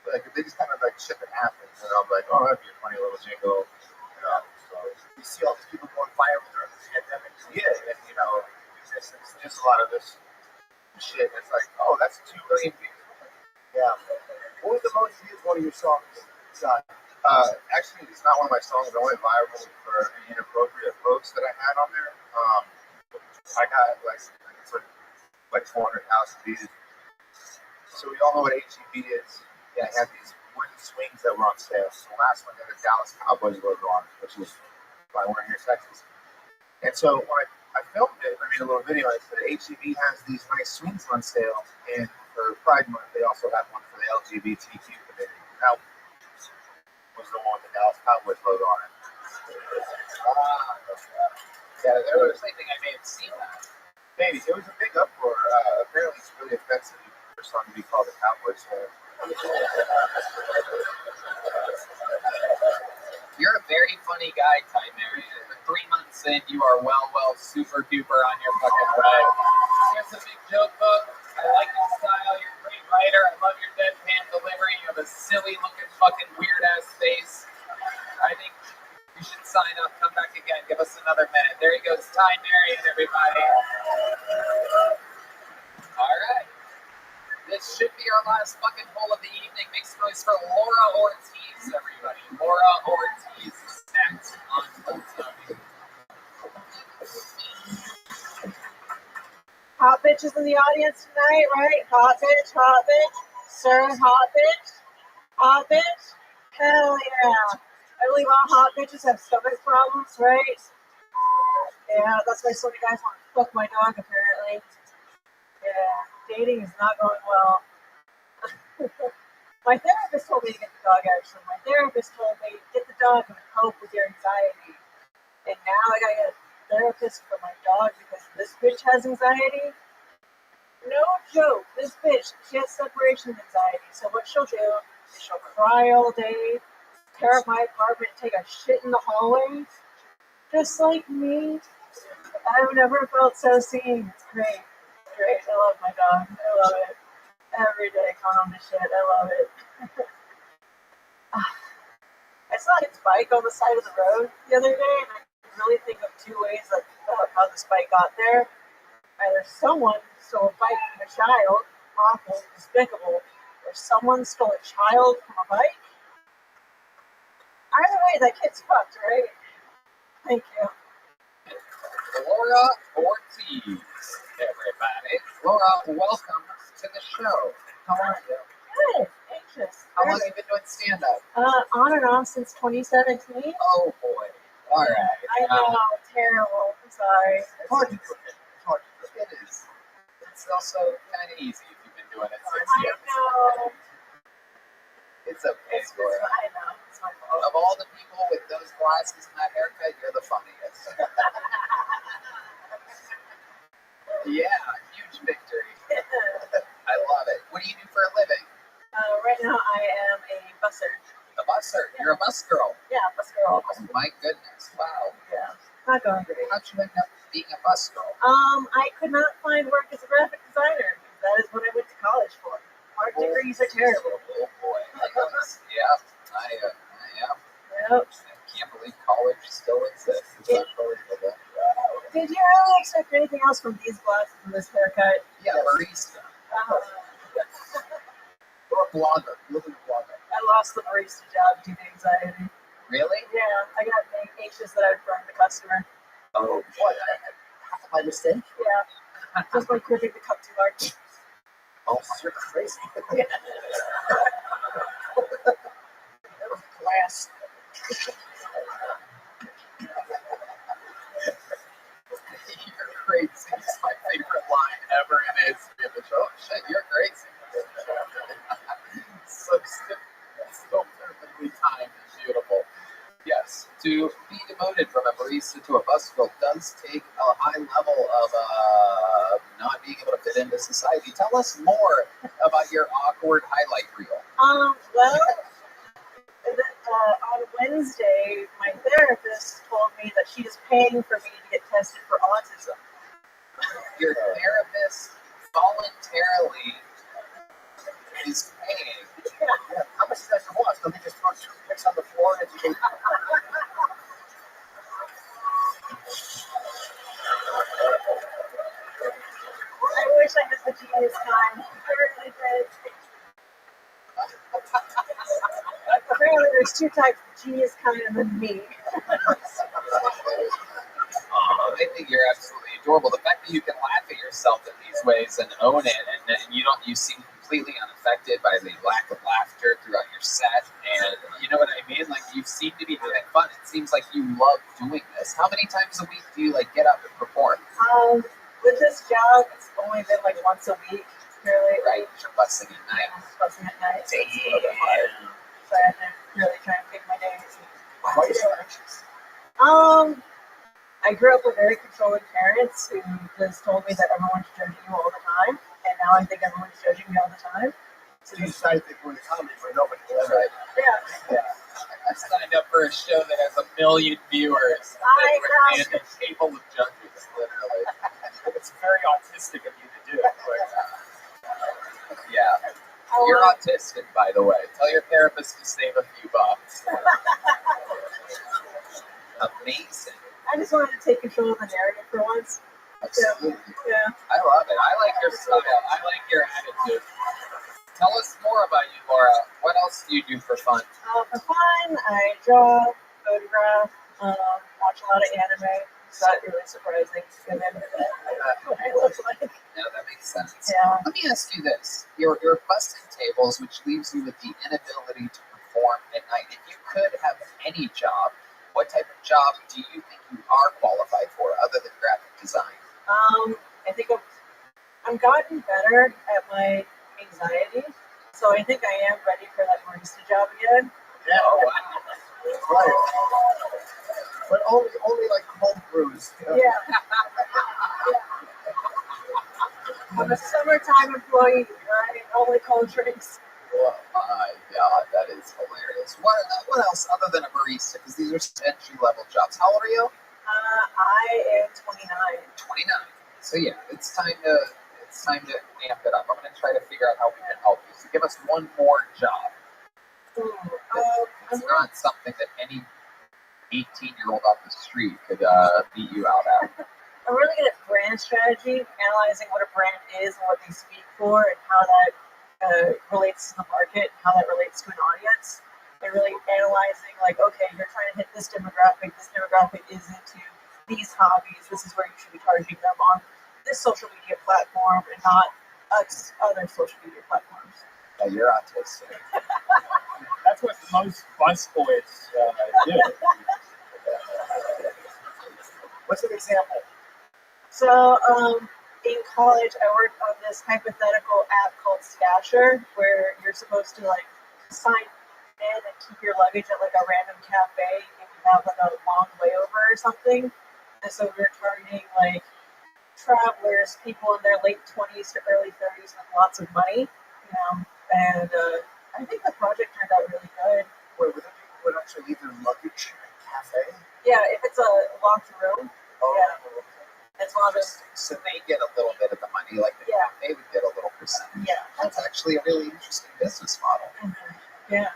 they just kind of like shit that happens, and I'm like, oh, that'd be a funny little jingle. You know, so you see all these people going viral during this pandemic. Yeah, and you know, it's just a lot of this shit. It's like, oh, that's 2 million views. Yeah. What was the most views one of your songs, Scott? Actually, it's not one of my songs. I went viral for an inappropriate post that I had on there. I got like 400,000 views. So we all know what HEB is. Yeah, I had these wooden swings that were on sale. So the last one had a Dallas Cowboys logo on it, which was why we're here in Texas. And so when I filmed it, I made a little video. I said HEB has these nice swings on sale, and for Pride Month, they also have one for the LGBTQ community. That was the one with the Dallas Cowboys logo on it. Yeah, there was something I may have seen that. Maybe it was a big uproar. Apparently, it's really offensive for something to be called a Cowboys fan. You're a very funny guy, Ty Mary. 3 months in, you are well, super duper on your fucking ride. Here's a big joke book. I like your style. You're a great writer. I love your deadpan delivery. You have a silly looking fucking weird ass face. I think you should sign up. Come back again. Give us another minute. There he goes, Ty Marion, everybody. All right. This should be our last fucking poll of the evening. Make some noise for Laura Ortiz, everybody. Laura Ortiz is next on Full-Time. Hot bitches in the audience tonight, right? Hot bitch, sir, hot bitch. Hell yeah. I believe all hot bitches have stomach problems, right? Yeah, that's why so many guys want to fuck my dog, apparently. Yeah, dating is not going well. My therapist told me to get the dog, actually. My therapist told me, get the dog and cope with your anxiety. And now I gotta get a therapist for my dog because this bitch has anxiety. No joke, this bitch, she has separation anxiety. So what she'll do is she'll cry all day, tear up my apartment, take a shit in the hallway. Just like me. I've never felt so seen. It's great. Great. I love my dog. I love it. Every day, calm the shit. I love it. I saw his bike on the side of the road the other day, and I could really think of 2 ways of how this bike got there. Either someone stole a bike from a child, awful, despicable, or someone stole a child from a bike. Either way, that kid's fucked, right? Thank you. Laura Ortiz, everybody. Laura, welcome to the show. How are you? Good. Anxious. How long have you been doing stand-up? On and off since 2017. Oh, boy. All right. I know. Terrible. I'm sorry. It's hard to do it. It is. It's also kind of easy if you've been doing it since years. I know. It's okay, Laura. I know. It's my fault. Of all the people with those glasses and that haircut, you're the funniest. Yeah, huge victory. I love it. What do you do for a living? Right now, I am a busser. A busser? You're a bus girl? Yeah, bus girl. Oh, my goodness. Wow. Yeah. Not going great. How'd you end up being a bus girl? I could not find work as a graphic designer. That is what I went to college for. Art degrees are terrible. Oh, boy. Yeah, I am. Yep. I can't believe college still exists. It's unbelievable. Did you really expect anything else from these glasses and this haircut? Yeah, barista. Or a blogger. Look at a blogger. I lost the barista job due to anxiety. Really? Yeah, I got anxious that I'd burned the customer. Oh, what? By mistake? Yeah, just by gripping the cup too hard. Oh, you're crazy. Glass. You're crazy. It's my favorite line ever in the history of the show. Oh, shit, you're crazy. so perfectly timed and beautiful. Yes, to be demoted from a barista to a busgirl does take a high level of not being able to fit into society. Tell us more about your awkward highlight reel. Well, on Wednesday, my therapist told me that she is paying for me to get tested for autism. Your therapist voluntarily is paying. Yeah. How much does that cost? Don't they just throw toothpicks on the floor and you can... I wish I had the genius kind. I really did. Apparently, there's two types of genius kind and then me. I think you're absolutely adorable. The fact that you can laugh at yourself in these ways and own it, and you seem completely unaffected by the lack of laughter throughout your set, and you know what I mean? Like, you seem to be having fun. It seems like you love doing this. How many times a week do you get up and perform? With this job, it's only been once a week, really. Right, you're busting at night. Busting at night. So it's a little bit harder. So I have to really try and pick my days. Why are you so anxious? I grew up with very controlling parents who just told me that everyone's judging you all the time, and now I think everyone's judging me all the time. So you decided to go into comedy for nobody. That's right. Yeah. I signed up for a show that has 1 million viewers and a table of judges, literally. It's very autistic of you to do it. Yeah. You're autistic, by the way. Tell your therapist to save a few bucks. Amazing. I just wanted to take control of the narrative for once. Absolutely. Yeah. I love it. I like your style. I like your attitude. Tell us more about you, Laura. What else do you do for fun? For fun, I draw, photograph, watch a lot of anime. It's not really surprising. And then what I look like. Yeah, that makes sense. Yeah. Let me ask you this. You're busting tables, which leaves you with the inability to perform at night. If you could have any job, what type of job do you think you are qualified for other than graphic design? I think I've gotten better at my anxiety, so I think I am ready for that barista job again. Yeah. Oh, wow. Right. But only cold brews. Yeah. I'm a summertime employee, right? Only cold drinks. Oh my God, that is hilarious. What else other than a barista? Because these are entry-level jobs. How old are you? I am 29. 29. So yeah, it's time to amp it up. I'm going to try to figure out how we can help you. So give us one more job. It's not something that any 18-year-old off the street could beat you out at. I'm really good at brand strategy, analyzing what a brand is and what they speak for, and how that relates to the market, how that relates to an audience. And really analyzing, okay, you're trying to hit this demographic is into these hobbies, this is where you should be targeting them on this social media platform and not other social media platforms. Yeah, you're autistic. That's what most busboys do. What's an example? So, in college, I worked on this hypothetical app called Stasher, where you're supposed to sign in and keep your luggage at a random cafe if you have a long layover or something. And so we were targeting travelers, people in their late 20s to early 30s with lots of money, And I think the project turned out really good. Wait, would people would actually leave their luggage at a cafe? Yeah, if it's a locked room. Oh, yeah. As long as so they get a little bit of the money, like the cafe would get a little percentage. Yeah. That's actually a really interesting business model. Mm-hmm. Yeah.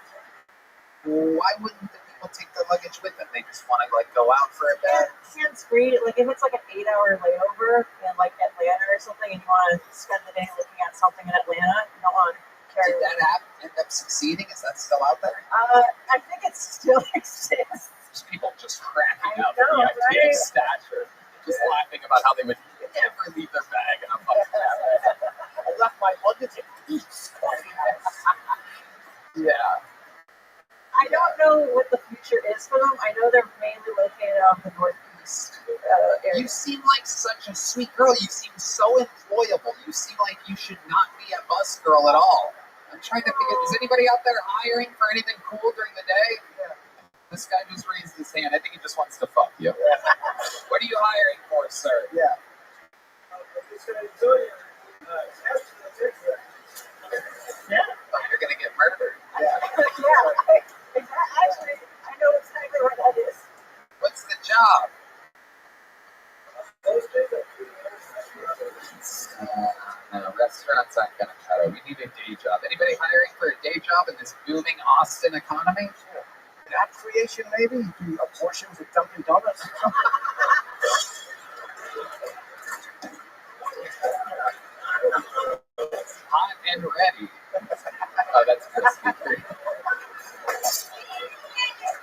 Why wouldn't the people take their luggage with them. They just want to like go out for a bit. Hands free. Like if it's like an 8-hour layover in like Atlanta or something, and you want to spend the day looking at something in Atlanta, you don't want to carry. Did that app end up succeeding? Is that still out there? I think it still exists. There's people just cracking up know, at the idea right? of stature, just laughing about how they would never leave their bag in a fucking cafe. I left my luggage in peace. Yeah. I don't know what the future is for them. I know they're mainly located out in the northeast area. You seem like such a sweet girl. You seem so employable. You seem like you should not be a bus girl at all. I'm trying to figure, is anybody out there hiring for anything cool during the day? Yeah. This guy just raised his hand. I think he just wants to fuck you. What are you hiring for, sir? Yeah. Yeah. Oh, you're going to get murdered. Actually, I know exactly where that is. What's the job? No, restaurants aren't going to cut it. We need a day job. Anybody hiring for a day job in this booming Austin economy? App creation, maybe? Do abortions at Dunkin' Donuts? Hot and ready. Oh, that's Krispy Kreme.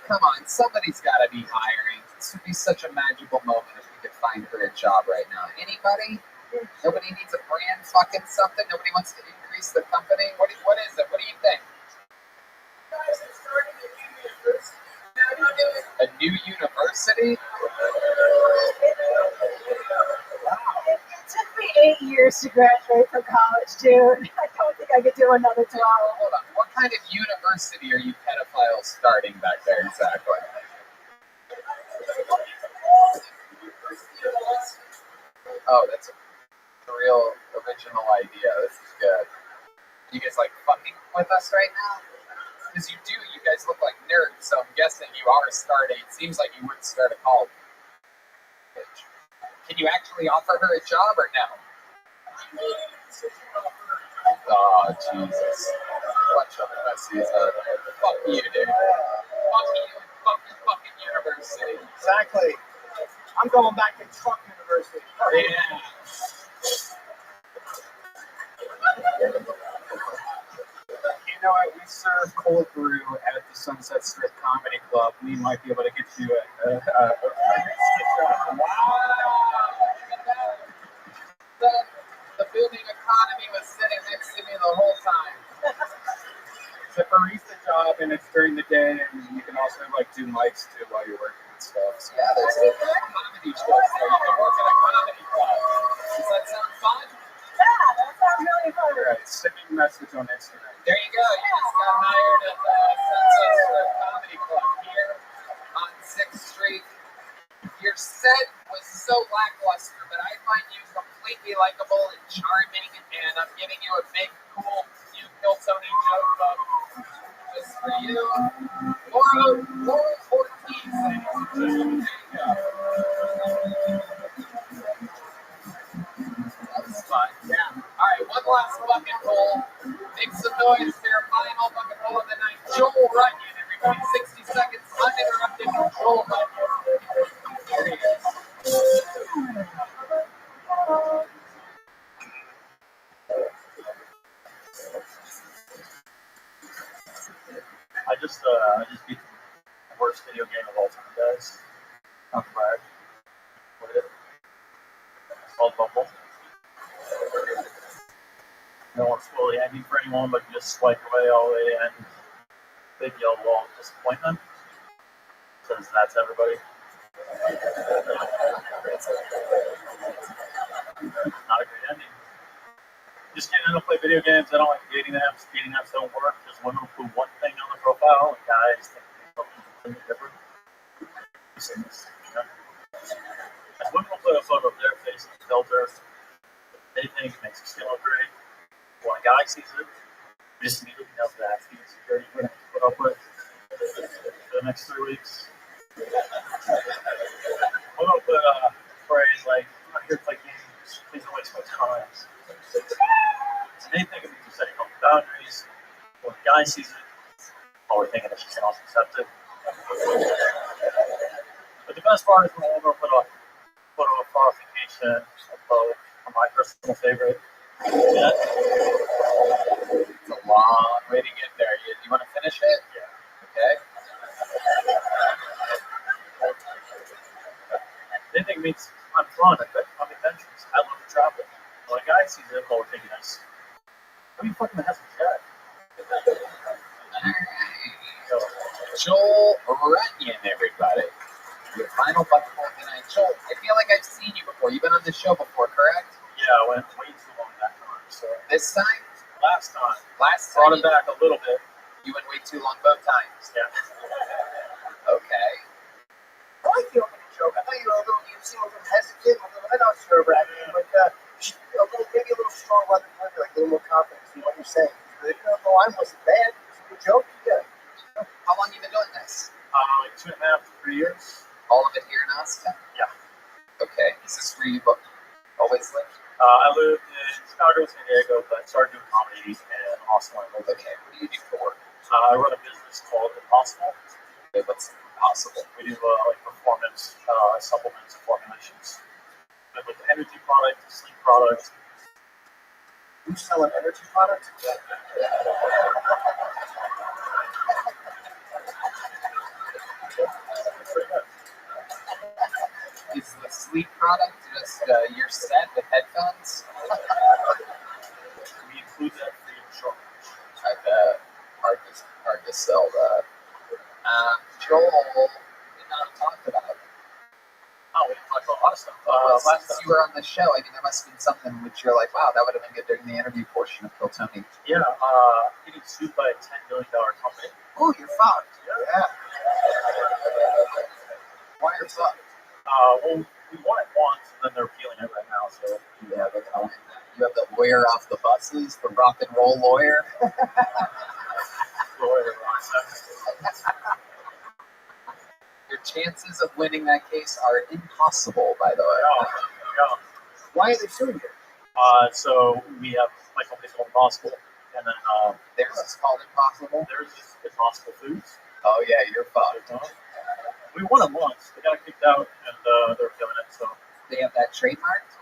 Come on, somebody's got to be hiring. This would be such a magical moment if we could find her a job right now. Anybody? Nobody needs a brand fucking something? Nobody wants to increase the company? What is it? What do you think? A new university? Wow. It took me 8 years to graduate from college, dude. I don't think I could do another 12. Hold on. What kind of university are you pedophiles starting back there exactly? Oh, that's a real original idea. This is good. You guys like fucking with us right now? Because you do. You guys look like nerds, so I'm guessing you are starting. It seems like you would start a cult. Can you actually offer her a job or no? Oh, Jesus. Bunch of pussies. Fuck you, dude. Fuck you and fuck your fucking university. Exactly. I'm going back to truck university. Yeah. You know what? We serve cold brew at the Sunset Strip Comedy Club. We might be able to get you a The booming economy was sitting next to me the whole time. It's a barista job, and it's during the day, and you can also like do mics too while you're working and stuff. So. Yeah, there's a comedy show there. You can work at a comedy club. Does that sound fun? Yeah, that sounds really fun. All right, send me a message on Instagram. There you go. You just got hired at the Sunset Strip Comedy Club here on 6th Street. Your set was so lackluster, but I find you completely likable and charming, and I'm giving you a big, cool, you kill Tony joke just for you. Laura Ortiz, ladies and gentlemen. There you go. That was fun. Yeah. All right, one last bucket roll. Make some noise for your final bucket roll of the night. Joel Runyon, everybody. 60 seconds uninterrupted from Joel Runyon. Here he is. I just beat the worst video game of all time, guys. Not to brag. What is it? It's called Bumble. No one's fully ending for anyone, but you just swipe away all the way and big yellow wall of disappointment. Because that's everybody. Not a great ending. Just getting into play video games. I don't like dating apps. Dating apps don't work. There's women who put one thing on the profile, and guys think something completely different. As women will put a photo of their face in the filter, they think it makes the skin look great. When a guy sees it, he just immediately knows that's the insecurity we're going to put up with for the next 3 weeks. We're going to put a phrase like, I'm not here to play games, please don't waste my time. And they think it means you're setting healthy boundaries. When a guy sees it, all we're thinking is just not accepted. best part is when we'll put a qualification above my personal favorite. Yeah. It's a long way to get there. You want to finish it? Yeah. Okay. They think means I'm fun at conventions. I love to travel. When a guy sees it, oh, thinking nice. How do you fucking have some chat? Joel Runyon, everybody. Your final bucket ball tonight. Joel, I feel like I've seen you before. You've been on this show before, correct? Yeah, I went way too long that time. So this time? Last time. Last time. Brought it back a little bit. You went way too long both times. Yeah. Okay. I like the opening joke. I thought you were a little, you seem a little hesitant, a little, I know it's nerve-wracking, but maybe a little strong weather, like a little more confidence in what you're saying. The line wasn't bad. It's a good joke. Yeah. How long you been doing this? Like 2.5 to 3 years. All of it here in Austin? Yeah. Okay. Is this where you always lived? I lived in Chicago, San Diego, but started doing comedy in Austin. Okay. What do you do for work? I run a business called Impossible. Okay, what's Impossible? We do like performance supplements and formulations. With energy products, sleep products. You sell an energy product? Is the sleep product just your set with headphones? We include that for your short. I bet. Hard to sell that. Joel, we not talked about. Oh, we talked about a lot of stuff. Since you were on the show, I mean, there must have been something which you're like, wow, that would have been good during the interview portion of Kill Tony. Yeah, getting sued by a $10 million company. Oh, you're fucked. Yeah. Why are you fucked? Well, we won it once, and then they're appealing it right now. So yeah, they're gonna win that. You have the lawyer off the buses, the rock and roll lawyer. Your chances of winning that case are impossible, by the way. Yeah. Why are they suing you? So we have my company's called Impossible, and then theirs is called Impossible. Theirs is Impossible Foods. Oh yeah, you're fucked. We won it once. They got kicked out, and they're killing it. So they have that trademarked.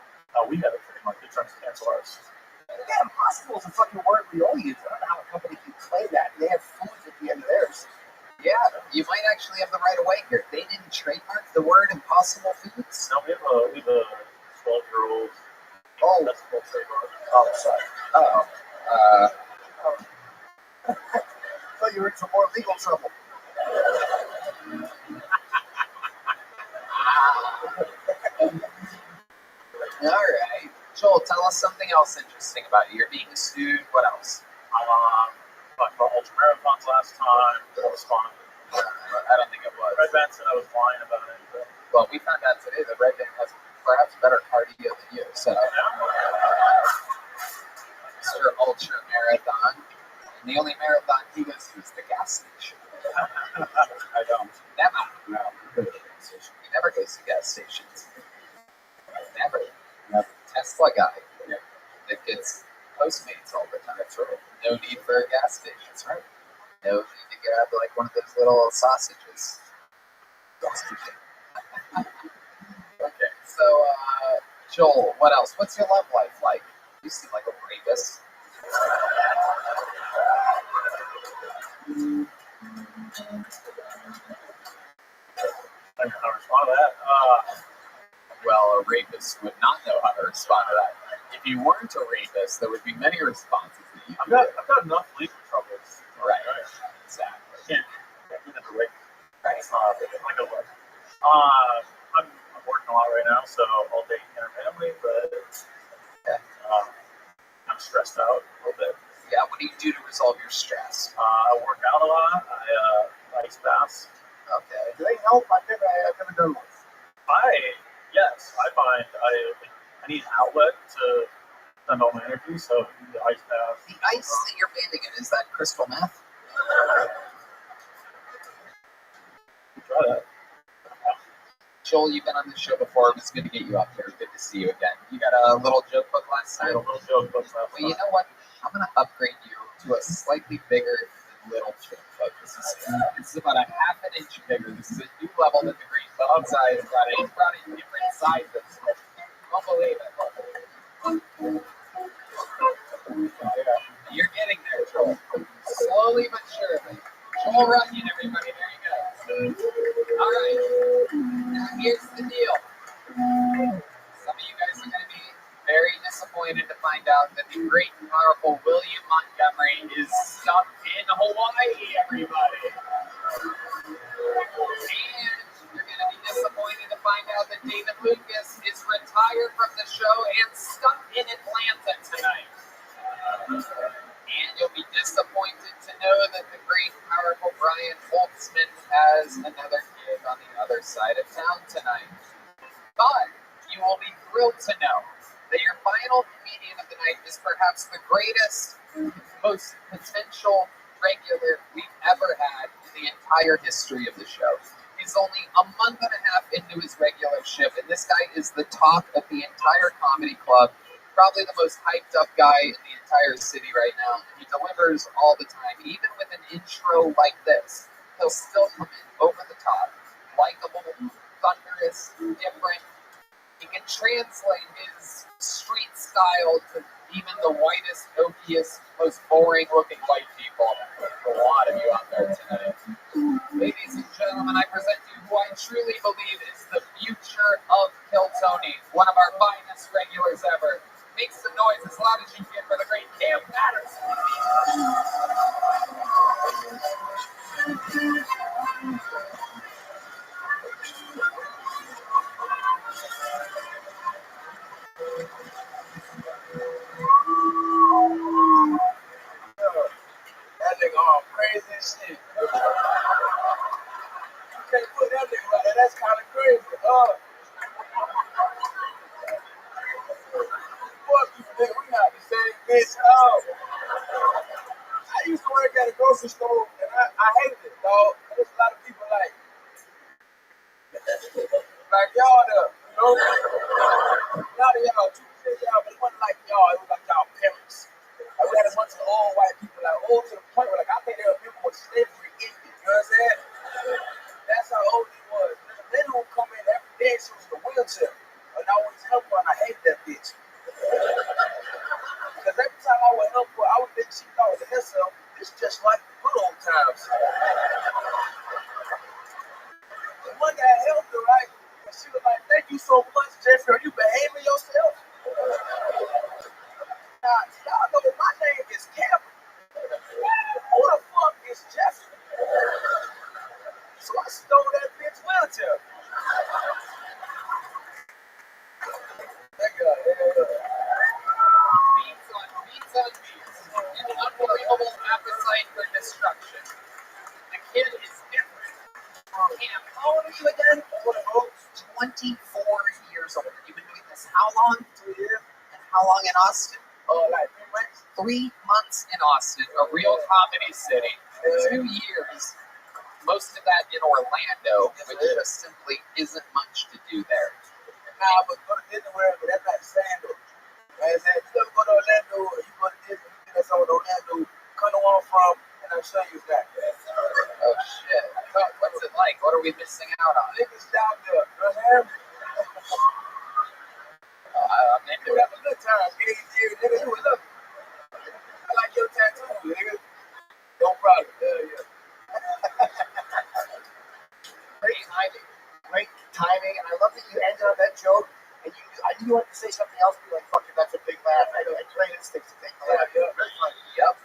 We have it trademarked. They're trying to cancel ours. Yeah, Impossible is a fucking word we all use. I don't know how a company can claim that. And they have foods at the end of theirs. Yeah, you might actually have the right of way here. They didn't trademark the word Impossible Foods. No, we have a 12-year-old. Oh, that's full trademark. Oh, sorry. I thought you were in some more legal trouble. All right. Joel, tell us something else interesting about you. You're being sued. What else? Talked about ultra marathons last time. That was fun. I don't think it was. Red Band said I was lying about it. But... Well, we found out today that Red Band has perhaps better cardio than you. So, Mr. Ultra Marathon. And the only marathon he goes to is the gas station. I don't. Never. No. He never goes to gas stations. Never. Tesla guy. Yeah. That gets Postmates all the time. That's right. No need for a gas station. That's right. No need to grab like one of those little sausages. Okay. So, Joel, what else? What's your love life like? You seem like a rapist. I don't know how to respond to that. Well, a rapist would not know how to respond to that. If you weren't a rapist, there would be many responses that you I've got enough legal troubles. Right. Exactly. Yeah. Never rape. Right. Like a work. I'm working a lot right now, so all day intermittently, but I'm stressed out a little bit. Yeah. What do you do to resolve your stress? I work out a lot. I ice baths. Okay. Do they help? I've never done one. Yes, I find I need an outlet to send all my energy, so the ice bath. The ice that you're bathing in, is that crystal meth? Try that. Joel, you've been on the show before. It was good to get you up here. Good to see you again. You got a little joke book last time? I had a little joke book last time. Well, you know what? I'm going to upgrade you to a slightly bigger than little chip, but this is about a half an inch bigger. This is a new level that the Green Bug size got. It's brought in different sizes. Don't believe it. You're getting there, Joel. Slowly but surely. Joel Runyon, everybody. There you go. All right. Now here's the deal. Some of you guys are going to be very disappointed to find out that the great and powerful William Montgomery is stuck in Hawaii, everybody. And you're going to be disappointed to find out that David Lucas is retired from the show and stuck in Atlanta tonight. And you'll be disappointed to know that the great and powerful Brian Holtzman has another gig on the other side of town tonight. But you will be thrilled to know that your final comedian of the night is perhaps the greatest, most potential regular we've ever had in the entire history of the show. He's only a month and a half into his regular shift, and this guy is the talk of the entire comedy club, probably the most hyped up guy in the entire city right now. He delivers all the time, even with an intro like this. He'll still come in over the top, likable, thunderous, different. He can translate his street style to even the whitest, oakiest, most boring-looking white people. A lot of you out there tonight. Ladies and gentlemen, I present to you who I truly believe is the future of Kill Tony, one of our finest regulars ever. Make some noise as loud as you can for the great Cam Patterson. That nigga all crazy as shit. You can't put that nigga right there. That's kind of crazy. Fuck you, nigga. We not the same bitch. I used to work at a grocery store, and I hated it, dog. There's a lot of people like y'all there, you know? A lot of y'all, too, y'all, but it wasn't like y'all. It was like y'all parents. Like, we had a bunch of old white people, like old to the point where, like, I think they were people with slavery ended. You know what I'm saying? That's how old he was. And the lady would come in every day. She was in a wheelchair, and I always help her, and I hate that bitch. Because every time I would help her, I would think she thought to herself, it's just like the good old times. And one day I helped her, right? And she was like, thank you so much, Jeffrey. Are you behaving yourself? Now, y'all know my name is Cameron. Who the fuck is Jeffrey? So I stole that bitch wheelchair. Beats on beats. An unbelievable appetite for destruction. The kid is different. Cam, how old are you again? 24 years old. You've been doing this how long? 2 years. And how long in Austin? Like 3 months. 3 months in Austin, a real comedy city. 2 years, most of that in Orlando, which just simply isn't much to do there. Nah, but go to Disney World, but that's not the same though. Like I said, if you ever go to Orlando, or you go to Disney, you get us on Orlando, come to where I'm from, and I'll show you that. Oh shit. What's it like? What are we missing out on? Niggas down there, you know what I'm saying? I'm into it. Have a good time, nigga. You look. I like your tattoo, nigga. No problem. Yeah. Great timing. Great timing. And I love that you ended on that joke. And I knew you wanted to say something else, be like, fuck it, that's a big laugh. I know, great instincts to take the laugh. Very funny. Yep.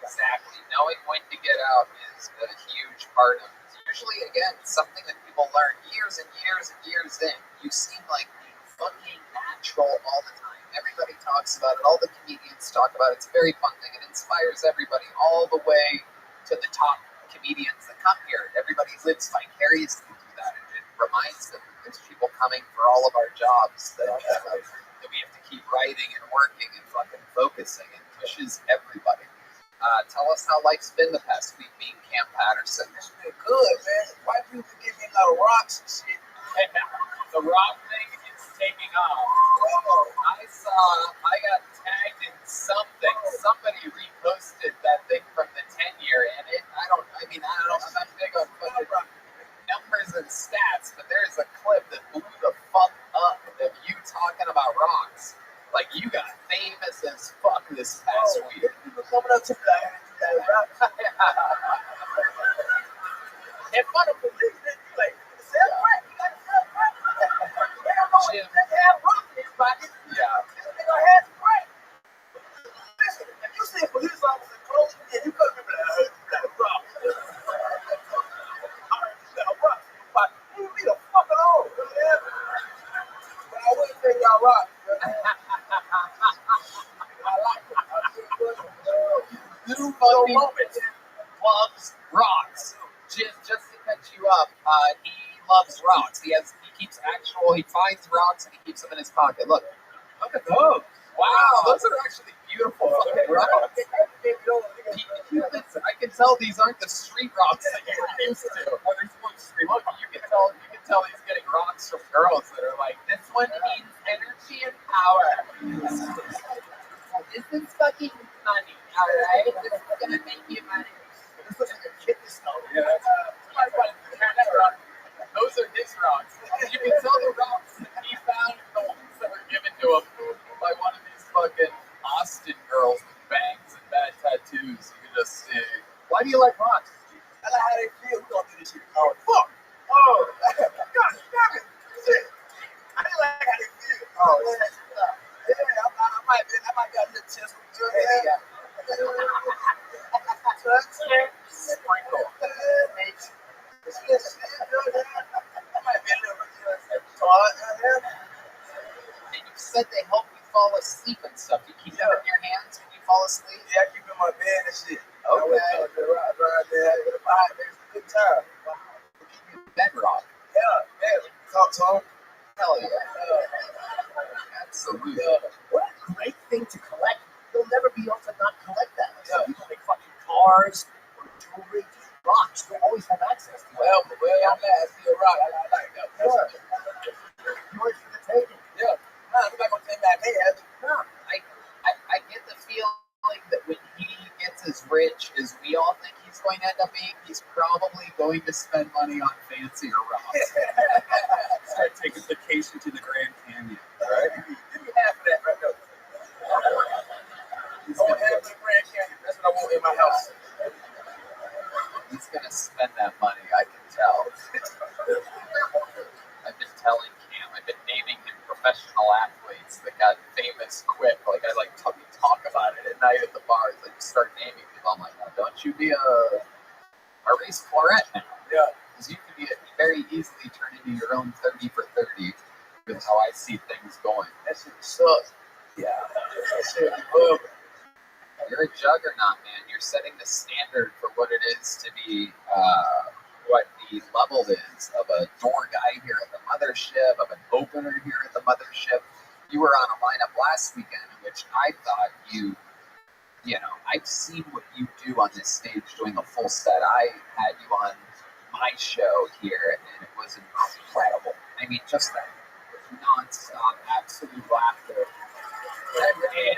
Exactly. Knowing when to get out is a huge part of it. Usually, again, something that people learn years and years and years in. You seem like fucking natural all the time. Everybody talks about it. All the comedians talk about it. It's a very fun thing. It inspires everybody all the way to the top comedians that come here. Everybody lives vicariously through that. It reminds them that there's people coming for all of our jobs that we have to keep writing and working and fucking focusing. It pushes everybody. Tell us how life's been the past week being Cam Patterson. It's been good, man. White people give me a lot of rocks and shit. The rock thing is taking off. I got tagged in something. Somebody reposted that thing from the 10-year, and it he loves rocks. Just to catch you up, he loves rocks. He finds rocks and he keeps them in his pocket. Look at those. Wow, those are actually beautiful fucking rocks. I can tell these aren't the street rocks that you're used to. Well, there's one street. Look, you can tell he's getting rocks from girls that are like, this one needs energy and power. This is fucking money, alright? This is gonna make you money. This looks like a kidney stone. Yeah, those are his rocks. You can tell the rocks that he found the ones that were given to him by one of these fucking Austin girls with bangs and bad tattoos. You can just see. Why do you like rocks? I like how they feel. We gonna do this shit. Oh, fuck. Oh, God damn it. Shit. I didn't like how they feel. Oh, yeah, I might got a little chest. Yeah. Sprinkle. And you said they help you fall asleep and stuff. You keep them in your hands when you fall asleep? Yeah, I keep them in my bed and shit. Okay. Right there. It's a good time. Bedrock. Yeah. Talk to him. Hell yeah. Absolutely. What a great thing to collect. You'll never be able to not collect that. Yeah. You don't make fucking cars or jewelry, rocks. You'll always have access to it. Well, I'm glad I see a rock. I like that. Sure. Yours for the taking. Yeah. I'm not going to take that head. No. I get the feeling that when he gets as rich as we all think he's going to end up being, he's probably going to spend money on fancier rocks. Start taking vacation to the Grand Canyon. Right? Give me half of that right now. I want half of the Grand Canyon. That's what I want in my house. He's going to spend that money, I can tell. I've been telling Cam, I've been naming him professional athletes that got famous quick. Like, I talk about it at night at the bars. I just start naming people. I'm like, oh, don't you be a race Florette now. Yeah. Because you could very easily turn into your own 30 for 30 with how I see things going. That shit sucks. Yeah. That shit love. You're a juggernaut, man. You're setting the standard for what it is to be, what the level is of a door guy here at the mothership, of an opener here at the mothership. You were on a lineup last weekend in which I thought I've seen what you do on this stage doing a full set. I had you on my show here, and it was incredible. I mean, just that non-stop, absolute laughter.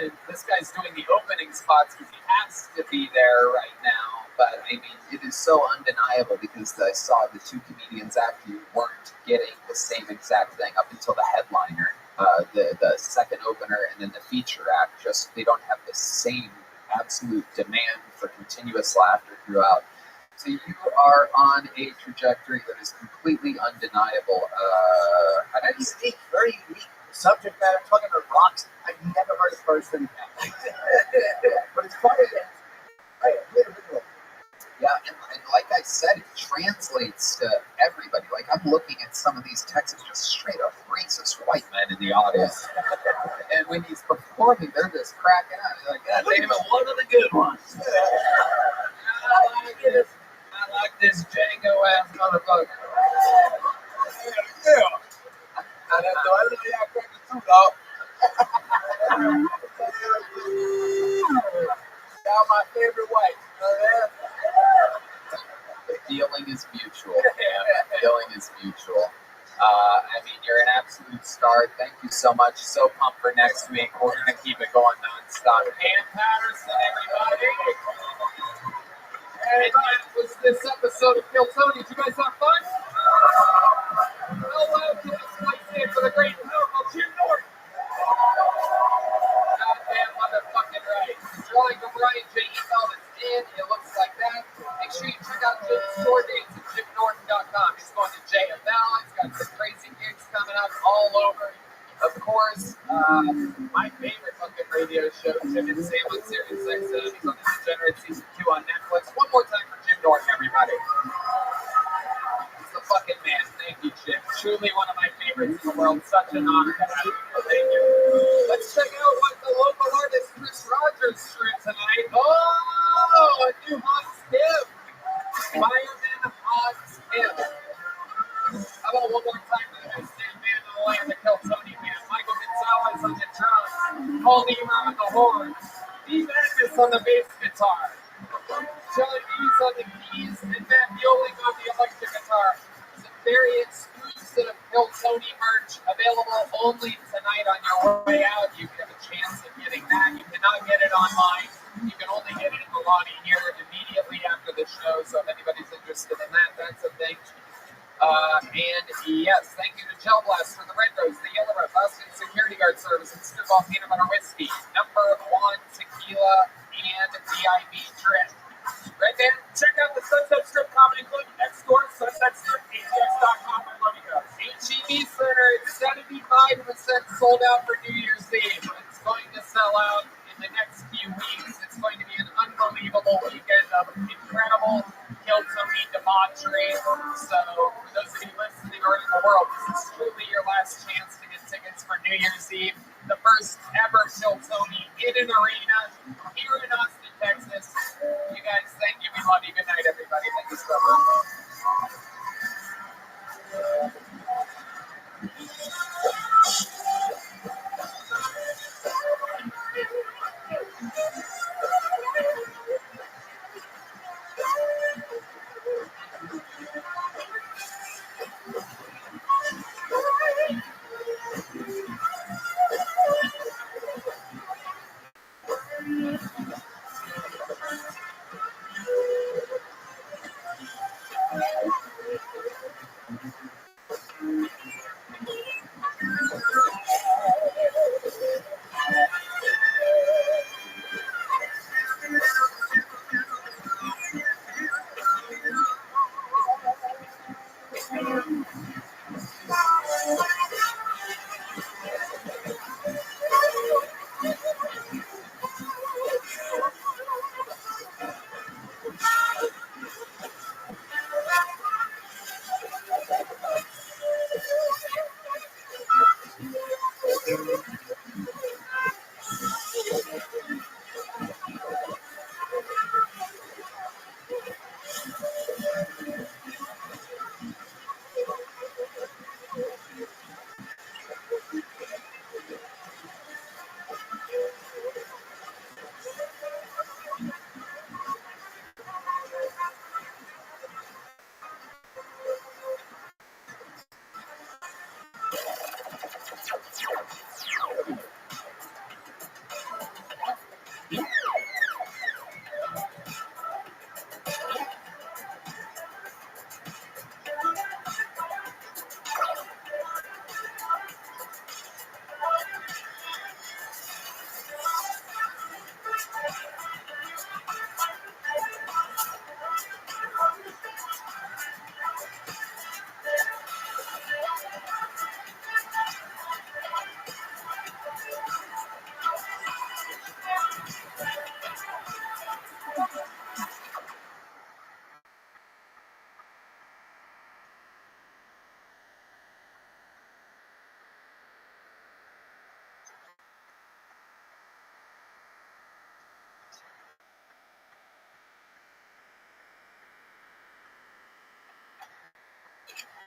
And this guy's doing the opening spots because he has to be there right now. But, I mean, it is so undeniable because I saw the two comedians after you weren't getting the same exact thing up until the headliner, the second opener, and then the feature act. Just, they don't have the same absolute demand for continuous laughter throughout. So you are on a trajectory that is completely undeniable. You speak very unique subject matter, talking about rocks. I've never heard a person. But it's funny. Yeah, and like I said, it translates to everybody. Like, I'm looking at some of these Texas just straight up racist white men in the audience. And when he's performing, they're just cracking up. They're like, God damn it, one of the good ones. I like this Django-ass motherfucker. Yeah. I know y'all crackers too, dog. Y'all my favorite white. The feeling is mutual, man. The feeling is mutual. I mean, you're an absolute star. Thank you so much. So pumped for next week. We're going to keep it going nonstop. Pam Patterson, everybody. And that was this episode of Kill Tony. Did you guys have fun? Hello to this place here for the great and powerful Jim Norton. Goddamn motherfucking right. Drawing from Ryan J. Email that's in. It looks like that. Make sure you check out Jim's store dates at JimNorton.com. He's going to JFL. He's got some crazy gigs coming up all over. Of course, my favorite fucking radio show, Jim and Sam on Sirius XM. He's on the Degenerate Season 2 on Netflix. One more time for Jim Norton, everybody. He's the fucking man. Thank you, Jim. Truly one of my favorites in the world. Such an honor to have you. Thank you. Let's check out what the local artist Chris Rogers threw tonight. Oh, a new horns, Steve Magnus on the bass guitar, Shelly Bees on the keys, and Matt Mueling on the electric guitar. Some very exclusive Kill Tony merch available only tonight on your way out. You have a chance of getting that. You cannot get it online. You can only get it in the lobby here immediately after the show. So if anybody's interested in that, that's a thing. And yes, thank you to Gel Blast for the Red Rose, the Yellow Rose, Austin Security Guard Service, and Screwball Peanut Butter Whiskey, #1 Tequila, and VIB Drip. Right there, Check out the Sunset Strip Comedy Club next door, sunsetstrip.com. I love you guys. HEB Center is 75% sold out for New Year's Eve. It's going to sell out in the next few weeks. It's going to be an unbelievable weekend of incredible Kill Tony debauchery. So, for those of you listening around the world, this is truly your last chance to get tickets for New Year's Eve. The first ever Kill Tony in an arena here in Austin, Texas. You guys, thank you. We love you. Good night, everybody. Thank you so much.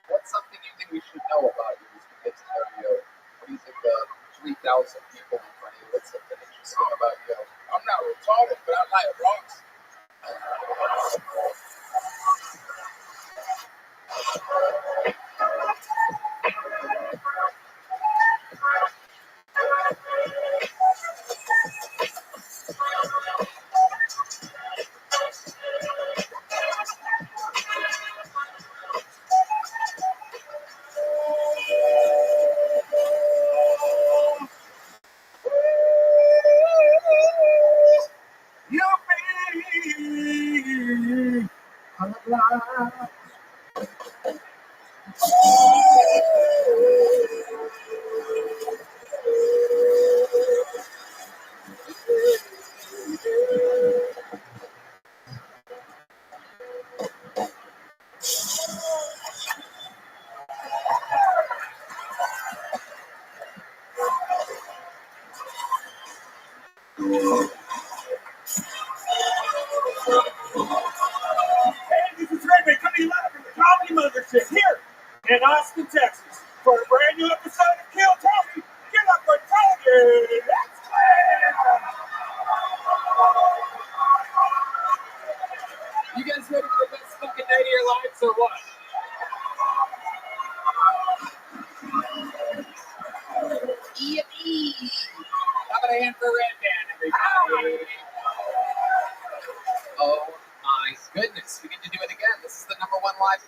What's something you think we should know about you as we get to know you? What do you think the 3,000 people in front of you, what's something interesting about you? I'm not retarded, but I like rocks. Hey, this is Rabbi coming live from the Comedy Mothership here in Austin, Texas, for a brand new episode of Kill Tony. Get up for Tony! Let's play!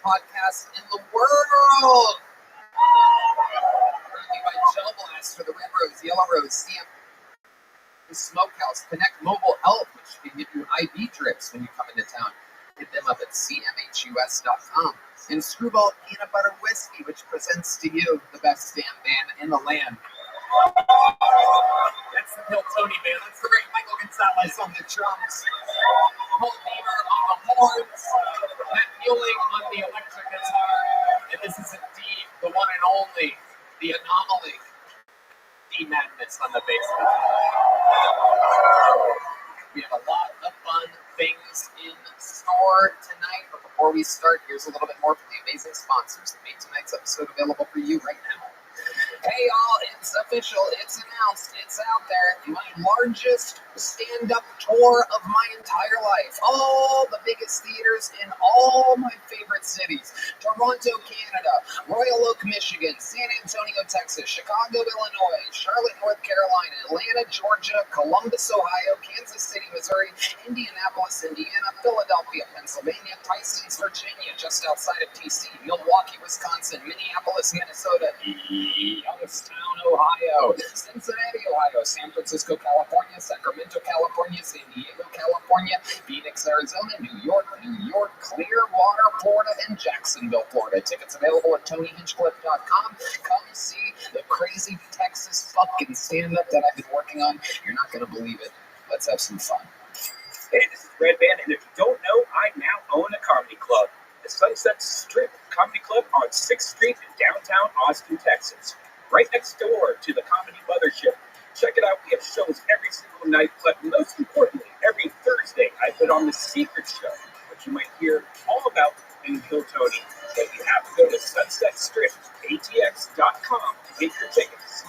podcast in the world. Brought to you by Gel Blast for the Red Rose, Yellow Rose, CM Smokehouse, Connect Mobile Health, which can give you IV drips when you come into town. Hit them up at cmhus.com. And Screwball Peanut Butter Whiskey, which presents to you the best damn band in the land. That's the Hill Tony Band. That's the great Michael Gonzalez on the drums. Paul Beamer on the horns. Matt Mueling on the electric guitar. And this is indeed the one and only, the anomaly, the madness on the bass guitar. We have a lot of fun things in store tonight, but before we start, here's a little bit more from the amazing sponsors that made tonight's episode available for you right now. Hey y'all, it's official, it's announced, it's out there. My largest stand-up tour of my entire life. All the biggest theaters in all my favorite cities. Toronto, Canada, Royal Oak, Michigan, San Antonio, Texas, Chicago, Illinois, Charlotte, North Carolina, Atlanta, Georgia, Columbus, Ohio, Kansas City, Missouri, Indianapolis, Indiana, Philadelphia, Pennsylvania, Tysons, Virginia, just outside of DC, Milwaukee, Wisconsin, Minneapolis, Minnesota, Youngstown, Ohio, Cincinnati, Ohio, San Francisco, California, Sacramento, California, San Diego, California, Phoenix, Arizona, New York, Clearwater, Florida, and Jacksonville, Florida. Tickets available at TonyHinchcliffe.com. Come see the crazy Texas fucking stand-up that I've been working on. You're not going to believe it. Let's have some fun. Hey, this is Red Band, and if you don't know, I now own a comedy club, the Sunset Strip Comedy Club on 6th Street in downtown Austin, Texas, right next door to the Comedy Mothership. Check it out. We have shows every single night, but most importantly, every Thursday, I put on the Secret Show, which you might hear all about in Hill Tony. But you have to go to sunsetstripatx.com to get your tickets.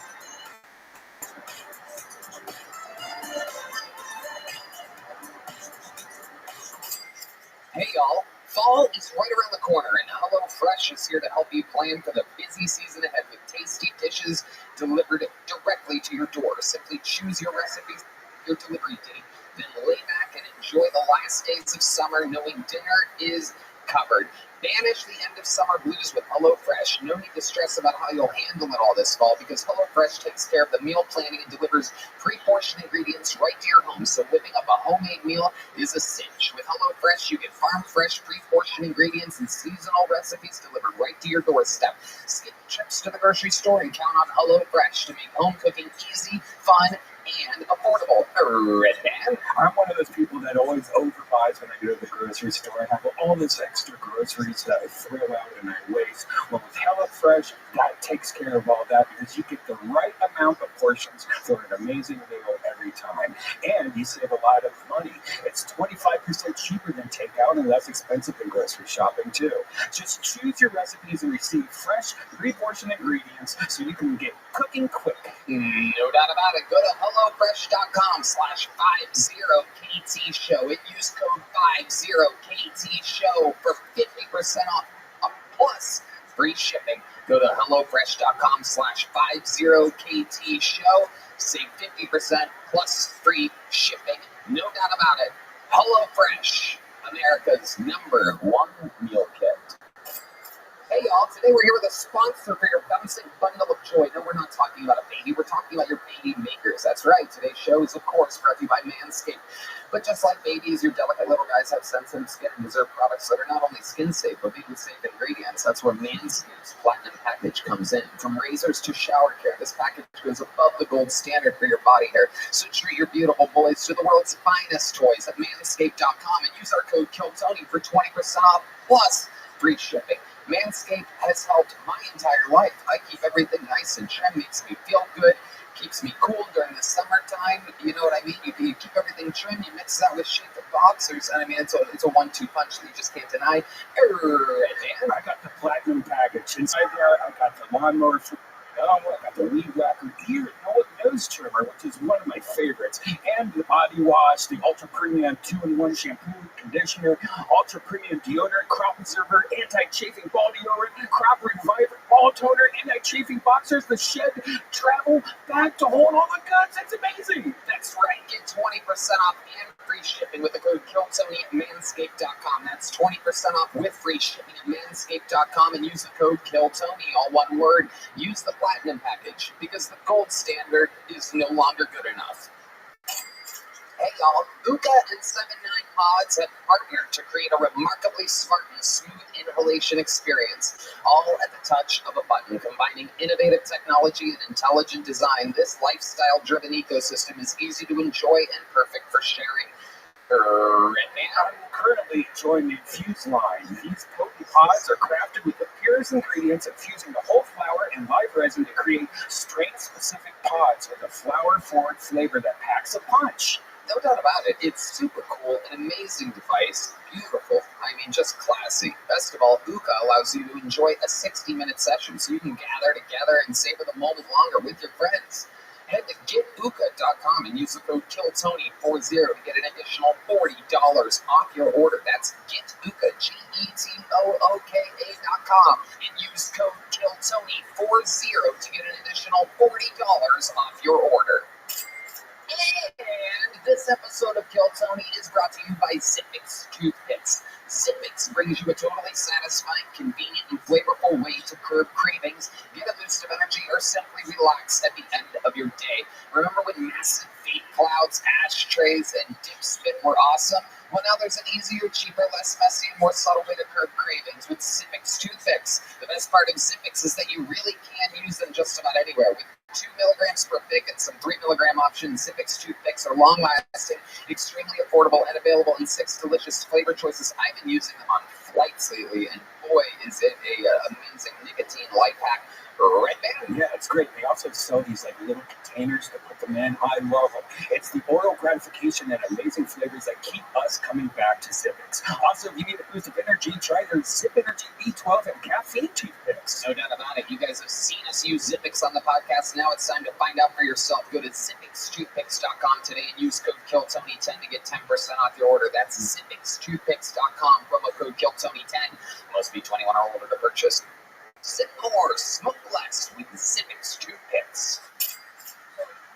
Hey y'all, fall is right around the corner, and HelloFresh is here to help you plan for the busy season ahead with tasty dishes delivered directly to your door. Simply choose your recipes, your delivery date, then lay back and enjoy the last days of summer knowing dinner is covered. Banish the end of summer blues with HelloFresh. No need to stress about how you'll handle it all this fall because HelloFresh takes care of the meal planning and delivers pre-portioned ingredients right to your home. So whipping up a homemade meal is a cinch. With HelloFresh, you get farm-fresh pre-portioned ingredients and seasonal recipes delivered right to your doorstep. Skip trips to the grocery store and count on HelloFresh to make home cooking easy, fun, and affordable. Red Band. I'm one of those people that always overbuys when I go to the grocery store. I have all this extra groceries that I throw out and I waste. Well, with HelloFresh, that takes care of all that because you get the right amount of portions for an amazing meal every time. And you save a lot of money. It's 25% cheaper than takeout and less expensive than grocery shopping, too. Just choose your recipes and receive fresh, pre-portioned ingredients so you can get cooking quick. No doubt about it. Go to HelloFresh.com/50KT Show and use code 50KT Show for 50% off plus free shipping. Go to HelloFresh.com/50KT Show. Save 50% plus free shipping. No doubt about it. HelloFresh, America's #1 meal kit. Hey y'all, today we're here with a sponsor for your bouncing bundle of joy. No, we're not talking about a baby, we're talking about your baby makers. That's right, today's show is of course brought to you by Manscaped. But just like babies, your delicate little guys have sensitive skin and deserve products that are not only skin safe, but baby safe ingredients. That's where Manscaped's Platinum Package comes in. From razors to shower care, this package goes above the gold standard for your body hair. So treat your beautiful boys to the world's finest toys at manscaped.com and use our code KILLTONY for 20% off plus free shipping. Manscaped has helped my entire life. I keep everything nice and trim, makes me feel good, keeps me cool during the summertime. You know what I mean? You keep everything trim, you mix that with shit, the boxers, and I mean, it's a 1-2 punch that you just can't deny. I got the Platinum Package. Inside there, I got the lawnmower for I got the weed whacker ear nose trimmer, which is one of my favorites, and the body wash, the ultra premium 2-in-1 shampoo, conditioner, ultra premium deodorant, crop preserver, anti-chafing ball deodorant, crop reviver, ball toner, anti-chafing boxers, the shed travel bag to hold all the goods. It's amazing. That's right. Get 20% off and free shipping with the code KILLTONY at manscaped.com. That's 20% off with free shipping at manscaped.com and use the code KILLTONY, all one word. Use the platinum package because the gold standard is no longer good enough. Hey y'all, Uka and 79 Pods have partnered to create a remarkably smart and smooth inhalation experience, all at the touch of a button. Combining innovative technology and intelligent design, this lifestyle-driven ecosystem is easy to enjoy and perfect for sharing. I'm currently enjoying the Infuse line. These potent pods are crafted with the purest ingredients, infusing the whole flower and live resin to create strain-specific pods with a flower-forward flavor that packs a punch. No doubt about it, it's super cool, an amazing device, beautiful, I mean just classy. Best of all, Uka allows you to enjoy a 60-minute session so you can gather together and savor the moment longer with your friends. Head to getuka.com and use the code KILLTONY40 to get an additional $40 off your order. That's getuka, GETOOKA.com, and use code KILLTONY40 to get an additional $40 off your order. And this episode of Kill Tony is brought to you by Zippix Toothpicks. Zippix brings you a totally satisfying, convenient, and flavorful way to curb cravings, get a boost of energy, or simply relax at the end of your day. Remember when massive vape clouds, ashtrays, and dip spit were awesome? Well, now there's an easier, cheaper, less messy, and more subtle way to curb cravings with Zippix Toothpicks. The best part of Zippix is that you really can use them just about anywhere. With 2 milligrams per pick and some 3 milligram options, Zippix Toothpicks are long-lasting, extremely affordable, and available in 6 delicious flavor choices. I've been using them on flights lately, and boy, is it a amazing nicotine light pack. Red Band. Yeah, it's great. They also sell these like little containers to put them in. I love them. It's the oral gratification and amazing flavors that keep us coming back to Zippix. Also, if you need a boost of energy, try their Zip Energy B12 and caffeine toothpicks. No doubt about it. You guys have seen us use Zippix on the podcast. Now it's time to find out for yourself. Go to zippixtoothpicks.com today and use code KILLTONY10 to get 10% off your order. That's zippixtoothpicks.com, promo code KILLTONY10. Must be 21 or older to purchase. Sip more, smoke less with Zippix Toothpicks.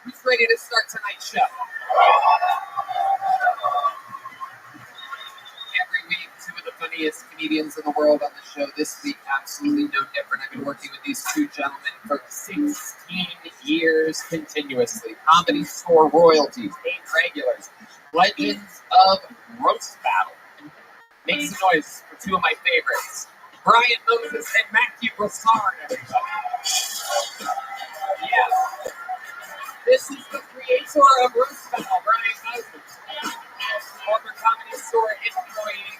Who's ready to start tonight's show? Every week, two of the funniest comedians in the world on the show. This week, absolutely no different. I've been working with these two gentlemen for 16 years continuously. Comedy Store royalties, 8 regulars, legends of roast battle. Make some noise for two of my favorites. Brian Moses and Matthew Broussard, everybody. Yes. This is the creator of Roast Battle, Brian Moses. Former Comedy Store employee.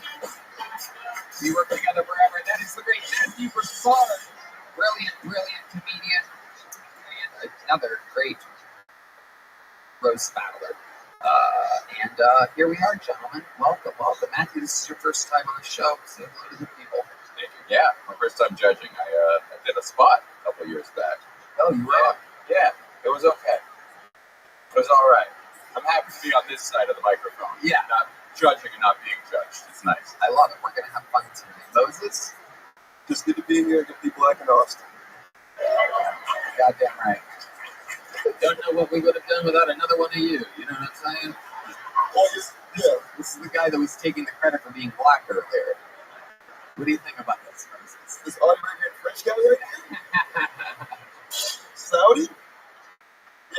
We work together forever. That is the great Matthew Broussard. Brilliant comedian. And another great roast battler. Here we are, gentlemen. Welcome. Matthew, this is your first time on the show. Say hello to the people. Yeah, my first time judging. I did a spot a couple years back. Oh, you were on? Yeah, it was okay. It was all right. I'm happy to be on this side of the microphone. Yeah. Not judging and not being judged. It's nice. I love it. We're going to have fun tonight. Moses? Just good to be here. Good to be black in Austin. Goddamn right. Don't know what we would have done without another one of you. You know what I'm saying? Well, yeah. This is the guy that was taking the credit for being black earlier. What do you think about this, Moses? This American French guy right here? Saudi?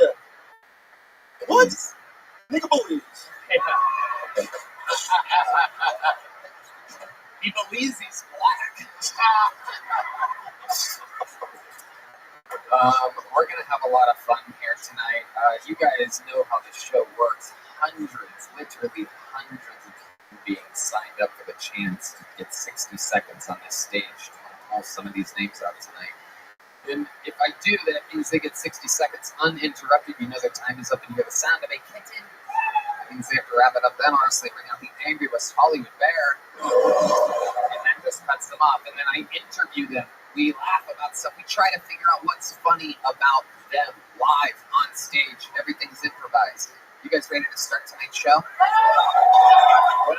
Yeah. What? Nigga believes. He believes he's black. We're going to have a lot of fun here tonight. You guys know how this show works. Literally hundreds of human beings signed up for the chance to get 60 seconds on this stage. I'll pull some of these names out tonight. And if I do, that means they get 60 seconds uninterrupted. You know their time is up and you hear the sound of a kitten. That means they have to wrap it up then, or else they bring out the angry West Hollywood bear. And that just cuts them off. And then I interview them. We laugh about stuff. We try to figure out what's funny about them live on stage. Everything's improvised. You guys ready to start tonight's show? Well,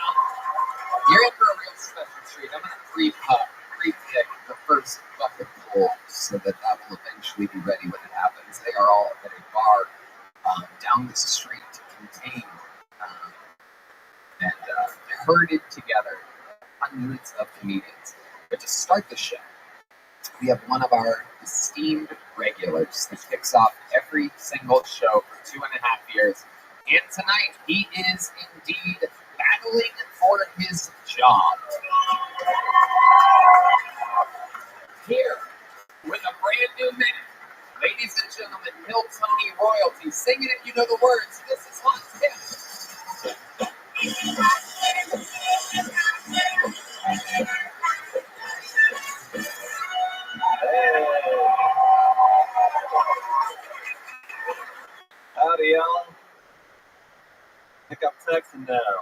you're in for a real special treat. I'm going to pre-pick the first bucket full so that will eventually be ready when it happens. They are all at a bar down the street, contained, and they're herded together, hundreds of comedians. But to start the show, we have one of our esteemed regulars that kicks off every single show for 2.5 years. And tonight, he is indeed battling for his job. Here, with a brand new minute, ladies and gentlemen, Hill Tony royalty. Sing it if you know the words. This is Hot Howdy, y'all. I think I'm texting now.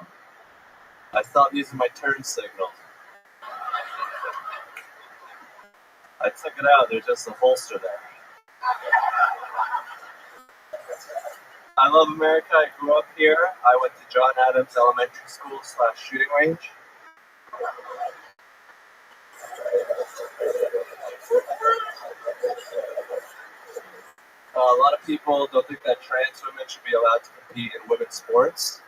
I stopped using my turn signal. I took it out. There's just a holster there. I love America. I grew up here. I went to John Adams Elementary School / shooting range. A lot of people don't think that trans women should be allowed to compete in women's sports.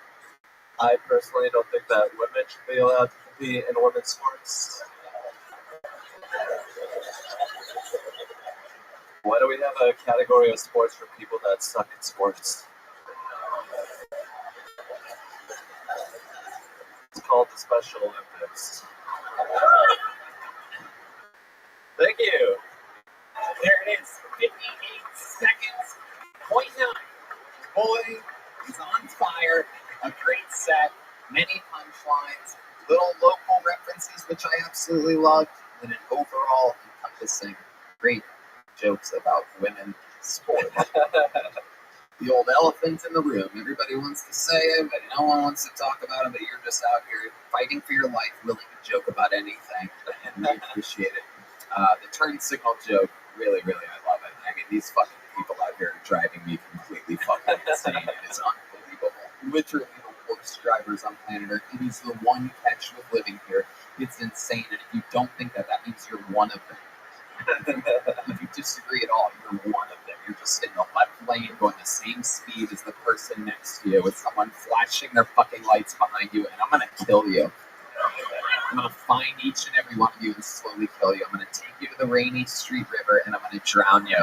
I personally don't think that women should be allowed to compete in women's sports. Why do we have a category of sports for people that suck at sports? It's called the Special Olympics. Thank you. There it is, 58 seconds, point 9. Boy is on fire, a great set, many punchlines, little local references, which I absolutely loved, and an overall encompassing great jokes about women sport. The old elephant in the room. Everybody wants to say it, but no one wants to talk about it, but you're just out here fighting for your life, willing to joke about anything, and we appreciate it. The turn signal joke, really, I love it. I mean, these fucking people out here are driving me completely fucking insane. It is unbelievable. Literally the worst drivers on planet Earth. It is the one catch with living here. It's insane, and if you don't think that, that means you're one of them. If you disagree at all, you're one of them. You're just in the left lane going the same speed as the person next to you with someone flashing their fucking lights behind you, and I'm gonna kill you. I'm gonna find each and every one of you and slowly kill you. I'm gonna take you to the rainy street river and I'm gonna drown you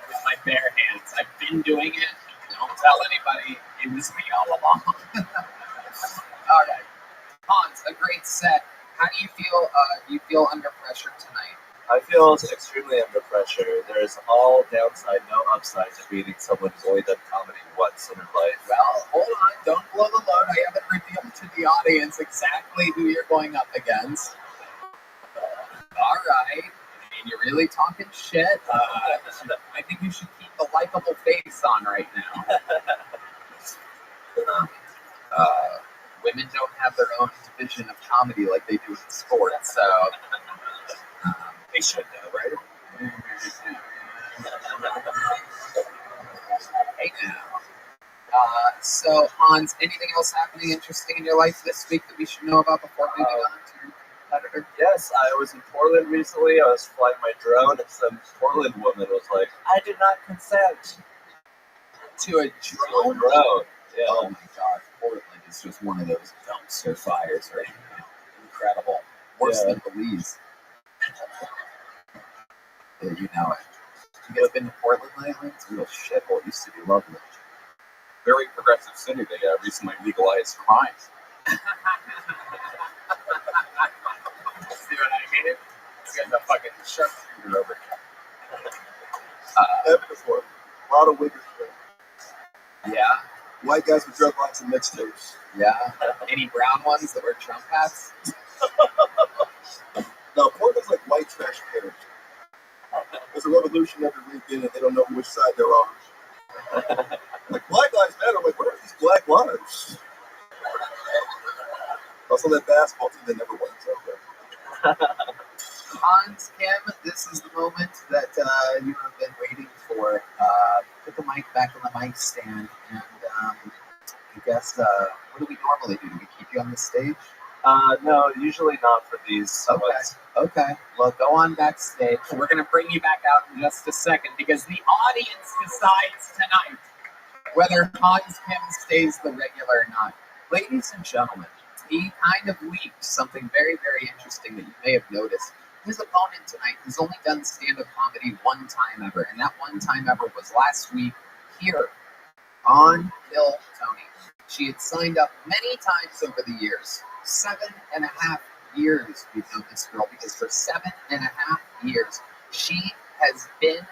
with my bare hands. I've been doing it. Don't tell anybody. It was me all along. All right, Hans, a great set. How do you feel? You feel under pressure tonight? I feel extremely under pressure. There's all downside, no upside to beating someone who's only done comedy once in her life. Well, hold on. Don't blow the load. I haven't revealed to the audience exactly who you're going up against. All right. And you're really talking shit. I think you should keep the likable face on right now. Women don't have their own division of comedy like they do in sports, so they should know, right? Hey now. So, Hans, anything else happening interesting in your life this week that we should know about before moving on to your competitor? Yes, I was in Portland recently. I was flying my drone, and some Portland woman was like, "I did not consent to a drone." Yeah. Oh my God, Portland is just one of those dumpster fires right now. Incredible, worse than Belize. Yeah, you know it. You guys been to Portland lately? It's a real shithole. It used to be lovely. Very progressive city. They recently legalized crimes. See what I mean? It's getting a fucking sharpshooter over here. Before. A lot of wiggers. Yeah. White guys with dreadlocks and mixtapes. Yeah. Any brown ones that wear Trump hats? No, Portland's like white trash cans. There's a revolution every weekend, and they don't know which side they're on. Like, Black Lives Matter. I'm like, where are these black lives? Also, that basketball team that never won. So, Hans, Kim, this is the moment that you have been waiting for. Put the mic back on the mic stand, and I guess, what do we normally do? Do we keep you on the stage? No, usually not for these. Okay. Okay, well, go on backstage. We're going to bring you back out in just a second because the audience decides tonight whether Hans Kim stays the regular or not. Ladies and gentlemen, he kind of leaked something very, very interesting that you may have noticed. His opponent tonight has only done stand-up comedy one time ever, and that one time ever was last week here on Kill Tony. She had signed up many times over the years. 7.5 years we've known this girl, because for 7.5 years she has been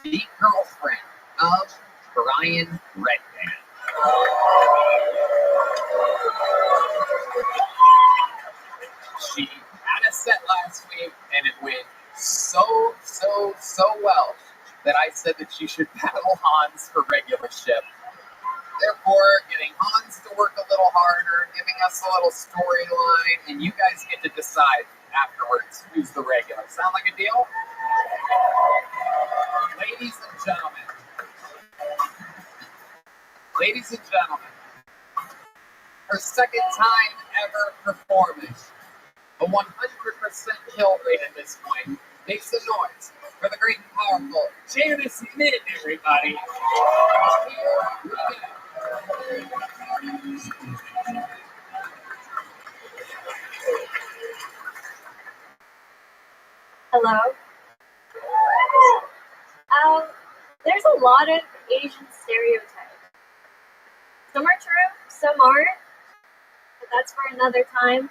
the girlfriend of Brian Redband. She had a set last week and it went so well that I said that she should battle Hans for regularship. Therefore, getting Hans to work a little harder, giving us a little storyline, and you guys get to decide afterwards who's the regular. Sound like a deal? Ladies and gentlemen, her second time ever performing, a 100% kill rate at this point. Make some noise for the great and powerful Janice Min, everybody. Here we go. Hello. There's a lot of Asian stereotypes. Some are true, some aren't, but that's for another time.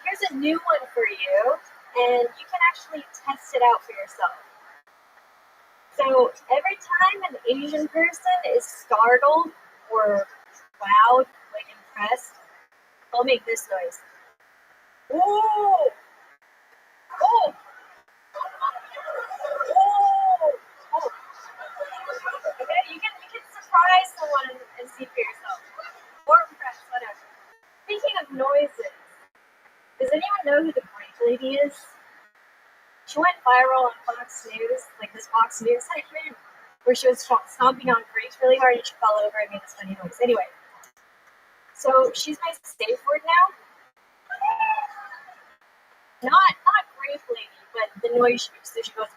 Here's a new one for you, and you can actually test it out for yourself. So every time an Asian person is startled or wowed, like impressed, they'll make this noise. Ooh! Oh! Oh! Okay, you can surprise someone and see for yourself. Or impress, whatever. Speaking of noises, does anyone know who the Brake Lady is? She went viral on Fox News, like this Fox News segment, where she was stomping on brakes really hard and she fell over and made this funny noise. Anyway, so she's my safe word now. Not Brake Lady, but the noise she makes. So she goes,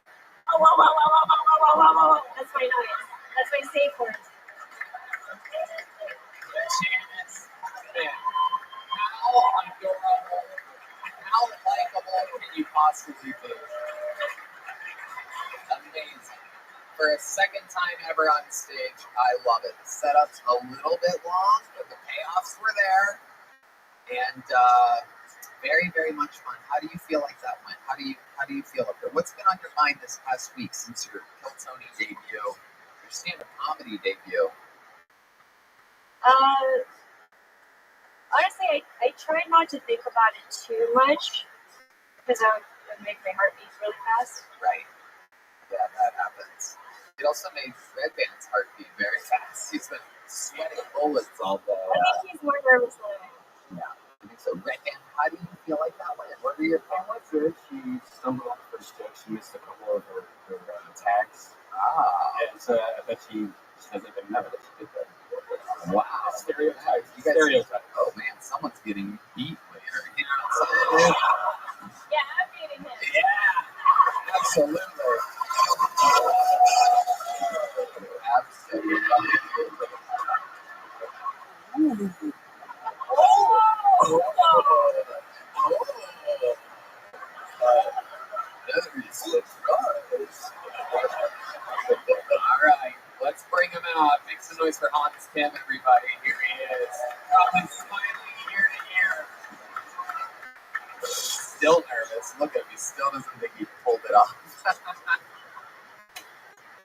oh, wow, wow, wow, wow, wow, wow, wow, wow. That's my noise. That's my safe word. Janice Min, how adorable, how likable can you possibly be? Amazing. For a second time ever on stage, I love it. The setup's a little bit long, but the payoffs were there. And very, very much fun. How do you feel like that went? How do you feel up there? What's been on your mind this past week since your Kill Tony debut, your stand-up comedy debut? Honestly, I try not to think about it too much because it would make my heart beat really fast. Right. Yeah, that happens. It also made Redband's heart beat very fast. He's been sweating bullets all day. I think he's more nervous than I am. Yeah, I think so. Redband, how do you feel like that went? What were your thoughts? Good. She stumbled on the first joke. She missed a couple of her tags. And I bet she hasn't been never that she did that. Wow. Stereotypes. Stereotypes. Oh man, someone's getting beat later. You know, Yeah, I'm beating him. Yeah, absolutely. Alright, let's bring him out. Make some noise for Hans Kim, everybody. Here he is. Probably smiling ear to ear. Still nervous. Look at him. He still doesn't think he pulled it off.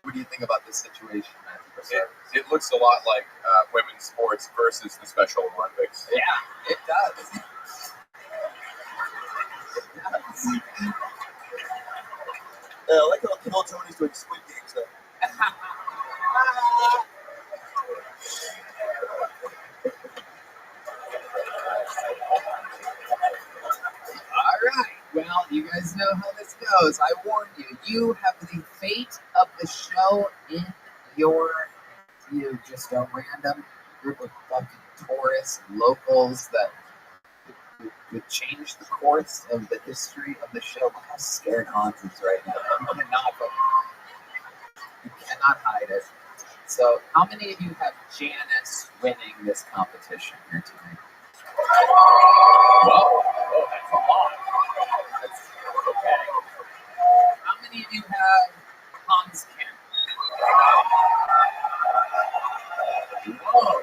What do you think about this situation, Matthew? It looks a lot like women's sports versus the Special Olympics. Yeah, it does. I like how Kill Tony's doing Squid Games though. Alright, well, you guys know how this goes. I warned you. You have the fate of the show in your hands. You just a random group of fucking tourists, locals that would change the course of the history of the show. Look how scared Hans is right now. You cannot hide it. So, how many of you have Janice winning this competition here tonight? Whoa, that's a lot. That's okay. How many of you have Hans Kim? Whoa,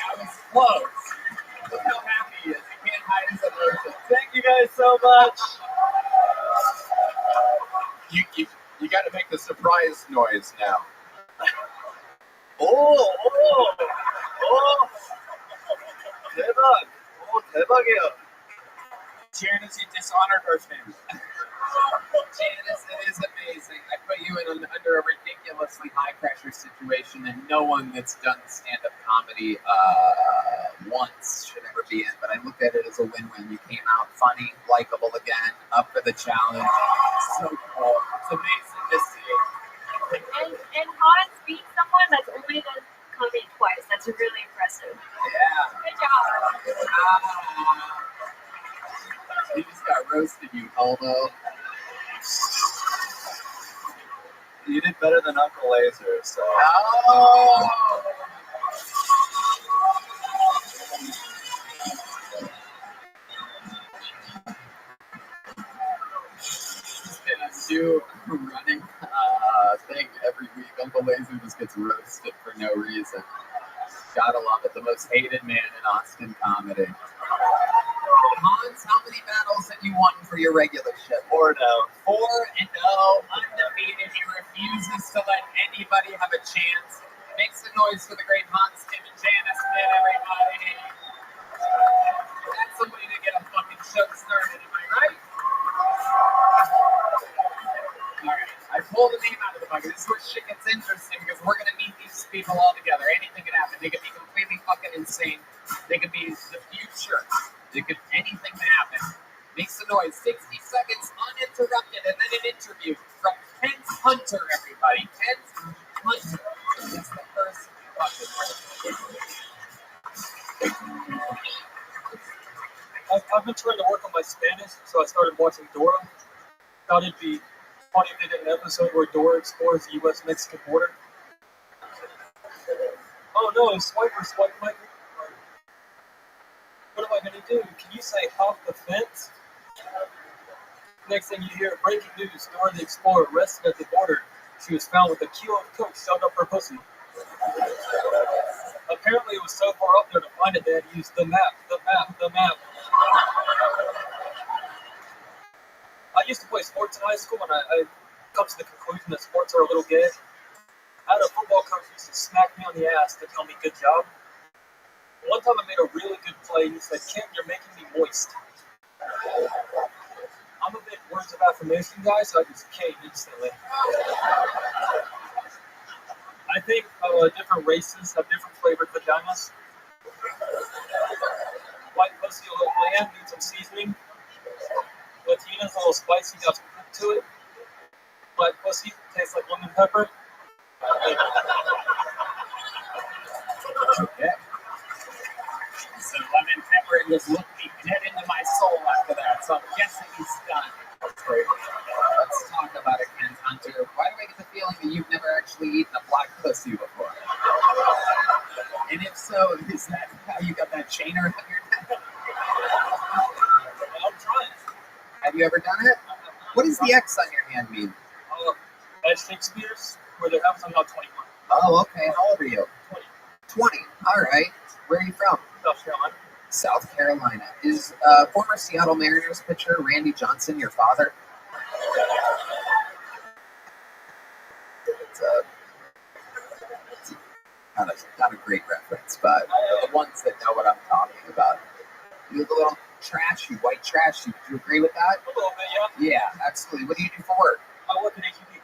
that was close. Look how happy he is. He can't hide his emotions. Thank you guys so much. You got to make the surprise noise now. 대박이에요. Janice, you dishonored our family. Janice, it is amazing. I put you in under a ridiculously high-pressure situation that no one that's done stand-up comedy once should ever be in, but I looked at it as a win-win. You came out funny, likable again, up for the challenge. So cool. It's amazing to see. And Hans beat someone that's only done comedy twice. That's really impressive. Yeah. Good job. He just got roasted, you homo. You did better than Uncle Laser, so. Oh! It's been a new running thing every week. Uncle Laser just gets roasted for no reason. Gotta love it. The most hated man in Austin comedy. Hans, how many battles have you won for your regular ship? 4-0. 4-0, undefeated. He refuses to let anybody have a chance. Make some noise for the great Hans, Kim, and Janice, man, everybody. That's somebody to get a fucking show started, am I right? Alright, I pulled the name out of the bucket. This is where shit gets interesting because we're gonna meet these people all together. Anything could happen. They could be completely fucking insane. They could be the future. Anything can happen. Make some noise. 60 seconds uninterrupted, and then an interview from Kent Hunter, everybody. Kent Hunter is the first fucking I've been trying to work on my Spanish, so I started watching Dora. Thought it'd be funny if they did an episode where Dora explores the U.S.-Mexican border. Oh no, swipe Michael. What am I going to do? Can you say hop the fence? Next thing you hear, breaking news, Dora the Explorer arrested at the border. She was found with a kilo of coke shoved up her pussy. Apparently it was so far up there to find it they had to use the map. I used to play sports in high school and I come to the conclusion that sports are a little gay. I had a football coach who used to smack me on the ass to tell me good job. One time I made a really good play. He said, "Kim, you're making me moist." I'm a big words of affirmation guy, so I just came instantly. I think different races have different flavored vaginas. White pussy a little bland, needs some seasoning. Latina's a little spicy, got some kick to it. Black pussy tastes like lemon pepper. Okay. So lemon pepper just looked me dead into my soul after that, so I'm guessing he's done. Let's talk about it, Kent Hunter. Why do I get the feeling that you've never actually eaten a black pussy before? And if so, is that how you got that chain around your neck? I'm trying. Have you ever done it? What does the X on your hand mean? At Shakespeare's, where their house, I'm not 21. Oh, okay. How old are you? 20. 20. All right. Where are you from? South Carolina. South Carolina. Is former Seattle Mariners pitcher Randy Johnson your father? It's not a great reference, but the ones that know what I'm talking about. You look a little trashy, white trashy. Do you agree with that? A little bit, yeah. Yeah, absolutely. What do you do for work? I work at HEB.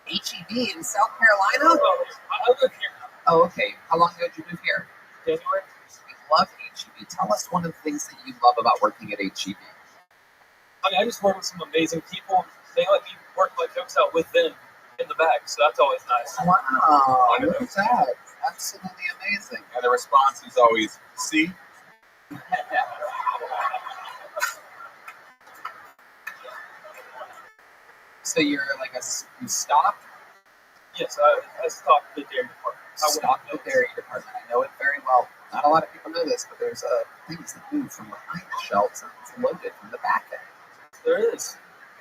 HEB in South Carolina? I live here. Oh, okay. How long ago did you move here? January. We love HEB. Tell us one of the things that you love about working at HEB. I mean, I just work with some amazing people. They let me work my jokes out with them in the back, so that's always nice. Wow, look at that. Absolutely amazing. And the response is always, see? So you're like you stop? Yes, I stocked the dairy department. Stock the dairy department. I know it very well. Not a lot of people know this, but there's things that move from behind the shelves and it's loaded from the back end. There is.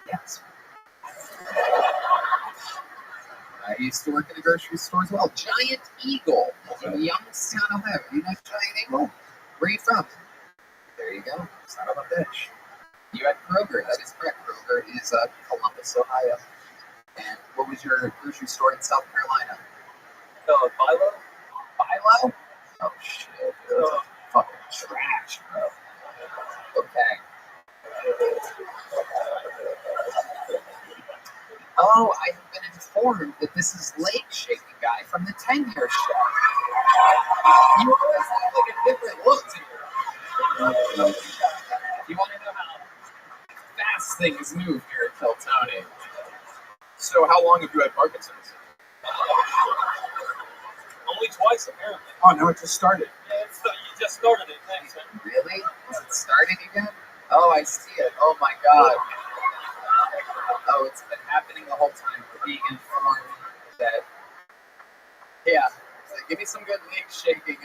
Yes. I used to work in a grocery store as well. Giant Eagle in Youngstown, Ohio. You know Giant Eagle? Where are you from? There you go. Son of a bitch. You had Kroger. That is correct. Kroger is Columbus, Ohio. And what was your grocery store in South Carolina? Philo? Philo? Oh, shit. That's fucking trash, bro. Okay. Oh, I have been informed that this is Lake Shaking Guy from the 10-year show. You always have like a different look to you. You want to know how fast things move here at Kiltony. So how long have you had Parkinson's? Only twice, apparently. Oh, no, it just started. Yeah, you just started it. Thanks, man. Really? Is it starting again? Oh, I see it. Oh, my God. Oh, it's been happening the whole time. We're being informed that... Yeah. So give me some good leg shaking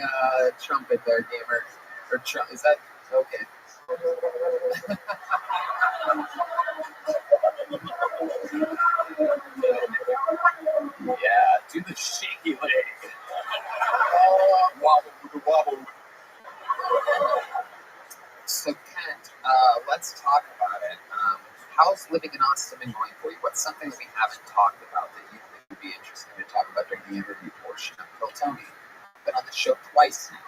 trumpet there, gamer. Or is that... Okay. Yeah, do the shaky leg. Wobble, wobble. So, Kent, let's talk about it. How's living in Austin been going for you? What's something that we haven't talked about that you think would be interesting to talk about during the interview portion of Kiltony? Been on the show twice now.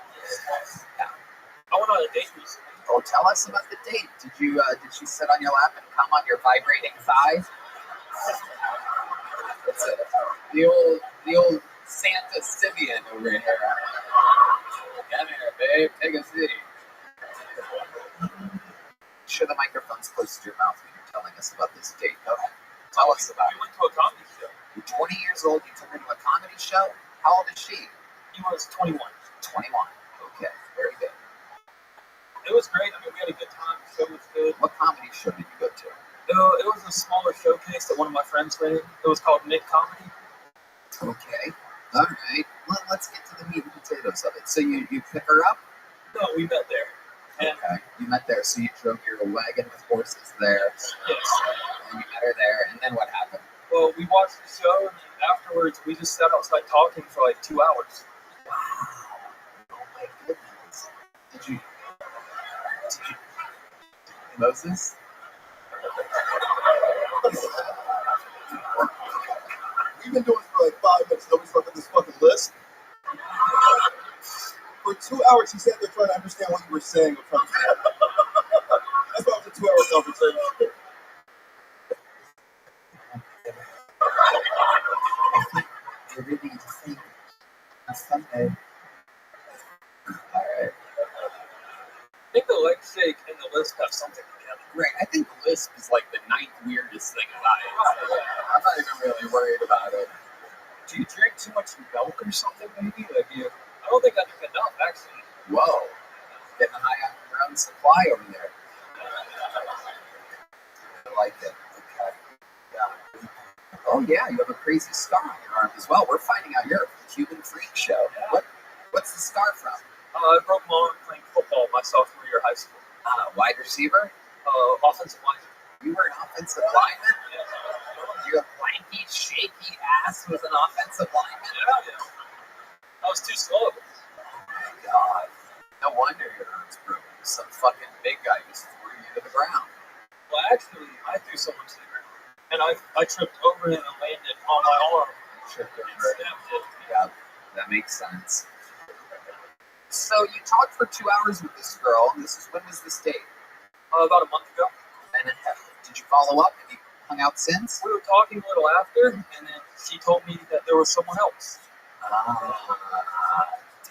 Yeah. I went on a date recently. Oh, tell us about the date. Did she sit on your lap and come on your vibrating thigh? That's it. The old Santa Simeon over here. Come here, babe. Take a seat. Sure, the microphone's close to your mouth when you're telling us about this date. Go ahead. Tell us about it. We went to a comedy show. You're 20 years old. You took her to a comedy show. How old is she? He was 21. 21. Okay, very good. It was great. I mean, we had a good time. The show was good. What comedy show did you go to? It was a smaller showcase that one of my friends ran. It was called Nick Comedy. Okay. All right. Well, let's get to the meat and potatoes of it. So you pick her up? No, we met there. Okay. You met there. So you drove your wagon with horses there. Yes. And you met her there. And then what happened? Well, we watched the show, and then afterwards, we just sat outside talking for like 2 hours. Wow. Oh, my goodness. Did you Moses? We've been doing it for like 5 minutes. Nobody's looked at this fucking list. For 2 hours, he sat there trying to understand what you were saying. That's why it was a 2-hour conversation. You're really insane. On Sunday. Alright. I think the leg shake and the lisp have something together. Right. I think the lisp is like the 9th weirdest thing alive. I'm not even really worried about it. Do you drink too much milk or something, maybe? Like you? I don't think I drink enough, actually. Whoa. Getting high on your own supply over there. I like it. Okay. Yeah. Oh, yeah, you have a crazy scar on your arm as well. We're finding out you're a Cuban freak show. What's the scar from? I broke my arm playing football my sophomore year of high school. Wide receiver? Offensive lineman. You were an offensive lineman? Your lanky, shaky ass was an offensive lineman? Yeah. I was too slow. Oh my God. No wonder your arm's broken. Some fucking big guy just threw you to the ground. Well, actually, I threw someone to the ground. And I tripped over him and landed on my arm. Tripped over it. Yeah, that makes sense. So you talked for 2 hours with this girl. When was this date? About a month ago. And then did you follow up? Have you hung out since? We were talking a little after, and then she told me that there was someone else.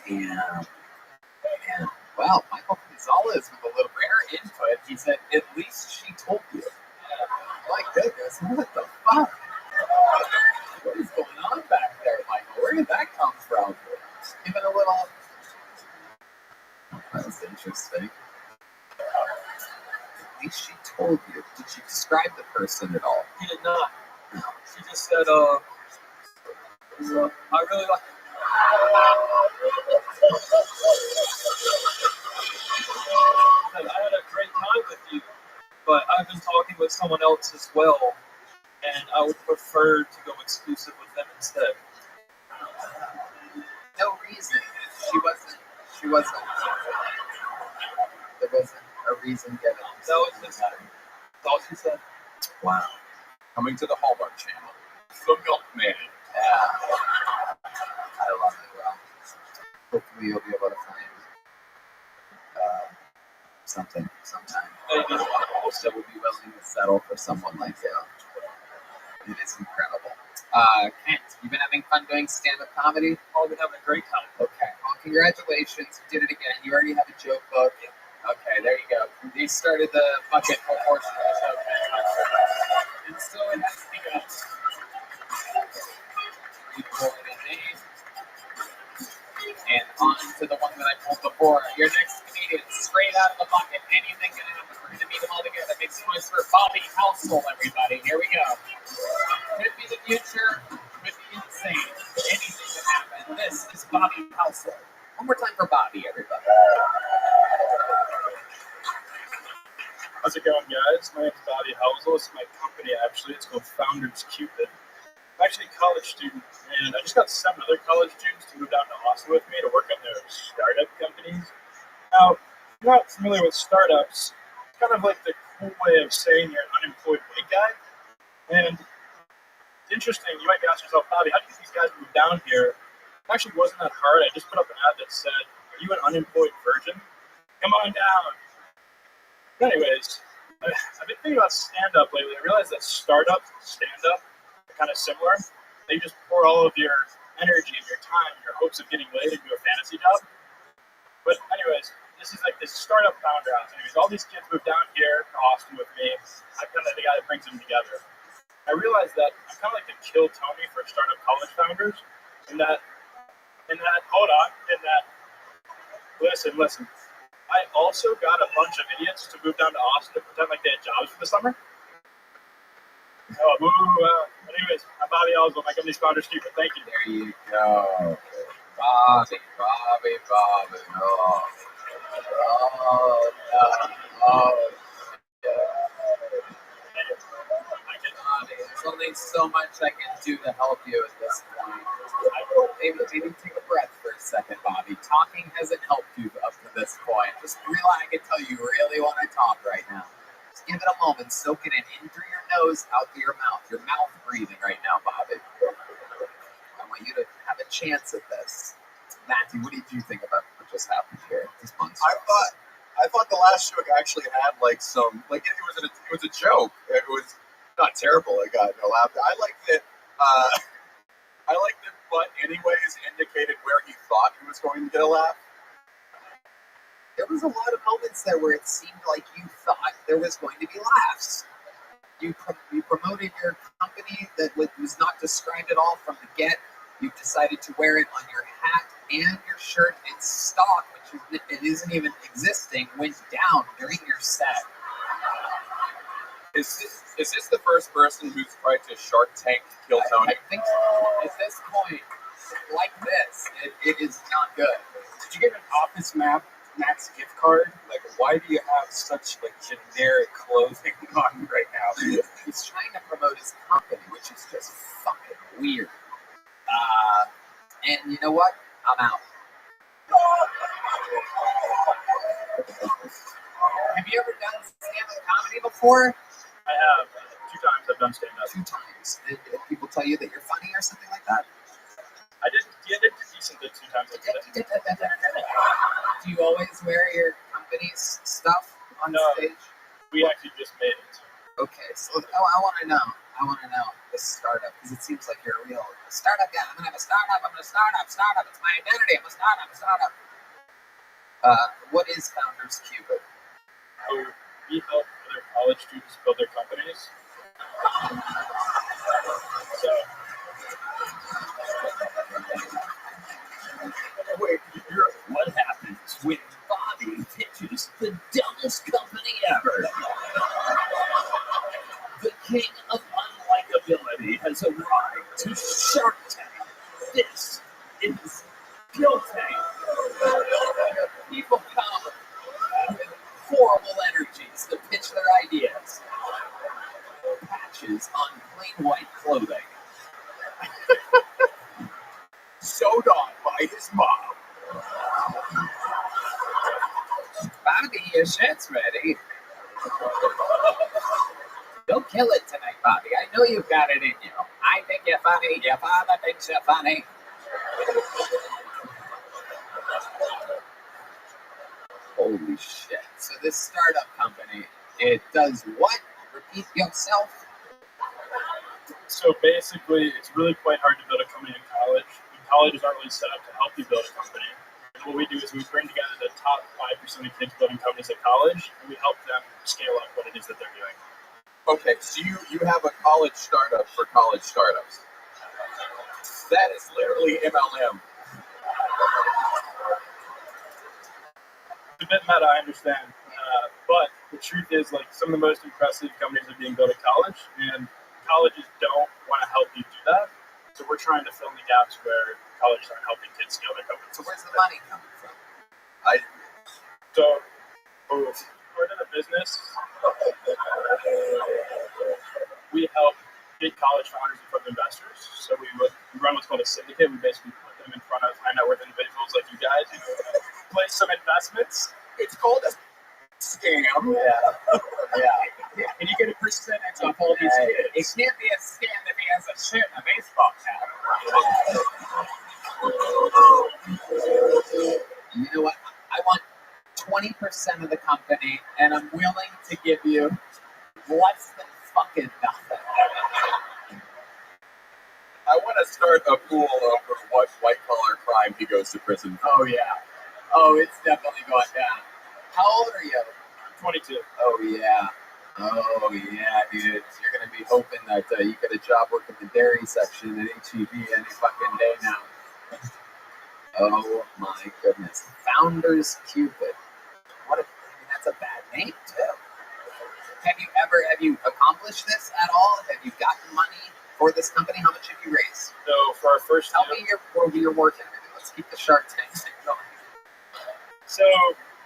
Damn. Man. Well, Michael Gonzalez with a little rare input. He said, at least she told you. My goodness, what the fuck? What is going on back there, Michael? Where did that come from? Give it a little... That's interesting. At least she told you. Did she describe the person at all? He did not. She just said, I really like. I had a great time with you, but I've been talking with someone else as well, and I would prefer to go exclusive with them instead. No reason. She wasn't. There wasn't a reason given. That was just all she said. Wow. Coming to the Hallmark Channel. The Milkman. Yeah. I love it. Well, hopefully you'll be able to find something sometime that would be willing to settle for someone like you. It is incredible. Kent, you been having fun doing stand-up comedy? Oh, been having a great time. Okay. Well, congratulations. You did it again. You already have a joke book. Okay, there you go. You started the bucket portion of the show. And so it has begun. You pull it in name. And on to the one that I pulled before. Your next comedian, straight out of the bucket. Anything can happen. We're going to meet them all together. Make some noise for Bobby Household, everybody. Here we go. Could be the future. Could be insane. Anything can happen. This is Bobby Household. One more time for Bobby, everybody. How's it going, guys? My name's Bobby Housel. It's my company, actually. It's called Founders Cupid. I'm actually a college student, and I just got 7 other college students to move down to Austin with me to work on their startup companies. Now, if you're not familiar with startups, it's kind of like the cool way of saying you're an unemployed white guy. And it's interesting, you might be asking yourself, Bobby, how do you think these guys moved down here? It actually wasn't that hard. I just put up an ad that said, are you an unemployed virgin? Come on down. Anyways, I've been thinking about stand-up lately. I realized that startup and stand-up are kind of similar. They just pour all of your energy and your time in your hopes of getting laid into a fantasy job. But anyways, this is like this startup founder house. Anyways, all these kids moved down here to Austin with me. I'm kind of the guy that brings them together. I realized that I'm kind of like the kill Tony for startup college founders. Listen. I also got a bunch of idiots to move down to Austin to pretend like they had jobs for the summer. Anyways, I'm Bobby Oswald. My company's Founders Cupid. Thank you. There you go. Bobby. There's only so much I can do to help you at this point. Maybe take a breath for a second, Bobby. Talking hasn't helped you up to this point. Just relax. I can tell you really want to talk right now. Just give it a moment. Soak it in through your nose, out through your mouth. Your mouth breathing right now, Bobby. I want you to have a chance at this. Matthew, what did you think about what just happened here? This I thought the last joke actually had like some, like it was a joke. It was not terrible. I got no laughter. I liked it. But anyways indicated where he thought he was going to get a laugh. There was a lot of moments there where it seemed like you thought there was going to be laughs. You promoted your company that was not described at all from the get. You decided to wear it on your hat and your shirt. Its stock, which it isn't even existing, went down during your set. Is this the first person who's tried to Shark Tank kill Tony? I think so. At this point, like this, it is not good. Did you get an Office Max gift card? Like, why do you have such like generic clothing on right now? He's trying to promote his company, which is just fucking weird. And you know what? I'm out. Have you ever done stand-up comedy before? I have. 2 times I've done stand-up. 2 times. Did people tell you that you're funny or something like that? I did decent 2 times. I did it. Do you always wear your company's stuff on stage? We actually just made it. Okay, so I want to know. This startup, because it seems like you're a real startup guy. I'm going to have a startup. Startup. It's my identity. I'm a startup. What is Founders Cupid? We help other college students build their companies. So, wait, what happens when Bobby pitches the dumbest company ever? The king of unlikability has still tank. People come with horrible energies to pitch their ideas. Patches on plain white clothing. Sewed on by his mom. Bobby, your shirt's ready. You'll kill it tonight, Bobby. I know you've got it in you. I think you're funny. Your father thinks you're funny. Holy shit. So this startup company, it does what? Repeat yourself? So basically, it's really quite hard to build a company in college. Colleges aren't really set up to help you build a company. And what we do is we bring together the top 5% of kids building companies at college, and we help them scale up what it is that they're doing. Okay, so you have a college startup for college startups. That is literally MLM. It's a bit meta, I understand. But the truth is, like, some of the most impressive companies are being built at college, and colleges don't want to help you do that. So we're trying to fill in the gaps where colleges aren't helping kids scale their companies. So where's the money coming from? So part of the business, we help get college founders in front of investors. So we run what's called a syndicate. We basically put them in front of high net worth individuals like you guys, place some investments. It's called a scam. Yeah. And you get a percentage of all these kids. It can't be a scam if he has a shirt and a baseball cap. You know what? I want 20% of the company, and I'm willing to give you less than fucking nothing. I want to start a pool over what white-collar crime he goes to prison for. Oh, yeah. Oh, it's definitely going down. How old are you? 22. Oh, yeah. Oh, yeah, dude. You're going to be hoping that you get a job working the dairy section at HEB any fucking day now. Oh, my goodness. Founders Cupid. That's a bad name, too. Have you accomplished this at all? Have you gotten money for this company? How much have you raised? So for our first Tell me your working. Let's keep the Shark Tank thing going. So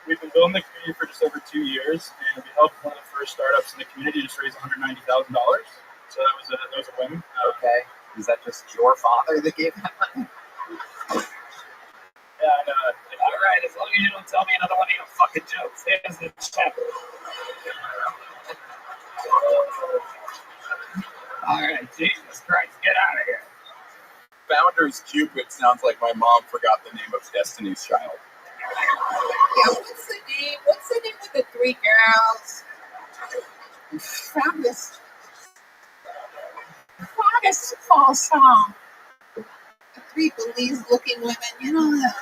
we've been building the community for just over 2 years, and we helped one of the first startups in the community just raise $190,000. So that was a win. Okay. Is that just your father that gave that money? Yeah, I know. All right, as long as you don't tell me another one of your fucking jokes. Here's the check. All right, Jesus Christ, get out of here. Founders Cupid sounds like my mom forgot the name of Destiny's Child. Yeah, what's the name? What's the name of the three girls? Found this fall song. The three Belize-looking women, you know that.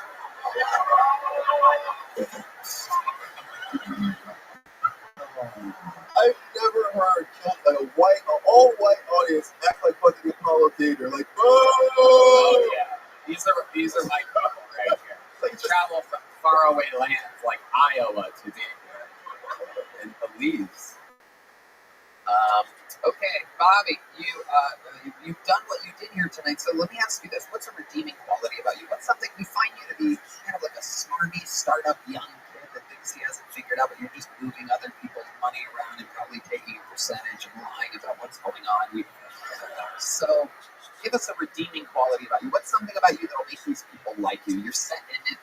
I've never heard an all-white audience act like fucking Apollo Theater. Like, Oh yeah, these are my people right here. They travel from faraway lands like Iowa to be here in Belize. Okay, Bobby, you've done what you did here tonight. So let me ask you this: what's a redeeming quality about you? What's something you find you to be kind of like a smarmy startup young kid that thinks he hasn't figured out, but you're just moving other people's money around and probably taking a percentage and lying about what's going on. So give us a redeeming quality about you. What's something about you that'll make these people like you? You're setting it in a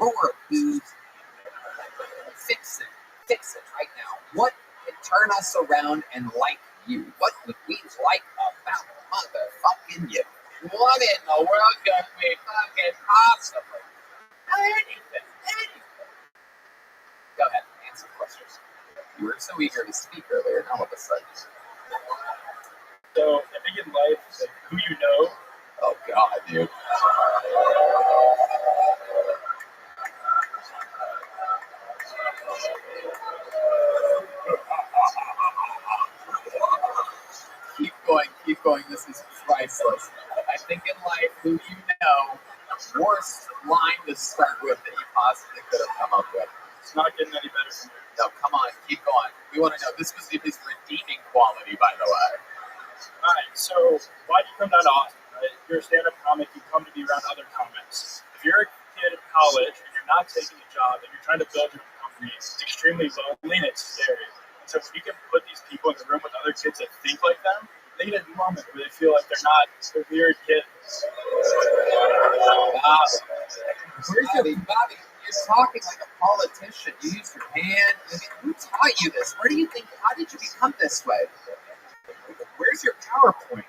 roar of booze. Fix it right now. What can turn us around and like you? What would we like about motherfucking you? What in the world could we fucking possibly? Anything. Go ahead, answer questions. You were so eager to speak earlier, and all of a sudden. So I think in life, like, who you know. Oh God, dude. Keep going. This is priceless. I think in life, who you know, worst line to start with that you possibly could have come up with. It's not getting any better from here. No, come on, keep going. We want to know. This was his redeeming quality, by the way. All right, so why do you come down to Austin? Right? If you're a stand-up comic, you come to be around other comics. If you're a not taking a job and you're trying to build your own company, it's extremely lonely and it's scary. So if you can put these people in the room with other kids that think like them, they get a moment where they feel like they're not the weird kids. Where's your Bobby? You're talking like a politician. You use your hand. I mean, who taught you this? Where do you think? How did you become this way? Where's your PowerPoint?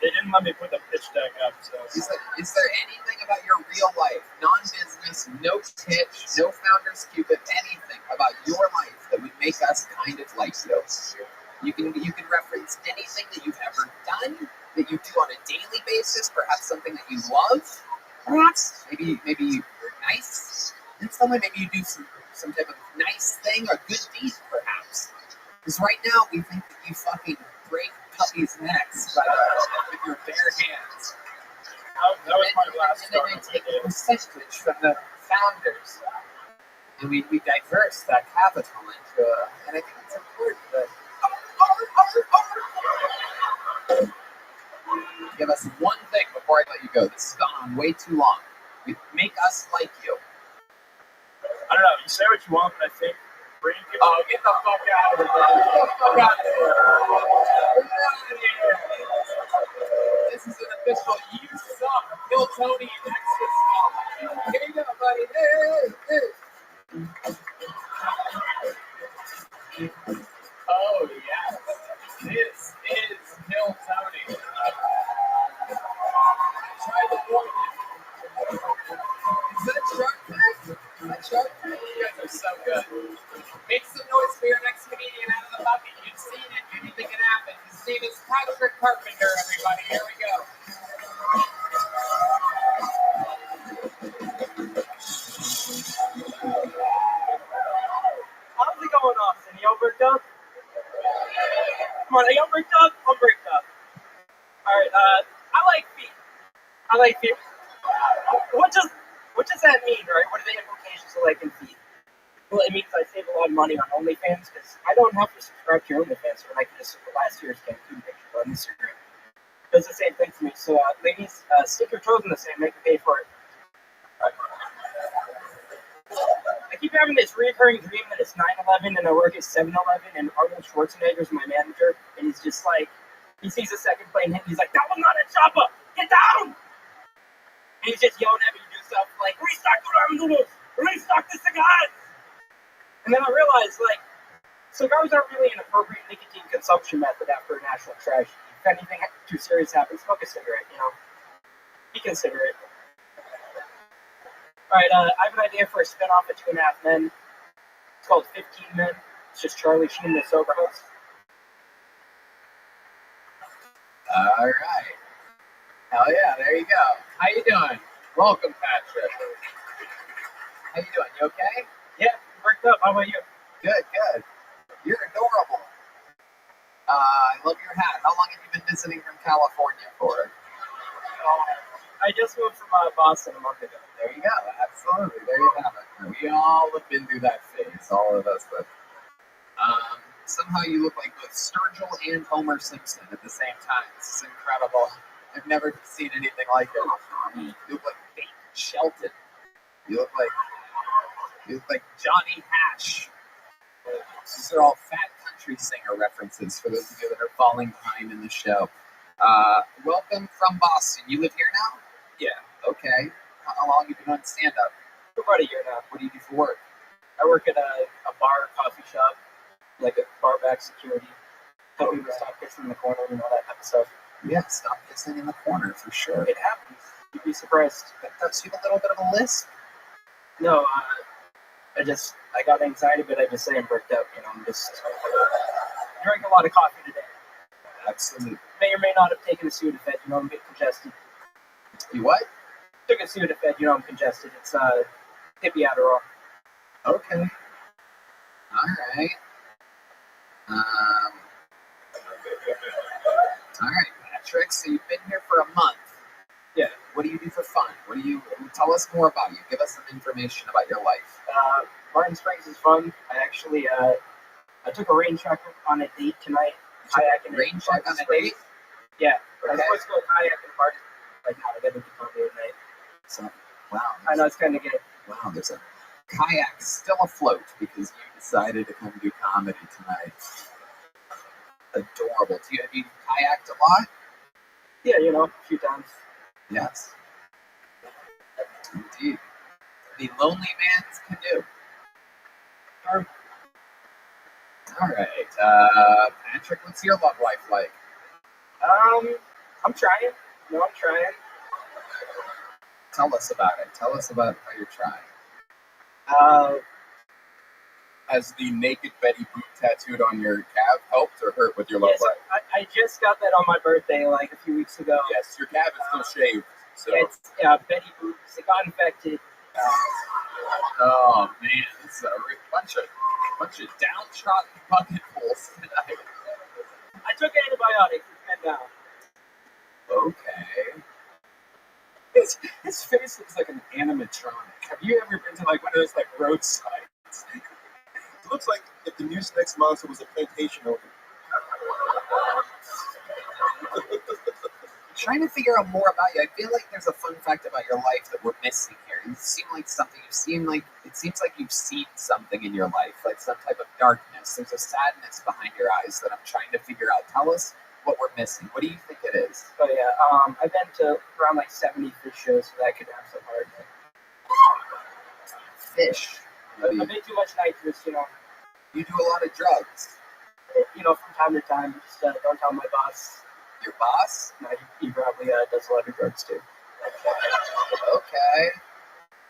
They didn't let me put the pitch deck up. So is there anything about your real life, non-business, no pitch, no founder's cupid, anything about your life that would make us kind of like you? You can reference anything that you've ever done, that you do on a daily basis, perhaps something that you love, perhaps maybe you're nice in some way, maybe you do some type of nice thing or good deed, perhaps. Because right now we think that you fucking break puppies' necks with your bare hands. That was my last and then you take a percentage from the founders, and we diverse that capital into and I think it's important that give us one thing before I let you go. This has gone on way too long. Make us like you. I don't know. You say what you want, but I think bringing people. Oh, get the fuck out of here! Get the fuck out of here! Get out of here! This is an official "you suck" Kill Tony and Exodus song. Here you go, buddy. Hey. Oh yes, this is Kill Tony. Try the warning. Is that Shark Tank? Is that Shark Tank? You guys are so good. Make some noise for your next comedian out of the bucket. You've seen it. Anything can happen. His name is Patrick Carpenter, everybody. Here we go. How's it going, Austin? Y'all bricked up? Come on, are y'all bricked up? I'm bricked up. Alright, I like feet. What does that mean, right? What are the implications of liking feet? Well, it means I save a lot of money on OnlyFans because I don't have to subscribe to your OnlyFans, and I can just look at last year's campaign pictures on Instagram. It does the same thing to me. So, ladies, stick your toes in the sand, make me pay for it. I keep having this recurring dream that it's 9/11 and I work at 7-Eleven and Arnold Schwarzenegger's my manager, and he's just like, he sees a second plane hit, he's like, "That was not a chopper! Get down!" And he's just yelling at me to do stuff like, "Restock the ramen noodles! Restock the cigars!" And then I realized, like, cigars aren't really an appropriate nicotine consumption method after a national tragedy. If anything too serious happens, smoke a cigarette, you know? Be considerate. Alright, I have an idea for a spin-off of 2.5 Men. It's called 15 Men. It's just Charlie Sheen, the sober host. All right. Hell yeah, there you go. How you doing? Welcome, Patrick. How you doing? You okay? Yeah, bricked up. How about you? Good. You're adorable. I love your hat. How long have you been visiting from California for? I just moved from Boston a month ago. There you go. Absolutely. There you have it. We all have been through that phase. All of us. But somehow you look like both Sturgill and Homer Simpson at the same time. This is incredible. I've never seen anything like it. You look like Babe Shelton. You look like Johnny Hash. These are all fat country singer references for those of you that are falling behind in the show. Welcome from Boston. You live here now? Yeah. Okay. How long have you been doing stand-up? For about a year now. What do you do for work? I work at a bar, coffee shop, like a bar back security. Help people stop kissing in the corner, you know, that type of stuff. Yeah, stop kissing in the corner for sure. It happens. You'd be surprised. Does you have a little bit of a lisp? No, I got anxiety, but I just say I'm bricked up, you know, I'm just drank a lot of coffee today. Absolutely. May or may not have taken a Sudafed, you know, I'm a bit congested. You what? Took a Sudafed, you know, I'm congested. It's hippie Adderall. Okay. Alright. Alright, Patrick, so you've been here for a month. Yeah. What do you do for fun? Tell us more about you. Give us some information about your life. Martin Springs is fun. I took a rain check on a date tonight. Kayaking. Rain check on a date? Yeah. Okay. I was supposed to go kayak in Martin. Like, now I got to be coming at night. So, wow. I know it's kind of gay. Wow, there's a kayak still afloat because you decided to come do comedy tonight. Adorable. Have you kayaked a lot? Yeah, you know, a few times. Yes. Indeed. The lonely man's canoe. Sure. All right. Patrick, what's your love life like? I'm trying. No, I'm trying. Tell us about it. Tell us about how you're trying. Has the naked Betty Boop tattooed on your calf helped or hurt with your love Yes, life? I just got that on my birthday like a few weeks ago. Yes, your calf is still shaved. So. Yeah, it's Betty Boop. It got infected. Oh man, it's a bunch of downtrodden bucketfuls tonight. I took antibiotics. It's been down. Okay. His face looks like an animatronic. Have you ever been to like one of those like roadsides? It looks like if the New Next Monster was a plantation owner. Trying to figure out more about you. I feel like there's a fun fact about your life that we're missing here. You seem like something. It seems like you've seen something in your life, like some type of darkness. There's a sadness behind your eyes that I'm trying to figure out. Tell us what we're missing. What do you think it is? Oh yeah, I've been to around like 70 fish shows, so that could have some part in it. Fish. I made too much nitrous, you know. You do a lot of drugs. You know, from time to time. Just don't tell my boss. Your boss? No, he probably does a lot of drugs too. Okay.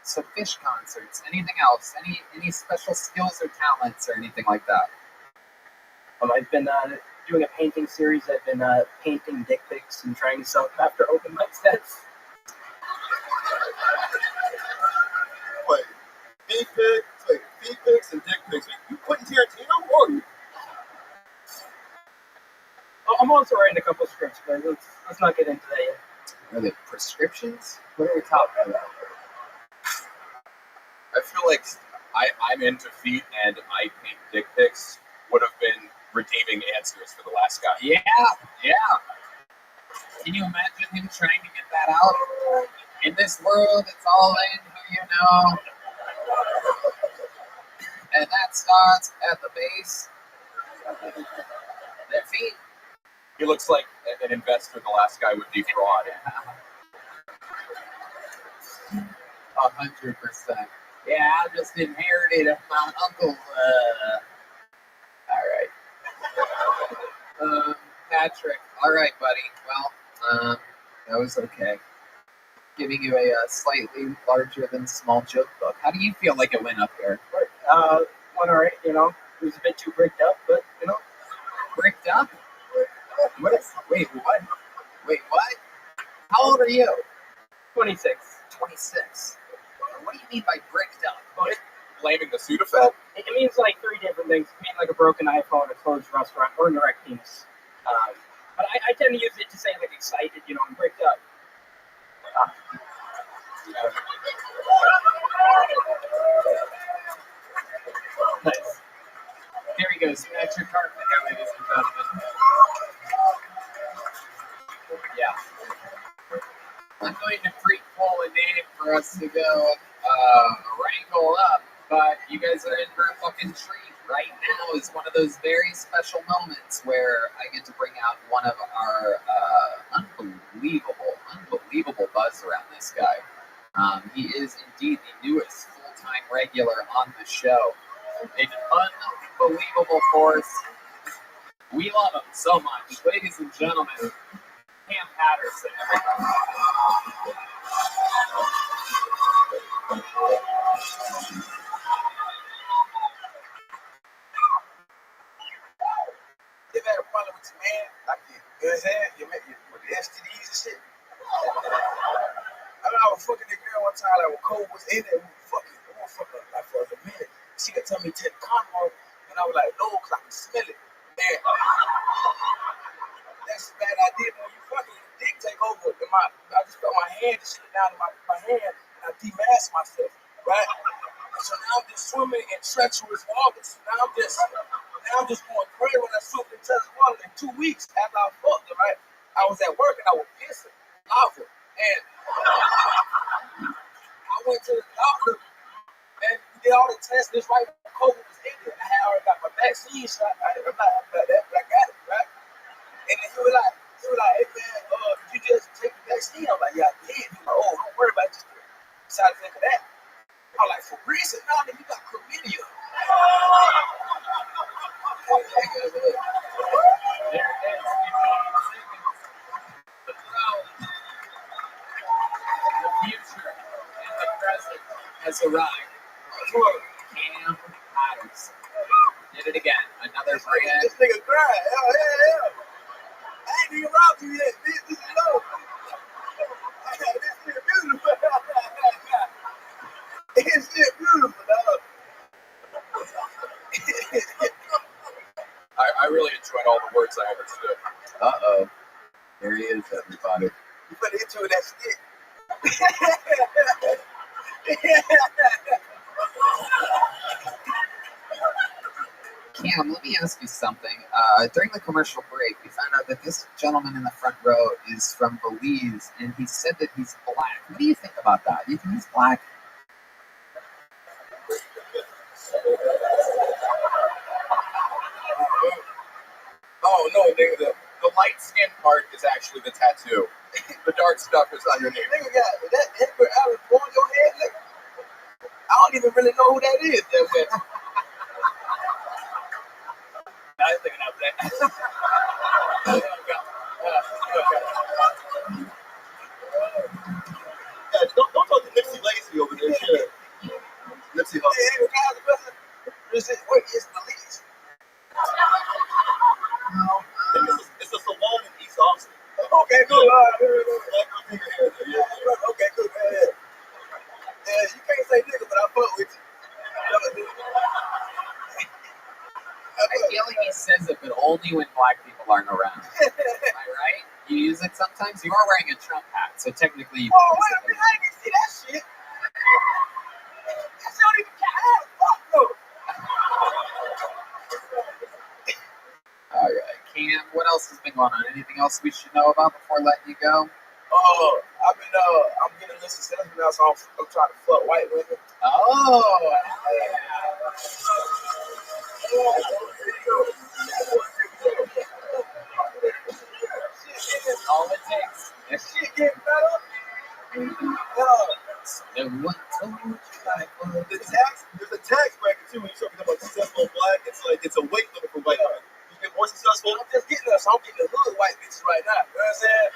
So fish concerts. Anything else? Any special skills or talents or anything like that? I've been doing a painting series. I've been painting dick pics and trying to sell them after open mic sets. Wait, feet pics and dick pics. You putting Tarantino or you? I'm also writing a couple scripts, but let's not get into that yet. Are they prescriptions? What are we talking about? I feel like I'm into feet and I paint dick pics would have been redeeming answers for the last guy. Yeah. Can you imagine him trying to get that out? In this world, it's all in who you know. And that starts at the base. Their feet. He looks like an investor the last guy would defraud. 100%. Yeah, I just inherited my uncle's. All right. Patrick. All right, buddy. Well, that was okay. Giving you a slightly larger than small joke book. How do you feel like it went up here? Went alright, you know. It was a bit too bricked up, but you know. Bricked up? Wait, what? How old are you? 26. 26. What do you mean by bricked up? Blaming the Sudafed? It means like 3 different things. It means like a broken iPhone, a closed restaurant, or an erect penis. But I tend to use it to say like excited, you know, I'm bricked up. Nice. Here he goes, Patrick Carpenter, ladies and gentlemen. Yeah. I'm going to pre-pull a name for us to go wrangle up, but you guys are in for a fucking treat. Right now is one of those very special moments where I get to bring out one of our unbelievable buzz around this guy. He is indeed the newest full-time regular on the show. An unbelievable force. We love him so much. Ladies and gentlemen, Cam Patterson. You ever had a problem with your man? Like, you know what I'm saying? You met with the STDs and shit. I mean, I was fucking the girl one time, like, when Cole was in there, we were fucking like for a minute. She could tell me to take the condom off, and I was like, no, because I can smell it. Man, that's a bad idea. When you fucking dick take over, I just put my hand and shit down in my hand, and I demasked myself, right? So now I'm just swimming in treacherous waters. Now I'm just going crazy when I swim in treacherous water. In 2 weeks after I fucked her, right? I was at work and I was pissing lava. And sense. This right when COVID was ending, I had already got my vaccine shot. I didn't realize about that, but I got it, right? And then he was like, hey man, did you just take the vaccine? I'm like, yeah, I did. He was like, oh, don't worry about it, just the side effect of that. I'm like, for real? He said, no, nigga, you got chlamydia. There it is. The future and the present has arrived. Cam Patterson did it again. Another brand. This nigga cried. Hell. I ain't even robbed you yet. This is low. This shit beautiful. This shit beautiful, dog. I really enjoyed all the words I understood. Uh-oh. There he is, everybody. You better hit you with that stick. Cam, let me ask you something. During the commercial break, we found out that this gentleman in the front row is from Belize, and he said that he's black. What do you think about that? Do you think he's black? Oh no, nigga, the light skin part is actually the tattoo. The dark stuff is underneath. Nigga got that Edgar Allan Poe on your head, nigga. I don't even really know who that is. That way. I was thinking after that. Don't talk to Nipsey Lacy over there. Shit. Nipsey Hussle. Hey, guys, the president. Wait, it's Belize. It's a salon in East Austin. Okay, cool. Okay, cool. Yeah, you can't say nigga, but I fuck with you. I feel like he says it, but only when black people aren't around. Am I right? You use it sometimes? You are wearing a Trump hat, so technically you oh, wait a minute, I didn't see that shit. That shit don't even count. Fuck no. Alright, Cam, what else has been going on? Anything else we should know about before letting you go? I'm getting a list of senators now, so I'm trying to fuck white women. Oh, all it takes. That shit getting better. There's a tax bracket too when you're talking about successful black. It's like it's a weight limit for white people. You get more successful. I'm just getting us. I'm getting the hood white bitches right now. You know what I'm saying?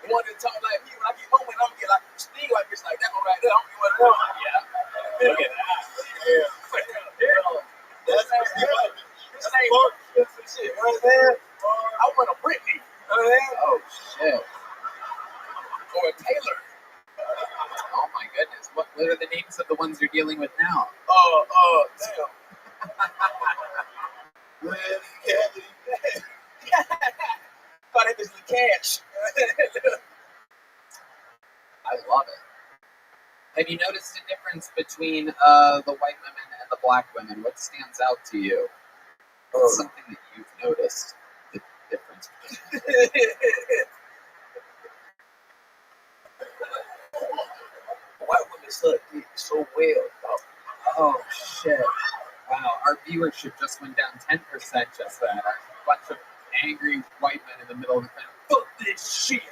You want to talk like me when I get home, and I'm gonna get like a sting white bitch like that one right there. I'm gonna get one of them. Yeah. Look at that. Yeah. That's white bitch. This ain't more expensive shit. You know what I'm saying? I want a Britney. You know what I'm saying? Oh shit. Or a Taylor. Oh my goodness. What are the names of the ones you're dealing with now? Damn. Kathy. Thought it was the cash. I love it. Have you noticed a difference between the white women and the black women? What stands out to you? What's something that you've noticed the difference between? White women suck dick so well, dog. Oh shit. Wow, our viewership just went down 10% just then. A bunch of angry white men in the middle of the crowd. Fuck this shit!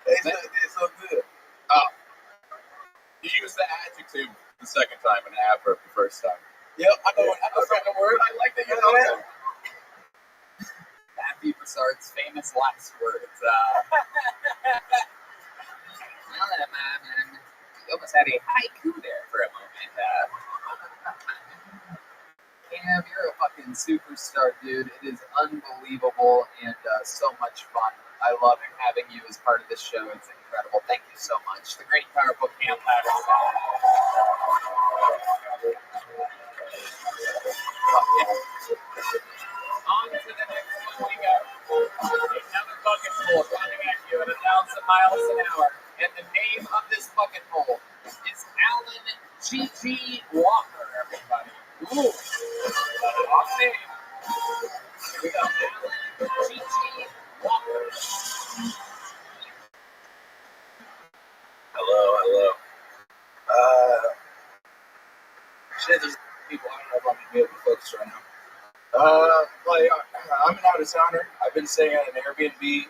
They suck dick so good. You used the adjective the second time and the adverb the first time. Yep, I know the word. I like that. You know that. Matthew Broussard's famous last words. You almost had a haiku there for a moment. Cam, you're a fucking superstar, dude. It is unbelievable and so much fun. I love having you as part of this show. It's incredible. Thank you so much. The great, powerful Cam Patterson. On to the next one we go. Another bucket full coming at you at 1,000 miles an hour. And the name of this bucket hole is Alan G.G. Walker, everybody. Ooh. Long name. Here we go. Alan G.G. Walker. Hello. Like I'm an out of towner. I've been staying at an Airbnb,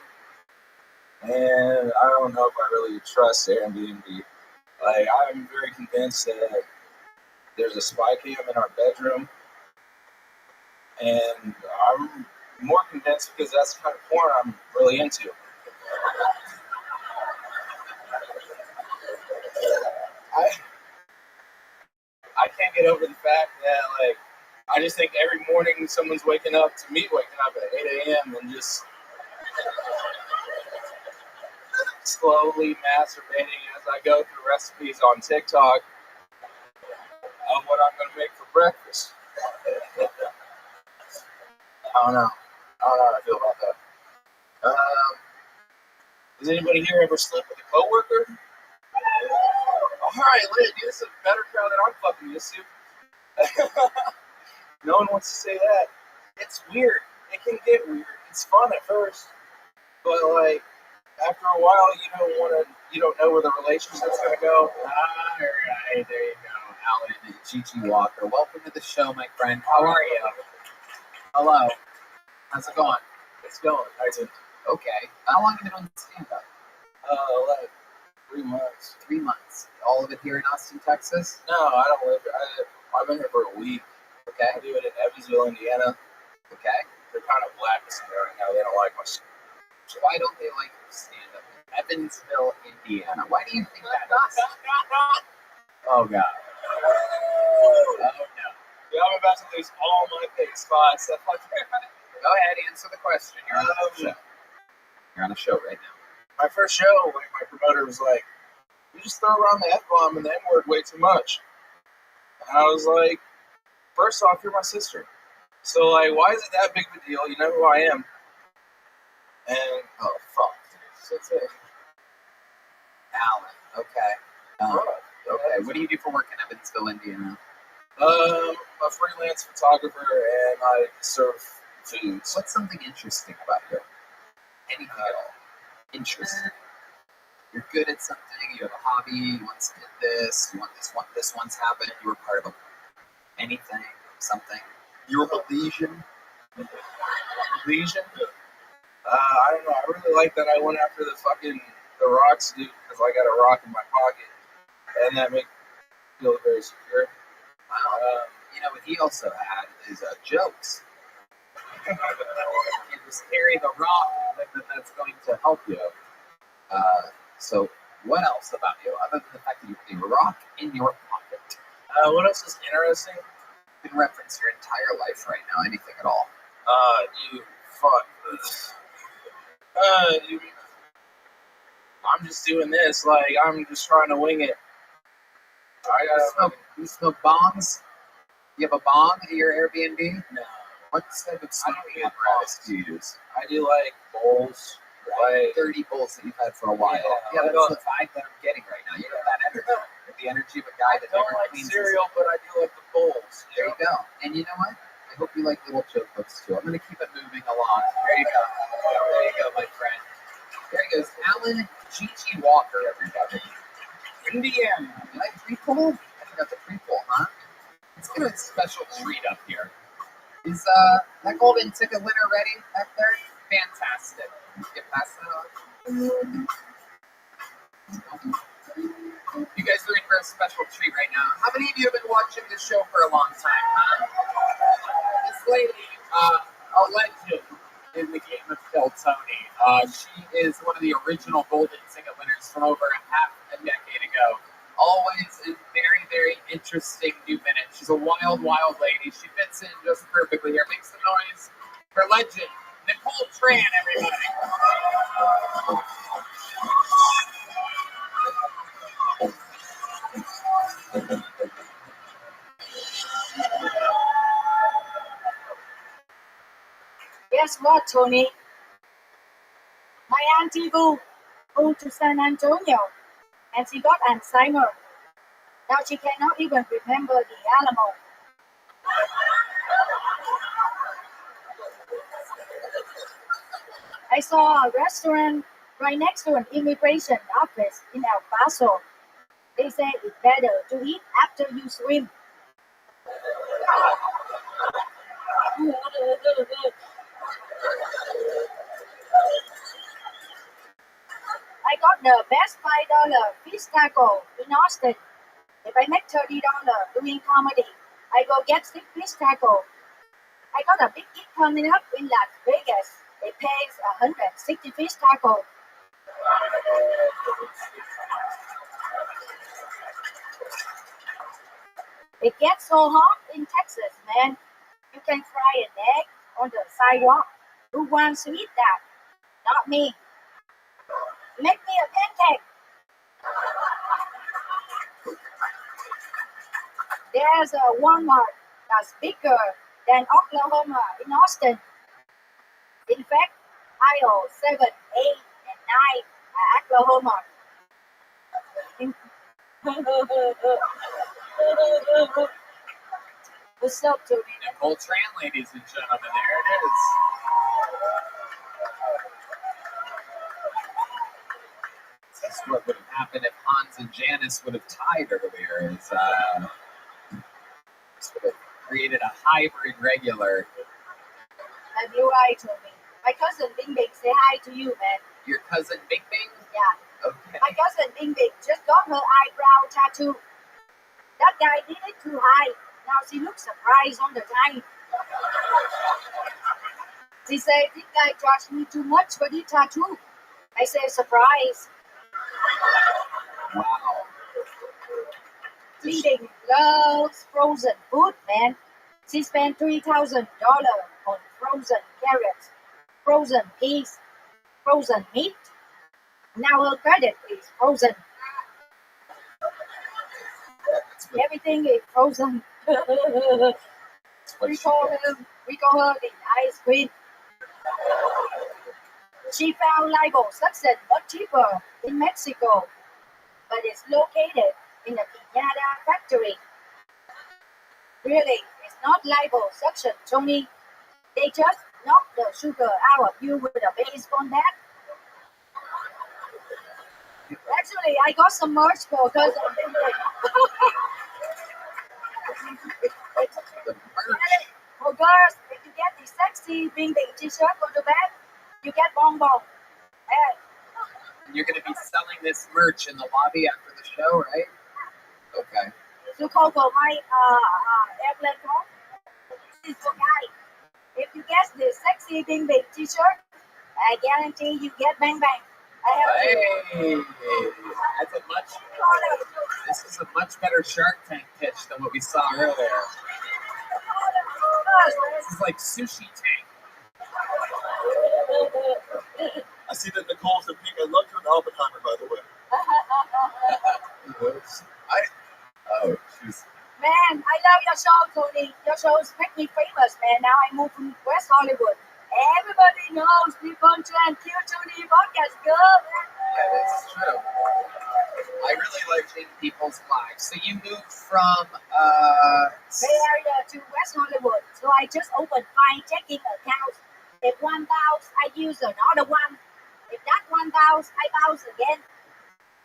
and I don't know if I really trust Airbnb. Like I'm very convinced that there's a spy cam in our bedroom, and I'm more convinced because that's the kind of porn I'm really into. I can't get over the fact that like I just think every morning someone's waking up to me waking up at 8 a.m. and just slowly masturbating as I go through recipes on TikTok of what I'm going to make for breakfast. I don't know. I don't know how I feel about that. Does anybody here ever sleep with a coworker? All right, this is a better crowd than I'm fucking used to. No one wants to say that. It's weird. It can get weird. It's fun at first, but like after a while, you don't know where the relationship's gonna go. All right, there you go, Alan and Gigi Walker. Welcome to the show, my friend. How are you? Hello. How's it going? It's going. Okay. How long have you been on stand-up? Like 3 months. 3 months. All of it here in Austin, Texas? No, I don't live here. I've been here for a week. Okay. I do it in Evansville, Indiana. Okay. They're kind of blacklisting me right now. They don't like my stand. So why don't they like your stand-up in Evansville, Indiana? Why do you think that is? Oh, God. Oh, no. Yeah, I'm about to lose all my big spots. Go ahead, answer the question. You're on a show. You're on a show right now. My first show, like, my promoter was like, you just throw around the F-bomb and the N-word way too much. And I was like, first off, you're my sister. So, like, why is it that big of a deal? You know who I am. And, oh, fuck. That's it. Alan. Okay. Okay. What do you do for work in Evansville, Indiana? I'm a freelance photographer, and I serve foods. What's something interesting about you? Anything at all? Interesting. You're good at something. You have a hobby. You once did this. You want this once happened. You were part of anything, something. Your Belizean? Belizean? I don't know. I really like that I went after the rocks dude because I got a rock in my pocket, and that made me feel very secure. What he also had is jokes. It was carry the rock that's going to help you. So what else about you, other than the fact that you have a rock in your pocket? What else is interesting? You can reference your entire life right now, anything at all. I'm just doing this, like, I'm just trying to wing it. You smoke bongs? You have a bong at your Airbnb? No. What type of smoking apparatus do you use? I do, like, bowls. Like 30 bowls that you've had for a while. Yeah, that's the vibe that I'm getting right now. You got that energy. The energy of a guy that never cleans cereal, but I do like the bowls. There you go. And you know what? I hope you like little joke books too. I'm going to keep it moving along. There you go. There you go, my friend. There he goes. Alan Gigi Walker, everybody. Indiana. Did I pre-pull? I forgot the pre-pull, huh? Let's get a special treat up here. Is that golden ticket winner ready back there? Fantastic. Get past that on. You guys are in for a special treat right now. How many of you have been watching this show for a long time, huh? This lady, a legend in the game of Kill Tony. She is one of the original golden ticket winners from over half a decade ago. Always a very, very interesting new minute. She's a wild, wild lady. She fits in just perfectly here. Make some noise for legend Nicole Tran, everybody. Guess what, Tony? My auntie moved to San Antonio, and she got Alzheimer's. Now she cannot even remember the animal. I saw a restaurant right next to an immigration office in El Paso. They say it's better to eat after you swim. I got the best $5 fish taco in Austin. If I make $30 doing comedy, I go get 6 fish taco. I got a big gig coming up in Las Vegas. It pays 160 fish taco. It gets so hot in Texas, man. You can fry an egg on the sidewalk. Who wants to eat that? Not me. Make me a pancake. There's a Walmart that's bigger than Oklahoma in Austin. In fact, aisle 7, 8, and 9 are Oklahoma. What's up, Tony? Nicole Tran, ladies and gentlemen, there it is. This is what would have happened if Hans and Janice would have tied earlier. This would have created a hybrid regular. And blue eye to me. My cousin Bing Bing, say hi to you, man. Your cousin Bing Bing? Yeah. Okay. My cousin Bing Bing just got her eyebrow tattoo. That guy did it too high. Now she looks surprised on the time. She said, this guy charged me too much for the tattoo. I say, surprise. Wow. Bing Bing loves frozen food, man. She spent $3,000 on frozen carrots, frozen peas, frozen meat. Now her credit is frozen. Everything is frozen. we call her the ice queen. She found Libo success much cheaper in Mexico, but it's located in a piñata factory. Really, it's not Libo suction, Tony. They just knock the sugar out of you with a baseball bat. Actually, I got some merch for cousin Bing Bing. For girls, if you get the sexy Bing Bing t-shirt on the back, you get bonbon. You're going to be selling this merch in the lobby after the show, right? Okay. You call for my airplane call? This is for guy. If you get the sexy Bing Bing t-shirt, I guarantee you get bang bang. Hey, this is a much better Shark Tank pitch than what we saw earlier. This is like Sushi Tank. I see that Nicole's a pink. I love you in Oppenheimer, by the way. Oh, she's. Man, I love your show, Tony. Your shows make me famous, man. Now I moved from West Hollywood. Everybody knows the Contra and Q2D podcast. Go, man. Yeah, that's true. I really like changing people's lives. So you moved from Bay Area to West Hollywood. So I just opened 5 checking accounts. If one bounce, I use another one. If that one bounce, I bounce again.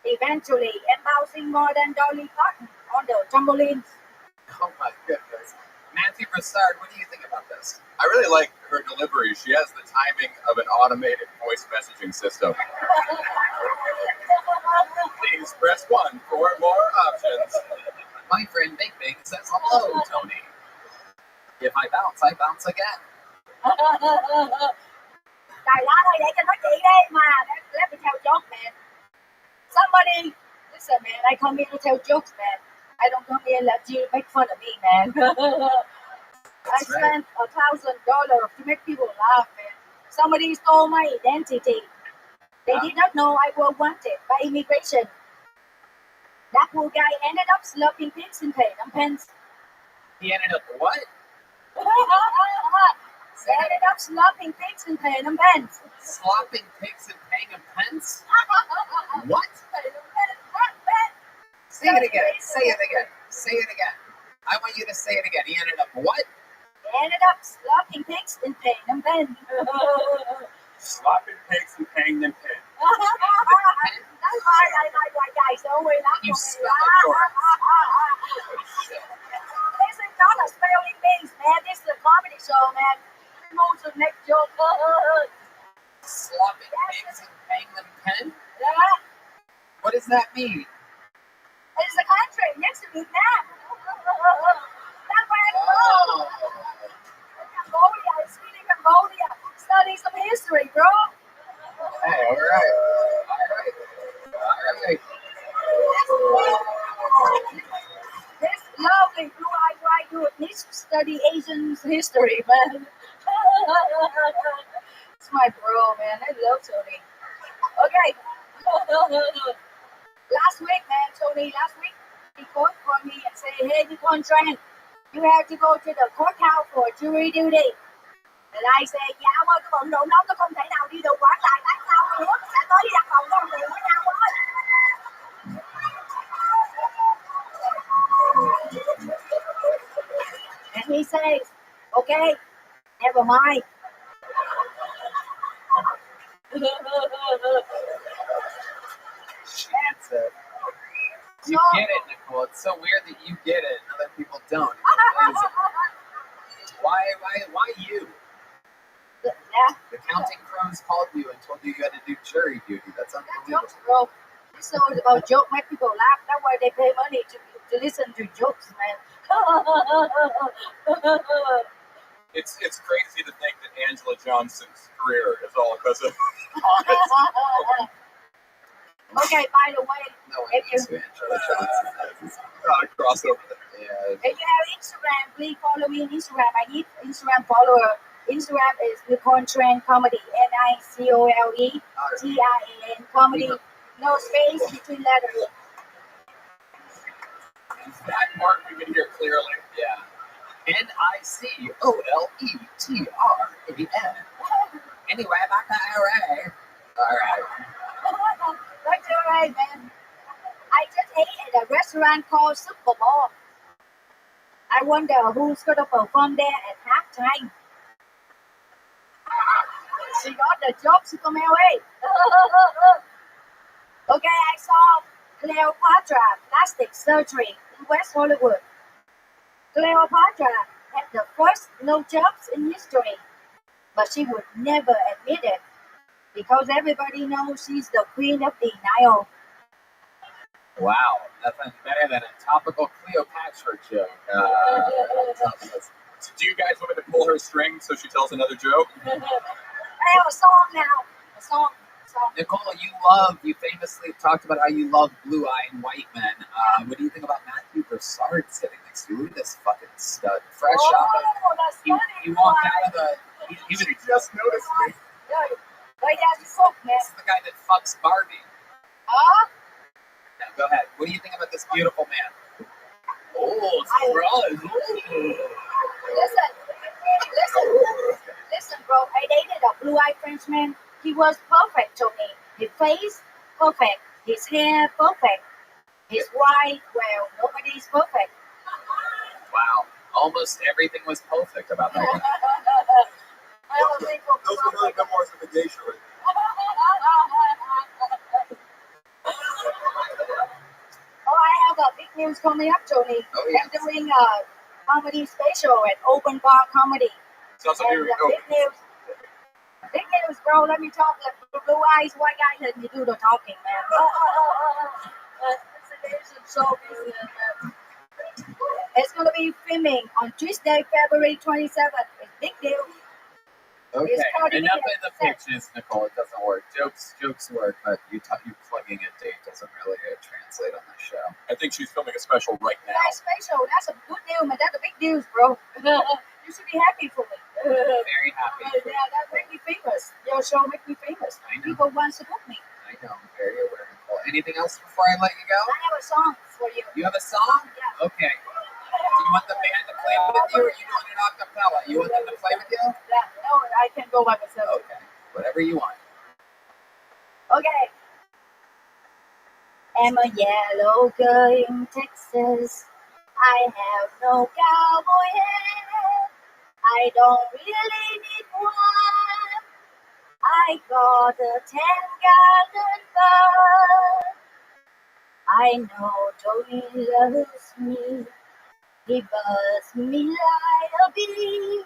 Eventually, I'm bouncing more than Dolly Parton on the trampolines. Oh my goodness. Matthew Broussard, what do you think about this? I really like her delivery. She has the timing of an automated voice messaging system. Please press 1 for more options. My friend Bing Bing says hello, Tony. If I bounce again. Trời lá ơi, để cho nó chị đi mà. Let me tell joke, man. Somebody, listen, man, I come here to tell jokes, man. I don't come here and let you make fun of me, man. I spent $1,000 to make people laugh, man. Somebody stole my identity. They did not know I was wanted by immigration. That poor guy ended up slurping pigs in Phnom Penh. He ended up what? Ended up slopping pigs in Phnom Penh. Slopping pigs in Phnom Penh? What? Say it again. Say it again. Say it again. I want you to say it again. He ended up what? Ended up slopping pigs in Phnom Penh. Slopping pigs and paying them pin. That's why I like white guys always laugh. You spelled yours. This is not a spelling bee, man. This is a comedy show, man. Robbing pigs and paying them pen? Yeah, What does that mean? it's a country next to Vietnam. That's where I go. Cambodia, it's really Cambodia. Study some history, bro. Hey, all right. This lovely blue-eyed white dude needs to study Asian history, man. It's my bro, man. I love Tony. Okay. Last week, he called for me and said, hey, you contract, you have to go to the courthouse for jury duty. And I said, dạ ơi, cái bận rộn đó tôi không thể nào đi được quản lại tại sao nữa, sẽ tới đi đặt phòng con người với nhau thôi. And he says, okay, never mind. That's it. You get it, Nicole. It's so weird that you get it and other people don't. Why you? Yeah. The Counting Crows called you and told you you had to do jury duty. That's unbelievable. Jokes, bro. This show is about joke, make people laugh. That's why they pay money to listen to jokes, man. It's crazy to think that Angela Johnson's career is all because of. Okay, by the way, if you Not a crossover there. Yeah. if you have Instagram, please follow me on Instagram. I need Instagram follower. Instagram is Nicole Trend Comedy. NICOLETRIAN Comedy. No space between letters. That part we can hear clearly. Yeah. NICOLETRAN. Anyway, back to LA. All right. That's all right, man. I just ate at a restaurant called Super Bowl. I wonder who's gonna perform there at halftime. She got the job from LA. Okay, I saw Cleopatra plastic surgery in West Hollywood. Cleopatra had the first no jobs in history, but she would never admit it because everybody knows she's the queen of denial. Wow, nothing better than a topical Cleopatra joke. Do you guys want me to pull her string so she tells another joke? I have a song now. A song. Nicole, you famously talked about how you love blue-eyed white men. What do you think about Matthew Broussard sitting next to you? Look at this fucking stud. Fresh out of that's he funny. walked out of the... He just noticed me. Wait, that's the fuck, man. This is the guy that fucks Barbie. Huh? Now, go ahead. What do you think about this beautiful man? Oh, surprise. Listen, bro. I dated a blue-eyed Frenchman. He was perfect to me. His face, perfect. His hair, perfect. His wife, well, nobody's perfect. Wow. Almost everything was perfect about that guy. Those are really memoirs of the geisha right Oh, I have a big news coming up, Tony. Oh, yes. I'm doing a comedy special at Open Bar Comedy. Sounds like you're Big news, bro. Let me talk. Let the blue eyes, white guy, let me do the talking, man. It's going to be filming on Tuesday, February 27th. It's big deal. Okay, enough of the pitches, Nicole. It doesn't work. Jokes work, but you plugging a date doesn't really translate on this show. I think she's filming a special right now. That's special. That's a good deal, man. That's a big news, bro. You should be happy for me. Very happy. Yeah, that make me famous. Your show make me famous. I know. People want to book me. I know. I'm very aware, Nicole. Anything else before I let you go? I have a song for you. You have a song? Yeah. Okay. Do you want the band to play with you, or you doing it a cappella? You want them to play with you? Yeah, no, I can go by myself. Okay. Whatever you want. Okay. I'm a yellow girl in Texas. I have no cowboy hat. I don't really need one. I got a 10-gallon gun. I know Tony loves me. He buzzed me like a bee.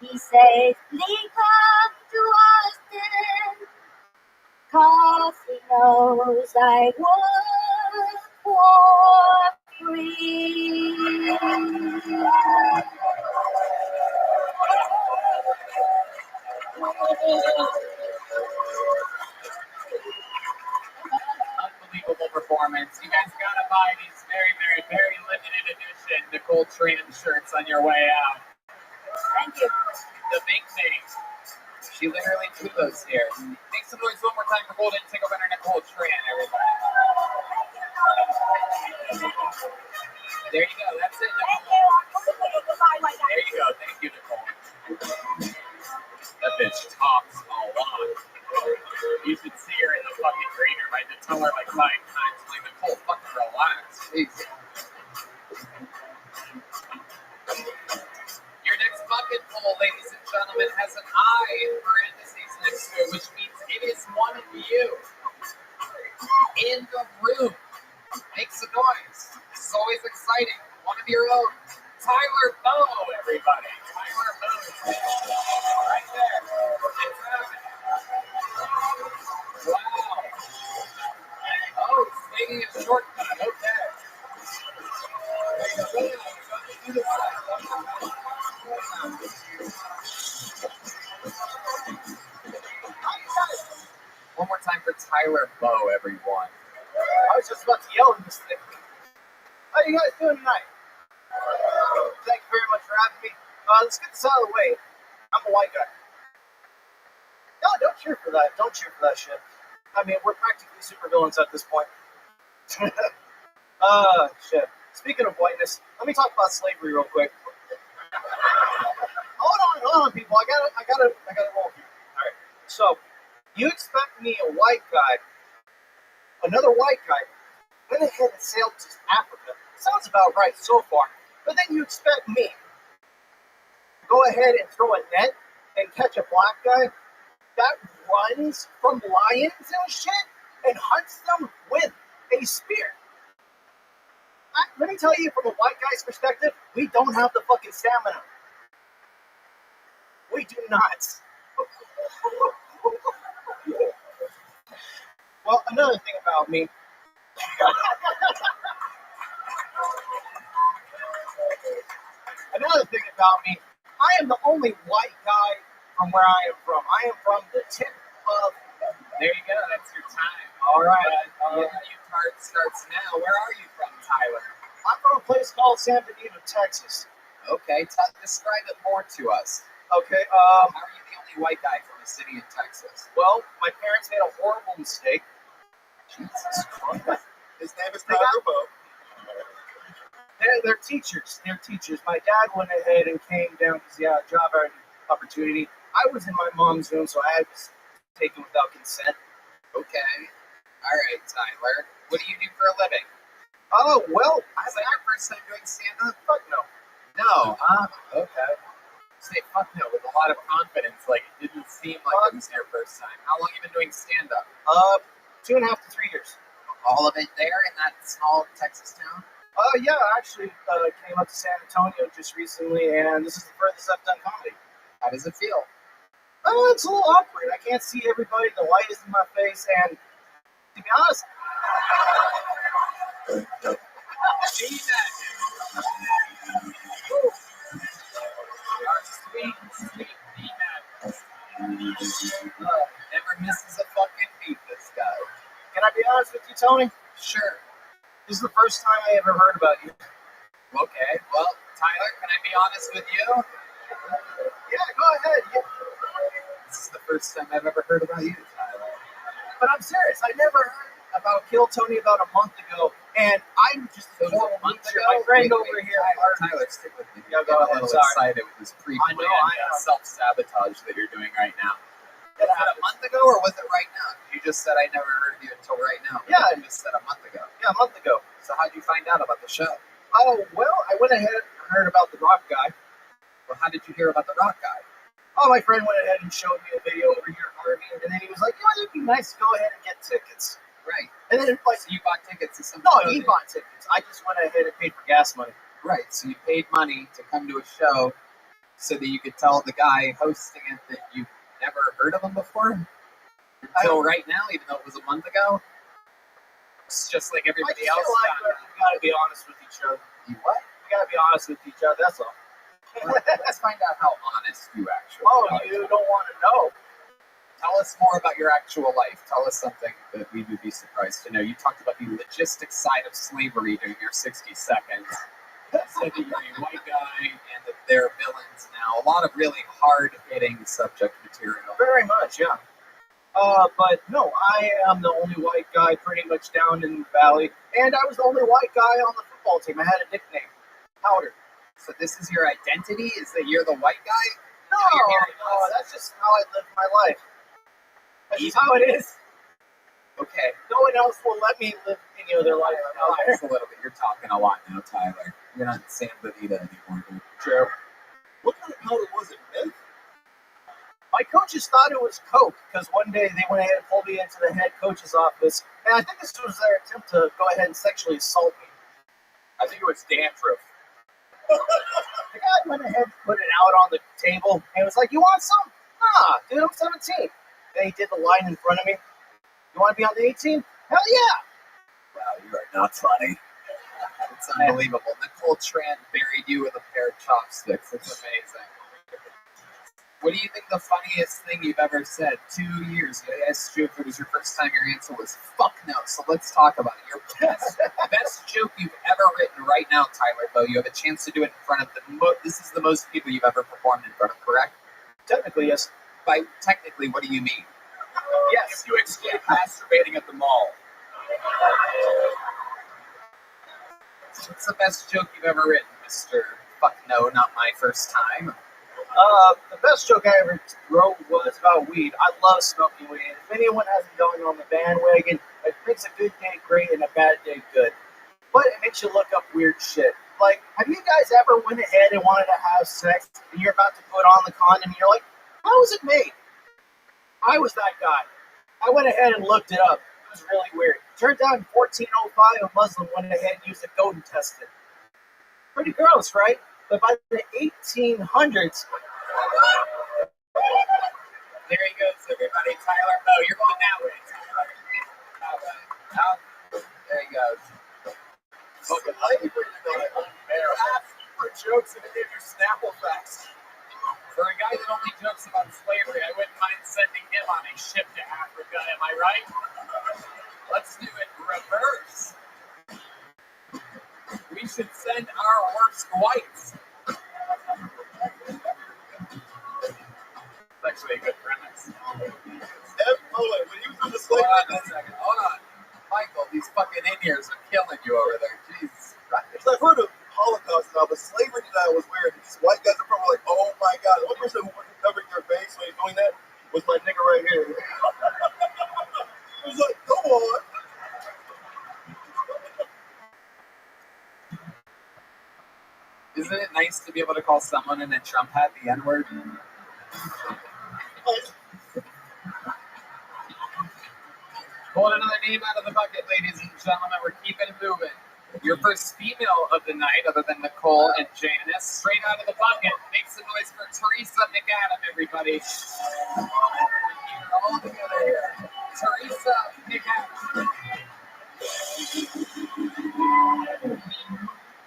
He says, please come to Austin. 'cause he knows I would walk free. Unbelievable performance. You guys gotta buy these very, very, very limited edition Nicole Tran shirts on your way out. Thank you. The big thing. She literally threw those here. Make some noise one more time for Golden Ticket winner Nicole Tran, everybody. There you go. That's it, Nicole. There you go. Thank you, Nicole. That bitch talks a lot. You should see her in the fucking green room. I had to tell her like 5 times, like, Nicole, fucking relax. Jesus. Your next bucket poll, ladies and gentlemen, has an I in parentheses next to it, which means it is one of you in the room. Make some noise. This is always exciting. One of your own. Tyler Bowe, everybody. Tyler Bowe. Right there. It's happening. Wow. Oh, he's taking a shortcut. Okay. Do this one more time for Tyler Bowe, everyone. I was just about to yell in this thing. How you guys doing tonight? Thank you very much for having me. Let's get this out of the way. I'm a white guy. No, don't cheer for that. Don't cheer for that shit. I mean, we're practically supervillains at this point. Shit. Speaking of whiteness, let me talk about slavery real quick. Hold on, people. I gotta roll here. All right. So, you expect me, a white guy, another white guy, went ahead and sailed to Africa. Sounds about right so far. But then you expect me to go ahead and throw a net and catch a black guy that runs from lions and shit and hunts them with a spear. Let me tell you, from a white guy's perspective, we don't have the fucking stamina. We do not. Well, another thing about me. Another thing about me, I am the only white guy from where I am from. I am from the tip of. There you go. That's your time. All right. Your card starts now. Where are you from, Tyler? I'm from a place called San Benito, Texas. Okay. Describe it more to us. Okay. How are you the only white guy from a city in Texas? Well, my parents made a horrible mistake. Jesus Christ. His name is Tyler Bowe. They're teachers. They're teachers. My dad went ahead and came down because he had a job opportunity. I was in my mom's room, so I was taken without consent. Okay. All right, Tyler. What do you do for a living? Oh, well, is that your first time doing stand-up? Fuck no. No, okay. Say fuck no with a lot of confidence, like it didn't seem like it was your first time. How long have you been doing stand-up? 2.5 to 3 years. All of it there in that small Texas town? Yeah, I actually came up to San Antonio just recently, and this is the furthest I've done comedy. How does it feel? It's a little awkward. I can't see everybody. The light is in my face, and to be honest, Our sweet never misses a fucking beat, this guy. Can I be honest with you, Tony? Sure. This is the first time I ever heard about you. Okay, well, Tyler, can I be honest with you? Yeah, go ahead. Yeah. This is the first time I've ever heard about you, Tyler. But I'm serious. I never heard about Kill Tony about a month ago, and I'm just a horrible teacher. My friend over here. Tyler, stick with me. Yeah, go ahead. I'm a little excited with this pre-planned self-sabotage that you're doing right now. Was that a month ago, or was it right now? You just said I never heard of you until right now. Yeah. You just said a month ago. Yeah, a month ago. So how'd you find out about the show? Oh, well, I went ahead and heard about the rock guy. Well, how did you hear about the rock guy? Oh, my friend went ahead and showed me a video over here in Harvey, and then he was like, you know, it'd be nice to go ahead and get tickets. Right. And then, like, so you bought tickets to some. No, he bought tickets. I just went ahead and paid for gas money. Right. So you paid money to come to a show so that you could tell the guy hosting it that you've never heard of him before? Until right now, even though it was a month ago. It's just like everybody else. We gotta be honest with each other. You what? We gotta be honest with each other, that's all. Let's find out how honest you actually are. You don't want to know. Tell us more about your actual life. Tell us something that we would be surprised to know. You talked about the logistics side of slavery during your 60 seconds. You said that you're a white guy and that they're villains now. A lot of really hard-hitting subject material. Very much, yeah. But no, I am the only white guy pretty much down in the valley, and I was the only white guy on the football team. I had a nickname, Powder. So this is your identity? Is that you're the white guy? No, that's just how I live my life. That's just how it is. Okay. No one else will let me live any other life. Relax a little bit. You're talking a lot now, Tyler. You're not Sam Bonita anymore, dude. True. What kind of powder was it, man? My coaches thought it was Coke, because one day they went ahead and pulled me into the head coach's office, and I think this was their attempt to go ahead and sexually assault me. I think it was dandruff. The guy went ahead and put it out on the table, and was like, "You want some?" "Nah, dude, I'm 17. Then he did the line in front of me. "You want to be on the 18? Hell yeah!" Wow, you are not funny. It's unbelievable. Nicole Tran buried you with a pair of chopsticks. It's amazing. What do you think the funniest thing you've ever said? 2 years. I asked you if it was your first time. Your answer was fuck no. So let's talk about it. Your best joke you've ever written right now, Tyler, though. You have a chance to do it in front of this is the most people you've ever performed in front of, correct? Technically, yes. By technically, what do you mean? Yes, if you exclude masturbating at the mall. What's the best joke you've ever written, Mr. Fuck no, not my first time? The best joke I ever wrote was about weed. I love smoking weed. If anyone hasn't gone on the bandwagon, it makes a good day great and a bad day good. But it makes you look up weird shit. Like, have you guys ever went ahead and wanted to have sex, and you're about to put on the condom, and you're like, how was it made? I was that guy. I went ahead and looked it up. It was really weird. Turns out in 1405, a Muslim went ahead and used a goat and tested it. Pretty gross, right? But by the 1800s... There he goes, everybody. Tyler, no, you're going that way. There he goes. Okay, I agree with You're asking for jokes and it gave you Snapple facts. For a guy that only jokes about slavery, I wouldn't mind sending him on a ship to Africa, am I right? Let's do it reverse. We should send our worst whites. It's actually a good premise. When you was on the slave Hold on. Michael, these fucking in-ears are killing you over there. Jesus Christ. I've heard of Holocaust now, but slavery denial was weird. These white guys are probably like, oh my god. The one person who wasn't covering their face when he's doing that was my nigga right here. He was like, come on. Isn't it nice to be able to call someone in a Trump hat the N-word? Pull another name out of the bucket, ladies and gentlemen. We're keeping it moving. Your first female of the night, other than Nicole and Janice, straight out of the bucket. Make some noise for Teresa McAdam, everybody. We're all together here. Teresa McAdam.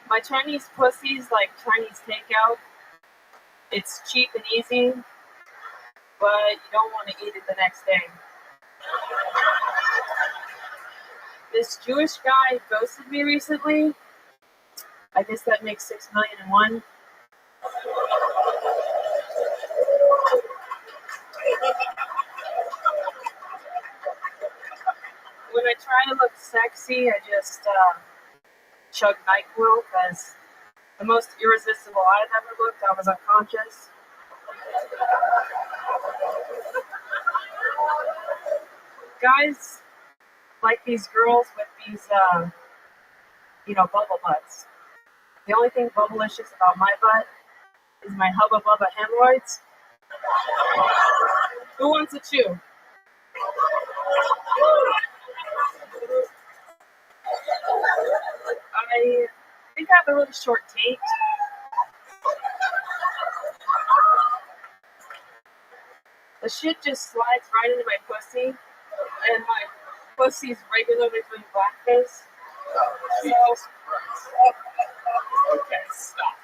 My Chinese pussy's like Chinese takeout. It's cheap and easy, but you don't want to eat it the next day. This Jewish guy ghosted me recently. I guess that makes 6 million and one. When I try to look sexy, I just chug NyQuil because the most irresistible I've ever looked, I was unconscious. Guys like these girls with these, bubble butts. The only thing bubblicious about my butt is my Hubba Bubba hemorrhoids. Who wants a chew? I think I have a really short taint. The shit just slides right into my pussy, and my pussy's regularly doing blackface. Oh, So, Jesus Christ. Okay, stop.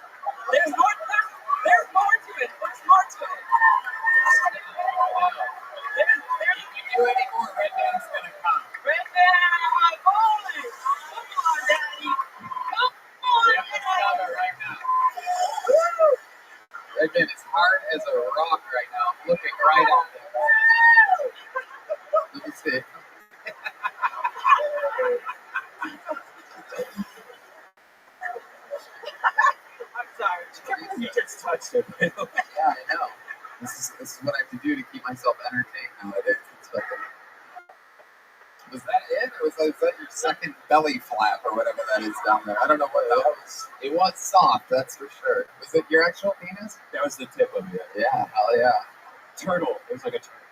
There's more to it. There's more to it. There's more to it. If you do any more, Red Band's gonna come. Red Band, my boy. Come on, Daddy. Come on, Yeah, let's stop it right now. Red Band is hard as a rock right now. I'm looking right at him. Let me see. I'm sorry. You just touched it. Yeah, I know. This is what I have to do to keep myself entertained nowadays. It's fucking... Was that it? Or was that your second belly flap or whatever that is down there? I don't know what that was. It was soft, that's for sure. Was it your actual penis? That was the tip of it. Yeah, hell yeah. Turtle. It was like a turtle.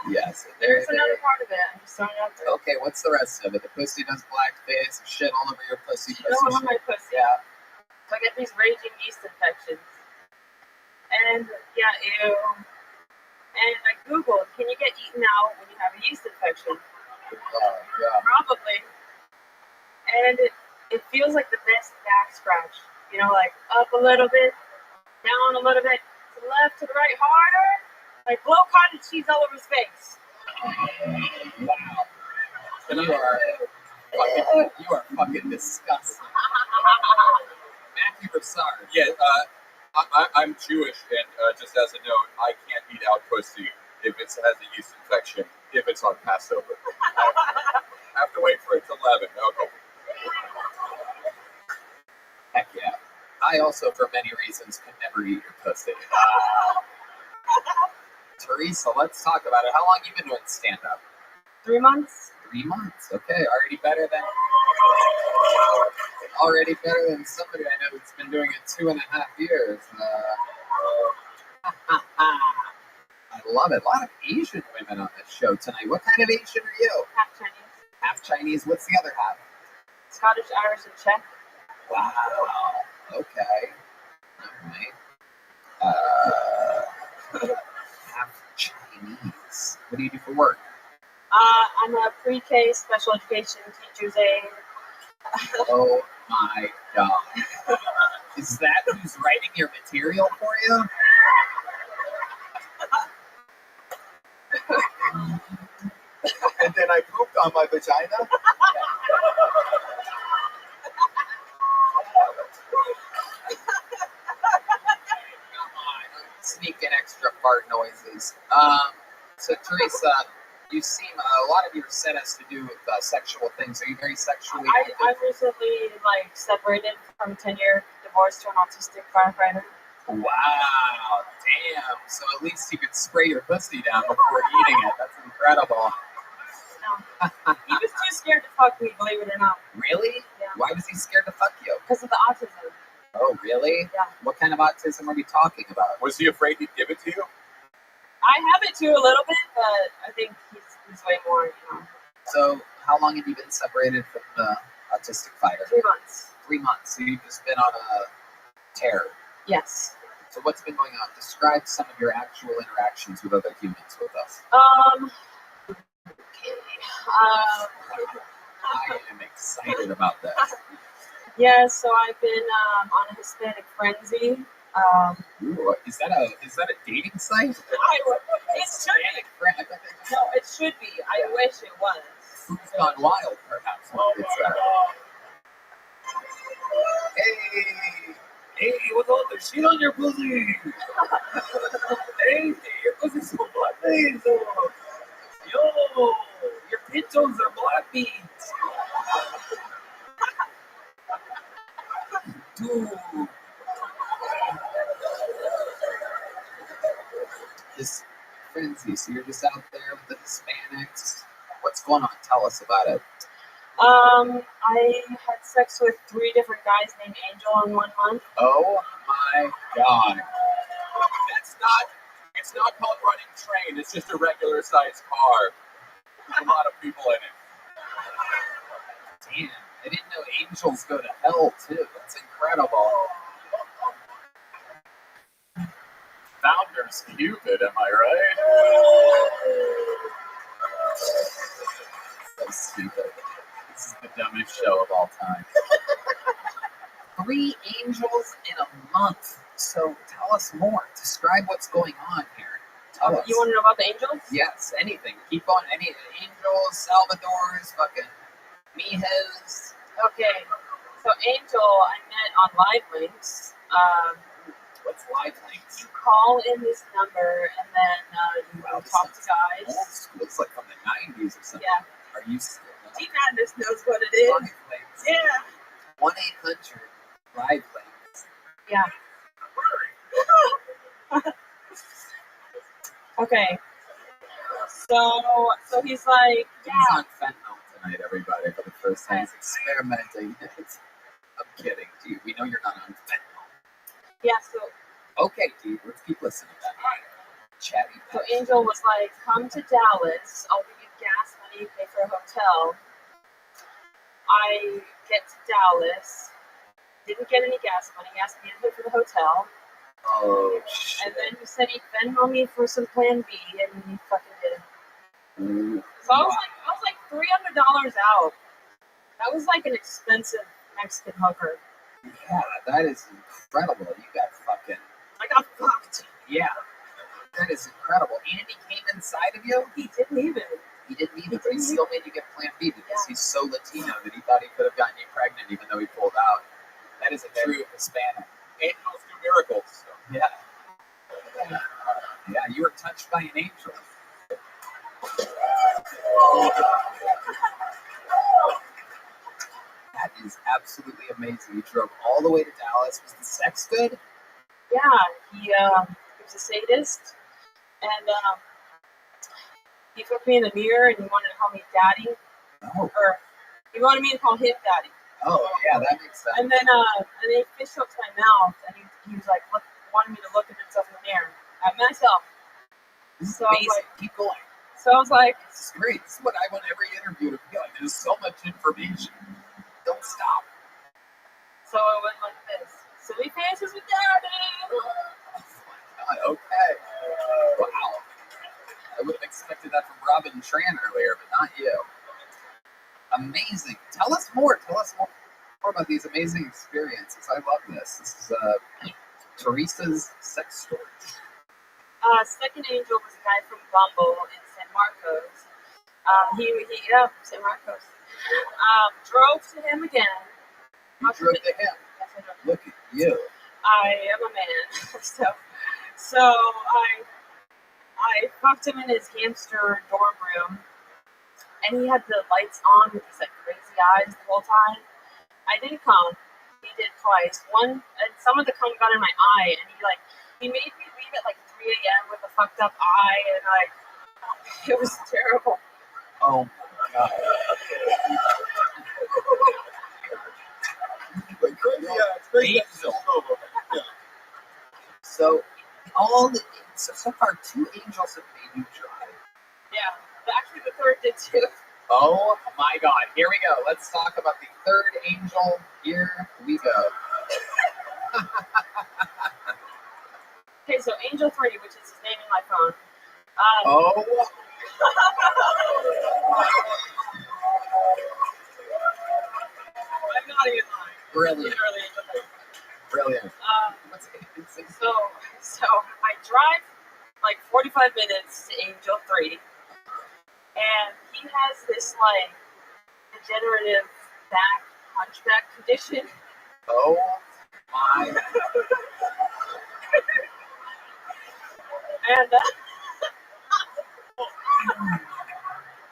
Yes. there's another part of it. I'm just throwing it out there. Okay, what's the rest of it? The pussy does blackface, shit all over your pussy. You know, on my pussy. Yeah. So I get these raging yeast infections. And yeah, ew. And I Googled, can you get eaten out when you have a yeast infection? Yeah. Probably. And it feels like the best back scratch. You know, like up a little bit, down a little bit, to the left, to the right, harder. Like blow cottage cheese all over his face. Wow. You are fucking disgusting. Matthew Broussard. Yeah, I'm Jewish, and just as a note, I can't eat out pussy if it has a yeast infection, if it's on Passover. I have to wait for it to 11. Okay. Heck yeah. I also, for many reasons, could never eat your pussy. Teresa, let's talk about it. How long have you been doing stand-up? 3 months. 3 months. Okay, already better than somebody I know who's been doing it 2.5 years. I love it. A lot of Asian women on this show tonight. What kind of Asian are you? Half Chinese. Half Chinese. What's the other half? Scottish, Irish, and Czech. Wow. Okay. All right. Half Chinese. What do you do for work? I'm a pre-K special education teacher's aide. Oh my god. Is that who's writing your material for you? And then I pooped on my vagina? Sneaking extra fart noises. So Teresa, you seem a lot of your set has to do with sexual things. Are you very sexually active? I recently separated from a 10-year divorce to an autistic firefighter. Wow, damn. So at least you could spray your pussy down before eating it. That's incredible. No. He was too scared to fuck me, believe it or not. Really? Yeah. Why was he scared to fuck you? Because of the autism. Oh, really? Yeah. What kind of autism are we talking about? Was he afraid he'd give it to you? I have it too a little bit, but I think he's way more, you know. So how long have you been separated from the autistic fighter? 3 months. 3 months. So you've just been on a tear. Yes. So what's been going on? Describe some of your actual interactions with other humans with us. I am excited about this. Yeah, so I've been on a Hispanic frenzy. Ooh, is that a dating site? It should be. No, it should be. I wish it was. Who's Gone Wild, perhaps? It's Hey, what's all the shit on your pussy? Hey, your pussy's so black. Hey, so, yo, your pintos are black beans. Dude. This frenzy. So you're just out there with the Hispanics. What's going on? Tell us about it. I had sex with 3 different guys named Angel in 1 month. Oh my god. It's not called running train. It's just a regular sized car. There's a lot of people in it. Damn, I didn't know angels go to hell too. That's incredible. Founder's Cupid, am I right? stupid. This is the dumbest show of all time. 3 angels in a month. So tell us more. Describe what's going on here. Tell us. You want to know about the angels? Yes, anything. Keep on. Any angels, Salvadors, fucking Mihes. Okay. So Angel, I met on Live Links. What's Live Links? You call in this number and then you talk to guys. Old school. It's like from the 90s or something. Yeah. Are you still? Deep Madness knows what it is. Live Links. Yeah. 1-800 Live Links. Yeah. Okay. So he's like, yeah. He's on fentanyl tonight, everybody, for the first time. He's experimenting. I'm kidding, dude. We know you're not on fentanyl. Yeah, so. Okay, dude, let's keep listening to that. Chatty. So Angel was like, come to Dallas. I'll give you gas money, pay for a hotel. I get to Dallas. Didn't get any gas money. He asked me to pay for the hotel. Oh, shit. And then he said he'd Venmo me for some Plan B, and he fucking did it. So I was like $300 out. That was like an expensive Mexican hooker. Yeah, that is incredible. You got fucking. I got fucked. Yeah, that is incredible. And he came inside of you? He didn't even. He didn't even, but he still made you get Plan B because he's so Latino that he thought he could have gotten you pregnant even though he pulled out. That is a true Hispanic. Angels do miracles. So. Yeah. Yeah, you were touched by an angel. That is absolutely amazing. You drove all the way to Dallas. Was the sex good? Yeah, he was a sadist, and he took me in the mirror and he wanted to call me daddy. Oh. Or he wanted me to call him daddy. Oh, yeah, that makes sense. And then he fished up my mouth, and he was like, wanted me to look at himself in the mirror, at myself. This is So I was amazing. like, Keep going. So I was like, this is great. This is what I want every interview to feel like. There's so much information. Don't stop. So it went like this. Silly faces with daddy. Oh my God, okay. Wow. I would have expected that from Robin Tran earlier, but not you. Amazing. Tell us more. Tell us more about these amazing experiences. I love this. This is Teresa's sex story. Second angel was a guy from Bumble in San Marcos. San Marcos. Drove to him again. You drove to him? Yes, I drove. Look at you. I am a man. so I fucked him in his hamster dorm room, and he had the lights on with these like crazy eyes the whole time. I didn't come. He did twice. One, and some of the cum got in my eye, and he made me leave at like 3 a.m. with a fucked up eye, and it was terrible. Oh my God. Angel. So so far 2 angels have made you drive. Yeah, actually the third did too. Oh my God, here we go. Let's talk about the third angel. Here we go. Okay, so Angel 3, which is his name in my phone. Oh. I'm not even lying. Brilliant. Literally Angel 3. Brilliant. So I drive like 45 minutes to Angel 3, and he has this like degenerative hunchback condition. Oh my. And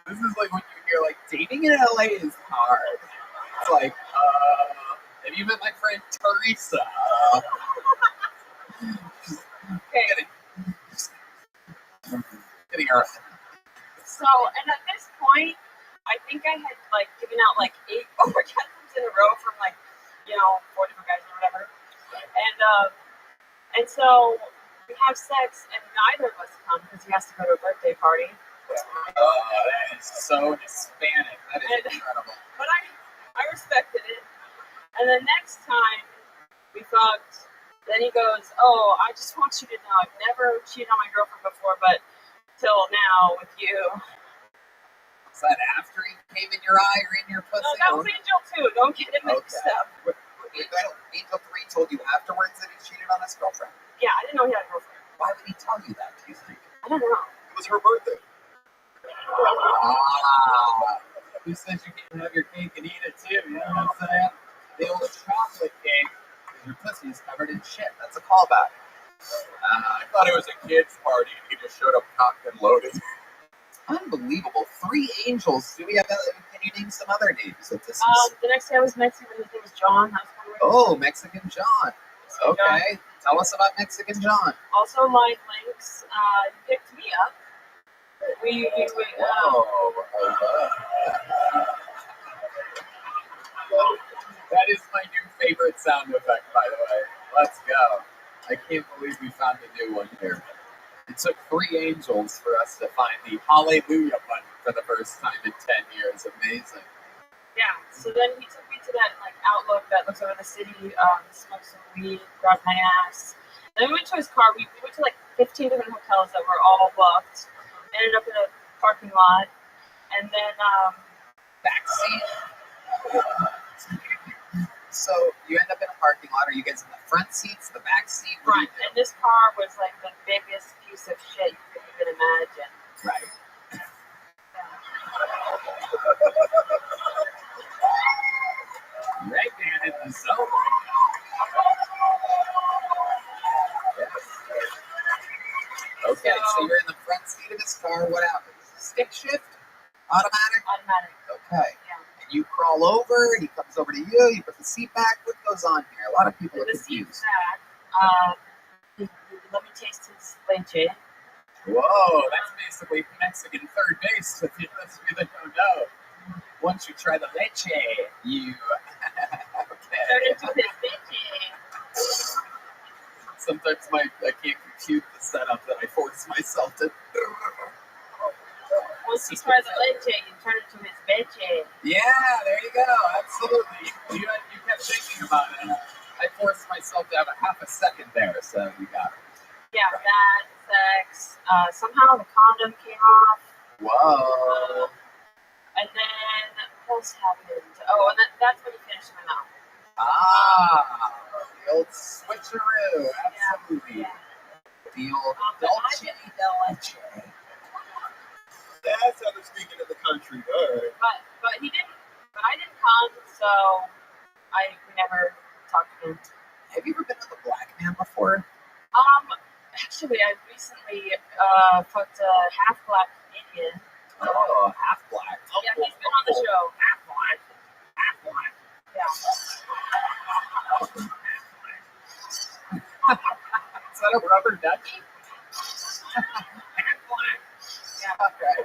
this is like when you hear like dating in LA is hard. It's like, have you met my friend Teresa? Okay. Getting her. So, and at this point, I think I had like given out like 8 orgasms in a row from like, 4 different guys or whatever. And so we have sex, and neither of us come because he has to go to a birthday party. Oh, that is so Hispanic. That is incredible. But I respected it. And the next time we fucked, then he goes, "Oh, I just want you to know I've never cheated on my girlfriend before, but till now with you." Is that after he came in your eye or in your pussy? No, that was Angel 2. Don't get it mixed up. Angel 3 told you afterwards that he cheated on his girlfriend? Yeah, I didn't know he had a girlfriend. Why would he tell you that, do you think? I don't know. It was her birthday. Ah. Who says you can't have your cake and eat it too? You know what I'm saying? The old chocolate cake, because your pussy is covered in shit. That's a callback. I thought it was a kid's party and he just showed up cocked and loaded. Unbelievable. 3 angels. Do we have? Can you name some other names? That this is... The next guy was Mexican. His name was John. That was kind of weird. Oh, Mexican John. Okay. John. Tell us about Mexican John. Also, Line Links. He picked me up. That is my new favorite sound effect, by the way. Let's go. I can't believe we found a new one here. It took 3 angels for us to find the hallelujah button for the first time in 10 years. Amazing. Yeah, so then he took me to that outlook that looks over the city, smoked some weed, grabbed my ass. Then we went to his car. We went to 15 different hotels that were all booked. Ended up in a parking lot, and then backseat. So you end up in a parking lot. Are you guys in the front seats, the back seat? Front. And this car was the biggest piece of shit you could even imagine. Right. Right, man, in the zone right now. Yes. Okay, so you're in the front seat of his car. What happens? Stick shift? Automatic? Automatic. Okay. Yeah. And you crawl over, he comes over to you, you put the seat back. What goes on here? A lot of people are confused. The seat's back. Let me taste his leche. Whoa, that's basically Mexican third base with you. Those of you that don't know. Once you try the leche, you... Okay. Turn into his leche. Sometimes I can't compute the setup that I force myself to... Once you try the leche, you turn it to his leche. Yeah, there you go. Absolutely. You kept thinking about it. I forced myself to have a half a second there, so you got it. Yeah, that, sex. Somehow the condom came off. Whoa. And then, what else happened? Oh, and that's when he finished my mouth. Ah, the old switcheroo. Absolutely. Yeah. The old dolce de leche. That's how they're speaking in the country. All right. But I didn't come, so we never talked to him. Have you ever been with a black man before? Actually, I recently fucked a half-black Indian. Oh, half-black. Yeah, he's been on the show. Half-black. Half-black. Yeah. Is that a rubber ducky? Half-black. Yeah. Okay.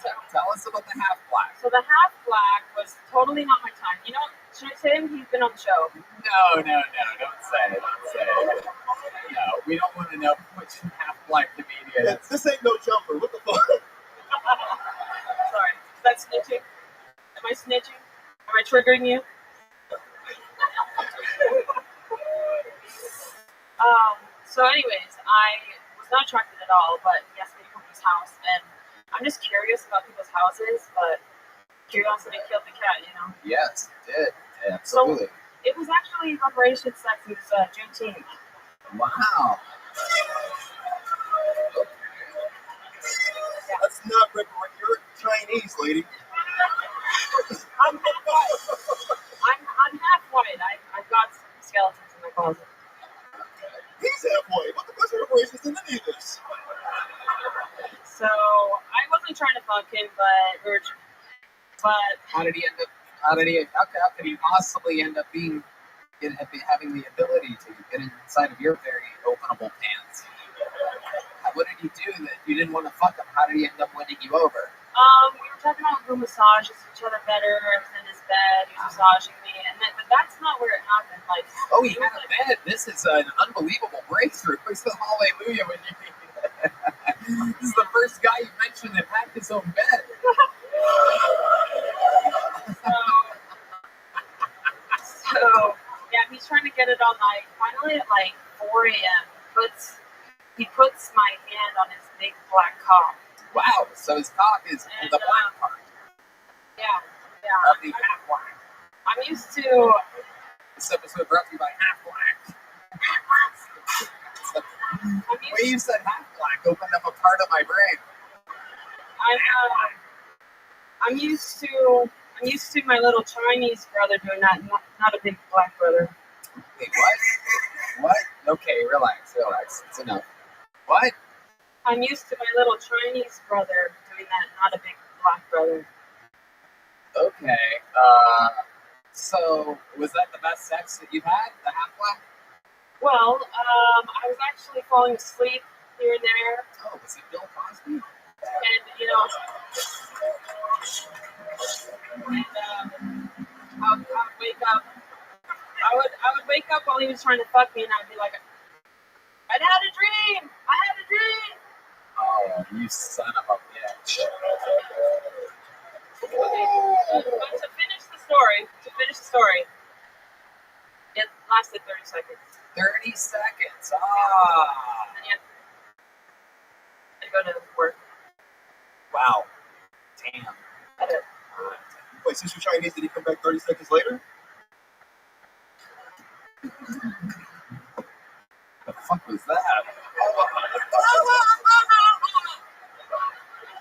So, tell us about the half-black. So the half-black was totally not my time. You know, should I say he's been on the show? No, don't say it. Don't say it. No, we don't want to know which half-black comedian. Yeah, this ain't no jumper. What the fuck? Sorry. Is that snitching? Am I snitching? Am I triggering you? So anyways, I was not attracted at all, but he asked me to come to his house, and I'm just curious about people's houses, but curiosity killed the cat, you know? Yes, it did. Absolutely. So it was actually Reparation Sex. It was Juneteenth. Wow. That's not reparation. You're Chinese, lady. I'm half white. I'm half white. I've got some skeletons in my closet. He's half white. What the fuck's reparations in any of this? So I wasn't trying to fuck him, but how did he end up? How could he possibly end up having the ability to get inside of your very openable pants? What did he do that you didn't want to fuck him? How did he end up winning you over? We were talking about who massages each other better. I was in his bed. He was massaging me, but that's not where it happened. Oh, he had a bed. This is an unbelievable breakthrough. It's the hallelujah when you. This is the first guy you mentioned that had his own bed. So yeah, he's trying to get it all night. Finally, at 4 a.m., he puts my hand on his big black cock. Wow, so his cock is the black part. to. This episode brought to you by Half Black. The way you said Half Black opened up a part of my brain. I'm used to my little Chinese brother doing that, not a big black brother. Wait, what? What? Okay, relax. It's enough. What? I'm used to my little Chinese brother doing that, not a big black brother. Okay. So was that the best sex that you've had? The Half Black? Well, I was actually falling asleep here and there. Oh, was it Bill Cosby? And I would wake up. I would wake up while he was trying to fuck me, and I'd be like, I had a dream. Oh, you son of a bitch. Okay, but to finish the story, it lasted 30 seconds. 30 seconds. And then I go to work. Wow. Damn. Wait, since you're Chinese, did he come back 30 seconds later? The fuck was that?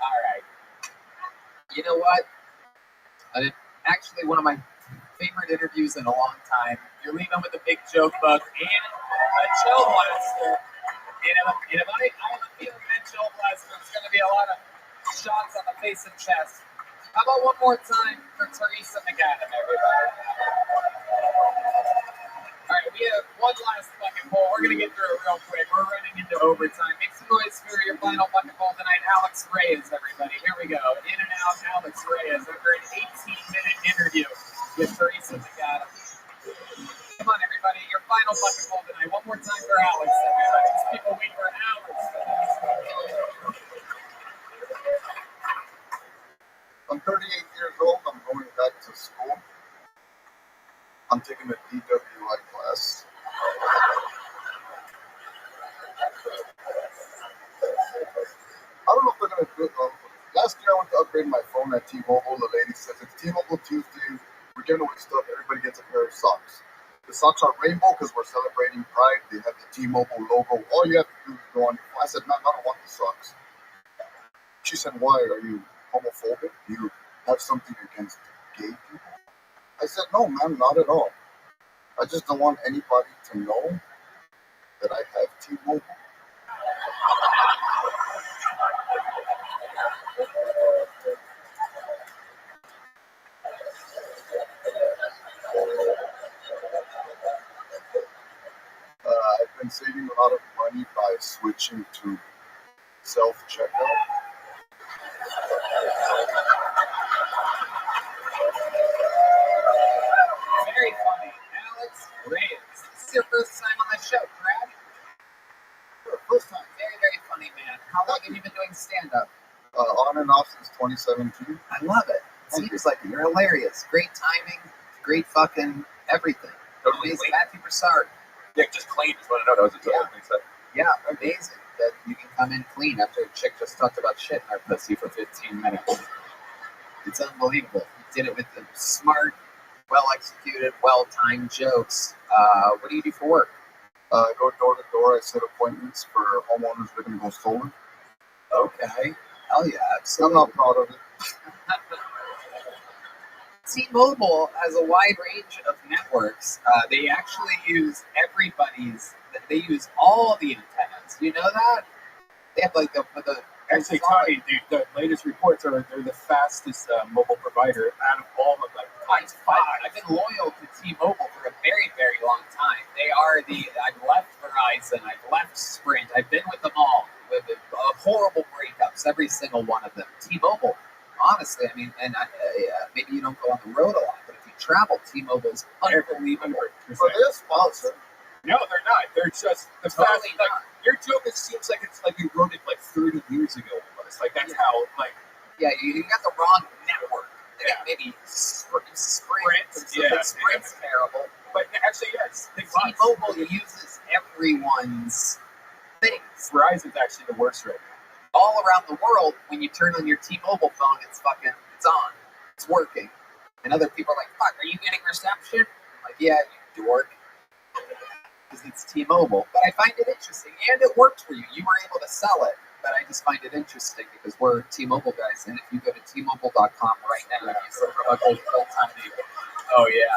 Alright. You know what? Actually, one of my favorite interviews in a long time. You're leaving with a big joke book and a chill blaster. And if I have a feeling that chill blaster, it's going to be a lot of shots on the face and chest. How about one more time for Teresa McAdam, everybody? All right, we have one last bucket bowl. We're going to get through it real quick. We're running into overtime. Make some noise for your final bucket bowl tonight. Alex Reyes, everybody. Here we go. In and out, Alex Reyes after an 18-minute interview with Teresa McAdam. Come on, everybody. Your final bucket bowl tonight. One more time for Alex, everybody. These people wait for hours. I'm 38 years old. I'm going back to school. I'm taking a DWI class. I don't know if they're going to do it. Last year I went to upgrade my phone at T-Mobile. The lady says it's T-Mobile Tuesday. We're giving away stuff. Everybody gets a pair of socks. The socks are rainbow because we're celebrating Pride. They have the T-Mobile logo. All you have to do is go on your phone. I said, ma'am, I don't want the socks. She said, why? Are you homophobic? Do you have something against gay people? I said, no, ma'am, not at all. I just don't want anybody to know that I have T-Mobile. I've been saving a lot of money by switching to self-checkout. Very funny. Alex Reyes. This is your first time on the show, correct? First time. Very, very funny, man. How long have you been doing stand-up? On and off since 2017. I love it. Seems like it. You're hilarious. Great timing. Great fucking everything. Totally Amazing. Matthew Broussard. Yeah, just clean is what I know. That was a total thing said. Yeah, amazing that you can come in clean after a chick just talked about shit in our pussy for 15 minutes. It's unbelievable. You did it with the smart, well-executed, well-timed jokes. What do you do for work? I go door to door. I set appointments for homeowners looking to go solar. Okay. Hell yeah. I'm not proud of it. T-Mobile has a wide range of networks. They actually use they use all the antennas. You know that? They have like the Actually, Tommy, the latest reports are they're the fastest mobile provider out of all of them. I've been loyal to T-Mobile for a very, very long time. They are I've left Verizon, I've left Sprint, I've been with them all with horrible breakups, every single one of them. T-Mobile, honestly, I mean, and maybe you don't go on the road a lot, but if you travel, T-Mobile is unbelievable. But they're sponsored. No, they're not. They're just the Totally fast. Like your joke, it seems like it's like you wrote it like 30 years ago. Almost. Like that's how like. Yeah, you got the wrong network. They got maybe Sprint. Yeah, Sprint's terrible. But actually, yes, T-Mobile uses everyone's things. Verizon's actually the worst right now. All around the world, when you turn on your T-Mobile phone, it's on. It's working. And other people are like, fuck, are you getting reception? Yeah, you dork. Because it's T-Mobile. But I find it interesting, and it worked for you. You were able to sell it. But I just find it interesting because we're T-Mobile guys, and if you go to T-Mobile.com right now, and use the promo code Phil20. Oh yeah.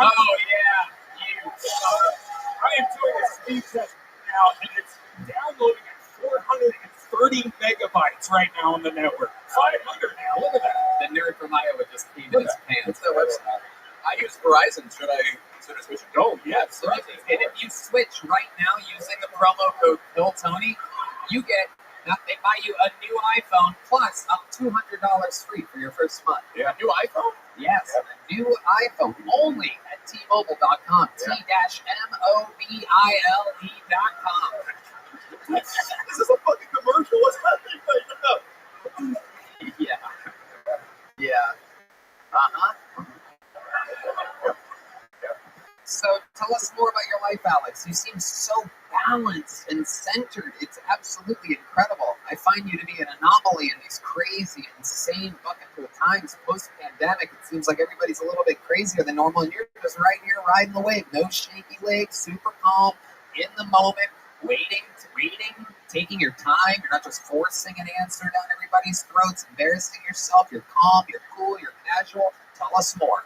Oh yeah. You. I am doing a speed test now, and it's downloading at 430 megabytes right now on the network. 500 now. Look at that. The nerd from Iowa just peed in his pants. That website. I use Verizon. Should I consider switching? Oh, yeah. Absolutely. And if you switch right now using the promo code PhilTony, you get, they buy you a new iPhone plus up $200 free for your first month. Yeah, new iPhone? Yes, a new iPhone only at T-Mobile.com. T-MOBILE.com. This is a fucking commercial. What's happening right now? Yeah. Yeah. Uh-huh. So tell us more about your life, Alex. You seem so balanced and centered. It's absolutely incredible. I find you to be an anomaly in these crazy, insane fucking times post-pandemic. It seems like everybody's a little bit crazier than normal, and you're just right here riding the wave. No shaky legs, super calm, in the moment, waiting, taking your time. You're not just forcing an answer down everybody's throats, embarrassing yourself. You're calm, you're cool, you're casual. Tell us more.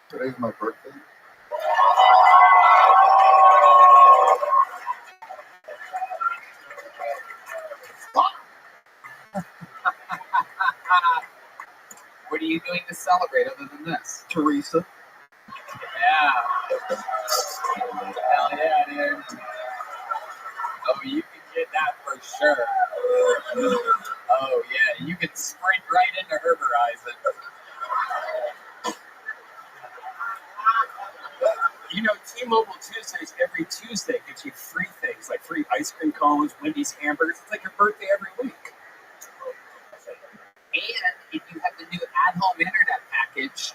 Today's my birthday. What are you doing to celebrate other than this? Teresa. Yeah. Hell yeah, dude. Oh, you can get that for sure. Oh, yeah. You can sprint right into her horizon. You know, T-Mobile Tuesdays every Tuesday gives you free things like free ice cream cones, Wendy's hamburgers. It's like your birthday every week. And if you have the new at-home internet package,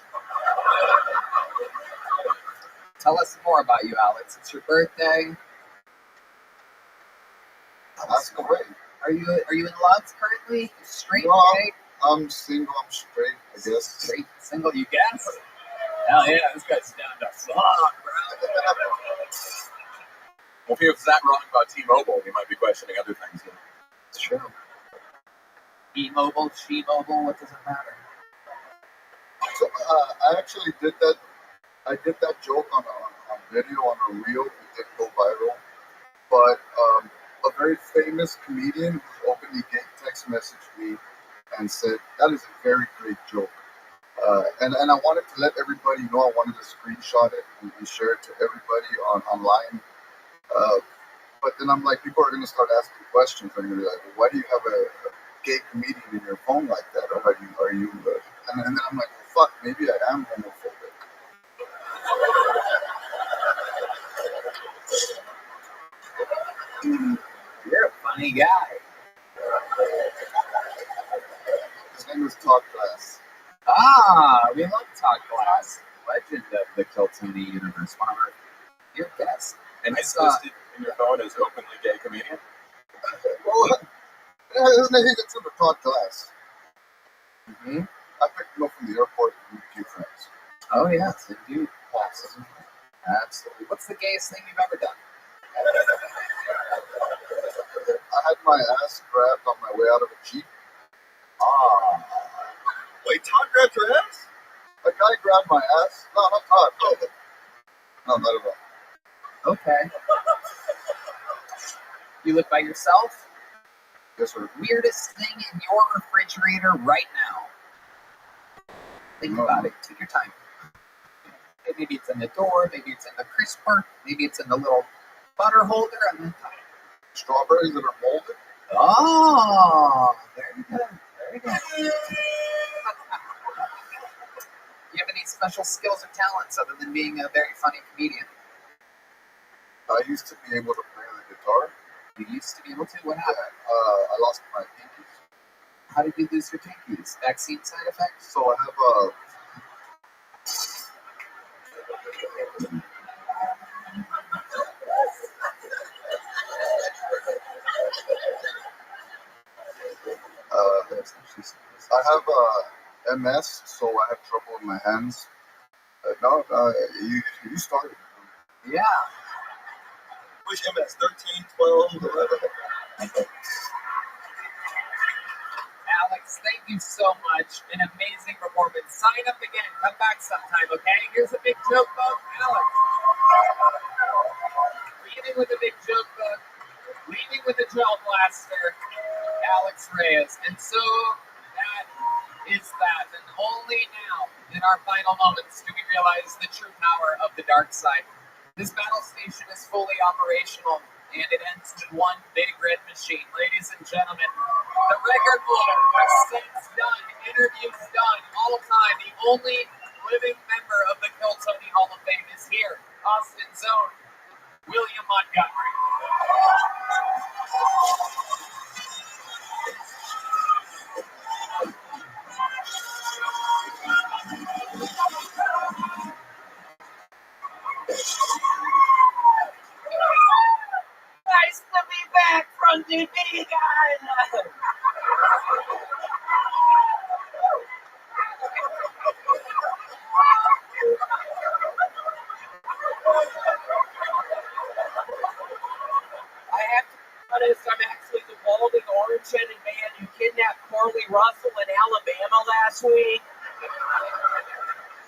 tell us more about you, Alex. It's your birthday. That's great. Are you in love currently? Straight? No, Gay? I'm single. I'm straight, I guess. Straight, single, you guess? Hell yeah, this guy's down to fuck, bro. Well, if he was that wrong about T-Mobile, he might be questioning other things. It's true. E-mobile, she-mobile, what does it matter? So, I actually did that. I did that joke on video, on a reel. It did go viral. But a very famous comedian who openly text messaged me and said, that is a very great joke. And I wanted to let everybody know. I wanted to screenshot it and share it to everybody online. But then I'm like, people are going to start asking questions. They're going to be like, why do you have a gay comedian in your phone like that? Or are you? And then I'm like, well, fuck, maybe I am homophobic. You're a funny guy. His name is Todd Glass. Ah, we love Todd Glass, legend of the Kiltony universe. One of our dear guests. And he's listed in your phone as openly gay comedian? Well, his name is Todd Glass. Mm-hmm. I picked him up from the airport and we became friends. Oh, yes, indeed. Absolutely. What's the gayest thing you've ever done? I had my ass grabbed on my way out of a Jeep. Ah. Wait, Todd grabbed your ass? A guy grabbed my ass? No, not Todd. No, not at all. Okay. You live by yourself? Yes, sir. Weirdest thing in your refrigerator right now? Think about it. Take your time. Maybe it's in the door. Maybe it's in the crisper. Maybe it's in the little butter holder. And then strawberries that are molded. Oh, very good. Very good. Do you have any special skills or talents other than being a very funny comedian? I used to be able to play the guitar. You used to be able to? What happened? I lost my pinkies. How did you lose your pinkies? Vaccine side effects? So I have I have MS, so I have trouble with my hands. No, you started. Yeah. Which MS? 13, 12, 11? Alex, thank you so much. An amazing performance. Sign up again. Come back sometime, okay? Here's a big joke book. Alex. Leading with a big joke book. Leading with a gel blaster. Alex Reyes. And so that is that. And only now, in our final moments, do we realize the true power of the dark side. This battle station is fully operational, and it ends with one big red machine. Ladies and gentlemen, the record holder, receipts done, interviews done, all time, the only living member of the Kill Tony Hall of Fame is here, Austin's own William Montgomery. Nice to be back from the big island. I have to be honest, I'm actually the balding, orange-headed man who kidnapped Carly Russell in Alabama last week.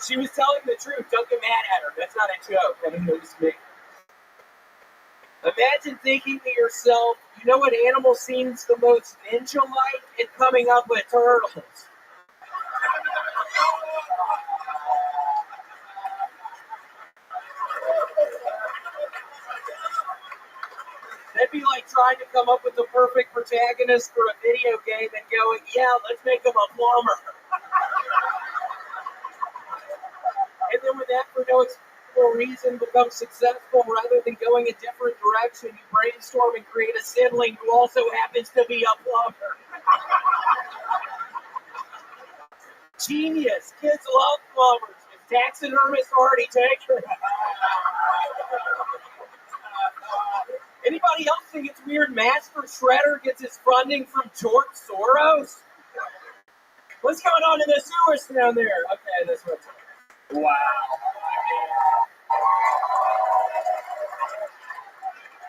She was telling the truth. Don't get mad at her. That's not a joke. I mean, it was me. Imagine thinking to yourself, you know what animal seems the most ninja-like? And coming up with turtles. That'd be like trying to come up with the perfect protagonist for a video game and going, yeah, let's make him a plumber. And then with that, for no explainable reason, become successful rather than going a different direction. You brainstorm and create a sibling who also happens to be a plumber. Genius. Kids love plumbers. Is taxidermist already taken? Anybody else think it's weird Master Shredder gets his funding from George Soros? What's going on in the sewers down there? Okay, that's what's up. Wow.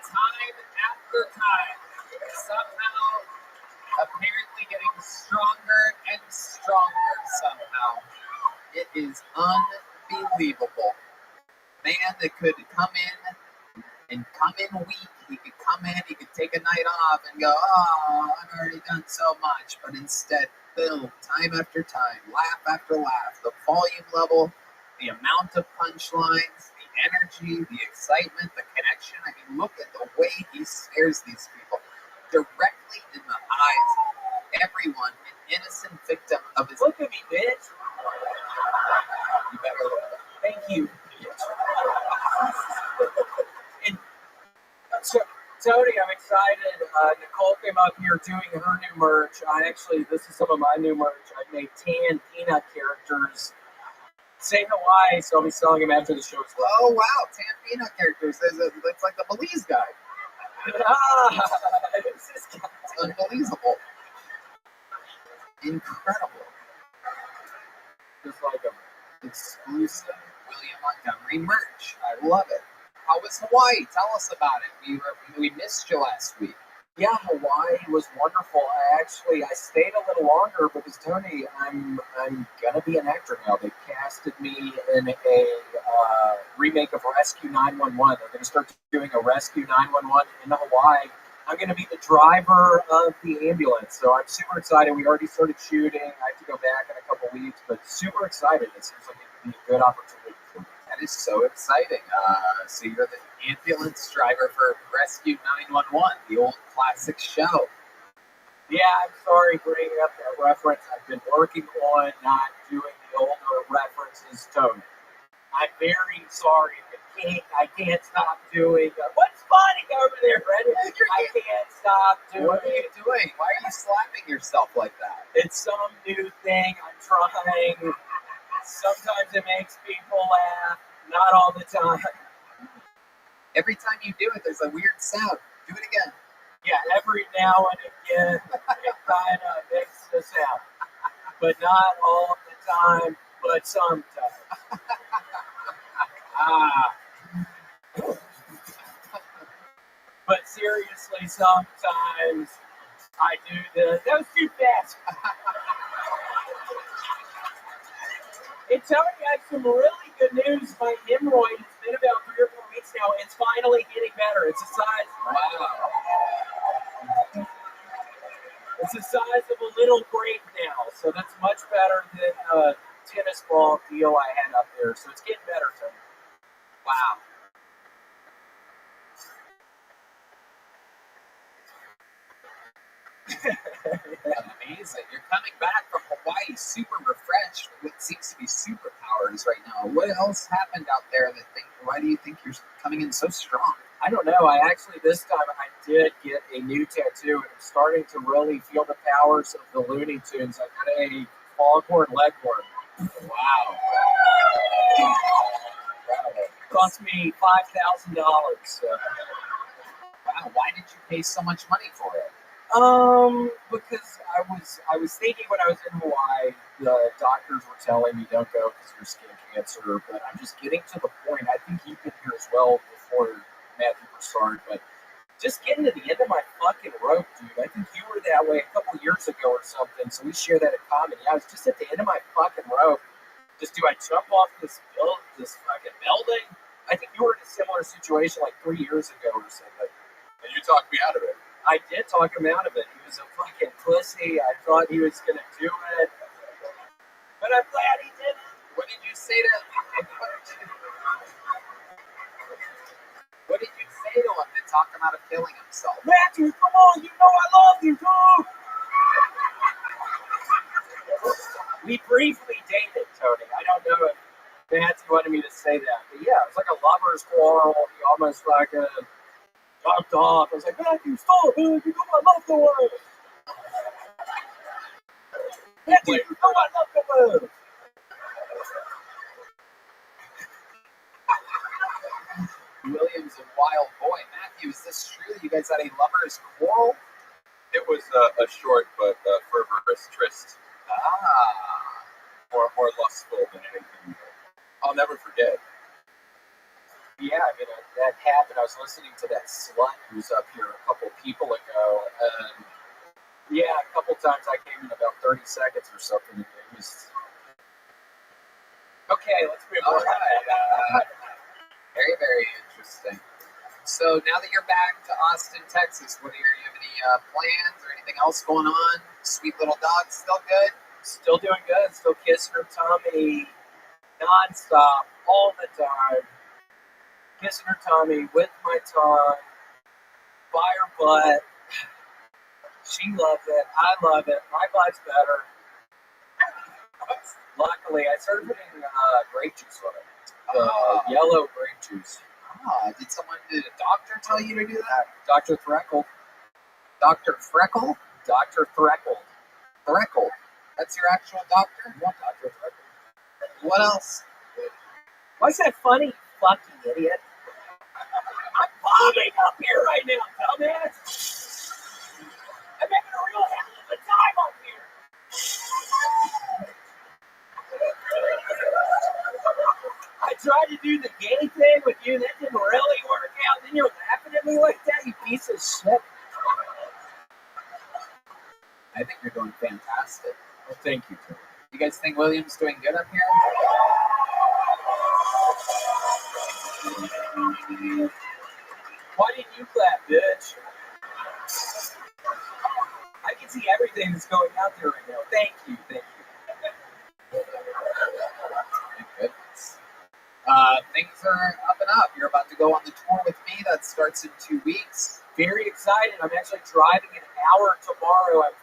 Time after time, somehow, apparently getting stronger and stronger somehow. It is unbelievable. Man that could come in weak. He could come in, he could take a night off and go, oh, I've already done so much. But instead, build time after time, laugh after laugh, the volume level, the amount of punchlines, the energy, the excitement, the connection. I mean, look at the way he stares these people directly in the eyes. Everyone, an innocent victim of his. Look at me, bitch. You better look at him. Thank you. And so, Tony, I'm excited. Nicole came up here doing her new merch. This is some of my new merch. I made tan peanut characters. Say Hawaii, so I'll be selling them after the show as well. Oh, wow. Tan peanut characters. It's like the Belize guy. It's this guy. It's unbelievable. Incredible. Just like him. Exclusive William Montgomery merch. I love it. How was Hawaii? Tell us about it. We missed you last week. Yeah, Hawaii was wonderful. I stayed a little longer because, Tony, I'm gonna be an actor now. They casted me in a remake of Rescue 911. They're gonna start doing a Rescue 911 in Hawaii. I'm gonna be the driver of the ambulance, so I'm super excited. We already started shooting. I have to go back in a couple weeks, but super excited. It seems like it could be a good opportunity for me. That is so exciting. So you're the ambulance driver for Rescue 911, the old classic show. Yeah, I'm sorry bringing up that reference. I've been working on not doing the older references, Tony. I'm very sorry. I can't stop doing what's funny over there, Brandon? I can't stop doing. What are you doing? Why are you slapping yourself like that? It's some new thing I'm trying. Sometimes it makes people laugh. Not all the time. Every time you do it, there's a weird sound. Do it again. Yeah, every now and again, it kind of makes the sound. But not all the time, but sometimes. But seriously, sometimes I do this. That was too fast. And Tony has some really good news. My hemorrhoid, it's been about 3 or 4 weeks now. It's finally getting better. It's the size. Wow. It's the size of a little grape now. So that's much better than a tennis ball deal I had up there. So it's getting better, Tony. Wow. Amazing. You're coming back from Hawaii super refreshed with what seems to be superpowers right now. What else happened out there why do you think you're coming in so strong? I don't know. This time I did get a new tattoo, and I'm starting to really feel the powers of the Looney Tunes. I got a foghorn leghorn. Wow. Cost me $5,000. Wow. Why did you pay so much money for it? Because I was thinking when I was in Hawaii, the doctors were telling me don't go because of your skin cancer, but I'm just getting to the point. I think you've been here as well before Matthew started, but just getting to the end of my fucking rope, dude. I think you were that way a couple years ago or something, so we share that in common. Yeah, I was just at the end of my fucking rope. Just do I jump off this fucking building? I think you were in a similar situation like 3 years ago or something. And you talked me out of it. I did talk him out of it. He was a fucking pussy. I thought he was going to do it. But I'm glad he didn't. What did you say to him to talk him out of killing himself? Matthew, come on. You know I love you, dude. We briefly dated, Tony. I don't know if Matthew wanted me to say that. But yeah, it was like a lover's quarrel. He almost fucking dropped off. I was like, Matthew, stop, man. You know I love the world. Matthew, you know I love the world. William's a wild boy. Matthew, is this true? You guys had a lover's quarrel? It was a short but fervorous tryst. More lustful than anything I'll never forget. Yeah, I mean, that happened. I was listening to that slut who's up here a couple people ago, and yeah, a couple times I came in about 30 seconds or something. It was okay. Let's move on. Very, very interesting. So now that you're back to Austin, Texas, you have any plans or anything else going on? Sweet little dog, still good? Still doing good. Still kissing her tummy nonstop all the time. Kissing her tummy with my tongue, by her butt. She loves it. I love it. My butt's better. Luckily, I started putting grape juice on it. Yellow grape juice. Did a doctor tell you to do that? Dr. Threckle. Dr. Freckle? Dr. Threckle. Threckle. That's your actual doctor? Yeah, Dr. Threckle. What else? Why is that funny, you fucking idiot? I'm bombing up here right now, dumbass. I'm having a real hell of a time up here. I tried to do the gay thing with you. That didn't really work out. Then you're laughing at me like that, you piece of shit. I think you're doing fantastic. Well, thank you, Tony. You guys think William's doing good up here? Why didn't you clap, bitch? I can see everything that's going out there right now. Thank you, thank you. Thank goodness. Things are up and up. You're about to go on the tour with me. That starts in 2 weeks. Very excited. I'm actually driving an hour tomorrow. I've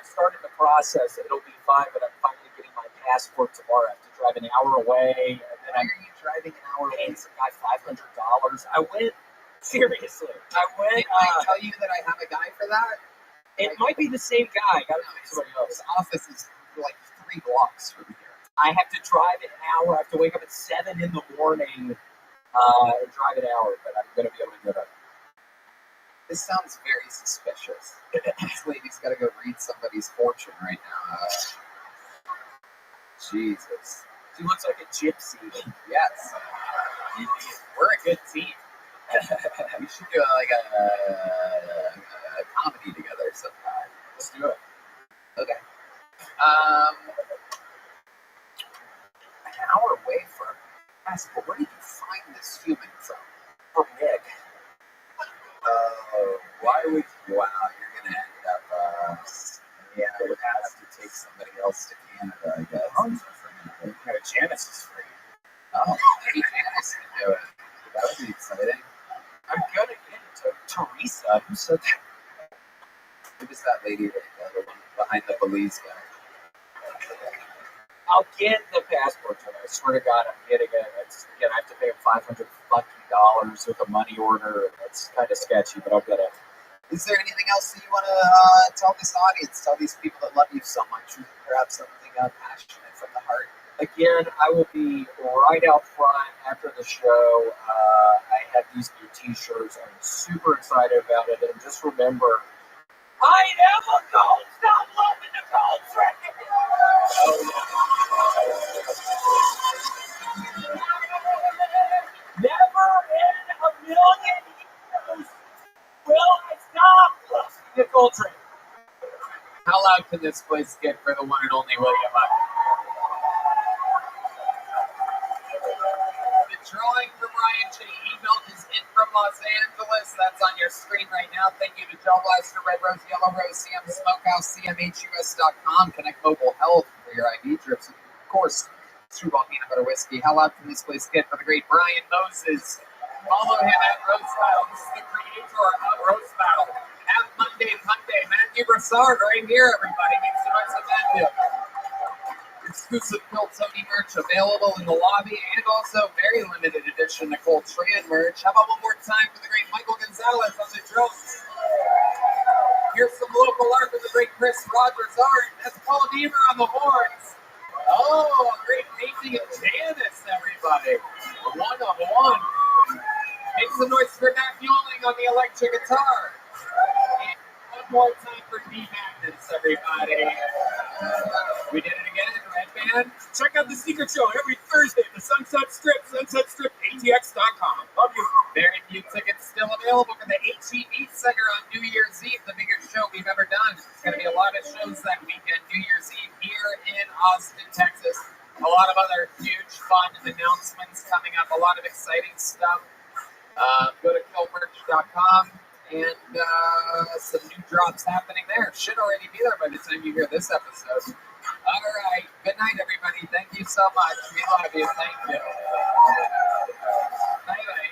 started the process. It'll be fine, but I'm finally getting my passport tomorrow. I have to drive an hour away. And then Why are you driving an hour away? paying some guy $500. I went, seriously. Did I tell you that I have a guy for that? It might be the same guy. I gotta find somebody else. His office is like 3 blocks from here. I have to drive an hour. I have to wake up at 7 in the morning and drive an hour, but I'm going to be able to get up. This sounds very suspicious. This lady's got to go read somebody's fortune right now. Jesus. She looks like a gypsy. Yes. We're a good team. We should do like a comedy together sometime. Let's do it. Okay. An hour away from Passport. Where did you find this human from? From Nick. Why would wow? You're gonna end up. Yeah, I would have to take somebody else to Canada, I guess. Janice is free. Oh, maybe Janice can do it. That would be exciting. I'm gonna get it to Teresa. Who said that? Who is that lady right there? The one behind the Belize guy. I'll get the passport to her. I swear to God, I'm getting it. Again, I have to pay him $500 with a money order. It's kind of sketchy, but I'll get it. Is there anything else that you want to tell this audience, tell these people that love you so much, perhaps something passionate from the heart? Again, I will be right out front after the show. I have these new t-shirts. I'm super excited about it. And just remember, I am a gold. Stop loving the gold train. Never in a million years will I stop loving the gold train. How loud can this place get for the one and only William Up? The drawing for Brian J. E-Milk is in from Los Angeles. That's on your screen right now. Thank you to Gel Blaster, Red Rose, Yellow Rose, CM Smokehouse, CMHUS.com, Connect Mobile Health for your IV drips. Of course, Screwball Peanut Butter Whiskey. How loud can this place get for the great Brian Moses? Follow him at Roast Battle. This is the creator of Roast Battle. Have Monday, Matthew Broussard right here, everybody. Make some noise of Matthew. Exclusive Kill Tony merch available in the lobby, and also very limited edition Nicole Tran merch. How about one more time for the great Michael Gonzalez on the drums? Here's some local art from the great Chris Rogers art. That's Paul Deaver on the horns. Oh, great painting of Janice, everybody. One-on-one. Make some noise for Matt Mueling on the electric guitar. And one more time for D Magnets, everybody. We did it again, Red Band. Check out the Secret Show every Thursday at the Sunset Strip, sunsetstripatx.com. Love you. Very few tickets still available for the HEB Center on New Year's Eve, the biggest show we've ever done. There's going to be a lot of shows that weekend, New Year's Eve, here in Austin, Texas. A lot of other huge, fun announcements coming up, a lot of exciting stuff. Go to killmerch.com, and some new drops happening there. Should already be there by the time you hear this episode. All right. Good night, everybody. Thank you so much. We love you. Thank you. Bye-bye.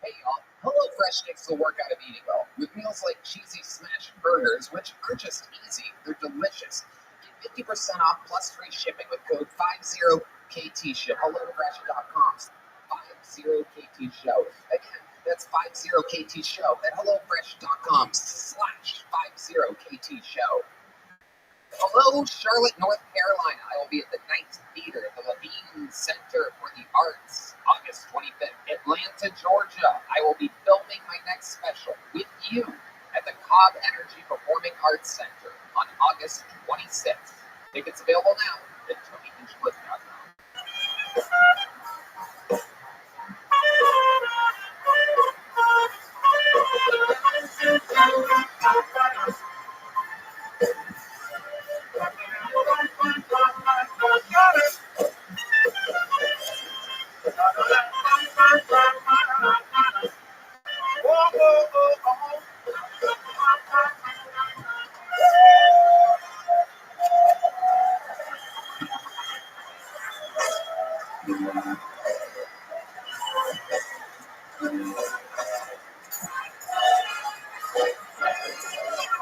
Hey y'all, HelloFresh takes the work out of eating well, with meals like cheesy smash burgers, which aren't just easy, they're delicious. Get 50% off plus free shipping with code 50KTSHOW. HelloFresh.com. 50KTSHOW. Again, that's 50KTSHOW at HelloFresh.com/50KTSHOW. Hello, Charlotte, North Carolina. I will be at the Night Theater at the Levine Center for the Arts, August 25th. Atlanta, Georgia. I will be filming my next special with you at the Cobb Energy Performing Arts Center on August 26th. Tickets available now at TonyHinchcliffe.com.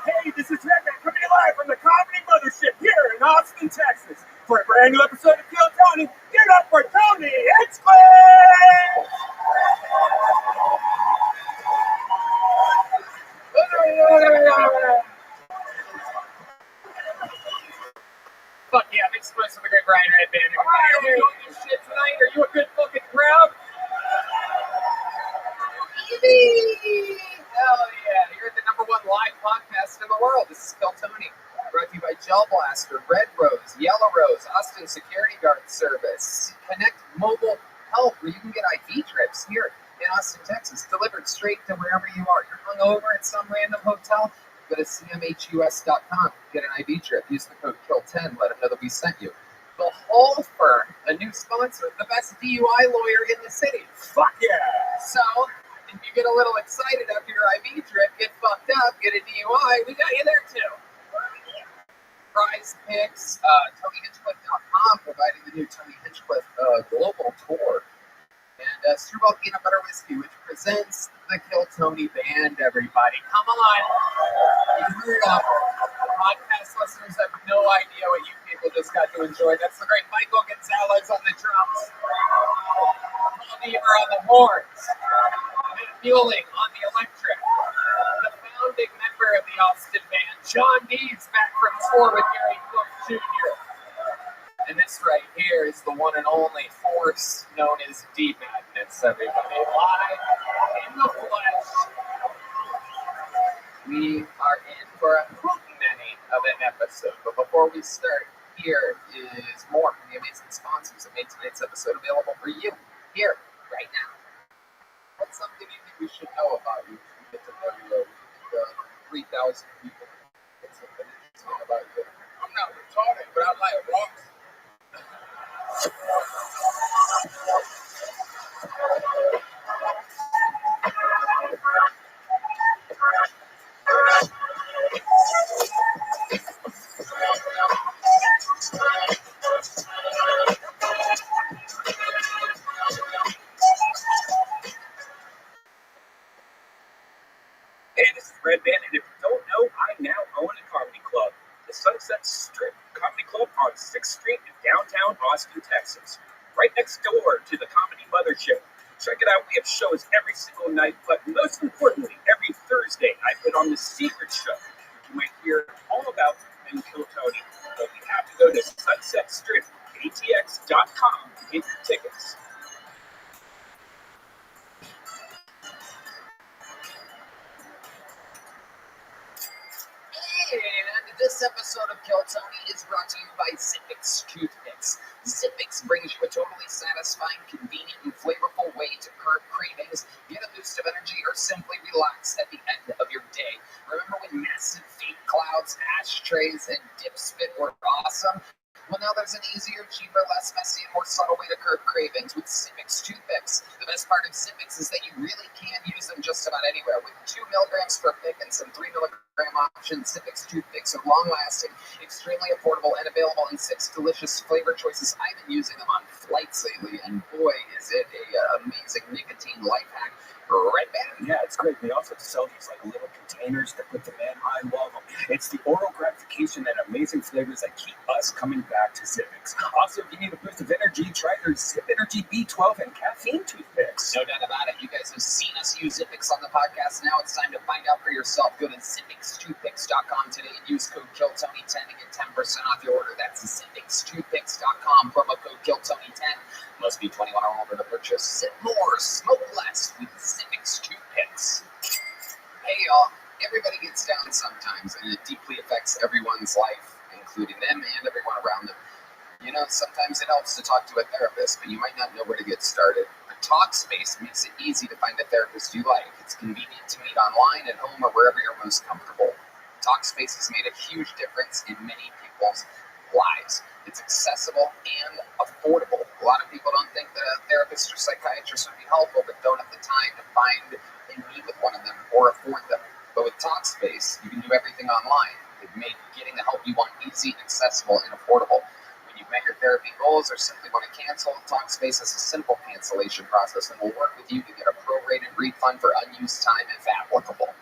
Hey, this is Rabbi coming live from the Comedy Mothership here in Austin, Texas. For a brand new episode of Kill Tony, get up for Tony Hinchcliffe! Fuck yeah, make some noise for the great Brian Red Band. Are you doing this shit tonight? Are you a good fucking crowd? Easy! Hell yeah, you're the #1 live podcast in the world. This is Kill Tony, brought to you by Gel Blaster, Red Rose, Yellow Rose, Austin Security Guard Service, Connect Mobile Health, where you can get IV drips here in Austin, Texas, delivered straight to wherever you are. You're hungover at some random hotel, go to cmhus.com, get an IV drip, use the code KILL10, let them know that we sent you. The Whole Firm, a new sponsor, the best DUI lawyer in the city. Fuck yeah! So, if you get a little excited after your IV drip, get fucked up, get a DUI, we got you there too. Prize Picks, TonyHinchcliffe.com, providing the new Tony Hinchcliffe global tour. And Screwball Peanut Butter Whiskey, which presents the Kill Tony Band, everybody. Come on! You heard up. Podcast listeners have no idea what you people just got to enjoy. That's the great Michael Gonzalez on the drums, Paul Deaver on the horns, Matt Mueling on the electric, the founding member of the Austin Band, John Dees, back from tour with Gary Cook Jr. And this right here is the one and only force known as D-Madness, everybody. Live in the flesh. We are in for a many of an episode. But before we start, here is more from the amazing sponsors that made tonight's episode available for you, here, right now. What's something you think we should know about you? We get to know you, 3,000 people. What's something interesting about you? I'm not retarded, but I like rocks. Hey, this is Red Band, and if you don't know, I now own a comedy club, the Sunset Strip Comedy Club on 6th Street in downtown Austin, Texas, right next door to the Comedy Mothership. Check it out. We have shows every single night, but most importantly, every Thursday, I put on the secret show. You might hear all about and Kill Tony, but you have to go to sunsetstripatx.com to get your tickets. And this episode of Kill Tony is brought to you by Zippix Toothpicks. Zippix brings you a totally satisfying, convenient, and flavorful way to curb cravings, get a boost of energy, or simply relax at the end of your day. Remember when massive fake clouds, ashtrays, and dip spit were awesome? Well, now there's an easier, cheaper, less messy, and more subtle way to curb cravings with Zippix Toothpicks. The best part of Zippix is that you really can use them just about anywhere. With 2 milligrams per pick and some 3 milligram options, Zippix Toothpicks are long-lasting, extremely affordable, and available in 6 delicious flavor choices. I've been using them on flights lately, and boy, is it a amazing nicotine life hack. Yeah, it's great. They also sell these like little containers to put them in. I love them. It's the oral gratification and amazing flavors that keep us coming back to Zippix. Also, if you need a boost of energy, try their Zip Energy B12 and caffeine toothpicks. No doubt about it. You guys have seen us use Zippix on the podcast. Now it's time to find out for yourself. Go to ZippixToothpicks.com today and use code KILLTONY10 to get 10% off your order. That's ZippixToothpicks.com, promo code KILLTONY10. Must be 21 or older to purchase. Sip more, smoke less with Zippix Toothpicks. Hey y'all, everybody gets down sometimes, and it deeply affects everyone's life, including them and everyone around them. You know, sometimes it helps to talk to a therapist, but you might not know where to get started. But TalkSpace makes it easy to find a therapist you like. It's convenient to meet online, at home, or wherever you're most comfortable. TalkSpace has made a huge difference in many people's lives. It's accessible and affordable. A lot of people don't think that a therapist or psychiatrist would be helpful, but don't have the time to find and meet with one of them or afford them. But with TalkSpace, you can do everything online. They've made getting the help you want easy, accessible, and affordable. When you've met your therapy goals or simply want to cancel, TalkSpace has a simple cancellation process and will work with you to get a prorated refund for unused time if applicable.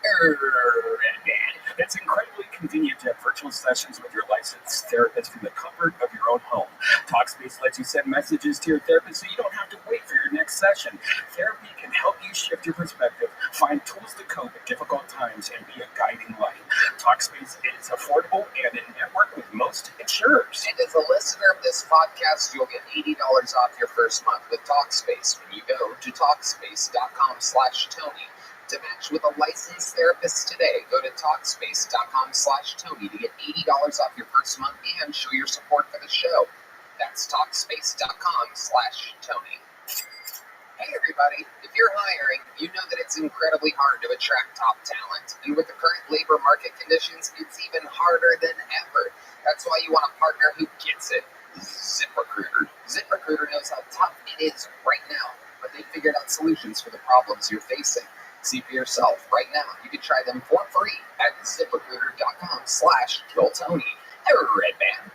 It's incredibly convenient to have virtual sessions with your licensed therapist from the comfort of your own home. TalkSpace lets you send messages to your therapist so you don't have to wait for your next session. Therapy can help you shift your perspective, find tools to cope at difficult times, and be a guiding light. TalkSpace is affordable and in network with most insurers. And as a listener of this podcast, you'll get $80 off your first month with TalkSpace when you go to TalkSpace.com/Tony. To match with a licensed therapist today, go to TalkSpace.com/Tony to get $80 off your first month and show your support for the show. That's TalkSpace.com/Tony. Hey everybody, if you're hiring, you know that it's incredibly hard to attract top talent. And with the current labor market conditions, it's even harder than ever. That's why you want a partner who gets it. ZipRecruiter. ZipRecruiter knows how tough it is right now, but they figured out solutions for the problems you're facing. See for yourself right now. You can try them for free at ZipRecruiter.com/KillTony. Red Band.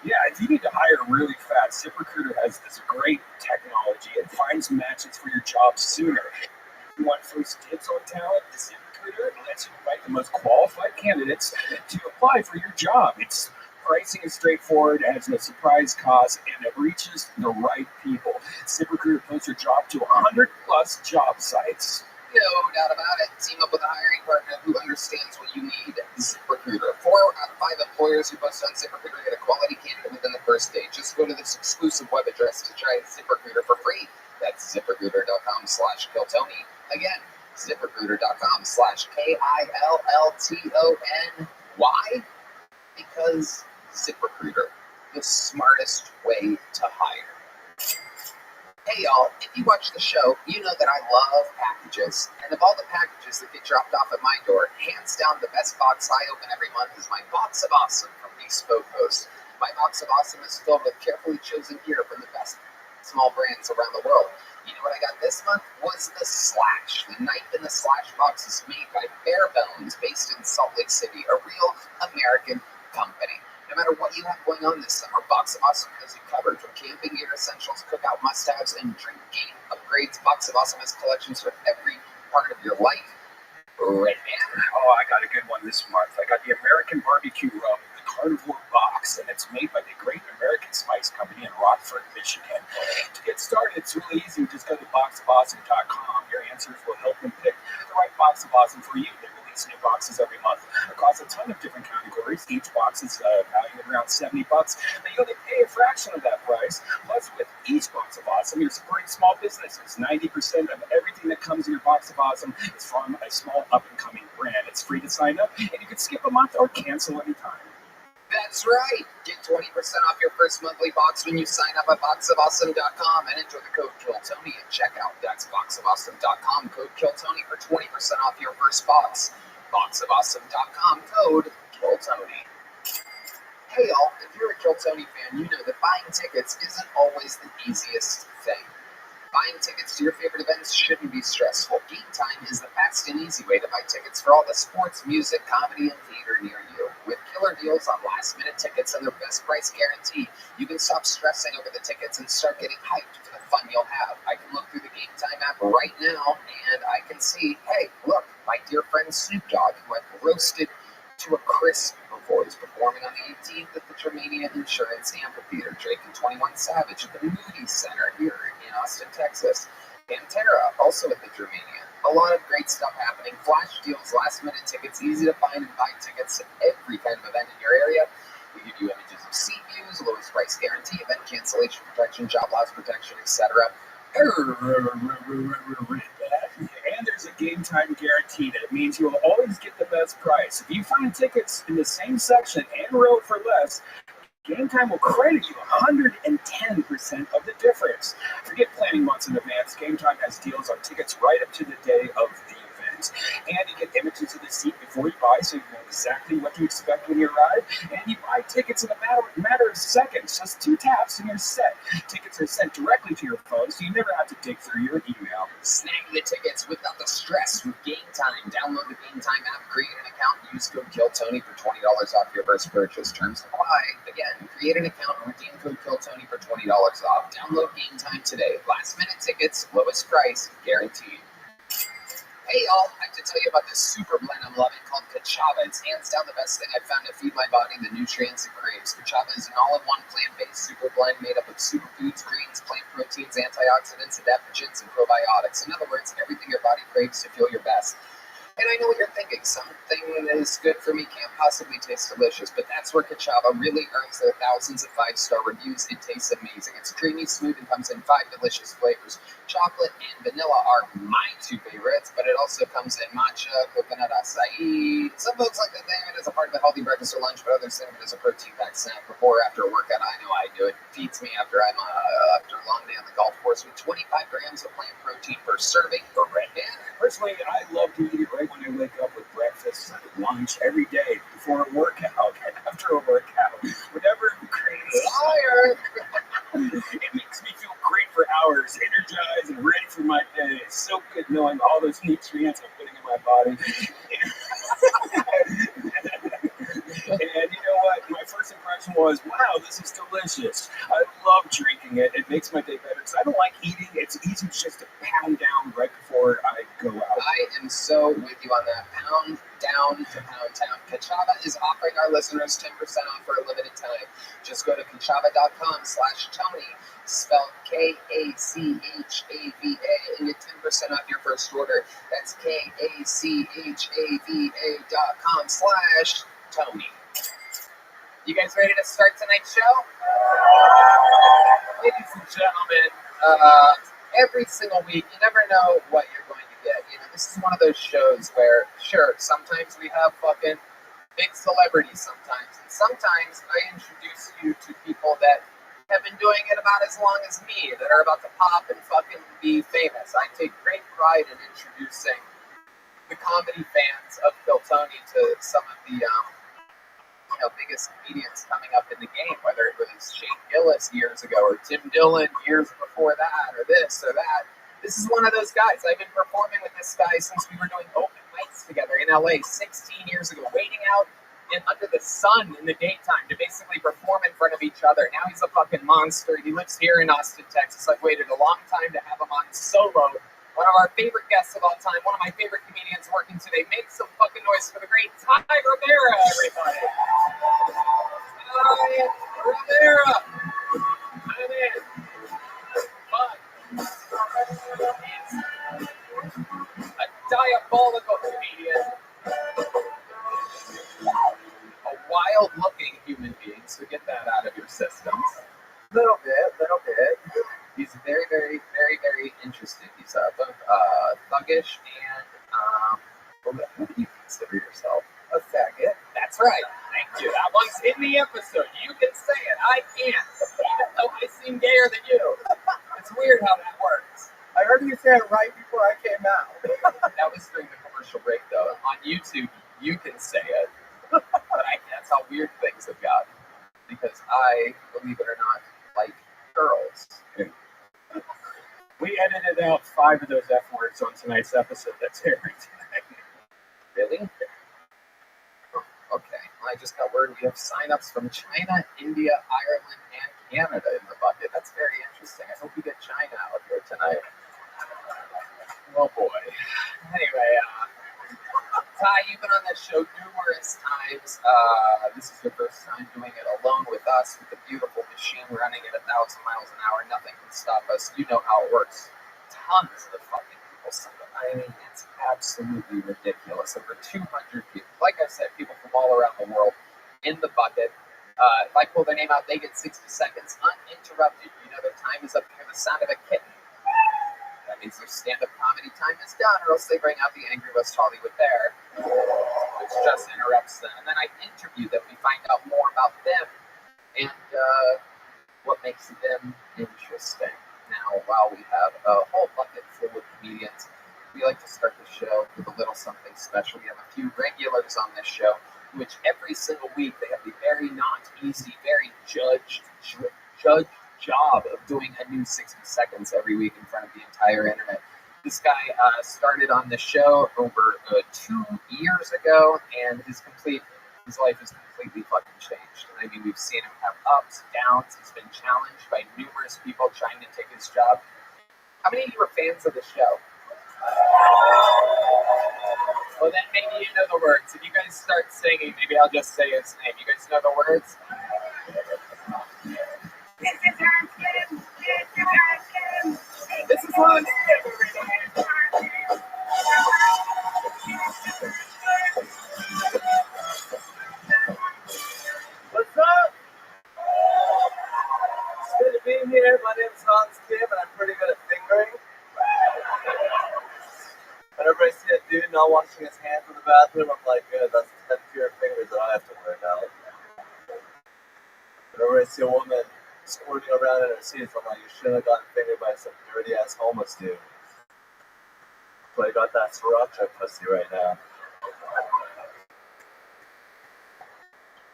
Yeah, if you need to hire really fast, ZipRecruiter has this great technology. It finds matches for your job sooner. If you want first dibs on talent, ZipRecruiter lets you invite the most qualified candidates to apply for your job. Its pricing is straightforward, has no surprise cost, and it reaches the right people. ZipRecruiter posts your job to 100+ job sites. No doubt about it. Team up with a hiring partner who understands what you need. ZipRecruiter. 4 out of 5 employers who post on ZipRecruiter get a quality candidate within the first day. Just go to this exclusive web address to try ZipRecruiter for free. That's ZipRecruiter.com/KillTony. Again, ZipRecruiter.com/KILLTONY. Why? Because ZipRecruiter, the smartest way to hire. Hey y'all, if you watch the show, you know that I love packages. And of all the packages that get dropped off at my door, hands down the best box I open every month is my Box of Awesome from Bespoke Post. My Box of Awesome is filled with carefully chosen gear from the best small brands around the world. You know what I got this month? Was the Slash. The Knife in the Slash box is made by Bare Bones, based in Salt Lake City, a real American company. No matter what you have going on this summer, Box of Awesome has you covered. From camping gear essentials, cookout must-haves, and drink game upgrades, Box of Awesome has collections for every part of your life. Red Band. Oh, I got a good one this month. I got the American Barbecue Rub, the Carnivore Box, and it's made by the Great American Spice Company in Rockford, Michigan. To get started, it's really easy. Just go to boxofawesome.com. Your answers will help them pick the right Box of Awesome for you. They release new boxes every month across a ton of different categories. Each box is valued around $70, but you only pay a fraction of that price. Plus, with each Box of Awesome, you're supporting small businesses. 90% of everything that comes in your Box of Awesome is from a small up-and-coming brand. It's free to sign up, and you can skip a month or cancel anytime. That's right. Get 20% off your first monthly box when you sign up at boxofawesome.com and enter the code KILLTONY at checkout. That's boxofawesome.com, code KILLTONY for 20% off your first box. Boxofawesome.com, code KILLTONY. Hey y'all, if you're a Kill Tony fan, you know that buying tickets isn't always the easiest thing. Buying tickets to your favorite events shouldn't be stressful. Game Time is the fast and easy way to buy tickets for all the sports, music, comedy, and theater near you. With killer deals on last-minute tickets and their best price guarantee, you can stop stressing over the tickets and start getting hyped for the fun you'll have. I can look through the Game Time app right now, and I can see, hey, and Snoop Dogg, who had roasted to a crisp before he's performing on the 18th at the Germania Insurance Amphitheater. Drake and 21 Savage at the Moody Center here in Austin, Texas. Pantera, also at the Germania. A lot of great stuff happening. Flash deals, last-minute tickets, easy to find and buy tickets to every kind of event in your area. We give you images of seat views, lowest price guarantee, event cancellation protection, job loss protection, etc. And there's a game time guarantee that means you will always get the best price. If you find tickets in the same section and row for less, Game Time will credit you 110% of the difference. Forget planning months in advance. Game Time has deals on tickets right up to the day of the event. And you get images of the seat before you buy, so you know exactly what to expect when you arrive. And you buy tickets in a matter of seconds. Just 2 taps and you're set. Tickets are sent directly to your phone, so you never have to dig through your email. Snag the tickets without the stress with Game Time. Download the Game Time app, create an account, and use code KILLTONY for $20 off your first purchase. Terms apply. Again, create an account and redeem code KILLTONY for $20 off. Download Game Time today. Last-minute tickets, lowest price, guaranteed. Hey y'all, I have to tell you about this super blend I'm loving called Kachava. It's hands down the best thing I've found to feed my body the nutrients it craves. Kachava is an all-in-one plant-based super blend made up of superfoods, greens, plant proteins, antioxidants, adaptogens, and probiotics. In other words, everything your body craves to feel your best. And I know what you're thinking. Something that is good for me can't possibly taste delicious, but that's where Kachava really earns their thousands of 5-star reviews. It tastes amazing. It's creamy, smooth, and comes in 5 delicious flavors. Chocolate and vanilla are my 2 favorites, but it also comes in matcha, coconut acai. Some folks like to think of it as a part of a healthy breakfast or lunch, but others think of it as a protein-packed snack before or after a workout. I know I do. It feeds me after after a long day on the golf course with 25 grams of plant protein per serving for Red Band. Personally, I love to eat it right when I wake up with breakfast, lunch, every day, before a workout, after a workout, whatever craves. Liar! It makes me feel great for hours, energized and ready for my day. It's so good knowing all those nutrients I'm putting in my body. And you know what? My first impression was, wow, this is delicious. I love drinking it. It makes my day better. Because I don't like eating. It's easy just to pound down right before I go out. I am so with you on that. Pound down to Pound Town. Kachava is offering our listeners 10% off for a limited time. Just go to kachava.com/Tony, spelled Kachava, and get 10% off your first order. That's Kachava.com/Tony. You guys ready to start tonight's show? Ladies and gentlemen, every single week, you never know what you're going to get. You know, this is one of those shows where, sure, sometimes we have fucking big celebrities sometimes, and sometimes I introduce you to people that have been doing it about as long as me, that are about to pop and fucking be famous. I take great pride in introducing the comedy fans of Kill Tony to some of the biggest comedians coming up in the game, whether it was Shane Gillis years ago or Tim Dillon years before that or this or that. This is one of those guys. I've been performing with this guy since we were doing open mics together in LA 16 years ago, waiting out under the sun in the daytime to basically perform in front of each other. Now he's a fucking monster. He lives here in Austin, Texas. I've waited a long time to have him on solo. One of our favorite guests of all time, one of my favorite comedians working today. Make some fucking noise for the great Taik, everybody. Taik, come in. But he's a diabolical comedian. A wild-looking human being, so get that out of your systems. Little bit. He's very, very, very, very interesting. He's both thuggish and, what do you consider yourself? A faggot. That's right. Thank you. That one's in the episode. You can say it. I can't. Even though I seem gayer than you. It's weird how that works. I heard you say it right before I came out. That was during the commercial break, though. On YouTube, you can say it. But that's how weird things have gotten. Because I, believe it or not, like girls. We edited out 5 of those F words on tonight's episode that's airing tonight. Really? Oh, okay. I just got word we have signups from China, India, Ireland, and Canada in the bucket. That's very interesting. I hope we get China out here tonight. Oh boy. Anyway, Ty, you've been on this show numerous times. This is your first time doing it alone with us, with the beautiful machine running at 1,000 miles an hour. Nothing can stop us. You know how it works. Tons of fucking people sign up. I mean, it's absolutely ridiculous. Over 200 people. Like I said, people from all around the world in the bucket. If I pull their name out, they get 60 seconds uninterrupted. You know, their time is up to hear the sound of a kitten. That means their stand-up comedy time is done, or else they bring out the Angry West Hollywood Bear, which just interrupts them. And then I interview them. We find out more about them and what makes them interesting. Now, while we have a whole bucket full of comedians, we like to start the show with a little something special. We have a few regulars on this show, which every single week they have the very not easy, very judged job of doing a new 60 seconds every week in front of the entire internet. This guy started on the show over 2 years ago, and his life is completely fucking changed. I mean, we've seen him have ups, downs. He's been challenged by numerous people trying to take his job. How many of you are fans of the show? Well, then maybe you know the words. If you guys start singing, maybe I'll just say his name. You guys know the words? This is Hans Kim. This is Hans Kim. What's up? It's good to be here. My name is Hans Kim, and I'm pretty good at fingering. Whenever I see a dude not washing his hands in the bathroom, I'm like, good, that's 10 fewer fingers that I have to worry about. Whenever I see a woman squirting around in her seats, I'm like, you should have gotten fingered by some dirty-ass homeless dude. But I got that sriracha pussy right now.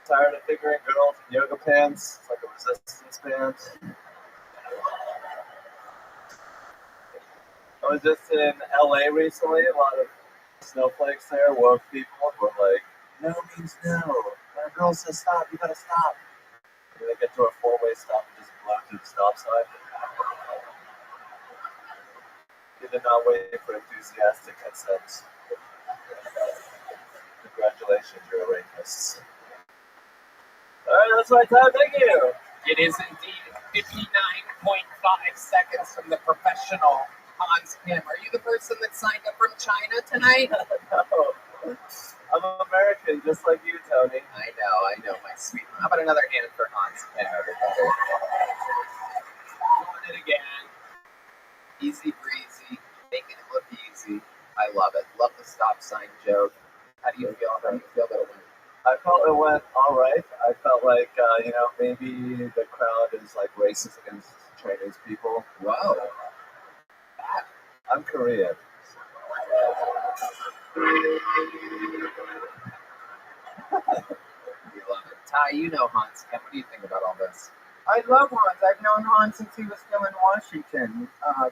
Tired of fingering girls in yoga pants? It's like a resistance band. I was just in LA recently. A lot of snowflakes there, woke people were like, no means no. When a girl says stop, you gotta stop. And then they get to a four-way stop and just blow through the stop sign. You did not wait for enthusiastic consent. Congratulations, you're a rapist. Alright, that's my time, thank you. It is indeed 59.5 seconds from the professional Hans Kim. Are you the person that signed up from China tonight? No. I'm American, just like you, Tony. I know, my sweet. How about another hand for Hans Kim, everybody? Doing it again. Easy breezy, making it look easy. I love it. Love the stop sign joke. How do you feel? How do you feel that it went? I felt it went all right. I felt like, maybe the crowd is like racist against Chinese people. Whoa. I'm Korean. We love it. Ty, you know Hans Kim. What do you think about all this? I love Hans. I've known Hans since he was still in Washington,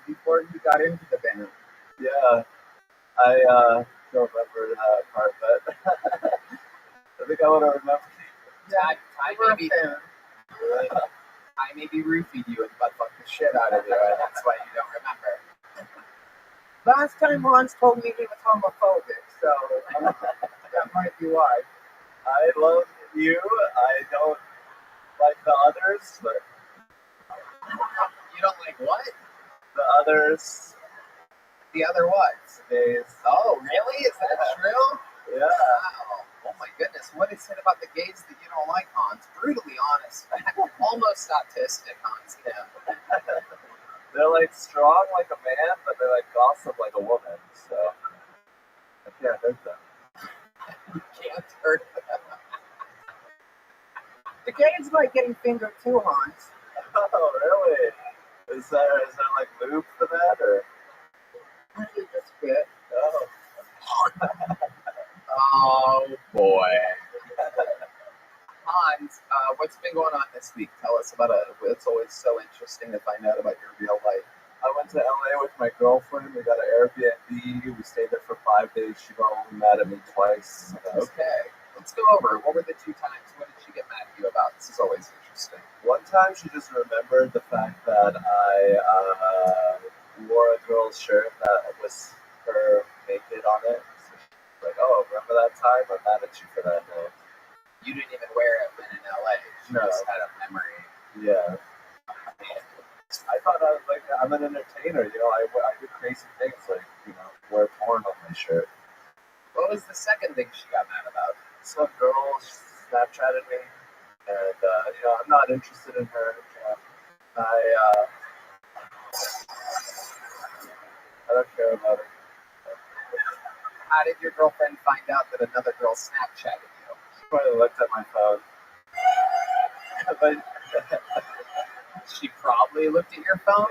before he got into the band. Yeah, I don't remember that part, but I think I would have remembered. Ty maybe roofied you and butt-fucked the shit out of you, and that's why you don't remember. Last time Hans told me he was homophobic, so that might be why. I love you. I don't like the others, but... You don't like what? The others. The other what? Gays. Oh, really? Is that true? Yeah. Wow. Oh my goodness. What is it about the gays that you don't like, Hans? Brutally honest. Almost autistic, Hans Kim. They're like strong like a man, but they're like gossip like a woman, so I can't hurt them. You can't hurt them. The gays like getting fingered too, Hans. Oh, really? Is there like lube for that, or? Usually just spit. Oh. Oh boy. Hans, what's been going on this week? Tell us about it. It's always so interesting to find out about your real life. I went to LA with my girlfriend. We got an Airbnb. We stayed there for 5 days. She got only mad at me twice. Okay. Let's go over. What were the 2 times? What did she get mad at you about? This is always interesting. One time she just remembered the fact that I wore a girl's shirt that was her naked on it. So Like, oh, remember that time? I'm mad at you for that day. You didn't even wear it when in LA. You No. just had a memory. Yeah. I thought I was like, I'm an entertainer, you know, I do crazy things like, you know, wear porn on my shirt. What was the second thing she got mad about? Some girl Snapchatted me, and, you know, I'm not interested in her. I don't care about her. How did your girlfriend find out that another girl Snapchatted you? She probably looked at my phone. But she probably looked at your phone?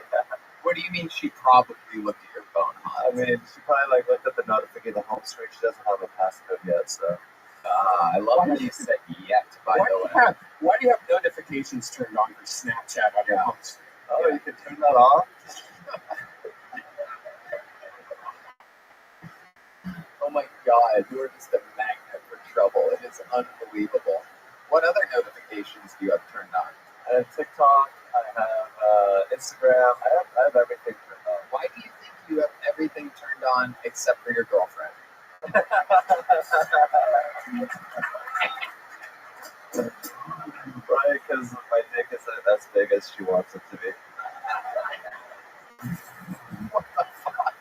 What do you mean she probably looked at your phone? I mean, she probably like looked at the notification, the home screen. She doesn't have a passcode yet, so. I love how you said yet, by the way. Why do you have notifications turned on for Snapchat on your home screen? Oh, you can turn that off? Oh my god, you are just a magnet for trouble. It is unbelievable. What other notifications do you have turned on? I have TikTok, I have Instagram, I have everything turned on. Why do you think you have everything turned on except for your girlfriend? Probably because my dick isn't as big as she wants it to be. What the fuck?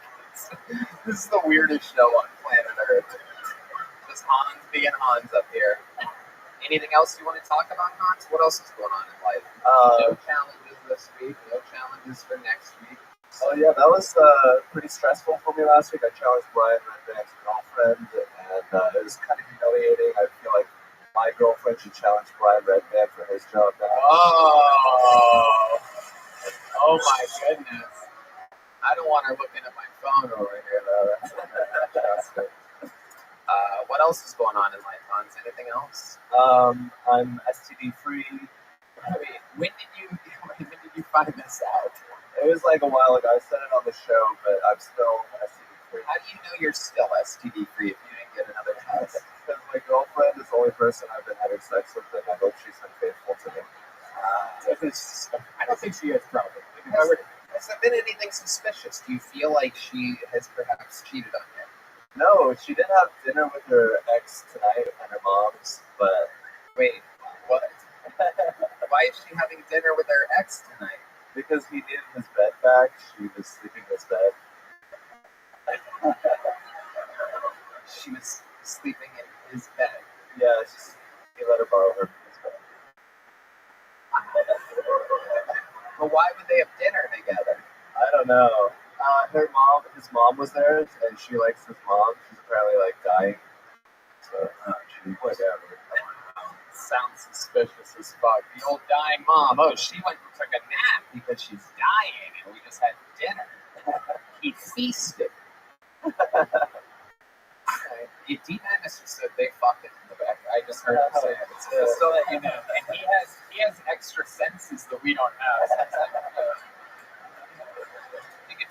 This is the weirdest show on planet Earth. Just Hans being Hans up here. Anything else you want to talk about, Hans? What else is going on in life? No challenges this week. No challenges for next week. Oh yeah, that was pretty stressful for me last week. I challenged Brian Redban's girlfriend, and it was kind of humiliating. I feel like my girlfriend should challenge Brian Redban for his job now. Oh my goodness. I don't want her looking at my phone over here, though. That's what else is going on in life, Hans? Anything else? I'm STD free. Wait, when did you find this out? It was like a while ago. I said it on the show, but I'm still STD free. How do you know you're still STD free if you didn't get another test? Because my girlfriend is the only person I've been having sex with, and I hope she's unfaithful to me. I don't think she has probably. Has there been anything suspicious? Do you feel like she has perhaps cheated on you? No, she did have dinner with her ex tonight and her mom's, but... Wait, what? Why is she having dinner with her ex tonight? Because he needed his bed back. She was sleeping in his bed. She was sleeping in his bed? Yeah, he let her borrow her bed. But why would they have dinner together? I don't know. His mom was there, and she likes his mom. She's apparently like dying. So, whatever. Sounds suspicious as fuck. The old dying mom. Oh, she went and took a nap because she's dying, and we just had dinner. He feasted. Dean Anderson said they fucked it in the back. I just heard him say it. Just so that you know. And he has extra senses that we don't have. You can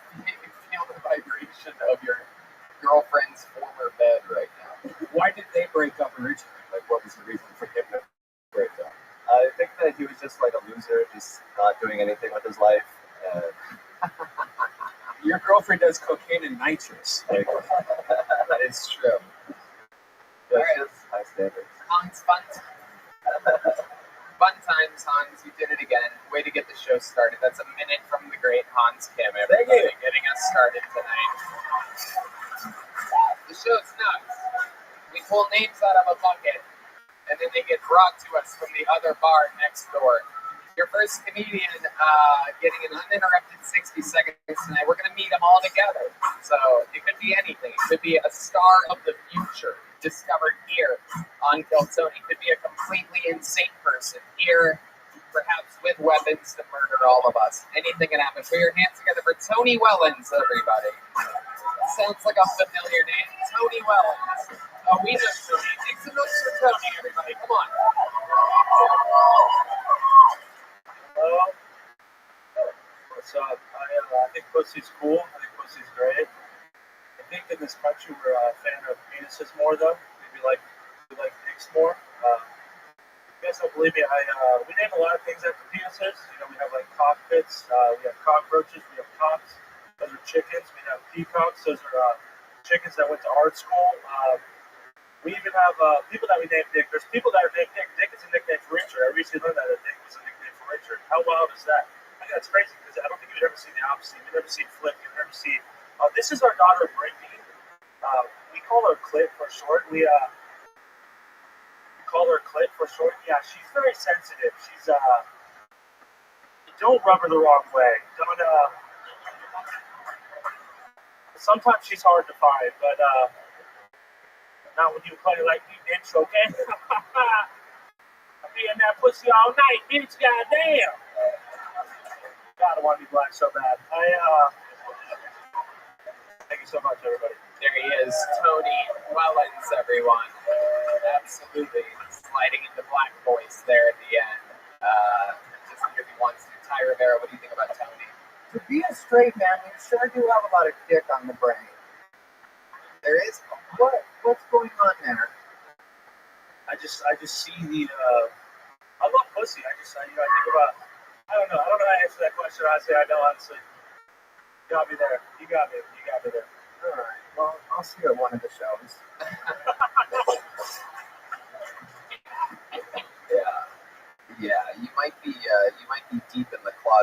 feel the vibration of your girlfriend's former bed right now. Why did they break up originally? Like, what was the reason for him to break up? I think that he was just like a loser, just not doing anything with his life. Your girlfriend does cocaine and nitrous. That is true. Yeah, she has high standards. Hans, fun times, Hans. You did it again. Way to get the show started. That's a minute from the great Hans Kim, everybody, getting us started tonight. The show's nuts. We pull names out of a bucket, and then they get brought to us from the other bar next door. Your first comedian getting an uninterrupted 60 seconds tonight. We're going to meet them all together. So it could be anything. It could be a star of the future discovered here on Kill Tony. It could be a completely insane person here, perhaps with weapons to murder all of us. Anything can happen. Put your hands together for Tony Wellens, everybody. Sounds like a familiar name. Tony Wellens. Oh, we know Tony. Make some noise for Tony, everybody. Come on. Hello. What's up? I think pussy's cool. I think pussy's great. I think in this country we're a fan of penises more, though. We like dicks more. You guys don't believe me? We name a lot of things after penises. You know, we have like cockpits. We have cockroaches. We have cocks. Those are chickens. We have peacocks. Those are chickens that went to art school. We even have people that we named Dick. There's people that are named Dick. Dick is a nickname for Richard. I recently learned that Dick was a nickname for Richard. How wild is that? I think that's crazy because I don't think you've ever seen the opposite. You've never seen Flip. You've never seen. This is our daughter Brittany. We call her Clit for short. We call her Clit for short. Yeah, she's very sensitive. She's don't rub her the wrong way. Don't sometimes she's hard to find, but not when you play like me, bitch, okay? I'll be in that pussy all night, bitch, goddamn. God, I want to be black so bad. Thank you so much, everybody. There he is, Tony Wellens, everyone. Absolutely. Sliding into black voice there at the end. Just because he wants to. Ty Rivera, what do you think about Tony? To be a straight man, you sure do have a lot of dick on the brain. There is. What's going on there? I just see the. I love pussy. I think about. I don't know how to answer that question. Honestly, I know honestly. You got me there. You got me there. All right. Well, I'll see you at one of the shows. Yeah. You might be deep in the closet.